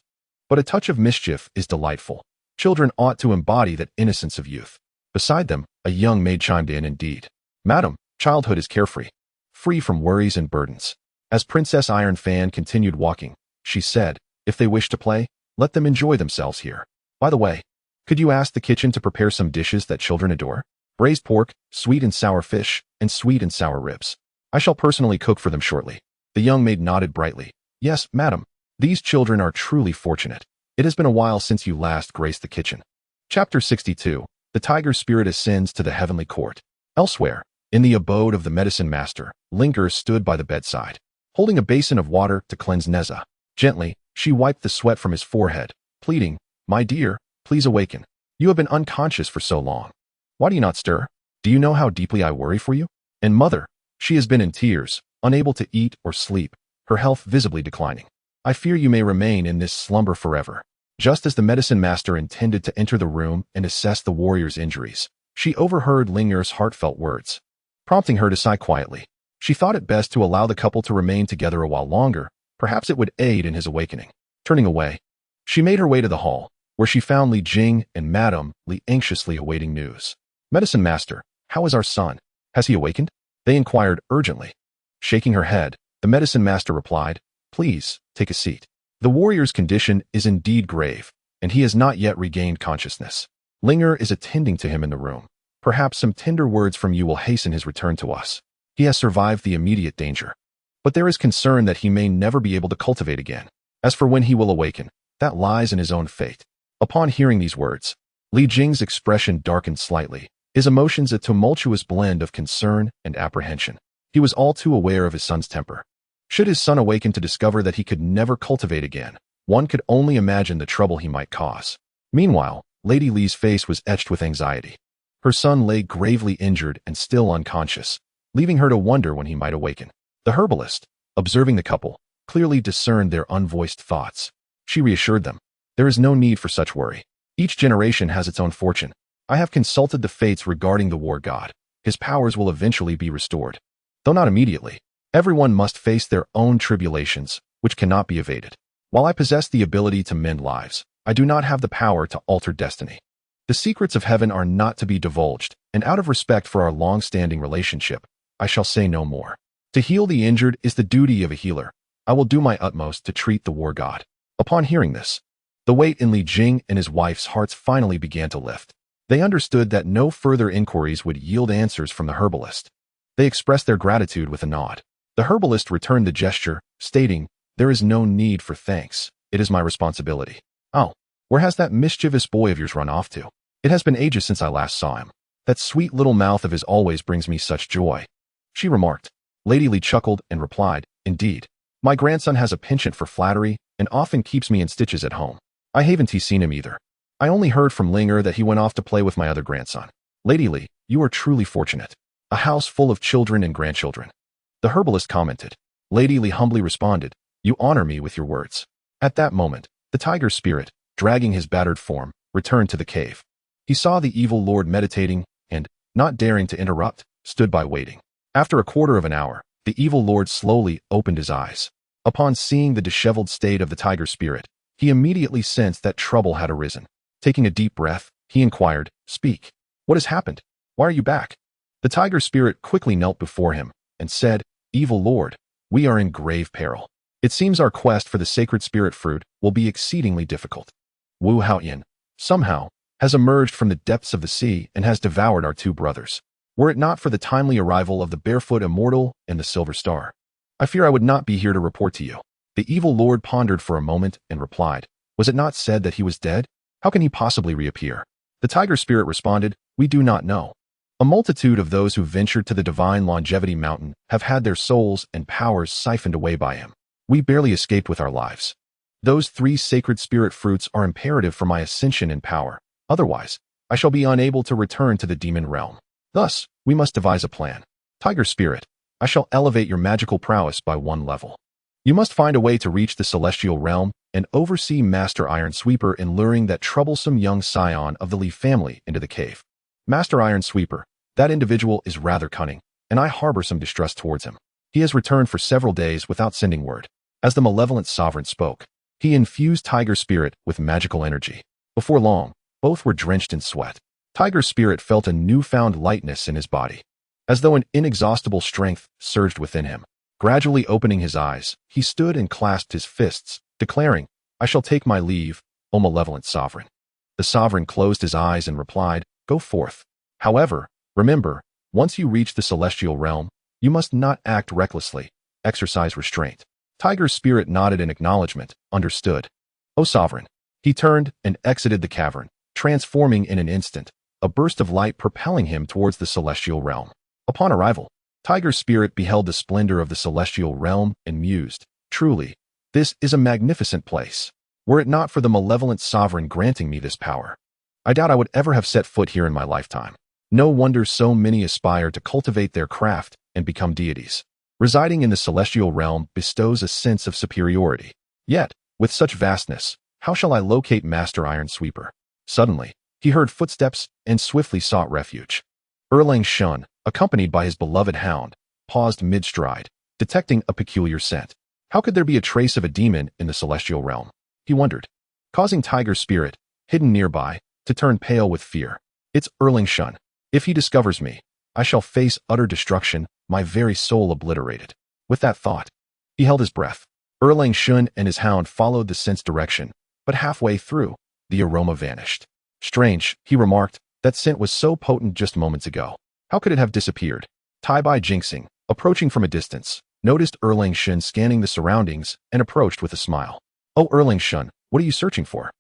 But a touch of mischief is delightful. Children ought to embody that innocence of youth. Beside them, a young maid chimed in, Indeed. Madam, childhood is carefree, free from worries and burdens. As Princess Iron Fan continued walking, she said, If they wish to play, let them enjoy themselves here. By the way, could you ask the kitchen to prepare some dishes that children adore? Braised pork, sweet and sour fish, and sweet and sour ribs. I shall personally cook for them shortly. The young maid nodded brightly. Yes, madam. These children are truly fortunate. It has been a while since you last graced the kitchen. Chapter 62. The tiger spirit ascends to the heavenly court. Elsewhere, in the abode of the medicine master, Linger stood by the bedside, holding a basin of water to cleanse Nezha. Gently, she wiped the sweat from his forehead, pleading, My dear, please awaken. You have been unconscious for so long. Why do you not stir? Do you know how deeply I worry for you? And mother, she has been in tears, unable to eat or sleep, her health visibly declining. I fear you may remain in this slumber forever. Just as the medicine master intended to enter the room and assess the warrior's injuries, she overheard Linger's heartfelt words, prompting her to sigh quietly. She thought it best to allow the couple to remain together a while longer. Perhaps it would aid in his awakening. Turning away, she made her way to the hall, where she found Li Jing and Madame Li anxiously awaiting news. Medicine master, how is our son? Has he awakened? They inquired urgently. Shaking her head, the medicine master replied, Please, take a seat. The warrior's condition is indeed grave, and he has not yet regained consciousness. Linger is attending to him in the room. Perhaps some tender words from you will hasten his return to us. He has survived the immediate danger, but there is concern that he may never be able to cultivate again. As for when he will awaken, that lies in his own fate. Upon hearing these words, Li Jing's expression darkened slightly, his emotions a tumultuous blend of concern and apprehension. He was all too aware of his son's temper. Should his son awaken to discover that he could never cultivate again, one could only imagine the trouble he might cause. Meanwhile, Lady Li's face was etched with anxiety. Her son lay gravely injured and still unconscious, leaving her to wonder when he might awaken. The herbalist, observing the couple, clearly discerned their unvoiced thoughts. She reassured them. There is no need for such worry. Each generation has its own fortune. I have consulted the fates regarding the war god. His powers will eventually be restored. Though not immediately. Everyone must face their own tribulations, which cannot be evaded. While I possess the ability to mend lives, I do not have the power to alter destiny. The secrets of heaven are not to be divulged, and out of respect for our long-standing relationship, I shall say no more. To heal the injured is the duty of a healer. I will do my utmost to treat the war god. Upon hearing this, the weight in Li Jing and his wife's hearts finally began to lift. They understood that no further inquiries would yield answers from the herbalist. They expressed their gratitude with a nod. The herbalist returned the gesture, stating, There is no need for thanks. It is my responsibility. Oh, where has that mischievous boy of yours run off to? It has been ages since I last saw him. That sweet little mouth of his always brings me such joy, she remarked. Lady Li chuckled and replied, Indeed. My grandson has a penchant for flattery and often keeps me in stitches at home. I haven't seen him either. I only heard from Linger that he went off to play with my other grandson. Lady Li, you are truly fortunate. A house full of children and grandchildren. The herbalist commented. Lady Li humbly responded, You honor me with your words. At that moment, the tiger spirit, dragging his battered form, returned to the cave. He saw the evil lord meditating and, not daring to interrupt, stood by waiting. After a quarter of an hour, the evil lord slowly opened his eyes. Upon seeing the disheveled state of the tiger spirit, he immediately sensed that trouble had arisen. Taking a deep breath, he inquired, Speak. What has happened? Why are you back? The tiger spirit quickly knelt before him and said, Evil lord, we are in grave peril. It seems our quest for the sacred spirit fruit will be exceedingly difficult. Wu Haoyan, somehow, has emerged from the depths of the sea and has devoured our two brothers. Were it not for the timely arrival of the barefoot immortal and the silver star, I fear I would not be here to report to you. The evil lord pondered for a moment and replied, Was it not said that he was dead? How can he possibly reappear? The tiger spirit responded, We do not know. A multitude of those who ventured to the divine longevity mountain have had their souls and powers siphoned away by him. We barely escaped with our lives. Those 3 sacred spirit fruits are imperative for my ascension in power. Otherwise, I shall be unable to return to the demon realm. Thus, we must devise a plan. Tiger Spirit, I shall elevate your magical prowess by 1 level. You must find a way to reach the celestial realm and oversee Master Iron Sweeper in luring that troublesome young scion of the Lee family into the cave. Master Iron Sweeper, that individual is rather cunning, and I harbor some distrust towards him. He has returned for several days without sending word. As the malevolent sovereign spoke, he infused Tiger Spirit with magical energy. Before long, both were drenched in sweat. Tiger Spirit felt a newfound lightness in his body, as though an inexhaustible strength surged within him. Gradually opening his eyes, he stood and clasped his fists, declaring, I shall take my leave, O malevolent sovereign. The sovereign closed his eyes and replied, Go forth. However, remember, once you reach the celestial realm, you must not act recklessly. Exercise restraint. Tiger Spirit nodded in acknowledgement, understood. O sovereign. He turned and exited the cavern, transforming in an instant, a burst of light propelling him towards the celestial realm. Upon arrival, Tiger Spirit beheld the splendor of the celestial realm and mused, Truly, this is a magnificent place. Were it not for the malevolent sovereign granting me this power, I doubt I would ever have set foot here in my lifetime. No wonder so many aspire to cultivate their craft and become deities. Residing in the celestial realm bestows a sense of superiority. Yet, with such vastness, how shall I locate Master Iron Sweeper? Suddenly, he heard footsteps and swiftly sought refuge. Erlang Shun, accompanied by his beloved hound, paused mid-stride, detecting a peculiar scent. How could there be a trace of a demon in the celestial realm? He wondered, causing Tiger Spirit, hidden nearby, to turn pale with fear. It's Erlang Shun. If he discovers me, I shall face utter destruction, my very soul obliterated. With that thought, he held his breath. Erlang Shun and his hound followed the scent's direction, but halfway through, the aroma vanished. Strange, he remarked, that scent was so potent just moments ago. How could it have disappeared? Tai Bai Jinxing, approaching from a distance, noticed Erlang Shun scanning the surroundings and approached with a smile. Oh, Erlang Shun, what are you searching for?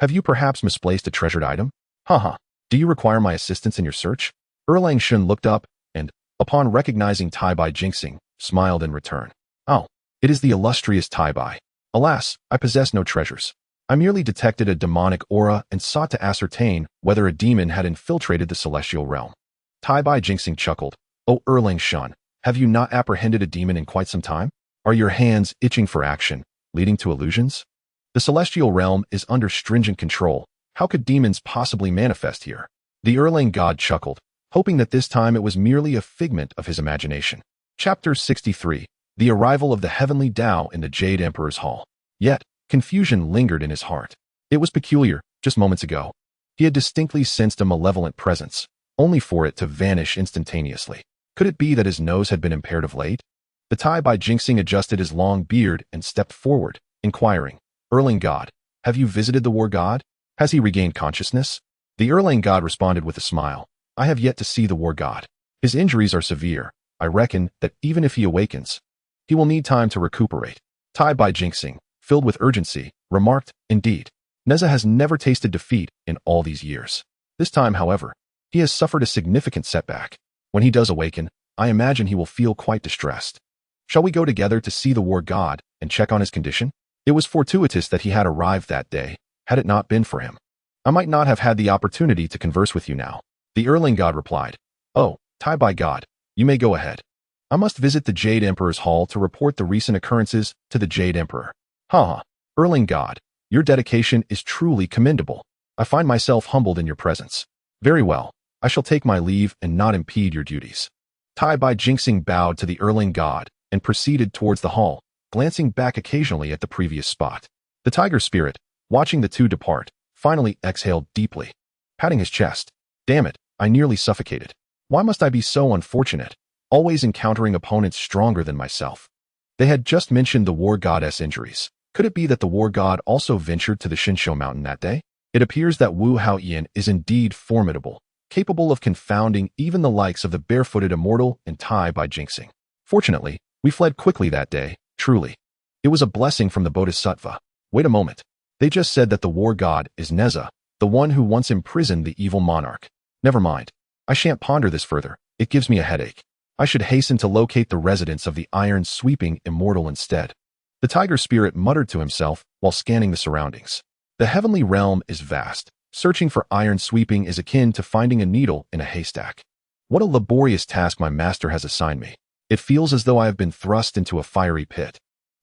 Have you perhaps misplaced a treasured item? Haha, do you require my assistance in your search? Erlang Shun looked up and, upon recognizing Tai Bai Jinxing, smiled in return. Oh, it is the illustrious Tai Bai. Alas, I possess no treasures. I merely detected a demonic aura and sought to ascertain whether a demon had infiltrated the celestial realm. Tai Bai Jinxing chuckled. Oh, Erlang Shun, have you not apprehended a demon in quite some time? Are your hands itching for action, leading to illusions? The celestial realm is under stringent control. How could demons possibly manifest here? The Erlang god chuckled, hoping that this time it was merely a figment of his imagination. Chapter 63. The arrival of the heavenly Tao in the Jade Emperor's Hall. Yet, confusion lingered in his heart. It was peculiar, just moments ago. He had distinctly sensed a malevolent presence, only for it to vanish instantaneously. Could it be that his nose had been impaired of late? The Tai Bai Jinxing adjusted his long beard and stepped forward, inquiring, Erlang God, have you visited the war god? Has he regained consciousness? The Erlang god responded with a smile. I have yet to see the war god. His injuries are severe. I reckon that even if he awakens, he will need time to recuperate. Tai Bai Jinxing, filled with urgency, remarked, Indeed, Nezha has never tasted defeat in all these years. This time, however, he has suffered a significant setback. When he does awaken, I imagine he will feel quite distressed. Shall we go together to see the war god and check on his condition? It was fortuitous that he had arrived that day. Had it not been for him, I might not have had the opportunity to converse with you now. The Erlang god replied, Oh, Tai Bai God, you may go ahead. I must visit the Jade Emperor's Hall to report the recent occurrences to the Jade Emperor. Haha, Erlang God, your dedication is truly commendable. I find myself humbled in your presence. Very well, I shall take my leave and not impede your duties. Tai Bai Jinxing bowed to the Erlang God and proceeded towards the hall, glancing back occasionally at the previous spot. The Tiger Spirit, watching the two depart, finally exhaled deeply, patting his chest. Damn it, I nearly suffocated. Why must I be so unfortunate, always encountering opponents stronger than myself? They had just mentioned the war goddess injuries. Could it be that the war god also ventured to the Shinsho mountain that day? It appears that Wu Hao Ian is indeed formidable, capable of confounding even the likes of the barefooted immortal and Tai Bai Jinxing. Fortunately, we fled quickly that day, truly. It was a blessing from the Bodhisattva. Wait a moment. They just said that the war god is Nezha, the one who once imprisoned the evil monarch. Never mind. I shan't ponder this further. It gives me a headache. I should hasten to locate the residence of the iron sweeping immortal instead. The Tiger Spirit muttered to himself while scanning the surroundings. The heavenly realm is vast, Searching for iron sweeping is akin to finding a needle in a haystack. What a laborious task my master has assigned me. It feels as though I have been thrust into a fiery pit.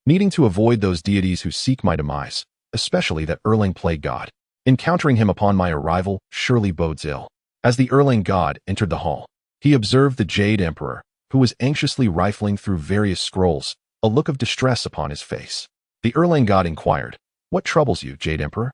Needing to avoid those deities who seek my demise, especially that Erlang plague god. Encountering him upon my arrival surely bodes ill. As the Erlang god entered the hall, he observed the Jade Emperor, who was anxiously rifling through various scrolls, a look of distress upon his face. The Erlang god inquired, "What troubles you, Jade Emperor?"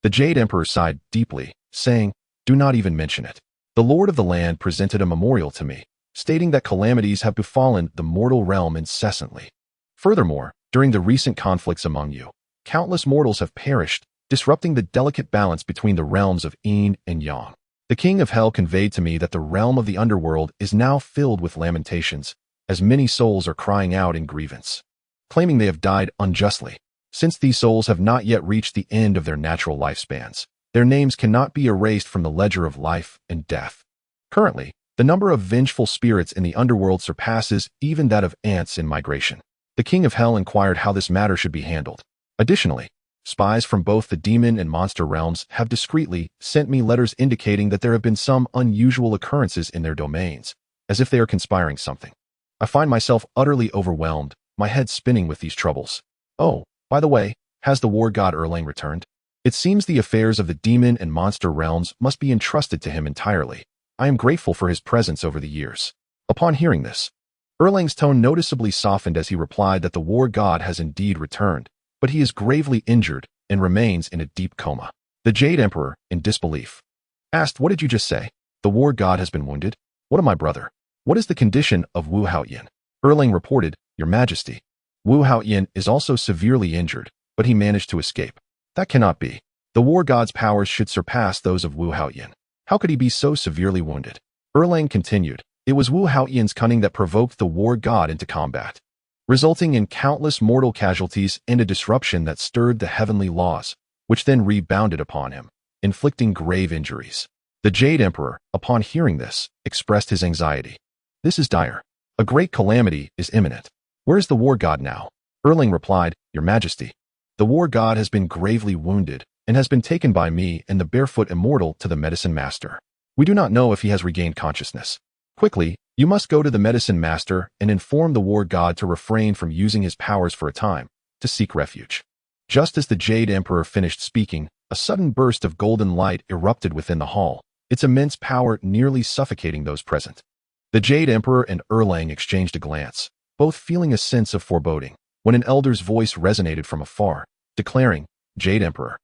The Jade Emperor sighed deeply, saying, "Do not even mention it. The Lord of the land presented a memorial to me, stating that calamities have befallen the mortal realm incessantly. Furthermore, during the recent conflicts among you, countless mortals have perished, disrupting the delicate balance between the realms of yin and yang. The King of Hell conveyed to me that the realm of the underworld is now filled with lamentations, as many souls are crying out in grievance, claiming they have died unjustly. Since these souls have not yet reached the end of their natural lifespans, their names cannot be erased from the ledger of life and death. Currently, the number of vengeful spirits in the underworld surpasses even that of ants in migration. The King of Hell inquired how this matter should be handled. Additionally, spies from both the demon and monster realms have discreetly sent me letters indicating that there have been some unusual occurrences in their domains, as if they are conspiring something. I find myself utterly overwhelmed, my head spinning with these troubles. Oh, by the way, has the war god Erlang returned? It seems the affairs of the demon and monster realms must be entrusted to him entirely. I am grateful for his presence over the years." Upon hearing this, Erlang's tone noticeably softened as he replied that the war god has indeed returned, but he is gravely injured and remains in a deep coma. The Jade Emperor, in disbelief, asked, "What did you just say? The war god has been wounded? What of my brother? What is the condition of Wu Haoyan?" Erlang reported, "Your Majesty, Wu Haoyan is also severely injured, but he managed to escape." "That cannot be. The war god's powers should surpass those of Wu Haoyan. How could he be so severely wounded?" Erlang continued, "It was Wu Haoyan's cunning that provoked the war god into combat, resulting in countless mortal casualties and a disruption that stirred the heavenly laws, which then rebounded upon him, inflicting grave injuries." The Jade Emperor, upon hearing this, expressed his anxiety. "This is dire. A great calamity is imminent. Where is the war god now?" Erlang replied, "Your Majesty, the war god has been gravely wounded and has been taken by me and the barefoot immortal to the medicine master. We do not know if he has regained consciousness. Quickly, you must go to the medicine master and inform the war god to refrain from using his powers for a time, to seek refuge." Just as the Jade Emperor finished speaking, a sudden burst of golden light erupted within the hall, its immense power nearly suffocating those present. The Jade Emperor and Erlang exchanged a glance, both feeling a sense of foreboding, when an elder's voice resonated from afar, declaring, "Jade Emperor,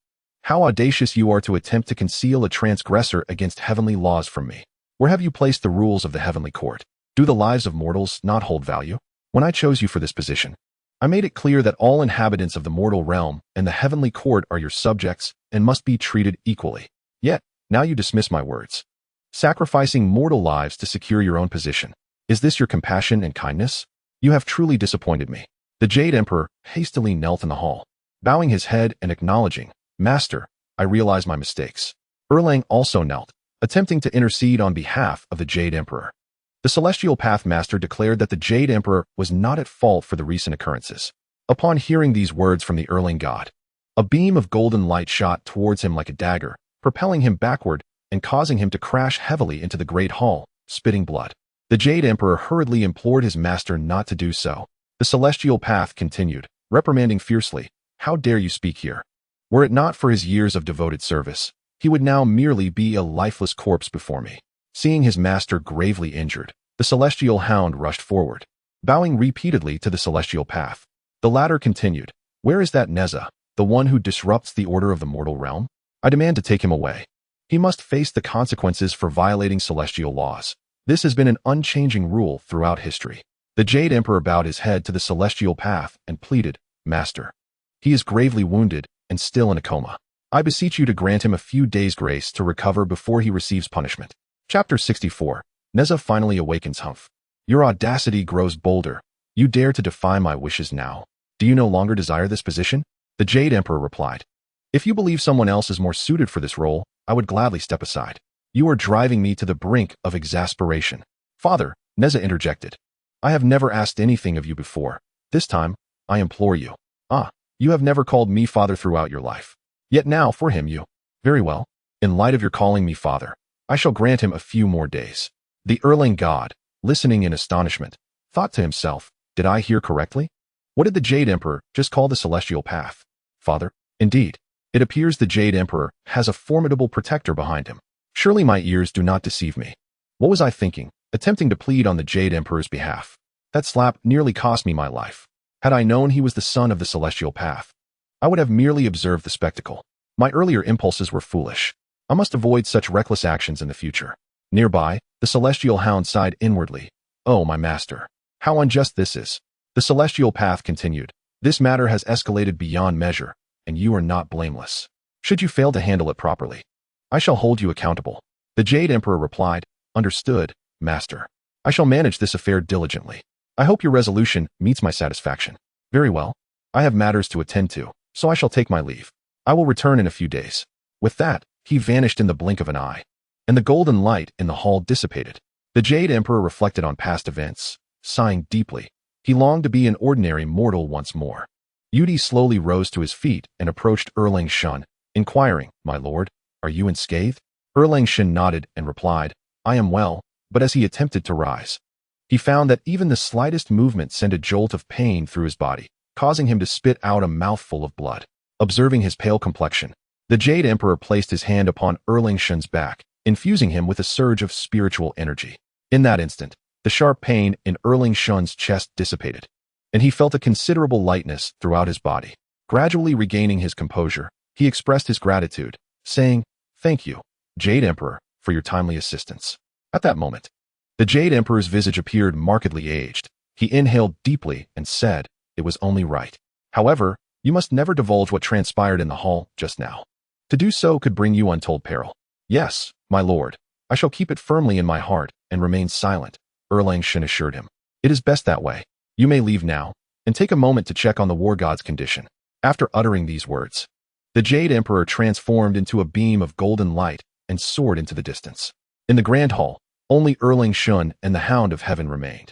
how audacious you are to attempt to conceal a transgressor against heavenly laws from me. Where have you placed the rules of the heavenly court? Do the lives of mortals not hold value? When I chose you for this position, I made it clear that all inhabitants of the mortal realm and the heavenly court are your subjects and must be treated equally. Yet, now you dismiss my words, sacrificing mortal lives to secure your own position. Is this your compassion and kindness? You have truly disappointed me." The Jade Emperor hastily knelt in the hall, bowing his head and acknowledging, "Master, I realize my mistakes." Erlang also knelt, attempting to intercede on behalf of the Jade Emperor. The Celestial Path Master declared that the Jade Emperor was not at fault for the recent occurrences. Upon hearing these words from the Erlang god, a beam of golden light shot towards him like a dagger, propelling him backward and causing him to crash heavily into the great hall, spitting blood. The Jade Emperor hurriedly implored his master not to do so. The Celestial Path continued, reprimanding fiercely, "How dare you speak here? Were it not for his years of devoted service, he would now merely be a lifeless corpse before me." Seeing his master gravely injured, the Celestial Hound rushed forward, bowing repeatedly to the Celestial Path. The latter continued, "Where is that Nezha, the one who disrupts the order of the mortal realm? I demand to take him away. He must face the consequences for violating celestial laws. This has been an unchanging rule throughout history." The Jade Emperor bowed his head to the Celestial Path and pleaded, "Master, he is gravely wounded and still in a coma. I beseech you to grant him a few days' grace to recover before he receives punishment." Chapter 64. Nezha finally awakens. "Humph. Your audacity grows bolder. You dare to defy my wishes now. Do you no longer desire this position?" The Jade Emperor replied, "If you believe someone else is more suited for this role, I would gladly step aside. You are driving me to the brink of exasperation." "Father," Nezha interjected, "I have never asked anything of you before. This time, I implore you." "Ah, you have never called me father throughout your life. Yet now, for him you—" "Very well. In light of your calling me father, I shall grant him a few more days. The Erling god, listening in astonishment, thought to himself, did I hear correctly? What did the Jade Emperor just call the celestial path? Father? Indeed. It appears the Jade Emperor has a formidable protector behind him. Surely my ears do not deceive me. What was I thinking, attempting to plead on the Jade Emperor's behalf? That slap nearly cost me my life. Had I known he was the son of the celestial path, I would have merely observed the spectacle. My earlier impulses were foolish. I must avoid such reckless actions in the future. Nearby, the celestial hound sighed inwardly. Oh, my master. How unjust this is. The celestial path continued. This matter has escalated beyond measure, and you are not blameless. Should you fail to handle it properly, I shall hold you accountable. The Jade Emperor replied, Understood, master. I shall manage this affair diligently. I hope your resolution meets my satisfaction. Very well. I have matters to attend to, so I shall take my leave. I will return in a few days. With that, he vanished in the blink of an eye, and the golden light in the hall dissipated. The Jade Emperor reflected on past events, sighing deeply. He longed to be an ordinary mortal once more. Yudi slowly rose to his feet and approached Erlang Shun, inquiring, My lord, are you unscathed? Erlang Shun nodded and replied, I am well, but as he attempted to rise, he found that even the slightest movement sent a jolt of pain through his body, causing him to spit out a mouthful of blood. Observing his pale complexion, the Jade Emperor placed his hand upon Erlang Shun's back, infusing him with a surge of spiritual energy. In that instant, the sharp pain in Erlang Shun's chest dissipated, and he felt a considerable lightness throughout his body. Gradually regaining his composure, he expressed his gratitude, saying, Thank you, Jade Emperor, for your timely assistance. At that moment, the Jade Emperor's visage appeared markedly aged. He inhaled deeply and said, It was only right. However, you must never divulge what transpired in the hall just now. To do so could bring you untold peril. Yes, my lord, I shall keep it firmly in my heart and remain silent, Erlang Shun assured him. It is best that way. You may leave now, and take a moment to check on the war god's condition. After uttering these words, the Jade Emperor transformed into a beam of golden light and soared into the distance. In the grand hall, only Erlang Shun and the Hound of Heaven remained.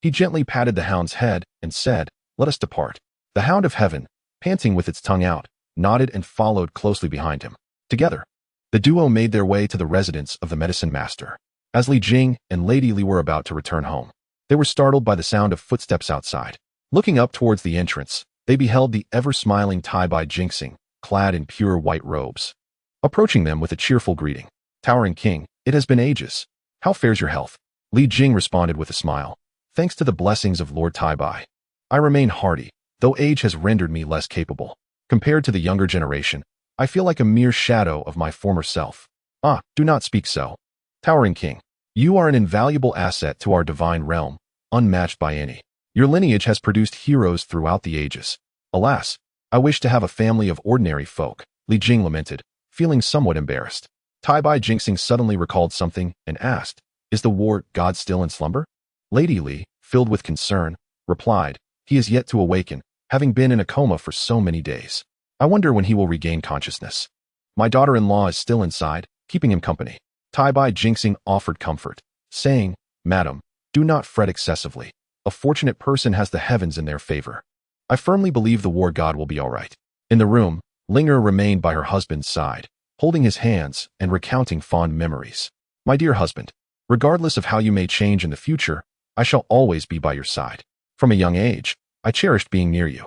He gently patted the hound's head and said, Let us depart. The Hound of Heaven, panting with its tongue out, nodded and followed closely behind him. Together, the duo made their way to the residence of the medicine master. As Li Jing and Lady Li were about to return home, they were startled by the sound of footsteps outside. Looking up towards the entrance, they beheld the ever-smiling Tai-Bai Jinxing, clad in pure white robes, approaching them with a cheerful greeting. Towering King, it has been ages. How fares your health? Li Jing responded with a smile. Thanks to the blessings of Lord Tai-Bai, I remain hardy, though age has rendered me less capable. Compared to the younger generation, I feel like a mere shadow of my former self. Ah, do not speak so. Towering King, you are an invaluable asset to our divine realm, unmatched by any. Your lineage has produced heroes throughout the ages. Alas, I wish to have a family of ordinary folk, Li Jing lamented, feeling somewhat embarrassed. Tai-Bai Jinxing suddenly recalled something and asked, Is the war god still in slumber? Lady Li, filled with concern, replied, He is yet to awaken, having been in a coma for so many days. I wonder when he will regain consciousness. My daughter-in-law is still inside, keeping him company. Tai-Bai Jinxing offered comfort, saying, Madam, do not fret excessively. A fortunate person has the heavens in their favor. I firmly believe the war god will be all right. In the room, Linger remained by her husband's side, holding his hands and recounting fond memories. My dear husband, regardless of how you may change in the future, I shall always be by your side. From a young age, I cherished being near you.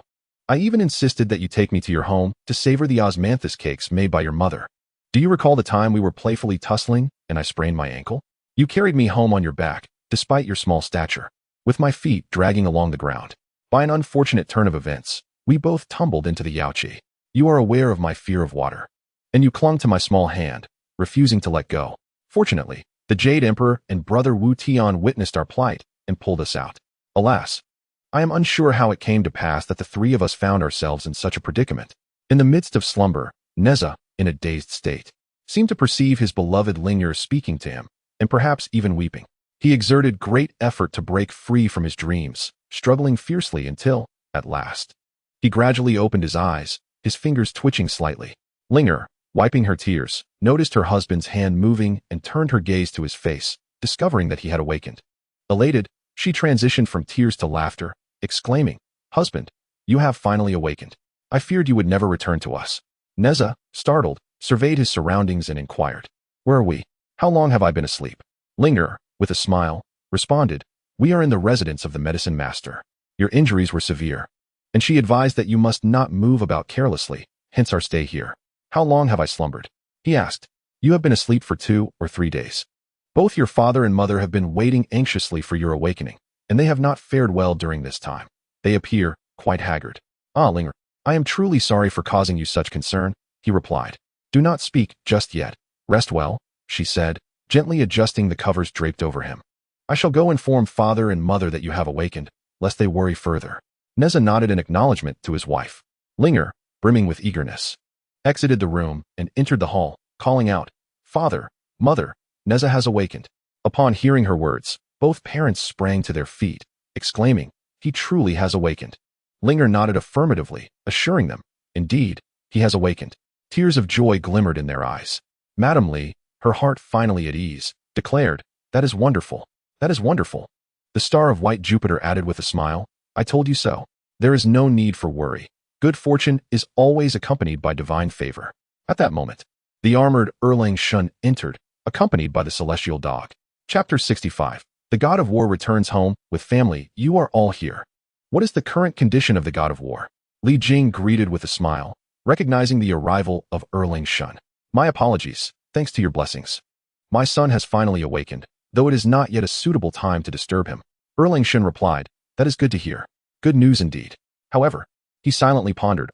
I even insisted that you take me to your home to savor the osmanthus cakes made by your mother. Do you recall the time we were playfully tussling and I sprained my ankle? You carried me home on your back, despite your small stature, with my feet dragging along the ground. By an unfortunate turn of events, we both tumbled into the Yaoqi. You are aware of my fear of water, and you clung to my small hand, refusing to let go. Fortunately, the Jade Emperor and brother Wu Tian witnessed our plight and pulled us out. Alas, I am unsure how it came to pass that the three of us found ourselves in such a predicament. In the midst of slumber, Nezha, in a dazed state, seemed to perceive his beloved Linger speaking to him, and perhaps even weeping. He exerted great effort to break free from his dreams, struggling fiercely until, at last, he gradually opened his eyes, his fingers twitching slightly. Linger, wiping her tears, noticed her husband's hand moving and turned her gaze to his face, discovering that he had awakened. Elated, she transitioned from tears to laughter, exclaiming, Husband, you have finally awakened. I feared you would never return to us. Nezha, startled, surveyed his surroundings and inquired, "Where are we? How long have I been asleep?" Linger, with a smile, responded, "We are in the residence of the medicine master. Your injuries were severe, and she advised that you must not move about carelessly, hence our stay here." "How long have I slumbered?" he asked. "You have been asleep for 2 or 3 days. Both your father and mother have been waiting anxiously for your awakening, and they have not fared well during this time. They appear quite haggard." "Ah, Linger, I am truly sorry for causing you such concern," he replied. "Do not speak just yet. Rest well," she said, gently adjusting the covers draped over him. "I shall go inform father and mother that you have awakened, lest they worry further." Nezha nodded in acknowledgement to his wife. Linger, brimming with eagerness, exited the room and entered the hall, calling out, "Father, mother, Nezha has awakened." Upon hearing her words, both parents sprang to their feet, exclaiming, "He truly has awakened." Linger nodded affirmatively, assuring them, "Indeed, he has awakened." Tears of joy glimmered in their eyes. Madame Li, her heart finally at ease, declared, "That is wonderful. That is wonderful." The star of white Jupiter added with a smile, "I told you so. There is no need for worry. Good fortune is always accompanied by divine favor." At that moment, the armored Erlang Shun entered, accompanied by the celestial dog. Chapter 65. The God of War returns home with family. "You are all here. What is the current condition of the God of War?" Li Jing greeted with a smile, recognizing the arrival of Erlang Shun. "My apologies, thanks to your blessings. My son has finally awakened, though it is not yet a suitable time to disturb him." Erlang Shun replied, "That is good to hear. Good news indeed." However, he silently pondered,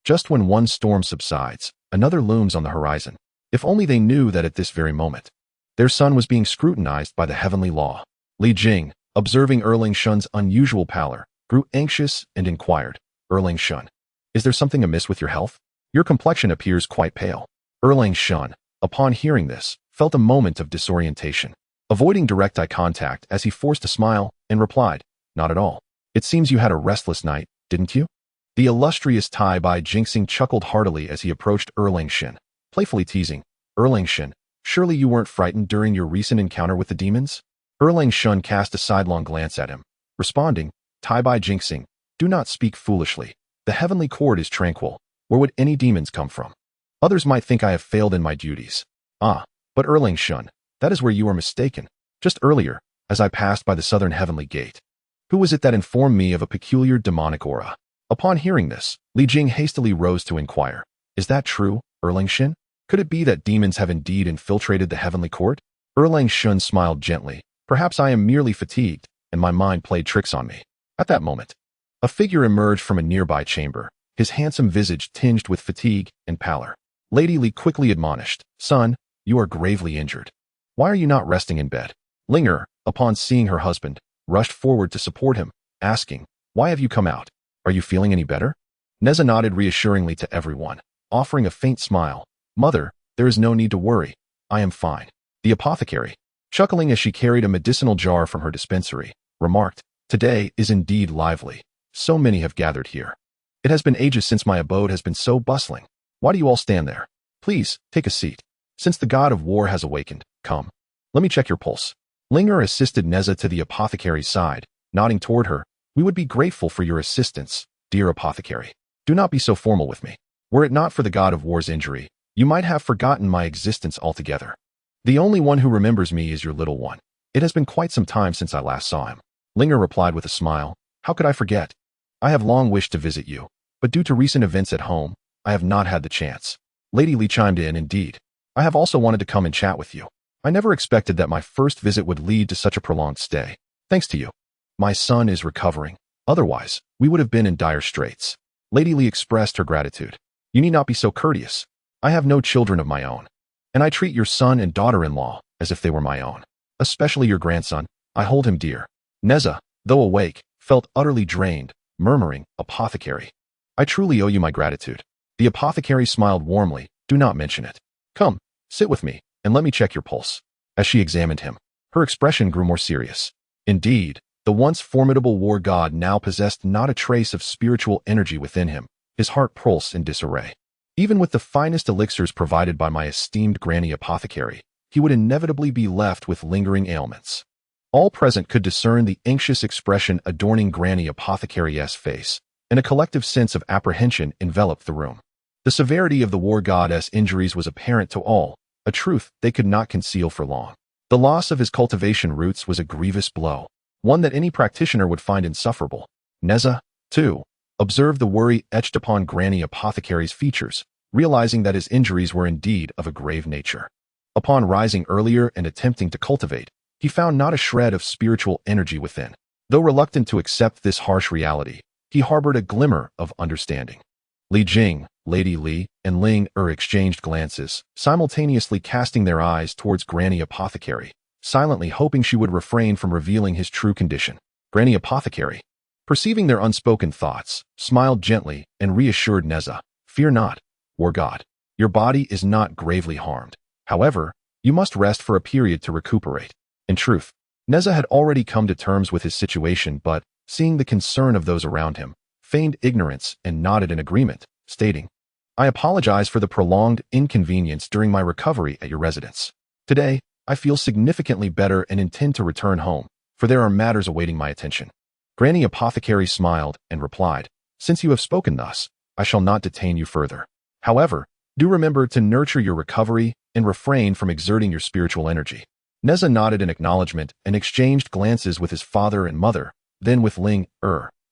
just when one storm subsides, another looms on the horizon. If only they knew that at this very moment, their son was being scrutinized by the heavenly law. Li Jing, observing Erlang Shun's unusual pallor, grew anxious and inquired, "Erlang Shun, is there something amiss with your health? Your complexion appears quite pale." Erlang Shun, upon hearing this, felt a moment of disorientation, avoiding direct eye contact as he forced a smile and replied, "Not at all. It seems you had a restless night, didn't you?" The illustrious Tai Bai Jinxing chuckled heartily as he approached Erlang Shun, playfully teasing, "Erlang Shun, surely you weren't frightened during your recent encounter with the demons?" Erlang Shun cast a sidelong glance at him, responding, "Tai Bai Jinxing, do not speak foolishly. The heavenly court is tranquil. Where would any demons come from? Others might think I have failed in my duties." "Ah, but Erlang Shun, that is where you are mistaken. Just earlier, as I passed by the southern heavenly gate, who was it that informed me of a peculiar demonic aura?" Upon hearing this, Li Jing hastily rose to inquire, "Is that true, Erlang Shun? Could it be that demons have indeed infiltrated the heavenly court?" Erlang Shun smiled gently, "Perhaps I am merely fatigued, and my mind played tricks on me." At that moment, a figure emerged from a nearby chamber, his handsome visage tinged with fatigue and pallor. Lady Li quickly admonished, "Son, you are gravely injured. Why are you not resting in bed?" Linger, upon seeing her husband, rushed forward to support him, asking, "Why have you come out? Are you feeling any better?" Nezha nodded reassuringly to everyone, offering a faint smile. "Mother, there is no need to worry. I am fine." The apothecary, chuckling as she carried a medicinal jar from her dispensary, remarked, "Today is indeed lively. So many have gathered here. It has been ages since my abode has been so bustling. Why do you all stand there? Please, take a seat. Since the God of War has awakened, come. Let me check your pulse." Linger assisted Nezha to the apothecary's side, nodding toward her, "We would be grateful for your assistance, dear apothecary. Do not be so formal with me. Were it not for the God of War's injury, you might have forgotten my existence altogether. The only one who remembers me is your little one. It has been quite some time since I last saw him." Linger replied with a smile, "How could I forget? I have long wished to visit you, but due to recent events at home, I have not had the chance." Lady Li chimed in, "Indeed, I have also wanted to come and chat with you. I never expected that my first visit would lead to such a prolonged stay. Thanks to you, my son is recovering. Otherwise, we would have been in dire straits." Lady Li expressed her gratitude. "You need not be so courteous. I have no children of my own, and I treat your son and daughter-in-law as if they were my own. Especially your grandson, I hold him dear." Nezha, though awake, felt utterly drained, murmuring, "Apothecary, I truly owe you my gratitude." The apothecary smiled warmly, "Do not mention it. Come, sit with me, and let me check your pulse." As she examined him, her expression grew more serious. Indeed, the once formidable war god now possessed not a trace of spiritual energy within him, his heart pulse in disarray. Even with the finest elixirs provided by my esteemed granny apothecary, he would inevitably be left with lingering ailments. All present could discern the anxious expression adorning Granny Apothecary's face, and a collective sense of apprehension enveloped the room. The severity of the war goddess' injuries was apparent to all, a truth they could not conceal for long. The loss of his cultivation roots was a grievous blow, one that any practitioner would find insufferable. Nezha, too, observed the worry etched upon Granny Apothecary's features, realizing that his injuries were indeed of a grave nature. Upon rising earlier and attempting to cultivate, he found not a shred of spiritual energy within. Though reluctant to accept this harsh reality, he harbored a glimmer of understanding. Li Jing, Lady Li, and Ling exchanged glances, simultaneously casting their eyes towards Granny Apothecary, silently hoping she would refrain from revealing his true condition. Granny Apothecary, perceiving their unspoken thoughts, smiled gently and reassured Nezha, "Fear not, war god. Your body is not gravely harmed. However, you must rest for a period to recuperate." In truth, Nezha had already come to terms with his situation, but, seeing the concern of those around him, feigned ignorance and nodded in agreement, stating, "I apologize for the prolonged inconvenience during my recovery at your residence. Today, I feel significantly better and intend to return home, for there are matters awaiting my attention." Granny Apothecary smiled and replied, "Since you have spoken thus, I shall not detain you further. However, do remember to nurture your recovery and refrain from exerting your spiritual energy." Nezha nodded in acknowledgement and exchanged glances with his father and mother, then with Ling,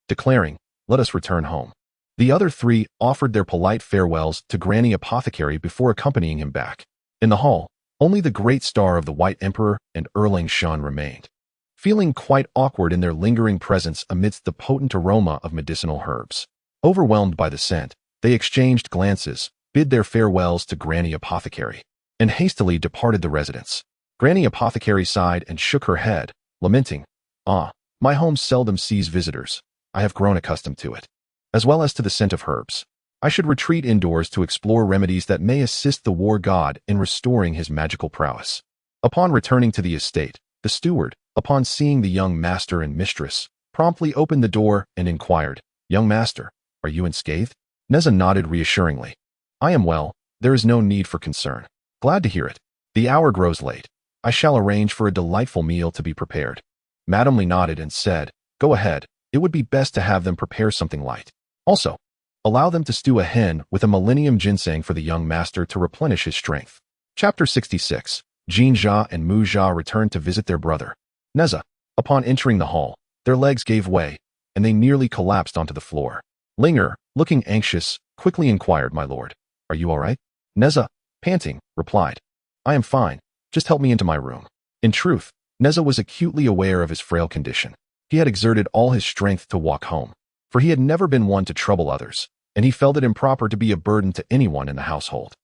declaring, "Let us return home." The other three offered their polite farewells to Granny Apothecary before accompanying him back. In the hall, only the great star of the White Emperor and Erling Shan remained. Feeling quite awkward in their lingering presence amidst the potent aroma of medicinal herbs. Overwhelmed by the scent, they exchanged glances, bid their farewells to Granny Apothecary, and hastily departed the residence. Granny Apothecary sighed and shook her head, lamenting, "My home seldom sees visitors. I have grown accustomed to it, as well as to the scent of herbs. I should retreat indoors to explore remedies that may assist the war god in restoring his magical prowess." Upon returning to the estate, the steward, upon seeing the young master and mistress, promptly opened the door and inquired, "Young master, are you unscathed?" Nezha nodded reassuringly. "I am well. There is no need for concern." "Glad to hear it. The hour grows late. I shall arrange for a delightful meal to be prepared." Madame Li nodded and said, "Go ahead. It would be best to have them prepare something light. Also, allow them to stew a hen with a millennium ginseng for the young master to replenish his strength." Chapter 66. Jin Jia and Mu Jia returned to visit their brother. Nezha, upon entering the hall, their legs gave way, and they nearly collapsed onto the floor. Linger, looking anxious, quickly inquired, "My lord, are you all right?" Nezha, panting, replied, "I am fine. Just help me into my room." In truth, Nezha was acutely aware of his frail condition. He had exerted all his strength to walk home, for he had never been one to trouble others, and he felt it improper to be a burden to anyone in the household.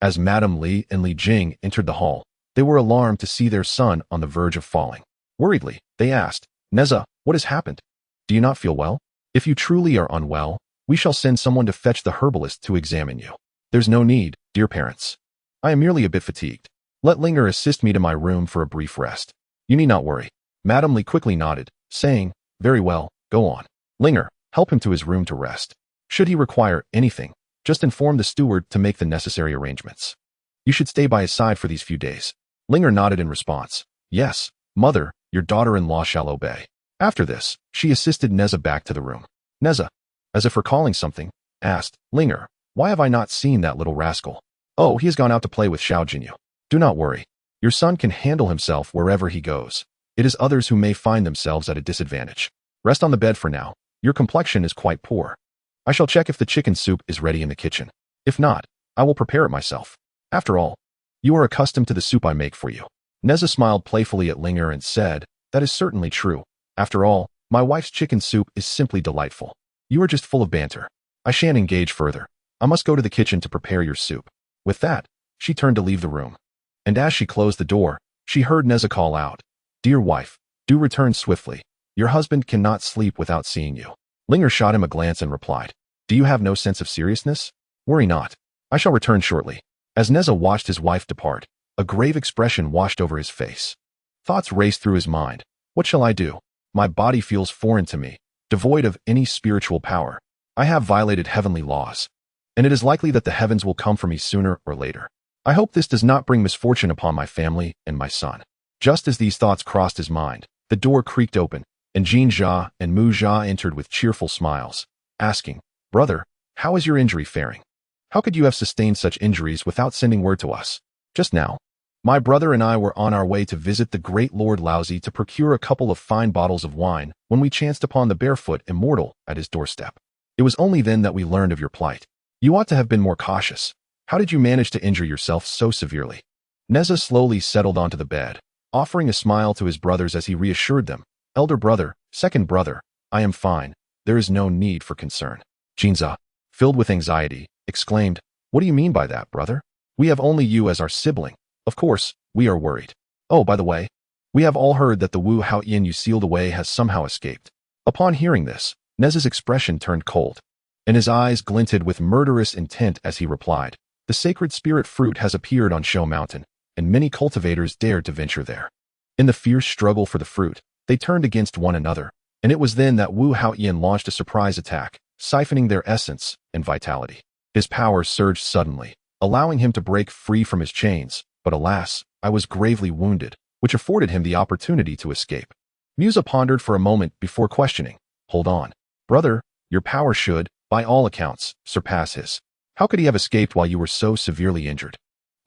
As Madame Li and Li Jing entered the hall, they were alarmed to see their son on the verge of falling. Worriedly, they asked, "Nezha, what has happened? Do you not feel well? If you truly are unwell, we shall send someone to fetch the herbalist to examine you." "There's no need, dear parents. I am merely a bit fatigued. Let Linger assist me to my room for a brief rest. You need not worry." Madame Li quickly nodded, saying, "Very well, go on. Linger, help him to his room to rest. Should he require anything, just inform the steward to make the necessary arrangements. You should stay by his side for these few days." Linger nodded in response. "Yes, mother, your daughter-in-law shall obey." After this, she assisted Nezha back to the room. Nezha, as if recalling something, asked, "Linger, why have I not seen that little rascal?" "Oh, he has gone out to play with Xiao Jinyu. Do not worry. Your son can handle himself wherever he goes. It is others who may find themselves at a disadvantage. Rest on the bed for now. Your complexion is quite poor. I shall check if the chicken soup is ready in the kitchen. If not, I will prepare it myself. After all, you are accustomed to the soup I make for you." Nezha smiled playfully at Linger and said, "That is certainly true. After all, my wife's chicken soup is simply delightful. You are just full of banter. I shan't engage further. I must go to the kitchen to prepare your soup." With that, she turned to leave the room. And as she closed the door, she heard Nezha call out, "Dear wife, do return swiftly. Your husband cannot sleep without seeing you." Linger shot him a glance and replied, "Do you have no sense of seriousness? Worry not. I shall return shortly." As Nezha watched his wife depart, a grave expression washed over his face. Thoughts raced through his mind. What shall I do? My body feels foreign to me, devoid of any spiritual power. I have violated heavenly laws, and it is likely that the heavens will come for me sooner or later. I hope this does not bring misfortune upon my family and my son. Just as these thoughts crossed his mind, the door creaked open, and Jin Jia and Mu Jia entered with cheerful smiles, asking, "Brother, how is your injury faring?" How could you have sustained such injuries without sending word to us? Just now, my brother and I were on our way to visit the great Lord Laozi to procure a couple of fine bottles of wine when we chanced upon the barefoot immortal at his doorstep. It was only then that we learned of your plight. You ought to have been more cautious. How did you manage to injure yourself so severely? Nezha slowly settled onto the bed, offering a smile to his brothers as he reassured them. Elder brother, second brother, I am fine. There is no need for concern. Nezha, filled with anxiety, exclaimed, What do you mean by that, brother? We have only you as our sibling. Of course, we are worried. Oh, by the way, we have all heard that the Wu Hao Yin you sealed away has somehow escaped. Upon hearing this, Nezha's expression turned cold, and his eyes glinted with murderous intent as he replied, The sacred spirit fruit has appeared on Shou Mountain, and many cultivators dared to venture there. In the fierce struggle for the fruit, they turned against one another, and it was then that Wu Hao Yin launched a surprise attack, siphoning their essence and vitality. His power surged suddenly, allowing him to break free from his chains, but alas, I was gravely wounded, which afforded him the opportunity to escape. Nezha pondered for a moment before questioning, Hold on. Brother, your power should, by all accounts, surpass his. How could he have escaped while you were so severely injured?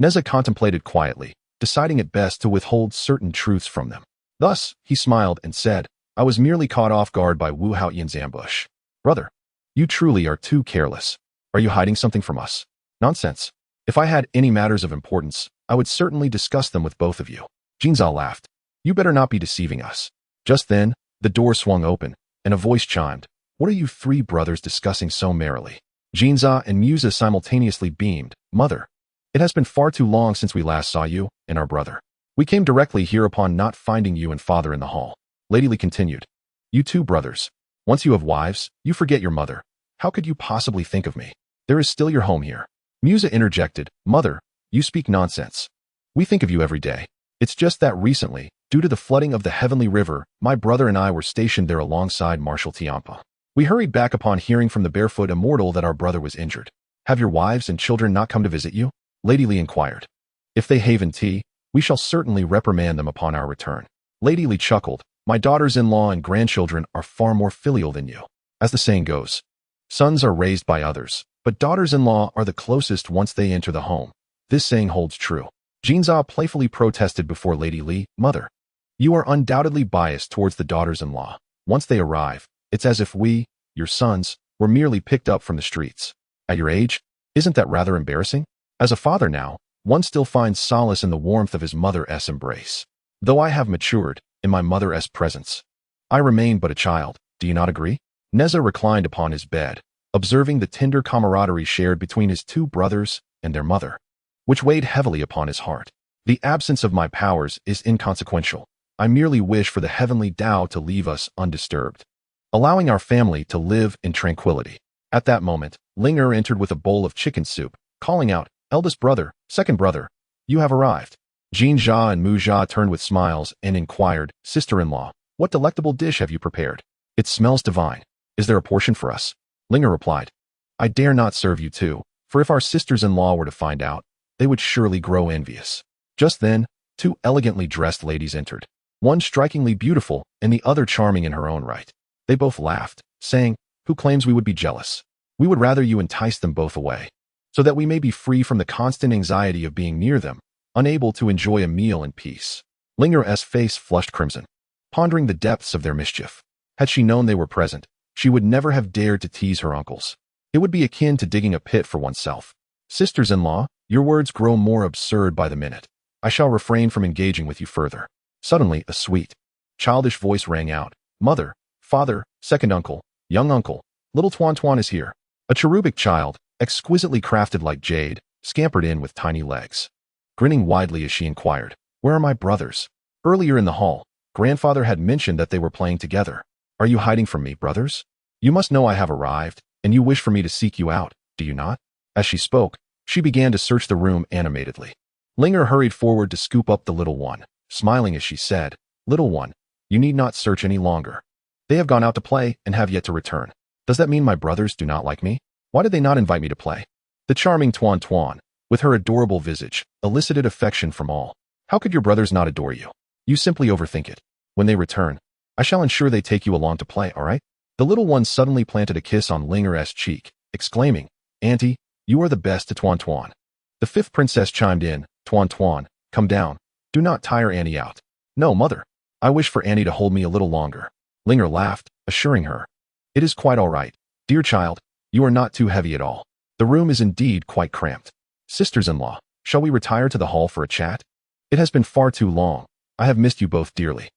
Nezha contemplated quietly, deciding it best to withhold certain truths from them. Thus, he smiled and said, I was merely caught off guard by Wu Hao Yin's ambush. Brother, you truly are too careless. Are you hiding something from us? Nonsense. If I had any matters of importance, I would certainly discuss them with both of you. Nezha laughed. You better not be deceiving us. Just then, the door swung open, and a voice chimed. What are you three brothers discussing so merrily? Nezha and Musa simultaneously beamed. Mother, it has been far too long since we last saw you and our brother. We came directly here upon not finding you and father in the hall. Lady Li continued. You two brothers. Once you have wives, you forget your mother. How could you possibly think of me? There is still your home here. Musa interjected. Mother, you speak nonsense. We think of you every day. It's just that recently, due to the flooding of the Heavenly River, my brother and I were stationed there alongside Marshal Tiampa. We hurried back upon hearing from the barefoot immortal that our brother was injured. Have your wives and children not come to visit you? Lady Li inquired. If they have tea, we shall certainly reprimand them upon our return. Lady Li chuckled. My daughters-in-law and grandchildren are far more filial than you. As the saying goes, sons are raised by others, but daughters-in-law are the closest once they enter the home. This saying holds true. Nezha playfully protested before Lady Li. Mother, you are undoubtedly biased towards the daughters-in-law. Once they arrive, it's as if we, your sons, were merely picked up from the streets. At your age, isn't that rather embarrassing? As a father now, one still finds solace in the warmth of his mother's embrace. Though I have matured, in my mother's presence, I remain but a child. Do you not agree? Nezha reclined upon his bed, observing the tender camaraderie shared between his two brothers and their mother, which weighed heavily upon his heart. The absence of my powers is inconsequential. I merely wish for the heavenly Tao to leave us undisturbed, allowing our family to live in tranquility. At that moment, Ling entered with a bowl of chicken soup, calling out, Eldest brother, second brother, you have arrived. Nezha and Muja turned with smiles and inquired, Sister-in-law, what delectable dish have you prepared? It smells divine. Is there a portion for us? Ling replied, I dare not serve you too, for if our sisters-in-law were to find out, they would surely grow envious. Just then, two elegantly dressed ladies entered, one strikingly beautiful and the other charming in her own right. They both laughed, saying, Who claims we would be jealous? We would rather you entice them both away, so that we may be free from the constant anxiety of being near them, unable to enjoy a meal in peace. Linger's face flushed crimson, pondering the depths of their mischief. Had she known they were present, she would never have dared to tease her uncles. It would be akin to digging a pit for oneself. Sisters-in-law, your words grow more absurd by the minute. I shall refrain from engaging with you further. Suddenly, a sweet, childish voice rang out. Mother, father, second uncle, young uncle, little Tuan is here. A cherubic child, exquisitely crafted like jade, scampered in with tiny legs, grinning widely as she inquired, Where are my brothers? Earlier in the hall, grandfather had mentioned that they were playing together. Are you hiding from me, brothers? You must know I have arrived, and you wish for me to seek you out, do you not? As she spoke, she began to search the room animatedly. Linger hurried forward to scoop up the little one, smiling as she said, Little one, you need not search any longer. They have gone out to play and have yet to return. Does that mean my brothers do not like me? Why did they not invite me to play? The charming Tuan, with her adorable visage, elicited affection from all. How could your brothers not adore you? You simply overthink it. When they return, I shall ensure they take you along to play, all right? The little one suddenly planted a kiss on Linger's cheek, exclaiming, Auntie, You are the best to Tuan Tuan. The fifth princess chimed in, Tuan Tuan, come down. Do not tire Annie out. No, mother. I wish for Annie to hold me a little longer. Linger laughed, assuring her. It is quite all right. Dear child, you are not too heavy at all. The room is indeed quite cramped. Sisters-in-law, shall we retire to the hall for a chat? It has been far too long. I have missed you both dearly.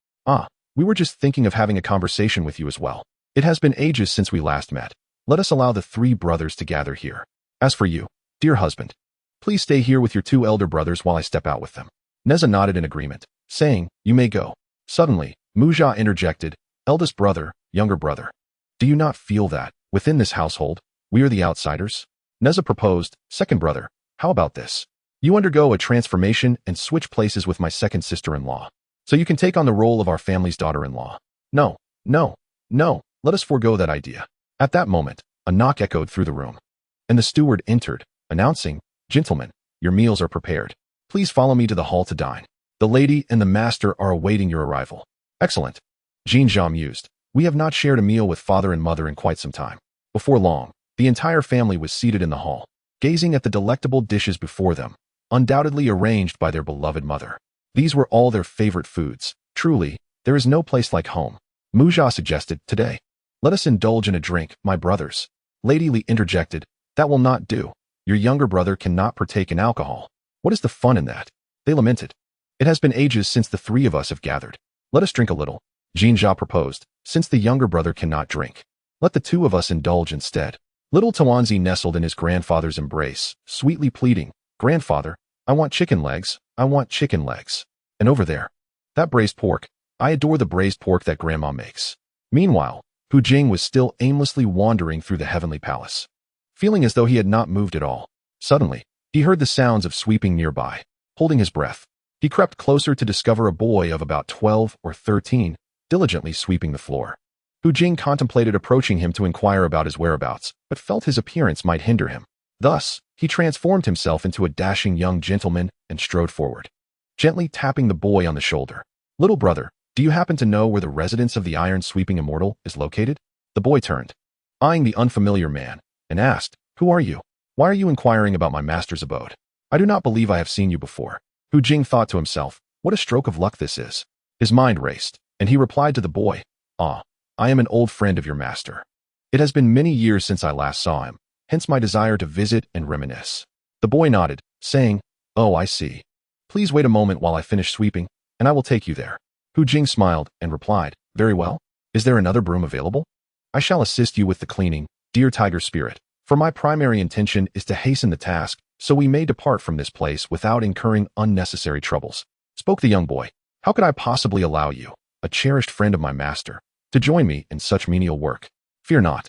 We were just thinking of having a conversation with you as well. It has been ages since we last met. Let us allow the three brothers to gather here. As for you, dear husband, please stay here with your two elder brothers while I step out with them. Nezha nodded in agreement, saying, you may go. Suddenly, Nezha interjected, eldest brother, younger brother. Do you not feel that, within this household, we are the outsiders? Nezha proposed, second brother, how about this? You undergo a transformation and switch places with my second sister-in-law, so you can take on the role of our family's daughter-in-law. No, let us forego that idea. At that moment, a knock echoed through the room, and the steward entered, announcing, gentlemen, your meals are prepared. Please follow me to the hall to dine. The lady and the master are awaiting your arrival. Excellent. Nezha mused. We have not shared a meal with father and mother in quite some time. Before long, the entire family was seated in the hall, gazing at the delectable dishes before them, undoubtedly arranged by their beloved mother. These were all their favorite foods. Truly, there is no place like home. Nezha suggested, today. Let us indulge in a drink, my brothers. Lady Li interjected, that will not do. Your younger brother cannot partake in alcohol. What is the fun in that? They lamented. It has been ages since the three of us have gathered. Let us drink a little. Nezha proposed, since the younger brother cannot drink. Let the two of us indulge instead. Little Laozi nestled in his grandfather's embrace, sweetly pleading, Grandfather, I want chicken legs, I want chicken legs. And over there, that braised pork, I adore the braised pork that Grandma makes. Meanwhile, Hu Jing was still aimlessly wandering through the heavenly palace, feeling as though he had not moved at all. Suddenly, he heard the sounds of sweeping nearby. Holding his breath, he crept closer to discover a boy of about 12 or 13, diligently sweeping the floor. Hu Jing contemplated approaching him to inquire about his whereabouts, but felt his appearance might hinder him. Thus, he transformed himself into a dashing young gentleman and strode forward, gently tapping the boy on the shoulder. Little brother, do you happen to know where the residence of the iron-sweeping immortal is located? The boy turned, eyeing the unfamiliar man, and asked, Who are you? Why are you inquiring about my master's abode? I do not believe I have seen you before. Hu Jing thought to himself, what a stroke of luck this is. His mind raced, and he replied to the boy, I am an old friend of your master. It has been many years since I last saw him, hence my desire to visit and reminisce. The boy nodded, saying, Oh, I see. Please wait a moment while I finish sweeping, and I will take you there. Hu Jing smiled and replied, Very well. Is there another broom available? I shall assist you with the cleaning, dear tiger spirit, for my primary intention is to hasten the task, so we may depart from this place without incurring unnecessary troubles. Spoke the young boy. How could I possibly allow you, a cherished friend of my master, to join me in such menial work? Fear not.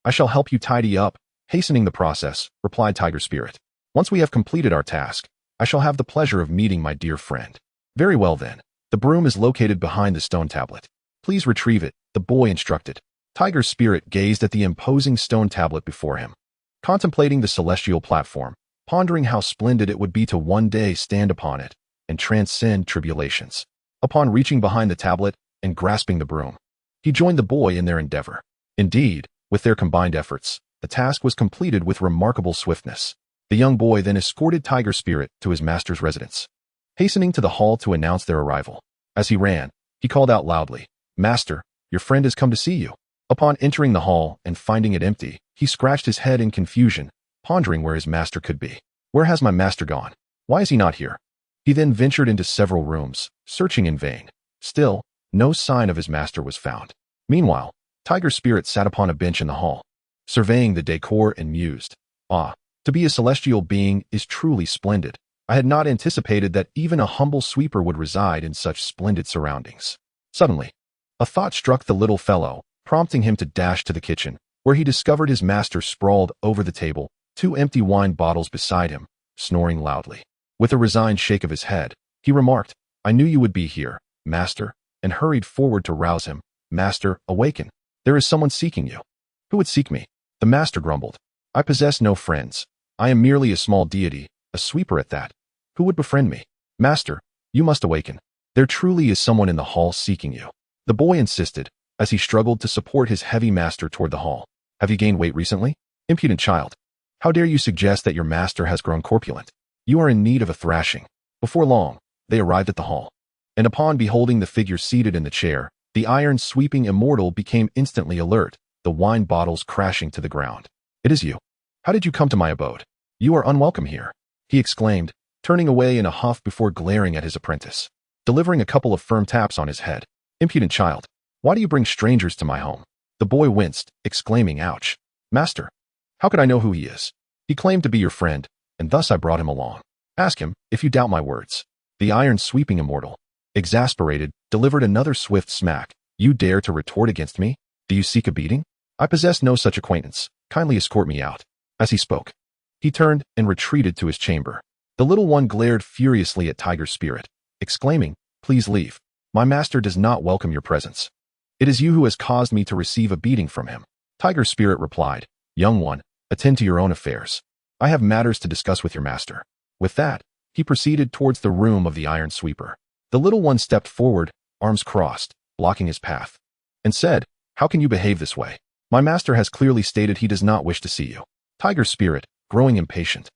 I shall help you tidy up, hastening the process, replied Tiger Spirit. Once we have completed our task, I shall have the pleasure of meeting my dear friend. Very well then. The broom is located behind the stone tablet. Please retrieve it, the boy instructed. Tiger Spirit gazed at the imposing stone tablet before him, contemplating the celestial platform, pondering how splendid it would be to one day stand upon it and transcend tribulations. Upon reaching behind the tablet and grasping the broom, he joined the boy in their endeavor. Indeed, with their combined efforts, the task was completed with remarkable swiftness. The young boy then escorted Tiger Spirit to his master's residence, hastening to the hall to announce their arrival. As he ran, he called out loudly, Master, your friend has come to see you. Upon entering the hall and finding it empty, he scratched his head in confusion, pondering where his master could be. Where has my master gone? Why is he not here? He then ventured into several rooms, searching in vain. Still, no sign of his master was found. Meanwhile, Tiger Spirit sat upon a bench in the hall, surveying the decor and mused, to be a celestial being is truly splendid. I had not anticipated that even a humble sweeper would reside in such splendid surroundings. Suddenly, a thought struck the little fellow, prompting him to dash to the kitchen, where he discovered his master sprawled over the table, 2 empty wine bottles beside him, snoring loudly. With a resigned shake of his head, he remarked, I knew you would be here, master, and hurried forward to rouse him. Master, awaken. There is someone seeking you. Who would seek me? The master grumbled. I possess no friends. I am merely a small deity, a sweeper at that. Who would befriend me? Master, you must awaken. There truly is someone in the hall seeking you. The boy insisted, as he struggled to support his heavy master toward the hall. Have you gained weight recently? Impudent child. How dare you suggest that your master has grown corpulent? You are in need of a thrashing. Before long, they arrived at the hall. And upon beholding the figure seated in the chair, the iron-sweeping immortal became instantly alert, the wine bottles crashing to the ground. It is you. How did you come to my abode? You are unwelcome here, he exclaimed, turning away in a huff before glaring at his apprentice, delivering a couple of firm taps on his head. Impudent child, why do you bring strangers to my home? The boy winced, exclaiming, ouch. Master, how could I know who he is? He claimed to be your friend, and thus I brought him along. Ask him, if you doubt my words. The iron-sweeping immortal, exasperated, delivered another swift smack. You dare to retort against me? Do you seek a beating? I possess no such acquaintance. Kindly escort me out. As he spoke, he turned and retreated to his chamber. The little one glared furiously at Tiger Spirit, exclaiming, please leave. My master does not welcome your presence. It is you who has caused me to receive a beating from him. Tiger Spirit replied, young one, attend to your own affairs. I have matters to discuss with your master. With that, he proceeded towards the room of the iron sweeper. The little one stepped forward, arms crossed, blocking his path, and said, how can you behave this way? My master has clearly stated he does not wish to see you. Tiger Spirit, growing impatient,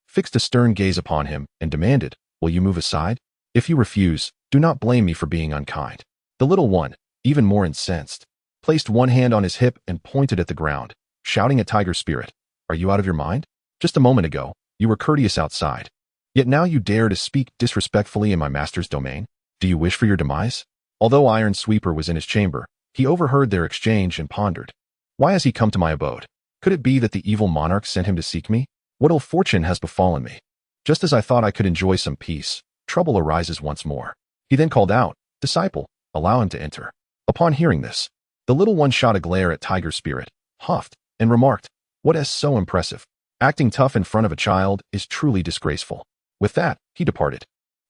fixed a stern gaze upon him and demanded, will you move aside? If you refuse, do not blame me for being unkind. The little one, even more incensed, placed one hand on his hip and pointed at the ground, shouting at Tiger Spirit, are you out of your mind? Just a moment ago, you were courteous outside. Yet now you dare to speak disrespectfully in my master's domain? Do you wish for your demise? Although Iron Sweeper was in his chamber, he overheard their exchange and pondered. Why has he come to my abode? Could it be that the evil monarch sent him to seek me? What ill fortune has befallen me? Just as I thought I could enjoy some peace, trouble arises once more. He then called out, disciple, allow him to enter. Upon hearing this, the little one shot a glare at Tiger Spirit, huffed, and remarked, what is so impressive? Acting tough in front of a child is truly disgraceful. With that, he departed,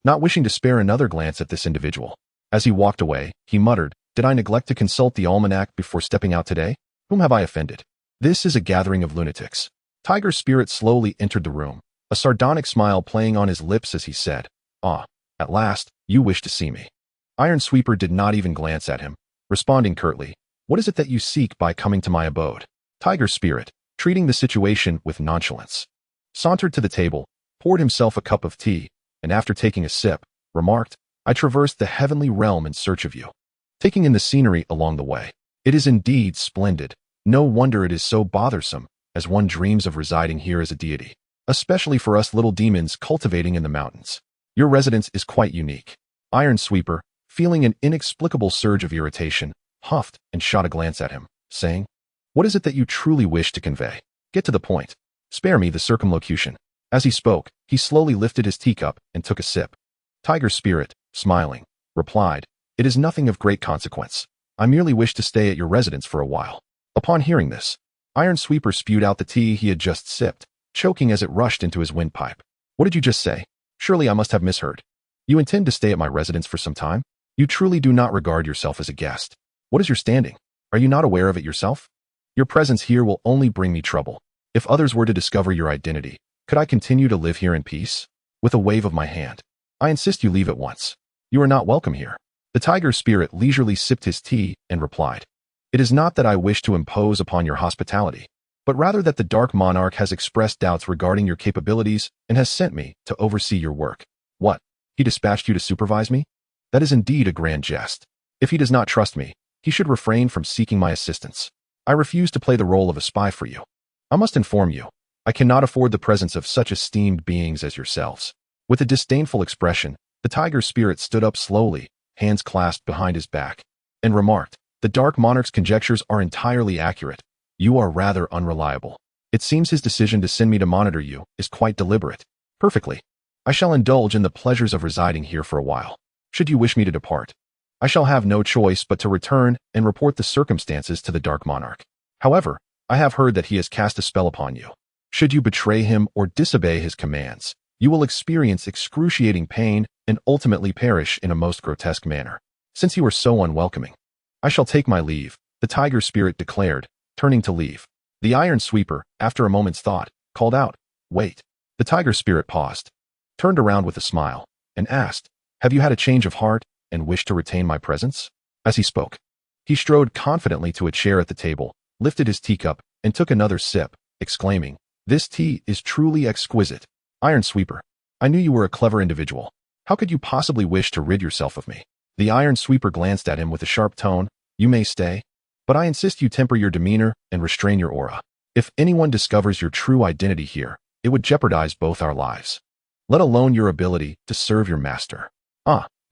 not wishing to spare another glance at this individual. As he walked away, he muttered, did I neglect to consult the almanac before stepping out today? Whom have I offended? This is a gathering of lunatics. Tiger Spirit slowly entered the room, a sardonic smile playing on his lips as he said, ah, at last, you wish to see me. Iron Sweeper did not even glance at him, responding curtly, what is it that you seek by coming to my abode? Tiger Spirit, treating the situation with nonchalance, sauntered to the table, poured himself a cup of tea, and after taking a sip, remarked, I traversed the heavenly realm in search of you, taking in the scenery along the way. It is indeed splendid. No wonder it is so bothersome, as one dreams of residing here as a deity, especially for us little demons cultivating in the mountains. Your residence is quite unique. Iron Sweeper, feeling an inexplicable surge of irritation, huffed and shot a glance at him, saying, what is it that you truly wish to convey? Get to the point. Spare me the circumlocution. As he spoke, he slowly lifted his teacup and took a sip. Tiger Spirit, smiling, replied, it is nothing of great consequence. I merely wish to stay at your residence for a while. Upon hearing this, Iron Sweeper spewed out the tea he had just sipped, choking as it rushed into his windpipe. What did you just say? Surely I must have misheard. You intend to stay at my residence for some time? You truly do not regard yourself as a guest. What is your standing? Are you not aware of it yourself? Your presence here will only bring me trouble. If others were to discover your identity, could I continue to live here in peace? With a wave of my hand, I insist you leave at once. You are not welcome here. The Tiger Spirit leisurely sipped his tea and replied, it is not that I wish to impose upon your hospitality, but rather that the Dark Monarch has expressed doubts regarding your capabilities and has sent me to oversee your work. What? He dispatched you to supervise me? That is indeed a grand jest. If he does not trust me, he should refrain from seeking my assistance. I refuse to play the role of a spy for you. I must inform you, I cannot afford the presence of such esteemed beings as yourselves. With a disdainful expression, the Tiger Spirit stood up slowly, hands clasped behind his back, and remarked, the Dark Monarch's conjectures are entirely accurate. You are rather unreliable. It seems his decision to send me to monitor you is quite deliberate. Perfectly. I shall indulge in the pleasures of residing here for a while. Should you wish me to depart, I shall have no choice but to return and report the circumstances to the Dark Monarch. However, I have heard that he has cast a spell upon you. Should you betray him or disobey his commands, you will experience excruciating pain and ultimately perish in a most grotesque manner. Since you are so unwelcoming, I shall take my leave, the Tiger Spirit declared, turning to leave. The Iron Sweeper, after a moment's thought, called out, wait. The Tiger Spirit paused, turned around with a smile, and asked, have you had a change of heart and wish to retain my presence? As he spoke, he strode confidently to a chair at the table, lifted his teacup, and took another sip, exclaiming, This tea is truly exquisite. Iron Sweeper, I knew you were a clever individual. How could you possibly wish to rid yourself of me? The Iron Sweeper glanced at him with a sharp tone. You may stay, but I insist you temper your demeanor and restrain your aura. If anyone discovers your true identity here, it would jeopardize both our lives, let alone your ability to serve your master.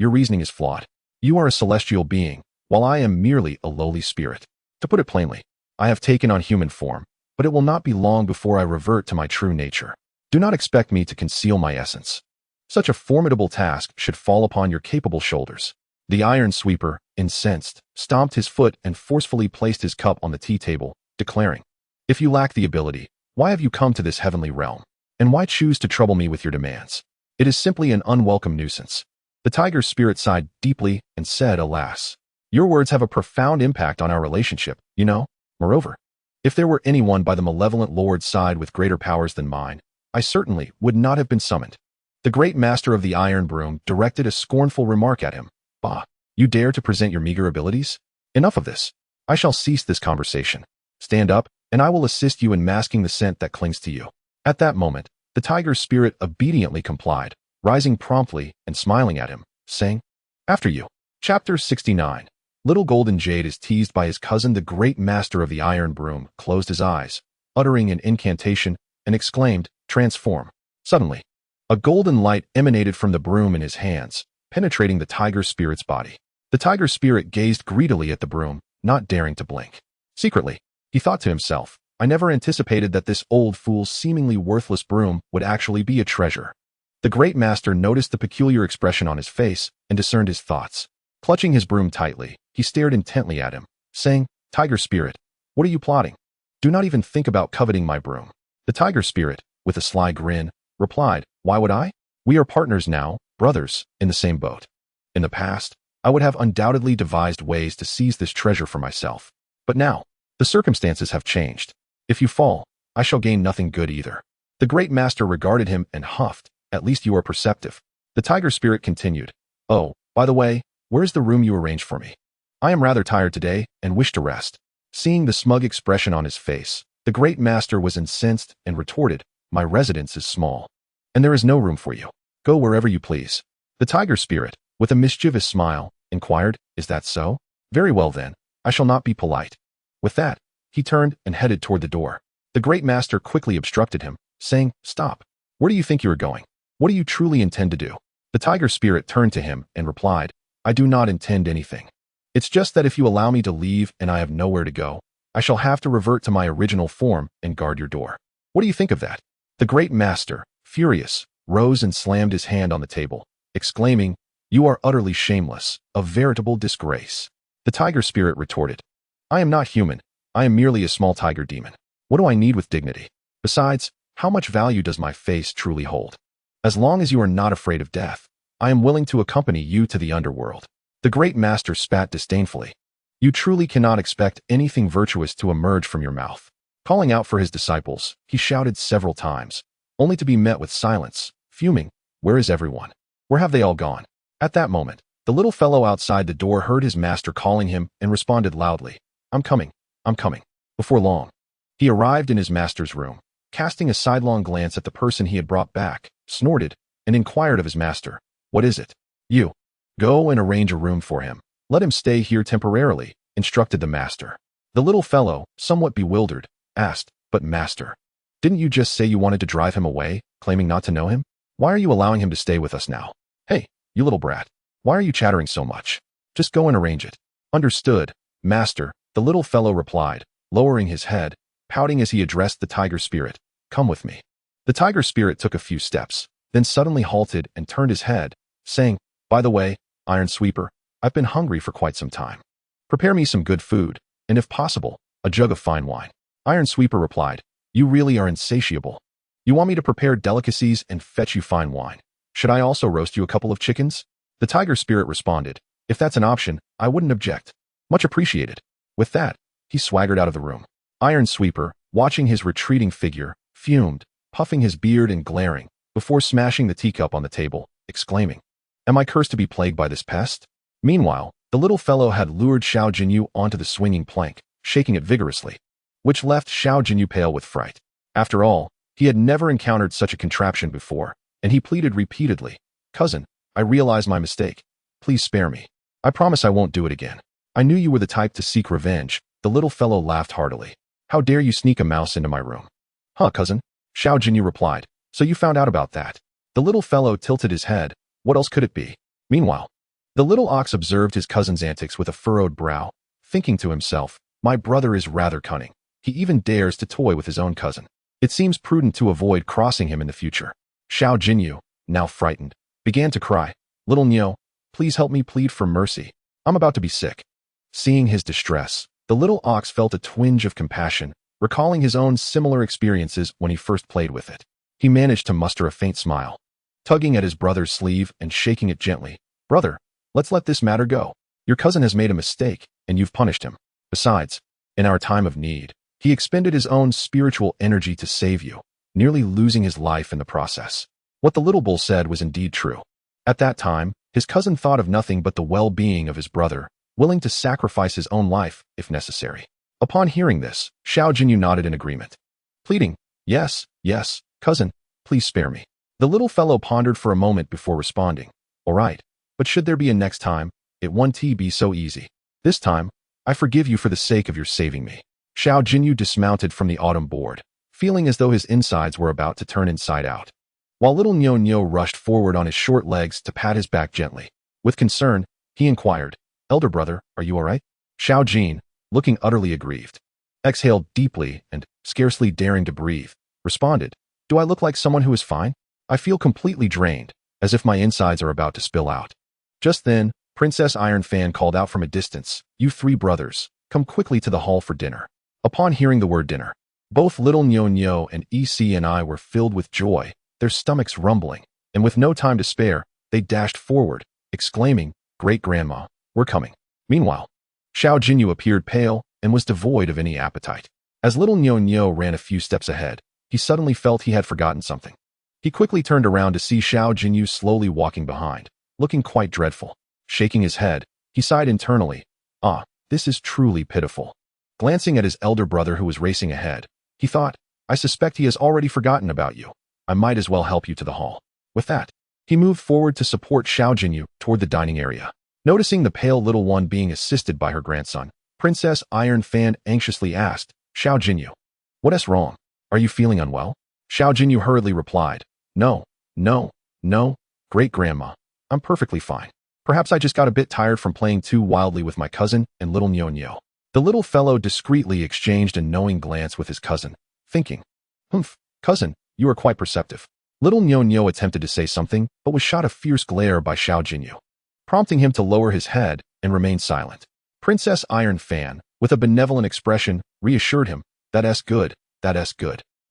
Your reasoning is flawed. You are a celestial being, while I am merely a lowly spirit. To put it plainly, I have taken on human form, but it will not be long before I revert to my true nature. Do not expect me to conceal my essence. Such a formidable task should fall upon your capable shoulders. The Iron Sweeper, incensed, stomped his foot and forcefully placed his cup on the tea table, declaring, If you lack the ability, why have you come to this heavenly realm? And why choose to trouble me with your demands? It is simply an unwelcome nuisance. The tiger's spirit sighed deeply and said, Alas, your words have a profound impact on our relationship, you know. Moreover, if there were anyone by the malevolent Lord's side with greater powers than mine, I certainly would not have been summoned. The great master of the Iron Broom directed a scornful remark at him. Bah, you dare to present your meager abilities? Enough of this. I shall cease this conversation. Stand up, and I will assist you in masking the scent that clings to you. At that moment, the tiger's spirit obediently complied, rising promptly and smiling at him, saying, After you. Chapter 69. Little Golden Jade is teased by his cousin. The great master of the Iron Broom closed his eyes, uttering an incantation, and exclaimed, Transform. Suddenly, a golden light emanated from the broom in his hands, penetrating the tiger spirit's body. The tiger spirit gazed greedily at the broom, not daring to blink. Secretly, he thought to himself, I never anticipated that this old fool's seemingly worthless broom would actually be a treasure. The great master noticed the peculiar expression on his face and discerned his thoughts. Clutching his broom tightly, he stared intently at him, saying, Tiger spirit, what are you plotting? Do not even think about coveting my broom. The tiger spirit, with a sly grin, replied, Why would I? We are partners now, brothers, in the same boat. In the past, I would have undoubtedly devised ways to seize this treasure for myself. But now, the circumstances have changed. If you fall, I shall gain nothing good either. The great master regarded him and huffed, At least you are perceptive. The tiger spirit continued, Oh, by the way, where's the room you arranged for me? I am rather tired today and wish to rest. Seeing the smug expression on his face, the great master was incensed and retorted, My residence is small, and there is no room for you. Go wherever you please. The tiger spirit, with a mischievous smile, inquired, Is that so? Very well then, I shall not be polite. With that, he turned and headed toward the door. The great master quickly obstructed him, saying, Stop. Where do you think you are going? What do you truly intend to do? The tiger spirit turned to him and replied, I do not intend anything. It's just that if you allow me to leave and I have nowhere to go, I shall have to revert to my original form and guard your door. What do you think of that? The great master, furious, rose and slammed his hand on the table, exclaiming, You are utterly shameless, a veritable disgrace. The tiger spirit retorted, I am not human. I am merely a small tiger demon. What do I need with dignity? Besides, how much value does my face truly hold? As long as you are not afraid of death, I am willing to accompany you to the underworld. The great master spat disdainfully. You truly cannot expect anything virtuous to emerge from your mouth. Calling out for his disciples, he shouted several times, only to be met with silence, fuming, Where is everyone? Where have they all gone? At that moment, the little fellow outside the door heard his master calling him and responded loudly, I'm coming. Before long, he arrived in his master's room, casting a sidelong glance at the person he had brought back, snorted, and inquired of his master, What is it? You. Go and arrange a room for him. Let him stay here temporarily, instructed the master. The little fellow, somewhat bewildered, asked, But master, didn't you just say you wanted to drive him away, claiming not to know him? Why are you allowing him to stay with us now? Hey, you little brat, why are you chattering so much? Just go and arrange it. Understood, master, the little fellow replied, lowering his head, pouting as he addressed the tiger spirit, Come with me. The tiger spirit took a few steps, then suddenly halted and turned his head, saying, By the way, Iron Sweeper, I've been hungry for quite some time. Prepare me some good food, and if possible, a jug of fine wine. Iron Sweeper replied, You really are insatiable. You want me to prepare delicacies and fetch you fine wine. Should I also roast you a couple of chickens? The tiger spirit responded, If that's an option, I wouldn't object. Much appreciated. With that, he swaggered out of the room. Iron Sweeper, watching his retreating figure, fumed, puffing his beard and glaring, before smashing the teacup on the table, exclaiming, Am I cursed to be plagued by this pest? Meanwhile, the little fellow had lured Xiao Jinyu onto the swinging plank, shaking it vigorously, which left Xiao Jinyu pale with fright. After all, He had never encountered such a contraption before, and he pleaded repeatedly, "Cousin, I realize my mistake. Please spare me. I promise I won't do it again." "I knew you were the type to seek revenge." The little fellow laughed heartily. "How dare you sneak a mouse into my room?" "Huh, cousin?" Xiao Jinyu replied. "So you found out about that?" The little fellow tilted his head. What else could it be? Meanwhile, the little ox observed his cousin's antics with a furrowed brow, thinking to himself, "My brother is rather cunning. He even dares to toy with his own cousin. It seems prudent to avoid crossing him in the future." Xiao Jinyu, now frightened, began to cry. "Little Nyo, please help me plead for mercy. I'm about to be sick." Seeing his distress, the little ox felt a twinge of compassion, recalling his own similar experiences when he first played with it. He managed to muster a faint smile. Tugging at his brother's sleeve and shaking it gently, "Brother, let's let this matter go. Your cousin has made a mistake, and you've punished him. Besides, in our time of need, he expended his own spiritual energy to save you, nearly losing his life in the process." What the little bull said was indeed true. At that time, his cousin thought of nothing but the well-being of his brother, willing to sacrifice his own life if necessary. Upon hearing this, Xiao Jinyu nodded in agreement, pleading, yes, cousin, please spare me." The little fellow pondered for a moment before responding, "All right, but should there be a next time, it won't be so easy. This time, I forgive you for the sake of your saving me." Xiao Jinyu dismounted from the autumn board, feeling as though his insides were about to turn inside out, while little Nyo Nyo rushed forward on his short legs to pat his back gently. With concern, he inquired, "Elder brother, are you all right?" Xiao Jin, looking utterly aggrieved, exhaled deeply and, scarcely daring to breathe, responded, "Do I look like someone who is fine? I feel completely drained, as if my insides are about to spill out." Just then, Princess Iron Fan called out from a distance, "You three brothers, come quickly to the hall for dinner." Upon hearing the word dinner, both little Nyo Nyo and EC and I were filled with joy, their stomachs rumbling, and with no time to spare, they dashed forward, exclaiming, "Great-grandma, we're coming." Meanwhile, Xiao Jinyu appeared pale and was devoid of any appetite. As little Nyo Nyo ran a few steps ahead, he suddenly felt he had forgotten something. He quickly turned around to see Xiao Jinyu slowly walking behind, looking quite dreadful. Shaking his head, he sighed internally, "Ah, this is truly pitiful." Glancing at his elder brother who was racing ahead, he thought, "I suspect he has already forgotten about you. I might as well help you to the hall." With that, he moved forward to support Xiao Jinyu toward the dining area. Noticing the pale little one being assisted by her grandson, Princess Iron Fan anxiously asked, "Xiao Jinyu, what is wrong? Are you feeling unwell?" Xiao Jinyu hurriedly replied, No, great-grandma, I'm perfectly fine. Perhaps I just got a bit tired from playing too wildly with my cousin and little Nyo Nyo." The little fellow discreetly exchanged a knowing glance with his cousin, thinking, "Humph, cousin, you are quite perceptive." Little Nyo Nyo attempted to say something, but was shot a fierce glare by Xiao Jinyu, prompting him to lower his head and remain silent. Princess Iron Fan, with a benevolent expression, reassured him, That's good.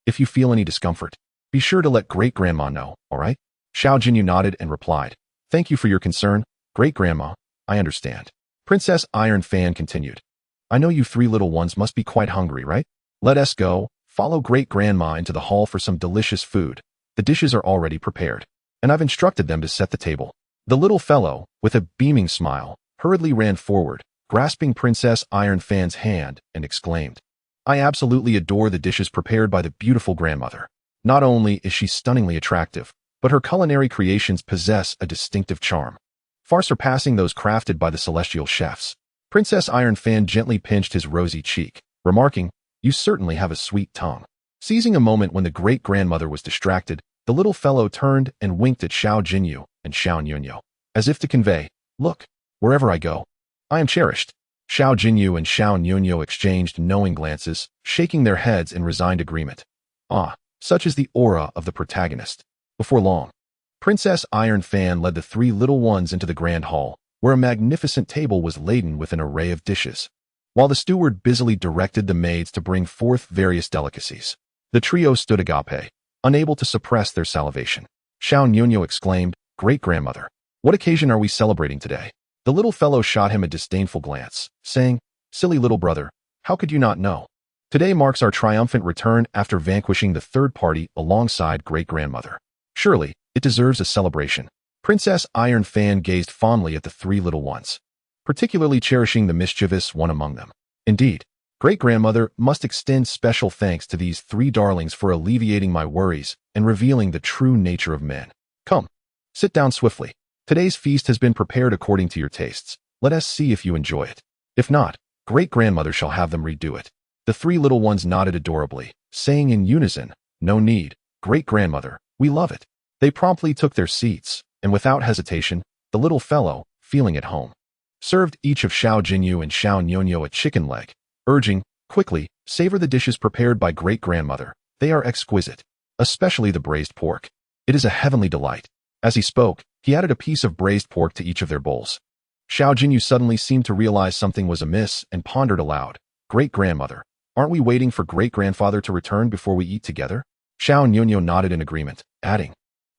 If you feel any discomfort, be sure to let great-grandma know, all right?" Xiao Jinyu nodded and replied, "Thank you for your concern, great-grandma, I understand." Princess Iron Fan continued, "I know you three little ones must be quite hungry, right? Let us go, follow great-grandma into the hall for some delicious food. The dishes are already prepared, and I've instructed them to set the table." The little fellow, with a beaming smile, hurriedly ran forward, grasping Princess Iron Fan's hand, and exclaimed, "I absolutely adore the dishes prepared by the beautiful grandmother. Not only is she stunningly attractive, but her culinary creations possess a distinctive charm, far surpassing those crafted by the celestial chefs." Princess Iron Fan gently pinched his rosy cheek, remarking, "You certainly have a sweet tongue." Seizing a moment when the great-grandmother was distracted, the little fellow turned and winked at Xiao Jinyu and Xiao Nyunyo, as if to convey, "Look, wherever I go, I am cherished." Xiao Jinyu and Xiao Nyunyo exchanged knowing glances, shaking their heads in resigned agreement. Ah, such is the aura of the protagonist. Before long, Princess Iron Fan led the three little ones into the grand hall, where a magnificent table was laden with an array of dishes, while the steward busily directed the maids to bring forth various delicacies. The trio stood agape, unable to suppress their salivation. Xiao Nyunyo exclaimed, "Great-grandmother, what occasion are we celebrating today?" The little fellow shot him a disdainful glance, saying, "Silly little brother, how could you not know? Today marks our triumphant return after vanquishing the third party alongside great-grandmother. Surely, it deserves a celebration." Princess Iron Fan gazed fondly at the three little ones, particularly cherishing the mischievous one among them. Indeed, Great-grandmother must extend special thanks to these three darlings for alleviating my worries and revealing the true nature of men. Come, sit down swiftly. Today's feast has been prepared according to your tastes. Let us see if you enjoy it. If not, great-grandmother shall have them redo it. The three little ones nodded adorably, saying in unison, "No need, great-grandmother, we love it." They promptly took their seats, and without hesitation, the little fellow, feeling at home, served each of Xiao Jinyu and Xiao Nyonyo a chicken leg, urging, "Quickly, savor the dishes prepared by great-grandmother. They are exquisite, especially the braised pork. It is a heavenly delight." As he spoke, he added a piece of braised pork to each of their bowls. Xiao Jinyu suddenly seemed to realize something was amiss and pondered aloud, "Great-grandmother, aren't we waiting for great-grandfather to return before we eat together?" Xiao Nyonyo nodded in agreement, adding,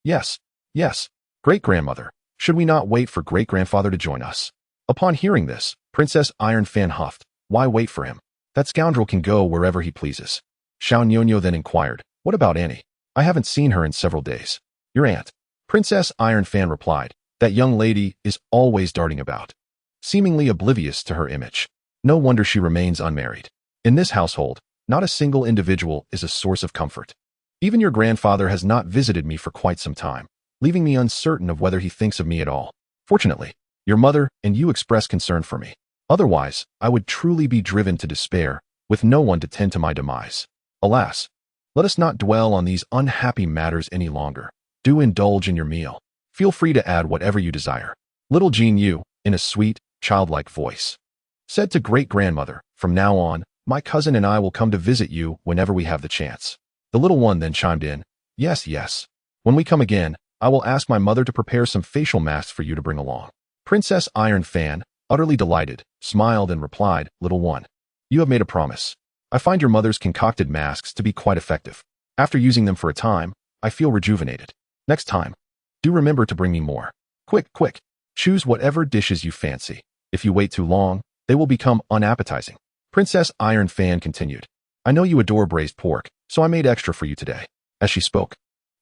"Yes, yes, great-grandmother. Should we not wait for great-grandfather to join us?" Upon hearing this, Princess Iron Fan huffed, "Why wait for him? That scoundrel can go wherever he pleases." Xiao Nyonyo then inquired, "What about Annie? I haven't seen her in several days." "Your aunt." Princess Iron Fan replied, "That young lady is always darting about, seemingly oblivious to her image. No wonder she remains unmarried. In this household, not a single individual is a source of comfort. Even your grandfather has not visited me for quite some time, leaving me uncertain of whether he thinks of me at all. Fortunately, your mother and you express concern for me. Otherwise, I would truly be driven to despair, with no one to tend to my demise. Alas, let us not dwell on these unhappy matters any longer. Do indulge in your meal. Feel free to add whatever you desire." Little Jean Yu, in a sweet, childlike voice, said to great-grandmother, "From now on, my cousin and I will come to visit you whenever we have the chance." The little one then chimed in, "Yes, yes. When we come again, I will ask my mother to prepare some facial masks for you to bring along." Princess Iron Fan, utterly delighted, smiled and replied, "Little one, you have made a promise. I find your mother's concocted masks to be quite effective. After using them for a time, I feel rejuvenated. Next time, do remember to bring me more. Quick, quick, choose whatever dishes you fancy. If you wait too long, they will become unappetizing." Princess Iron Fan continued, "I know you adore braised pork, so I made extra for you today." As she spoke,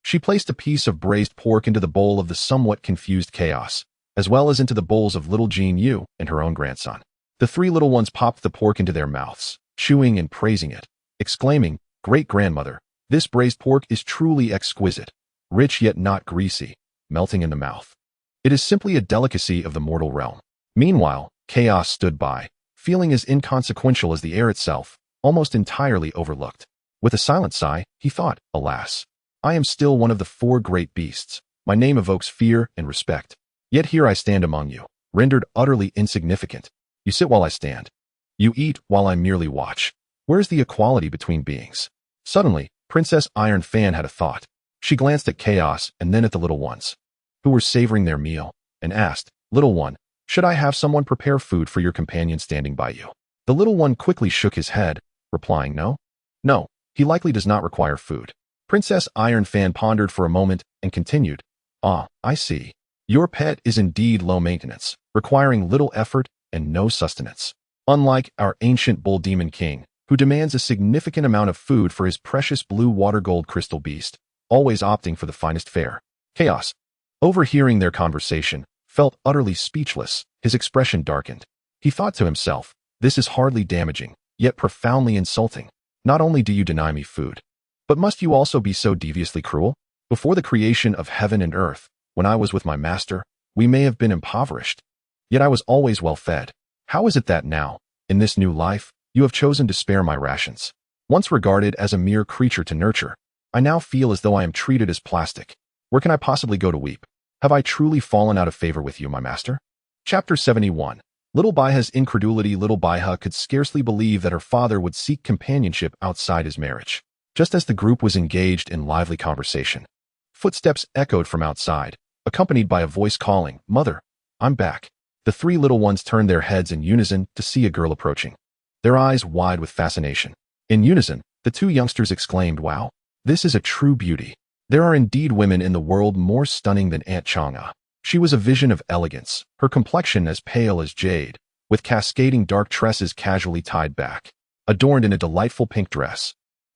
she placed a piece of braised pork into the bowl of the somewhat confused chaos, as well as into the bowls of little Jean Yu and her own grandson. The three little ones popped the pork into their mouths, chewing and praising it, exclaiming, "Great-grandmother, this braised pork is truly exquisite, rich yet not greasy, melting in the mouth. It is simply a delicacy of the mortal realm." Meanwhile, Chaos stood by, feeling as inconsequential as the air itself, almost entirely overlooked. With a silent sigh, he thought, "Alas, I am still one of the four great beasts. My name evokes fear and respect. Yet here I stand among you, rendered utterly insignificant. You sit while I stand. You eat while I merely watch. Where's the equality between beings?" Suddenly, Princess Iron Fan had a thought. She glanced at Chaos and then at the little ones, who were savoring their meal, and asked, "Little one, should I have someone prepare food for your companion standing by you?" The little one quickly shook his head, replying, "No. No, he likely does not require food." Princess Iron Fan pondered for a moment and continued, "Ah, I see. Your pet is indeed low maintenance, requiring little effort and no sustenance. Unlike our ancient bull demon king, who demands a significant amount of food for his precious blue water gold crystal beast, always opting for the finest fare." Chaos, overhearing their conversation, felt utterly speechless. His expression darkened. He thought to himself, "This is hardly damaging, yet profoundly insulting. Not only do you deny me food, but must you also be so deviously cruel? Before the creation of heaven and earth, when I was with my master, we may have been impoverished, yet I was always well fed. How is it that now, in this new life, you have chosen to spare my rations? Once regarded as a mere creature to nurture, I now feel as though I am treated as plastic. Where can I possibly go to weep? Have I truly fallen out of favor with you, my master?" Chapter 71. Little Baiha's incredulity. Little Baiha could scarcely believe that her father would seek companionship outside his marriage. Just as the group was engaged in lively conversation, footsteps echoed from outside, accompanied by a voice calling, "Mother, I'm back." The three little ones turned their heads in unison to see a girl approaching, their eyes wide with fascination. In unison, the two youngsters exclaimed, "Wow, this is a true beauty. There are indeed women in the world more stunning than Aunt Chang'e." She was a vision of elegance, her complexion as pale as jade, with cascading dark tresses casually tied back, adorned in a delightful pink dress.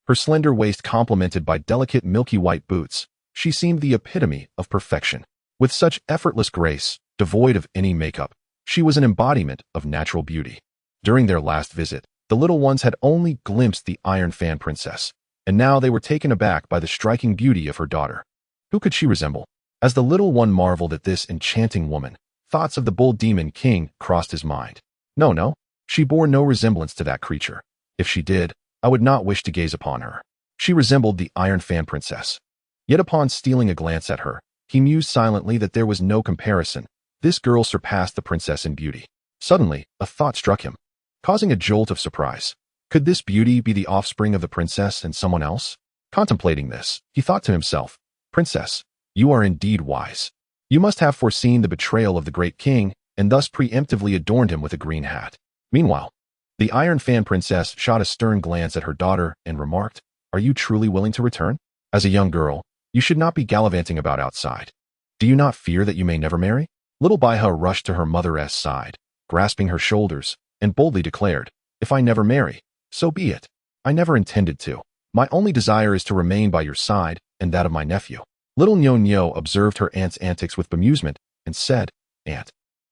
Her slender waist complemented by delicate milky white boots, she seemed the epitome of perfection. With such effortless grace, devoid of any makeup, she was an embodiment of natural beauty. During their last visit, the The little ones had only glimpsed the Iron Fan princess, and now they were taken aback by the striking beauty of her daughter. Who could she resemble? As the little one marveled at this enchanting woman, thoughts of the bull demon king crossed his mind. No, she bore no resemblance to that creature. If she did, I would not wish to gaze upon her. She resembled the Iron Fan princess. Yet upon stealing a glance at her, he mused silently that there was no comparison. This girl surpassed the princess in beauty. Suddenly, a thought struck him, causing a jolt of surprise. Could this beauty be the offspring of the princess and someone else? Contemplating this, he thought to himself, Princess, you are indeed wise. You must have foreseen the betrayal of the great king and thus preemptively adorned him with a green hat. Meanwhile, the Iron Fan princess shot a stern glance at her daughter and remarked, Are you truly willing to return? As a young girl, you should not be gallivanting about outside. Do you not fear that you may never marry? Little Baiha rushed to her mother's side, grasping her shoulders, and boldly declared, If I never marry, so be it. I never intended to. My only desire is to remain by your side and that of my nephew. Little Nyo observed her aunt's antics with bemusement and said, Aunt,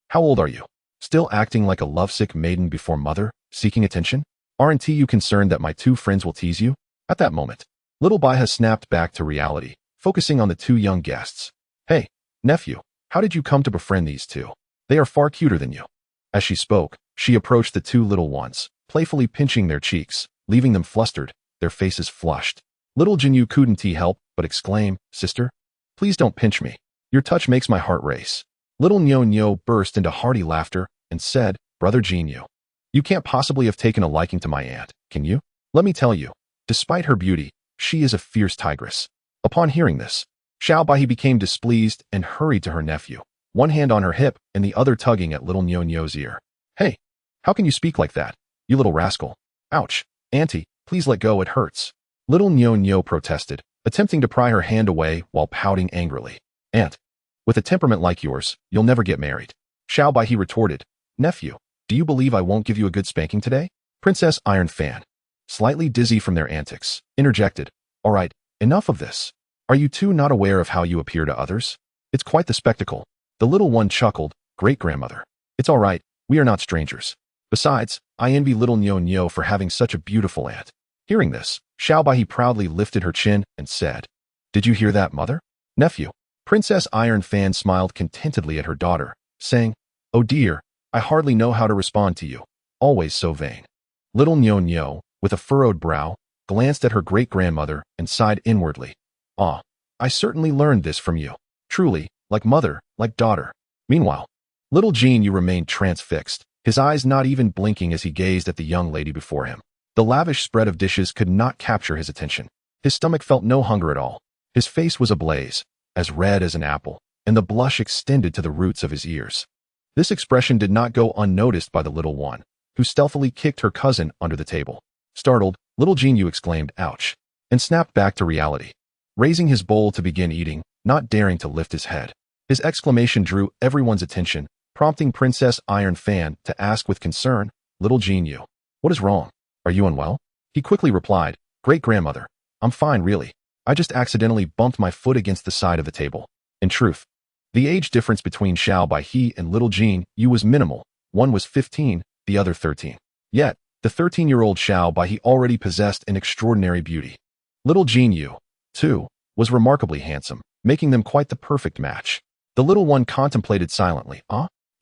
how old are you? Still acting like a lovesick maiden before mother, seeking attention? Aren't you concerned that my two friends will tease you? At that moment, Little Baiha snapped back to reality, focusing on the two young guests. Hey, nephew, how did you come to befriend these two? They are far cuter than you. As she spoke, she approached the two little ones, playfully pinching their cheeks, leaving them flustered, their faces flushed. Little Jinyu couldn't help but exclaim, Sister, please don't pinch me. Your touch makes my heart race. Little Nyo burst into hearty laughter and said, Brother Jinyu, you can't possibly have taken a liking to my aunt, can you? Let me tell you, despite her beauty, she is a fierce tigress. Upon hearing this, Xiao Baihe became displeased and hurried to her nephew, one hand on her hip and the other tugging at little Nyo's ear. Hey, how can you speak like that, you little rascal? Ouch, auntie, please let go, it hurts. Little Nyo protested, attempting to pry her hand away while pouting angrily. Aunt, with a temperament like yours, you'll never get married. Xiao Baihe retorted, Nephew, do you believe I won't give you a good spanking today? Princess Iron Fan, slightly dizzy from their antics, interjected, All right, enough of this. Are you two not aware of how you appear to others? It's quite the spectacle. The little one chuckled, Great-grandmother. It's all right, we are not strangers. Besides, I envy little Nyo for having such a beautiful aunt. Hearing this, Xiao Baihe proudly lifted her chin and said, Did you hear that, mother? Nephew. Princess Iron Fan smiled contentedly at her daughter, saying, Oh dear, I hardly know how to respond to you. Always so vain. Little Nyo, with a furrowed brow, glanced at her great-grandmother and sighed inwardly. Ah, I certainly learned this from you. Truly, like mother, like daughter. Meanwhile, little Jinyu remained transfixed, his eyes not even blinking as he gazed at the young lady before him. The lavish spread of dishes could not capture his attention. His stomach felt no hunger at all. His face was ablaze, as red as an apple, and the blush extended to the roots of his ears. This expression did not go unnoticed by the little one, who stealthily kicked her cousin under the table. Startled, little Jinyu exclaimed, Ouch, and snapped back to reality, raising his bowl to begin eating, not daring to lift his head. His exclamation drew everyone's attention, prompting Princess Iron Fan to ask with concern, Little Jinyu, what is wrong? Are you unwell? He quickly replied, Great-grandmother, I'm fine really. I just accidentally bumped my foot against the side of the table. In truth, the age difference between Xiao Baihe and little Jinyu was minimal. One was 15, the other 13. Yet, the 13-year-old Xiao Baihe already possessed an extraordinary beauty. Little Jinyu, too, was remarkably handsome, making them quite the perfect match. The little one contemplated silently.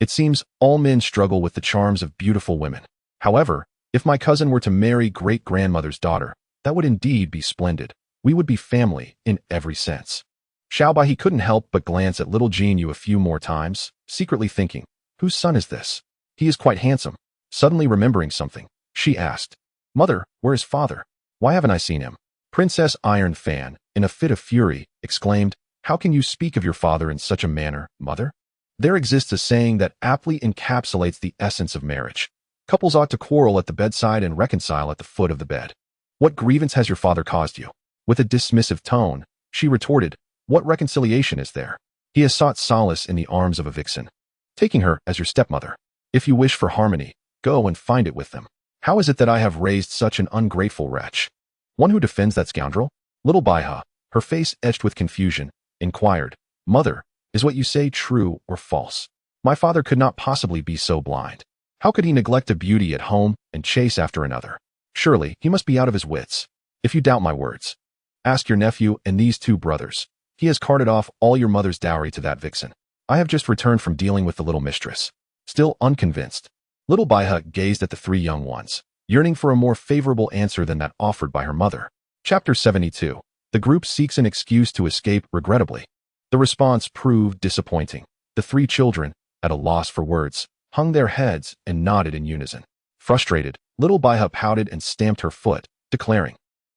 It seems all men struggle with the charms of beautiful women. However, if my cousin were to marry great-grandmother's daughter, that would indeed be splendid. We would be family in every sense. Xiao Baihe couldn't help but glance at little Jinyu a few more times, secretly thinking, Whose son is this? He is quite handsome. Suddenly remembering something, she asked, Mother, where is father? Why haven't I seen him? Princess Iron Fan, in a fit of fury, exclaimed, How can you speak of your father in such a manner, mother? There exists a saying that aptly encapsulates the essence of marriage. Couples ought to quarrel at the bedside and reconcile at the foot of the bed. What grievance has your father caused you? With a dismissive tone, she retorted, What reconciliation is there? He has sought solace in the arms of a vixen, taking her as your stepmother. If you wish for harmony, go and find it with them. How is it that I have raised such an ungrateful wretch? One who defends that scoundrel? Little Baiha, her face etched with confusion, inquired, Mother, is what you say true or false? My father could not possibly be so blind. How could he neglect a beauty at home and chase after another? Surely, he must be out of his wits. If you doubt my words, ask your nephew and these two brothers. He has carted off all your mother's dowry to that vixen. I have just returned from dealing with the little mistress. Still unconvinced, little Baiha gazed at the three young ones, yearning for a more favorable answer than that offered by her mother. Chapter 72. The group seeks an excuse to escape regrettably. The response proved disappointing. The three children, at a loss for words, hung their heads and nodded in unison. Frustrated, little Baiha pouted and stamped her foot, declaring,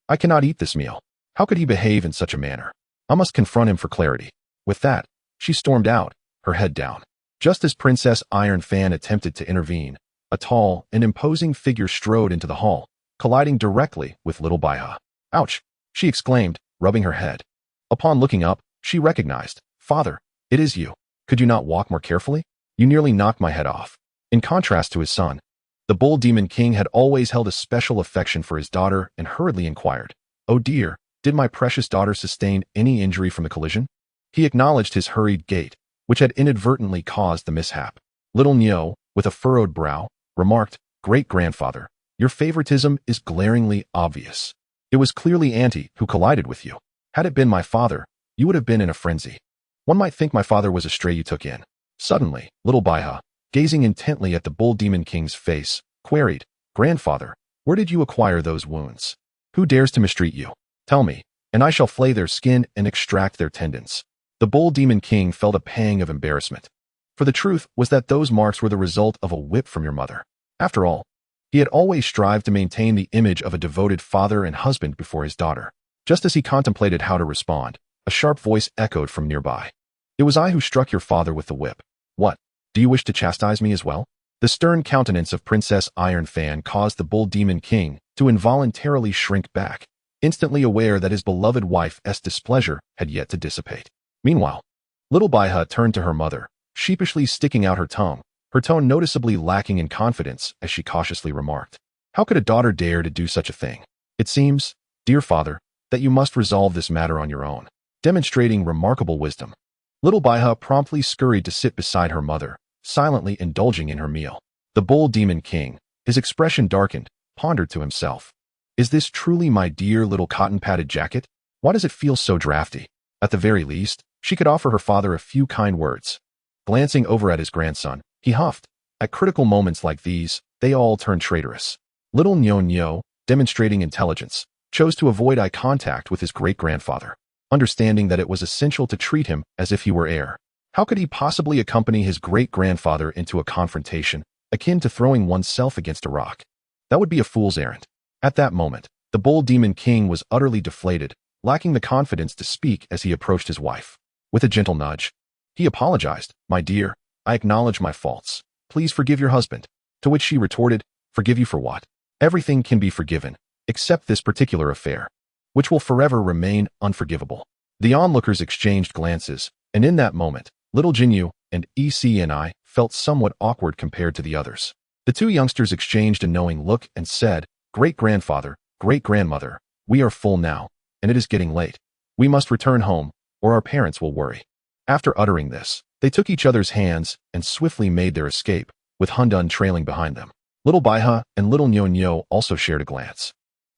I cannot eat this meal. How could he behave in such a manner? I must confront him for clarity. With that, she stormed out, her head down. Just as Princess Iron Fan attempted to intervene, a tall and imposing figure strode into the hall, colliding directly with little Baiha. Ouch! She exclaimed, rubbing her head. Upon looking up, she recognized, Father, it is you. Could you not walk more carefully? You nearly knocked my head off. In contrast to his son, the Bull Demon King had always held a special affection for his daughter and hurriedly inquired, Oh dear, did my precious daughter sustain any injury from the collision? He acknowledged his hurried gait, which had inadvertently caused the mishap. Little Nyo, with a furrowed brow, remarked, Great-grandfather, your favoritism is glaringly obvious. It was clearly Auntie who collided with you. Had it been my father, you would have been in a frenzy. One might think my father was a stray you took in. Suddenly, little Baiha, gazing intently at the Bull Demon King's face, queried, Grandfather, where did you acquire those wounds? Who dares to mistreat you? Tell me, and I shall flay their skin and extract their tendons. The Bull Demon King felt a pang of embarrassment. For the truth was that those marks were the result of a whip from your mother. After all, he had always strived to maintain the image of a devoted father and husband before his daughter. Just as he contemplated how to respond, a sharp voice echoed from nearby. It was I who struck your father with the whip. What? Do you wish to chastise me as well? The stern countenance of Princess Iron Fan caused the Bull Demon King to involuntarily shrink back, instantly aware that his beloved wife's displeasure had yet to dissipate. Meanwhile, little Baiha turned to her mother, sheepishly sticking out her tongue, her tone noticeably lacking in confidence as she cautiously remarked, How could a daughter dare to do such a thing? It seems, dear father, that you must resolve this matter on your own. Demonstrating remarkable wisdom, little Baiha promptly scurried to sit beside her mother, silently indulging in her meal. The Bull Demon King, his expression darkened, pondered to himself, Is this truly my dear little cotton-padded jacket? Why does it feel so drafty? At the very least, she could offer her father a few kind words. Glancing over at his grandson, he huffed. At critical moments like these, they all turn traitorous. Little Nyo, demonstrating intelligence, chose to avoid eye contact with his great-grandfather, understanding that it was essential to treat him as if he were heir. How could he possibly accompany his great-grandfather into a confrontation, akin to throwing oneself against a rock? That would be a fool's errand. At that moment, the Bull Demon King was utterly deflated, lacking the confidence to speak as he approached his wife. With a gentle nudge, he apologized, My dear, I acknowledge my faults. Please forgive your husband. To which she retorted, Forgive you for what? Everything can be forgiven, except this particular affair, which will forever remain unforgivable. The onlookers exchanged glances, and in that moment, little Jinyu and EC&I felt somewhat awkward compared to the others. The two youngsters exchanged a knowing look and said, Great-grandfather, great-grandmother, we are full now, and it is getting late. We must return home, or our parents will worry. After uttering this, they took each other's hands and swiftly made their escape, with Hundun trailing behind them. Little Baiha and little Nyo also shared a glance,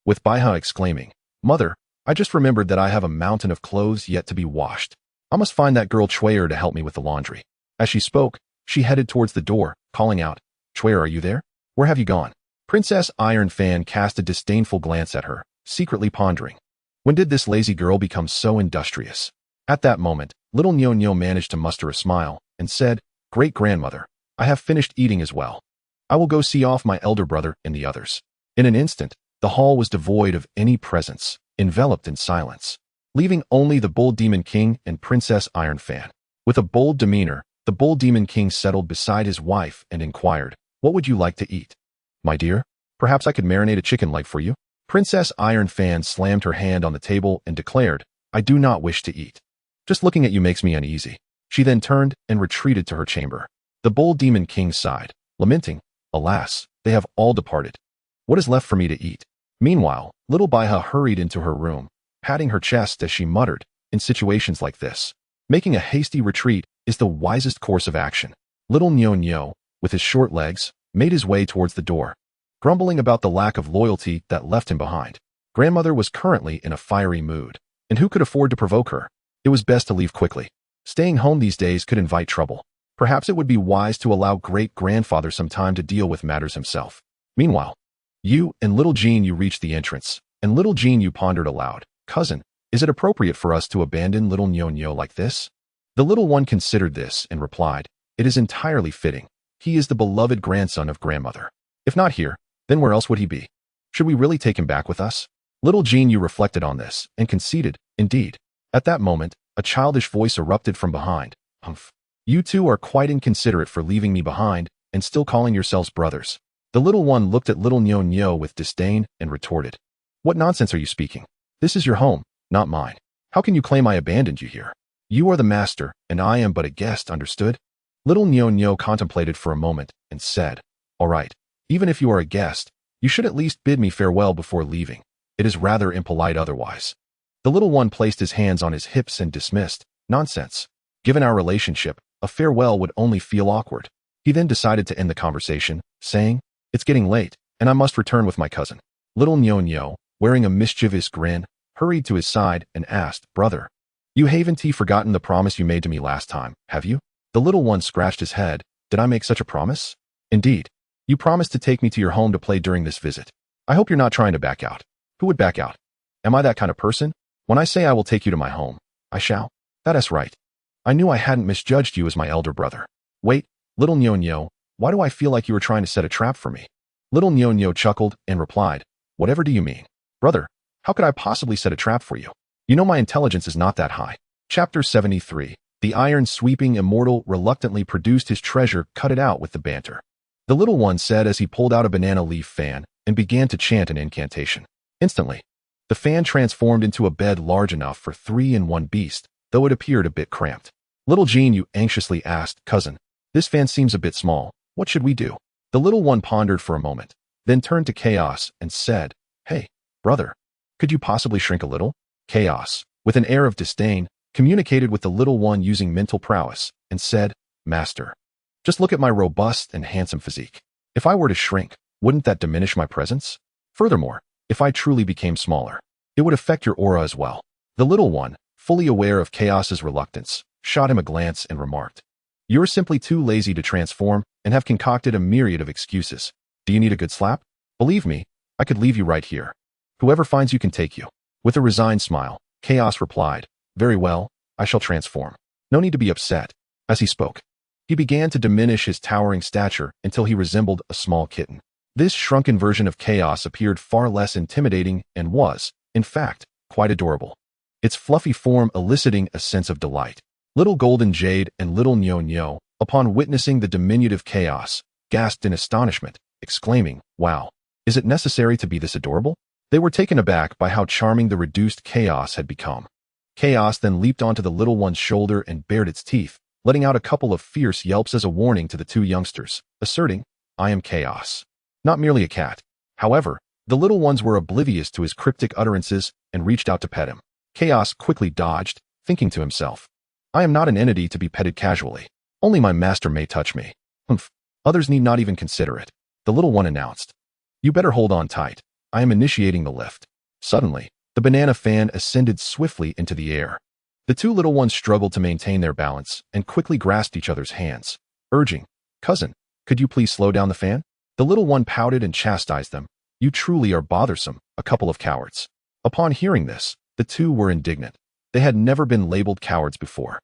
with Baiha exclaiming, Mother, I just remembered that I have a mountain of clothes yet to be washed. I must find that girl Chuer to help me with the laundry. As she spoke, she headed towards the door, calling out, Chuer, are you there? Where have you gone? Princess Iron Fan cast a disdainful glance at her, secretly pondering, When did this lazy girl become so industrious? At that moment, little Nyo managed to muster a smile, and said, Great-grandmother, I have finished eating as well. I will go see off my elder brother and the others. In an instant, the hall was devoid of any presence, enveloped in silence, leaving only the Bull Demon King and Princess Iron Fan. With a bold demeanor, the Bull Demon King settled beside his wife and inquired, What would you like to eat? My dear, perhaps I could marinate a chicken leg for you? Princess Iron Fan slammed her hand on the table and declared, I do not wish to eat. Just looking at you makes me uneasy. She then turned and retreated to her chamber. The Bull Demon King sighed, lamenting, Alas, they have all departed. What is left for me to eat? Meanwhile, little Baiha hurried into her room, patting her chest as she muttered, In situations like this, making a hasty retreat is the wisest course of action. Little Nyo, with his short legs, made his way towards the door, grumbling about the lack of loyalty that left him behind. Grandmother was currently in a fiery mood, and who could afford to provoke her? It was best to leave quickly. Staying home these days could invite trouble. Perhaps it would be wise to allow great-grandfather some time to deal with matters himself. Meanwhile, you and little Jean, you reached the entrance, and little Jean, you pondered aloud, "Cousin, is it appropriate for us to abandon little Nyonyo like this?" The little one considered this and replied, "It is entirely fitting. He is the beloved grandson of grandmother. If not here, then where else would he be? Should we really take him back with us?" Little Jean, you reflected on this and conceded, "Indeed." At that moment, a childish voice erupted from behind. "Humph. You two are quite inconsiderate for leaving me behind and still calling yourselves brothers." The little one looked at little Nyonyo with disdain and retorted, "What nonsense are you speaking? This is your home, not mine. How can you claim I abandoned you here? You are the master, and I am but a guest, understood?" Little Nyonyo contemplated for a moment and said, "All right, even if you are a guest, you should at least bid me farewell before leaving. It is rather impolite otherwise." The little one placed his hands on his hips and dismissed, "Nonsense. Given our relationship, a farewell would only feel awkward." He then decided to end the conversation, saying, "It's getting late, and I must return with my cousin." Little Nyonyo, wearing a mischievous grin, hurried to his side and asked, "Brother, you haven't forgotten the promise you made to me last time, have you?" The little one scratched his head. "Did I make such a promise?" "Indeed. You promised to take me to your home to play during this visit. I hope you're not trying to back out." "Who would back out? Am I that kind of person? When I say I will take you to my home, I shall." "That is right. I knew I hadn't misjudged you as my elder brother." "Wait, little Nyonyo, why do I feel like you were trying to set a trap for me?" Little Nyonyo chuckled and replied, "Whatever do you mean? Brother, how could I possibly set a trap for you? You know my intelligence is not that high." Chapter 73. The iron-sweeping immortal reluctantly produced his treasure, cut it out with the banter. The little one said as he pulled out a banana leaf fan and began to chant an incantation. Instantly, the fan transformed into a bed large enough for 3-in-1 beast, though it appeared a bit cramped. Little Jean, you anxiously asked, "Cousin, this fan seems a bit small. What should we do?" The little one pondered for a moment, then turned to Chaos and said, "Hey, brother, could you possibly shrink a little?" Chaos, with an air of disdain, communicated with the little one using mental prowess and said, "Master, just look at my robust and handsome physique. If I were to shrink, wouldn't that diminish my presence? Furthermore, if I truly became smaller, it would affect your aura as well." The little one, fully aware of Chaos's reluctance, shot him a glance and remarked, "You're simply too lazy to transform and have concocted a myriad of excuses. Do you need a good slap? Believe me, I could leave you right here. Whoever finds you can take you." With a resigned smile, Chaos replied, "Very well, I shall transform. No need to be upset." As he spoke, he began to diminish his towering stature until he resembled a small kitten. This shrunken version of Chaos appeared far less intimidating and was, in fact, quite adorable, its fluffy form eliciting a sense of delight. Little Golden Jade and little Nyonyo, upon witnessing the diminutive Chaos, gasped in astonishment, exclaiming, "Wow, is it necessary to be this adorable?" They were taken aback by how charming the reduced Chaos had become. Chaos then leaped onto the little one's shoulder and bared its teeth, letting out a couple of fierce yelps as a warning to the two youngsters, asserting, "I am Chaos, not merely a cat." However, the little ones were oblivious to his cryptic utterances and reached out to pet him. Chaos quickly dodged, thinking to himself, "I am not an entity to be petted casually. Only my master may touch me. Humph, others need not even consider it." The little one announced, "You better hold on tight. I am initiating the lift." Suddenly, the banana fan ascended swiftly into the air. The two little ones struggled to maintain their balance and quickly grasped each other's hands, urging, "Cousin, could you please slow down the fan?" The little one pouted and chastised them. "You truly are bothersome, a couple of cowards." Upon hearing this, the two were indignant. They had never been labeled cowards before.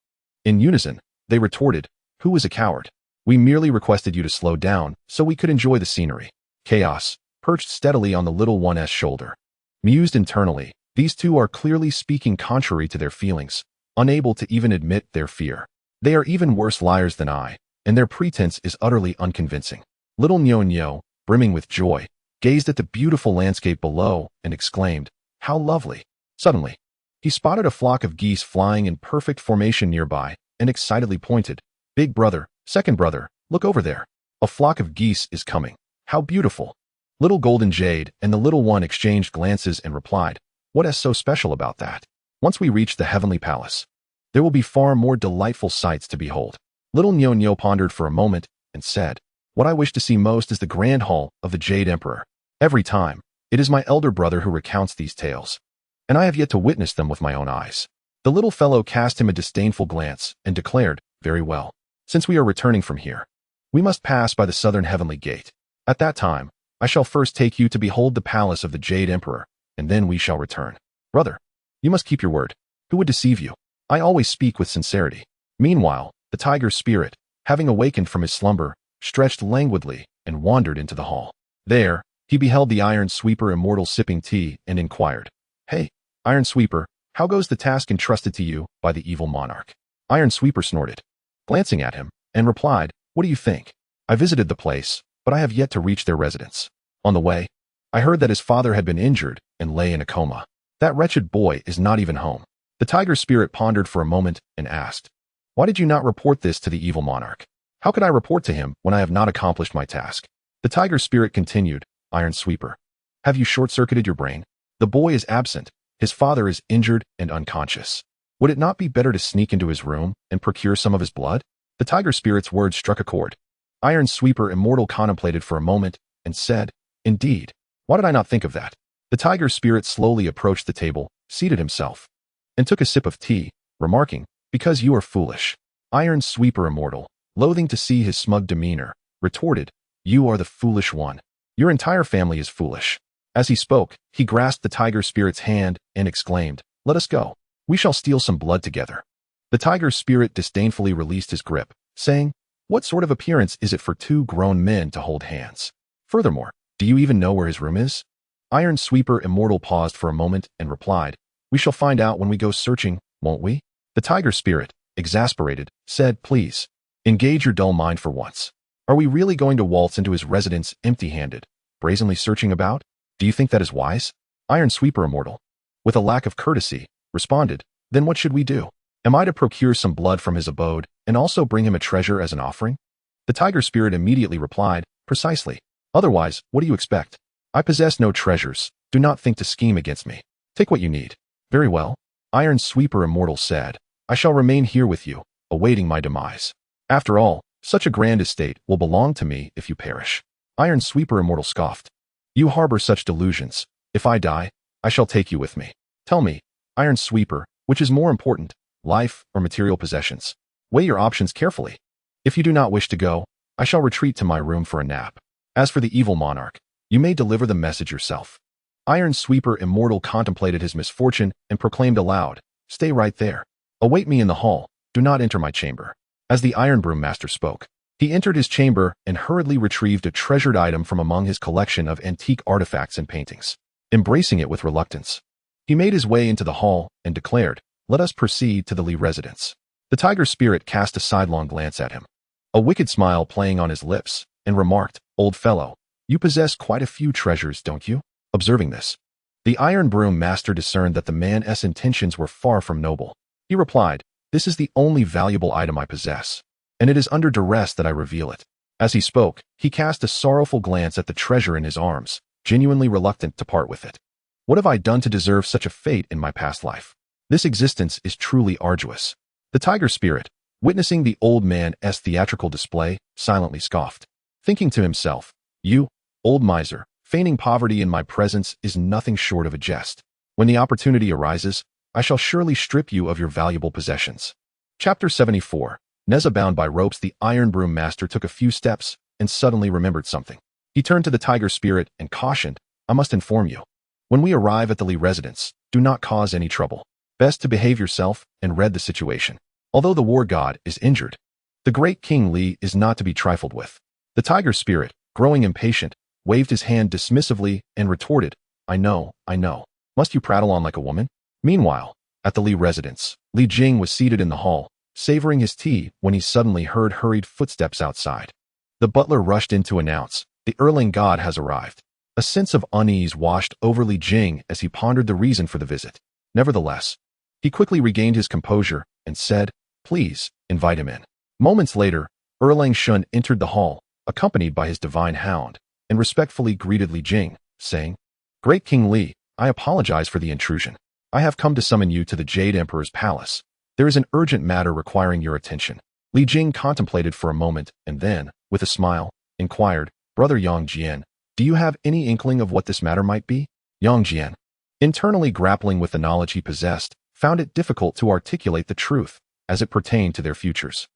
In unison, they retorted, "Who is a coward? We merely requested you to slow down so we could enjoy the scenery." Chaos, perched steadily on the little one's shoulder, mused internally, "These two are clearly speaking contrary to their feelings, unable to even admit their fear. They are even worse liars than I, and their pretense is utterly unconvincing." Little Nyonyo, brimming with joy, gazed at the beautiful landscape below and exclaimed, "How lovely." Suddenly, he spotted a flock of geese flying in perfect formation nearby and excitedly pointed, "Big brother, second brother, look over there. A flock of geese is coming. How beautiful." Little Golden Jade and the little one exchanged glances and replied, "What is so special about that? Once we reach the heavenly palace, there will be far more delightful sights to behold." Little Nyonyo pondered for a moment and said, What I wish to see most is the Grand Hall of the Jade Emperor. Every time, it is my elder brother who recounts these tales, and I have yet to witness them with my own eyes. The little fellow cast him a disdainful glance and declared, very well. Since we are returning from here, we must pass by the southern heavenly gate. At that time, I shall first take you to behold the palace of the Jade Emperor, and then we shall return. Brother, you must keep your word. Who would deceive you? I always speak with sincerity. Meanwhile, the tiger spirit, having awakened from his slumber, stretched languidly and wandered into the hall. There, he beheld the Iron Sweeper immortal sipping tea and inquired, "Hey, Iron Sweeper, how goes the task entrusted to you by the evil monarch?" Iron Sweeper snorted, glancing at him, and replied, "What do you think? I visited the place, but I have yet to reach their residence. On the way, I heard that his father had been injured and lay in a coma. That wretched boy is not even home." The tiger spirit pondered for a moment and asked, "Why did you not report this to the evil monarch?" "How could I report to him when I have not accomplished my task?" The tiger spirit continued, "Iron Sweeper, have you short-circuited your brain? The boy is absent, his father is injured and unconscious. Would it not be better to sneak into his room and procure some of his blood?" The tiger spirit's words struck a chord. Iron Sweeper immortal contemplated for a moment and said, "Indeed, why did I not think of that?" The tiger spirit slowly approached the table, seated himself, and took a sip of tea, remarking, "Because you are foolish." Iron Sweeper immortal, loathing to see his smug demeanor, retorted, "You are the foolish one. Your entire family is foolish." As he spoke, he grasped the tiger spirit's hand and exclaimed, "Let us go. We shall steal some blood together." The tiger spirit disdainfully released his grip, saying, "What sort of appearance is it for two grown men to hold hands? Furthermore, do you even know where his room is?" Iron Sweeper immortal paused for a moment and replied, "We shall find out when we go searching, won't we?" The tiger spirit, exasperated, said, "Please, engage your dull mind for once. Are we really going to waltz into his residence empty-handed, brazenly searching about? Do you think that is wise?" Iron Sweeper immortal, with a lack of courtesy, responded, "Then what should we do? Am I to procure some blood from his abode and also bring him a treasure as an offering?" The tiger spirit immediately replied, "Precisely. Otherwise, what do you expect? I possess no treasures. Do not think to scheme against me. Take what you need." "Very well." Iron Sweeper immortal said, "I shall remain here with you, awaiting my demise. After all, such a grand estate will belong to me if you perish." Iron Sweeper immortal scoffed, "You harbor such delusions. If I die, I shall take you with me. Tell me, Iron Sweeper, which is more important, life or material possessions? Weigh your options carefully. If you do not wish to go, I shall retreat to my room for a nap. As for the evil monarch, you may deliver the message yourself." Iron Sweeper immortal contemplated his misfortune and proclaimed aloud, "Stay right there. Await me in the hall. Do not enter my chamber." As the Iron Broom Master spoke, he entered his chamber and hurriedly retrieved a treasured item from among his collection of antique artifacts and paintings. Embracing it with reluctance, he made his way into the hall and declared, "Let us proceed to the Lee residence." The tiger spirit cast a sidelong glance at him, a wicked smile playing on his lips, and remarked, "Old fellow, you possess quite a few treasures, don't you?" Observing this, the Iron Broom Master discerned that the man's intentions were far from noble. He replied, "This is the only valuable item I possess, and it is under duress that I reveal it." As he spoke, he cast a sorrowful glance at the treasure in his arms, genuinely reluctant to part with it. "What have I done to deserve such a fate in my past life? This existence is truly arduous." The tiger spirit, witnessing the old man's theatrical display, silently scoffed, thinking to himself, "You, old miser, feigning poverty in my presence is nothing short of a jest. When the opportunity arises, I shall surely strip you of your valuable possessions." Chapter 74. Nezha bound by ropes. The Iron Broom Master took a few steps and suddenly remembered something. He turned to the tiger spirit and cautioned, "I must inform you. When we arrive at the Lee residence, do not cause any trouble. Best to behave yourself and read the situation. Although the war god is injured, the great King Lee is not to be trifled with." The tiger spirit, growing impatient, waved his hand dismissively and retorted, I know. Must you prattle on like a woman?" Meanwhile, at the Lee residence, Li Jing was seated in the hall, savoring his tea when he suddenly heard hurried footsteps outside. The butler rushed in to announce, "The Erling god has arrived." A sense of unease washed over Li Jing as he pondered the reason for the visit. Nevertheless, he quickly regained his composure and said, "Please, invite him in." Moments later, Erlang Shun entered the hall, accompanied by his divine hound, and respectfully greeted Li Jing, saying, "Great King Li, I apologize for the intrusion. I have come to summon you to the Jade Emperor's palace. There is an urgent matter requiring your attention." Li Jing contemplated for a moment and then, with a smile, inquired, "Brother Yang Jian, do you have any inkling of what this matter might be?" Yang Jian, internally grappling with the knowledge he possessed, found it difficult to articulate the truth as it pertained to their futures.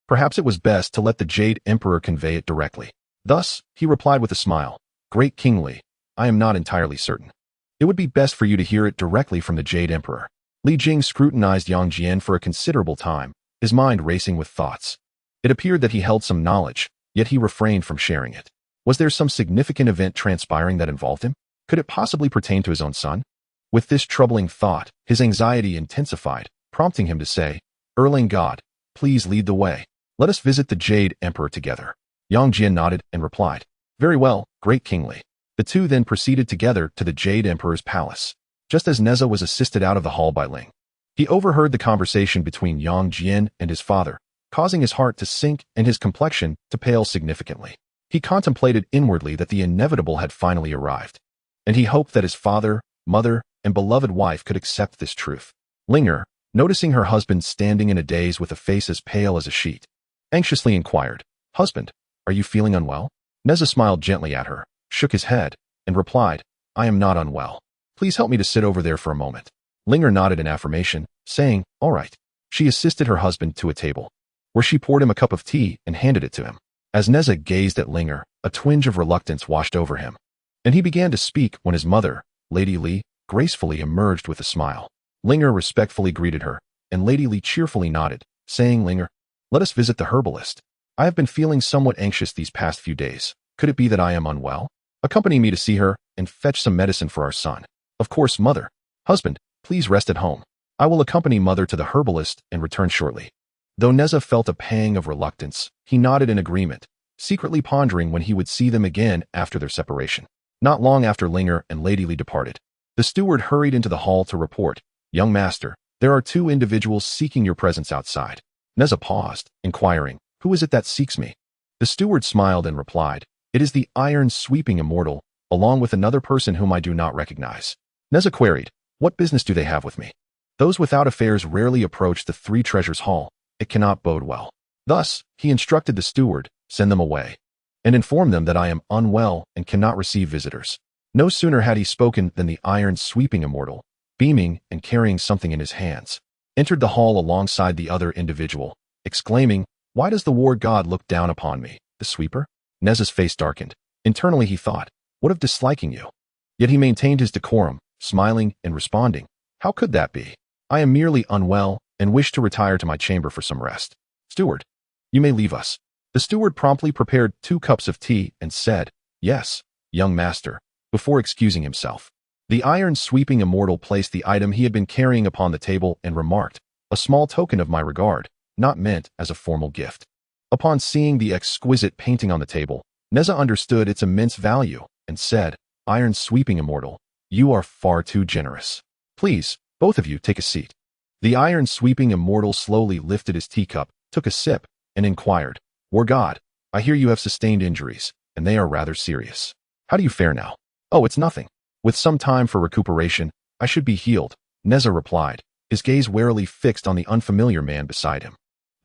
Perhaps it was best to let the Jade Emperor convey it directly. Thus, he replied with a smile, "Great King Li, I am not entirely certain. It would be best for you to hear it directly from the Jade Emperor." Li Jing scrutinized Yang Jian for a considerable time, his mind racing with thoughts. It appeared that he held some knowledge, yet he refrained from sharing it. Was there some significant event transpiring that involved him? Could it possibly pertain to his own son? With this troubling thought, his anxiety intensified, prompting him to say, "Erling God, please lead the way. Let us visit the Jade Emperor together." Yang Jian nodded and replied, "Very well, Great King Li." The two then proceeded together to the Jade Emperor's palace. Just as Nezha was assisted out of the hall by Ling, he overheard the conversation between Yang Jian and his father, causing his heart to sink and his complexion to pale significantly. He contemplated inwardly that the inevitable had finally arrived, and he hoped that his father, mother, and beloved wife could accept this truth. Linger, noticing her husband standing in a daze with a face as pale as a sheet, anxiously inquired, "Husband, are you feeling unwell?" Nezha smiled gently at her, shook his head, and replied, "I am not unwell. Please help me to sit over there for a moment." Linger nodded in affirmation, saying, "All right." She assisted her husband to a table, where she poured him a cup of tea and handed it to him. As Nezha gazed at Linger, a twinge of reluctance washed over him, and he began to speak when his mother, Lady Li, gracefully emerged with a smile. Linger respectfully greeted her, and Lady Li cheerfully nodded, saying, "Linger, let us visit the herbalist. I have been feeling somewhat anxious these past few days. Could it be that I am unwell? Accompany me to see her and fetch some medicine for our son." "Of course, mother." "Husband, please rest at home. I will accompany mother to the herbalist and return shortly." Though Nezha felt a pang of reluctance, he nodded in agreement, secretly pondering when he would see them again after their separation. Not long after Linger and Lady Li departed, the steward hurried into the hall to report, "Young master, there are two individuals seeking your presence outside." Nezha paused, inquiring, "Who is it that seeks me?" The steward smiled and replied, "It is the iron-sweeping immortal, along with another person whom I do not recognize." Nezha queried, "What business do they have with me?" "Those without affairs rarely approach the Three Treasures Hall. It cannot bode well." Thus, he instructed the steward, "Send them away, and inform them that I am unwell and cannot receive visitors." No sooner had he spoken than the iron-sweeping immortal, beaming and carrying something in his hands, entered the hall alongside the other individual, exclaiming, "Why does the war god look down upon me, the sweeper?" Nezha's face darkened. Internally he thought, "What of disliking you?" Yet he maintained his decorum, smiling and responding, "How could that be? I am merely unwell and wish to retire to my chamber for some rest." "Steward, you may leave us." The steward promptly prepared 2 cups of tea and said, "Yes, young master," before excusing himself. The iron-sweeping immortal placed the item he had been carrying upon the table and remarked, "A small token of my regard, not meant as a formal gift." Upon seeing the exquisite painting on the table, Nezha understood its immense value and said, "Iron-sweeping immortal, you are far too generous. Please, both of you take a seat." The iron-sweeping immortal slowly lifted his teacup, took a sip, and inquired, "War god, I hear you have sustained injuries, and they are rather serious. How do you fare now?" "Oh, it's nothing. With some time for recuperation, I should be healed," Nezha replied, his gaze warily fixed on the unfamiliar man beside him.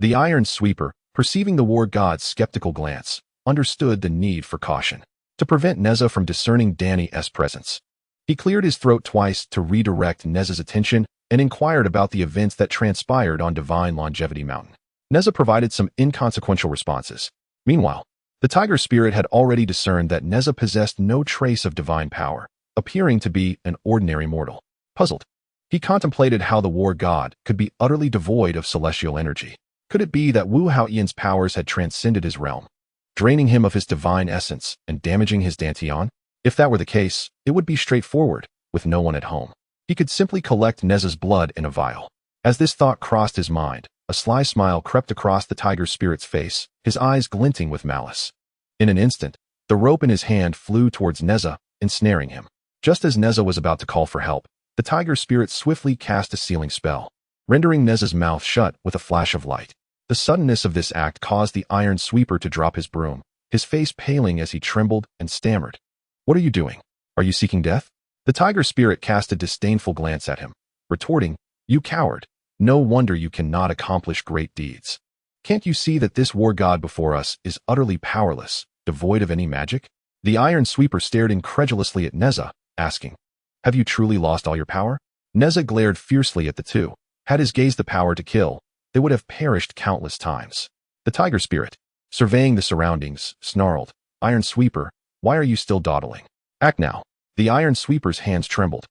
The iron sweeper, perceiving the war god's skeptical glance, understood the need for caution. To prevent Nezha from discerning Danny's presence, he cleared his throat twice to redirect Nezha's attention and inquired about the events that transpired on Divine Longevity Mountain. Nezha provided some inconsequential responses. Meanwhile, the tiger spirit had already discerned that Nezha possessed no trace of divine power, appearing to be an ordinary mortal. Puzzled, he contemplated how the war god could be utterly devoid of celestial energy. Could it be that Wu Haoyan's powers had transcended his realm, draining him of his divine essence and damaging his dantian? If that were the case, it would be straightforward, with no one at home. He could simply collect Nezha's blood in a vial. As this thought crossed his mind, a sly smile crept across the tiger spirit's face, his eyes glinting with malice. In an instant, the rope in his hand flew towards Nezha, ensnaring him. Just as Nezha was about to call for help, the tiger spirit swiftly cast a sealing spell, rendering Nezha's mouth shut with a flash of light. The suddenness of this act caused the iron sweeper to drop his broom, his face paling as he trembled and stammered. "What are you doing? Are you seeking death?" The tiger spirit cast a disdainful glance at him, retorting, "You coward, no wonder you cannot accomplish great deeds. Can't you see that this war god before us is utterly powerless, devoid of any magic? The Iron Sweeper stared incredulously at Nezha, asking, "Have you truly lost all your power?" Nezha glared fiercely at the two. Had his gaze the power to kill, they would have perished countless times. The Tiger Spirit, surveying the surroundings, snarled, "Iron Sweeper, why are you still dawdling? Act now." The Iron Sweeper's hands trembled,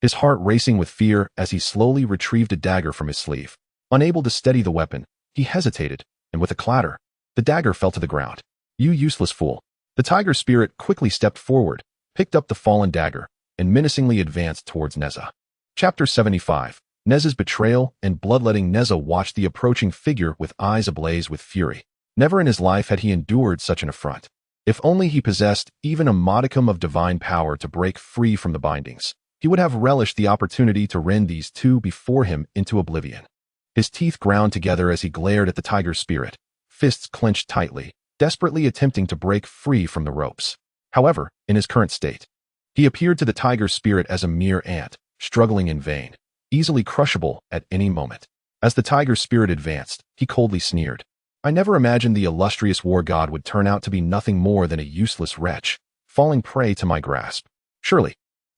his heart racing with fear as he slowly retrieved a dagger from his sleeve. Unable to steady the weapon, he hesitated, and with a clatter, the dagger fell to the ground. "You useless fool." The Tiger Spirit quickly stepped forward, picked up the fallen dagger, and menacingly advanced towards Nezha. Chapter 75. Nezha's Betrayal and Bloodletting. Nezha watched the approaching figure with eyes ablaze with fury. Never in his life had he endured such an affront. If only he possessed even a modicum of divine power to break free from the bindings, he would have relished the opportunity to rend these two before him into oblivion. His teeth ground together as he glared at the Tiger Spirit, fists clenched tightly, desperately attempting to break free from the ropes. However, in his current state, he appeared to the Tiger Spirit as a mere ant, struggling in vain, easily crushable at any moment. As the Tiger Spirit advanced, he coldly sneered, "I never imagined the illustrious war god would turn out to be nothing more than a useless wretch, falling prey to my grasp. Surely,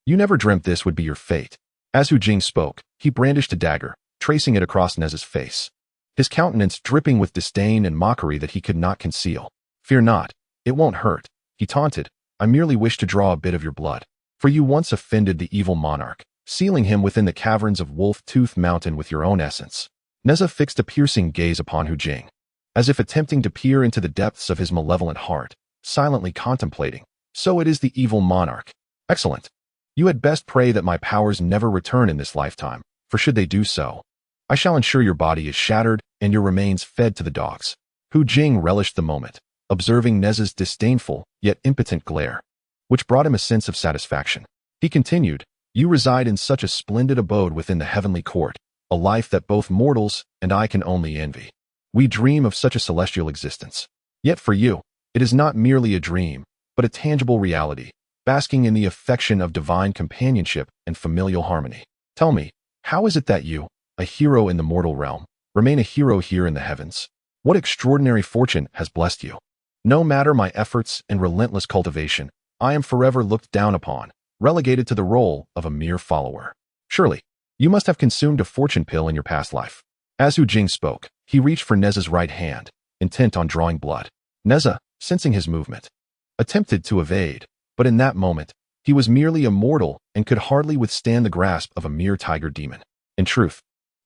you never dreamt this would be your fate." As Hu Jing spoke, he brandished a dagger, tracing it across Nezha's face, his countenance dripping with disdain and mockery that he could not conceal. "Fear not, it won't hurt," he taunted. "I merely wish to draw a bit of your blood. For you once offended the evil monarch, sealing him within the caverns of Wolf-Tooth Mountain with your own essence." Nezha fixed a piercing gaze upon Hu Jing, as if attempting to peer into the depths of his malevolent heart, silently contemplating. "So it is the evil monarch. Excellent. You had best pray that my powers never return in this lifetime, for should they do so, I shall ensure your body is shattered and your remains fed to the dogs." Hu Jing relished the moment, observing Nezha's disdainful yet impotent glare, which brought him a sense of satisfaction. He continued, "You reside in such a splendid abode within the heavenly court, a life that both mortals and I can only envy. We dream of such a celestial existence. Yet for you, it is not merely a dream, but a tangible reality, basking in the affection of divine companionship and familial harmony. Tell me, how is it that you, a hero in the mortal realm, remain a hero here in the heavens? What extraordinary fortune has blessed you? No matter my efforts and relentless cultivation, I am forever looked down upon, relegated to the role of a mere follower. Surely, you must have consumed a fortune pill in your past life." As Hu Jing spoke, he reached for Nezha's right hand, intent on drawing blood. Nezha, sensing his movement, attempted to evade, but in that moment, he was merely a mortal and could hardly withstand the grasp of a mere tiger demon. In truth,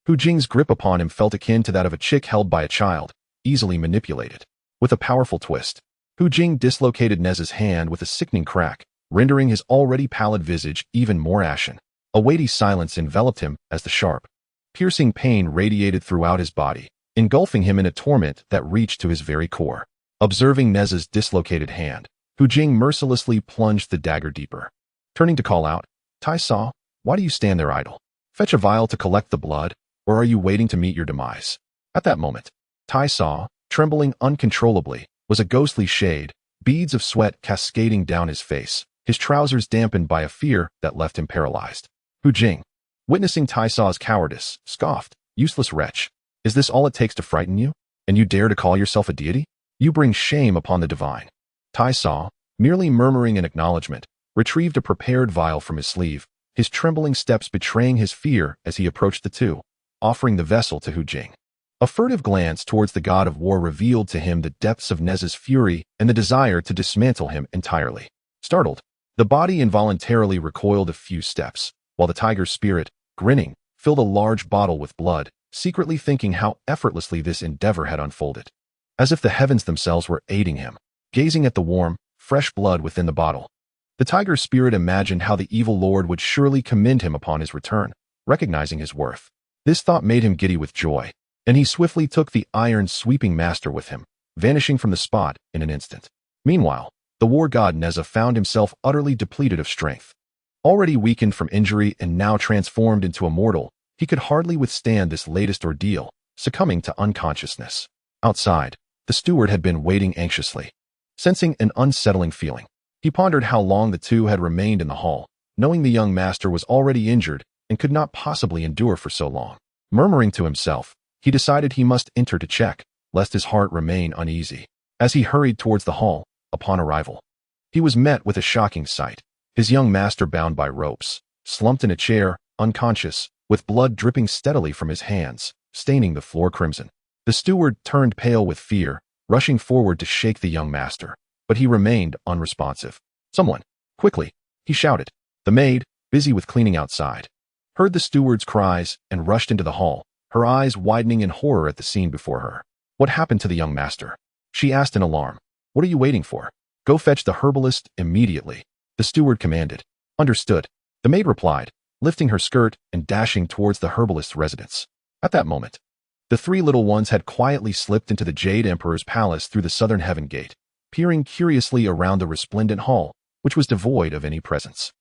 Hu Jing's grip upon him felt akin to that of a chick held by a child, easily manipulated. With a powerful twist, Hu Jing dislocated Nezha's hand with a sickening crack, rendering his already pallid visage even more ashen. A weighty silence enveloped him as the sharp, piercing pain radiated throughout his body, engulfing him in a torment that reached to his very core. Observing Nezha's dislocated hand, Hu Jing mercilessly plunged the dagger deeper. Turning to call out, "Tai Sa, why do you stand there idle? Fetch a vial to collect the blood, or are you waiting to meet your demise?" At that moment, Tai Sa, trembling uncontrollably, was a ghostly shade, beads of sweat cascading down his face, his trousers dampened by a fear that left him paralyzed. Hu Jing, witnessing Tai Sa's cowardice, scoffed, "Useless wretch, is this all it takes to frighten you? And you dare to call yourself a deity? You bring shame upon the divine." Tai Sa, merely murmuring an acknowledgement, retrieved a prepared vial from his sleeve, his trembling steps betraying his fear as he approached the two, offering the vessel to Hu Jing. A furtive glance towards the god of war revealed to him the depths of Nezha's fury and the desire to dismantle him entirely. Startled, the body involuntarily recoiled a few steps, while the tiger spirit, grinning, filled a large bottle with blood, secretly thinking how effortlessly this endeavor had unfolded. As if the heavens themselves were aiding him, gazing at the warm, fresh blood within the bottle, the tiger spirit imagined how the evil lord would surely commend him upon his return, recognizing his worth. This thought made him giddy with joy, and he swiftly took the iron sweeping master with him, vanishing from the spot in an instant. Meanwhile, the war god Nezha found himself utterly depleted of strength. Already weakened from injury and now transformed into a mortal, he could hardly withstand this latest ordeal, succumbing to unconsciousness. Outside, the steward had been waiting anxiously. Sensing an unsettling feeling, he pondered how long the two had remained in the hall, knowing the young master was already injured and could not possibly endure for so long. Murmuring to himself, he decided he must enter to check, lest his heart remain uneasy. As he hurried towards the hall, a upon arrival. He was met with a shocking sight. His young master bound by ropes, slumped in a chair, unconscious, with blood dripping steadily from his hands, staining the floor crimson. The steward turned pale with fear, rushing forward to shake the young master, but he remained unresponsive. "Someone! Quickly!" he shouted. The maid, busy with cleaning outside, heard the steward's cries and rushed into the hall, her eyes widening in horror at the scene before her. "What happened to the young master?" she asked in alarm. "What are you waiting for? Go fetch the herbalist immediately," the steward commanded. "Understood," the maid replied, lifting her skirt and dashing towards the herbalist's residence. At that moment, the three little ones had quietly slipped into the Jade Emperor's palace through the southern heaven gate, peering curiously around the resplendent hall, which was devoid of any presence.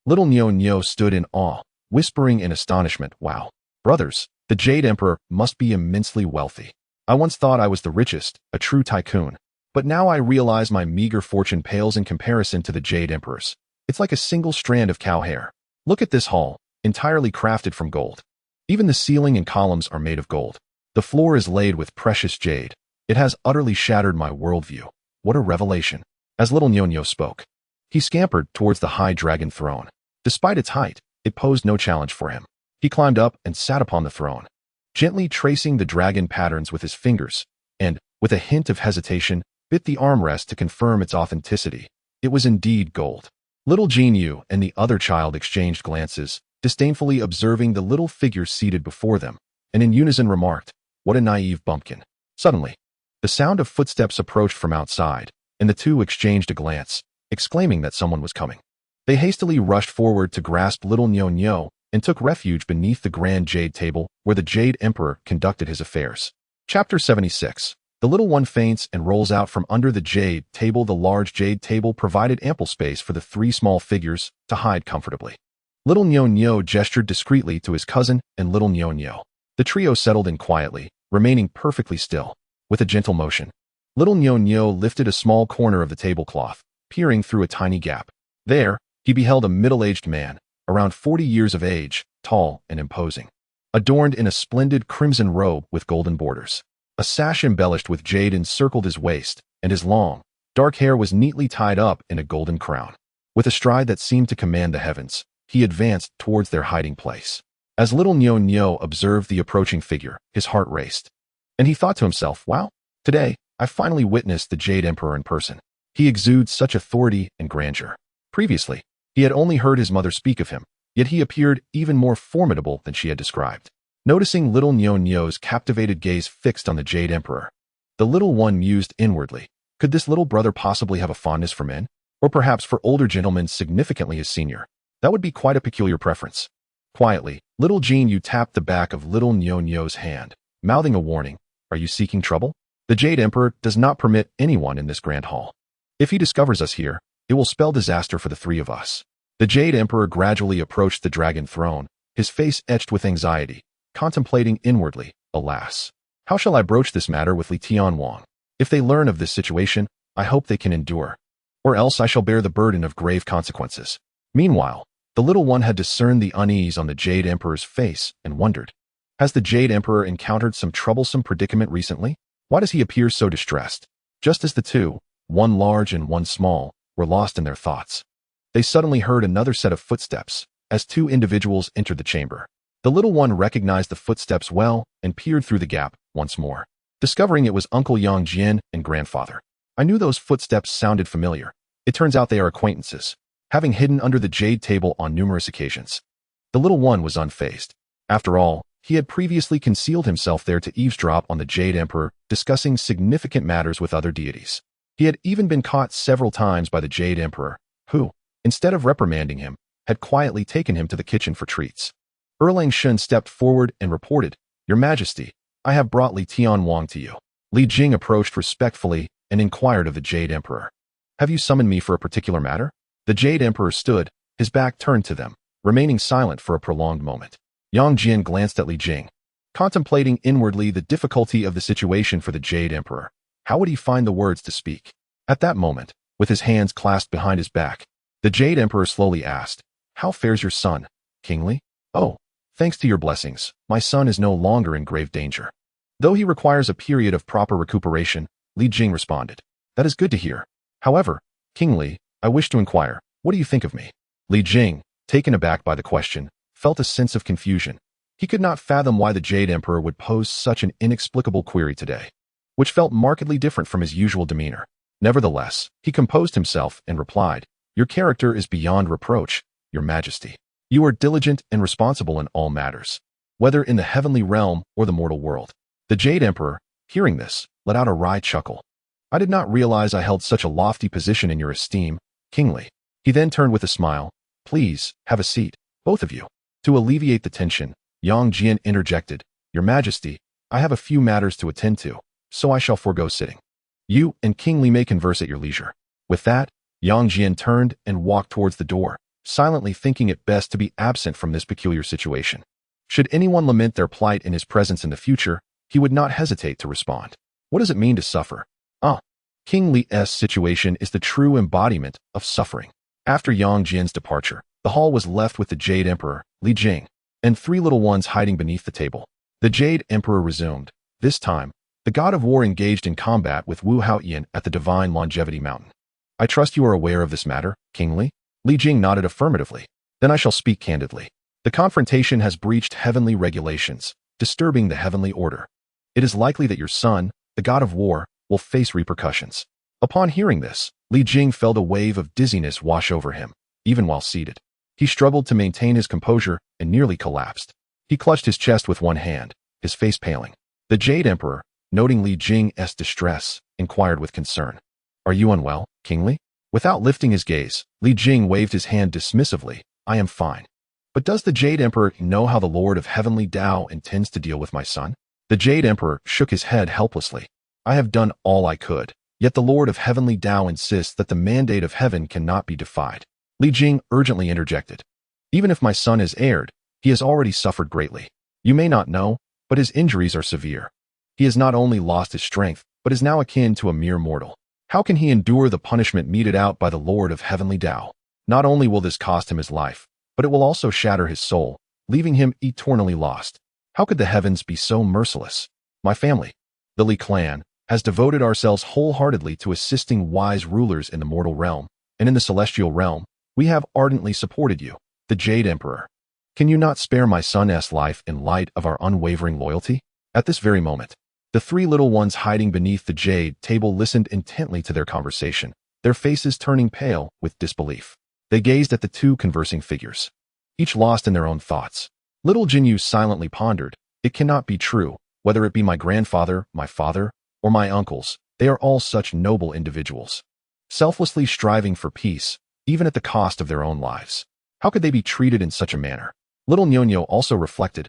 Little Nyo stood in awe, whispering in astonishment, "Wow, brothers, the Jade Emperor must be immensely wealthy. I once thought I was the richest, a true tycoon, but now I realize my meager fortune pales in comparison to the Jade Emperor's. It's like a single strand of cow hair. Look at this hall, entirely crafted from gold. Even the ceiling and columns are made of gold. The floor is laid with precious jade. It has utterly shattered my worldview. What a revelation." As little Nyo spoke, he scampered towards the high dragon throne. Despite its height, it posed no challenge for him. He climbed up and sat upon the throne, gently tracing the dragon patterns with his fingers, and, with a hint of hesitation, bit the armrest to confirm its authenticity. It was indeed gold. Little Jinyu and the other child exchanged glances, disdainfully observing the little figure seated before them, and in unison remarked, "What a naive bumpkin." Suddenly, the sound of footsteps approached from outside, and the two exchanged a glance, exclaiming that someone was coming. They hastily rushed forward to grasp little Nyo and took refuge beneath the grand jade table where the Jade Emperor conducted his affairs. Chapter 76. The little one faints and rolls out from under the jade table. The large jade table provided ample space for the three small figures to hide comfortably. Little Nyo gestured discreetly to his cousin and little Nyo. The trio settled in quietly, remaining perfectly still. With a gentle motion, little Nyo lifted a small corner of the tablecloth, peering through a tiny gap. There, he beheld a middle-aged man, around 40 years of age, tall and imposing, adorned in a splendid crimson robe with golden borders. A sash embellished with jade encircled his waist, and his long, dark hair was neatly tied up in a golden crown. With a stride that seemed to command the heavens, he advanced towards their hiding place. As little Nyo observed the approaching figure, his heart raced. And he thought to himself, "Wow, today, I finally witnessed the Jade Emperor in person. He exudes such authority and grandeur." Previously, he had only heard his mother speak of him, yet he appeared even more formidable than she had described. Noticing little Nyo's captivated gaze fixed on the Jade Emperor, the little one mused inwardly, could this little brother possibly have a fondness for men? Or perhaps for older gentlemen significantly his senior? That would be quite a peculiar preference. Quietly, little Jinyu tapped the back of little Nyo's hand, mouthing a warning. "Are you seeking trouble? The Jade Emperor does not permit anyone in this grand hall. If he discovers us here, it will spell disaster for the three of us." The Jade Emperor gradually approached the dragon throne, his face etched with anxiety, contemplating inwardly, "Alas, how shall I broach this matter with Li Tianwang? If they learn of this situation, I hope they can endure, or else I shall bear the burden of grave consequences." Meanwhile, the little one had discerned the unease on the Jade Emperor's face and wondered, has the Jade Emperor encountered some troublesome predicament recently? Why does he appear so distressed? Just as the two, one large and one small, were lost in their thoughts, they suddenly heard another set of footsteps as two individuals entered the chamber. The little one recognized the footsteps well and peered through the gap once more, discovering it was Uncle Yang Jian and grandfather. "I knew those footsteps sounded familiar. It turns out they are acquaintances, having hidden under the jade table on numerous occasions." The little one was unfazed. After all, he had previously concealed himself there to eavesdrop on the Jade Emperor discussing significant matters with other deities. He had even been caught several times by the Jade Emperor, who, instead of reprimanding him, had quietly taken him to the kitchen for treats. Erlang Shun stepped forward and reported, "Your Majesty, I have brought Li Tianwang to you." Li Jing approached respectfully and inquired of the Jade Emperor, "Have you summoned me for a particular matter?" The Jade Emperor stood, his back turned to them, remaining silent for a prolonged moment. Yang Jian glanced at Li Jing, contemplating inwardly the difficulty of the situation for the Jade Emperor. How would he find the words to speak? At that moment, with his hands clasped behind his back, the Jade Emperor slowly asked, "How fares your son, Kingly?" "Oh, thanks to your blessings, my son is no longer in grave danger. Though he requires a period of proper recuperation," Li Jing responded. "That is good to hear. However, King Li, I wish to inquire, what do you think of me? Li Jing, taken aback by the question, felt a sense of confusion. He could not fathom why the Jade Emperor would pose such an inexplicable query today, which felt markedly different from his usual demeanor. Nevertheless, he composed himself and replied, "Your character is beyond reproach, Your Majesty. You are diligent and responsible in all matters, whether in the heavenly realm or the mortal world." The Jade Emperor, hearing this, let out a wry chuckle. "I did not realize I held such a lofty position in your esteem, King Li." He then turned with a smile, "Please, have a seat, both of you." To alleviate the tension, Yang Jian interjected, "Your Majesty, I have a few matters to attend to, so I shall forego sitting. You and King Li may converse at your leisure." With that, Yang Jian turned and walked towards the door, silently thinking it best to be absent from this peculiar situation. Should anyone lament their plight in his presence in the future, he would not hesitate to respond. What does it mean to suffer? King Li's situation is the true embodiment of suffering. After Yang Jian's departure, the hall was left with the Jade Emperor, Li Jing, and three little ones hiding beneath the table. The Jade Emperor resumed. This time, the god of war engaged in combat with Wu Haoyan at the Divine Longevity Mountain. "I trust you are aware of this matter, King Li?" Li Jing nodded affirmatively. "Then I shall speak candidly. The confrontation has breached heavenly regulations, disturbing the heavenly order. It is likely that your son, the god of war, will face repercussions." Upon hearing this, Li Jing felt a wave of dizziness wash over him, even while seated. He struggled to maintain his composure and nearly collapsed. He clutched his chest with one hand, his face paling. The Jade Emperor, noting Li Jing's distress, inquired with concern, "Are you unwell, King Li?" Without lifting his gaze, Li Jing waved his hand dismissively, "I am fine." "But does the Jade Emperor know how the Lord of Heavenly Tao intends to deal with my son?" The Jade Emperor shook his head helplessly. "I have done all I could, yet the Lord of Heavenly Tao insists that the mandate of heaven cannot be defied." Li Jing urgently interjected, "Even if my son is erred, he has already suffered greatly. You may not know, but his injuries are severe. He has not only lost his strength, but is now akin to a mere mortal. How can he endure the punishment meted out by the Lord of Heavenly Tao? Not only will this cost him his life, but it will also shatter his soul, leaving him eternally lost. How could the heavens be so merciless? My family, the Li clan, has devoted ourselves wholeheartedly to assisting wise rulers in the mortal realm, and in the celestial realm, we have ardently supported you, the Jade Emperor. Can you not spare my son's life in light of our unwavering loyalty?" At this very moment, the three little ones hiding beneath the jade table listened intently to their conversation, their faces turning pale with disbelief. They gazed at the two conversing figures, each lost in their own thoughts. Little Jinyu silently pondered, "It cannot be true, whether it be my grandfather, my father, or my uncles. They are all such noble individuals, selflessly striving for peace, even at the cost of their own lives. How could they be treated in such a manner?" Little Nyonyo also reflected,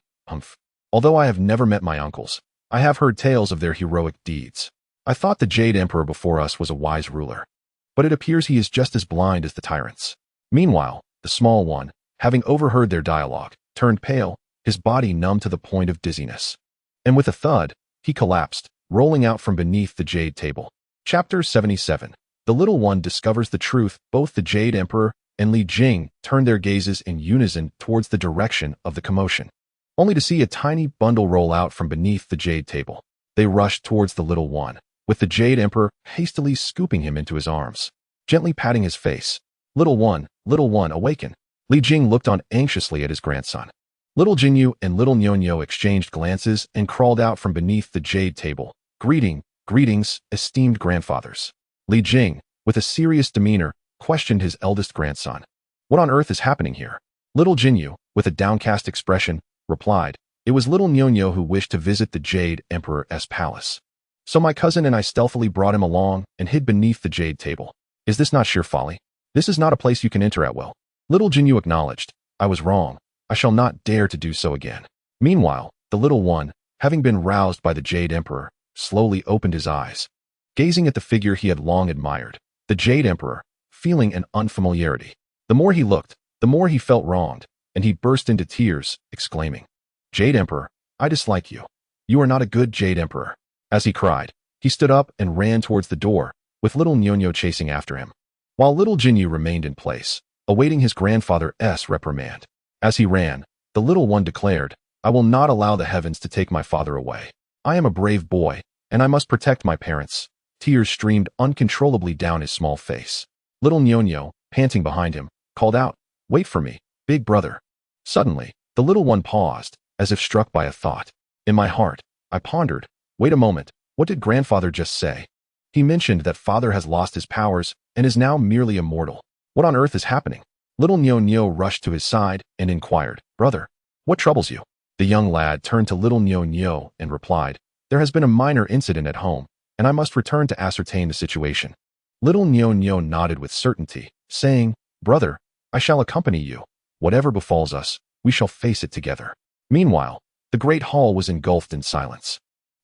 "Although I have never met my uncles, I have heard tales of their heroic deeds. I thought the Jade Emperor before us was a wise ruler, but it appears he is just as blind as the tyrants." Meanwhile, the small one, having overheard their dialogue, turned pale, his body numb to the point of dizziness. And with a thud, he collapsed, rolling out from beneath the jade table. Chapter 77. The little one discovers the truth. Both the Jade Emperor and Li Jing turned their gazes in unison towards the direction of the commotion, only to see a tiny bundle roll out from beneath the jade table. They rushed towards the little one, with the Jade Emperor hastily scooping him into his arms, gently patting his face. Little one, awaken." Li Jing looked on anxiously at his grandson. Little Jinyu and little Nyonyo exchanged glances and crawled out from beneath the jade table. Greetings, esteemed grandfathers." Li Jing, with a serious demeanor, questioned his eldest grandson. "What on earth is happening here?" Little Jinyu, with a downcast expression, replied, "It was little Nyonyo who wished to visit the Jade Emperor's palace. So my cousin and I stealthily brought him along and hid beneath the jade table. Is this not sheer folly? This is not a place you can enter at will." Little Jinyu acknowledged, "I was wrong. I shall not dare to do so again." Meanwhile, the little one, having been roused by the Jade Emperor, slowly opened his eyes, gazing at the figure he had long admired, the Jade Emperor, feeling an unfamiliarity. The more he looked, the more he felt wronged, and he burst into tears, exclaiming, "Jade Emperor, I dislike you. You are not a good Jade Emperor." As he cried, he stood up and ran towards the door, with little Nyonyo chasing after him, while little Jinyu remained in place, awaiting his grandfather's reprimand. As he ran, the little one declared, "I will not allow the heavens to take my father away. I am a brave boy, and I must protect my parents, Tears streamed uncontrollably down his small face. Little Nyonyo, panting behind him, called out, "Wait for me, big brother." Suddenly, the little one paused, as if struck by a thought. In my heart, I pondered, wait a moment, what did grandfather just say? He mentioned that father has lost his powers and is now merely immortal. What on earth is happening? Little Nyonyo rushed to his side and inquired, "Brother, what troubles you?" The young lad turned to little Nyonyo and replied, "There has been a minor incident at home, and I must return to ascertain the situation." Little Nyonyo nodded with certainty, saying, "Brother, I shall accompany you. Whatever befalls us, we shall face it together." Meanwhile, the great hall was engulfed in silence.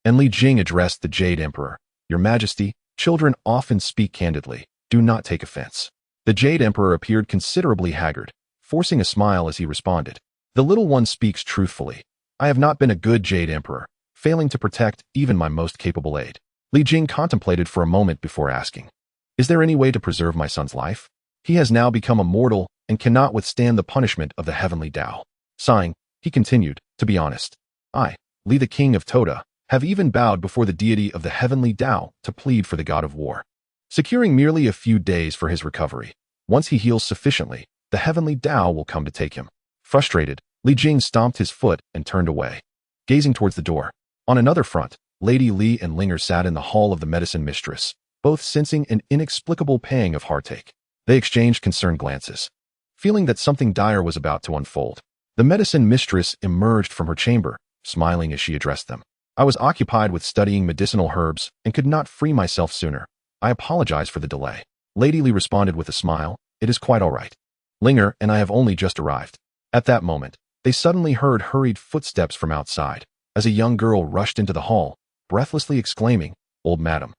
And Li Jing addressed the Jade Emperor, "Your Majesty, children often speak candidly. Do not take offense." The Jade Emperor appeared considerably haggard, forcing a smile as he responded, "The little one speaks truthfully. I have not been a good Jade Emperor, failing to protect even my most capable aide." Li Jing contemplated for a moment before asking, "Is there any way to preserve my son's life? He has now become immortal and cannot withstand the punishment of the heavenly Tao." Sighing, he continued, "To be honest, I, Li the king of Toda, have even bowed before the deity of the heavenly Tao to plead for the god of war, securing merely a few days for his recovery. Once he heals sufficiently, the heavenly Tao will come to take him." Frustrated, Li Jing stomped his foot and turned away, gazing towards the door. On another front, Lady Li and Linger sat in the hall of the medicine mistress, both sensing an inexplicable pang of heartache. They exchanged concerned glances, feeling that something dire was about to unfold. The medicine mistress emerged from her chamber, smiling as she addressed them. "I was occupied with studying medicinal herbs and could not free myself sooner. I apologize for the delay." Lady Li responded with a smile, "It is quite all right. Linger and I have only just arrived." At that moment, they suddenly heard hurried footsteps from outside, as a young girl rushed into the hall, breathlessly exclaiming, "Old madam,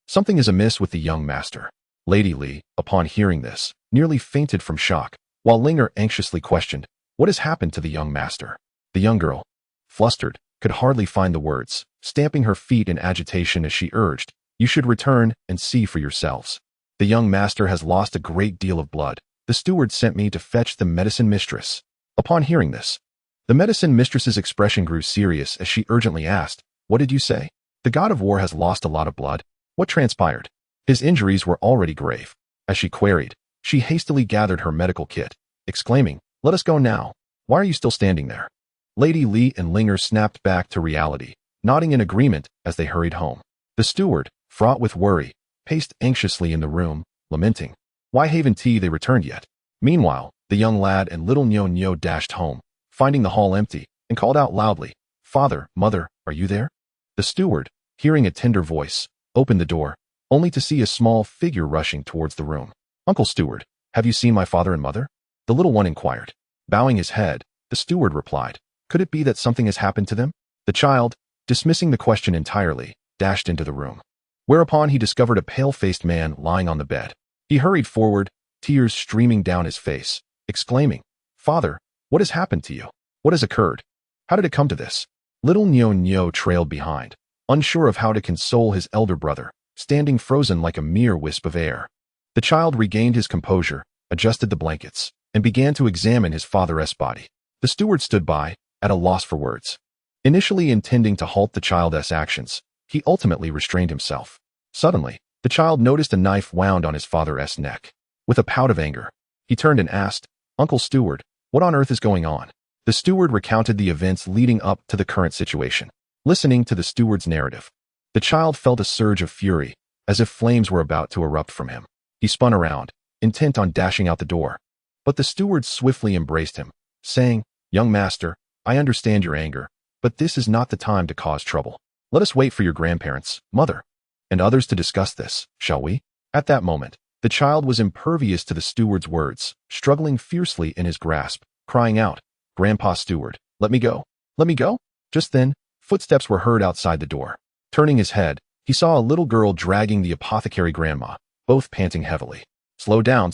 something is amiss with the young master." Lady Li, upon hearing this, nearly fainted from shock, while Linger anxiously questioned, "What has happened to the young master?" The young girl, flustered, could hardly find the words, stamping her feet in agitation as she urged, "You should return and see for yourselves. The young master has lost a great deal of blood. The steward sent me to fetch the medicine mistress." Upon hearing this, the medicine mistress's expression grew serious as she urgently asked, "What did you say? The god of war has lost a lot of blood. What transpired?" His injuries were already grave. As she queried, she hastily gathered her medical kit, exclaiming, "Let us go now. Why are you still standing there?" Lady Li and Linger snapped back to reality, nodding in agreement as they hurried home. The steward, fraught with worry, paced anxiously in the room, lamenting, "Why haven't they returned yet?" Meanwhile, the young lad and little Nyonyo dashed home, finding the hall empty, and called out loudly, "Father, mother, are you there?" The steward, hearing a tender voice, opened the door, only to see a small figure rushing towards the room. "Uncle Steward, have you seen my father and mother?" the little one inquired. Bowing his head, the steward replied, "Could it be that something has happened to them?" The child, dismissing the question entirely, dashed into the room, whereupon he discovered a pale-faced man lying on the bed. He hurried forward, tears streaming down his face, exclaiming, "Father, what has happened to you? What has occurred? How did it come to this?" Little Nyonyo trailed behind, unsure of how to console his elder brother, standing frozen like a mere wisp of air. The child regained his composure, adjusted the blankets, and began to examine his father's body. The steward stood by, at a loss for words. Initially intending to halt the child's actions, he ultimately restrained himself. Suddenly, the child noticed a knife wound on his father's neck. With a pout of anger, he turned and asked, "Uncle Steward, what on earth is going on?" The steward recounted the events leading up to the current situation. Listening to the steward's narrative, the child felt a surge of fury, as if flames were about to erupt from him. He spun around, intent on dashing out the door. But the steward swiftly embraced him, saying, "Young master, I understand your anger, but this is not the time to cause trouble. Let us wait for your grandparents, mother, and others to discuss this, shall we?" At that moment, the child was impervious to the steward's words, struggling fiercely in his grasp, crying out, "Grandpa Steward, let me go. Let me go." Just then, footsteps were heard outside the door. Turning his head, he saw a little girl dragging the apothecary grandma, both panting heavily. Slow down,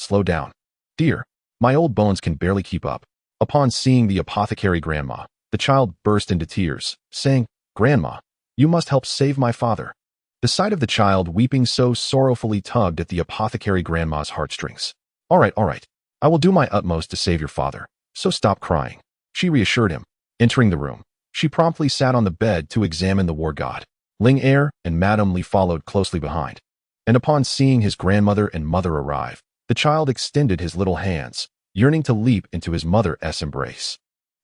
dear. My old bones can barely keep up." Upon seeing the apothecary grandma, the child burst into tears, saying, "Grandma, you must help save my father." The sight of the child weeping so sorrowfully tugged at the apothecary grandma's heartstrings. All right. I will do my utmost to save your father, so stop crying," she reassured him. Entering the room, she promptly sat on the bed to examine the war god. Ling Er and Madame Li followed closely behind. and upon seeing his grandmother and mother arrive, the child extended his little hands, yearning to leap into his mother's embrace.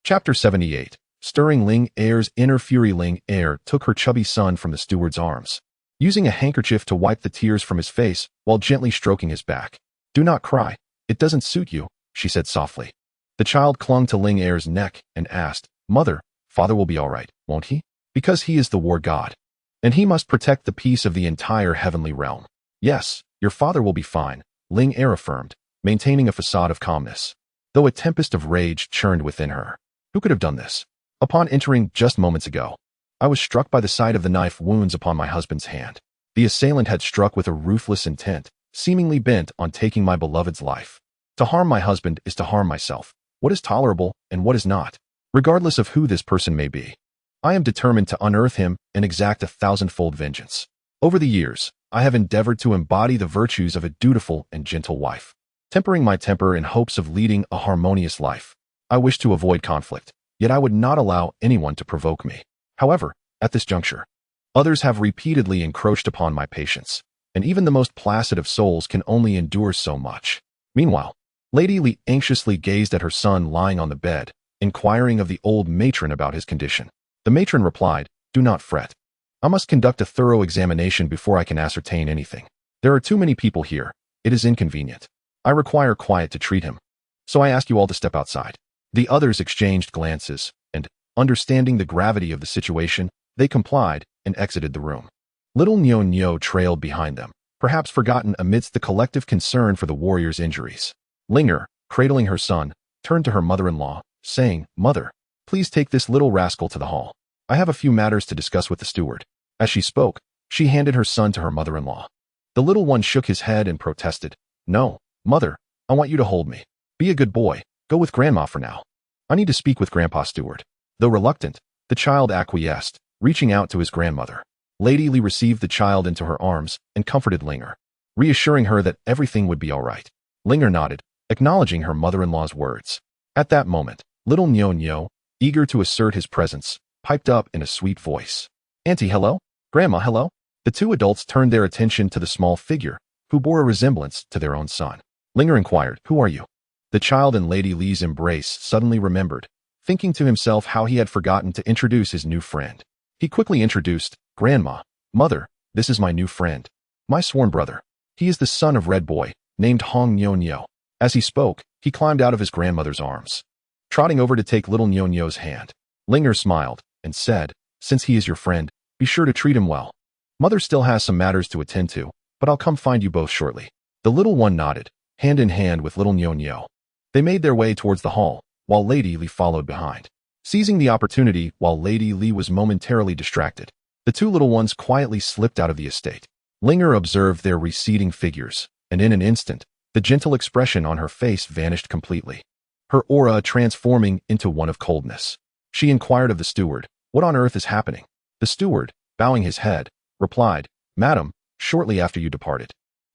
Chapter 78. Stirring Ling Er's inner fury. Ling Er took her chubby son from the steward's arms, using a handkerchief to wipe the tears from his face while gently stroking his back. "Do not cry. It doesn't suit you," she said softly. The child clung to Ling Er's neck and asked, "Mother, father will be all right, won't he? Because he is the war god, and he must protect the peace of the entire heavenly realm." "Yes, your father will be fine," Ling Er affirmed, maintaining a facade of calmness, though a tempest of rage churned within her. Who could have done this? Upon entering just moments ago, I was struck by the sight of the knife wounds upon my husband's hand. The assailant had struck with a ruthless intent, seemingly bent on taking my beloved's life. To harm my husband is to harm myself. What is tolerable and what is not? Regardless of who this person may be, I am determined to unearth him and exact a thousandfold vengeance. Over the years, I have endeavored to embody the virtues of a dutiful and gentle wife, tempering my temper in hopes of leading a harmonious life. I wish to avoid conflict, yet I would not allow anyone to provoke me. However, at this juncture, others have repeatedly encroached upon my patience, and even the most placid of souls can only endure so much. Meanwhile, Lady Li anxiously gazed at her son lying on the bed, inquiring of the old matron about his condition. The matron replied, "Do not fret. I must conduct a thorough examination before I can ascertain anything. There are too many people here. It is inconvenient. I require quiet to treat him. So I ask you all to step outside." The others exchanged glances, and, understanding the gravity of the situation, they complied and exited the room. Little Nyo Nyo trailed behind them, perhaps forgotten amidst the collective concern for the warrior's injuries. Ling Er, cradling her son, turned to her mother-in-law, saying, "Mother, please take this little rascal to the hall. I have a few matters to discuss with the steward." As she spoke, she handed her son to her mother-in-law. The little one shook his head and protested, "No, mother, I want you to hold me. Be a good boy. Go with grandma for now. I need to speak with Grandpa Steward." Though reluctant, the child acquiesced, reaching out to his grandmother. Lady Li received the child into her arms and comforted Ling Er, reassuring her that everything would be all right. Ling Er nodded, acknowledging her mother-in-law's words. At that moment, little Nyo Nyo, eager to assert his presence, piped up in a sweet voice, "Auntie, hello? Grandma, hello?" The two adults turned their attention to the small figure, who bore a resemblance to their own son. Ling Er inquired, "Who are you?" The child in Lady Li's embrace suddenly remembered, thinking to himself how he had forgotten to introduce his new friend. He quickly introduced, "Grandma, mother, this is my new friend. My sworn brother. He is the son of Red Boy, named Hong Nyo Nyo." As he spoke, he climbed out of his grandmother's arms, trotting over to take little Nyo Nyo's hand. Ling Er smiled and said, "Since he is your friend, be sure to treat him well. Mother still has some matters to attend to, but I'll come find you both shortly." The little one nodded, hand in hand with little Nyo Nyo. They made their way towards the hall, while Lady Li followed behind. Seizing the opportunity while Lady Li was momentarily distracted, the two little ones quietly slipped out of the estate. Ling Er observed their receding figures, and in an instant, the gentle expression on her face vanished completely, her aura transforming into one of coldness. She inquired of the steward, "What on earth is happening?" The steward, bowing his head, replied, "Madam, shortly after you departed,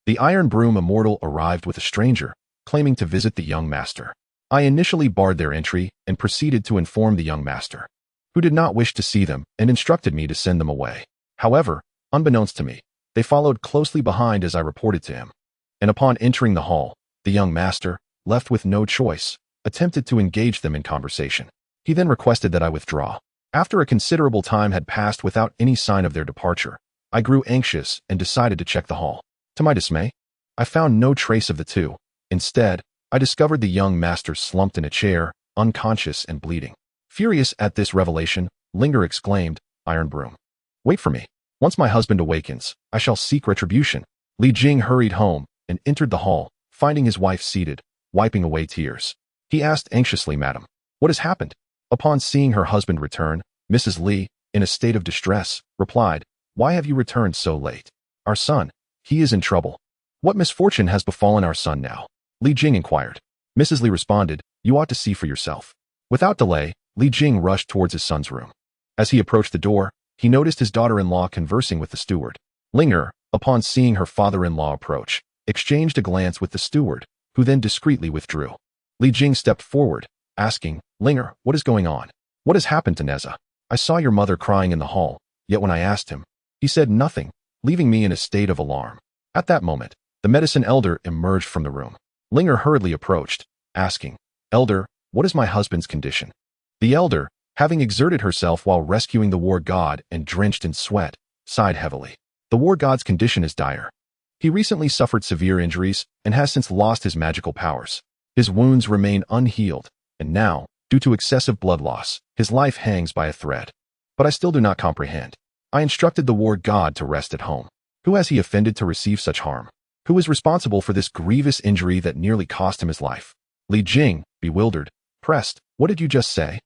the Iron Broom Immortal arrived with a stranger, claiming to visit the young master. I initially barred their entry and proceeded to inform the young master, who did not wish to see them and instructed me to send them away. However, unbeknownst to me, they followed closely behind as I reported to him. And upon entering the hall, the young master, left with no choice, attempted to engage them in conversation. He then requested that I withdraw. After a considerable time had passed without any sign of their departure, I grew anxious and decided to check the hall. To my dismay, I found no trace of the two. Instead, I discovered the young master slumped in a chair, unconscious and bleeding. Furious at this revelation, Ling Er exclaimed, "Iron Broom, wait for me. Once my husband awakens, I shall seek retribution." Li Jing hurried home and entered the hall, finding his wife seated, wiping away tears. He asked anxiously, "Madam, what has happened?" Upon seeing her husband return, Mrs. Li, in a state of distress, replied, "Why have you returned so late? Our son, he is in trouble. What misfortune has befallen our son now?" Li Jing inquired. Mrs. Li responded, "You ought to see for yourself." Without delay, Li Jing rushed towards his son's room. As he approached the door, he noticed his daughter-in-law conversing with the steward. Ling Er, upon seeing her father-in-law approach, exchanged a glance with the steward, who then discreetly withdrew. Li Jing stepped forward, asking, "Ling Er, what is going on? What has happened to Nezha? I saw your mother crying in the hall, yet when I asked him, he said nothing, leaving me in a state of alarm." At that moment, the medicine elder emerged from the room. Linger hurriedly approached, asking, "Elder, what is my husband's condition?" The elder, having exerted herself while rescuing the war god and drenched in sweat, sighed heavily. The war god's condition is dire. He recently suffered severe injuries and has since lost his magical powers. His wounds remain unhealed, and now, due to excessive blood loss, his life hangs by a thread. But I still do not comprehend. I instructed the war god to rest at home. Who has he offended to receive such harm? Who is responsible for this grievous injury that nearly cost him his life? Li Jing, bewildered, pressed, "What did you just say?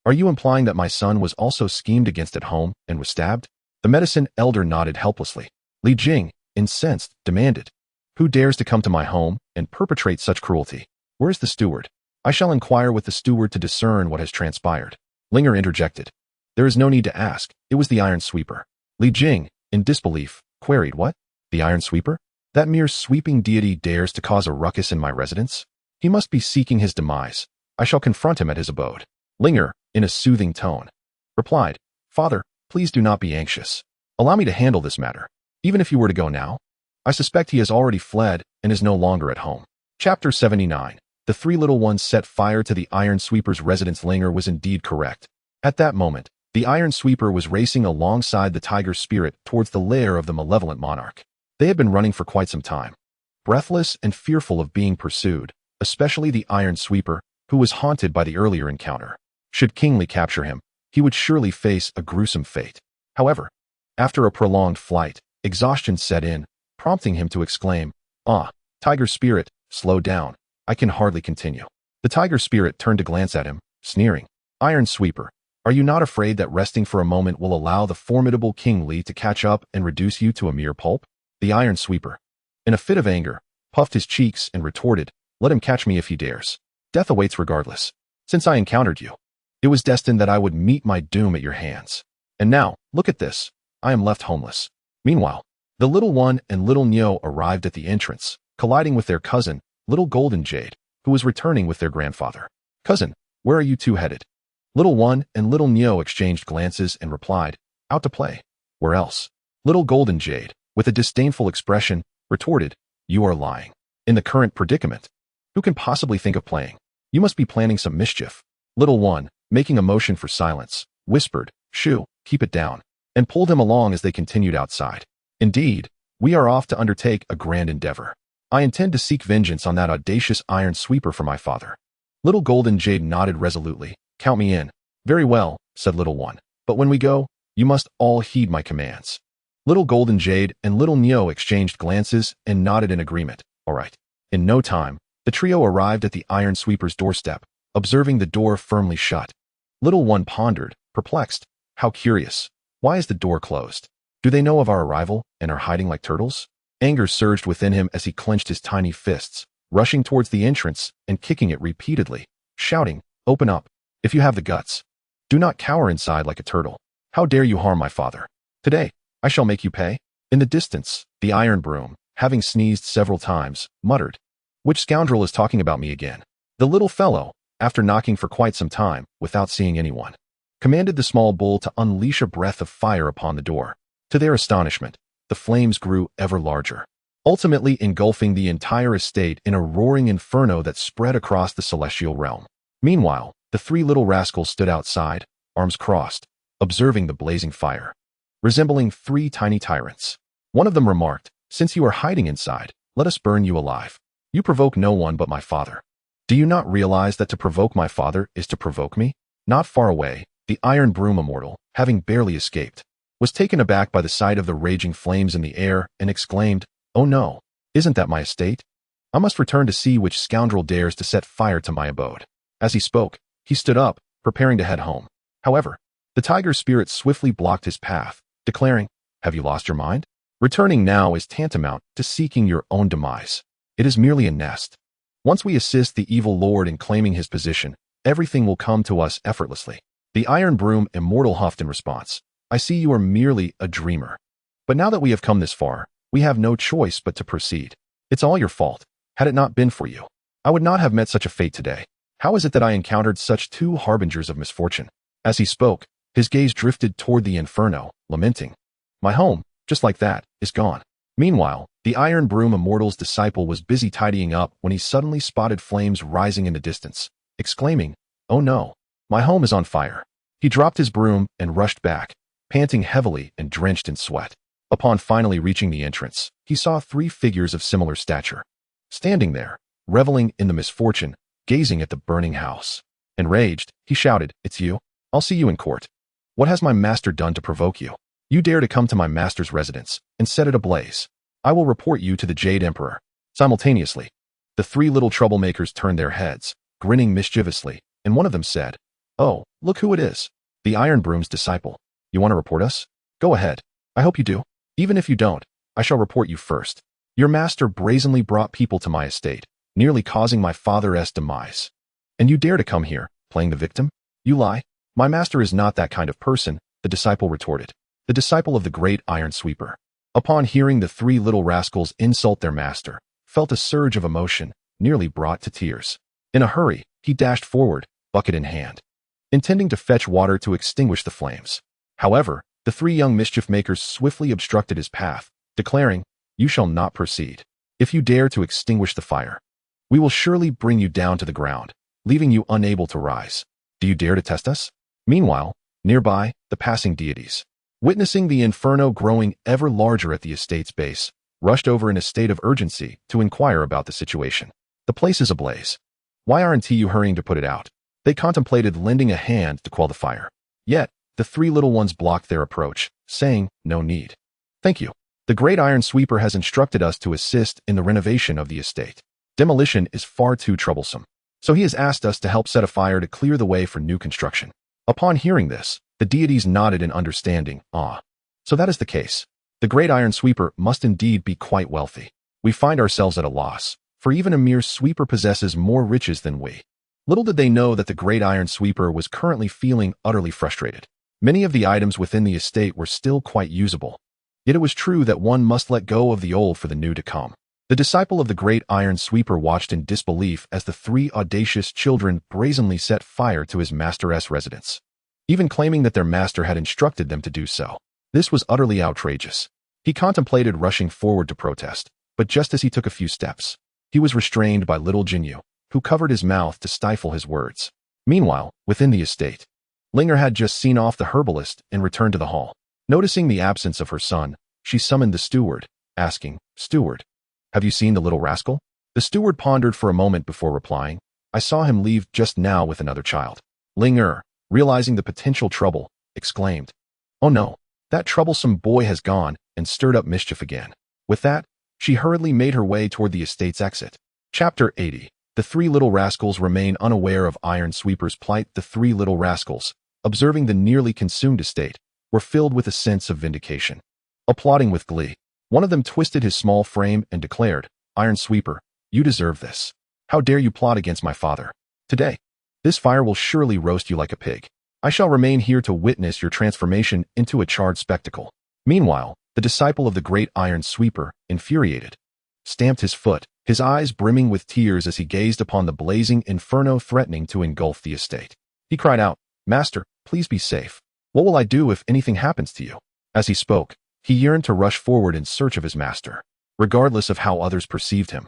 Are you implying that my son was also schemed against at home and was stabbed?" The medicine elder nodded helplessly. Li Jing, incensed, demanded, "Who dares to come to my home and perpetrate such cruelty? Where is the steward? I shall inquire with the steward to discern what has transpired." Linger interjected. "There is no need to ask. It was the iron sweeper." Li Jing, in disbelief, queried, "What? The iron sweeper? That mere sweeping deity dares to cause a ruckus in my residence? He must be seeking his demise. I shall confront him at his abode." Linger, in a soothing tone, replied, "Father, please do not be anxious. Allow me to handle this matter. Even if you were to go now, I suspect he has already fled and is no longer at home." Chapter 79. The three little ones set fire to the iron sweeper's residence. Linger was indeed correct. At that moment, the iron sweeper was racing alongside the tiger spirit towards the lair of the malevolent monarch. They had been running for quite some time, breathless and fearful of being pursued, especially the iron sweeper, who was haunted by the earlier encounter. Should King Li capture him, he would surely face a gruesome fate. However, after a prolonged flight, exhaustion set in, prompting him to exclaim, "Ah, tiger spirit, slow down. I can hardly continue." The tiger spirit turned to glance at him, sneering. "Iron sweeper, are you not afraid that resting for a moment will allow the formidable King Li to catch up and reduce you to a mere pulp?" The iron sweeper, in a fit of anger, puffed his cheeks and retorted, "Let him catch me if he dares. Death awaits regardless. Since I encountered you, it was destined that I would meet my doom at your hands. And now, look at this. I am left homeless." Meanwhile, the little one and little Neo arrived at the entrance, colliding with their cousin, little Golden Jade, who was returning with their grandfather. "Cousin, where are you two headed?" Little one and little Neo exchanged glances and replied, "Out to play. Where else?" Little Golden Jade, with a disdainful expression, retorted, "You are lying. In the current predicament, who can possibly think of playing? You must be planning some mischief." Little one, making a motion for silence, whispered, "Shoo, keep it down," and pulled him along as they continued outside. "Indeed, we are off to undertake a grand endeavor. I intend to seek vengeance on that audacious iron sweeper for my father." Little Golden Jade nodded resolutely. "Count me in." "Very well," said little one. "But when we go, you must all heed my commands." Little Golden Jade and little Neo exchanged glances and nodded in agreement. All right. In no time, the trio arrived at the iron sweeper's doorstep, observing the door firmly shut. Little one pondered, perplexed. How curious. Why is the door closed? Do they know of our arrival and are hiding like turtles? Anger surged within him as he clenched his tiny fists, rushing towards the entrance and kicking it repeatedly, shouting, "Open up, if you have the guts. Do not cower inside like a turtle. How dare you harm my father? Today, I shall make you pay." In the distance, the iron broom, having sneezed several times, muttered, "Which scoundrel is talking about me again?" The little fellow, after knocking for quite some time without seeing anyone, commanded the small bull to unleash a breath of fire upon the door. To their astonishment, the flames grew ever larger, ultimately engulfing the entire estate in a roaring inferno that spread across the celestial realm. Meanwhile, the three little rascals stood outside, arms crossed, observing the blazing fire, resembling three tiny tyrants. One of them remarked, "Since you are hiding inside, let us burn you alive. You provoke no one but my father. Do you not realize that to provoke my father is to provoke me?" Not far away, the iron broom immortal, having barely escaped, was taken aback by the sight of the raging flames in the air and exclaimed, "Oh no, isn't that my estate? I must return to see which scoundrel dares to set fire to my abode." As he spoke, he stood up, preparing to head home. However, the tiger spirit swiftly blocked his path, declaring, "Have you lost your mind? Returning now is tantamount to seeking your own demise. It is merely a nest. Once we assist the evil lord in claiming his position, everything will come to us effortlessly." The iron broom immortal huffed in response, "I see you are merely a dreamer. But now that we have come this far, we have no choice but to proceed. It's all your fault. Had it not been for you, I would not have met such a fate today. How is it that I encountered such two harbingers of misfortune?" As he spoke, his gaze drifted toward the inferno, lamenting, "My home, just like that, is gone." Meanwhile, The Iron Broom Immortal's disciple was busy tidying up when he suddenly spotted flames rising in the distance, exclaiming, "Oh no, my home is on fire." He dropped his broom and rushed back, panting heavily and drenched in sweat. Upon finally reaching the entrance, he saw 3 figures of similar stature, standing there, reveling in the misfortune, gazing at the burning house. Enraged, he shouted, "It's you? I'll see you in court. What has my master done to provoke you? You dare to come to my master's residence and set it ablaze. I will report you to the Jade Emperor." Simultaneously, the 3 little troublemakers turned their heads, grinning mischievously, and one of them said, "Oh, look who it is. The Iron Broom's disciple. You want to report us? Go ahead. I hope you do. Even if you don't, I shall report you first. Your master brazenly brought people to my estate, nearly causing my father's demise. And you dare to come here, playing the victim? You lie. My master is not that kind of person," the disciple retorted. The disciple of the great Iron Sweeper, upon hearing the 3 little rascals insult their master, felt a surge of emotion, nearly brought to tears. In a hurry, he dashed forward, bucket in hand, intending to fetch water to extinguish the flames. However, the 3 young mischief-makers swiftly obstructed his path, declaring, "You shall not proceed. If you dare to extinguish the fire, we will surely bring you down to the ground, leaving you unable to rise. Do you dare to test us?" Meanwhile, nearby, the passing deities, witnessing the inferno growing ever larger at the estate's base, rushed over in a state of urgency to inquire about the situation. "The place is ablaze. Why aren't you hurrying to put it out?" They contemplated lending a hand to quell the fire. Yet, the 3 little ones blocked their approach, saying, "No need. Thank you. The great Iron Sweeper has instructed us to assist in the renovation of the estate. Demolition is far too troublesome. So he has asked us to help set a fire to clear the way for new construction." Upon hearing this, the deities nodded in understanding. "Ah, so that is the case. The great Iron Sweeper must indeed be quite wealthy. We find ourselves at a loss, for even a mere sweeper possesses more riches than we." Little did they know that the great Iron Sweeper was currently feeling utterly frustrated. Many of the items within the estate were still quite usable. Yet it was true that one must let go of the old for the new to come. The disciple of the great Iron Sweeper watched in disbelief as the 3 audacious children brazenly set fire to his master's residence, even claiming that their master had instructed them to do so. This was utterly outrageous. He contemplated rushing forward to protest, but just as he took a few steps, he was restrained by little Jinyu, who covered his mouth to stifle his words. Meanwhile, within the estate, Linger had just seen off the herbalist and returned to the hall. Noticing the absence of her son, she summoned the steward, asking, "Steward, have you seen the little rascal?" The steward pondered for a moment before replying, "I saw him leave just now with another child." Linger, realizing the potential trouble, exclaimed, "Oh no, that troublesome boy has gone," and stirred up mischief again. With that, she hurriedly made her way toward the estate's exit. Chapter 80. The 3 little rascals remain unaware of Iron Sweeper's plight. The 3 little rascals, observing the nearly consumed estate, were filled with a sense of vindication. Applauding with glee, one of them twisted his small frame and declared, "Iron Sweeper, you deserve this. How dare you plot against my father? Today, this fire will surely roast you like a pig. I shall remain here to witness your transformation into a charred spectacle." Meanwhile, the disciple of the great Iron Sweeper, infuriated, stamped his foot, his eyes brimming with tears as he gazed upon the blazing inferno threatening to engulf the estate. He cried out, "Master, please be safe. What will I do if anything happens to you?" As he spoke, he yearned to rush forward in search of his master, regardless of how others perceived him.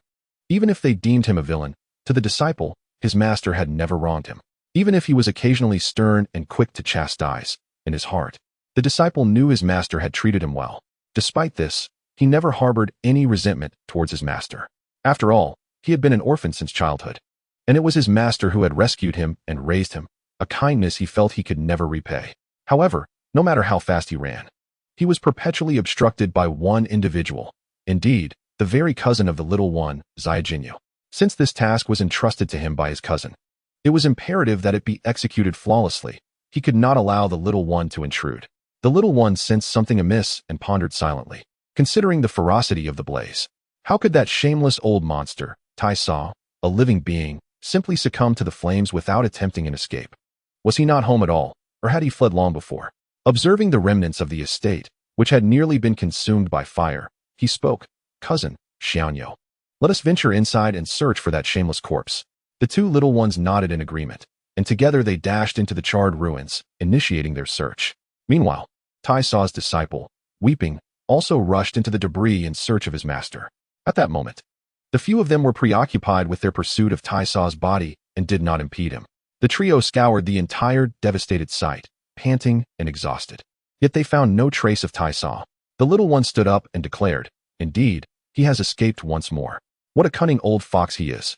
Even if they deemed him a villain, to the disciple, his master had never wronged him. Even if he was occasionally stern and quick to chastise, in his heart, the disciple knew his master had treated him well. Despite this, he never harbored any resentment towards his master. After all, he had been an orphan since childhood, and it was his master who had rescued him and raised him, a kindness he felt he could never repay. However, no matter how fast he ran, he was perpetually obstructed by one individual, indeed, the very cousin of the little one, Jinyu. Since this task was entrusted to him by his cousin, it was imperative that it be executed flawlessly. He could not allow the little one to intrude. The little one sensed something amiss and pondered silently, considering the ferocity of the blaze. How could that shameless old monster, Tai Saw, a living being, simply succumb to the flames without attempting an escape? Was he not home at all, or had he fled long before? Observing the remnants of the estate, which had nearly been consumed by fire, he spoke, "Cousin, Xiaoyo, let us venture inside and search for that shameless corpse." The 2 little ones nodded in agreement, and together they dashed into the charred ruins, initiating their search. Meanwhile, Tai Saw's disciple, weeping, also rushed into the debris in search of his master. At that moment, the few of them were preoccupied with their pursuit of Tai Saw's body and did not impede him. The trio scoured the entire devastated site, panting and exhausted. Yet they found no trace of Tai Saw. The little one stood up and declared, "Indeed, he has escaped once more. What a cunning old fox he is."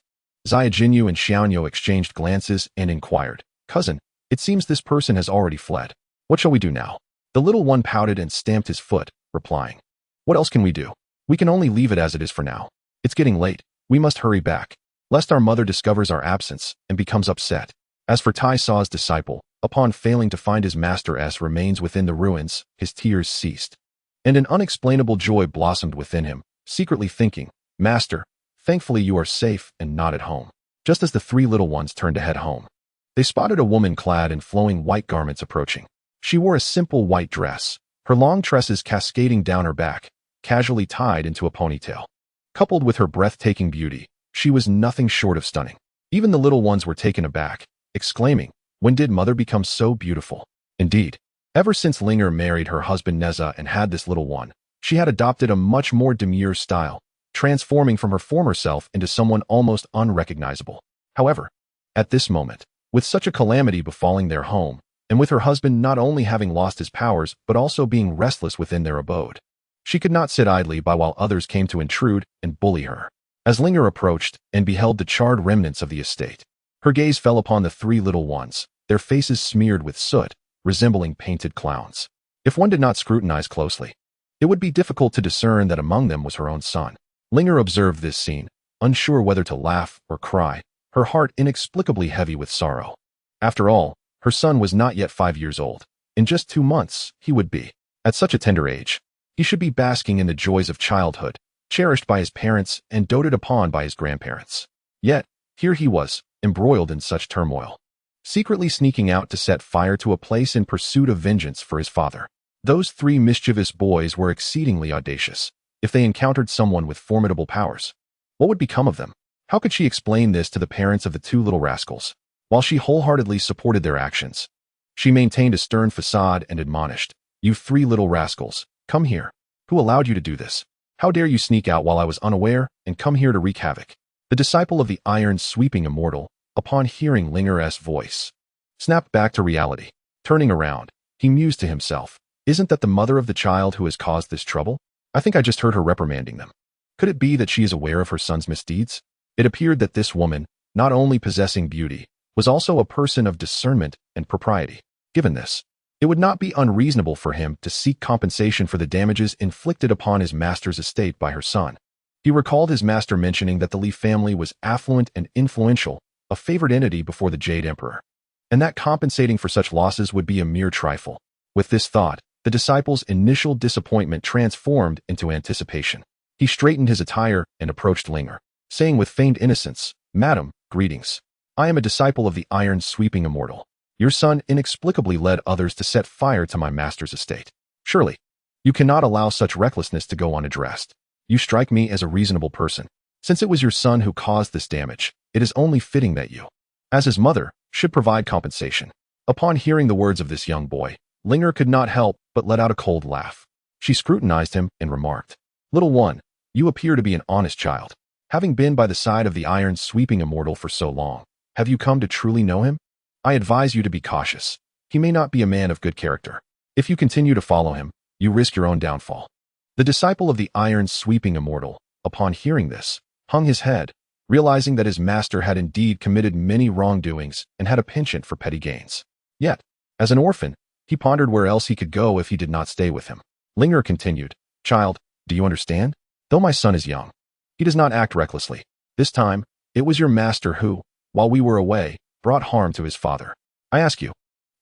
Xia Jinyu and Xiaoyo exchanged glances and inquired, "Cousin, it seems this person has already fled. What shall we do now?" The little one pouted and stamped his foot, replying, "What else can we do? We can only leave it as it is for now. It's getting late. We must hurry back, lest our mother discovers our absence and becomes upset." As for Tai Saw's disciple, upon failing to find his master's remains within the ruins, his tears ceased, and an unexplainable joy blossomed within him, secretly thinking, "Master, thankfully you are safe and not at home." Just as the three little ones turned to head home, they spotted a woman clad in flowing white garments approaching. She wore a simple white dress, her long tresses cascading down her back, casually tied into a ponytail. Coupled with her breathtaking beauty, she was nothing short of stunning. Even the little ones were taken aback, exclaiming, "When did mother become so beautiful?" Indeed, ever since Linger married her husband Nezha and had this little one, she had adopted a much more demure style, transforming from her former self into someone almost unrecognizable. However, at this moment, with such a calamity befalling their home, and with her husband not only having lost his powers but also being restless within their abode, she could not sit idly by while others came to intrude and bully her. As Linger approached and beheld the charred remnants of the estate, her gaze fell upon the three little ones, their faces smeared with soot, resembling painted clowns. If one did not scrutinize closely, it would be difficult to discern that among them was her own son. Linger observed this scene, unsure whether to laugh or cry, her heart inexplicably heavy with sorrow. After all, her son was not yet 5 years old. In just 2 months, he would be. At such a tender age, he should be basking in the joys of childhood, cherished by his parents and doted upon by his grandparents. Yet, here he was, embroiled in such turmoil, secretly sneaking out to set fire to a place in pursuit of vengeance for his father. Those three mischievous boys were exceedingly audacious. If they encountered someone with formidable powers, what would become of them? How could she explain this to the parents of the two little rascals? While she wholeheartedly supported their actions, she maintained a stern facade and admonished, "You three little rascals, come here. Who allowed you to do this? How dare you sneak out while I was unaware and come here to wreak havoc?" The disciple of the iron sweeping immortal, upon hearing Linger's voice, snapped back to reality. Turning around, he mused to himself, "Isn't that the mother of the child who has caused this trouble? I think I just heard her reprimanding them. Could it be that she is aware of her son's misdeeds?" It appeared that this woman, not only possessing beauty, was also a person of discernment and propriety. Given this, it would not be unreasonable for him to seek compensation for the damages inflicted upon his master's estate by her son. He recalled his master mentioning that the Li family was affluent and influential, a favored entity before the Jade Emperor, and that compensating for such losses would be a mere trifle. With this thought, the disciple's initial disappointment transformed into anticipation. He straightened his attire and approached Linger, saying with feigned innocence, "Madam, greetings. I am a disciple of the iron sweeping immortal. Your son inexplicably led others to set fire to my master's estate. Surely, you cannot allow such recklessness to go unaddressed. You strike me as a reasonable person. Since it was your son who caused this damage, it is only fitting that you, as his mother, should provide compensation." Upon hearing the words of this young boy, Linger could not help but let out a cold laugh. She scrutinized him and remarked, "Little one, you appear to be an honest child. Having been by the side of the iron sweeping immortal for so long, have you come to truly know him? I advise you to be cautious. He may not be a man of good character. If you continue to follow him, you risk your own downfall." The disciple of the iron sweeping immortal, upon hearing this, hung his head, realizing that his master had indeed committed many wrongdoings and had a penchant for petty gains. Yet, as an orphan, he pondered where else he could go if he did not stay with him. Linger continued, "Child, do you understand? Though my son is young, he does not act recklessly. This time, it was your master who, while we were away, brought harm to his father. I ask you,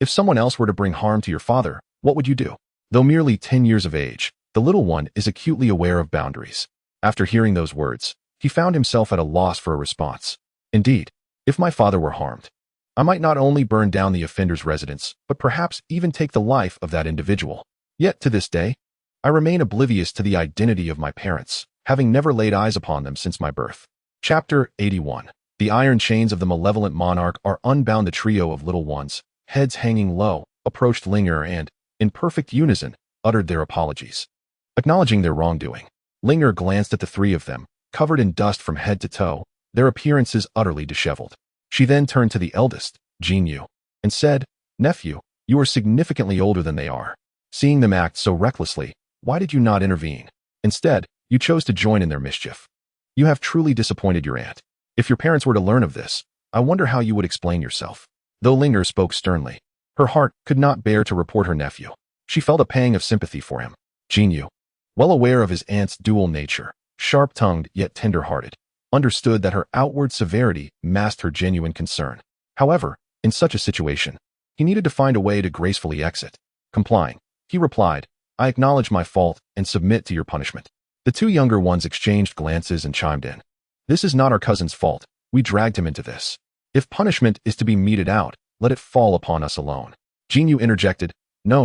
if someone else were to bring harm to your father, what would you do?" Though merely 10 years of age, the little one is acutely aware of boundaries. After hearing those words, he found himself at a loss for a response. "Indeed, if my father were harmed, I might not only burn down the offender's residence, but perhaps even take the life of that individual. Yet to this day, I remain oblivious to the identity of my parents, having never laid eyes upon them since my birth." Chapter 81. The iron chains of the malevolent monarch are unbound. The trio of little ones, heads hanging low, approached Linger and, in perfect unison, uttered their apologies. Acknowledging their wrongdoing, Linger glanced at the three of them, covered in dust from head to toe, their appearances utterly disheveled. She then turned to the eldest, Jinyu, and said, "Nephew, you are significantly older than they are. Seeing them act so recklessly, why did you not intervene? Instead, you chose to join in their mischief. You have truly disappointed your aunt. If your parents were to learn of this, I wonder how you would explain yourself." Though Linger spoke sternly, her heart could not bear to report her nephew. She felt a pang of sympathy for him. Jinyu, well aware of his aunt's dual nature, sharp-tongued yet tender-hearted, understood that her outward severity masked her genuine concern. However, in such a situation, he needed to find a way to gracefully exit. Complying, he replied, "I acknowledge my fault and submit to your punishment." The two younger ones exchanged glances and chimed in. "This is not our cousin's fault. We dragged him into this. If punishment is to be meted out, let it fall upon us alone." Jinyu interjected, No,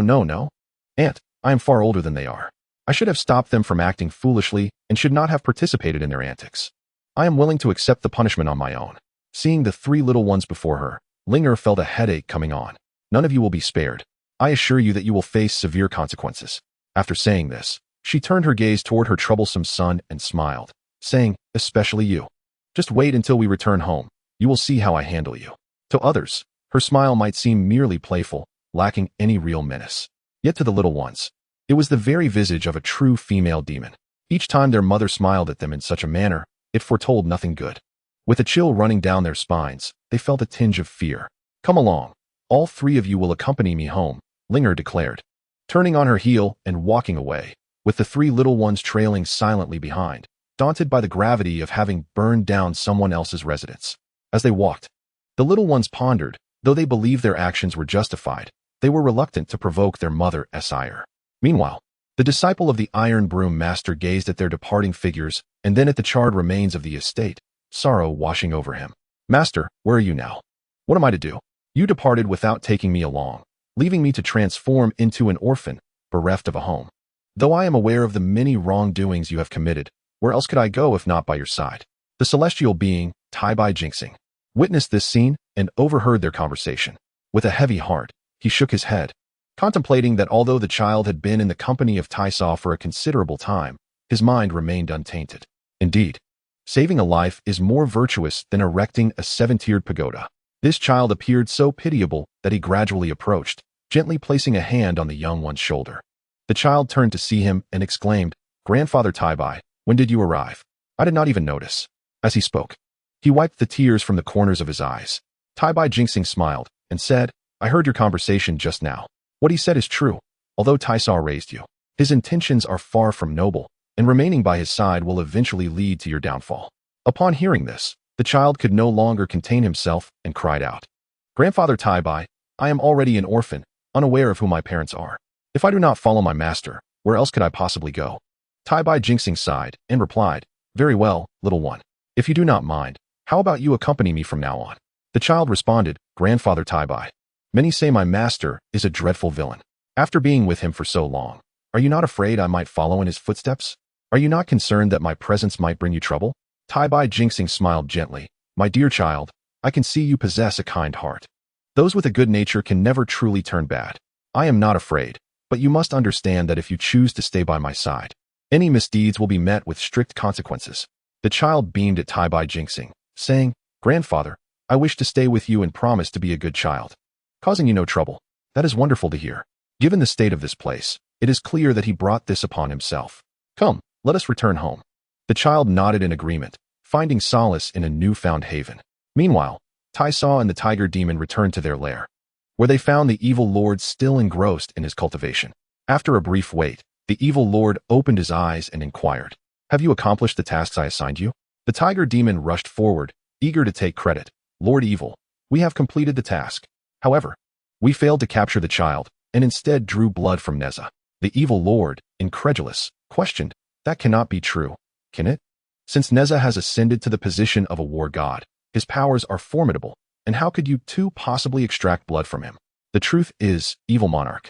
Aunt, I am far older than they are. I should have stopped them from acting foolishly and should not have participated in their antics. I am willing to accept the punishment on my own." Seeing the three little ones before her, Linger felt a headache coming on. "None of you will be spared. I assure you that you will face severe consequences." After saying this, she turned her gaze toward her troublesome son and smiled, saying, "Especially you. Just wait until we return home. You will see how I handle you." To others, her smile might seem merely playful, lacking any real menace. Yet to the little ones, it was the very visage of a true female demon. Each time their mother smiled at them in such a manner, it foretold nothing good. With a chill running down their spines, they felt a tinge of fear. "Come along. All three of you will accompany me home," Linger declared, turning on her heel and walking away, with the three little ones trailing silently behind, daunted by the gravity of having burned down someone else's residence. As they walked, the little ones pondered. Though they believed their actions were justified, they were reluctant to provoke their mother's ire. Meanwhile, the disciple of the Iron Broom Master gazed at their departing figures and then at the charred remains of the estate, sorrow washing over him. "Master, where are you now? What am I to do? You departed without taking me along, leaving me to transform into an orphan, bereft of a home. Though I am aware of the many wrongdoings you have committed, where else could I go if not by your side?" The celestial being, Tai-Bai Jinxing, witnessed this scene and overheard their conversation. With a heavy heart, he shook his head, contemplating that although the child had been in the company of Taisa for a considerable time, his mind remained untainted. Indeed, saving a life is more virtuous than erecting a seven-tiered pagoda. This child appeared so pitiable that he gradually approached, gently placing a hand on the young one's shoulder. The child turned to see him and exclaimed, "Grandfather Tai-Bai, when did you arrive? I did not even notice." As he spoke, he wiped the tears from the corners of his eyes. Tai-Bai Jinxing smiled and said, "I heard your conversation just now. What he said is true. Although Taisa raised you, his intentions are far from noble, and remaining by his side will eventually lead to your downfall." Upon hearing this, the child could no longer contain himself and cried out, "Grandfather Tai-Bai, I am already an orphan, unaware of who my parents are. If I do not follow my master, where else could I possibly go?" Tai-Bai Jinxing sighed and replied, "Very well, little one. If you do not mind, how about you accompany me from now on?" The child responded, "Grandfather Tai-Bai, many say my master is a dreadful villain. After being with him for so long, are you not afraid I might follow in his footsteps? Are you not concerned that my presence might bring you trouble?" Tai-Bai Jinxing smiled gently, "My dear child, I can see you possess a kind heart. Those with a good nature can never truly turn bad. I am not afraid, but you must understand that if you choose to stay by my side, any misdeeds will be met with strict consequences." The child beamed at Tai-Bai Jinxing, saying, "Grandfather, I wish to stay with you and promise to be a good child, causing you no trouble." "That is wonderful to hear. Given the state of this place, it is clear that he brought this upon himself. Come, let us return home." The child nodded in agreement, finding solace in a newfound haven. Meanwhile, Taisa and the tiger demon returned to their lair, where they found the evil lord still engrossed in his cultivation. After a brief wait, the evil lord opened his eyes and inquired, "Have you accomplished the tasks I assigned you?" The tiger demon rushed forward, eager to take credit. "Lord Evil, we have completed the task. However, we failed to capture the child and instead drew blood from Nezha." The evil lord, incredulous, questioned, "That cannot be true, can it? Since Nezha has ascended to the position of a war god, his powers are formidable, and how could you two possibly extract blood from him?" "The truth is, evil monarch,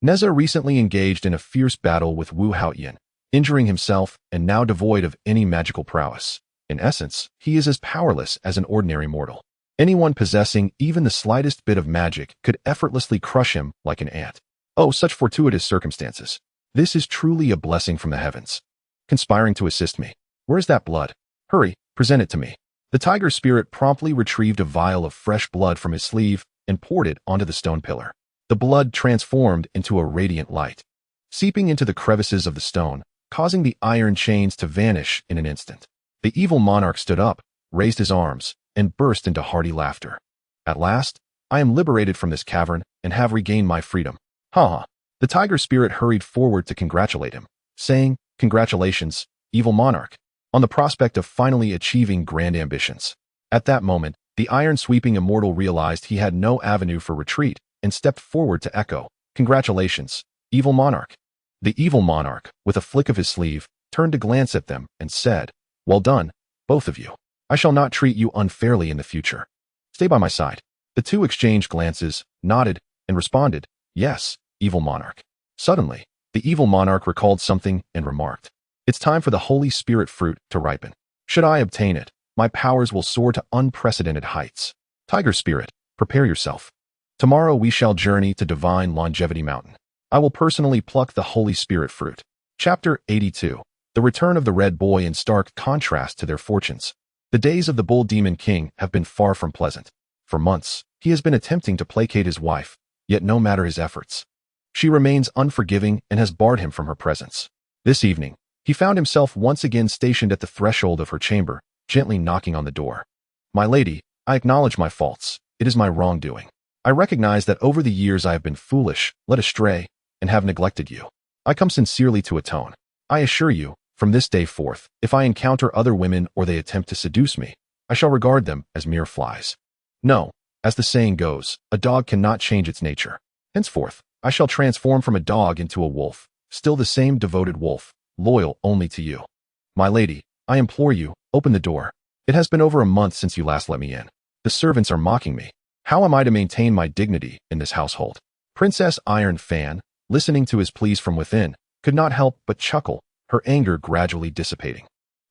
Nezha recently engaged in a fierce battle with Wu Haoyan, injuring himself and now devoid of any magical prowess. In essence, he is as powerless as an ordinary mortal. Anyone possessing even the slightest bit of magic could effortlessly crush him like an ant." "Oh, such fortuitous circumstances. This is truly a blessing from the heavens. Conspiring to assist me. Where is that blood? Hurry, present it to me. The tiger spirit promptly retrieved a vial of fresh blood from his sleeve and poured it onto the stone pillar. The blood transformed into a radiant light, seeping into the crevices of the stone, causing the iron chains to vanish in an instant. The evil monarch stood up, raised his arms, and burst into hearty laughter. At last, I am liberated from this cavern and have regained my freedom. Ha ha. The tiger spirit hurried forward to congratulate him, saying, "Congratulations, evil monarch, on the prospect of finally achieving grand ambitions." At that moment, the iron-sweeping immortal realized he had no avenue for retreat and stepped forward to echo, "Congratulations, evil monarch." The evil monarch, with a flick of his sleeve, turned to glance at them and said, "Well done, both of you. I shall not treat you unfairly in the future. Stay by my side." The two exchanged glances, nodded, and responded, "Yes, evil monarch." Suddenly, the evil monarch recalled something and remarked, "It's time for the Holy Spirit fruit to ripen. Should I obtain it, my powers will soar to unprecedented heights. Tiger spirit, prepare yourself. Tomorrow we shall journey to divine Longevity Mountain. I will personally pluck the Holy Spirit fruit." Chapter 82. The return of the Red Boy in stark contrast to their fortunes. The days of the Bull Demon King have been far from pleasant. For months, he has been attempting to placate his wife, yet no matter his efforts, she remains unforgiving and has barred him from her presence. This evening, he found himself once again stationed at the threshold of her chamber, gently knocking on the door. "My lady, I acknowledge my faults. It is my wrongdoing. I recognize that over the years I have been foolish, led astray, and have neglected you. I come sincerely to atone. I assure you, from this day forth, if I encounter other women or they attempt to seduce me, I shall regard them as mere flies. No, as the saying goes, a dog cannot change its nature. Henceforth, I shall transform from a dog into a wolf, still the same devoted wolf, loyal only to you. My lady, I implore you, open the door. It has been over a month since you last let me in. The servants are mocking me. How am I to maintain my dignity in this household?" Princess Iron Fan, listening to his pleas from within, could not help but chuckle, her anger gradually dissipating.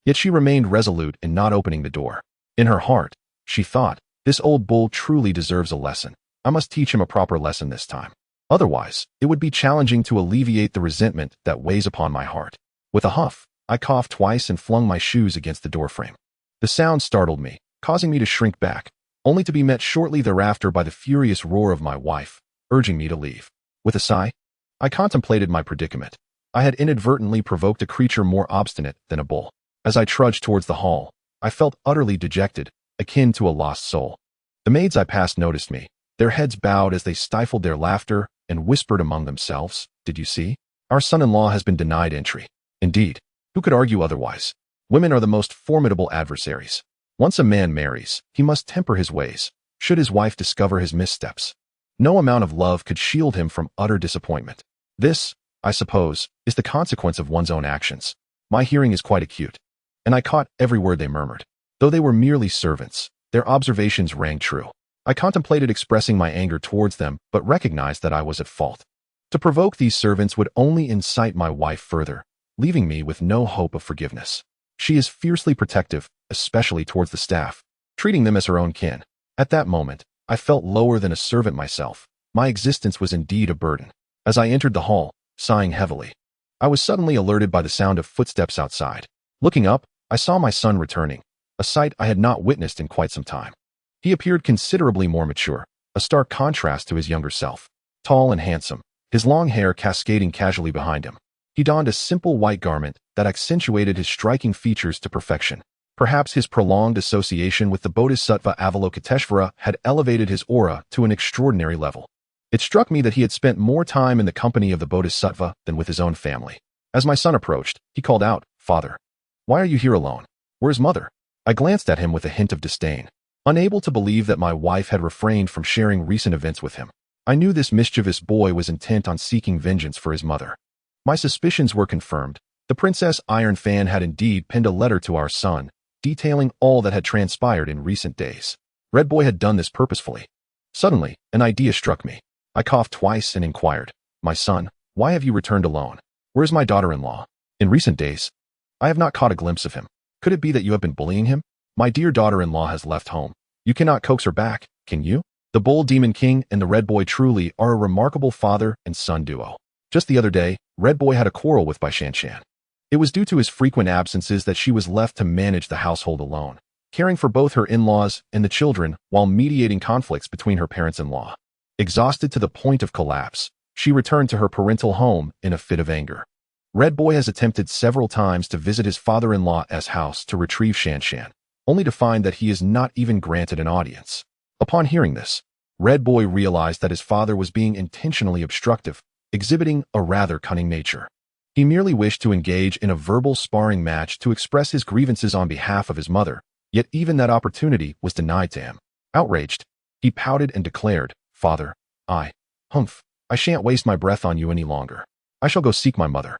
Yet she remained resolute in not opening the door. In her heart, she thought, "This old bull truly deserves a lesson. I must teach him a proper lesson this time. Otherwise, it would be challenging to alleviate the resentment that weighs upon my heart." With a huff, I coughed twice and flung my shoes against the doorframe. The sound startled me, causing me to shrink back, only to be met shortly thereafter by the furious roar of my wife, urging me to leave. With a sigh, I contemplated my predicament. I had inadvertently provoked a creature more obstinate than a bull. As I trudged towards the hall, I felt utterly dejected, akin to a lost soul. The maids I passed noticed me. Their heads bowed as they stifled their laughter and whispered among themselves, "Did you see? Our son-in-law has been denied entry." Indeed, who could argue otherwise? Women are the most formidable adversaries. Once a man marries, he must temper his ways, should his wife discover his missteps. No amount of love could shield him from utter disappointment. This, I suppose, is the consequence of one's own actions. My hearing is quite acute, and I caught every word they murmured. Though they were merely servants, their observations rang true. I contemplated expressing my anger towards them, but recognized that I was at fault. To provoke these servants would only incite my wife further, leaving me with no hope of forgiveness. She is fiercely protective, especially towards the staff, treating them as her own kin. At that moment, I felt lower than a servant myself. My existence was indeed a burden. As I entered the hall, sighing heavily, I was suddenly alerted by the sound of footsteps outside. Looking up, I saw my son returning, a sight I had not witnessed in quite some time. He appeared considerably more mature, a stark contrast to his younger self. Tall and handsome, his long hair cascading casually behind him. He donned a simple white garment that accentuated his striking features to perfection. Perhaps his prolonged association with the Bodhisattva Avalokiteshvara had elevated his aura to an extraordinary level. It struck me that he had spent more time in the company of the Bodhisattva than with his own family. As my son approached, he called out, "Father, why are you here alone? Where's mother?" I glanced at him with a hint of disdain, unable to believe that my wife had refrained from sharing recent events with him. I knew this mischievous boy was intent on seeking vengeance for his mother. My suspicions were confirmed. The Princess Iron Fan had indeed penned a letter to our son, detailing all that had transpired in recent days. Red Boy had done this purposefully. Suddenly, an idea struck me. I coughed twice and inquired, "My son, why have you returned alone? Where's my daughter-in-law? In recent days, I have not caught a glimpse of him. Could it be that you have been bullying him? My dear daughter-in-law has left home. You cannot coax her back, can you?" The Bull Demon King and the Red Boy truly are a remarkable father and son duo. Just the other day, Red Boy had a quarrel with Bai Shanshan. It was due to his frequent absences that she was left to manage the household alone, caring for both her in-laws and the children while mediating conflicts between her parents-in-law. Exhausted to the point of collapse, she returned to her parental home in a fit of anger. Red Boy has attempted several times to visit his father-in-law's house to retrieve Shanshan, only to find that he is not even granted an audience. Upon hearing this, Red Boy realized that his father was being intentionally obstructive, exhibiting a rather cunning nature. He merely wished to engage in a verbal sparring match to express his grievances on behalf of his mother, yet even that opportunity was denied to him. Outraged, he pouted and declared, "Father, I shan't waste my breath on you any longer. I shall go seek my mother."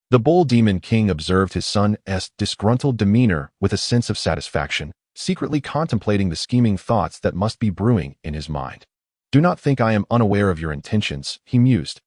The Bull Demon King observed his son's disgruntled demeanor with a sense of satisfaction, secretly contemplating the scheming thoughts that must be brewing in his mind. "Do not think I am unaware of your intentions," he mused.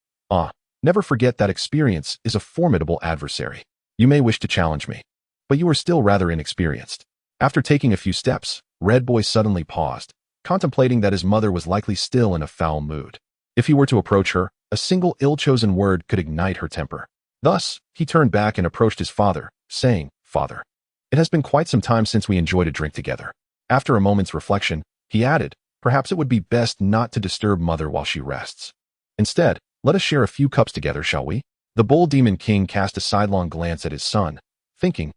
Never forget that experience is a formidable adversary. You may wish to challenge me, but you are still rather inexperienced." After taking a few steps, Red Boy suddenly paused, contemplating that his mother was likely still in a foul mood. If he were to approach her, a single ill-chosen word could ignite her temper. Thus, he turned back and approached his father, saying, "Father, it has been quite some time since we enjoyed a drink together." After a moment's reflection, he added, "Perhaps it would be best not to disturb Mother while she rests. Instead, let us share a few cups together, shall we?" The Bull Demon King cast a sidelong glance at his son, thinking,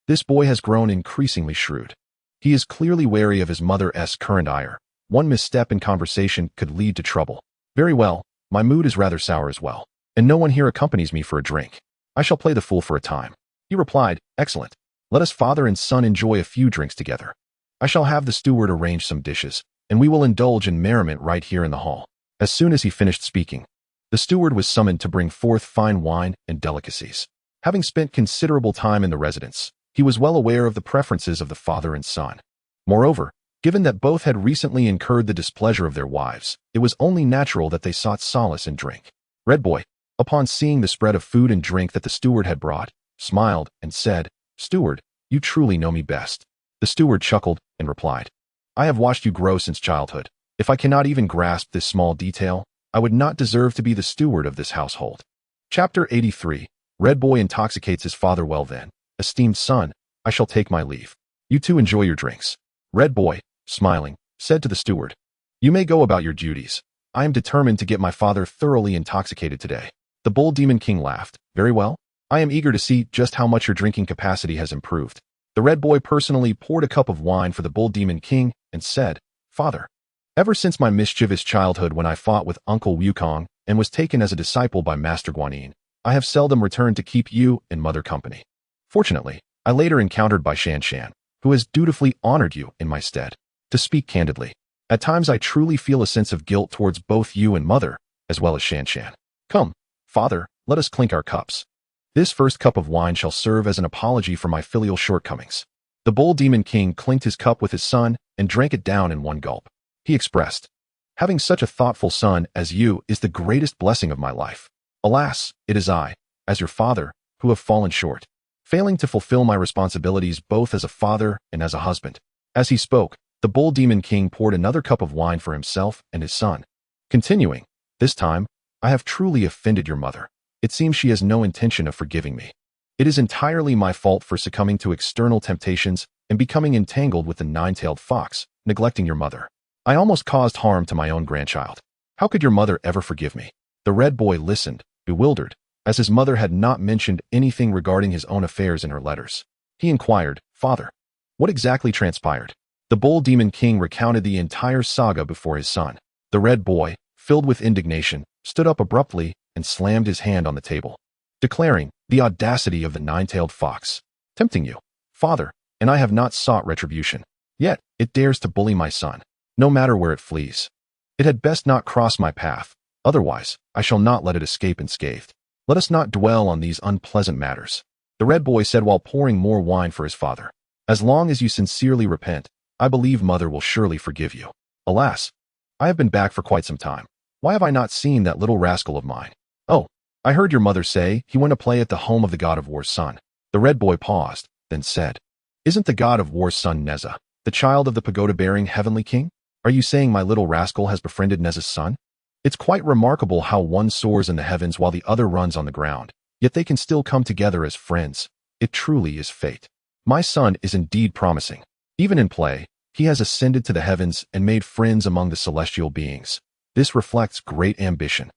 this boy has grown increasingly shrewd. He is clearly wary of his mother's current ire. One misstep in conversation could lead to trouble. Very well, my mood is rather sour as well, and no one here accompanies me for a drink. I shall play the fool for a time." He replied, "Excellent. Let us father and son enjoy a few drinks together. I shall have the steward arrange some dishes, and we will indulge in merriment right here in the hall." As soon as he finished speaking, the steward was summoned to bring forth fine wine and delicacies. Having spent considerable time in the residence, he was well aware of the preferences of the father and son. Moreover, given that both had recently incurred the displeasure of their wives, it was only natural that they sought solace in drink. Red Boy, upon seeing the spread of food and drink that the steward had brought, smiled and said, "Steward, you truly know me best." The steward chuckled and replied, "I have watched you grow since childhood. If I cannot even grasp this small detail, I would not deserve to be the steward of this household." Chapter 83. Red Boy intoxicates his father. "Well then, esteemed son, I shall take my leave. You two enjoy your drinks." Red Boy, smiling, said to the steward, "You may go about your duties. I am determined to get my father thoroughly intoxicated today." The Bull Demon King laughed. "Very well. I am eager to see just how much your drinking capacity has improved." The Red Boy personally poured a cup of wine for the Bull Demon King and said, "Father, ever since my mischievous childhood when I fought with Uncle Wukong and was taken as a disciple by Master Guanyin, I have seldom returned to keep you and mother company. Fortunately, I later encountered Bai Shanshan, who has dutifully honored you in my stead. To speak candidly, at times I truly feel a sense of guilt towards both you and mother, as well as Shanshan. Come, father, let us clink our cups. This first cup of wine shall serve as an apology for my filial shortcomings." The Bull Demon King clinked his cup with his son and drank it down in one gulp. He expressed, "Having such a thoughtful son as you is the greatest blessing of my life. Alas, it is I, as your father, who have fallen short, failing to fulfill my responsibilities both as a father and as a husband." As he spoke, the Bull Demon King poured another cup of wine for himself and his son, continuing, "This time, I have truly offended your mother. It seems she has no intention of forgiving me. It is entirely my fault for succumbing to external temptations and becoming entangled with the nine-tailed fox, neglecting your mother. I almost caused harm to my own grandchild. How could your mother ever forgive me?" The Red Boy listened, bewildered, as his mother had not mentioned anything regarding his own affairs in her letters. He inquired, "Father, what exactly transpired?" The Bull Demon King recounted the entire saga before his son. The Red Boy, filled with indignation, stood up abruptly and slammed his hand on the table, declaring, "The audacity of the nine-tailed fox, tempting you, father, and I have not sought retribution. Yet, it dares to bully my son, no matter where it flees. It had best not cross my path, otherwise, I shall not let it escape unscathed. Let us not dwell on these unpleasant matters." The Red Boy said while pouring more wine for his father, "As long as you sincerely repent, I believe mother will surely forgive you. Alas, I have been back for quite some time. Why have I not seen that little rascal of mine? Oh, I heard your mother say he went to play at the home of the god of war's son." The Red Boy paused, then said, "Isn't the god of war's son Nezha, the child of the pagoda-bearing heavenly king? Are you saying my little rascal has befriended Nezha's son?" It's quite remarkable how one soars in the heavens while the other runs on the ground, yet they can still come together as friends. It truly is fate. My son is indeed promising. Even in play, he has ascended to the heavens and made friends among the celestial beings. This reflects great ambition.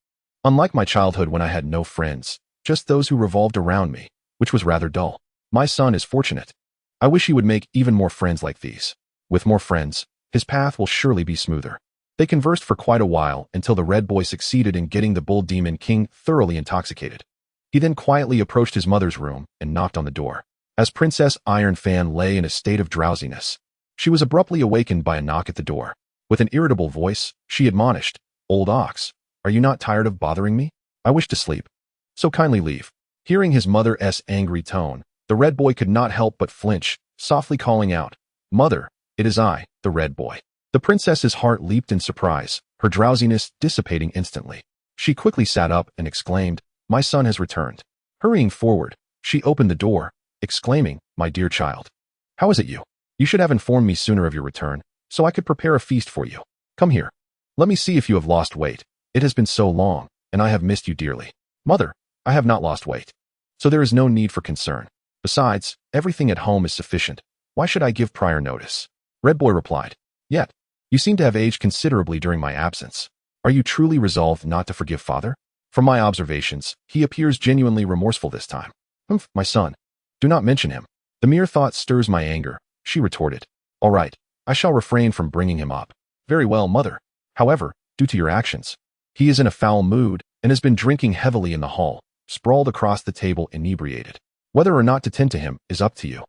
Unlike my childhood when I had no friends, just those who revolved around me, which was rather dull. My son is fortunate. I wish he would make even more friends like these. With more friends, his path will surely be smoother. They conversed for quite a while until the red boy succeeded in getting the bull demon king thoroughly intoxicated. He then quietly approached his mother's room and knocked on the door. As Princess Iron Fan lay in a state of drowsiness, she was abruptly awakened by a knock at the door. With an irritable voice, she admonished, "Old ox, are you not tired of bothering me? I wish to sleep. So kindly leave." Hearing his mother's angry tone, the red boy could not help but flinch, softly calling out, "Mother, it is I, the red boy." The princess's heart leaped in surprise, her drowsiness dissipating instantly. She quickly sat up and exclaimed, "My son has returned." Hurrying forward, she opened the door, exclaiming, "My dear child, how is it you? You should have informed me sooner of your return, so I could prepare a feast for you. Come here. Let me see if you have lost weight. It has been so long, and I have missed you dearly." "Mother, I have not lost weight, so there is no need for concern. Besides, everything at home is sufficient. Why should I give prior notice?" Red Boy replied. "Yet, you seem to have aged considerably during my absence. Are you truly resolved not to forgive father? From my observations, he appears genuinely remorseful this time." "Humph, my son. Do not mention him. The mere thought stirs my anger," she retorted. "All right, I shall refrain from bringing him up." "Very well, mother. However, due to your actions, he is in a foul mood and has been drinking heavily in the hall, sprawled across the table inebriated. Whether or not to tend to him is up to you.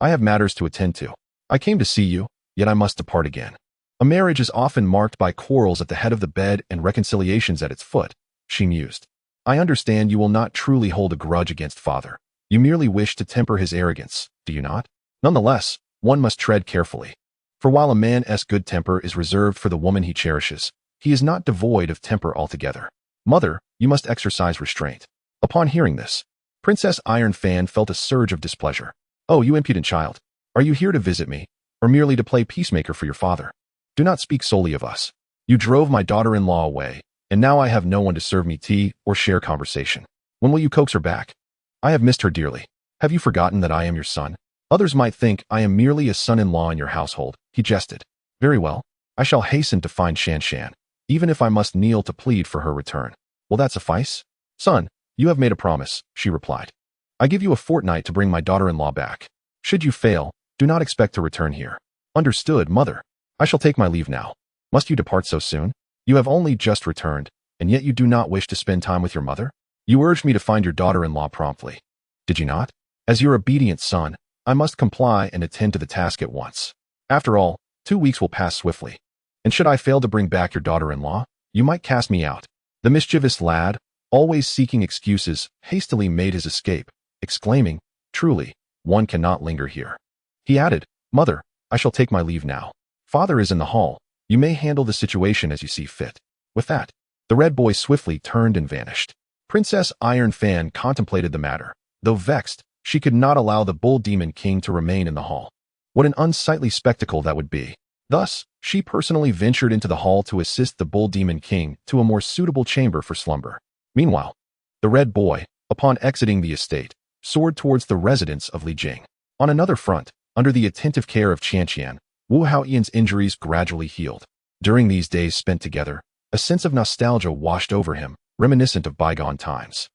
I have matters to attend to. I came to see you, yet I must depart again." "A marriage is often marked by quarrels at the head of the bed and reconciliations at its foot," she mused. "I understand you will not truly hold a grudge against father. You merely wish to temper his arrogance, do you not? Nonetheless, one must tread carefully. For while a man's good temper is reserved for the woman he cherishes, he is not devoid of temper altogether. Mother, you must exercise restraint." Upon hearing this, Princess Iron Fan felt a surge of displeasure. "Oh, you impudent child. Are you here to visit me, or merely to play peacemaker for your father? Do not speak solely of us. You drove my daughter-in-law away, and now I have no one to serve me tea or share conversation. When will you coax her back? I have missed her dearly. Have you forgotten that I am your son? Others might think I am merely a son-in-law in your household," he jested. "Very well. I shall hasten to find Shan Shan, even if I must kneel to plead for her return. Will that suffice?" "Son, you have made a promise," she replied. "I give you a fortnight to bring my daughter-in-law back. Should you fail, do not expect to return here." "Understood, mother. I shall take my leave now." "Must you depart so soon? You have only just returned, and yet you do not wish to spend time with your mother? You urged me to find your daughter-in-law promptly. Did you not? As your obedient son, I must comply and attend to the task at once. After all, 2 weeks will pass swiftly. And should I fail to bring back your daughter-in-law, you might cast me out." The mischievous lad, always seeking excuses, hastily made his escape, exclaiming, "Truly, one cannot linger here." He added, "Mother, I shall take my leave now. Father is in the hall. You may handle the situation as you see fit." With that, the red boy swiftly turned and vanished. Princess Iron Fan contemplated the matter. Though vexed, she could not allow the bull demon king to remain in the hall. What an unsightly spectacle that would be. Thus, she personally ventured into the hall to assist the bull demon king to a more suitable chamber for slumber. Meanwhile, the red boy, upon exiting the estate, soared towards the residence of Li Jing. On another front, under the attentive care of Qian, Wu Haoyan's injuries gradually healed. During these days spent together, a sense of nostalgia washed over him, reminiscent of bygone times.